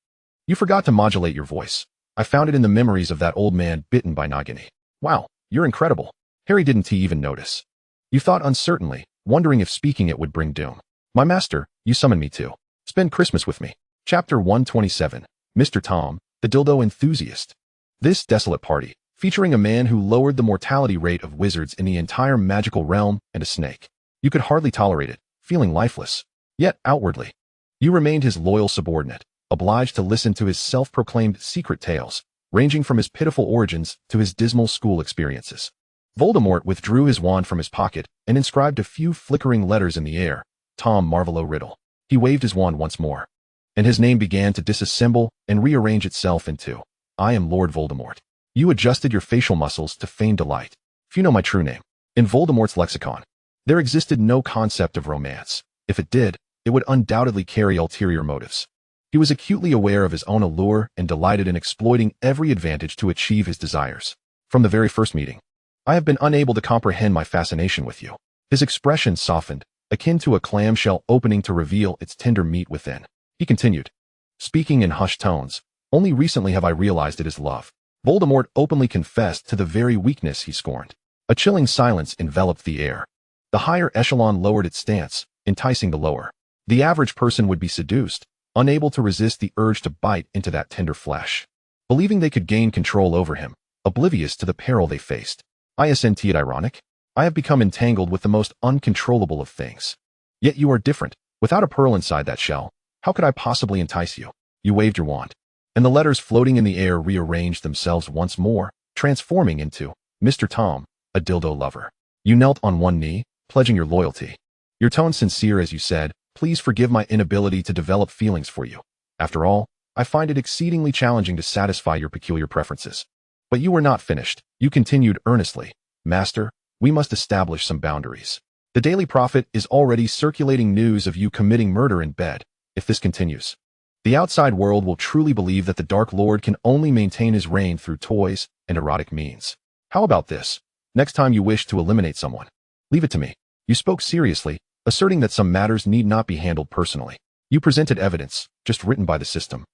You forgot to modulate your voice. I found it in the memories of that old man bitten by Nagini. Wow, you're incredible. Harry didn't even notice. You thought uncertainly, wondering if speaking it would bring doom. My master, you summoned me to spend Christmas with me. Chapter 127. Mr. Tom, the dildo enthusiast. This desolate party, featuring a man who lowered the mortality rate of wizards in the entire magical realm and a snake. You could hardly tolerate it, feeling lifeless. Yet, outwardly, you remained his loyal subordinate, obliged to listen to his self-proclaimed secret tales, ranging from his pitiful origins to his dismal school experiences. Voldemort withdrew his wand from his pocket and inscribed a few flickering letters in the air. Tom Marvolo Riddle. He waved his wand once more, and his name began to disassemble and rearrange itself into, I am Lord Voldemort. You adjusted your facial muscles to feign delight. If you know my true name. In Voldemort's lexicon, there existed no concept of romance. If it did, it would undoubtedly carry ulterior motives. He was acutely aware of his own allure and delighted in exploiting every advantage to achieve his desires. From the very first meeting, I have been unable to comprehend my fascination with you. His expression softened, akin to a clamshell opening to reveal its tender meat within. He continued, speaking in hushed tones, "Only recently have I realized it is love." Voldemort openly confessed to the very weakness he scorned. A chilling silence enveloped the air. The higher echelon lowered its stance, enticing the lower. The average person would be seduced, unable to resist the urge to bite into that tender flesh. Believing they could gain control over him, oblivious to the peril they faced. Isn't it ironic? I have become entangled with the most uncontrollable of things. Yet you are different. Without a pearl inside that shell, how could I possibly entice you? You waved your wand, and the letters floating in the air rearranged themselves once more, transforming into Mr. Tom, a dildo lover. You knelt on one knee, pledging your loyalty. Your tone sincere as you said, "Please forgive my inability to develop feelings for you. After all, I find it exceedingly challenging to satisfy your peculiar preferences." But you were not finished. You continued earnestly, "Master, we must establish some boundaries. The Daily Prophet is already circulating news of you committing murder in bed. If this continues, the outside world will truly believe that the Dark Lord can only maintain his reign through toys and erotic means. How about this? Next time you wish to eliminate someone, leave it to me." You spoke seriously, asserting that some matters need not be handled personally. You presented evidence, just written by the system.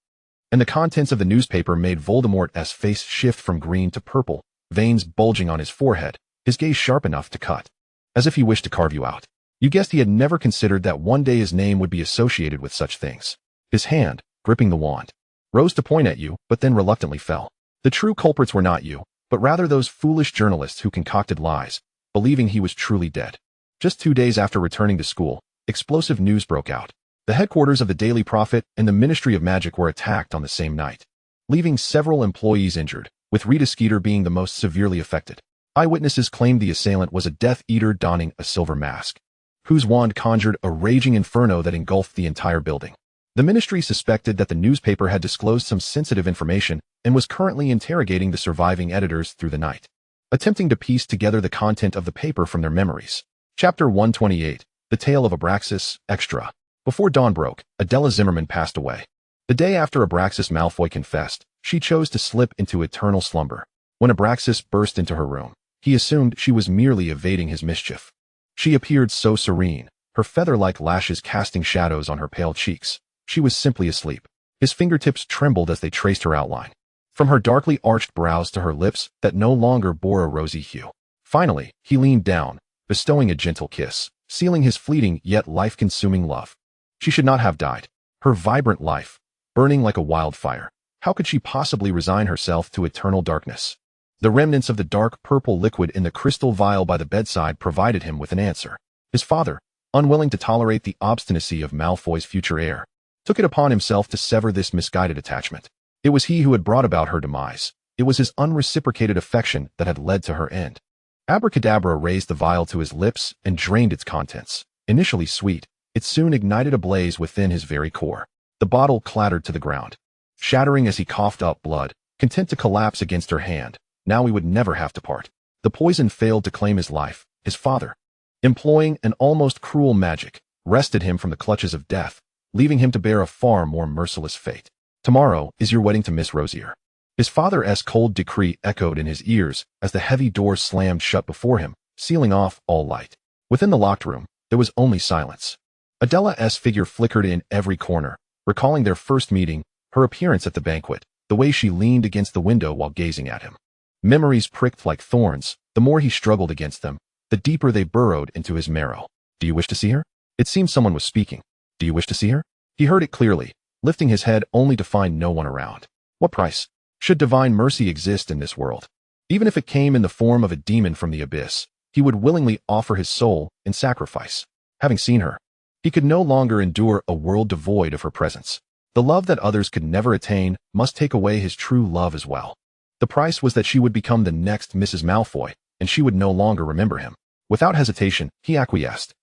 And the contents of the newspaper made Voldemort's face shift from green to purple, veins bulging on his forehead, his gaze sharp enough to cut, as if he wished to carve you out. You guessed he had never considered that one day his name would be associated with such things. His hand, gripping the wand, rose to point at you, but then reluctantly fell. The true culprits were not you, but rather those foolish journalists who concocted lies, believing he was truly dead. Just 2 days after returning to school, explosive news broke out. The headquarters of the Daily Prophet and the Ministry of Magic were attacked on the same night, leaving several employees injured, with Rita Skeeter being the most severely affected. Eyewitnesses claimed the assailant was a Death Eater donning a silver mask, whose wand conjured a raging inferno that engulfed the entire building. The ministry suspected that the newspaper had disclosed some sensitive information and was currently interrogating the surviving editors through the night, attempting to piece together the content of the paper from their memories. Chapter 128, The Tale of Abraxas, Extra. Before dawn broke, Adela Zimmerman passed away. The day after Abraxas Malfoy confessed, she chose to slip into eternal slumber. When Abraxas burst into her room, he assumed she was merely evading his mischief. She appeared so serene, her feather-like lashes casting shadows on her pale cheeks. She was simply asleep. His fingertips trembled as they traced her outline, from her darkly arched brows to her lips that no longer bore a rosy hue. Finally, he leaned down, bestowing a gentle kiss, sealing his fleeting yet life-consuming love. She should not have died. Her vibrant life, burning like a wildfire. How could she possibly resign herself to eternal darkness? The remnants of the dark purple liquid in the crystal vial by the bedside provided him with an answer. His father, unwilling to tolerate the obstinacy of Malfoy's future heir, took it upon himself to sever this misguided attachment. It was he who had brought about her demise. It was his unreciprocated affection that had led to her end. Abracadabra raised the vial to his lips and drained its contents. Initially sweet, it soon ignited a blaze within his very core. The bottle clattered to the ground, shattering as he coughed up blood, content to collapse against her hand. Now we would never have to part. The poison failed to claim his life. His father, employing an almost cruel magic, wrested him from the clutches of death, leaving him to bear a far more merciless fate. Tomorrow is your wedding to Miss Rosier. His father's cold decree echoed in his ears as the heavy door slammed shut before him, sealing off all light. Within the locked room, there was only silence. Adela's figure flickered in every corner, recalling their first meeting, her appearance at the banquet, the way she leaned against the window while gazing at him. Memories pricked like thorns. The more he struggled against them, the deeper they burrowed into his marrow. "Do you wish to see her?" It seemed someone was speaking. "Do you wish to see her?" He heard it clearly, lifting his head only to find no one around. What price should divine mercy exist in this world? Even if it came in the form of a demon from the abyss, he would willingly offer his soul in sacrifice. Having seen her, he could no longer endure a world devoid of her presence. The love that others could never attain must take away his true love as well. The price was that she would become the next Mrs. Malfoy, and she would no longer remember him. Without hesitation, he acquiesced.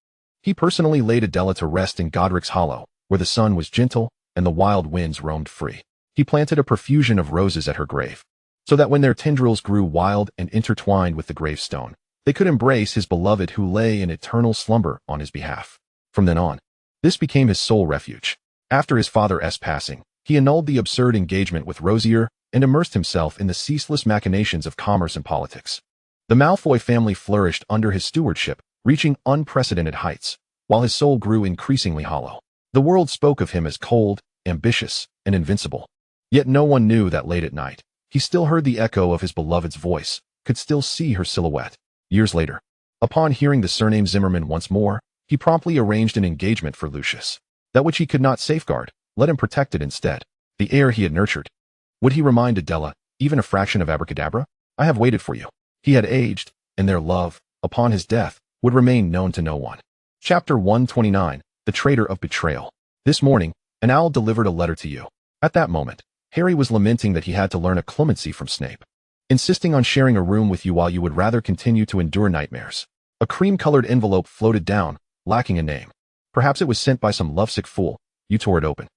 He personally laid Adela to rest in Godric's Hollow, where the sun was gentle and the wild winds roamed free. He planted a profusion of roses at her grave, so that when their tendrils grew wild and intertwined with the gravestone, they could embrace his beloved who lay in eternal slumber on his behalf. From then on, this became his sole refuge. After his father's passing, he annulled the absurd engagement with Rosier and immersed himself in the ceaseless machinations of commerce and politics. The Malfoy family flourished under his stewardship, reaching unprecedented heights. while his soul grew increasingly hollow. The world spoke of him as cold, ambitious, and invincible. Yet no one knew that late at night, he still heard the echo of his beloved's voice, could still see her silhouette. Years later, upon hearing the surname Zimmerman once more, he promptly arranged an engagement for Lucius. That which he could not safeguard, let him protect it instead. The heir he had nurtured. Would he remind Adela, even a fraction of abracadabra? I have waited for you. He had aged, and their love, upon his death, would remain known to no one. Chapter 129, The Traitor of Betrayal. This morning, an owl delivered a letter to you. At that moment, Harry was lamenting that he had to learn a clemency from Snape, insisting on sharing a room with you while you would rather continue to endure nightmares. A cream-colored envelope floated down, lacking a name. Perhaps it was sent by some lovesick fool. You tore it open.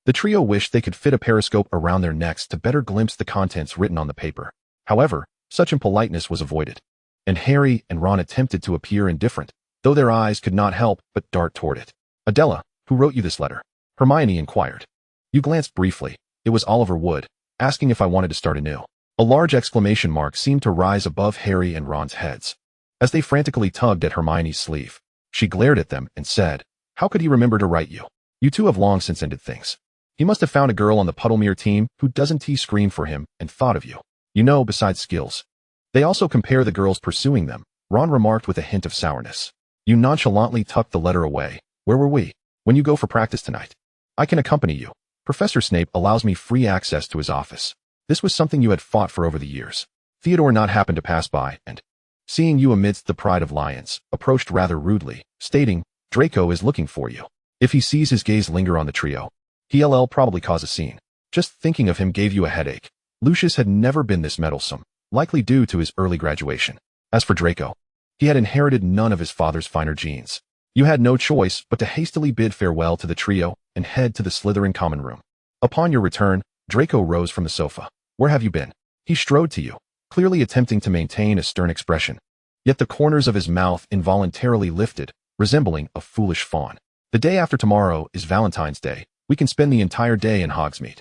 The trio wished they could fit a periscope around their necks to better glimpse the contents written on the paper. However, such impoliteness was avoided, and Harry and Ron attempted to appear indifferent, though their eyes could not help but dart toward it. Adela, who wrote you this letter? Hermione inquired. You glanced briefly. It was Oliver Wood, asking if I wanted to start anew. A large exclamation mark seemed to rise above Harry and Ron's heads, as they frantically tugged at Hermione's sleeve. She glared at them and said, how could he remember to write you? You two have long since ended things. He must have found a girl on the Puddlemere team who doesn't scream for him and thought of you. You know, besides skills. They also compare the girls pursuing them, Ron remarked with a hint of sourness. You nonchalantly tucked the letter away. Where were we? When you go for practice tonight. I can accompany you. Professor Snape allows me free access to his office. This was something you had fought for over the years. Theodore not happened to pass by and, seeing you amidst the pride of lions, approached rather rudely, stating, Draco is looking for you. If he sees his gaze linger on the trio, he'll probably cause a scene. Just thinking of him gave you a headache. Lucius had never been this meddlesome, likely due to his early graduation. As for Draco, he had inherited none of his father's finer genes. You had no choice but to hastily bid farewell to the trio and head to the Slytherin common room. Upon your return, Draco rose from the sofa. Where have you been? He strode to you, clearly attempting to maintain a stern expression. Yet the corners of his mouth involuntarily lifted, resembling a foolish fawn. The day after tomorrow is Valentine's Day. We can spend the entire day in Hogsmeade.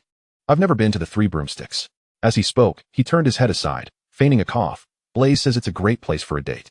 I've never been to the Three Broomsticks. As he spoke, he turned his head aside, feigning a cough. Blaise says it's a great place for a date.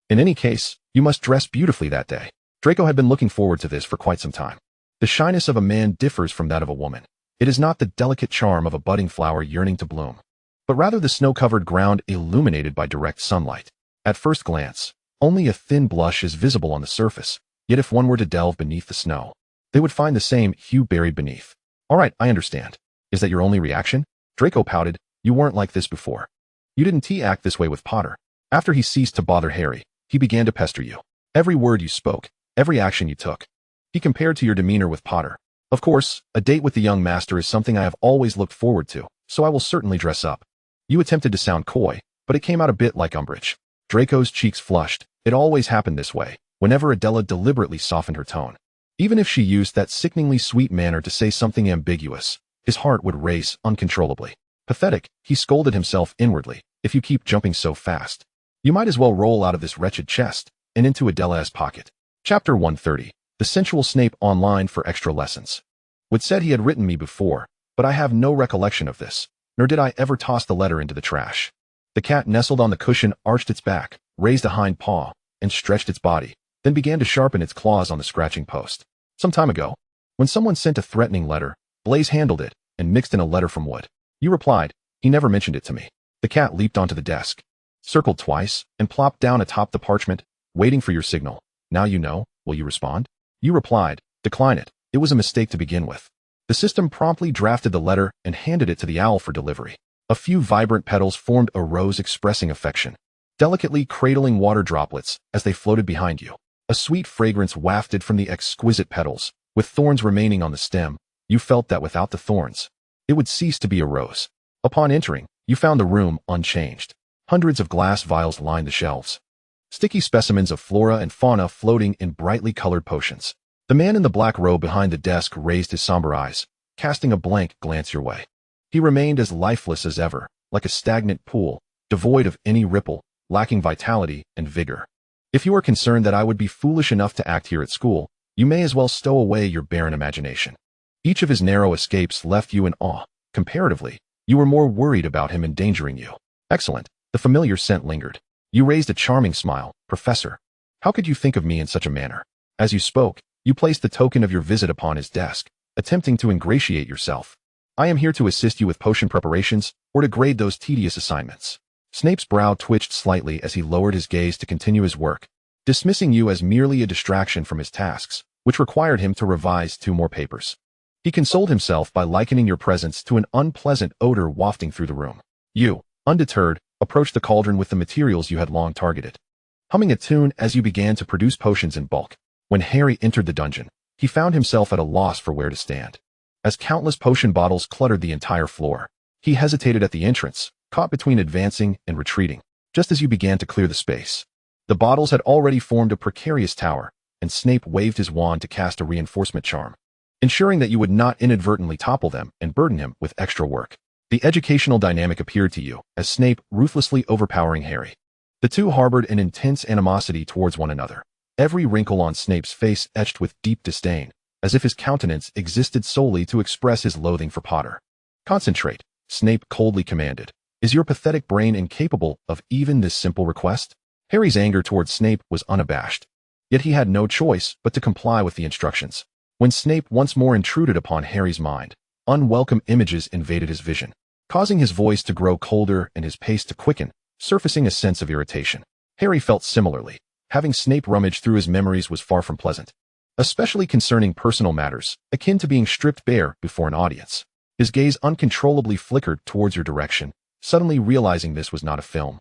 In any case, you must dress beautifully that day. Draco had been looking forward to this for quite some time. The shyness of a man differs from that of a woman. It is not the delicate charm of a budding flower yearning to bloom, but rather the snow-covered ground illuminated by direct sunlight. At first glance, only a thin blush is visible on the surface, yet if one were to delve beneath the snow, they would find the same hue buried beneath. All right, I understand. Is that your only reaction? Draco pouted. You weren't like this before. You didn't act this way with Potter. After he ceased to bother Harry, he began to pester you. Every word you spoke, every action you took, he compared to your demeanor with Potter. Of course, a date with the young master is something I have always looked forward to, so I will certainly dress up. You attempted to sound coy, but it came out a bit like umbrage. Draco's cheeks flushed. It always happened this way, whenever Adela deliberately softened her tone. Even if she used that sickeningly sweet manner to say something ambiguous, his heart would race uncontrollably. Pathetic, he scolded himself inwardly. If you keep jumping so fast, you might as well roll out of this wretched chest and into Adela's pocket. Chapter 130. The Sensual Snape Online for Extra Lessons. Wood said he had written me before, but I have no recollection of this, nor did I ever toss the letter into the trash. The cat nestled on the cushion, arched its back, raised a hind paw, and stretched its body, then began to sharpen its claws on the scratching post. Some time ago, when someone sent a threatening letter, Blaise handled it and mixed in a letter from Wood. You replied. He never mentioned it to me. The cat leaped onto the desk, circled twice, and plopped down atop the parchment, waiting for your signal. Now you know. Will you respond? You replied. Decline it. It was a mistake to begin with. The system promptly drafted the letter and handed it to the owl for delivery. A few vibrant petals formed a rose expressing affection, delicately cradling water droplets as they floated behind you. A sweet fragrance wafted from the exquisite petals, with thorns remaining on the stem. You felt that without the thorns, it would cease to be a rose. Upon entering, you found the room unchanged. Hundreds of glass vials lined the shelves, sticky specimens of flora and fauna floating in brightly colored potions. The man in the black robe behind the desk raised his somber eyes, casting a blank glance your way. He remained as lifeless as ever, like a stagnant pool, devoid of any ripple, lacking vitality and vigor. If you are concerned that I would be foolish enough to act here at school, you may as well stow away your barren imagination. Each of his narrow escapes left you in awe. Comparatively, you were more worried about him endangering you. Excellent. The familiar scent lingered. You raised a charming smile. Professor, how could you think of me in such a manner? As you spoke, you placed the token of your visit upon his desk, attempting to ingratiate yourself. I am here to assist you with potion preparations or to grade those tedious assignments. Snape's brow twitched slightly as he lowered his gaze to continue his work, dismissing you as merely a distraction from his tasks, which required him to revise 2 more papers. He consoled himself by likening your presence to an unpleasant odor wafting through the room. You, undeterred, approached the cauldron with the materials you had long targeted, humming a tune as you began to produce potions in bulk. When Harry entered the dungeon, he found himself at a loss for where to stand. As countless potion bottles cluttered the entire floor, he hesitated at the entrance, caught between advancing and retreating, just as you began to clear the space. The bottles had already formed a precarious tower, and Snape waved his wand to cast a reinforcement charm, ensuring that you would not inadvertently topple them and burden him with extra work. The educational dynamic appeared to you as Snape ruthlessly overpowering Harry. The two harbored an intense animosity towards one another, every wrinkle on Snape's face etched with deep disdain, as if his countenance existed solely to express his loathing for Potter. Concentrate, Snape coldly commanded. Is your pathetic brain incapable of even this simple request? Harry's anger towards Snape was unabashed, yet he had no choice but to comply with the instructions. When Snape once more intruded upon Harry's mind, unwelcome images invaded his vision, causing his voice to grow colder and his pace to quicken, surfacing a sense of irritation. Harry felt similarly. Having Snape rummage through his memories was far from pleasant, especially concerning personal matters, akin to being stripped bare before an audience. His gaze uncontrollably flickered towards your direction, suddenly realizing this was not a film,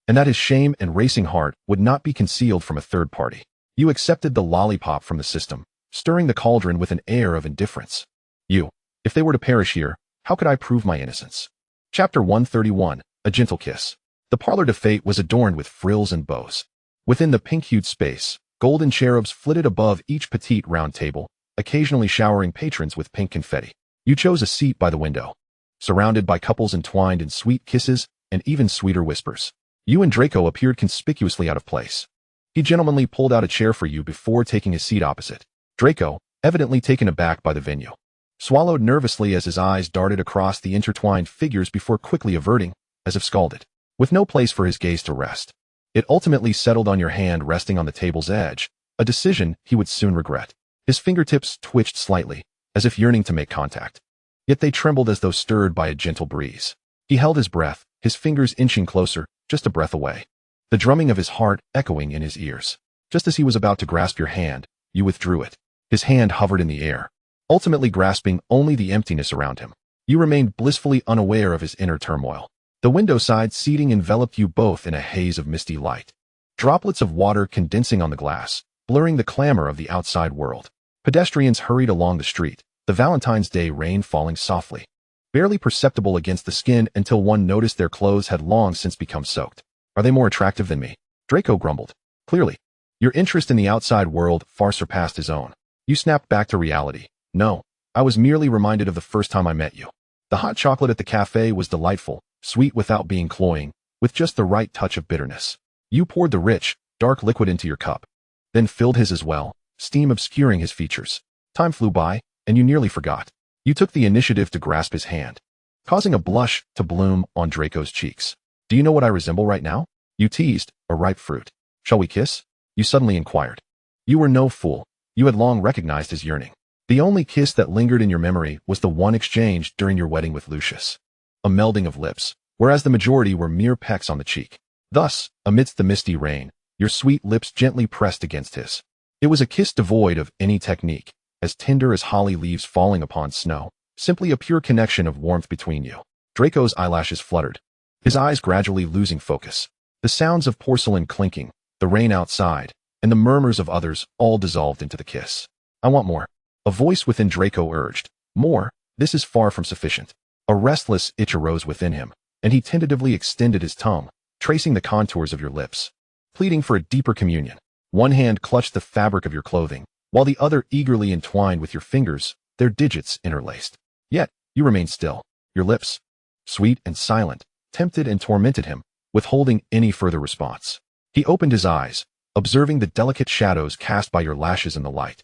and that his shame and racing heart would not be concealed from a third party. You accepted the lollipop from the system, stirring the cauldron with an air of indifference. If they were to perish here, how could I prove my innocence? Chapter 131, A Gentle Kiss. The parlor de fete was adorned with frills and bows. Within the pink-hued space, golden cherubs flitted above each petite round table, occasionally showering patrons with pink confetti. You chose a seat by the window, surrounded by couples entwined in sweet kisses and even sweeter whispers. You and Draco appeared conspicuously out of place. He gentlemanly pulled out a chair for you before taking his seat opposite. Draco, evidently taken aback by the venue, swallowed nervously as his eyes darted across the intertwined figures before quickly averting, as if scalded. With no place for his gaze to rest, it ultimately settled on your hand resting on the table's edge, a decision he would soon regret. His fingertips twitched slightly, as if yearning to make contact, yet they trembled as though stirred by a gentle breeze. He held his breath, his fingers inching closer, just a breath away, the drumming of his heart echoing in his ears. Just as he was about to grasp your hand, you withdrew it. His hand hovered in the air, ultimately grasping only the emptiness around him. You remained blissfully unaware of his inner turmoil. The window-side seating enveloped you both in a haze of misty light, droplets of water condensing on the glass, blurring the clamor of the outside world. Pedestrians hurried along the street, the Valentine's Day rain falling softly, barely perceptible against the skin until one noticed their clothes had long since become soaked. Are they more attractive than me? Draco grumbled. Clearly, your interest in the outside world far surpassed his own. You snapped back to reality. No, I was merely reminded of the first time I met you. The hot chocolate at the cafe was delightful, sweet without being cloying, with just the right touch of bitterness. You poured the rich, dark liquid into your cup, then filled his as well, steam obscuring his features. Time flew by, and you nearly forgot. You took the initiative to grasp his hand, causing a blush to bloom on Draco's cheeks. Do you know what I resemble right now? You teased, a ripe fruit. Shall we kiss? You suddenly inquired. You were no fool. You had long recognized his yearning. The only kiss that lingered in your memory was the one exchanged during your wedding with Lucius. A melding of lips, whereas the majority were mere pecks on the cheek. Thus, amidst the misty rain, your sweet lips gently pressed against his. It was a kiss devoid of any technique, as tender as holly leaves falling upon snow, simply a pure connection of warmth between you. Draco's eyelashes fluttered, his eyes gradually losing focus. The sounds of porcelain clinking, the rain outside, and the murmurs of others all dissolved into the kiss. I want more. A voice within Draco urged. More? This is far from sufficient. A restless itch arose within him, and he tentatively extended his tongue, tracing the contours of your lips, pleading for a deeper communion. One hand clutched the fabric of your clothing, while the other eagerly entwined with your fingers, their digits interlaced. Yet, you remained still. Your lips, sweet and silent, tempted and tormented him, withholding any further response. He opened his eyes, observing the delicate shadows cast by your lashes in the light.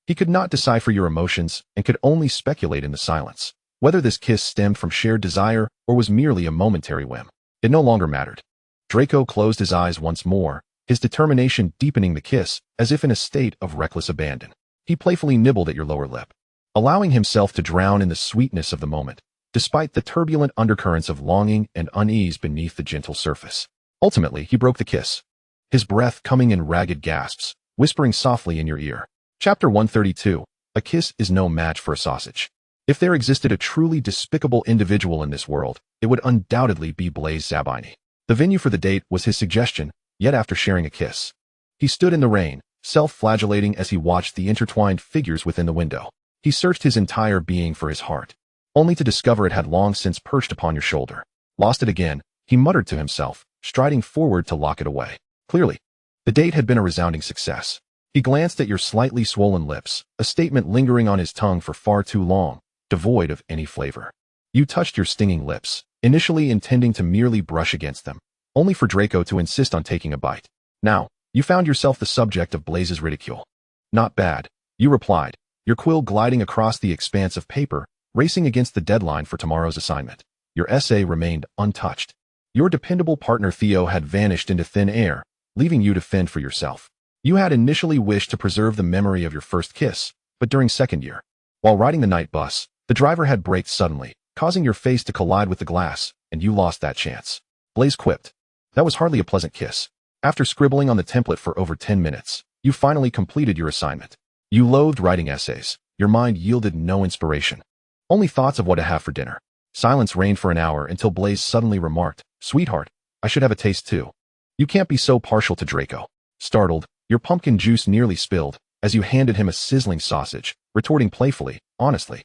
He could not decipher your emotions and could only speculate in the silence, whether this kiss stemmed from shared desire or was merely a momentary whim. It no longer mattered. Draco closed his eyes once more, his determination deepening the kiss as if in a state of reckless abandon. He playfully nibbled at your lower lip, allowing himself to drown in the sweetness of the moment, despite the turbulent undercurrents of longing and unease beneath the gentle surface. Ultimately, he broke the kiss, his breath coming in ragged gasps, whispering softly in your ear. Chapter 132. A kiss is no match for a sausage. If there existed a truly despicable individual in this world, it would undoubtedly be Blaise Zabini. The venue for the date was his suggestion, yet after sharing a kiss, he stood in the rain, self-flagellating as he watched the intertwined figures within the window. He searched his entire being for his heart, only to discover it had long since perched upon your shoulder. Lost it again, he muttered to himself, striding forward to lock it away. Clearly, the date had been a resounding success. He glanced at your slightly swollen lips, a statement lingering on his tongue for far too long, devoid of any flavor. You touched your stinging lips, initially intending to merely brush against them, only for Draco to insist on taking a bite. Now, you found yourself the subject of Blaise's ridicule. Not bad, you replied, your quill gliding across the expanse of paper, racing against the deadline for tomorrow's assignment. Your essay remained untouched. Your dependable partner Theo had vanished into thin air, leaving you to fend for yourself. You had initially wished to preserve the memory of your first kiss, but during second year, while riding the night bus, the driver had braked suddenly, causing your face to collide with the glass, and you lost that chance. Blaise quipped. That was hardly a pleasant kiss. After scribbling on the template for over 10 minutes, you finally completed your assignment. You loathed writing essays. Your mind yielded no inspiration. Only thoughts of what to have for dinner. Silence reigned for an hour until Blaise suddenly remarked, Sweetheart, I should have a taste too. You can't be so partial to Draco. Startled, your pumpkin juice nearly spilled as you handed him a sizzling sausage, retorting playfully, honestly.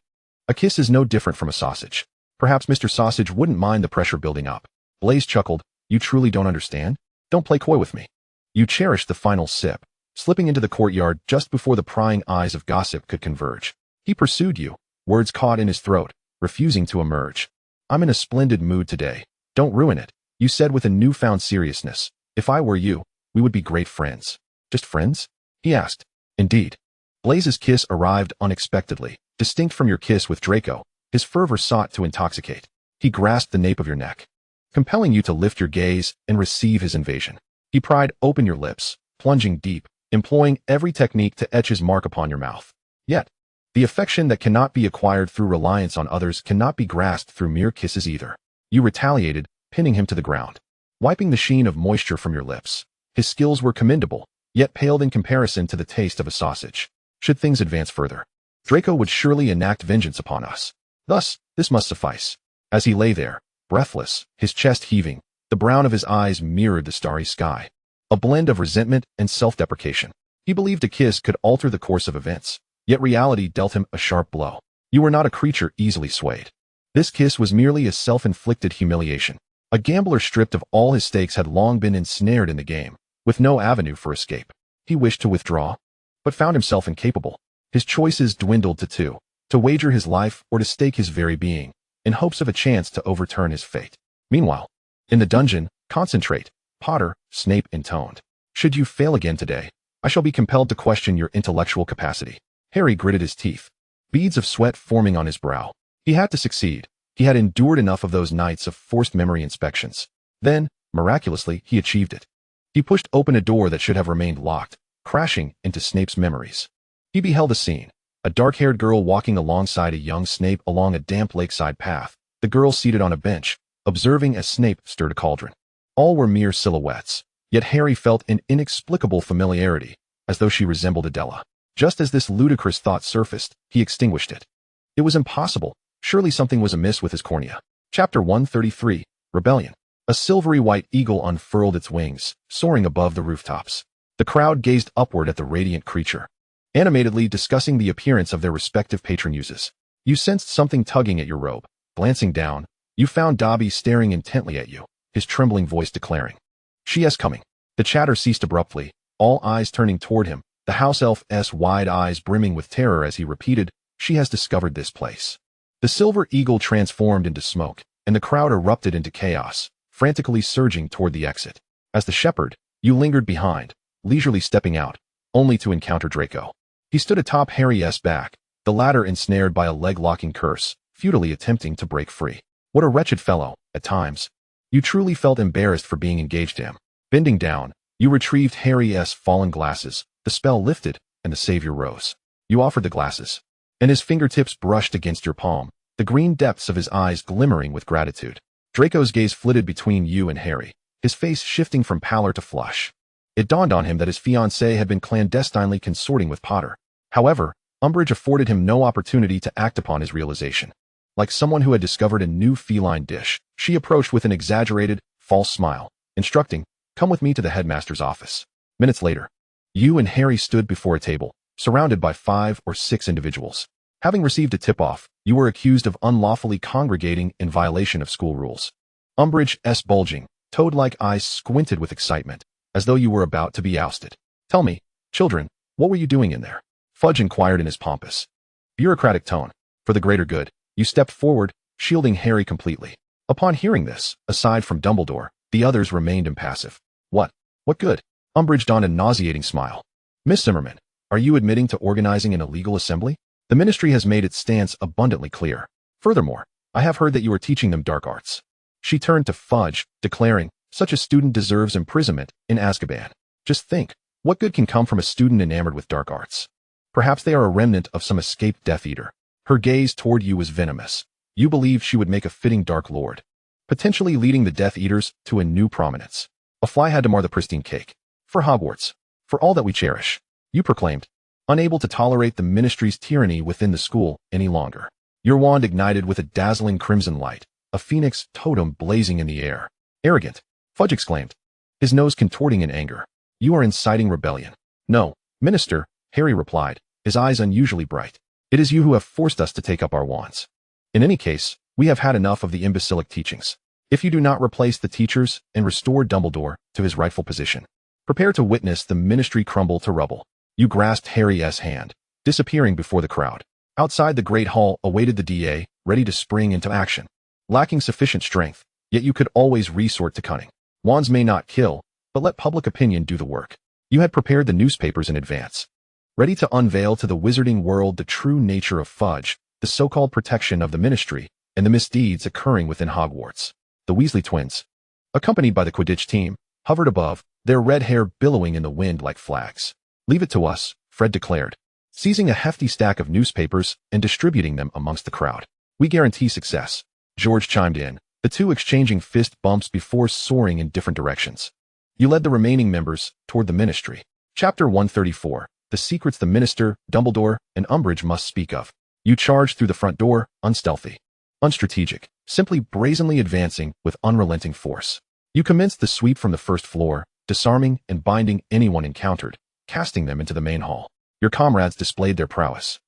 A kiss is no different from a sausage. Perhaps Mr. Sausage wouldn't mind the pressure building up. Blaise chuckled, You truly don't understand? Don't play coy with me. You cherished the final sip, slipping into the courtyard just before the prying eyes of gossip could converge. He pursued you, words caught in his throat, refusing to emerge. I'm in a splendid mood today. Don't ruin it, you said with a newfound seriousness. If I were you, we would be great friends. Just friends? He asked. Indeed. Blaise's kiss arrived unexpectedly, distinct from your kiss with Draco. His fervor sought to intoxicate. He grasped the nape of your neck, compelling you to lift your gaze and receive his invasion. He pried open your lips, plunging deep, employing every technique to etch his mark upon your mouth. Yet, the affection that cannot be acquired through reliance on others cannot be grasped through mere kisses either. You retaliated, pinning him to the ground, wiping the sheen of moisture from your lips. His skills were commendable, yet paled in comparison to the taste of a sausage. Should things advance further, Draco would surely enact vengeance upon us. Thus, this must suffice. As he lay there, breathless, his chest heaving, the brown of his eyes mirrored the starry sky. A blend of resentment and self-deprecation. He believed a kiss could alter the course of events, yet reality dealt him a sharp blow. You were not a creature easily swayed. This kiss was merely a self-inflicted humiliation. A gambler stripped of all his stakes had long been ensnared in the game, with no avenue for escape. He wished to withdraw, but found himself incapable. His choices dwindled to two, to wager his life or to stake his very being, in hopes of a chance to overturn his fate. Meanwhile, in the dungeon, concentrate, Potter, Snape intoned. Should you fail again today, I shall be compelled to question your intellectual capacity. Harry gritted his teeth, beads of sweat forming on his brow. He had to succeed. He had endured enough of those nights of forced memory inspections. Then, miraculously, he achieved it. He pushed open a door that should have remained locked, crashing into Snape's memories. He beheld a scene. A dark-haired girl walking alongside a young Snape along a damp lakeside path, the girl seated on a bench, observing as Snape stirred a cauldron. All were mere silhouettes, yet Harry felt an inexplicable familiarity, as though she resembled Adela. Just as this ludicrous thought surfaced, he extinguished it. It was impossible. Surely something was amiss with his cornea. Chapter 133, Rebellion. A silvery white eagle unfurled its wings, soaring above the rooftops. The crowd gazed upward at the radiant creature, animatedly discussing the appearance of their respective patronuses. You sensed something tugging at your robe. Glancing down, you found Dobby staring intently at you, his trembling voice declaring, "She is coming." The chatter ceased abruptly, all eyes turning toward him, the house elf's wide eyes brimming with terror as he repeated, "She has discovered this place." The silver eagle transformed into smoke, and the crowd erupted into chaos, frantically surging toward the exit. As the shepherd, you lingered behind, leisurely stepping out, only to encounter Draco. He stood atop Harry's back, the latter ensnared by a leg-locking curse, futilely attempting to break free. What a wretched fellow, at times. You truly felt embarrassed for being engaged to him. Bending down, You retrieved Harry's fallen glasses, the spell lifted, and the savior rose. You offered the glasses, and his fingertips brushed against your palm, the green depths of his eyes glimmering with gratitude. Draco's gaze flitted between you and Harry, his face shifting from pallor to flush. It dawned on him that his fiancée had been clandestinely consorting with Potter. However, Umbridge afforded him no opportunity to act upon his realization. Like someone who had discovered a new feline dish, she approached with an exaggerated, false smile, instructing, "Come with me to the headmaster's office." Minutes later, you and Harry stood before a table, surrounded by 5 or 6 individuals. Having received a tip-off, you were accused of unlawfully congregating in violation of school rules. Umbridge's bulging, toad-like eyes squinted with excitement, as though you were about to be ousted. "Tell me, children, what were you doing in there?" Fudge inquired in his pompous, bureaucratic tone. For the greater good, you stepped forward, shielding Harry completely. Upon hearing this, aside from Dumbledore, the others remained impassive. What good?" Umbridge donned a nauseating smile. "Miss Zimmerman, are you admitting to organizing an illegal assembly? The ministry has made its stance abundantly clear. Furthermore, I have heard that you are teaching them dark arts." She turned to Fudge, declaring, "Such a student deserves imprisonment in Azkaban. Just think, what good can come from a student enamored with dark arts? Perhaps they are a remnant of some escaped Death Eater." Her gaze toward you was venomous. You believed she would make a fitting Dark Lord, potentially leading the Death Eaters to a new prominence. A fly had to mar the pristine cake. "For Hogwarts, for all that we cherish," you proclaimed, unable to tolerate the ministry's tyranny within the school any longer. Your wand ignited with a dazzling crimson light, a phoenix totem blazing in the air. "Arrogant," Fudge exclaimed, his nose contorting in anger. "You are inciting rebellion." "No, Minister," Harry replied, his eyes unusually bright. "It is you who have forced us to take up our wands. In any case, we have had enough of the imbecilic teachings. If you do not replace the teachers and restore Dumbledore to his rightful position, prepare to witness the ministry crumble to rubble." You grasped Harry's hand, disappearing before the crowd. Outside the Great Hall awaited the DA, ready to spring into action. Lacking sufficient strength, yet you could always resort to cunning. Wands may not kill, but let public opinion do the work. You had prepared the newspapers in advance, ready to unveil to the wizarding world the true nature of Fudge, the so-called protection of the ministry, and the misdeeds occurring within Hogwarts. The Weasley twins, accompanied by the Quidditch team, hovered above, their red hair billowing in the wind like flags. "Leave it to us," Fred declared, seizing a hefty stack of newspapers and distributing them amongst the crowd. "We guarantee success," George chimed in, the two exchanging fist bumps before soaring in different directions. You led the remaining members toward the ministry. Chapter 134, The Secrets the Minister, Dumbledore, and Umbridge Must Speak Of. You charged through the front door, unstealthy, unstrategic, simply brazenly advancing with unrelenting force. You commenced the sweep from the first floor, disarming and binding anyone encountered, casting them into the main hall. Your comrades displayed their prowess,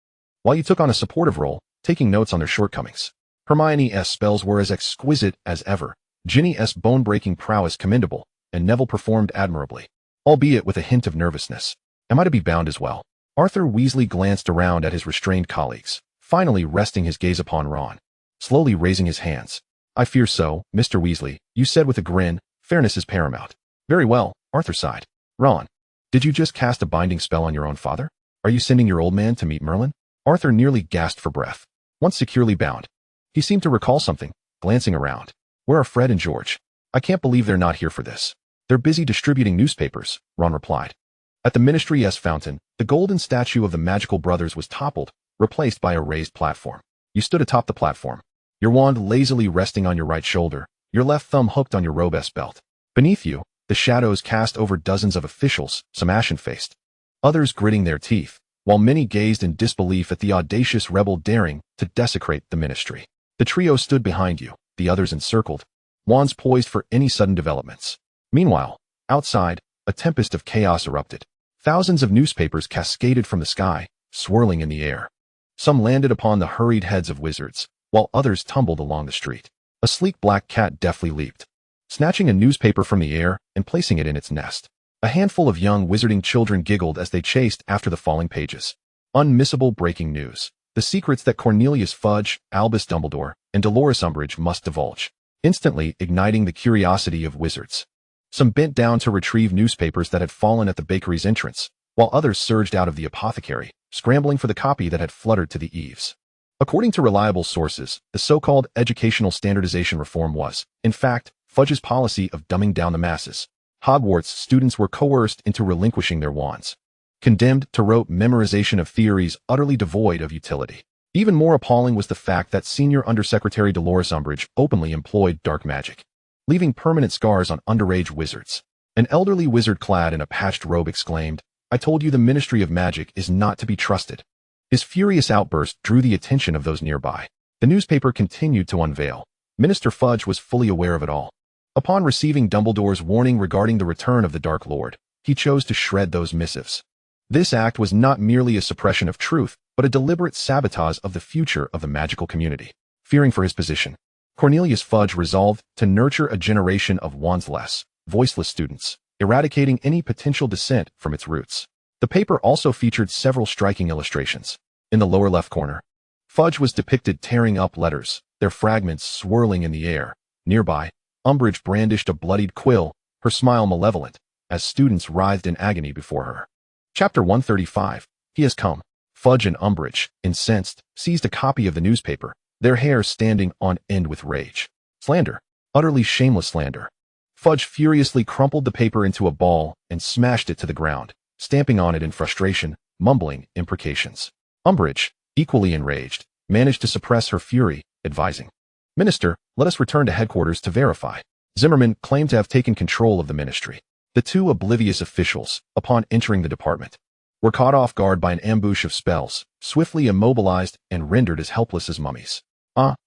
while you took on a supportive role, taking notes on their shortcomings. Hermione's spells were as exquisite as ever, Ginny's bone-breaking prowess commendable, and Neville performed admirably, albeit with a hint of nervousness. Am I to be bound as well? Arthur Weasley glanced around at his restrained colleagues, finally resting his gaze upon Ron, slowly raising his hands. "I fear so, Mr. Weasley," you said with a grin. "Fairness is paramount." "Very well," Arthur sighed. "Ron, did you just cast a binding spell on your own father? Are you sending your old man to meet Merlin?" Arthur nearly gasped for breath. Once securely bound, he seemed to recall something, glancing around. "Where are Fred and George? I can't believe they're not here for this." "They're busy distributing newspapers," Ron replied. At the ministry's fountain, the golden statue of the magical brothers was toppled, replaced by a raised platform. You stood atop the platform, your wand lazily resting on your right shoulder, your left thumb hooked on your robe's belt. Beneath you, the shadows cast over dozens of officials, some ashen-faced, others gritting their teeth, while many gazed in disbelief at the audacious rebel daring to desecrate the ministry. The trio stood behind you, the others encircled, wands poised for any sudden developments. Meanwhile, outside, a tempest of chaos erupted. Thousands of newspapers cascaded from the sky, swirling in the air. Some landed upon the hurried heads of wizards, while others tumbled along the street. A sleek black cat deftly leaped, snatching a newspaper from the air and placing it in its nest. A handful of young wizarding children giggled as they chased after the falling pages. Unmissable breaking news. The secrets that Cornelius Fudge, Albus Dumbledore, and Dolores Umbridge must divulge, instantly igniting the curiosity of wizards. Some bent down to retrieve newspapers that had fallen at the bakery's entrance, while others surged out of the apothecary, scrambling for the copy that had fluttered to the eaves. According to reliable sources, the so-called educational standardization reform was, in fact, Fudge's policy of dumbing down the masses. Hogwarts students were coerced into relinquishing their wands, condemned to rote memorization of theories utterly devoid of utility. Even more appalling was the fact that Senior Undersecretary Dolores Umbridge openly employed dark magic, leaving permanent scars on underage wizards. An elderly wizard clad in a patched robe exclaimed, "I told you the Ministry of Magic is not to be trusted." His furious outburst drew the attention of those nearby. The newspaper continued to unveil. Minister Fudge was fully aware of it all. Upon receiving Dumbledore's warning regarding the return of the Dark Lord, he chose to shred those missives. This act was not merely a suppression of truth, but a deliberate sabotage of the future of the magical community. Fearing for his position, Cornelius Fudge resolved to nurture a generation of wandsless, voiceless students, eradicating any potential dissent from its roots. The paper also featured several striking illustrations. In the lower left corner, Fudge was depicted tearing up letters, their fragments swirling in the air. Nearby, Umbridge brandished a bloodied quill, her smile malevolent, as students writhed in agony before her. Chapter 135. He has come. Fudge and Umbridge, incensed, seized a copy of the newspaper, their hair standing on end with rage. Slander. Utterly shameless slander. Fudge furiously crumpled the paper into a ball and smashed it to the ground, stamping on it in frustration, mumbling imprecations. Umbridge, equally enraged, managed to suppress her fury, advising, "Minister, let us return to headquarters to verify." Zimmerman claimed to have taken control of the ministry. The two oblivious officials, upon entering the department, were caught off guard by an ambush of spells, swiftly immobilized and rendered as helpless as mummies.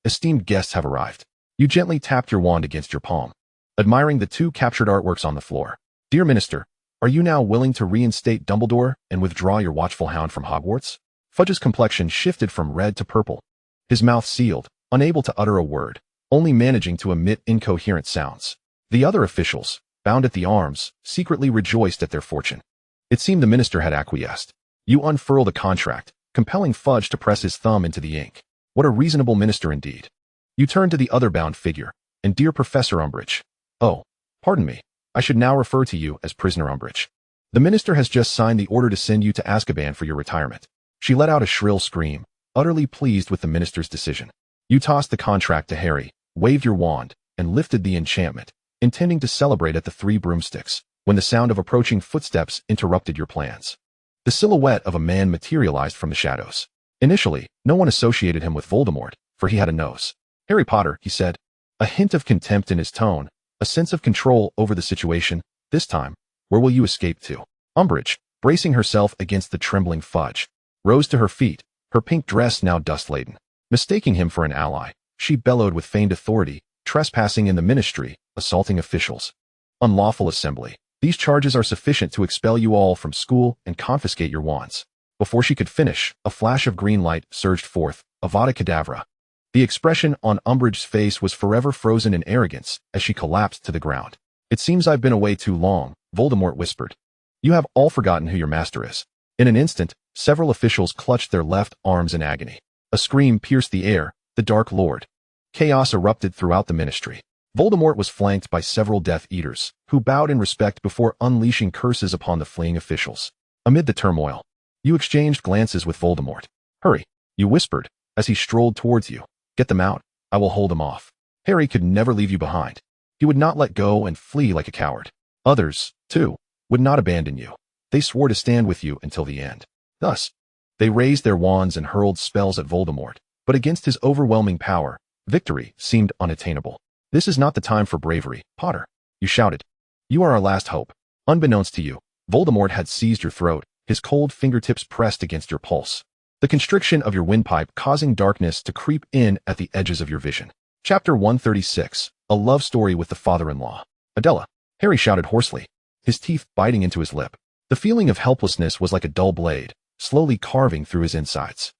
Esteemed guests have arrived. You gently tapped your wand against your palm, admiring the two captured artworks on the floor. "Dear Minister, are you now willing to reinstate Dumbledore and withdraw your watchful hound from Hogwarts?" Fudge's complexion shifted from red to purple, his mouth sealed, unable to utter a word, only managing to emit incoherent sounds. The other officials, bound at the arms, secretly rejoiced at their fortune. It seemed the minister had acquiesced. You unfurled a contract, compelling Fudge to press his thumb into the ink. What a reasonable minister indeed. You turned to the other bound figure, and dear Professor Umbridge. Oh, pardon me, I should now refer to you as Prisoner Umbridge. The minister has just signed the order to send you to Azkaban for your retirement. She let out a shrill scream, utterly pleased with the minister's decision. You tossed the contract to Harry, waved your wand, and lifted the enchantment, intending to celebrate at the Three Broomsticks, when the sound of approaching footsteps interrupted your plans. The silhouette of a man materialized from the shadows. Initially, no one associated him with Voldemort, for he had a nose. "Harry Potter," he said, a hint of contempt in his tone, a sense of control over the situation. "This time, where will you escape to?" Umbridge, bracing herself against the trembling Fudge, rose to her feet, her pink dress now dust-laden. Mistaking him for an ally, she bellowed with feigned authority, "Trespassing in the ministry, assaulting officials. Unlawful assembly. These charges are sufficient to expel you all from school and confiscate your wands." Before she could finish, a flash of green light surged forth, Avada Kedavra. The expression on Umbridge's face was forever frozen in arrogance as she collapsed to the ground. "It seems I've been away too long," Voldemort whispered. "You have all forgotten who your master is." In an instant, several officials clutched their left arms in agony. A scream pierced the air, "The Dark Lord." Chaos erupted throughout the ministry. Voldemort was flanked by several Death Eaters, who bowed in respect before unleashing curses upon the fleeing officials. Amid the turmoil, you exchanged glances with Voldemort. "Hurry," you whispered, as he strolled towards you. "Get them out. I will hold them off." Harry could never leave you behind. He would not let go and flee like a coward. Others, too, would not abandon you. They swore to stand with you until the end. Thus, they raised their wands and hurled spells at Voldemort, but against his overwhelming power, victory seemed unattainable. "This is not the time for bravery, Potter," you shouted. "You are our last hope." Unbeknownst to you, Voldemort had seized your throat, his cold fingertips pressed against your pulse, the constriction of your windpipe causing darkness to creep in at the edges of your vision. Chapter 136. A Love Story with the Father-in-Law. "Adela," Harry shouted hoarsely, his teeth biting into his lip. The feeling of helplessness was like a dull blade, slowly carving through his insides.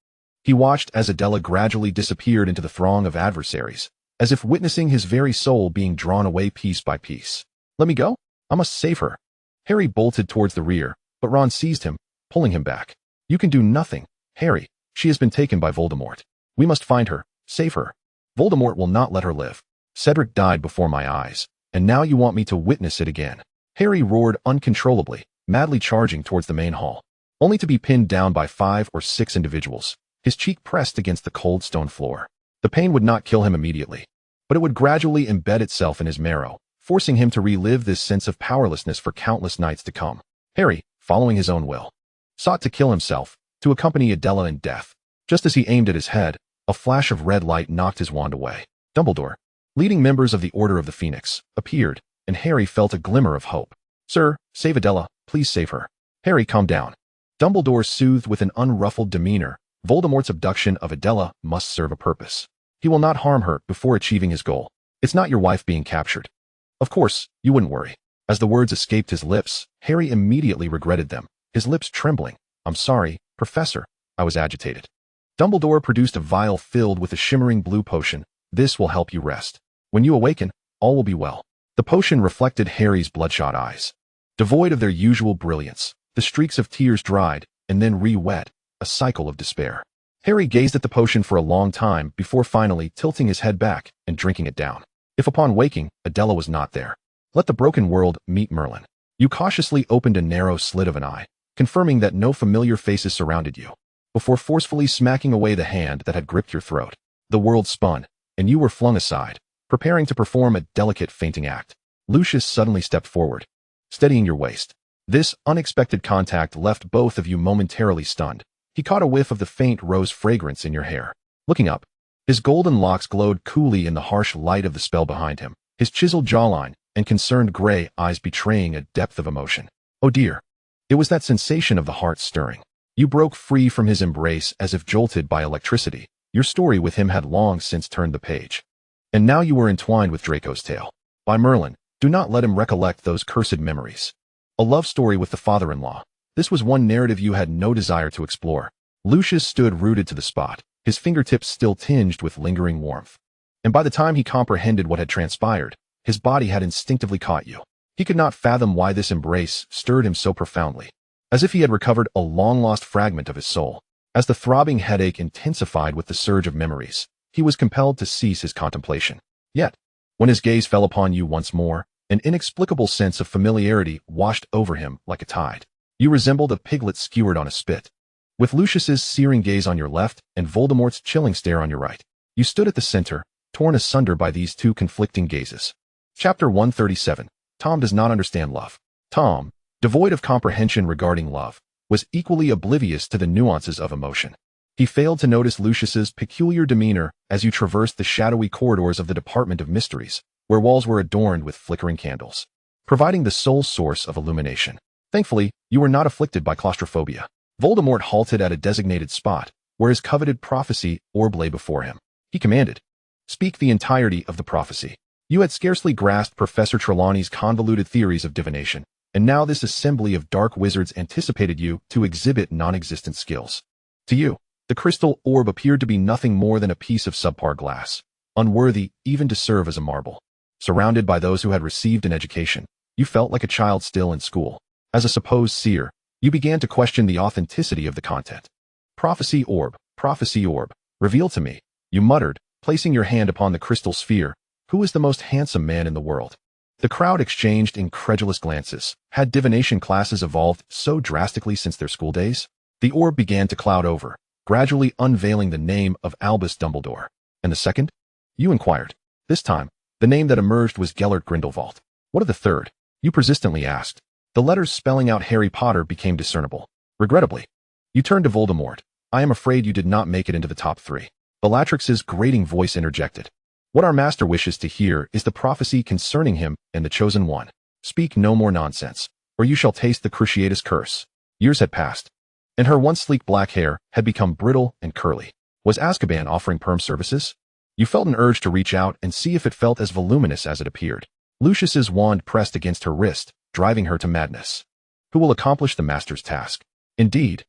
He watched as Adela gradually disappeared into the throng of adversaries, as if witnessing his very soul being drawn away piece by piece. "Let me go? I must save her." Harry bolted towards the rear, but Ron seized him, pulling him back. "You can do nothing, Harry. She has been taken by Voldemort. We must find her, save her. Voldemort will not let her live. Cedric died before my eyes, and now you want me to witness it again." Harry roared uncontrollably, madly charging towards the main hall, only to be pinned down by 5 or 6 individuals, his cheek pressed against the cold stone floor. The pain would not kill him immediately, but it would gradually embed itself in his marrow, forcing him to relive this sense of powerlessness for countless nights to come. Harry, following his own will, sought to kill himself, to accompany Adela in death. Just as he aimed at his head, a flash of red light knocked his wand away. Dumbledore, leading members of the Order of the Phoenix, appeared, and Harry felt a glimmer of hope. "Sir, save Adela, please save her." "Harry, calm down." Dumbledore soothed with an unruffled demeanor. "Voldemort's abduction of Adela must serve a purpose. He will not harm her before achieving his goal. It's not your wife being captured. Of course, you wouldn't worry." As the words escaped his lips, Harry immediately regretted them, his lips trembling. "I'm sorry, Professor. I was agitated." Dumbledore produced a vial filled with a shimmering blue potion. "This will help you rest. When you awaken, all will be well." The potion reflected Harry's bloodshot eyes. Devoid of their usual brilliance, the streaks of tears dried, and then re-wet, a cycle of despair. Harry gazed at the potion for a long time before finally tilting his head back and drinking it down. If upon waking, Adela was not there, let the broken world meet Merlin. You cautiously opened a narrow slit of an eye, confirming that no familiar faces surrounded you, before forcefully smacking away the hand that had gripped your throat. The world spun, and you were flung aside, preparing to perform a delicate fainting act. Lucius suddenly stepped forward, steadying your waist. This unexpected contact left both of you momentarily stunned. He caught a whiff of the faint rose fragrance in your hair. Looking up, his golden locks glowed coolly in the harsh light of the spell behind him, his chiseled jawline and concerned gray eyes betraying a depth of emotion. Oh dear. It was that sensation of the heart stirring. You broke free from his embrace as if jolted by electricity. Your story with him had long since turned the page. And now you were entwined with Draco's tale. By Merlin, do not let him recollect those cursed memories. A love story with the father-in-law. This was one narrative you had no desire to explore. Lucius stood rooted to the spot, his fingertips still tinged with lingering warmth. And by the time he comprehended what had transpired, his body had instinctively caught you. He could not fathom why this embrace stirred him so profoundly, as if he had recovered a long-lost fragment of his soul. As the throbbing headache intensified with the surge of memories, he was compelled to cease his contemplation. Yet, when his gaze fell upon you once more, an inexplicable sense of familiarity washed over him like a tide. You resembled a piglet skewered on a spit, with Lucius's searing gaze on your left and Voldemort's chilling stare on your right. You stood at the center, torn asunder by these two conflicting gazes. Chapter 137. Tom does not understand love. Tom, devoid of comprehension regarding love, was equally oblivious to the nuances of emotion. He failed to notice Lucius's peculiar demeanor as you traversed the shadowy corridors of the Department of Mysteries, where walls were adorned with flickering candles, providing the sole source of illumination. Thankfully, you were not afflicted by claustrophobia. Voldemort halted at a designated spot, where his coveted prophecy orb lay before him. He commanded, "Speak the entirety of the prophecy." You had scarcely grasped Professor Trelawney's convoluted theories of divination, and now this assembly of dark wizards anticipated you to exhibit non-existent skills. To you, the crystal orb appeared to be nothing more than a piece of subpar glass, unworthy even to serve as a marble. Surrounded by those who had received an education, you felt like a child still in school. As a supposed seer, you began to question the authenticity of the content. Prophecy orb, reveal to me," you muttered, placing your hand upon the crystal sphere. "Who is the most handsome man in the world?" The crowd exchanged incredulous glances. Had divination classes evolved so drastically since their school days? The orb began to cloud over, gradually unveiling the name of Albus Dumbledore. "And the second?" you inquired. This time, the name that emerged was Gellert Grindelwald. "What of the third?" you persistently asked. The letters spelling out Harry Potter became discernible. Regrettably, you turned to Voldemort. "I am afraid you did not make it into the top 3. Bellatrix's grating voice interjected. "What our master wishes to hear is the prophecy concerning him and the chosen one. Speak no more nonsense, or you shall taste the Cruciatus curse." Years had passed, and her once sleek black hair had become brittle and curly. Was Azkaban offering perm services? You felt an urge to reach out and see if it felt as voluminous as it appeared. Lucius's wand pressed against her wrist, driving her to madness. "Who will accomplish the master's task?" Indeed,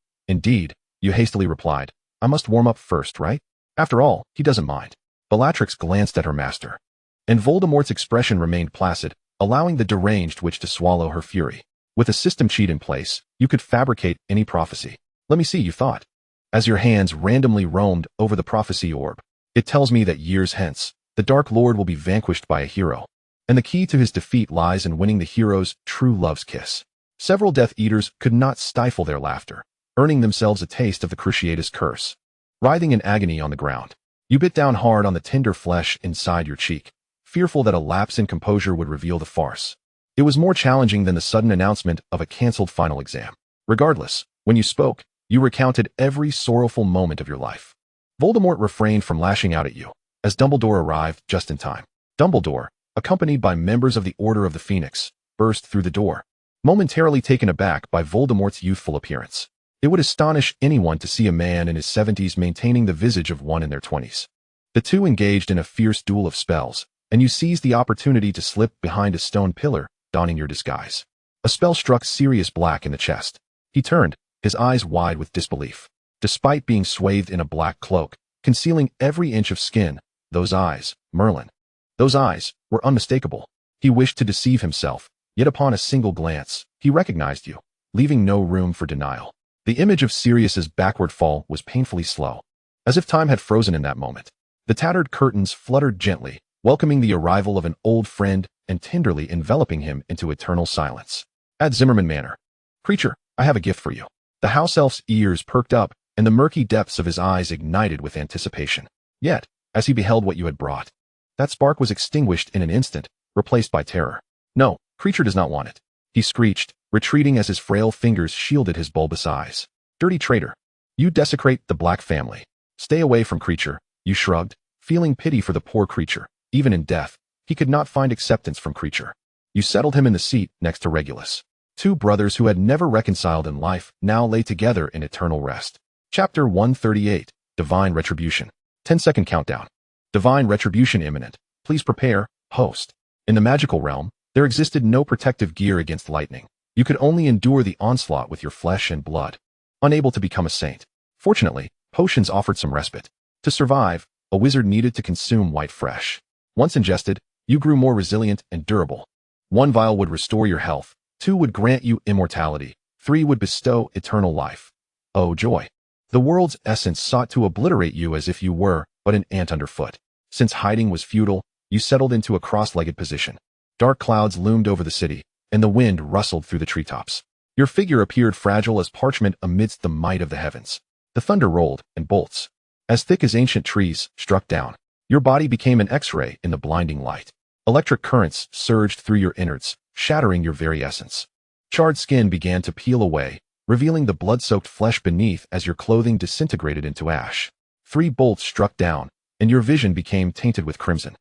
you hastily replied. "I must warm up first, right? After all, he doesn't mind." Bellatrix glanced at her master, and Voldemort's expression remained placid, allowing the deranged witch to swallow her fury. With a system cheat in place, you could fabricate any prophecy. "Let me see," you thought, as your hands randomly roamed over the prophecy orb. "It tells me that years hence, the Dark Lord will be vanquished by a hero, and the key to his defeat lies in winning the hero's true love's kiss." Several Death Eaters could not stifle their laughter, earning themselves a taste of the Cruciatus curse. Writhing in agony on the ground, you bit down hard on the tender flesh inside your cheek, fearful that a lapse in composure would reveal the farce. It was more challenging than the sudden announcement of a cancelled final exam. Regardless, when you spoke, you recounted every sorrowful moment of your life. Voldemort refrained from lashing out at you, as Dumbledore arrived just in time. Dumbledore, accompanied by members of the Order of the Phoenix, burst through the door, momentarily taken aback by Voldemort's youthful appearance. It would astonish anyone to see a man in his 70s maintaining the visage of one in their 20s. The two engaged in a fierce duel of spells, and you seized the opportunity to slip behind a stone pillar, donning your disguise. A spell struck Sirius Black in the chest. He turned, his eyes wide with disbelief. Despite being swathed in a black cloak, concealing every inch of skin, those eyes, Merlin. Those eyes were unmistakable. He wished to deceive himself, yet upon a single glance, he recognized you, leaving no room for denial. The image of Sirius's backward fall was painfully slow, as if time had frozen in that moment. The tattered curtains fluttered gently, welcoming the arrival of an old friend and tenderly enveloping him into eternal silence. At Zimmerman Manor. Creature, I have a gift for you. The house elf's ears perked up, and the murky depths of his eyes ignited with anticipation. Yet, as he beheld what you had brought, that spark was extinguished in an instant, replaced by terror. No, Creature does not want it, he screeched, retreating as his frail fingers shielded his bulbous eyes. Dirty traitor. You desecrate the Black family. Stay away from Creature, you shrugged, feeling pity for the poor creature. Even in death, he could not find acceptance from Creature. You settled him in the seat next to Regulus. Two brothers who had never reconciled in life now lay together in eternal rest. Chapter 138, Divine Retribution. 10-second countdown. Divine retribution imminent. Please prepare, host. In the magical realm, there existed no protective gear against lightning. You could only endure the onslaught with your flesh and blood. Unable to become a saint. Fortunately, potions offered some respite. To survive, a wizard needed to consume white flesh. Once ingested, you grew more resilient and durable. 1 vial would restore your health, 2 would grant you immortality, 3 would bestow eternal life. Oh joy! The world's essence sought to obliterate you as if you were but an ant underfoot. Since hiding was futile, you settled into a cross-legged position. Dark clouds loomed over the city, and the wind rustled through the treetops. Your figure appeared fragile as parchment amidst the might of the heavens. The thunder rolled, and bolts, as thick as ancient trees, struck down. Your body became an X-ray in the blinding light. Electric currents surged through your innards, shattering your very essence. Charred skin began to peel away, revealing the blood-soaked flesh beneath as your clothing disintegrated into ash. 3 bolts struck down, and your vision became tainted with crimson.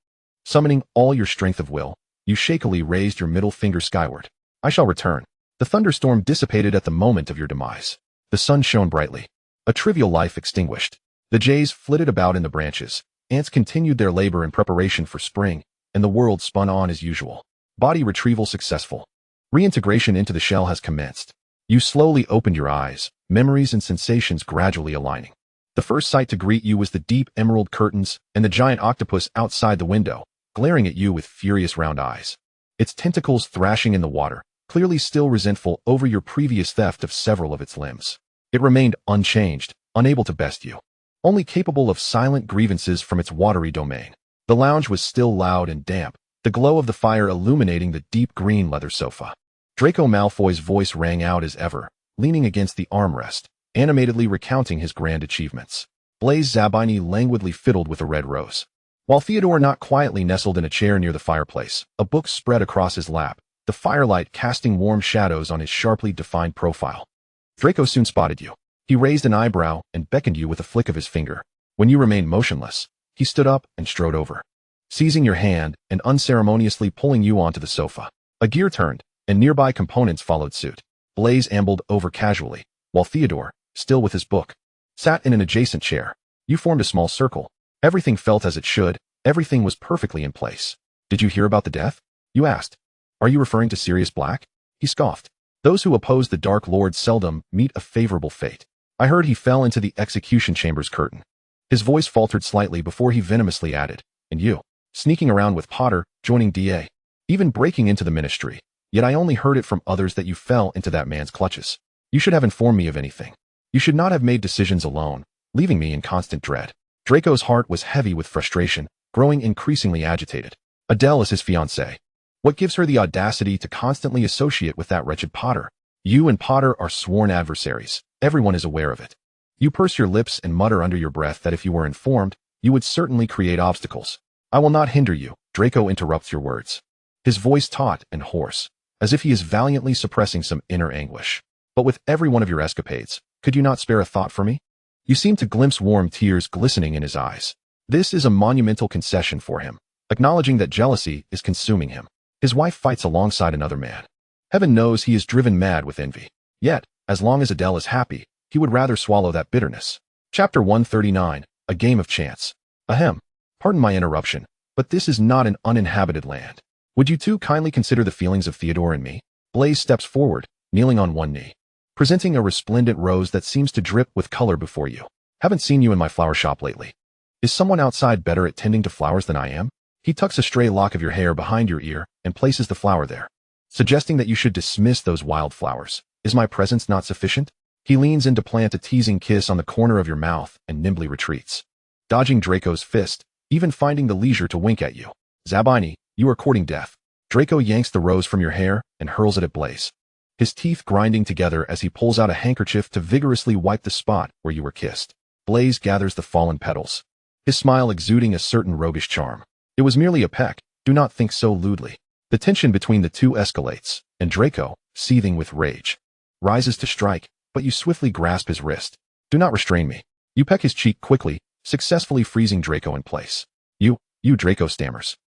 Summoning all your strength of will, you shakily raised your middle finger skyward. I shall return. The thunderstorm dissipated at the moment of your demise. The sun shone brightly. A trivial life extinguished. The jays flitted about in the branches. Ants continued their labor in preparation for spring, and the world spun on as usual. Body retrieval successful. Reintegration into the shell has commenced. You slowly opened your eyes, memories and sensations gradually aligning. The first sight to greet you was the deep emerald curtains and the giant octopus outside the window, glaring at you with furious round eyes. Its tentacles thrashing in the water, clearly still resentful over your previous theft of several of its limbs. It remained unchanged, unable to best you, only capable of silent grievances from its watery domain. The lounge was still loud and damp, the glow of the fire illuminating the deep green leather sofa. Draco Malfoy's voice rang out as ever, leaning against the armrest, animatedly recounting his grand achievements. Blaise Zabini languidly fiddled with a red rose, while Theodore not quietly nestled in a chair near the fireplace, a book spread across his lap, the firelight casting warm shadows on his sharply defined profile. Draco soon spotted you. He raised an eyebrow and beckoned you with a flick of his finger. When you remained motionless, he stood up and strode over, seizing your hand and unceremoniously pulling you onto the sofa. A gear turned, and nearby components followed suit. Blaise ambled over casually, while Theodore, still with his book, sat in an adjacent chair. You formed a small circle. Everything felt as it should, everything was perfectly in place. Did you hear about the death? You asked. Are you referring to Sirius Black? He scoffed. Those who oppose the Dark Lord seldom meet a favorable fate. I heard he fell into the execution chamber's curtain. His voice faltered slightly before he venomously added, and you, sneaking around with Potter, joining DA, even breaking into the ministry. Yet I only heard it from others that you fell into that man's clutches. You should have informed me of anything. You should not have made decisions alone, leaving me in constant dread. Draco's heart was heavy with frustration, growing increasingly agitated. Adele is his fiancée. What gives her the audacity to constantly associate with that wretched Potter? You and Potter are sworn adversaries. Everyone is aware of it. You purse your lips and mutter under your breath that if you were informed, you would certainly create obstacles. I will not hinder you, Draco interrupts your words. His voice taut and hoarse, as if he is valiantly suppressing some inner anguish. But with every one of your escapades, could you not spare a thought for me? You seem to glimpse warm tears glistening in his eyes. This is a monumental concession for him, acknowledging that jealousy is consuming him. His wife fights alongside another man. Heaven knows he is driven mad with envy. Yet, as long as Adele is happy, he would rather swallow that bitterness. Chapter 139, A Game of Chance. Ahem. Pardon my interruption, but this is not an uninhabited land. Would you two kindly consider the feelings of Theodore and me? Blaise steps forward, kneeling on one knee, presenting a resplendent rose that seems to drip with color before you. Haven't seen you in my flower shop lately. Is someone outside better at tending to flowers than I am? He tucks a stray lock of your hair behind your ear and places the flower there, suggesting that you should dismiss those wildflowers. Is my presence not sufficient? He leans in to plant a teasing kiss on the corner of your mouth and nimbly retreats, dodging Draco's fist, even finding the leisure to wink at you. Zabini, you are courting death. Draco yanks the rose from your hair and hurls it at Blaise, his teeth grinding together as he pulls out a handkerchief to vigorously wipe the spot where you were kissed. Blaise gathers the fallen petals, his smile exuding a certain roguish charm. It was merely a peck, do not think so lewdly. The tension between the two escalates, and Draco, seething with rage, rises to strike, but you swiftly grasp his wrist. Do not restrain me. You peck his cheek quickly, successfully freezing Draco in place. You, Draco stammers,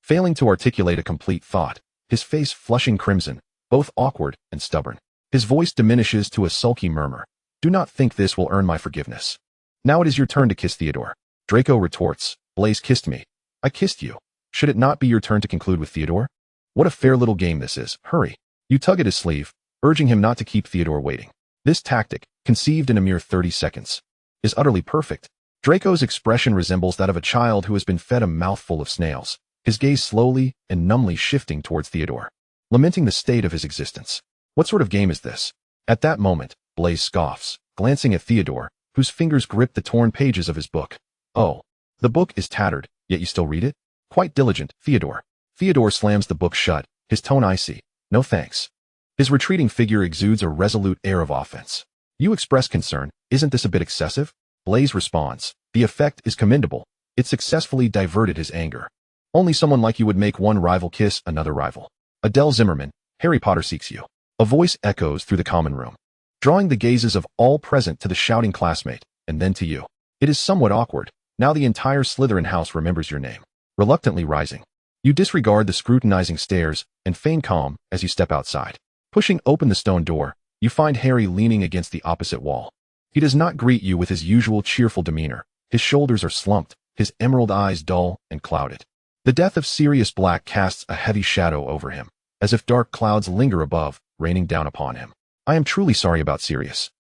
failing to articulate a complete thought, his face flushing crimson, both awkward and stubborn. His voice diminishes to a sulky murmur. Do not think this will earn my forgiveness. Now it is your turn to kiss Theodore. Draco retorts. Blaise kissed me. I kissed you. Should it not be your turn to conclude with Theodore? What a fair little game this is. Hurry. You tug at his sleeve, urging him not to keep Theodore waiting. This tactic, conceived in a mere 30 seconds, is utterly perfect. Draco's expression resembles that of a child who has been fed a mouthful of snails, his gaze slowly and numbly shifting towards Theodore, lamenting the state of his existence. What sort of game is this? At that moment, Blaise scoffs, glancing at Theodore, whose fingers grip the torn pages of his book. Oh, the book is tattered, yet you still read it? Quite diligent, Theodore. Theodore slams the book shut, his tone icy. No thanks. His retreating figure exudes a resolute air of offense. You express concern. Isn't this a bit excessive? Blaise responds. The effect is commendable. It successfully diverted his anger. Only someone like you would make one rival kiss another rival. Adele Zimmerman, Harry Potter seeks you. A voice echoes through the common room, drawing the gazes of all present to the shouting classmate, and then to you. It is somewhat awkward. Now the entire Slytherin house remembers your name. Reluctantly rising, you disregard the scrutinizing stares and feign calm as you step outside. Pushing open the stone door, you find Harry leaning against the opposite wall. He does not greet you with his usual cheerful demeanor. His shoulders are slumped, his emerald eyes dull and clouded. The death of Sirius Black casts a heavy shadow over him, as if dark clouds linger above, raining down upon him. I am truly sorry about Sirius.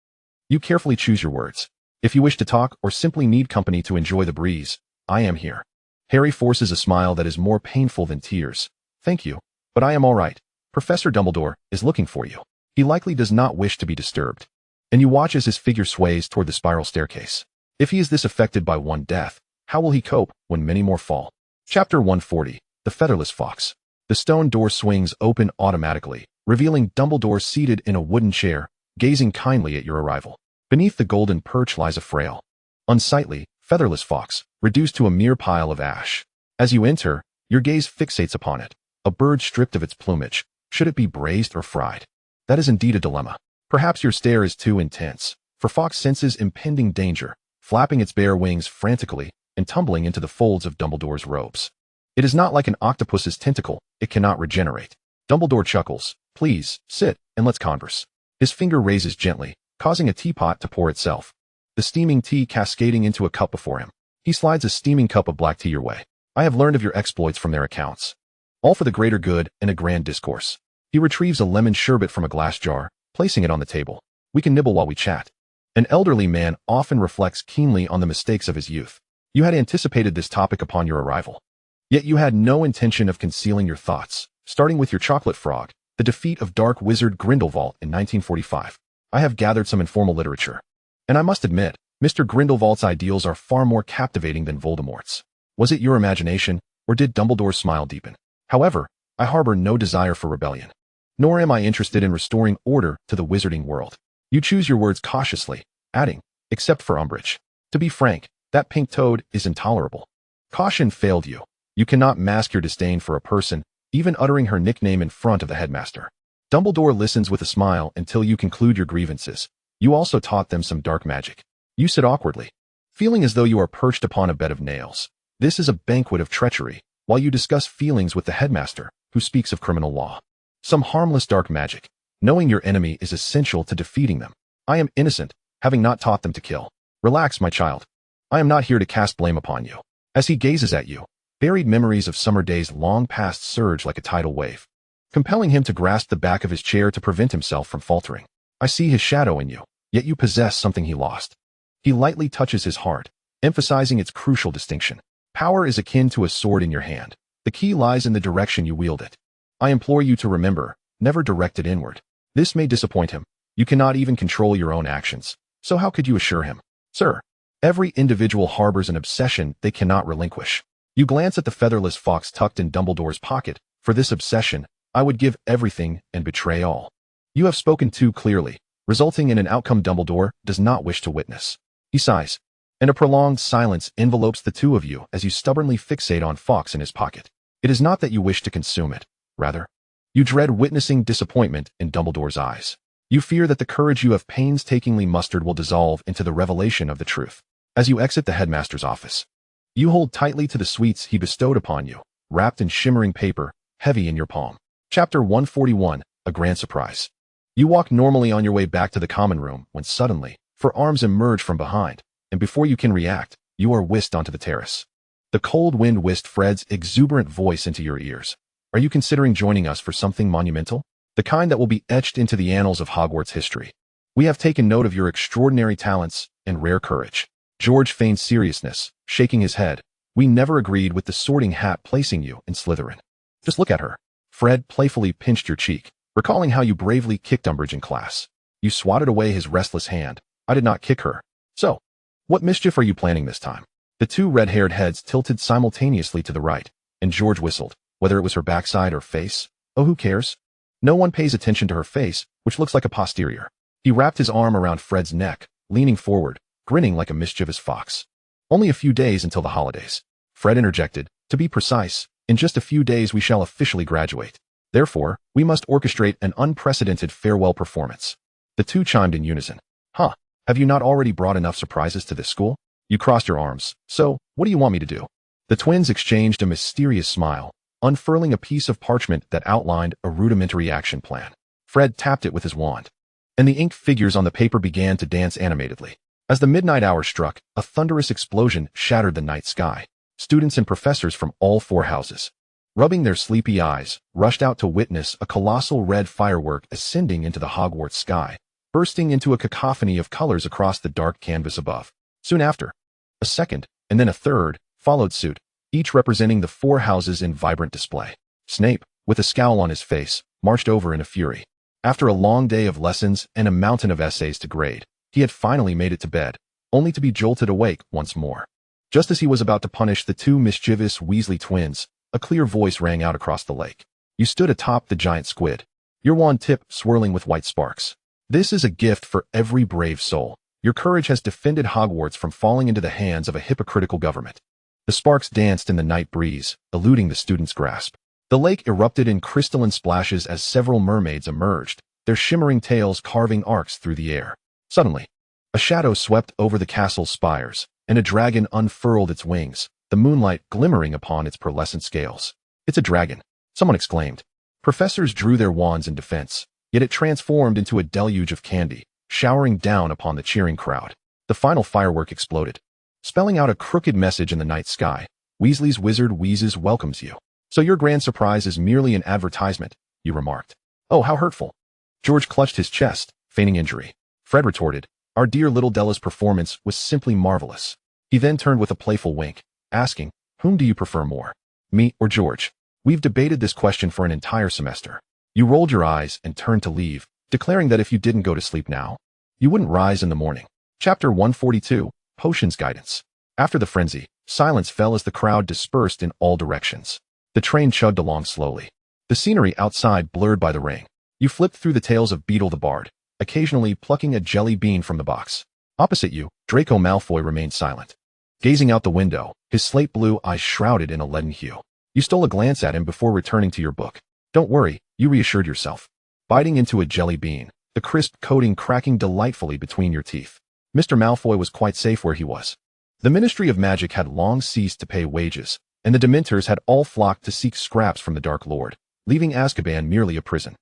You carefully choose your words. If you wish to talk or simply need company to enjoy the breeze, I am here. Harry forces a smile that is more painful than tears. Thank you, but I am all right. Professor Dumbledore is looking for you. He likely does not wish to be disturbed. And you watch as his figure sways toward the spiral staircase. If he is this affected by one death, how will he cope when many more fall? Chapter 140, The Featherless Fox. The stone door swings open automatically, revealing Dumbledore seated in a wooden chair, gazing kindly at your arrival. Beneath the golden perch lies a frail, unsightly, featherless fox, reduced to a mere pile of ash. As you enter, your gaze fixates upon it, a bird stripped of its plumage. Should it be braised or fried? That is indeed a dilemma. Perhaps your stare is too intense, for Fox senses impending danger, flapping its bare wings frantically and tumbling into the folds of Dumbledore's robes. It is not like an octopus's tentacle, it cannot regenerate. Dumbledore chuckles. Please, sit, and let's converse. His finger raises gently, causing a teapot to pour itself, the steaming tea cascading into a cup before him. He slides a steaming cup of black tea your way. I have learned of your exploits from their accounts, all for the greater good and a grand discourse. He retrieves a lemon sherbet from a glass jar, placing it on the table. We can nibble while we chat. An elderly man often reflects keenly on the mistakes of his youth. You had anticipated this topic upon your arrival. Yet you had no intention of concealing your thoughts, starting with your chocolate frog, the defeat of Dark Wizard Grindelwald in 1945. I have gathered some informal literature. And I must admit, Mr. Grindelwald's ideals are far more captivating than Voldemort's. Was it your imagination, or did Dumbledore's smile deepen? However, I harbor no desire for rebellion. Nor am I interested in restoring order to the wizarding world. You choose your words cautiously, adding, except for Umbridge. To be frank, that pink toad is intolerable. Caution failed you. You cannot mask your disdain for a person, even uttering her nickname in front of the headmaster. Dumbledore listens with a smile until you conclude your grievances. You also taught them some dark magic. You sit awkwardly, feeling as though you are perched upon a bed of nails. This is a banquet of treachery, while you discuss feelings with the headmaster, who speaks of criminal law. Some harmless dark magic. Knowing your enemy is essential to defeating them. I am innocent, having not taught them to kill. Relax, my child. I am not here to cast blame upon you. As he gazes at you, buried memories of summer days long past surge like a tidal wave, compelling him to grasp the back of his chair to prevent himself from faltering. I see his shadow in you, yet you possess something he lost. He lightly touches his heart, emphasizing its crucial distinction. Power is akin to a sword in your hand. The key lies in the direction you wield it. I implore you to remember, never direct it inward. This may disappoint him. You cannot even control your own actions. So how could you assure him? Sir, every individual harbors an obsession they cannot relinquish. You glance at the featherless fox tucked in Dumbledore's pocket. For this obsession, I would give everything and betray all. You have spoken too clearly, resulting in an outcome Dumbledore does not wish to witness. He sighs, and a prolonged silence envelopes the two of you as you stubbornly fixate on Fox in his pocket. It is not that you wish to consume it. Rather, you dread witnessing disappointment in Dumbledore's eyes. You fear that the courage you have painstakingly mustered will dissolve into the revelation of the truth. As you exit the headmaster's office, you hold tightly to the sweets he bestowed upon you, wrapped in shimmering paper, heavy in your palm. Chapter 141, A Grand Surprise. You walk normally on your way back to the common room when suddenly, four arms emerge from behind, and before you can react, you are whisked onto the terrace. The cold wind whisked Fred's exuberant voice into your ears. Are you considering joining us for something monumental? The kind that will be etched into the annals of Hogwarts history. We have taken note of your extraordinary talents and rare courage. George feigned seriousness, shaking his head. We never agreed with the sorting hat placing you in Slytherin. Just look at her. Fred playfully pinched your cheek, recalling how you bravely kicked Umbridge in class. You swatted away his restless hand. I did not kick her. So, what mischief are you planning this time? The two red-haired heads tilted simultaneously to the right, and George whistled. Whether it was her backside or face, oh, who cares? No one pays attention to her face, which looks like a posterior. He wrapped his arm around Fred's neck, leaning forward, grinning like a mischievous fox. Only a few days until the holidays. Fred interjected. To be precise, in just a few days we shall officially graduate. Therefore, we must orchestrate an unprecedented farewell performance. The two chimed in unison. Huh, have you not already brought enough surprises to this school? You crossed your arms. So, what do you want me to do? The twins exchanged a mysterious smile, unfurling a piece of parchment that outlined a rudimentary action plan. Fred tapped it with his wand, and the ink figures on the paper began to dance animatedly. As the midnight hour struck, a thunderous explosion shattered the night sky. Students and professors from all four houses, rubbing their sleepy eyes, rushed out to witness a colossal red firework ascending into the Hogwarts sky, bursting into a cacophony of colors across the dark canvas above. Soon after, a second, and then a third, followed suit, each representing the four houses in vibrant display. Snape, with a scowl on his face, marched over in a fury. After a long day of lessons and a mountain of essays to grade, he had finally made it to bed, only to be jolted awake once more. Just as he was about to punish the two mischievous Weasley twins, a clear voice rang out across the lake. You stood atop the giant squid, your wand tip swirling with white sparks. This is a gift for every brave soul. Your courage has defended Hogwarts from falling into the hands of a hypocritical government. The sparks danced in the night breeze, eluding the students' grasp. The lake erupted in crystalline splashes as several mermaids emerged, their shimmering tails carving arcs through the air. Suddenly, a shadow swept over the castle's spires, and a dragon unfurled its wings, the moonlight glimmering upon its pearlescent scales. It's a dragon, someone exclaimed. Professors drew their wands in defense, yet it transformed into a deluge of candy, showering down upon the cheering crowd. The final firework exploded, spelling out a crooked message in the night sky. Weasley's wizard Wheezes welcomes you. So your grand surprise is merely an advertisement, you remarked. Oh, how hurtful. George clutched his chest, feigning injury. Fred retorted, our dear little Della's performance was simply marvelous. He then turned with a playful wink, asking, whom do you prefer more, me or George? We've debated this question for an entire semester. You rolled your eyes and turned to leave, declaring that if you didn't go to sleep now, you wouldn't rise in the morning. Chapter 142, Potions Guidance. After the frenzy, silence fell as the crowd dispersed in all directions. The train chugged along slowly, the scenery outside blurred by the rain. You flipped through the tales of Beetle the Bard, occasionally plucking a jelly bean from the box. Opposite you, Draco Malfoy remained silent, gazing out the window, his slate blue eyes shrouded in a leaden hue. You stole a glance at him before returning to your book. Don't worry, you reassured yourself. Biting into a jelly bean, the crisp coating cracking delightfully between your teeth. Mr. Malfoy was quite safe where he was. The Ministry of Magic had long ceased to pay wages, and the Dementors had all flocked to seek scraps from the Dark Lord, leaving Azkaban merely a prison.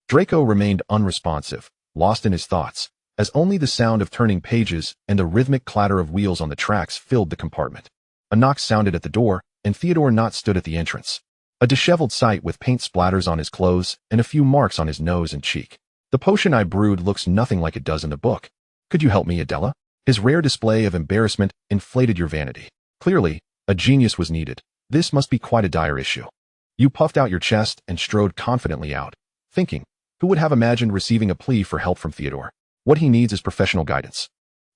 Draco remained unresponsive, lost in his thoughts, as only the sound of turning pages and the rhythmic clatter of wheels on the tracks filled the compartment. A knock sounded at the door, and Theodore Nott stood at the entrance. A disheveled sight with paint splatters on his clothes and a few marks on his nose and cheek. The potion I brewed looks nothing like it does in the book. Could you help me, Adela? His rare display of embarrassment inflated your vanity. Clearly, a genius was needed. This must be quite a dire issue. You puffed out your chest and strode confidently out, thinking, who would have imagined receiving a plea for help from Theodore? What he needs is professional guidance,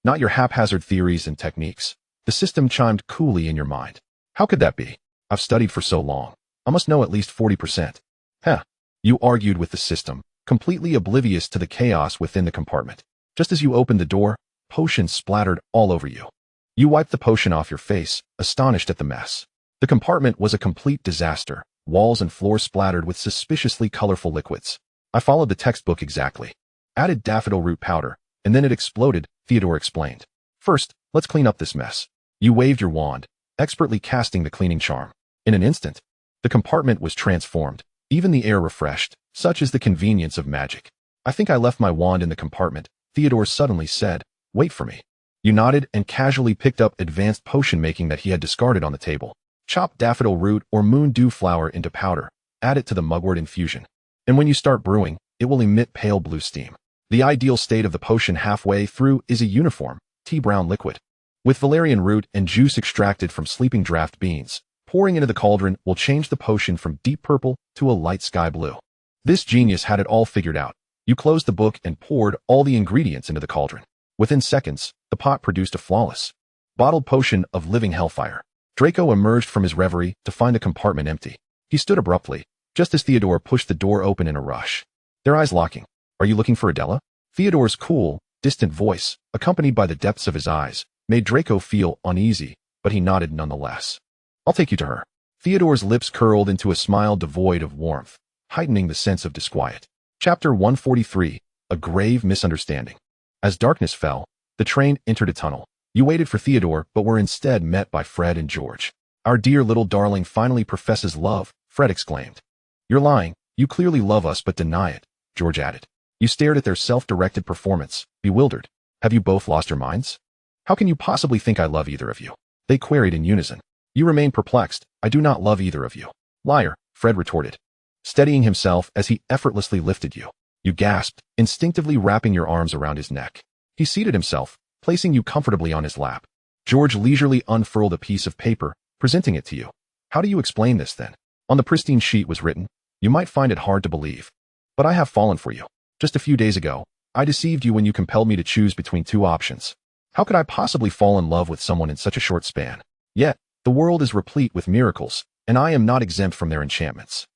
not your haphazard theories and techniques. The system chimed coolly in your mind. How could that be? I've studied for so long. I must know at least 40%. Huh. You argued with the system, completely oblivious to the chaos within the compartment. Just as you opened the door, potion splattered all over you. You wiped the potion off your face, astonished at the mess. The compartment was a complete disaster, walls and floor splattered with suspiciously colorful liquids. I followed the textbook exactly. Added daffodil root powder, and then it exploded, Theodore explained. First, let's clean up this mess. You waved your wand, expertly casting the cleaning charm. In an instant, the compartment was transformed, even the air refreshed. Such is the convenience of magic. I think I left my wand in the compartment, Theodore suddenly said. Wait for me. You nodded and casually picked up advanced potion making that he had discarded on the table. Chop daffodil root or moon dew flower into powder, add it to the mugwort infusion. And when you start brewing, it will emit pale blue steam. The ideal state of the potion halfway through is a uniform, tea-brown liquid. With valerian root and juice extracted from sleeping draft beans, pouring into the cauldron will change the potion from deep purple to a light sky blue. This genius had it all figured out. You closed the book and poured all the ingredients into the cauldron. Within seconds, the pot produced a flawless, bottled potion of living hellfire. Draco emerged from his reverie to find the compartment empty. He stood abruptly, just as Theodore pushed the door open in a rush. Their eyes locking. Are you looking for Adela? Theodore's cool, distant voice, accompanied by the depths of his eyes, made Draco feel uneasy, but he nodded nonetheless. I'll take you to her. Theodore's lips curled into a smile devoid of warmth, heightening the sense of disquiet. Chapter 143, A Grave Misunderstanding. As darkness fell, the train entered a tunnel. You waited for Theodore, but were instead met by Fred and George. Our dear little darling finally professes love, Fred exclaimed. You're lying. You clearly love us but deny it, George added. You stared at their self-directed performance, bewildered. Have you both lost your minds? How can you possibly think I love either of you? They queried in unison. You remained perplexed. I do not love either of you. Liar, Fred retorted, steadying himself as he effortlessly lifted you. You gasped, instinctively wrapping your arms around his neck. He seated himself, placing you comfortably on his lap. George leisurely unfurled a piece of paper, presenting it to you. How do you explain this then? On the pristine sheet was written, you might find it hard to believe, but I have fallen for you. Just a few days ago, I deceived you when you compelled me to choose between two options. How could I possibly fall in love with someone in such a short span? Yet, the world is replete with miracles, and I am not exempt from their enchantments.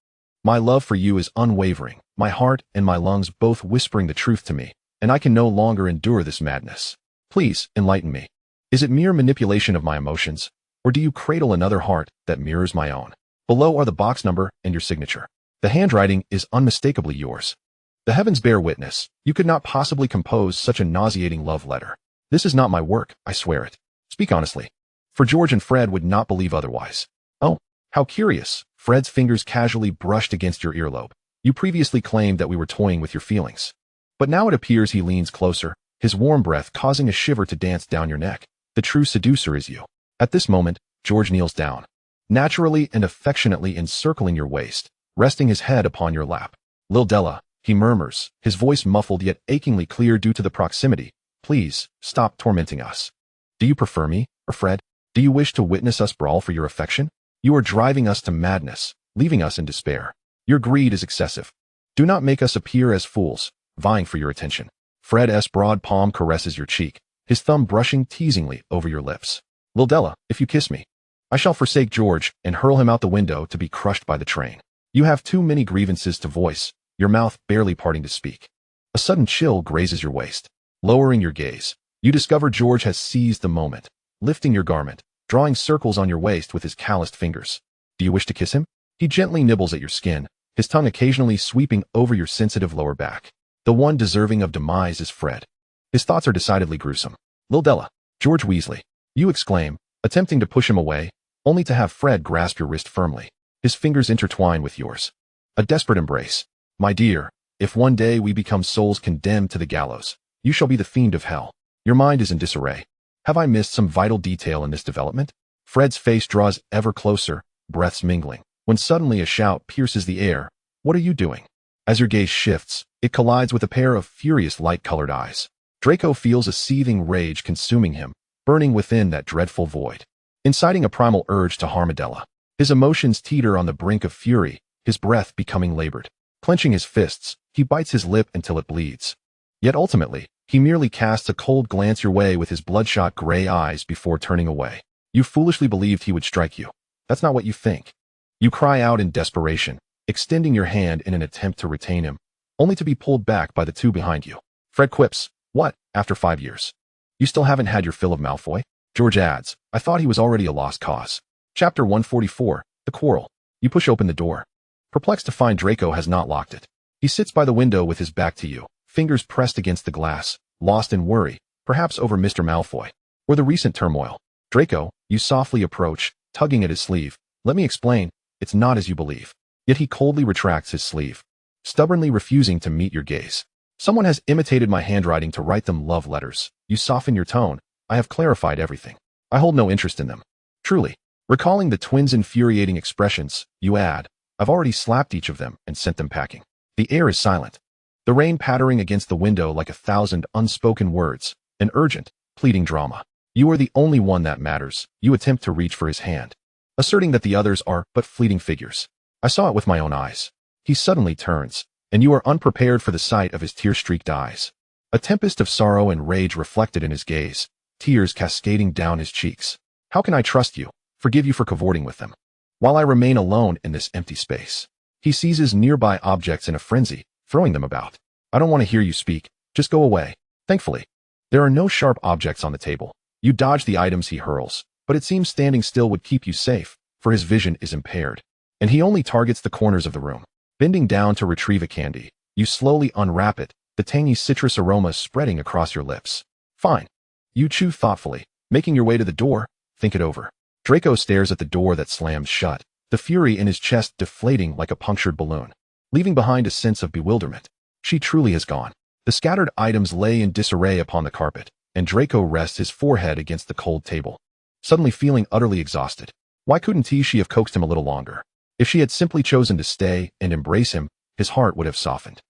My love for you is unwavering, my heart and my lungs both whispering the truth to me, and I can no longer endure this madness. Please, enlighten me. Is it mere manipulation of my emotions, or do you cradle another heart that mirrors my own? Below are the box number and your signature. The handwriting is unmistakably yours. The heavens bear witness, you could not possibly compose such a nauseating love letter. This is not my work, I swear it. Speak honestly. For George and Fred would not believe otherwise. Oh, how curious. Fred's fingers casually brushed against your earlobe. You previously claimed that we were toying with your feelings. But now it appears he leans closer, his warm breath causing a shiver to dance down your neck. The true seducer is you. At this moment, George kneels down, naturally and affectionately encircling your waist, resting his head upon your lap. Lil Della, he murmurs, his voice muffled yet achingly clear due to the proximity. Please, stop tormenting us. Do you prefer me, or Fred? Do you wish to witness us brawl for your affection? You are driving us to madness, leaving us in despair. Your greed is excessive. Do not make us appear as fools, vying for your attention. Fred's broad palm caresses your cheek, his thumb brushing teasingly over your lips. Lil Della, if you kiss me, I shall forsake George and hurl him out the window to be crushed by the train. You have too many grievances to voice, your mouth barely parting to speak. A sudden chill grazes your waist. Lowering your gaze, you discover George has seized the moment, lifting your garment, drawing circles on your waist with his calloused fingers. Do you wish to kiss him? He gently nibbles at your skin, his tongue occasionally sweeping over your sensitive lower back. The one deserving of demise is Fred. His thoughts are decidedly gruesome. Lil Della, George Weasley. You exclaim, attempting to push him away, only to have Fred grasp your wrist firmly. His fingers intertwine with yours. A desperate embrace. My dear, if one day we become souls condemned to the gallows, you shall be the fiend of hell. Your mind is in disarray. Have I missed some vital detail in this development? Fred's face draws ever closer, breaths mingling, when suddenly a shout pierces the air. What are you doing? As your gaze shifts, it collides with a pair of furious light-colored eyes. Draco feels a seething rage consuming him, burning within that dreadful void, inciting a primal urge to harm Adela. His emotions teeter on the brink of fury, his breath becoming labored. Clenching his fists, he bites his lip until it bleeds. Yet ultimately, he merely casts a cold glance your way with his bloodshot gray eyes before turning away. You foolishly believed he would strike you. That's not what you think. You cry out in desperation, extending your hand in an attempt to retain him, only to be pulled back by the two behind you. Fred quips, "What, after 5 years? You still haven't had your fill of Malfoy?" George adds, "I thought he was already a lost cause." Chapter 144, The Quarrel. You push open the door, perplexed to find Draco has not locked it. He sits by the window with his back to you, fingers pressed against the glass, lost in worry, perhaps over Mr. Malfoy, or the recent turmoil. Draco, you softly approach, tugging at his sleeve. "Let me explain, it's not as you believe." Yet he coldly retracts his sleeve, stubbornly refusing to meet your gaze. "Someone has imitated my handwriting to write them love letters." You soften your tone. "I have clarified everything. I hold no interest in them." Truly. Recalling the twins' infuriating expressions, you add, "I've already slapped each of them and sent them packing." The air is silent, the rain pattering against the window like 1,000 unspoken words, an urgent, pleading drama. You are the only one that matters. You attempt to reach for his hand, asserting that the others are but fleeting figures. "I saw it with my own eyes." He suddenly turns, and you are unprepared for the sight of his tear-streaked eyes. A tempest of sorrow and rage reflected in his gaze, tears cascading down his cheeks. "How can I trust you, forgive you for cavorting with them, while I remain alone in this empty space?" He seizes nearby objects in a frenzy, throwing them about. "I don't want to hear you speak. Just go away." Thankfully, there are no sharp objects on the table. You dodge the items he hurls, but it seems standing still would keep you safe, for his vision is impaired, and he only targets the corners of the room. Bending down to retrieve a candy, you slowly unwrap it, the tangy citrus aroma spreading across your lips. "Fine." You chew thoughtfully, making your way to the door. "Think it over." Draco stares at the door that slams shut, the fury in his chest deflating like a punctured balloon, leaving behind a sense of bewilderment. She truly has gone. The scattered items lay in disarray upon the carpet, and Draco rests his forehead against the cold table, suddenly feeling utterly exhausted. Why couldn't she have coaxed him a little longer? If she had simply chosen to stay and embrace him, his heart would have softened.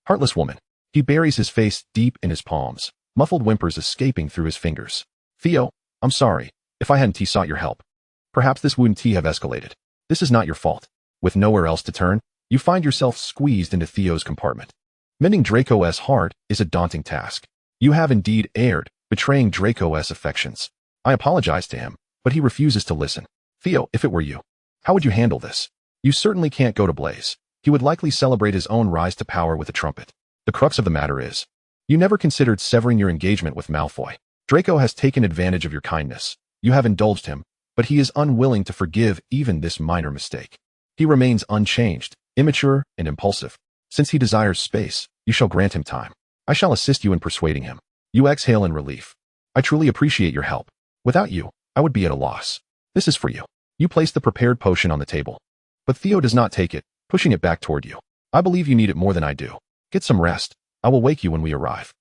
Heartless woman. He buries his face deep in his palms, muffled whimpers escaping through his fingers. "Theo, I'm sorry. If I hadn't sought your help, perhaps this wouldn't have escalated. This is not your fault." With nowhere else to turn, you find yourself squeezed into Theo's compartment. Mending Draco's heart is a daunting task. You have indeed erred, betraying Draco's affections. I apologize to him, but he refuses to listen. "Theo, if it were you, how would you handle this?" You certainly can't go to Blaze. He would likely celebrate his own rise to power with a trumpet. The crux of the matter is, you never considered severing your engagement with Malfoy. Draco has taken advantage of your kindness. You have indulged him, but he is unwilling to forgive even this minor mistake. He remains unchanged, immature, and impulsive. Since he desires space, you shall grant him time. I shall assist you in persuading him. You exhale in relief. "I truly appreciate your help. Without you, I would be at a loss. This is for you." You place the prepared potion on the table, but Theo does not take it, pushing it back toward you. "I believe you need it more than I do. Get some rest. I will wake you when we arrive."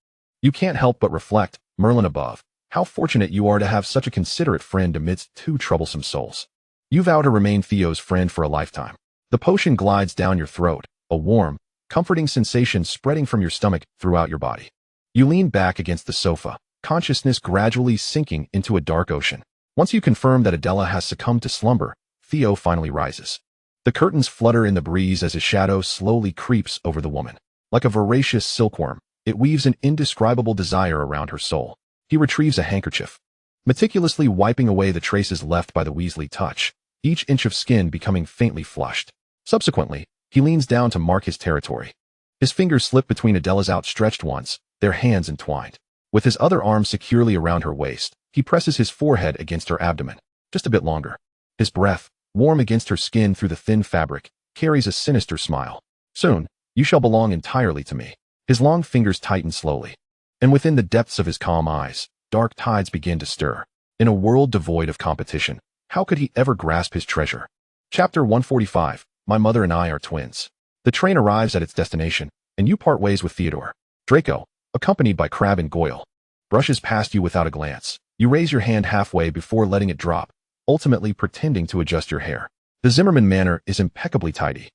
You can't help but reflect, Merlin above, how fortunate you are to have such a considerate friend amidst two troublesome souls. You vow to remain Theo's friend for a lifetime. The potion glides down your throat, a warm, comforting sensation spreading from your stomach throughout your body. You lean back against the sofa, consciousness gradually sinking into a dark ocean. Once you confirm that Adela has succumbed to slumber, Theo finally rises. The curtains flutter in the breeze as his shadow slowly creeps over the woman. Like a voracious silkworm, it weaves an indescribable desire around her soul. He retrieves a handkerchief, meticulously wiping away the traces left by the Weasley touch, each inch of skin becoming faintly flushed. Subsequently, he leans down to mark his territory. His fingers slip between Adela's outstretched ones, their hands entwined. With his other arm securely around her waist, he presses his forehead against her abdomen. Just a bit longer. His breath, warm against her skin through the thin fabric, carries a sinister smile. Soon, you shall belong entirely to me. His long fingers tighten slowly, and within the depths of his calm eyes, dark tides begin to stir. In a world devoid of competition, how could he ever grasp his treasure? Chapter 145. My mother and I are twins. The train arrives at its destination, and you part ways with Theodore. Draco, accompanied by Crabbe and Goyle, brushes past you without a glance. You raise your hand halfway before letting it drop, ultimately pretending to adjust your hair. The Zimmerman manor is impeccably tidy,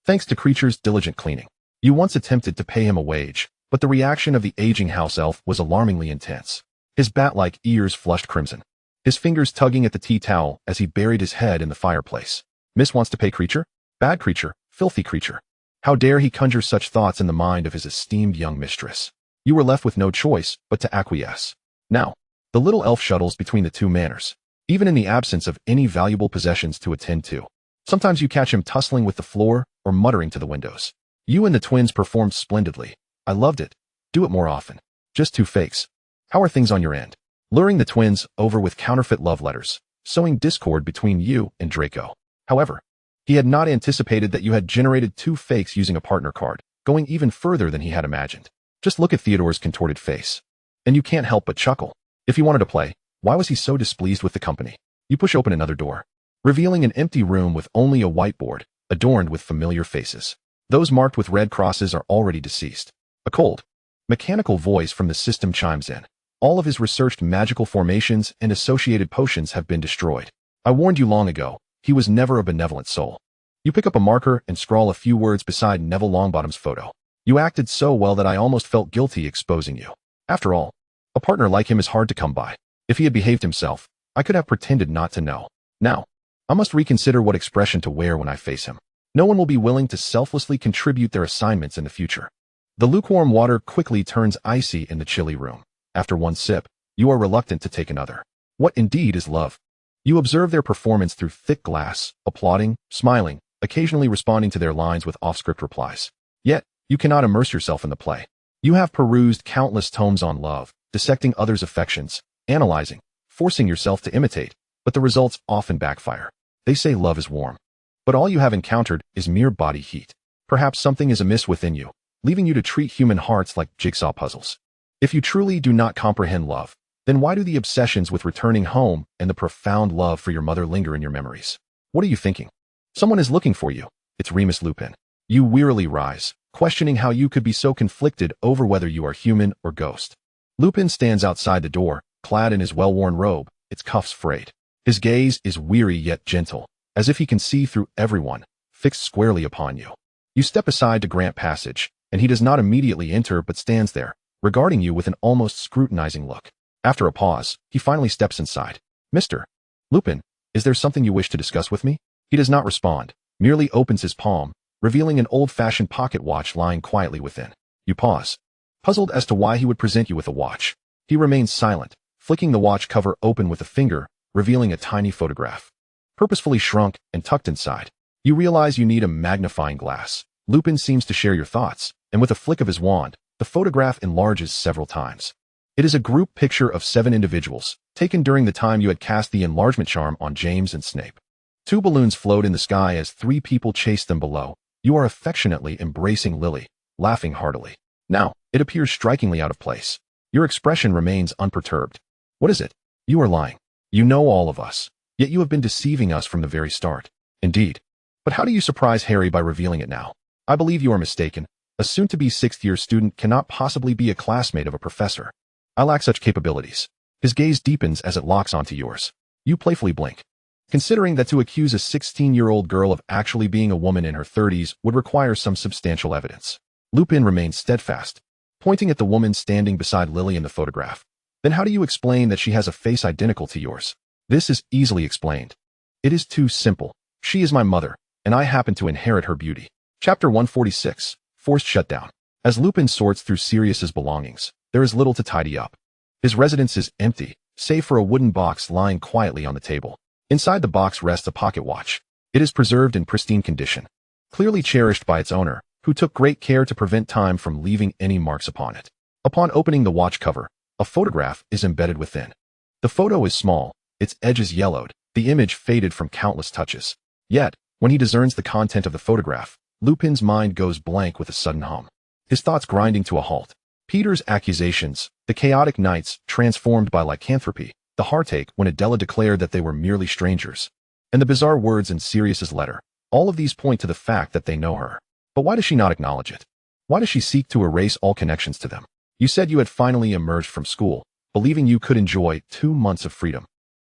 thanks to Creature's diligent cleaning. You once attempted to pay him a wage, but the reaction of the aging house elf was alarmingly intense. His bat-like ears flushed crimson, his fingers tugging at the tea towel as he buried his head in the fireplace. Miss wants to pay Creature? Bad Creature, filthy Creature. How dare he conjure such thoughts in the mind of his esteemed young mistress? You were left with no choice but to acquiesce. Now, the little elf shuttles between the two manors, even in the absence of any valuable possessions to attend to. Sometimes you catch him tussling with the floor or muttering to the windows. You and the twins performed splendidly. I loved it. Do it more often. Just two fakes. How are things on your end? Luring the twins over with counterfeit love letters, sowing discord between you and Draco. However, he had not anticipated that you had generated two fakes using a partner card, going even further than he had imagined. Just look at Theodore's contorted face, and you can't help but chuckle. If he wanted to play, why was he so displeased with the company? You push open another door, revealing an empty room with only a whiteboard, adorned with familiar faces. Those marked with red crosses are already deceased. A cold, mechanical voice from the system chimes in. All of his researched magical formations and associated potions have been destroyed. I warned you long ago, he was never a benevolent soul. You pick up a marker and scrawl a few words beside Neville Longbottom's photo. You acted so well that I almost felt guilty exposing you. After all, a partner like him is hard to come by. If he had behaved himself, I could have pretended not to know. Now, I must reconsider what expression to wear when I face him. No one will be willing to selflessly contribute their assignments in the future. The lukewarm water quickly turns icy in the chilly room. After one sip, you are reluctant to take another. What indeed is love? You observe their performance through thick glass, applauding, smiling, occasionally responding to their lines with off-script replies. Yet, you cannot immerse yourself in the play. You have perused countless tomes on love, dissecting others' affections, analyzing, forcing yourself to imitate, but the results often backfire. They say love is warm, but all you have encountered is mere body heat. Perhaps something is amiss within you, leaving you to treat human hearts like jigsaw puzzles. If you truly do not comprehend love, then why do the obsessions with returning home and the profound love for your mother linger in your memories? What are you thinking? Someone is looking for you. It's Remus Lupin. You wearily rise, questioning how you could be so conflicted over whether you are human or ghost. Lupin stands outside the door, clad in his well-worn robe, its cuffs frayed. His gaze is weary yet gentle, as if he can see through everyone, fixed squarely upon you. You step aside to grant passage, and he does not immediately enter but stands there, regarding you with an almost scrutinizing look. After a pause, he finally steps inside. Mr. Lupin, is there something you wish to discuss with me? He does not respond, merely opens his palm, revealing an old-fashioned pocket watch lying quietly within. You pause, puzzled as to why he would present you with a watch. He remains silent, flicking the watch cover open with a finger, revealing a tiny photograph, purposefully shrunk and tucked inside. You realize you need a magnifying glass. Lupin seems to share your thoughts, and with a flick of his wand, the photograph enlarges several times. It is a group picture of 7 individuals, taken during the time you had cast the enlargement charm on James and Snape. 2 balloons float in the sky as 3 people chase them below. You are affectionately embracing Lily, laughing heartily. Now, it appears strikingly out of place. Your expression remains unperturbed. What is it? You are lying. You know all of us, yet you have been deceiving us from the very start. Indeed. But how do you surprise Harry by revealing it now? I believe you are mistaken. A soon-to-be 6th-year student cannot possibly be a classmate of a professor. I lack such capabilities. His gaze deepens as it locks onto yours. You playfully blink, considering that to accuse a 16-year-old girl of actually being a woman in her 30s would require some substantial evidence. Lupin remains steadfast, pointing at the woman standing beside Lily in the photograph. Then how do you explain that she has a face identical to yours? This is easily explained. It is too simple. She is my mother, and I happen to inherit her beauty. Chapter 146. Forced Shutdown. As Lupin sorts through Sirius's belongings, there is little to tidy up. His residence is empty, save for a wooden box lying quietly on the table. Inside the box rests a pocket watch. It is preserved in pristine condition, clearly cherished by its owner, who took great care to prevent time from leaving any marks upon it. Upon opening the watch cover, a photograph is embedded within. The photo is small, its edges yellowed, the image faded from countless touches. Yet, when he discerns the content of the photograph, Lupin's mind goes blank with a sudden hum. His thoughts grinding to a halt. Peter's accusations, the chaotic nights transformed by lycanthropy, the heartache when Adela declared that they were merely strangers, and the bizarre words in Sirius's letter. All of these point to the fact that they know her. But why does she not acknowledge it? Why does she seek to erase all connections to them? You said you had finally emerged from school, believing you could enjoy 2 months of freedom,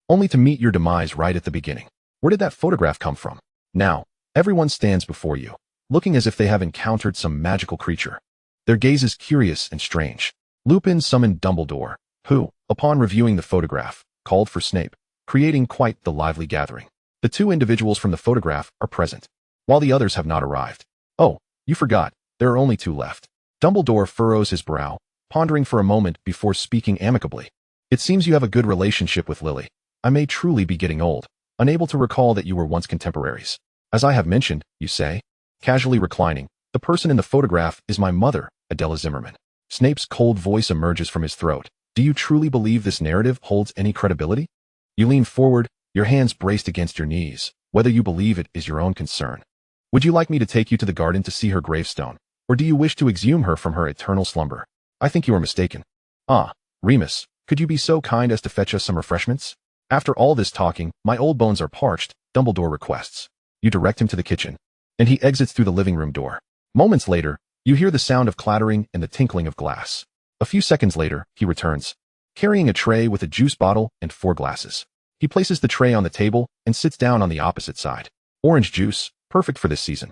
only to meet your demise right at the beginning. Where did that photograph come from? Now, everyone stands before you, looking as if they have encountered some magical creature. Their gaze is curious and strange. Lupin summoned Dumbledore, who, upon reviewing the photograph, called for Snape, creating quite the lively gathering. The 2 individuals from the photograph are present, while the others have not arrived. Oh, you forgot, there are only 2 left. Dumbledore furrows his brow, pondering for a moment before speaking amicably. It seems you have a good relationship with Lily. I may truly be getting old, unable to recall that you were once contemporaries. As I have mentioned, you say, casually reclining, the person in the photograph is my mother, Adela Zimmerman. Snape's cold voice emerges from his throat. Do you truly believe this narrative holds any credibility? You lean forward, your hands braced against your knees. Whether you believe it is your own concern. Would you like me to take you to the garden to see her gravestone, or do you wish to exhume her from her eternal slumber? I think you are mistaken. Ah, Remus, could you be so kind as to fetch us some refreshments? After all this talking, my old bones are parched, Dumbledore requests. You direct him to the kitchen, and he exits through the living room door. Moments later, you hear the sound of clattering and the tinkling of glass. A few seconds later, he returns, carrying a tray with a juice bottle and 4 glasses. He places the tray on the table and sits down on the opposite side. Orange juice, perfect for this season.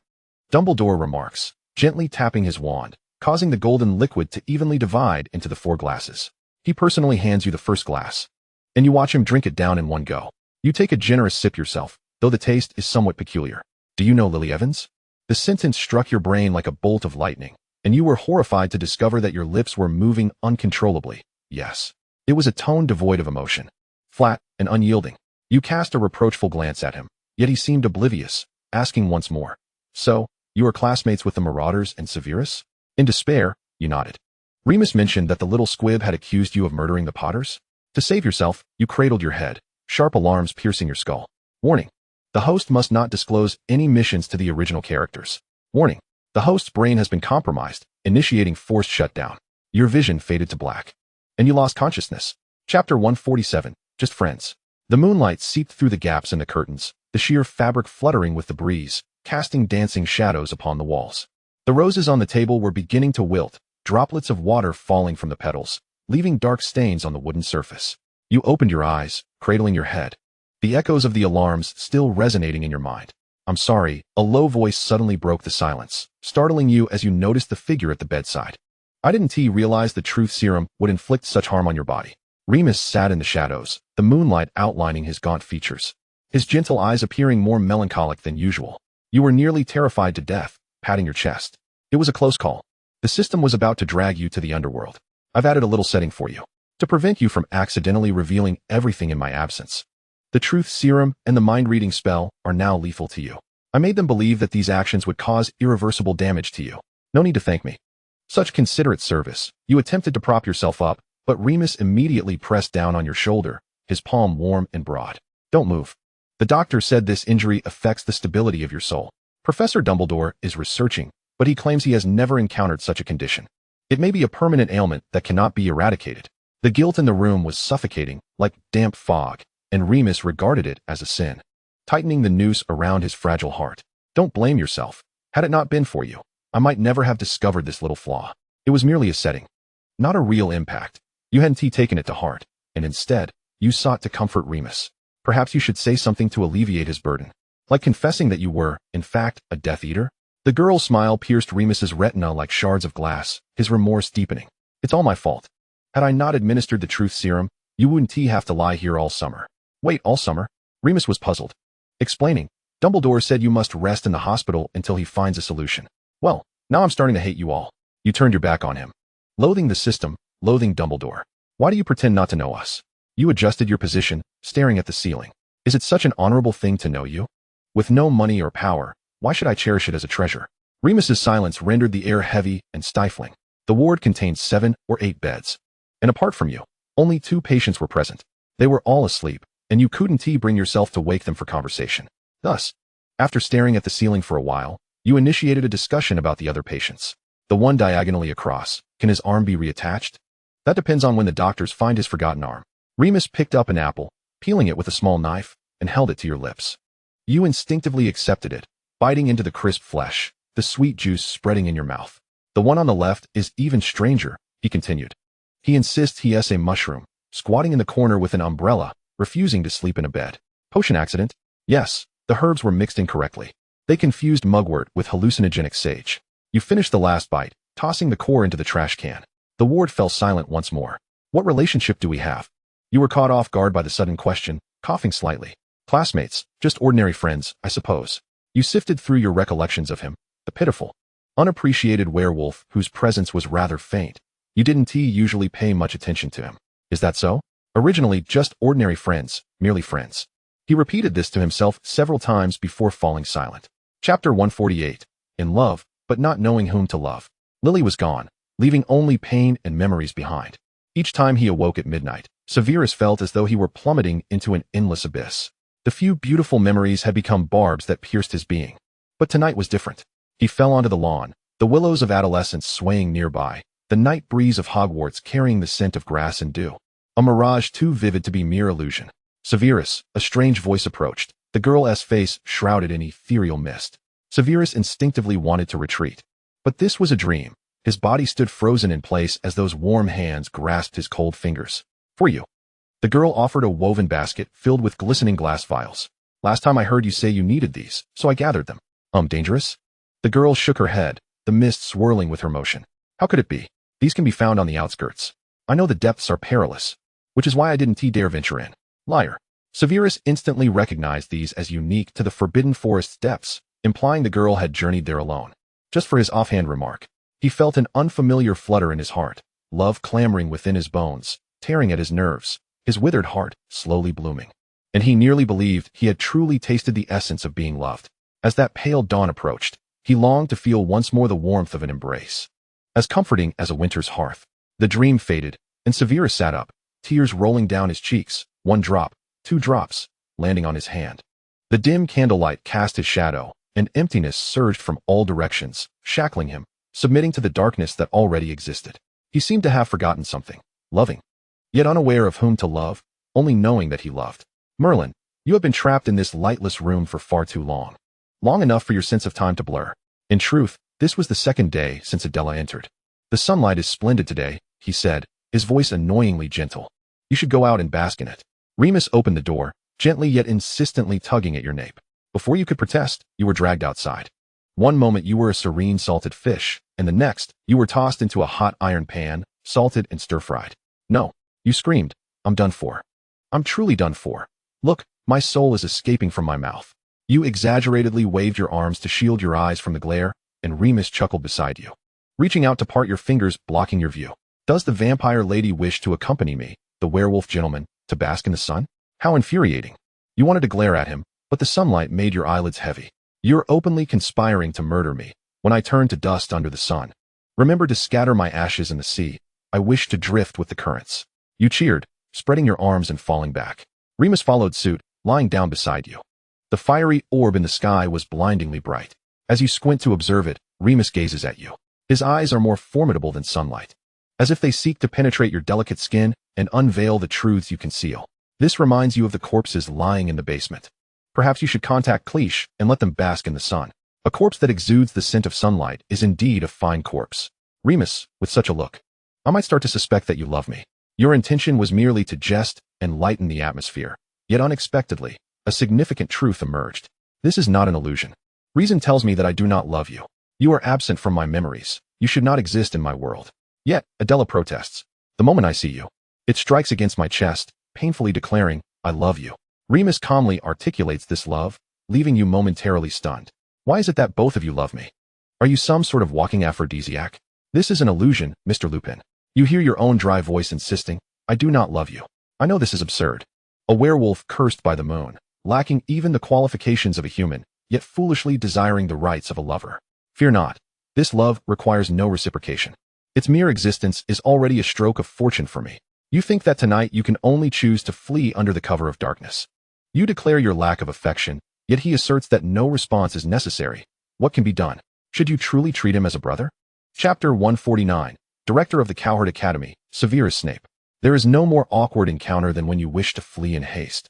Dumbledore remarks, gently tapping his wand, causing the golden liquid to evenly divide into the 4 glasses. He personally hands you the first glass, and you watch him drink it down in one go. You take a generous sip yourself, though the taste is somewhat peculiar. Do you know Lily Evans? The sentence struck your brain like a bolt of lightning, and you were horrified to discover that your lips were moving uncontrollably. Yes. It was a tone devoid of emotion, flat and unyielding. You cast a reproachful glance at him, yet he seemed oblivious, asking once more. So, you are classmates with the Marauders and Severus? In despair, you nodded. Remus mentioned that the little squib had accused you of murdering the Potters? To save yourself, you cradled your head, sharp alarms piercing your skull. Warning. The host must not disclose any missions to the original characters. Warning. The host's brain has been compromised, initiating forced shutdown. Your vision faded to black, and you lost consciousness. Chapter 147, Just Friends. The moonlight seeped through the gaps in the curtains, the sheer fabric fluttering with the breeze, casting dancing shadows upon the walls. The roses on the table were beginning to wilt, droplets of water falling from the petals, leaving dark stains on the wooden surface. You opened your eyes, cradling your head, the echoes of the alarms still resonating in your mind. I'm sorry, a low voice suddenly broke the silence, startling you as you noticed the figure at the bedside. I didn't realize the truth serum would inflict such harm on your body. Remus sat in the shadows, the moonlight outlining his gaunt features, his gentle eyes appearing more melancholic than usual. You were nearly terrified to death, patting your chest. It was a close call. The system was about to drag you to the underworld. I've added a little setting for you, to prevent you from accidentally revealing everything in my absence. The truth serum and the mind-reading spell are now lethal to you. I made them believe that these actions would cause irreversible damage to you. No need to thank me. Such considerate service. You attempted to prop yourself up, but Remus immediately pressed down on your shoulder, his palm warm and broad. Don't move. The doctor said this injury affects the stability of your soul. Professor Dumbledore is researching, but he claims he has never encountered such a condition. It may be a permanent ailment that cannot be eradicated. The guilt in the room was suffocating, like damp fog, and Remus regarded it as a sin, tightening the noose around his fragile heart. Don't blame yourself. Had it not been for you, I might never have discovered this little flaw. It was merely a setting, not a real impact. You hadn't taken it to heart, and instead, you sought to comfort Remus. Perhaps you should say something to alleviate his burden, like confessing that you were, in fact, a Death Eater. The girl's smile pierced Remus's retina like shards of glass, his remorse deepening. It's all my fault. Had I not administered the truth serum, you wouldn't have to lie here all summer. Wait, all summer? Remus was puzzled. Explaining, Dumbledore said you must rest in the hospital until he finds a solution. Well, now I'm starting to hate you all. You turned your back on him. Loathing the system, loathing Dumbledore. Why do you pretend not to know us? You adjusted your position, staring at the ceiling. Is it such an honorable thing to know you? With no money or power, why should I cherish it as a treasure? Remus's silence rendered the air heavy and stifling. The ward contained 7 or 8 beds. And apart from you, only 2 patients were present. They were all asleep, and you couldn't bring yourself to wake them for conversation. Thus, After staring at the ceiling for a while, you initiated a discussion about the other patients. The one diagonally across, can his arm be reattached? That depends on when the doctors find his forgotten arm. Remus picked up an apple, peeling it with a small knife, and held it to your lips. You instinctively accepted it, biting into the crisp flesh, the sweet juice spreading in your mouth. The one on the left is even stranger, he continued. He insists he is a mushroom, squatting in the corner with an umbrella, refusing to sleep in a bed. Potion accident? Yes, the herbs were mixed incorrectly. They confused mugwort with hallucinogenic sage. You finished the last bite, tossing the core into the trash can. The ward fell silent once more. What relationship do we have? You were caught off guard by the sudden question, coughing slightly. Classmates, just ordinary friends, I suppose. You sifted through your recollections of him, the pitiful, unappreciated werewolf whose presence was rather faint. You didn't usually pay much attention to him. Is that so? Originally just ordinary friends, merely friends. He repeated this to himself several times before falling silent. Chapter 148. In love, but not knowing whom to love. Lily was gone, leaving only pain and memories behind. Each time he awoke at midnight, Severus felt as though he were plummeting into an endless abyss. The few beautiful memories had become barbs that pierced his being. But tonight was different. He fell onto the lawn, the willows of adolescence swaying nearby, the night breeze of Hogwarts carrying the scent of grass and dew. A mirage too vivid to be mere illusion. Severus, a strange voice approached, the girl's face shrouded in ethereal mist. Severus instinctively wanted to retreat. But this was a dream. His body stood frozen in place as those warm hands grasped his cold fingers. For you. The girl offered a woven basket filled with glistening glass vials. Last time I heard you say you needed these, so I gathered them. Dangerous? The girl shook her head, the mist swirling with her motion. How could it be? These can be found on the outskirts. I know the depths are perilous, which is why I didn't dare venture in. Liar. Severus instantly recognized these as unique to the Forbidden Forest's depths, implying the girl had journeyed there alone. Just for his offhand remark, he felt an unfamiliar flutter in his heart, love clamoring within his bones, tearing at his nerves, his withered heart slowly blooming. And he nearly believed he had truly tasted the essence of being loved. As that pale dawn approached, he longed to feel once more the warmth of an embrace. As comforting as a winter's hearth. The dream faded, and Severus sat up, tears rolling down his cheeks, 1 drop, 2 drops, landing on his hand. The dim candlelight cast his shadow, and emptiness surged from all directions, shackling him, submitting to the darkness that already existed. He seemed to have forgotten something, loving, yet unaware of whom to love, only knowing that he loved. Merlin, you have been trapped in this lightless room for far too long. Long enough for your sense of time to blur. In truth, this was the second day since Adela entered. The sunlight is splendid today, he said, his voice annoyingly gentle. You should go out and bask in it. Remus opened the door, gently yet insistently tugging at your nape. Before you could protest, you were dragged outside. One moment you were a serene salted fish, and the next, you were tossed into a hot iron pan, salted and stir-fried. No, you screamed, I'm done for. I'm truly done for. Look, my soul is escaping from my mouth. You exaggeratedly waved your arms to shield your eyes from the glare, and Remus chuckled beside you, reaching out to part your fingers, blocking your view. Does the vampire lady wish to accompany me, the werewolf gentleman, to bask in the sun? How infuriating. You wanted to glare at him, but the sunlight made your eyelids heavy. You're openly conspiring to murder me, when I turn to dust under the sun. Remember to scatter my ashes in the sea. I wish to drift with the currents. You cheered, spreading your arms and falling back. Remus followed suit, lying down beside you. The fiery orb in the sky was blindingly bright. As you squint to observe it, Remus gazes at you. His eyes are more formidable than sunlight, as if they seek to penetrate your delicate skin and unveil the truths you conceal. This reminds you of the corpses lying in the basement. Perhaps you should contact Cleach and let them bask in the sun. A corpse that exudes the scent of sunlight is indeed a fine corpse. Remus, with such a look, I might start to suspect that you love me. Your intention was merely to jest and lighten the atmosphere. Yet unexpectedly, a significant truth emerged. This is not an illusion. Reason tells me that I do not love you. You are absent from my memories. You should not exist in my world. Yet, Adela protests. The moment I see you, it strikes against my chest, painfully declaring, I love you. Remus calmly articulates this love, leaving you momentarily stunned. Why is it that both of you love me? Are you some sort of walking aphrodisiac? This is an illusion, Mr. Lupin. You hear your own dry voice insisting, I do not love you. I know this is absurd. A werewolf cursed by the moon, lacking even the qualifications of a human, yet foolishly desiring the rights of a lover. Fear not. This love requires no reciprocation. Its mere existence is already a stroke of fortune for me. You think that tonight you can only choose to flee under the cover of darkness. You declare your lack of affection, Yet he asserts that no response is necessary. What can be done? Should you truly treat him as a brother? Chapter 149. Director of the Cowherd Academy, Severus Snape. There is no more awkward encounter than when you wish to flee in haste,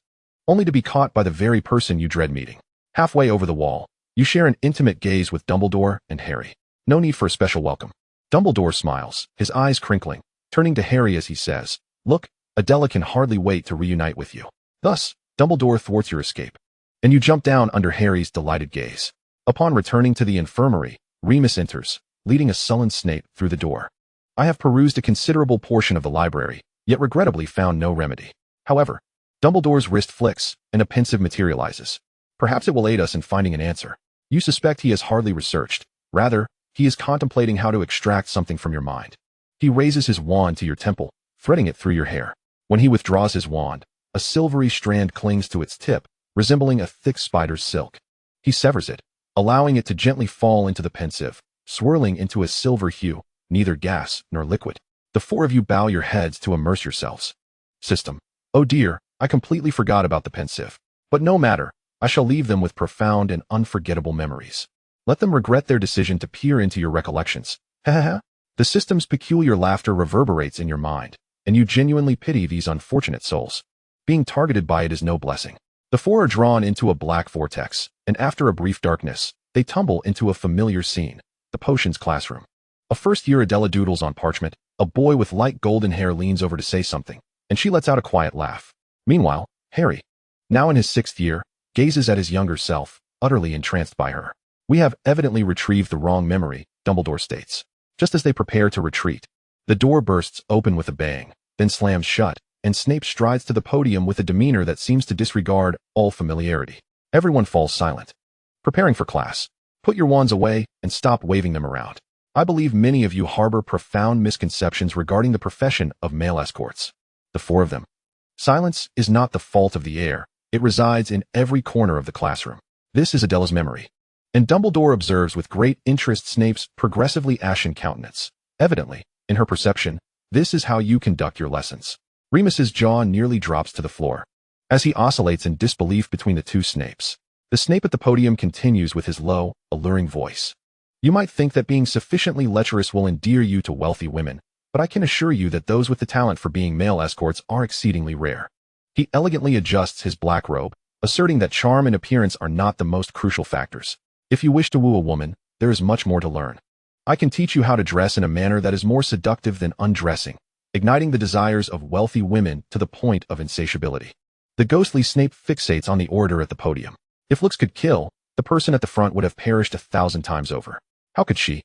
only to be caught by the very person you dread meeting. Halfway over the wall, you share an intimate gaze with Dumbledore and Harry. No need for a special welcome. Dumbledore smiles, his eyes crinkling, turning to Harry as he says, "Look, Adela can hardly wait to reunite with you." Thus, Dumbledore thwarts your escape, and you jump down under Harry's delighted gaze. Upon returning to the infirmary, Remus enters, leading a sullen Snape through the door. "I have perused a considerable portion of the library, yet regrettably found no remedy." However, Dumbledore's wrist flicks, and a pensive materializes. "Perhaps it will aid us in finding an answer." You suspect he has hardly researched. Rather, he is contemplating how to extract something from your mind. He raises his wand to your temple, threading it through your hair. When he withdraws his wand, a silvery strand clings to its tip, resembling a thick spider's silk. He severs it, allowing it to gently fall into the pensive, swirling into a silver hue, neither gas nor liquid. The four of you bow your heads to immerse yourselves. System. Oh dear, I completely forgot about the pensive. But no matter, I shall leave them with profound and unforgettable memories. Let them regret their decision to peer into your recollections. Ha ha ha. The system's peculiar laughter reverberates in your mind, and you genuinely pity these unfortunate souls. Being targeted by it is no blessing. The four are drawn into a black vortex, and after a brief darkness, they tumble into a familiar scene, the potions classroom. A first-year Adela doodles on parchment, a boy with light golden hair leans over to say something, and she lets out a quiet laugh. Meanwhile, Harry, now in his 6th year, gazes at his younger self, utterly entranced by her. "We have evidently retrieved the wrong memory," Dumbledore states. Just as they prepare to retreat, the door bursts open with a bang, then slams shut, and Snape strides to the podium with a demeanor that seems to disregard all familiarity. Everyone falls silent. Preparing for class. Put your wands away and stop waving them around. I believe many of you harbor profound misconceptions regarding the profession of male escorts. The four of them. Silence is not the fault of the air. It resides in every corner of the classroom. This is Adela's memory. And Dumbledore observes with great interest Snape's progressively ashen countenance. Evidently, in her perception, this is how you conduct your lessons. Remus's jaw nearly drops to the floor, as he oscillates in disbelief between the two Snapes. The Snape at the podium continues with his low, alluring voice. "You might think that being sufficiently lecherous will endear you to wealthy women, but I can assure you that those with the talent for being male escorts are exceedingly rare." He elegantly adjusts his black robe, asserting that charm and appearance are not the most crucial factors. If you wish to woo a woman, there is much more to learn. I can teach you how to dress in a manner that is more seductive than undressing, igniting the desires of wealthy women to the point of insatiability. The ghostly Snape fixates on the orator at the podium. If looks could kill, the person at the front would have perished 1,000 times over. How could she?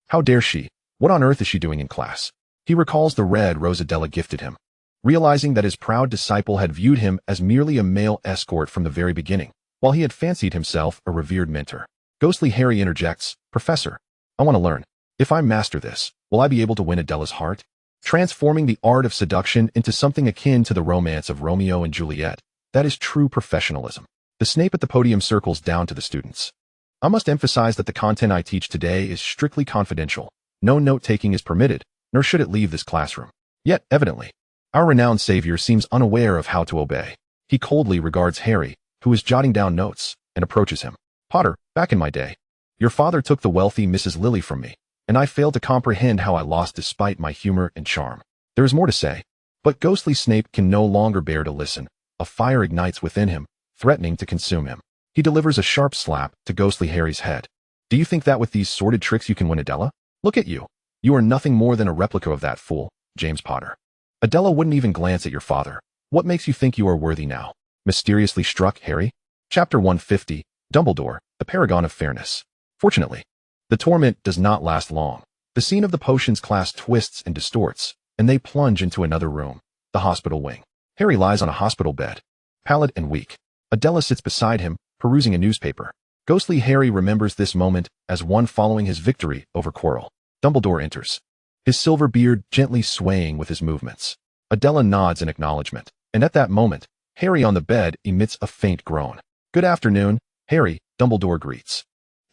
How dare she? What on earth is she doing in class? He recalls the red rose Adela gifted him, realizing that his proud disciple had viewed him as merely a male escort from the very beginning, while he had fancied himself a revered mentor. Ghostly Harry interjects, "Professor, I want to learn. If I master this, will I be able to win Adela's heart?" Transforming the art of seduction into something akin to the romance of Romeo and Juliet, that is true professionalism. The Snape at the podium circles down to the students. "I must emphasize that the content I teach today is strictly confidential. No note-taking is permitted, nor should it leave this classroom." Yet, evidently, our renowned savior seems unaware of how to obey. He coldly regards Harry, who is jotting down notes, and approaches him. "Potter, back in my day, your father took the wealthy Mrs. Lily from me, and I failed to comprehend how I lost despite my humor and charm." There is more to say, but ghostly Snape can no longer bear to listen. A fire ignites within him, threatening to consume him. He delivers a sharp slap to ghostly Harry's head. "Do you think that with these sordid tricks you can win Adela? Look at you. You are nothing more than a replica of that fool, James Potter. Adela wouldn't even glance at your father. What makes you think you are worthy now?" Mysteriously struck Harry. Chapter 150. Dumbledore, the paragon of fairness. Fortunately, the torment does not last long. The scene of the potions class twists and distorts, and they plunge into another room, the hospital wing. Harry lies on a hospital bed, pallid and weak. Adela sits beside him, perusing a newspaper. Ghostly Harry remembers this moment as one following his victory over Quirrell. Dumbledore enters, his silver beard gently swaying with his movements. Adela nods in acknowledgement, and at that moment, Harry on the bed emits a faint groan. "Good afternoon, Harry," Dumbledore greets.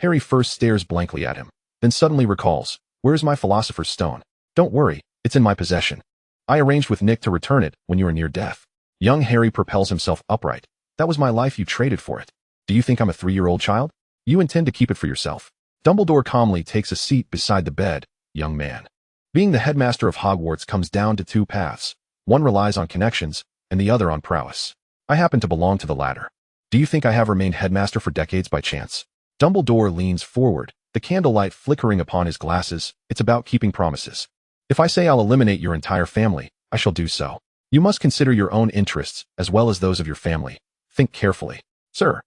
Harry first stares blankly at him, then suddenly recalls, "Where's my Philosopher's Stone?" "Don't worry, it's in my possession. I arranged with Nick to return it when you were near death." Young Harry propels himself upright. "That was my life you traded for it. Do you think I'm a 3-year-old child? You intend to keep it for yourself. Dumbledore calmly takes a seat beside the bed. Young man. Being the headmaster of Hogwarts comes down to two paths. One relies on connections, and the other on prowess. I happen to belong to the latter. Do you think I have remained headmaster for decades by chance? Dumbledore leans forward, the candlelight flickering upon his glasses. It's about keeping promises. If I say I'll eliminate your entire family, I shall do so. You must consider your own interests, as well as those of your family. Think carefully. Sir.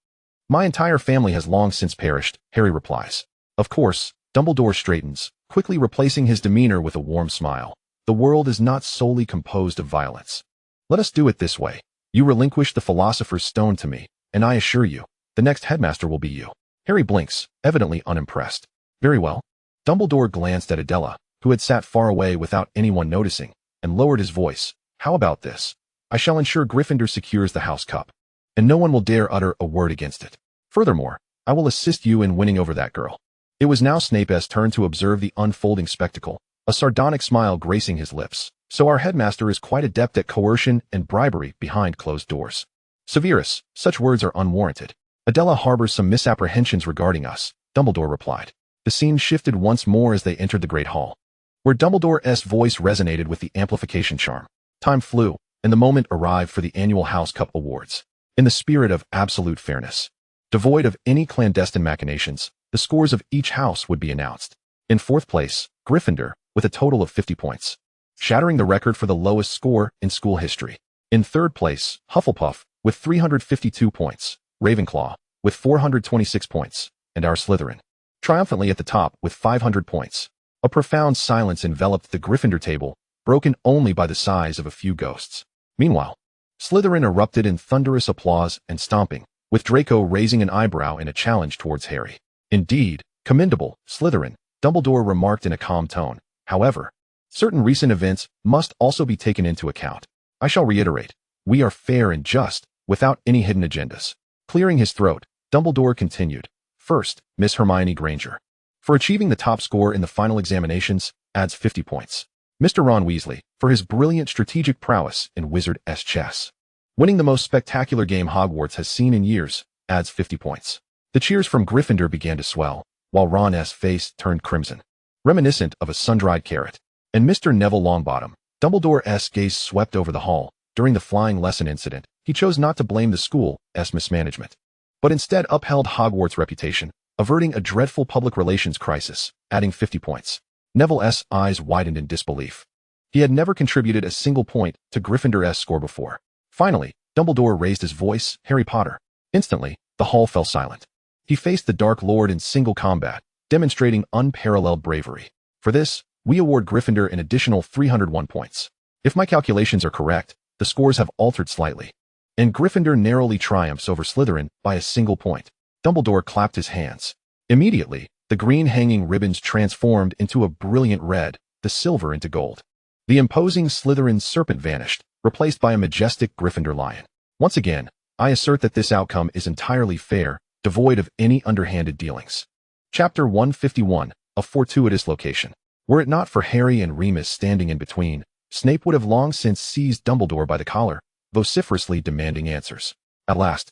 My entire family has long since perished, Harry replies. Of course. Dumbledore straightens, quickly replacing his demeanor with a warm smile. The world is not solely composed of violence. Let us do it this way. You relinquish the Philosopher's Stone to me, and I assure you, the next headmaster will be you. Harry blinks, evidently unimpressed. Very well. Dumbledore glanced at Adela, who had sat far away without anyone noticing, and lowered his voice. How about this? I shall ensure Gryffindor secures the House Cup, and no one will dare utter a word against it. Furthermore, I will assist you in winning over that girl. It was now Snape's turn to observe the unfolding spectacle, a sardonic smile gracing his lips. So our headmaster is quite adept at coercion and bribery behind closed doors. Severus, such words are unwarranted. Adela harbors some misapprehensions regarding us, Dumbledore replied. The scene shifted once more as they entered the Great Hall, where Dumbledore's voice resonated with the amplification charm. Time flew, and the moment arrived for the annual House Cup Awards. In the spirit of absolute fairness, devoid of any clandestine machinations, the scores of each house would be announced. In fourth place, Gryffindor, with a total of 50 points, shattering the record for the lowest score in school history. In third place, Hufflepuff, with 352 points, Ravenclaw, with 426 points, and our Slytherin, triumphantly at the top with 500 points. A profound silence enveloped the Gryffindor table, broken only by the sighs of a few ghosts. Meanwhile, Slytherin erupted in thunderous applause and stomping, with Draco raising an eyebrow in a challenge towards Harry. Indeed, commendable, Slytherin, Dumbledore remarked in a calm tone. However, certain recent events must also be taken into account. I shall reiterate, we are fair and just, without any hidden agendas. Clearing his throat, Dumbledore continued. First, Miss Hermione Granger, for achieving the top score in the final examinations, adds 50 points. Mr. Ron Weasley, for his brilliant strategic prowess in Wizard-esque chess, winning the most spectacular game Hogwarts has seen in years, adds 50 points. The cheers from Gryffindor began to swell, while Ron's face turned crimson, reminiscent of a sun-dried carrot. And Mr. Neville Longbottom, Dumbledore's gaze swept over the hall. During the flying lesson incident, he chose not to blame the school's mismanagement, but instead upheld Hogwarts' reputation, averting a dreadful public relations crisis, adding 50 points. Neville's eyes widened in disbelief. He had never contributed a single point to Gryffindor's score before. Finally, Dumbledore raised his voice, Harry Potter. Instantly, the hall fell silent. He faced the Dark Lord in single combat, demonstrating unparalleled bravery. For this, we award Gryffindor an additional 301 points. If my calculations are correct, the scores have altered slightly, and Gryffindor narrowly triumphs over Slytherin by a single point. Dumbledore clapped his hands. Immediately, the green hanging ribbons transformed into a brilliant red, the silver into gold. The imposing Slytherin serpent vanished, replaced by a majestic Gryffindor lion. Once again, I assert that this outcome is entirely fair, devoid of any underhanded dealings. Chapter 151, A Fortuitous Location. Were it not for Harry and Remus standing in between, Snape would have long since seized Dumbledore by the collar, vociferously demanding answers. At last,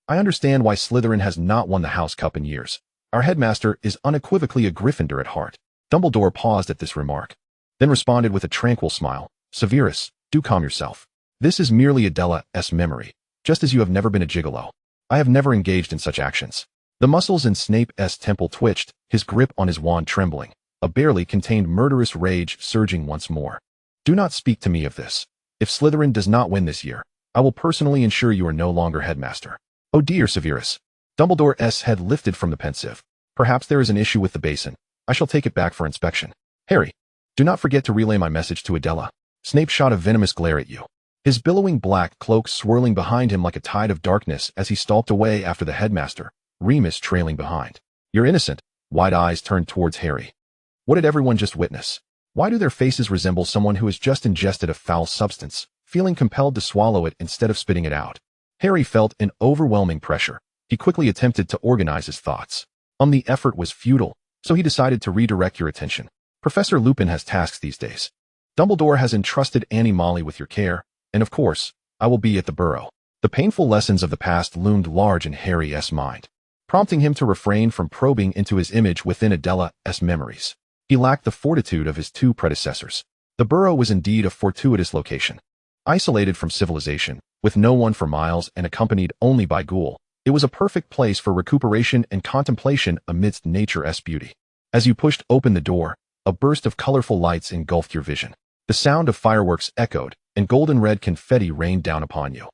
I understand why Slytherin has not won the House Cup in years. Our headmaster is unequivocally a Gryffindor at heart. Dumbledore paused at this remark, then responded with a tranquil smile. Severus, do calm yourself. This is merely Adela's memory, just as you have never been a gigolo. I have never engaged in such actions. The muscles in Snape's temple twitched, his grip on his wand trembling, a barely contained murderous rage surging once more. Do not speak to me of this. If Slytherin does not win this year, I will personally ensure you are no longer headmaster. Oh dear, Severus. Dumbledore's head lifted from the pensive. Perhaps there is an issue with the basin. I shall take it back for inspection. Harry, do not forget to relay my message to Adela. Snape shot a venomous glare at you, his billowing black cloak swirling behind him like a tide of darkness as he stalked away after the headmaster, Remus trailing behind. You're innocent. Wide eyes turned towards Harry. What did everyone just witness? Why do their faces resemble someone who has just ingested a foul substance, feeling compelled to swallow it instead of spitting it out? Harry felt an overwhelming pressure. He quickly attempted to organize his thoughts. The effort was futile, so he decided to redirect your attention. Professor Lupin has tasks these days. Dumbledore has entrusted Anomaly with your care, and of course, I will be at the Burrow. The painful lessons of the past loomed large in Harry's mind, prompting him to refrain from probing into his image within Adela's memories. He lacked the fortitude of his two predecessors. The burrow was indeed a fortuitous location. Isolated from civilization, with no one for miles and accompanied only by Ghoul, it was a perfect place for recuperation and contemplation amidst nature's beauty. As you pushed open the door, a burst of colorful lights engulfed your vision. The sound of fireworks echoed, and golden-red confetti rained down upon you,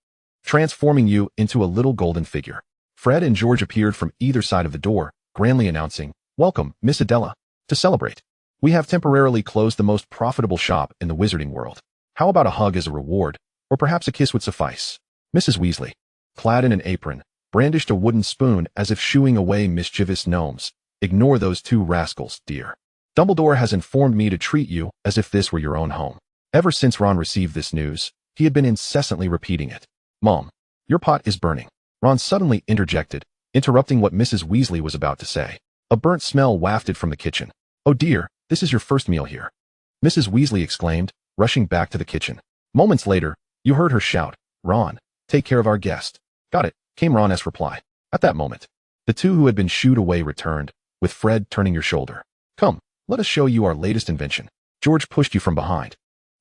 transforming you into a little golden figure. Fred and George appeared from either side of the door, grandly announcing, "Welcome, Miss Adela. To celebrate, we have temporarily closed the most profitable shop in the wizarding world. How about a hug as a reward, or perhaps a kiss would suffice?" Mrs. Weasley, clad in an apron, brandished a wooden spoon as if shooing away mischievous gnomes. "Ignore those two rascals, dear. Dumbledore has informed me to treat you as if this were your own home." Ever since Ron received this news, he had been incessantly repeating it. "Mom, your pot is burning." Ron suddenly interjected, interrupting what Mrs. Weasley was about to say. A burnt smell wafted from the kitchen. "Oh dear, this is your first meal here," Mrs. Weasley exclaimed, rushing back to the kitchen. Moments later, you heard her shout, "Ron, take care of our guest." "Got it," came Ron's reply. At that moment, the two who had been shooed away returned, with Fred turning your shoulder. "Come, let us show you our latest invention." George pushed you from behind.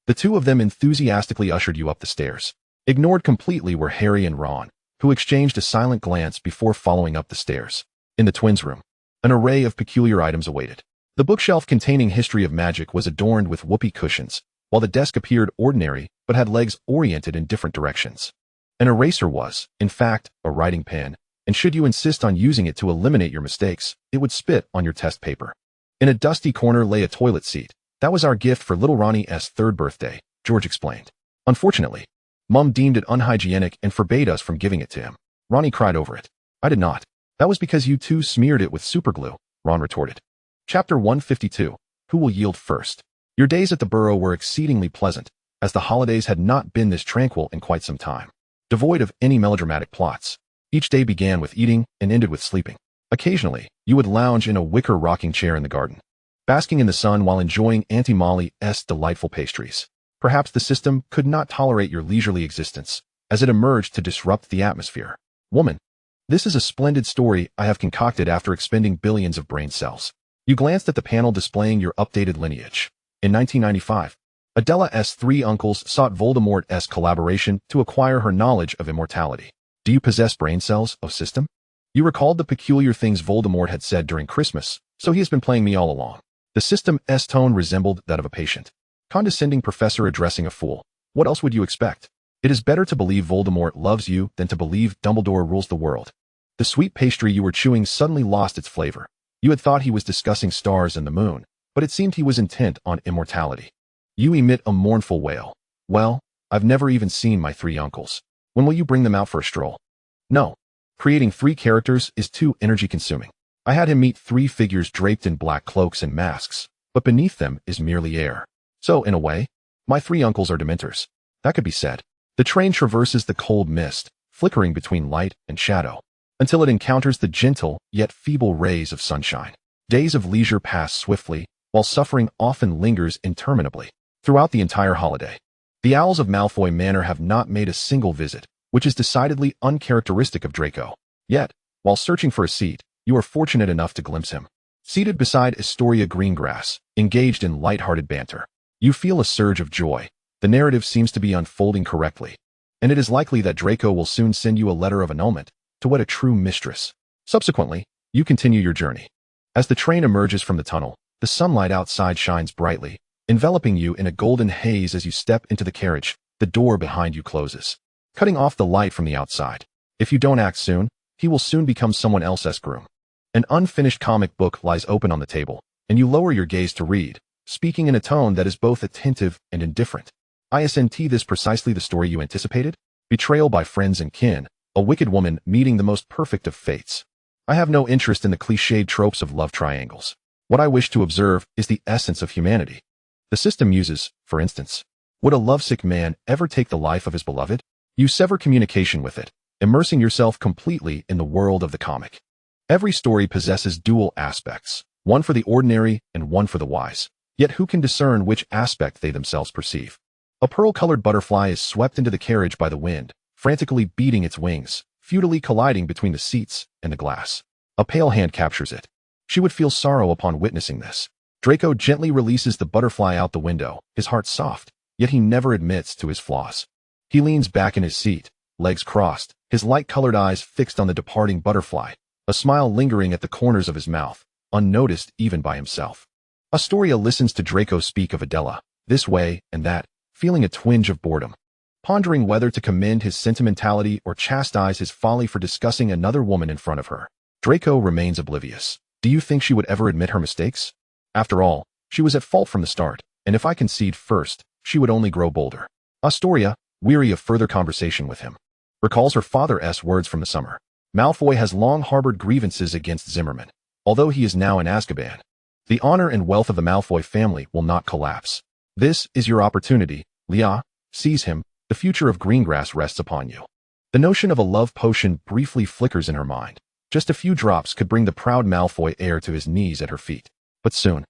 The two of them enthusiastically ushered you up the stairs. Ignored completely were Harry and Ron, who exchanged a silent glance before following up the stairs. In the twins' room, an array of peculiar items awaited. The bookshelf containing History of Magic was adorned with whoopee cushions, while the desk appeared ordinary but had legs oriented in different directions. An eraser was, in fact, a writing pen, and should you insist on using it to eliminate your mistakes, it would spit on your test paper. In a dusty corner lay a toilet seat. "That was our gift for little Ronnie's third birthday," George explained. "Unfortunately, Mum deemed it unhygienic and forbade us from giving it to him." Ronnie cried over it. "I did not. That was because you two smeared it with superglue," Ron retorted. Chapter 152. Who will yield first? Your days at the Burrow were exceedingly pleasant, as the holidays had not been this tranquil in quite some time. Devoid of any melodramatic plots, each day began with eating and ended with sleeping. Occasionally, you would lounge in a wicker rocking chair in the garden, basking in the sun while enjoying Auntie Molly's delightful pastries. Perhaps the system could not tolerate your leisurely existence, as it emerged to disrupt the atmosphere. "Woman, this is a splendid story I have concocted after expending billions of brain cells." You glanced at the panel displaying your updated lineage. In 1995, Adela's three uncles sought Voldemort's collaboration to acquire her knowledge of immortality. "Do you possess brain cells, O system?" You recalled the peculiar things Voldemort had said during Christmas, "So he has been playing me all along." The system's tone resembled that of a patient, condescending professor addressing a fool. "What else would you expect? It is better to believe Voldemort loves you than to believe Dumbledore rules the world." The sweet pastry you were chewing suddenly lost its flavor. You had thought he was discussing stars and the moon, but it seemed he was intent on immortality. You emit a mournful wail. "Well, I've never even seen my three uncles. When will you bring them out for a stroll?" "No. Creating three characters is too energy-consuming. I had him meet three figures draped in black cloaks and masks, but beneath them is merely air. So, in a way, my three uncles are Dementors." That could be said. The train traverses the cold mist, flickering between light and shadow, until it encounters the gentle yet feeble rays of sunshine. Days of leisure pass swiftly, while suffering often lingers interminably. Throughout the entire holiday, the Owls of Malfoy Manor have not made a single visit, which is decidedly uncharacteristic of Draco. Yet, while searching for a seat, you are fortunate enough to glimpse him. Seated beside Astoria Greengrass, engaged in light-hearted banter. You feel a surge of joy. The narrative seems to be unfolding correctly, and it is likely that Draco will soon send you a letter of annulment to wed a true mistress. Subsequently, you continue your journey. As the train emerges from the tunnel, the sunlight outside shines brightly, enveloping you in a golden haze as you step into the carriage. The door behind you closes, cutting off the light from the outside. If you don't act soon, he will soon become someone else's groom. An unfinished comic book lies open on the table, and you lower your gaze to read, speaking in a tone that is both attentive and indifferent. Isn't this precisely the story you anticipated? Betrayal by friends and kin, a wicked woman meeting the most perfect of fates. I have no interest in the cliched tropes of love triangles. What I wish to observe is the essence of humanity. The system muses, for instance. Would a lovesick man ever take the life of his beloved? You sever communication with it, immersing yourself completely in the world of the comic. Every story possesses dual aspects, one for the ordinary and one for the wise. Yet who can discern which aspect they themselves perceive? A pearl-colored butterfly is swept into the carriage by the wind, frantically beating its wings, futilely colliding between the seats and the glass. A pale hand captures it. She would feel sorrow upon witnessing this. Draco gently releases the butterfly out the window, his heart soft, yet he never admits to his flaws. He leans back in his seat, legs crossed, his light-colored eyes fixed on the departing butterfly, a smile lingering at the corners of his mouth, unnoticed even by himself. Astoria listens to Draco speak of Adela, this way and that, feeling a twinge of boredom, pondering whether to commend his sentimentality or chastise his folly for discussing another woman in front of her. Draco remains oblivious. Do you think she would ever admit her mistakes? After all, she was at fault from the start, and if I concede first, she would only grow bolder. Astoria, weary of further conversation with him, recalls her father's words from the summer. Malfoy has long harbored grievances against Zimmerman, although he is now in Azkaban. The honor and wealth of the Malfoy family will not collapse. This is your opportunity, Leah. Seize him, the future of Greengrass rests upon you. The notion of a love potion briefly flickers in her mind. Just a few drops could bring the proud Malfoy heir to his knees at her feet. But soon,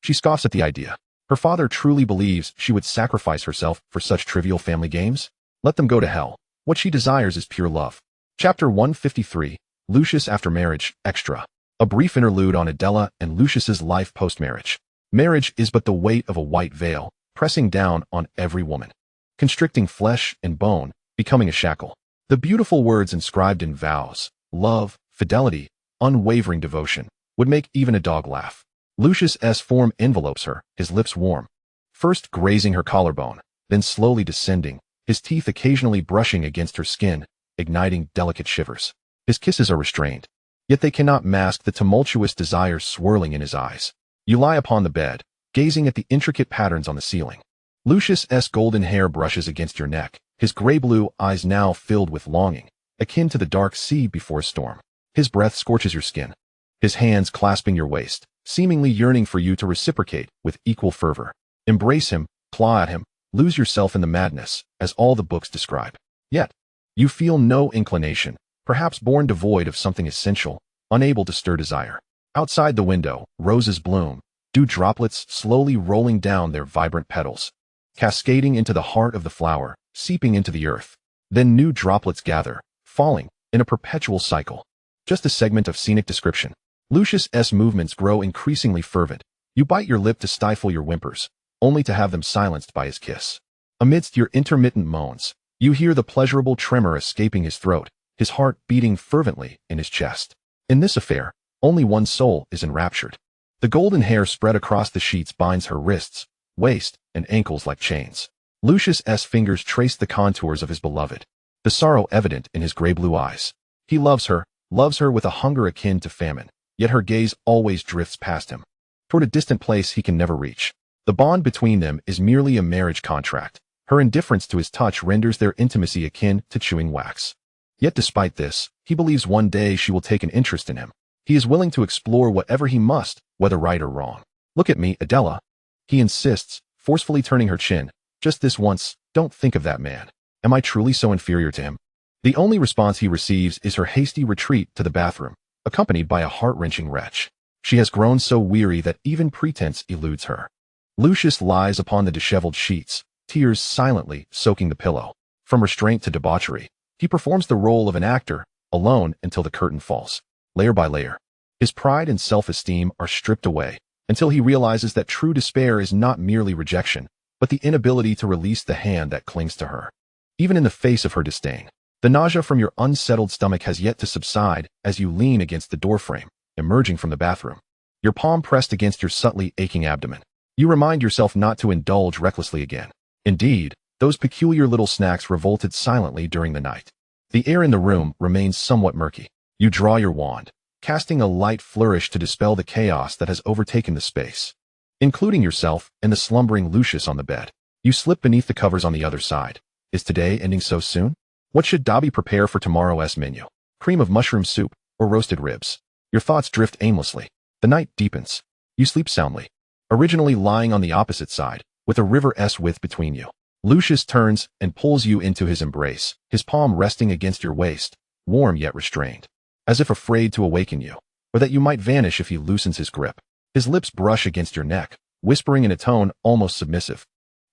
she scoffs at the idea. Her father truly believes she would sacrifice herself for such trivial family games? Let them go to hell. What she desires is pure love. Chapter 153, Lucius After Marriage, Extra. A brief interlude on Adela and Lucius's life post-marriage. Marriage is but the weight of a white veil, pressing down on every woman, constricting flesh and bone, becoming a shackle. The beautiful words inscribed in vows, love, fidelity, unwavering devotion, would make even a dog laugh. Lucius's form envelopes her, his lips warm, first grazing her collarbone, then slowly descending, his teeth occasionally brushing against her skin, igniting delicate shivers. His kisses are restrained, yet they cannot mask the tumultuous desire swirling in his eyes. You lie upon the bed, gazing at the intricate patterns on the ceiling. Lucius's golden hair brushes against your neck, his gray-blue eyes now filled with longing, akin to the dark sea before a storm. His breath scorches your skin, his hands clasping your waist, seemingly yearning for you to reciprocate with equal fervor. Embrace him, claw at him, lose yourself in the madness, as all the books describe. Yet, you feel no inclination, perhaps born devoid of something essential, unable to stir desire. Outside the window, roses bloom, dew droplets slowly rolling down their vibrant petals, cascading into the heart of the flower, seeping into the earth. Then new droplets gather, falling, in a perpetual cycle. Just a segment of scenic description. Lucius's movements grow increasingly fervent. You bite your lip to stifle your whimpers, only to have them silenced by his kiss. Amidst your intermittent moans, you hear the pleasurable tremor escaping his throat, his heart beating fervently in his chest. In this affair, only one soul is enraptured. The golden hair spread across the sheets binds her wrists, waist, and ankles like chains. Lucius's fingers trace the contours of his beloved, the sorrow evident in his gray-blue eyes. He loves her with a hunger akin to famine, yet her gaze always drifts past him, toward a distant place he can never reach. The bond between them is merely a marriage contract. Her indifference to his touch renders their intimacy akin to chewing wax. Yet despite this, he believes one day she will take an interest in him. He is willing to explore whatever he must, whether right or wrong. Look at me, Adela. He insists, forcefully turning her chin. Just this once, don't think of that man. Am I truly so inferior to him? The only response he receives is her hasty retreat to the bathroom, accompanied by a heart-wrenching retch. She has grown so weary that even pretense eludes her. Lucius lies upon the disheveled sheets, tears silently soaking the pillow. From restraint to debauchery, he performs the role of an actor, alone until the curtain falls. Layer by layer, his pride and self-esteem are stripped away, until he realizes that true despair is not merely rejection, but the inability to release the hand that clings to her. Even in the face of her disdain, the nausea from your unsettled stomach has yet to subside as you lean against the doorframe, emerging from the bathroom, your palm pressed against your subtly aching abdomen. You remind yourself not to indulge recklessly again. Indeed, those peculiar little snacks revolted silently during the night. The air in the room remains somewhat murky. You draw your wand, casting a light flourish to dispel the chaos that has overtaken the space, including yourself and the slumbering Lucius on the bed. You slip beneath the covers on the other side. Is today ending so soon? What should Dobby prepare for tomorrow's menu? Cream of mushroom soup or roasted ribs? Your thoughts drift aimlessly. The night deepens. You sleep soundly, originally lying on the opposite side, with a river's width between you. Lucius turns and pulls you into his embrace, his palm resting against your waist, warm yet restrained, as if afraid to awaken you, or that you might vanish if he loosens his grip. His lips brush against your neck, whispering in a tone almost submissive.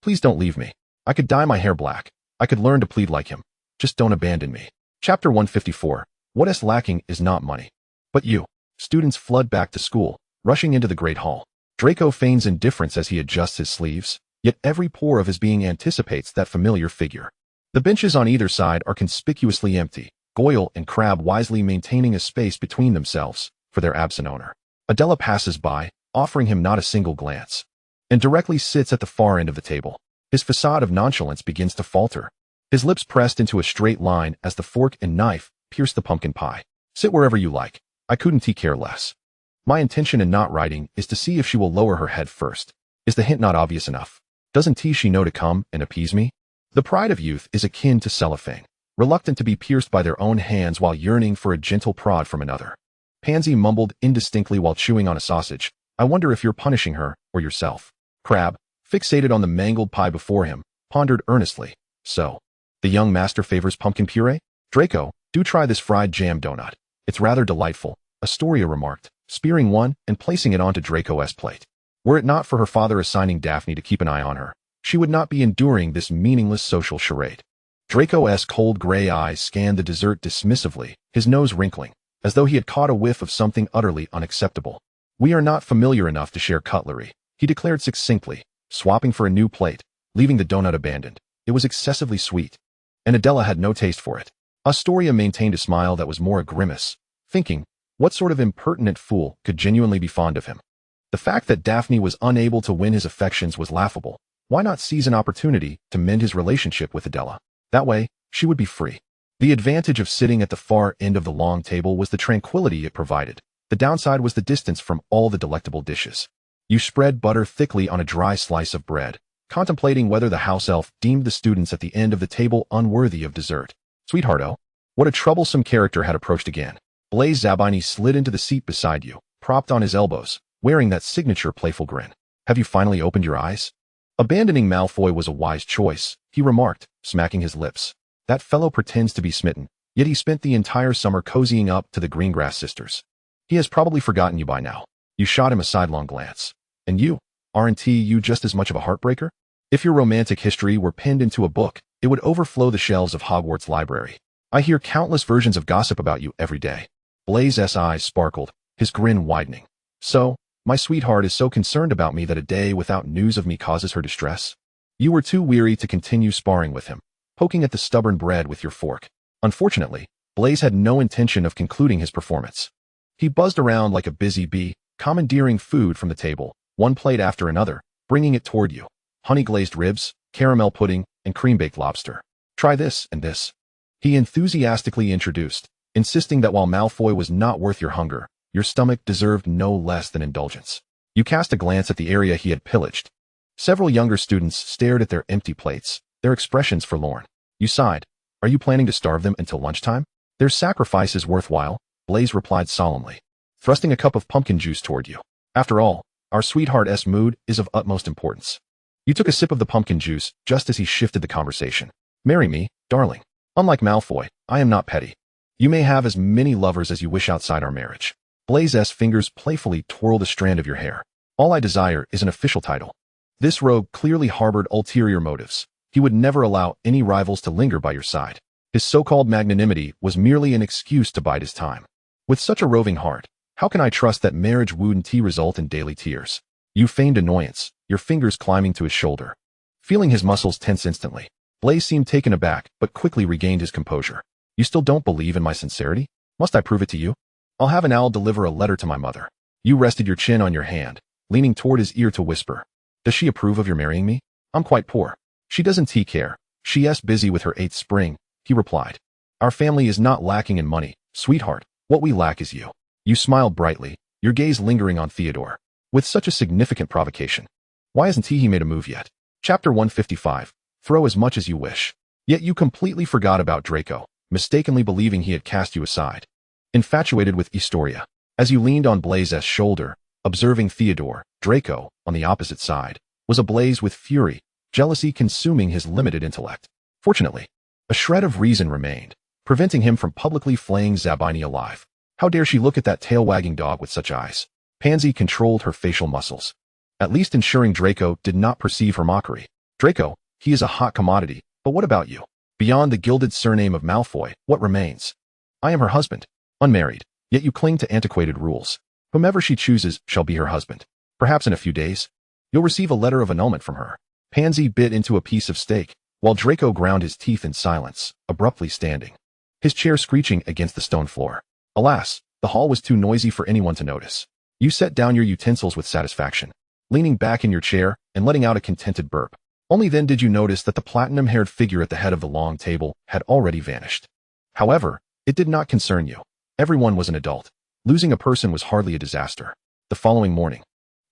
Please don't leave me. I could dye my hair black. I could learn to plead like him. Just don't abandon me. Chapter 154. What is lacking is not money, but you. Students flood back to school, rushing into the great hall. Draco feigns indifference as he adjusts his sleeves, yet every pore of his being anticipates that familiar figure. The benches on either side are conspicuously empty, Goyle and Crabbe wisely maintaining a space between themselves for their absent owner. Adela passes by, offering him not a single glance, and directly sits at the far end of the table. His facade of nonchalance begins to falter, his lips pressed into a straight line as the fork and knife pierce the pumpkin pie. Sit wherever you like. I couldn't care less. My intention in not writing is to see if she will lower her head first. Is the hint not obvious enough? Doesn't she know to come and appease me? The pride of youth is akin to cellophane, reluctant to be pierced by their own hands while yearning for a gentle prod from another. Pansy mumbled indistinctly while chewing on a sausage. I wonder if you're punishing her or yourself. Crabbe, fixated on the mangled pie before him, pondered earnestly. So, the young master favors pumpkin puree? Draco, do try this fried jam donut. It's rather delightful, Astoria remarked, spearing one and placing it onto Draco's plate. Were it not for her father assigning Daphne to keep an eye on her, she would not be enduring this meaningless social charade. Draco's cold gray eyes scanned the dessert dismissively, his nose wrinkling, as though he had caught a whiff of something utterly unacceptable. We are not familiar enough to share cutlery, he declared succinctly, swapping for a new plate, leaving the donut abandoned. It was excessively sweet, and Adela had no taste for it. Astoria maintained a smile that was more a grimace, thinking, what sort of impertinent fool could genuinely be fond of him? The fact that Daphne was unable to win his affections was laughable. Why not seize an opportunity to mend his relationship with Adela? That way, she would be free. The advantage of sitting at the far end of the long table was the tranquility it provided. The downside was the distance from all the delectable dishes. You spread butter thickly on a dry slice of bread, contemplating whether the house elf deemed the students at the end of the table unworthy of dessert. Sweetheart-o, what a troublesome character had approached again. Blaise Zabini slid into the seat beside you, propped on his elbows, wearing that signature playful grin. Have you finally opened your eyes? Abandoning Malfoy was a wise choice, he remarked, smacking his lips. That fellow pretends to be smitten, yet he spent the entire summer cozying up to the Greengrass sisters. He has probably forgotten you by now. You shot him a sidelong glance. And you, aren't you just as much of a heartbreaker? If your romantic history were penned into a book, it would overflow the shelves of Hogwarts library. I hear countless versions of gossip about you every day. Blaise's eyes sparkled, his grin widening. So, my sweetheart is so concerned about me that a day without news of me causes her distress? You were too weary to continue sparring with him, poking at the stubborn bread with your fork. Unfortunately, Blaise had no intention of concluding his performance. He buzzed around like a busy bee, commandeering food from the table, one plate after another, bringing it toward you. Honey-glazed ribs, caramel pudding, and cream-baked lobster. Try this and this. He enthusiastically introduced, insisting that while Malfoy was not worth your hunger, your stomach deserved no less than indulgence. You cast a glance at the area he had pillaged. Several younger students stared at their empty plates, their expressions forlorn. You sighed. Are you planning to starve them until lunchtime? Their sacrifice is worthwhile, Blaise replied solemnly, thrusting a cup of pumpkin juice toward you. After all, our sweetheart's mood is of utmost importance. You took a sip of the pumpkin juice just as he shifted the conversation. Marry me, darling. Unlike Malfoy, I am not petty. You may have as many lovers as you wish outside our marriage. Blaise's fingers playfully twirled a strand of your hair. All I desire is an official title. This rogue clearly harbored ulterior motives. He would never allow any rivals to linger by your side. His so-called magnanimity was merely an excuse to bide his time. With such a roving heart, how can I trust that marriage wouldn't result in daily tears? You feigned annoyance, your fingers climbing to his shoulder. Feeling his muscles tense instantly, Blaise seemed taken aback but quickly regained his composure. You still don't believe in my sincerity? Must I prove it to you? I'll have an owl deliver a letter to my mother. You rested your chin on your hand, leaning toward his ear to whisper. Does she approve of your marrying me? I'm quite poor. She doesn't care. She's busy with her 8th spring, he replied. Our family is not lacking in money, sweetheart. What we lack is you. You smiled brightly, your gaze lingering on Theodore. With such a significant provocation. Why hasn't he made a move yet? Chapter 155. Throw as much as you wish. Yet you completely forgot about Draco, mistakenly believing he had cast you aside. Infatuated with Astoria. As you leaned on Blaise's shoulder, observing Theodore, Draco, on the opposite side, was ablaze with fury, jealousy consuming his limited intellect. Fortunately, a shred of reason remained, preventing him from publicly flaying Zabini alive. How dare she look at that tail-wagging dog with such eyes? Pansy controlled her facial muscles, at least ensuring Draco did not perceive her mockery. Draco, he is a hot commodity, but what about you? Beyond the gilded surname of Malfoy, what remains? I am her husband, unmarried, yet you cling to antiquated rules. Whomever she chooses shall be her husband. Perhaps in a few days, you'll receive a letter of annulment from her. Pansy bit into a piece of steak, while Draco ground his teeth in silence, abruptly standing, his chair screeching against the stone floor. Alas, the hall was too noisy for anyone to notice. You set down your utensils with satisfaction, leaning back in your chair and letting out a contented burp. Only then did you notice that the platinum-haired figure at the head of the long table had already vanished. However, it did not concern you. Everyone was an adult. Losing a person was hardly a disaster. The following morning,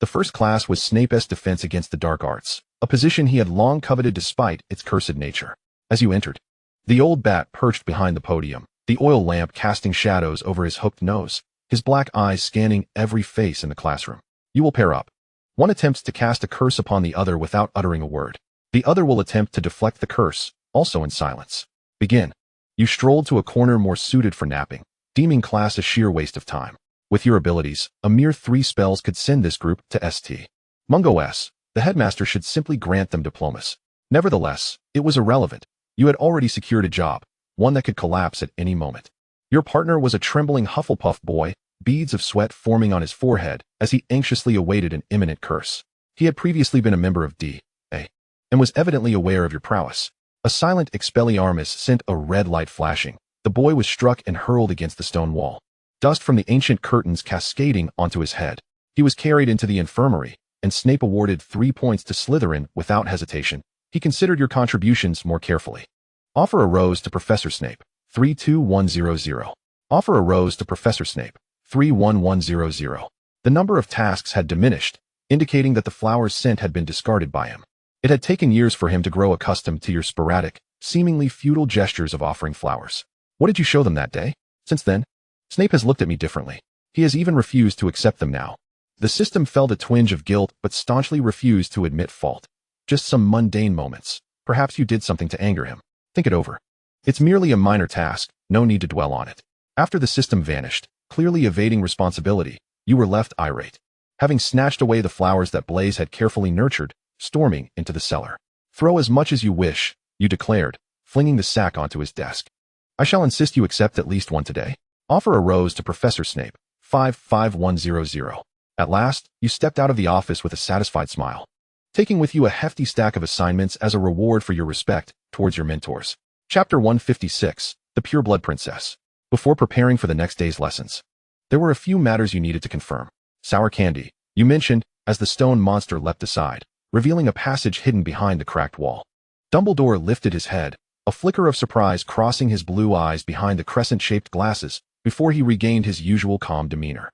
the first class was Snape's defense against the dark arts, a position he had long coveted despite its cursed nature. As you entered, the old bat perched behind the podium, the oil lamp casting shadows over his hooked nose, his black eyes scanning every face in the classroom. You will pair up. One attempts to cast a curse upon the other without uttering a word. The other will attempt to deflect the curse, also in silence. Begin. You strolled to a corner more suited for napping, deeming class a sheer waste of time. With your abilities, a mere 3 spells could send this group to St. Mungo S. The headmaster should simply grant them diplomas. Nevertheless, it was irrelevant. You had already secured a job, one that could collapse at any moment. Your partner was a trembling Hufflepuff boy, beads of sweat forming on his forehead as he anxiously awaited an imminent curse. He had previously been a member of D.A. and was evidently aware of your prowess. A silent Expelliarmus sent a red light flashing. The boy was struck and hurled against the stone wall, dust from the ancient curtains cascading onto his head. He was carried into the infirmary, and Snape awarded 3 points to Slytherin without hesitation. He considered your contributions more carefully. Offer a rose to Professor Snape. 32100. Offer a rose to Professor Snape. 31100. The number of tasks had diminished, indicating that the flower's scent had been discarded by him. It had taken years for him to grow accustomed to your sporadic, seemingly futile gestures of offering flowers. What did you show them that day? Since then, Snape has looked at me differently. He has even refused to accept them now. The system felt a twinge of guilt but staunchly refused to admit fault. Just some mundane moments. Perhaps you did something to anger him. Think it over. It's merely a minor task, no need to dwell on it. After the system vanished, clearly evading responsibility, you were left irate. Having snatched away the flowers that Blaise had carefully nurtured, storming into the cellar. Throw as much as you wish, you declared, flinging the sack onto his desk. I shall insist you accept at least one today. Offer a rose to Professor Snape. 55100. At last, you stepped out of the office with a satisfied smile, taking with you a hefty stack of assignments as a reward for your respect towards your mentors. Chapter 156, The Pureblood Princess. Before preparing for the next day's lessons, there were a few matters you needed to confirm. Sour candy, you mentioned, as the stone monster leapt aside, revealing a passage hidden behind the cracked wall. Dumbledore lifted his head, a flicker of surprise crossing his blue eyes behind the crescent-shaped glasses before he regained his usual calm demeanor.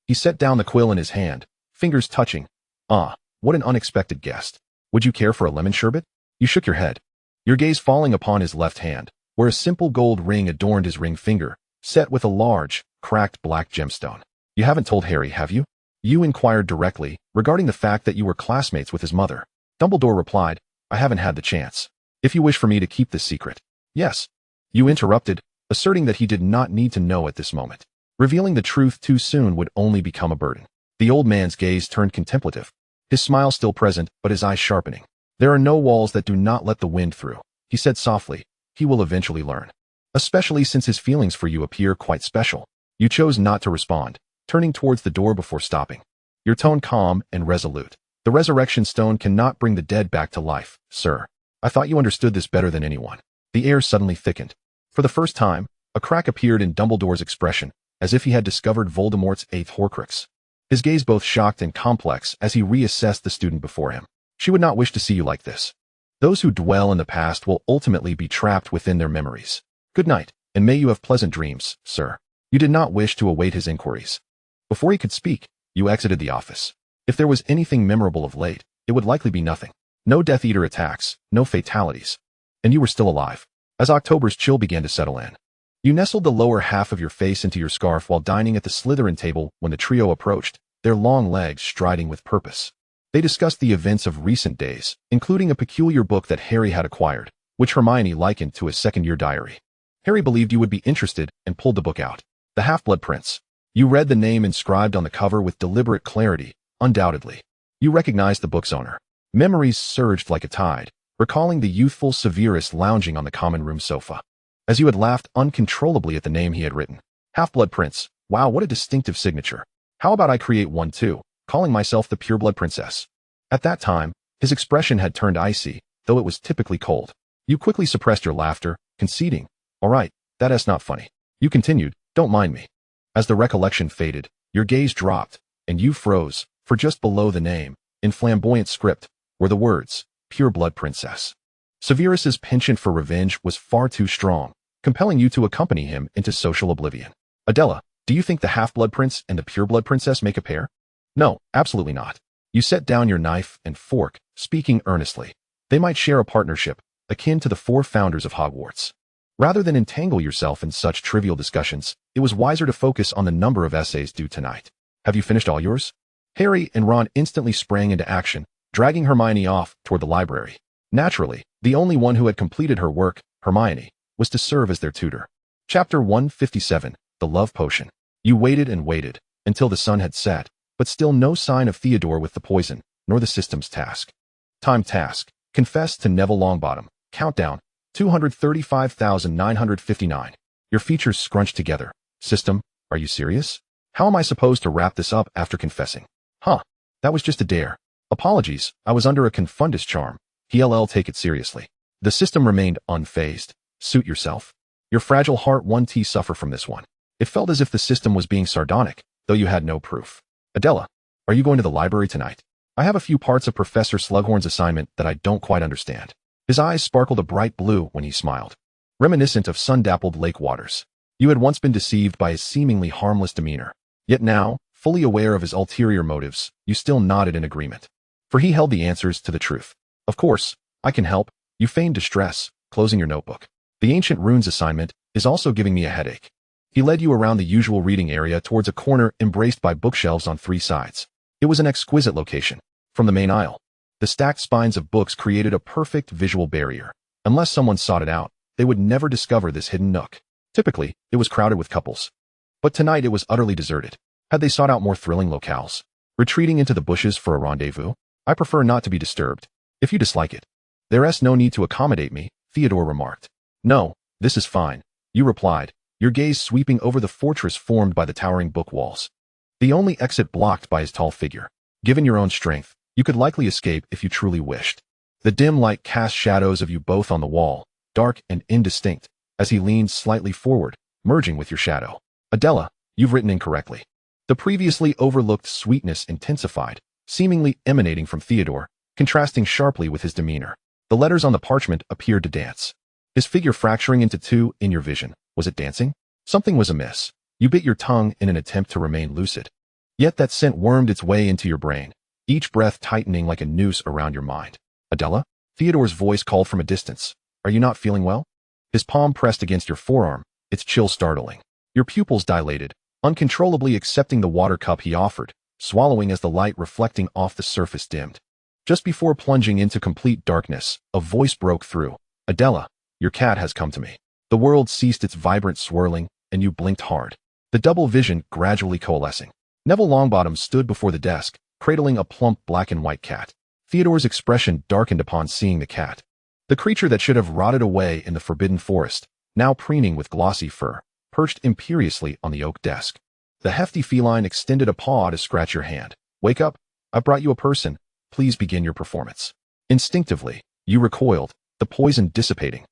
He set down the quill in his hand, fingers touching. Ah, what an unexpected guest. Would you care for a lemon sherbet? You shook your head, your gaze falling upon his left hand, where a simple gold ring adorned his ring finger, set with a large, cracked black gemstone. You haven't told Harry, have you? You inquired directly, regarding the fact that you were classmates with his mother. Dumbledore replied, I haven't had the chance. If you wish for me to keep this secret. Yes. You interrupted, asserting that he did not need to know at this moment. Revealing the truth too soon would only become a burden. The old man's gaze turned contemplative, his smile still present, but his eyes sharpening. There are no walls that do not let the wind through, he said softly. He will eventually learn. Especially since his feelings for you appear quite special. You chose not to respond, turning towards the door before stopping, your tone calm and resolute. The resurrection stone cannot bring the dead back to life, sir. I thought you understood this better than anyone. The air suddenly thickened. For the first time, a crack appeared in Dumbledore's expression, as if he had discovered Voldemort's 8th Horcrux. His gaze both shocked and complex as he reassessed the student before him. She would not wish to see you like this. Those who dwell in the past will ultimately be trapped within their memories. Good night, and may you have pleasant dreams, sir. You did not wish to await his inquiries. Before he could speak, you exited the office. If there was anything memorable of late, it would likely be nothing. No Death Eater attacks, no fatalities. And you were still alive. As October's chill began to settle in, you nestled the lower half of your face into your scarf while dining at the Slytherin table when the trio approached, their long legs striding with purpose. They discussed the events of recent days, including a peculiar book that Harry had acquired, which Hermione likened to a second-year diary. Harry believed you would be interested and pulled the book out. The Half-Blood Prince. You read the name inscribed on the cover with deliberate clarity, undoubtedly. You recognized the book's owner. Memories surged like a tide, recalling the youthful Severus lounging on the common room sofa. As you had laughed uncontrollably at the name he had written. Half-Blood Prince. Wow, what a distinctive signature. How about I create one too, calling myself the Pureblood Princess? At that time, his expression had turned icy, though it was typically cold. You quickly suppressed your laughter, conceding, "All right, that's not funny." You continued, "Don't mind me." As the recollection faded, your gaze dropped, and you froze, for just below the name, in flamboyant script, were the words, Pureblood Princess. Severus's penchant for revenge was far too strong, compelling you to accompany him into social oblivion. Adela, do you think the Half-Blood Prince and the Pureblood Princess make a pair? No, absolutely not. You set down your knife and fork, speaking earnestly. They might share a partnership, akin to the four founders of Hogwarts. Rather than entangle yourself in such trivial discussions, it was wiser to focus on the number of essays due tonight. Have you finished all yours? Harry and Ron instantly sprang into action, dragging Hermione off toward the library. Naturally, the only one who had completed her work, Hermione, was to serve as their tutor. Chapter 157, The Love Potion. You waited and waited, until the sun had set, but still no sign of Theodore with the poison, nor the system's task. Task. Confess to Neville Longbottom. Countdown, 235,959. Your features scrunched together. System, are you serious? How am I supposed to wrap this up after confessing? That was just a dare. Apologies, I was under a confundus charm. PLL, take it seriously. The system remained unfazed. Suit yourself. Your fragile heart 1T suffer from this one. It felt as if the system was being sardonic, though you had no proof. Adela, are you going to the library tonight? I have a few parts of Professor Slughorn's assignment that I don't quite understand. His eyes sparkled a bright blue when he smiled, reminiscent of sun-dappled lake waters. You had once been deceived by his seemingly harmless demeanor. Yet now, fully aware of his ulterior motives, you still nodded in agreement. For he held the answers to the truth. Of course, I can help. You feigned distress, closing your notebook. The Ancient Runes assignment is also giving me a headache. He led you around the usual reading area towards a corner embraced by bookshelves on three sides. It was an exquisite location. From the main aisle, the stacked spines of books created a perfect visual barrier. Unless someone sought it out, they would never discover this hidden nook. Typically, it was crowded with couples. But tonight it was utterly deserted. Had they sought out more thrilling locales? Retreating into the bushes for a rendezvous? I prefer not to be disturbed. If you dislike it. There's no need to accommodate me, Theodore remarked. No, this is fine, you replied, your gaze sweeping over the fortress formed by the towering book walls. The only exit blocked by his tall figure. Given your own strength, you could likely escape if you truly wished. The dim light cast shadows of you both on the wall, dark and indistinct, as he leaned slightly forward, merging with your shadow. Adela, you've written incorrectly. The previously overlooked sweetness intensified, seemingly emanating from Theodore, contrasting sharply with his demeanor. The letters on the parchment appeared to dance. His figure fracturing into two in your vision. Was it dancing? Something was amiss. You bit your tongue in an attempt to remain lucid. Yet that scent wormed its way into your brain, each breath tightening like a noose around your mind. Adela? Theodore's voice called from a distance. Are you not feeling well? His palm pressed against your forearm, its chill startling. Your pupils dilated, uncontrollably accepting the water cup he offered, swallowing as the light reflecting off the surface dimmed. Just before plunging into complete darkness, a voice broke through. Adela, your cat has come to me. The world ceased its vibrant swirling, and you blinked hard. The double vision gradually coalescing. Neville Longbottom stood before the desk, cradling a plump black and white cat. Theodore's expression darkened upon seeing the cat. The creature that should have rotted away in the forbidden forest, now preening with glossy fur, perched imperiously on the oak desk. The hefty feline extended a paw to scratch your hand. Wake up, I've brought you a person. Please begin your performance. Instinctively, you recoiled, the poison dissipating,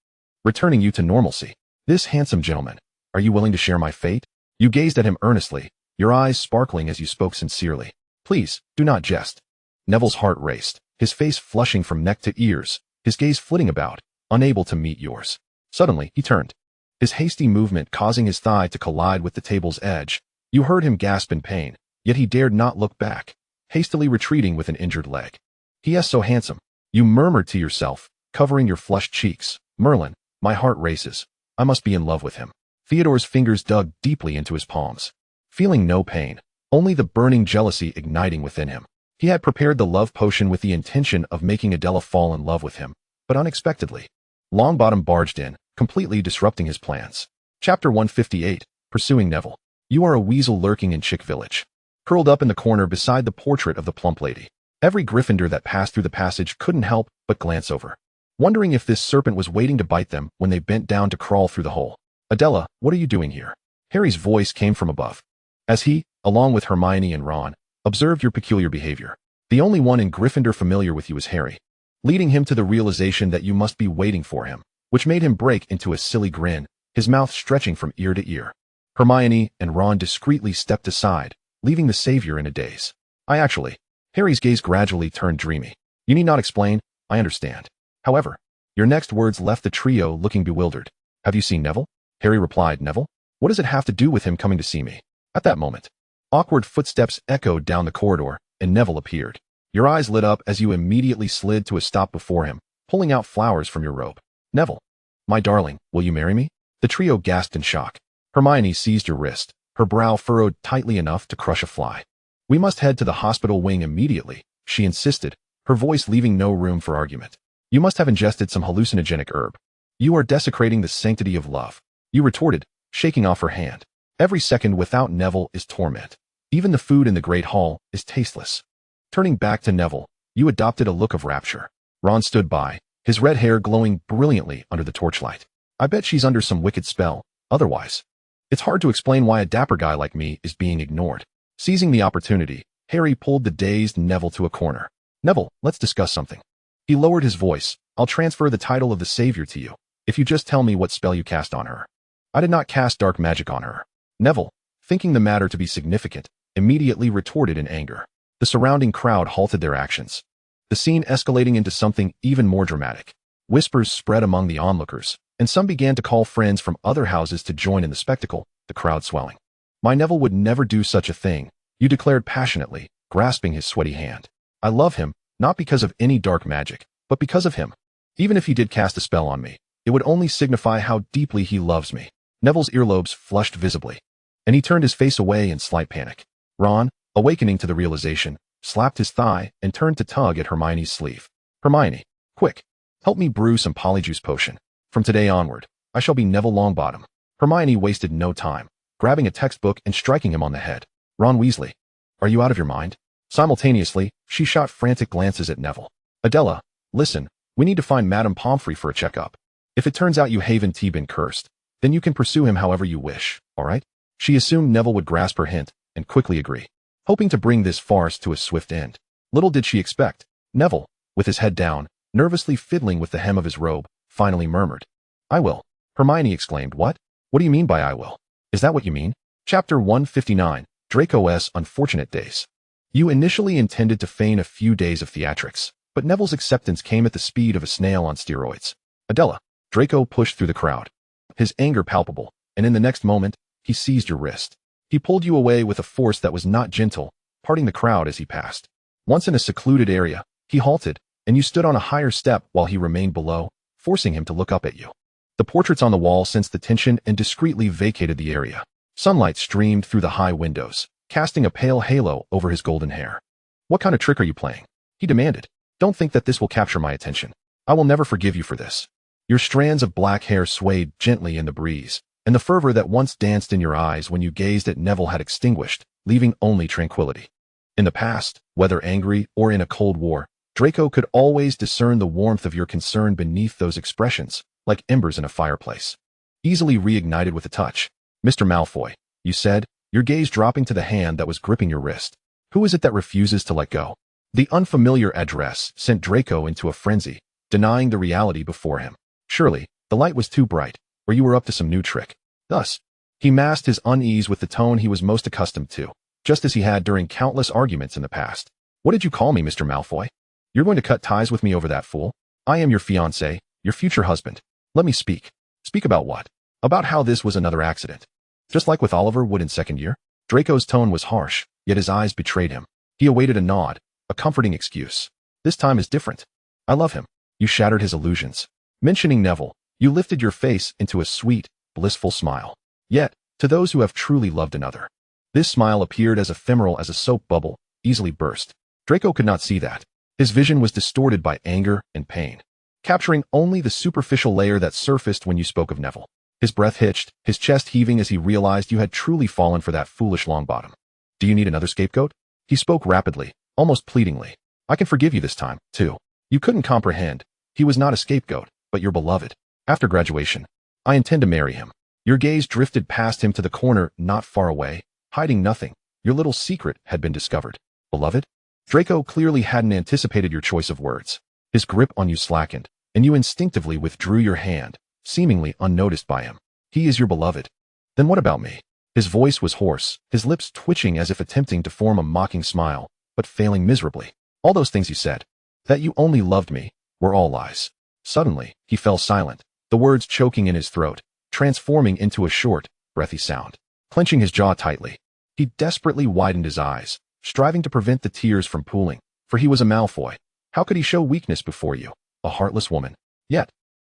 returning you to normalcy. This handsome gentleman, are you willing to share my fate? You gazed at him earnestly, your eyes sparkling as you spoke sincerely. Please, do not jest. Neville's heart raced, his face flushing from neck to ears, his gaze flitting about, unable to meet yours. Suddenly, he turned, his hasty movement causing his thigh to collide with the table's edge. You heard him gasp in pain, yet he dared not look back, hastily retreating with an injured leg. He is so handsome, you murmured to yourself, covering your flushed cheeks. Merlin, my heart races. I must be in love with him. Theodore's fingers dug deeply into his palms. Feeling no pain, only the burning jealousy igniting within him. He had prepared the love potion with the intention of making Adela fall in love with him, but unexpectedly, Longbottom barged in, completely disrupting his plans. Chapter 158, Pursuing Neville. You are a weasel lurking in Chick Village, curled up in the corner beside the portrait of the plump lady. Every Gryffindor that passed through the passage couldn't help but glance over. wondering if this serpent was waiting to bite them when they bent down to crawl through the hole. Adela, what are you doing here? Harry's voice came from above, as he, along with Hermione and Ron, observed your peculiar behavior. The only one in Gryffindor familiar with you is Harry, leading him to the realization that you must be waiting for him, which made him break into a silly grin, his mouth stretching from ear to ear. Hermione and Ron discreetly stepped aside, leaving the savior in a daze. Harry's gaze gradually turned dreamy. You need not explain, I understand. However, your next words left the trio looking bewildered. Have you seen Neville? Harry replied, Neville? What does it have to do with him coming to see me? At that moment, awkward footsteps echoed down the corridor, and Neville appeared. Your eyes lit up as you immediately slid to a stop before him, pulling out flowers from your robe. Neville, my darling, will you marry me? The trio gasped in shock. Hermione seized your wrist, her brow furrowed tightly enough to crush a fly. We must head to the hospital wing immediately, she insisted, her voice leaving no room for argument. You must have ingested some hallucinogenic herb. You are desecrating the sanctity of love, you retorted, shaking off her hand. Every second without Neville is torment. Even the food in the Great Hall is tasteless. Turning back to Neville, you adopted a look of rapture. Ron stood by, his red hair glowing brilliantly under the torchlight. I bet she's under some wicked spell, otherwise. It's hard to explain why a dapper guy like me is being ignored. Seizing the opportunity, Harry pulled the dazed Neville to a corner. Neville, let's discuss something. He lowered his voice. I'll transfer the title of the savior to you, if you just tell me what spell you cast on her. I did not cast dark magic on her. Neville, thinking the matter to be significant, immediately retorted in anger. The surrounding crowd halted their actions, the scene escalating into something even more dramatic. Whispers spread among the onlookers, and some began to call friends from other houses to join in the spectacle, the crowd swelling. My Neville would never do such a thing, you declared passionately, grasping his sweaty hand. I love him, not because of any dark magic, but because of him. Even if he did cast a spell on me, it would only signify how deeply he loves me. Neville's earlobes flushed visibly, and he turned his face away in slight panic. Ron, awakening to the realization, slapped his thigh and turned to tug at Hermione's sleeve. Hermione, quick, help me brew some polyjuice potion. From today onward, I shall be Neville Longbottom. Hermione wasted no time, grabbing a textbook and striking him on the head. Ron Weasley, are you out of your mind? Simultaneously, she shot frantic glances at Neville. Adela, listen, we need to find Madame Pomfrey for a checkup. If it turns out you haven't been cursed, then you can pursue him however you wish, all right? She assumed Neville would grasp her hint and quickly agree, hoping to bring this farce to a swift end. Little did she expect, Neville, with his head down, nervously fiddling with the hem of his robe, finally murmured. I will. Hermione exclaimed, What? What do you mean by I will? Is that what you mean? Chapter 159, Draco's Unfortunate Days. You initially intended to feign a few days of theatrics, but Neville's acceptance came at the speed of a snail on steroids. Adela, Draco pushed through the crowd, his anger palpable, and in the next moment, he seized your wrist. He pulled you away with a force that was not gentle, parting the crowd as he passed. Once in a secluded area, he halted, and you stood on a higher step while he remained below, forcing him to look up at you. The portraits on the wall sensed the tension and discreetly vacated the area. Sunlight streamed through the high windows, casting a pale halo over his golden hair. What kind of trick are you playing? He demanded. Don't think that this will capture my attention. I will never forgive you for this. Your strands of black hair swayed gently in the breeze, and the fervor that once danced in your eyes when you gazed at Neville had extinguished, leaving only tranquility. In the past, whether angry or in a cold war, Draco could always discern the warmth of your concern beneath those expressions, like embers in a fireplace. Easily reignited with a touch. Mr. Malfoy, you said, your gaze dropping to the hand that was gripping your wrist. Who is it that refuses to let go? The unfamiliar address sent Draco into a frenzy, denying the reality before him. Surely, the light was too bright, or you were up to some new trick. Thus, he masked his unease with the tone he was most accustomed to, just as he had during countless arguments in the past. What did you call me, Mr. Malfoy? You're going to cut ties with me over that fool? I am your fiancé, your future husband. Let me speak. Speak about what? About how this was another accident. Just like with Oliver Wood in second year? Draco's tone was harsh, yet his eyes betrayed him. He awaited a nod, a comforting excuse. This time is different. I love him. You shattered his illusions. Mentioning Neville, you lifted your face into a sweet, blissful smile. Yet, to those who have truly loved another, this smile appeared as ephemeral as a soap bubble, easily burst. Draco could not see that. His vision was distorted by anger and pain, capturing only the superficial layer that surfaced when you spoke of Neville. His breath hitched, his chest heaving as he realized you had truly fallen for that foolish Longbottom. Do you need another scapegoat? He spoke rapidly, almost pleadingly. I can forgive you this time, too. You couldn't comprehend. He was not a scapegoat, but your beloved. After graduation, I intend to marry him. Your gaze drifted past him to the corner not far away, hiding nothing. Your little secret had been discovered. Beloved? Draco clearly hadn't anticipated your choice of words. His grip on you slackened, and you instinctively withdrew your hand, seemingly unnoticed by him. He is your beloved. Then what about me? His voice was hoarse, his lips twitching as if attempting to form a mocking smile, but failing miserably. All those things you said, that you only loved me, were all lies. Suddenly, he fell silent, the words choking in his throat, transforming into a short, breathy sound. Clenching his jaw tightly, he desperately widened his eyes, striving to prevent the tears from pooling, for he was a Malfoy. How could he show weakness before you, a heartless woman? Yet,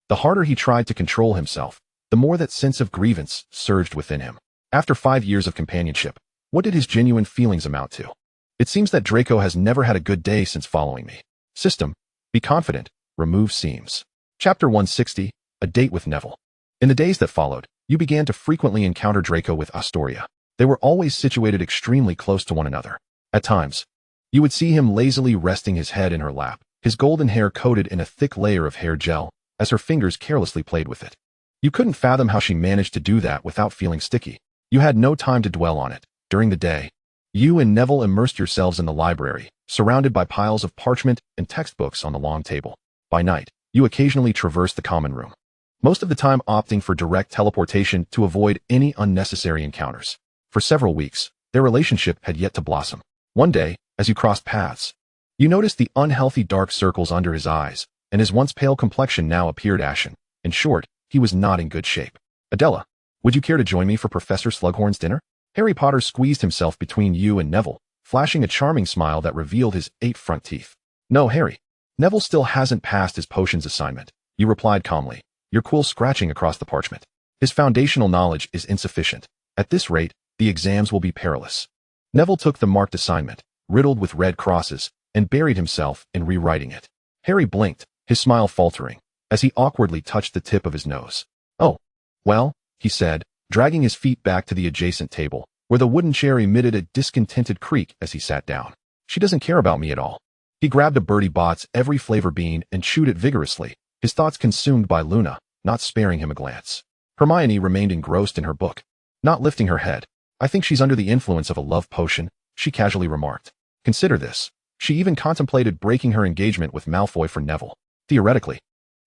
the harder he tried to control himself, the more that sense of grievance surged within him. After 5 years of companionship, what did his genuine feelings amount to? It seems that Draco has never had a good day since following me. System: be confident, remove seams. Chapter 160, A Date with Neville. In the days that followed, you began to frequently encounter Draco with Astoria. They were always situated extremely close to one another. At times, you would see him lazily resting his head in her lap, his golden hair coated in a thick layer of hair gel, as her fingers carelessly played with it. You couldn't fathom how she managed to do that without feeling sticky. You had no time to dwell on it. During the day, you and Neville immersed yourselves in the library, surrounded by piles of parchment and textbooks on the long table. By night, you occasionally traversed the common room, most of the time opting for direct teleportation to avoid any unnecessary encounters. For several weeks, their relationship had yet to blossom. One day, as you crossed paths, you noticed the unhealthy dark circles under his eyes, and his once pale complexion now appeared ashen. In short, he was not in good shape. Adela, would you care to join me for Professor Slughorn's dinner? Harry Potter squeezed himself between you and Neville, flashing a charming smile that revealed his 8 front teeth. No, Harry. Neville still hasn't passed his potions assignment, you replied calmly, your quill scratching across the parchment. His foundational knowledge is insufficient. At this rate, the exams will be perilous. Neville took the marked assignment, riddled with red crosses, and buried himself in rewriting it. Harry blinked, his smile faltering, as he awkwardly touched the tip of his nose. Oh, well, he said, dragging his feet back to the adjacent table, where the wooden chair emitted a discontented creak as he sat down. She doesn't care about me at all. He grabbed a Bertie Bott's every flavor bean and chewed it vigorously, his thoughts consumed by Luna, not sparing him a glance. Hermione remained engrossed in her book, not lifting her head. I think she's under the influence of a love potion, she casually remarked. Consider this. She even contemplated breaking her engagement with Malfoy for Neville. Theoretically,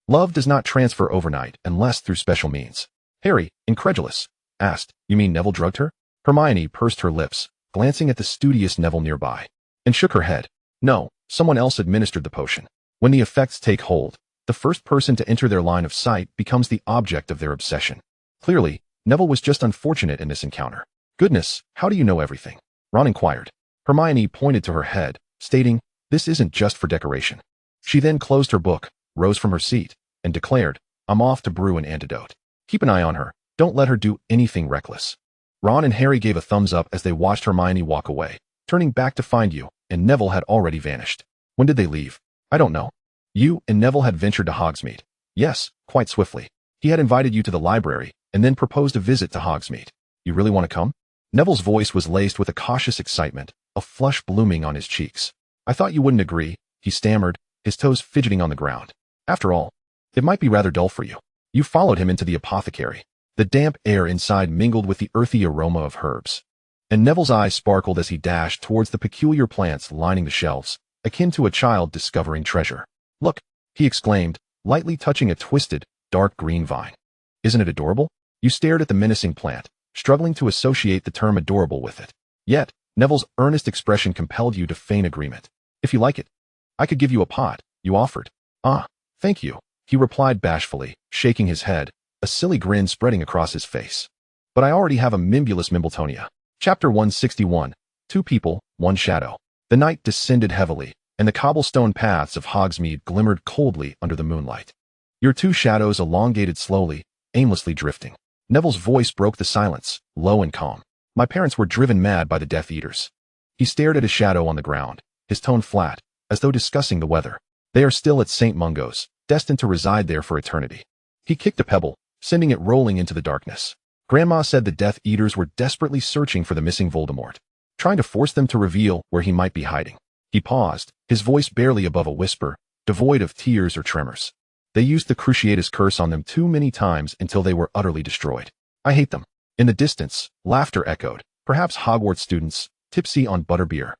love does not transfer overnight unless through special means. Harry, incredulous, asked, You mean Neville drugged her? Hermione pursed her lips, glancing at the studious Neville nearby, and shook her head. No, someone else administered the potion. When the effects take hold, the first person to enter their line of sight becomes the object of their obsession. Clearly, Neville was just unfortunate in this encounter. Goodness, how do you know everything? Ron inquired. Hermione pointed to her head, stating, This isn't just for decoration. She then closed her book, rose from her seat, and declared, I'm off to brew an antidote. Keep an eye on her. Don't let her do anything reckless. Ron and Harry gave a thumbs up as they watched Hermione walk away, turning back to find you, and Neville had already vanished. When did they leave? I don't know. You and Neville had ventured to Hogsmeade. Yes, quite swiftly. He had invited you to the library, and then proposed a visit to Hogsmeade. You really want to come? Neville's voice was laced with a cautious excitement, a flush blooming on his cheeks. I thought you wouldn't agree, he stammered, his toes fidgeting on the ground. After all, it might be rather dull for you. You followed him into the apothecary. The damp air inside mingled with the earthy aroma of herbs, and Neville's eyes sparkled as he dashed towards the peculiar plants lining the shelves, akin to a child discovering treasure. Look, he exclaimed, lightly touching a twisted, dark green vine. Isn't it adorable? You stared at the menacing plant, struggling to associate the term adorable with it. Yet, Neville's earnest expression compelled you to feign agreement. If you like it, I could give you a pot, you offered. Ah, thank you, he replied bashfully, shaking his head, a silly grin spreading across his face. But I already have a Mimbulus Mimbletonia. Chapter 161, 2 People, 1 Shadow. The night descended heavily, and the cobblestone paths of Hogsmeade glimmered coldly under the moonlight. Your 2 shadows elongated slowly, aimlessly drifting. Neville's voice broke the silence, low and calm. My parents were driven mad by the Death Eaters. He stared at a shadow on the ground, his tone flat, as though discussing the weather. They are still at St. Mungo's, destined to reside there for eternity. He kicked a pebble, sending it rolling into the darkness. Grandma said the Death Eaters were desperately searching for the missing Voldemort, trying to force them to reveal where he might be hiding. He paused, his voice barely above a whisper, devoid of tears or tremors. They used the Cruciatus curse on them too many times until they were utterly destroyed. I hate them. In the distance, laughter echoed, perhaps Hogwarts students, tipsy on butterbeer.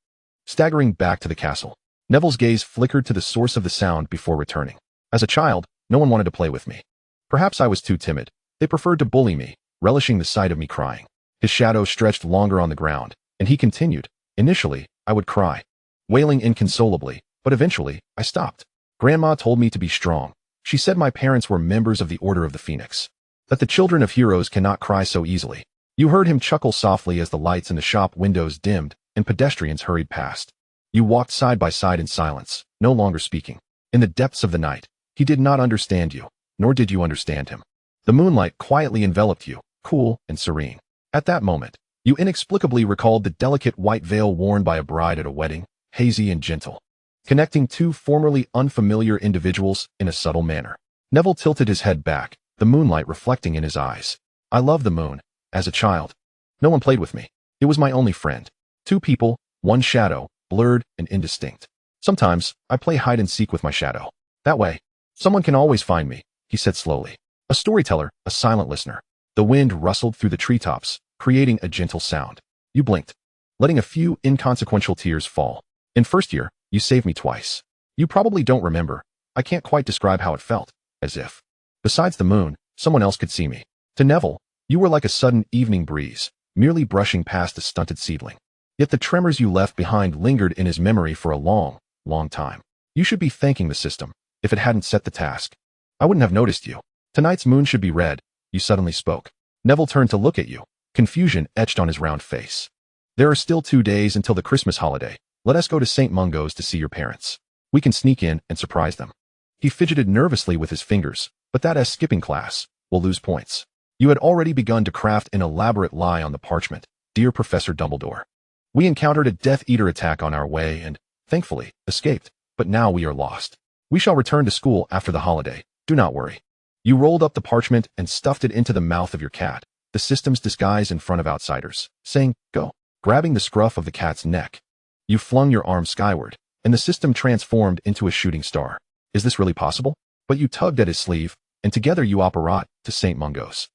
Staggering back to the castle, Neville's gaze flickered to the source of the sound before returning. As a child, no one wanted to play with me. Perhaps I was too timid. They preferred to bully me, relishing the sight of me crying. His shadow stretched longer on the ground, and he continued. Initially, I would cry, wailing inconsolably, but eventually, I stopped. Grandma told me to be strong. She said my parents were members of the Order of the Phoenix, that the children of heroes cannot cry so easily. You heard him chuckle softly as the lights in the shop windows dimmed and pedestrians hurried past. You walked side by side in silence, no longer speaking. In the depths of the night, he did not understand you, nor did you understand him. The moonlight quietly enveloped you, cool and serene. At that moment, you inexplicably recalled the delicate white veil worn by a bride at a wedding, hazy and gentle, connecting two formerly unfamiliar individuals in a subtle manner. Neville tilted his head back, the moonlight reflecting in his eyes. I loved the moon. As a child, no one played with me. It was my only friend. Two people, one shadow, blurred and indistinct. Sometimes, I play hide and seek with my shadow. That way, someone can always find me, he said slowly. A storyteller, a silent listener. The wind rustled through the treetops, creating a gentle sound. You blinked, letting a few inconsequential tears fall. In first year, you saved me twice. You probably don't remember. I can't quite describe how it felt, as if, besides the moon, someone else could see me. To Neville, you were like a sudden evening breeze, merely brushing past a stunted seedling. Yet the tremors you left behind lingered in his memory for a long, long time. You should be thanking the system, if it hadn't set the task. I wouldn't have noticed you. Tonight's moon should be red, you suddenly spoke. Neville turned to look at you, confusion etched on his round face. There are still 2 days until the Christmas holiday. Let us go to St. Mungo's to see your parents. We can sneak in and surprise them. He fidgeted nervously with his fingers, but that as skipping class, will lose points. You had already begun to craft an elaborate lie on the parchment. Dear Professor Dumbledore, we encountered a Death Eater attack on our way and, thankfully, escaped, but now we are lost. We shall return to school after the holiday. Do not worry. You rolled up the parchment and stuffed it into the mouth of your cat, the system's disguise in front of outsiders, saying, go. Grabbing the scruff of the cat's neck, you flung your arm skyward, and the system transformed into a shooting star. Is this really possible? But you tugged at his sleeve, and together you operate to St. Mungo's.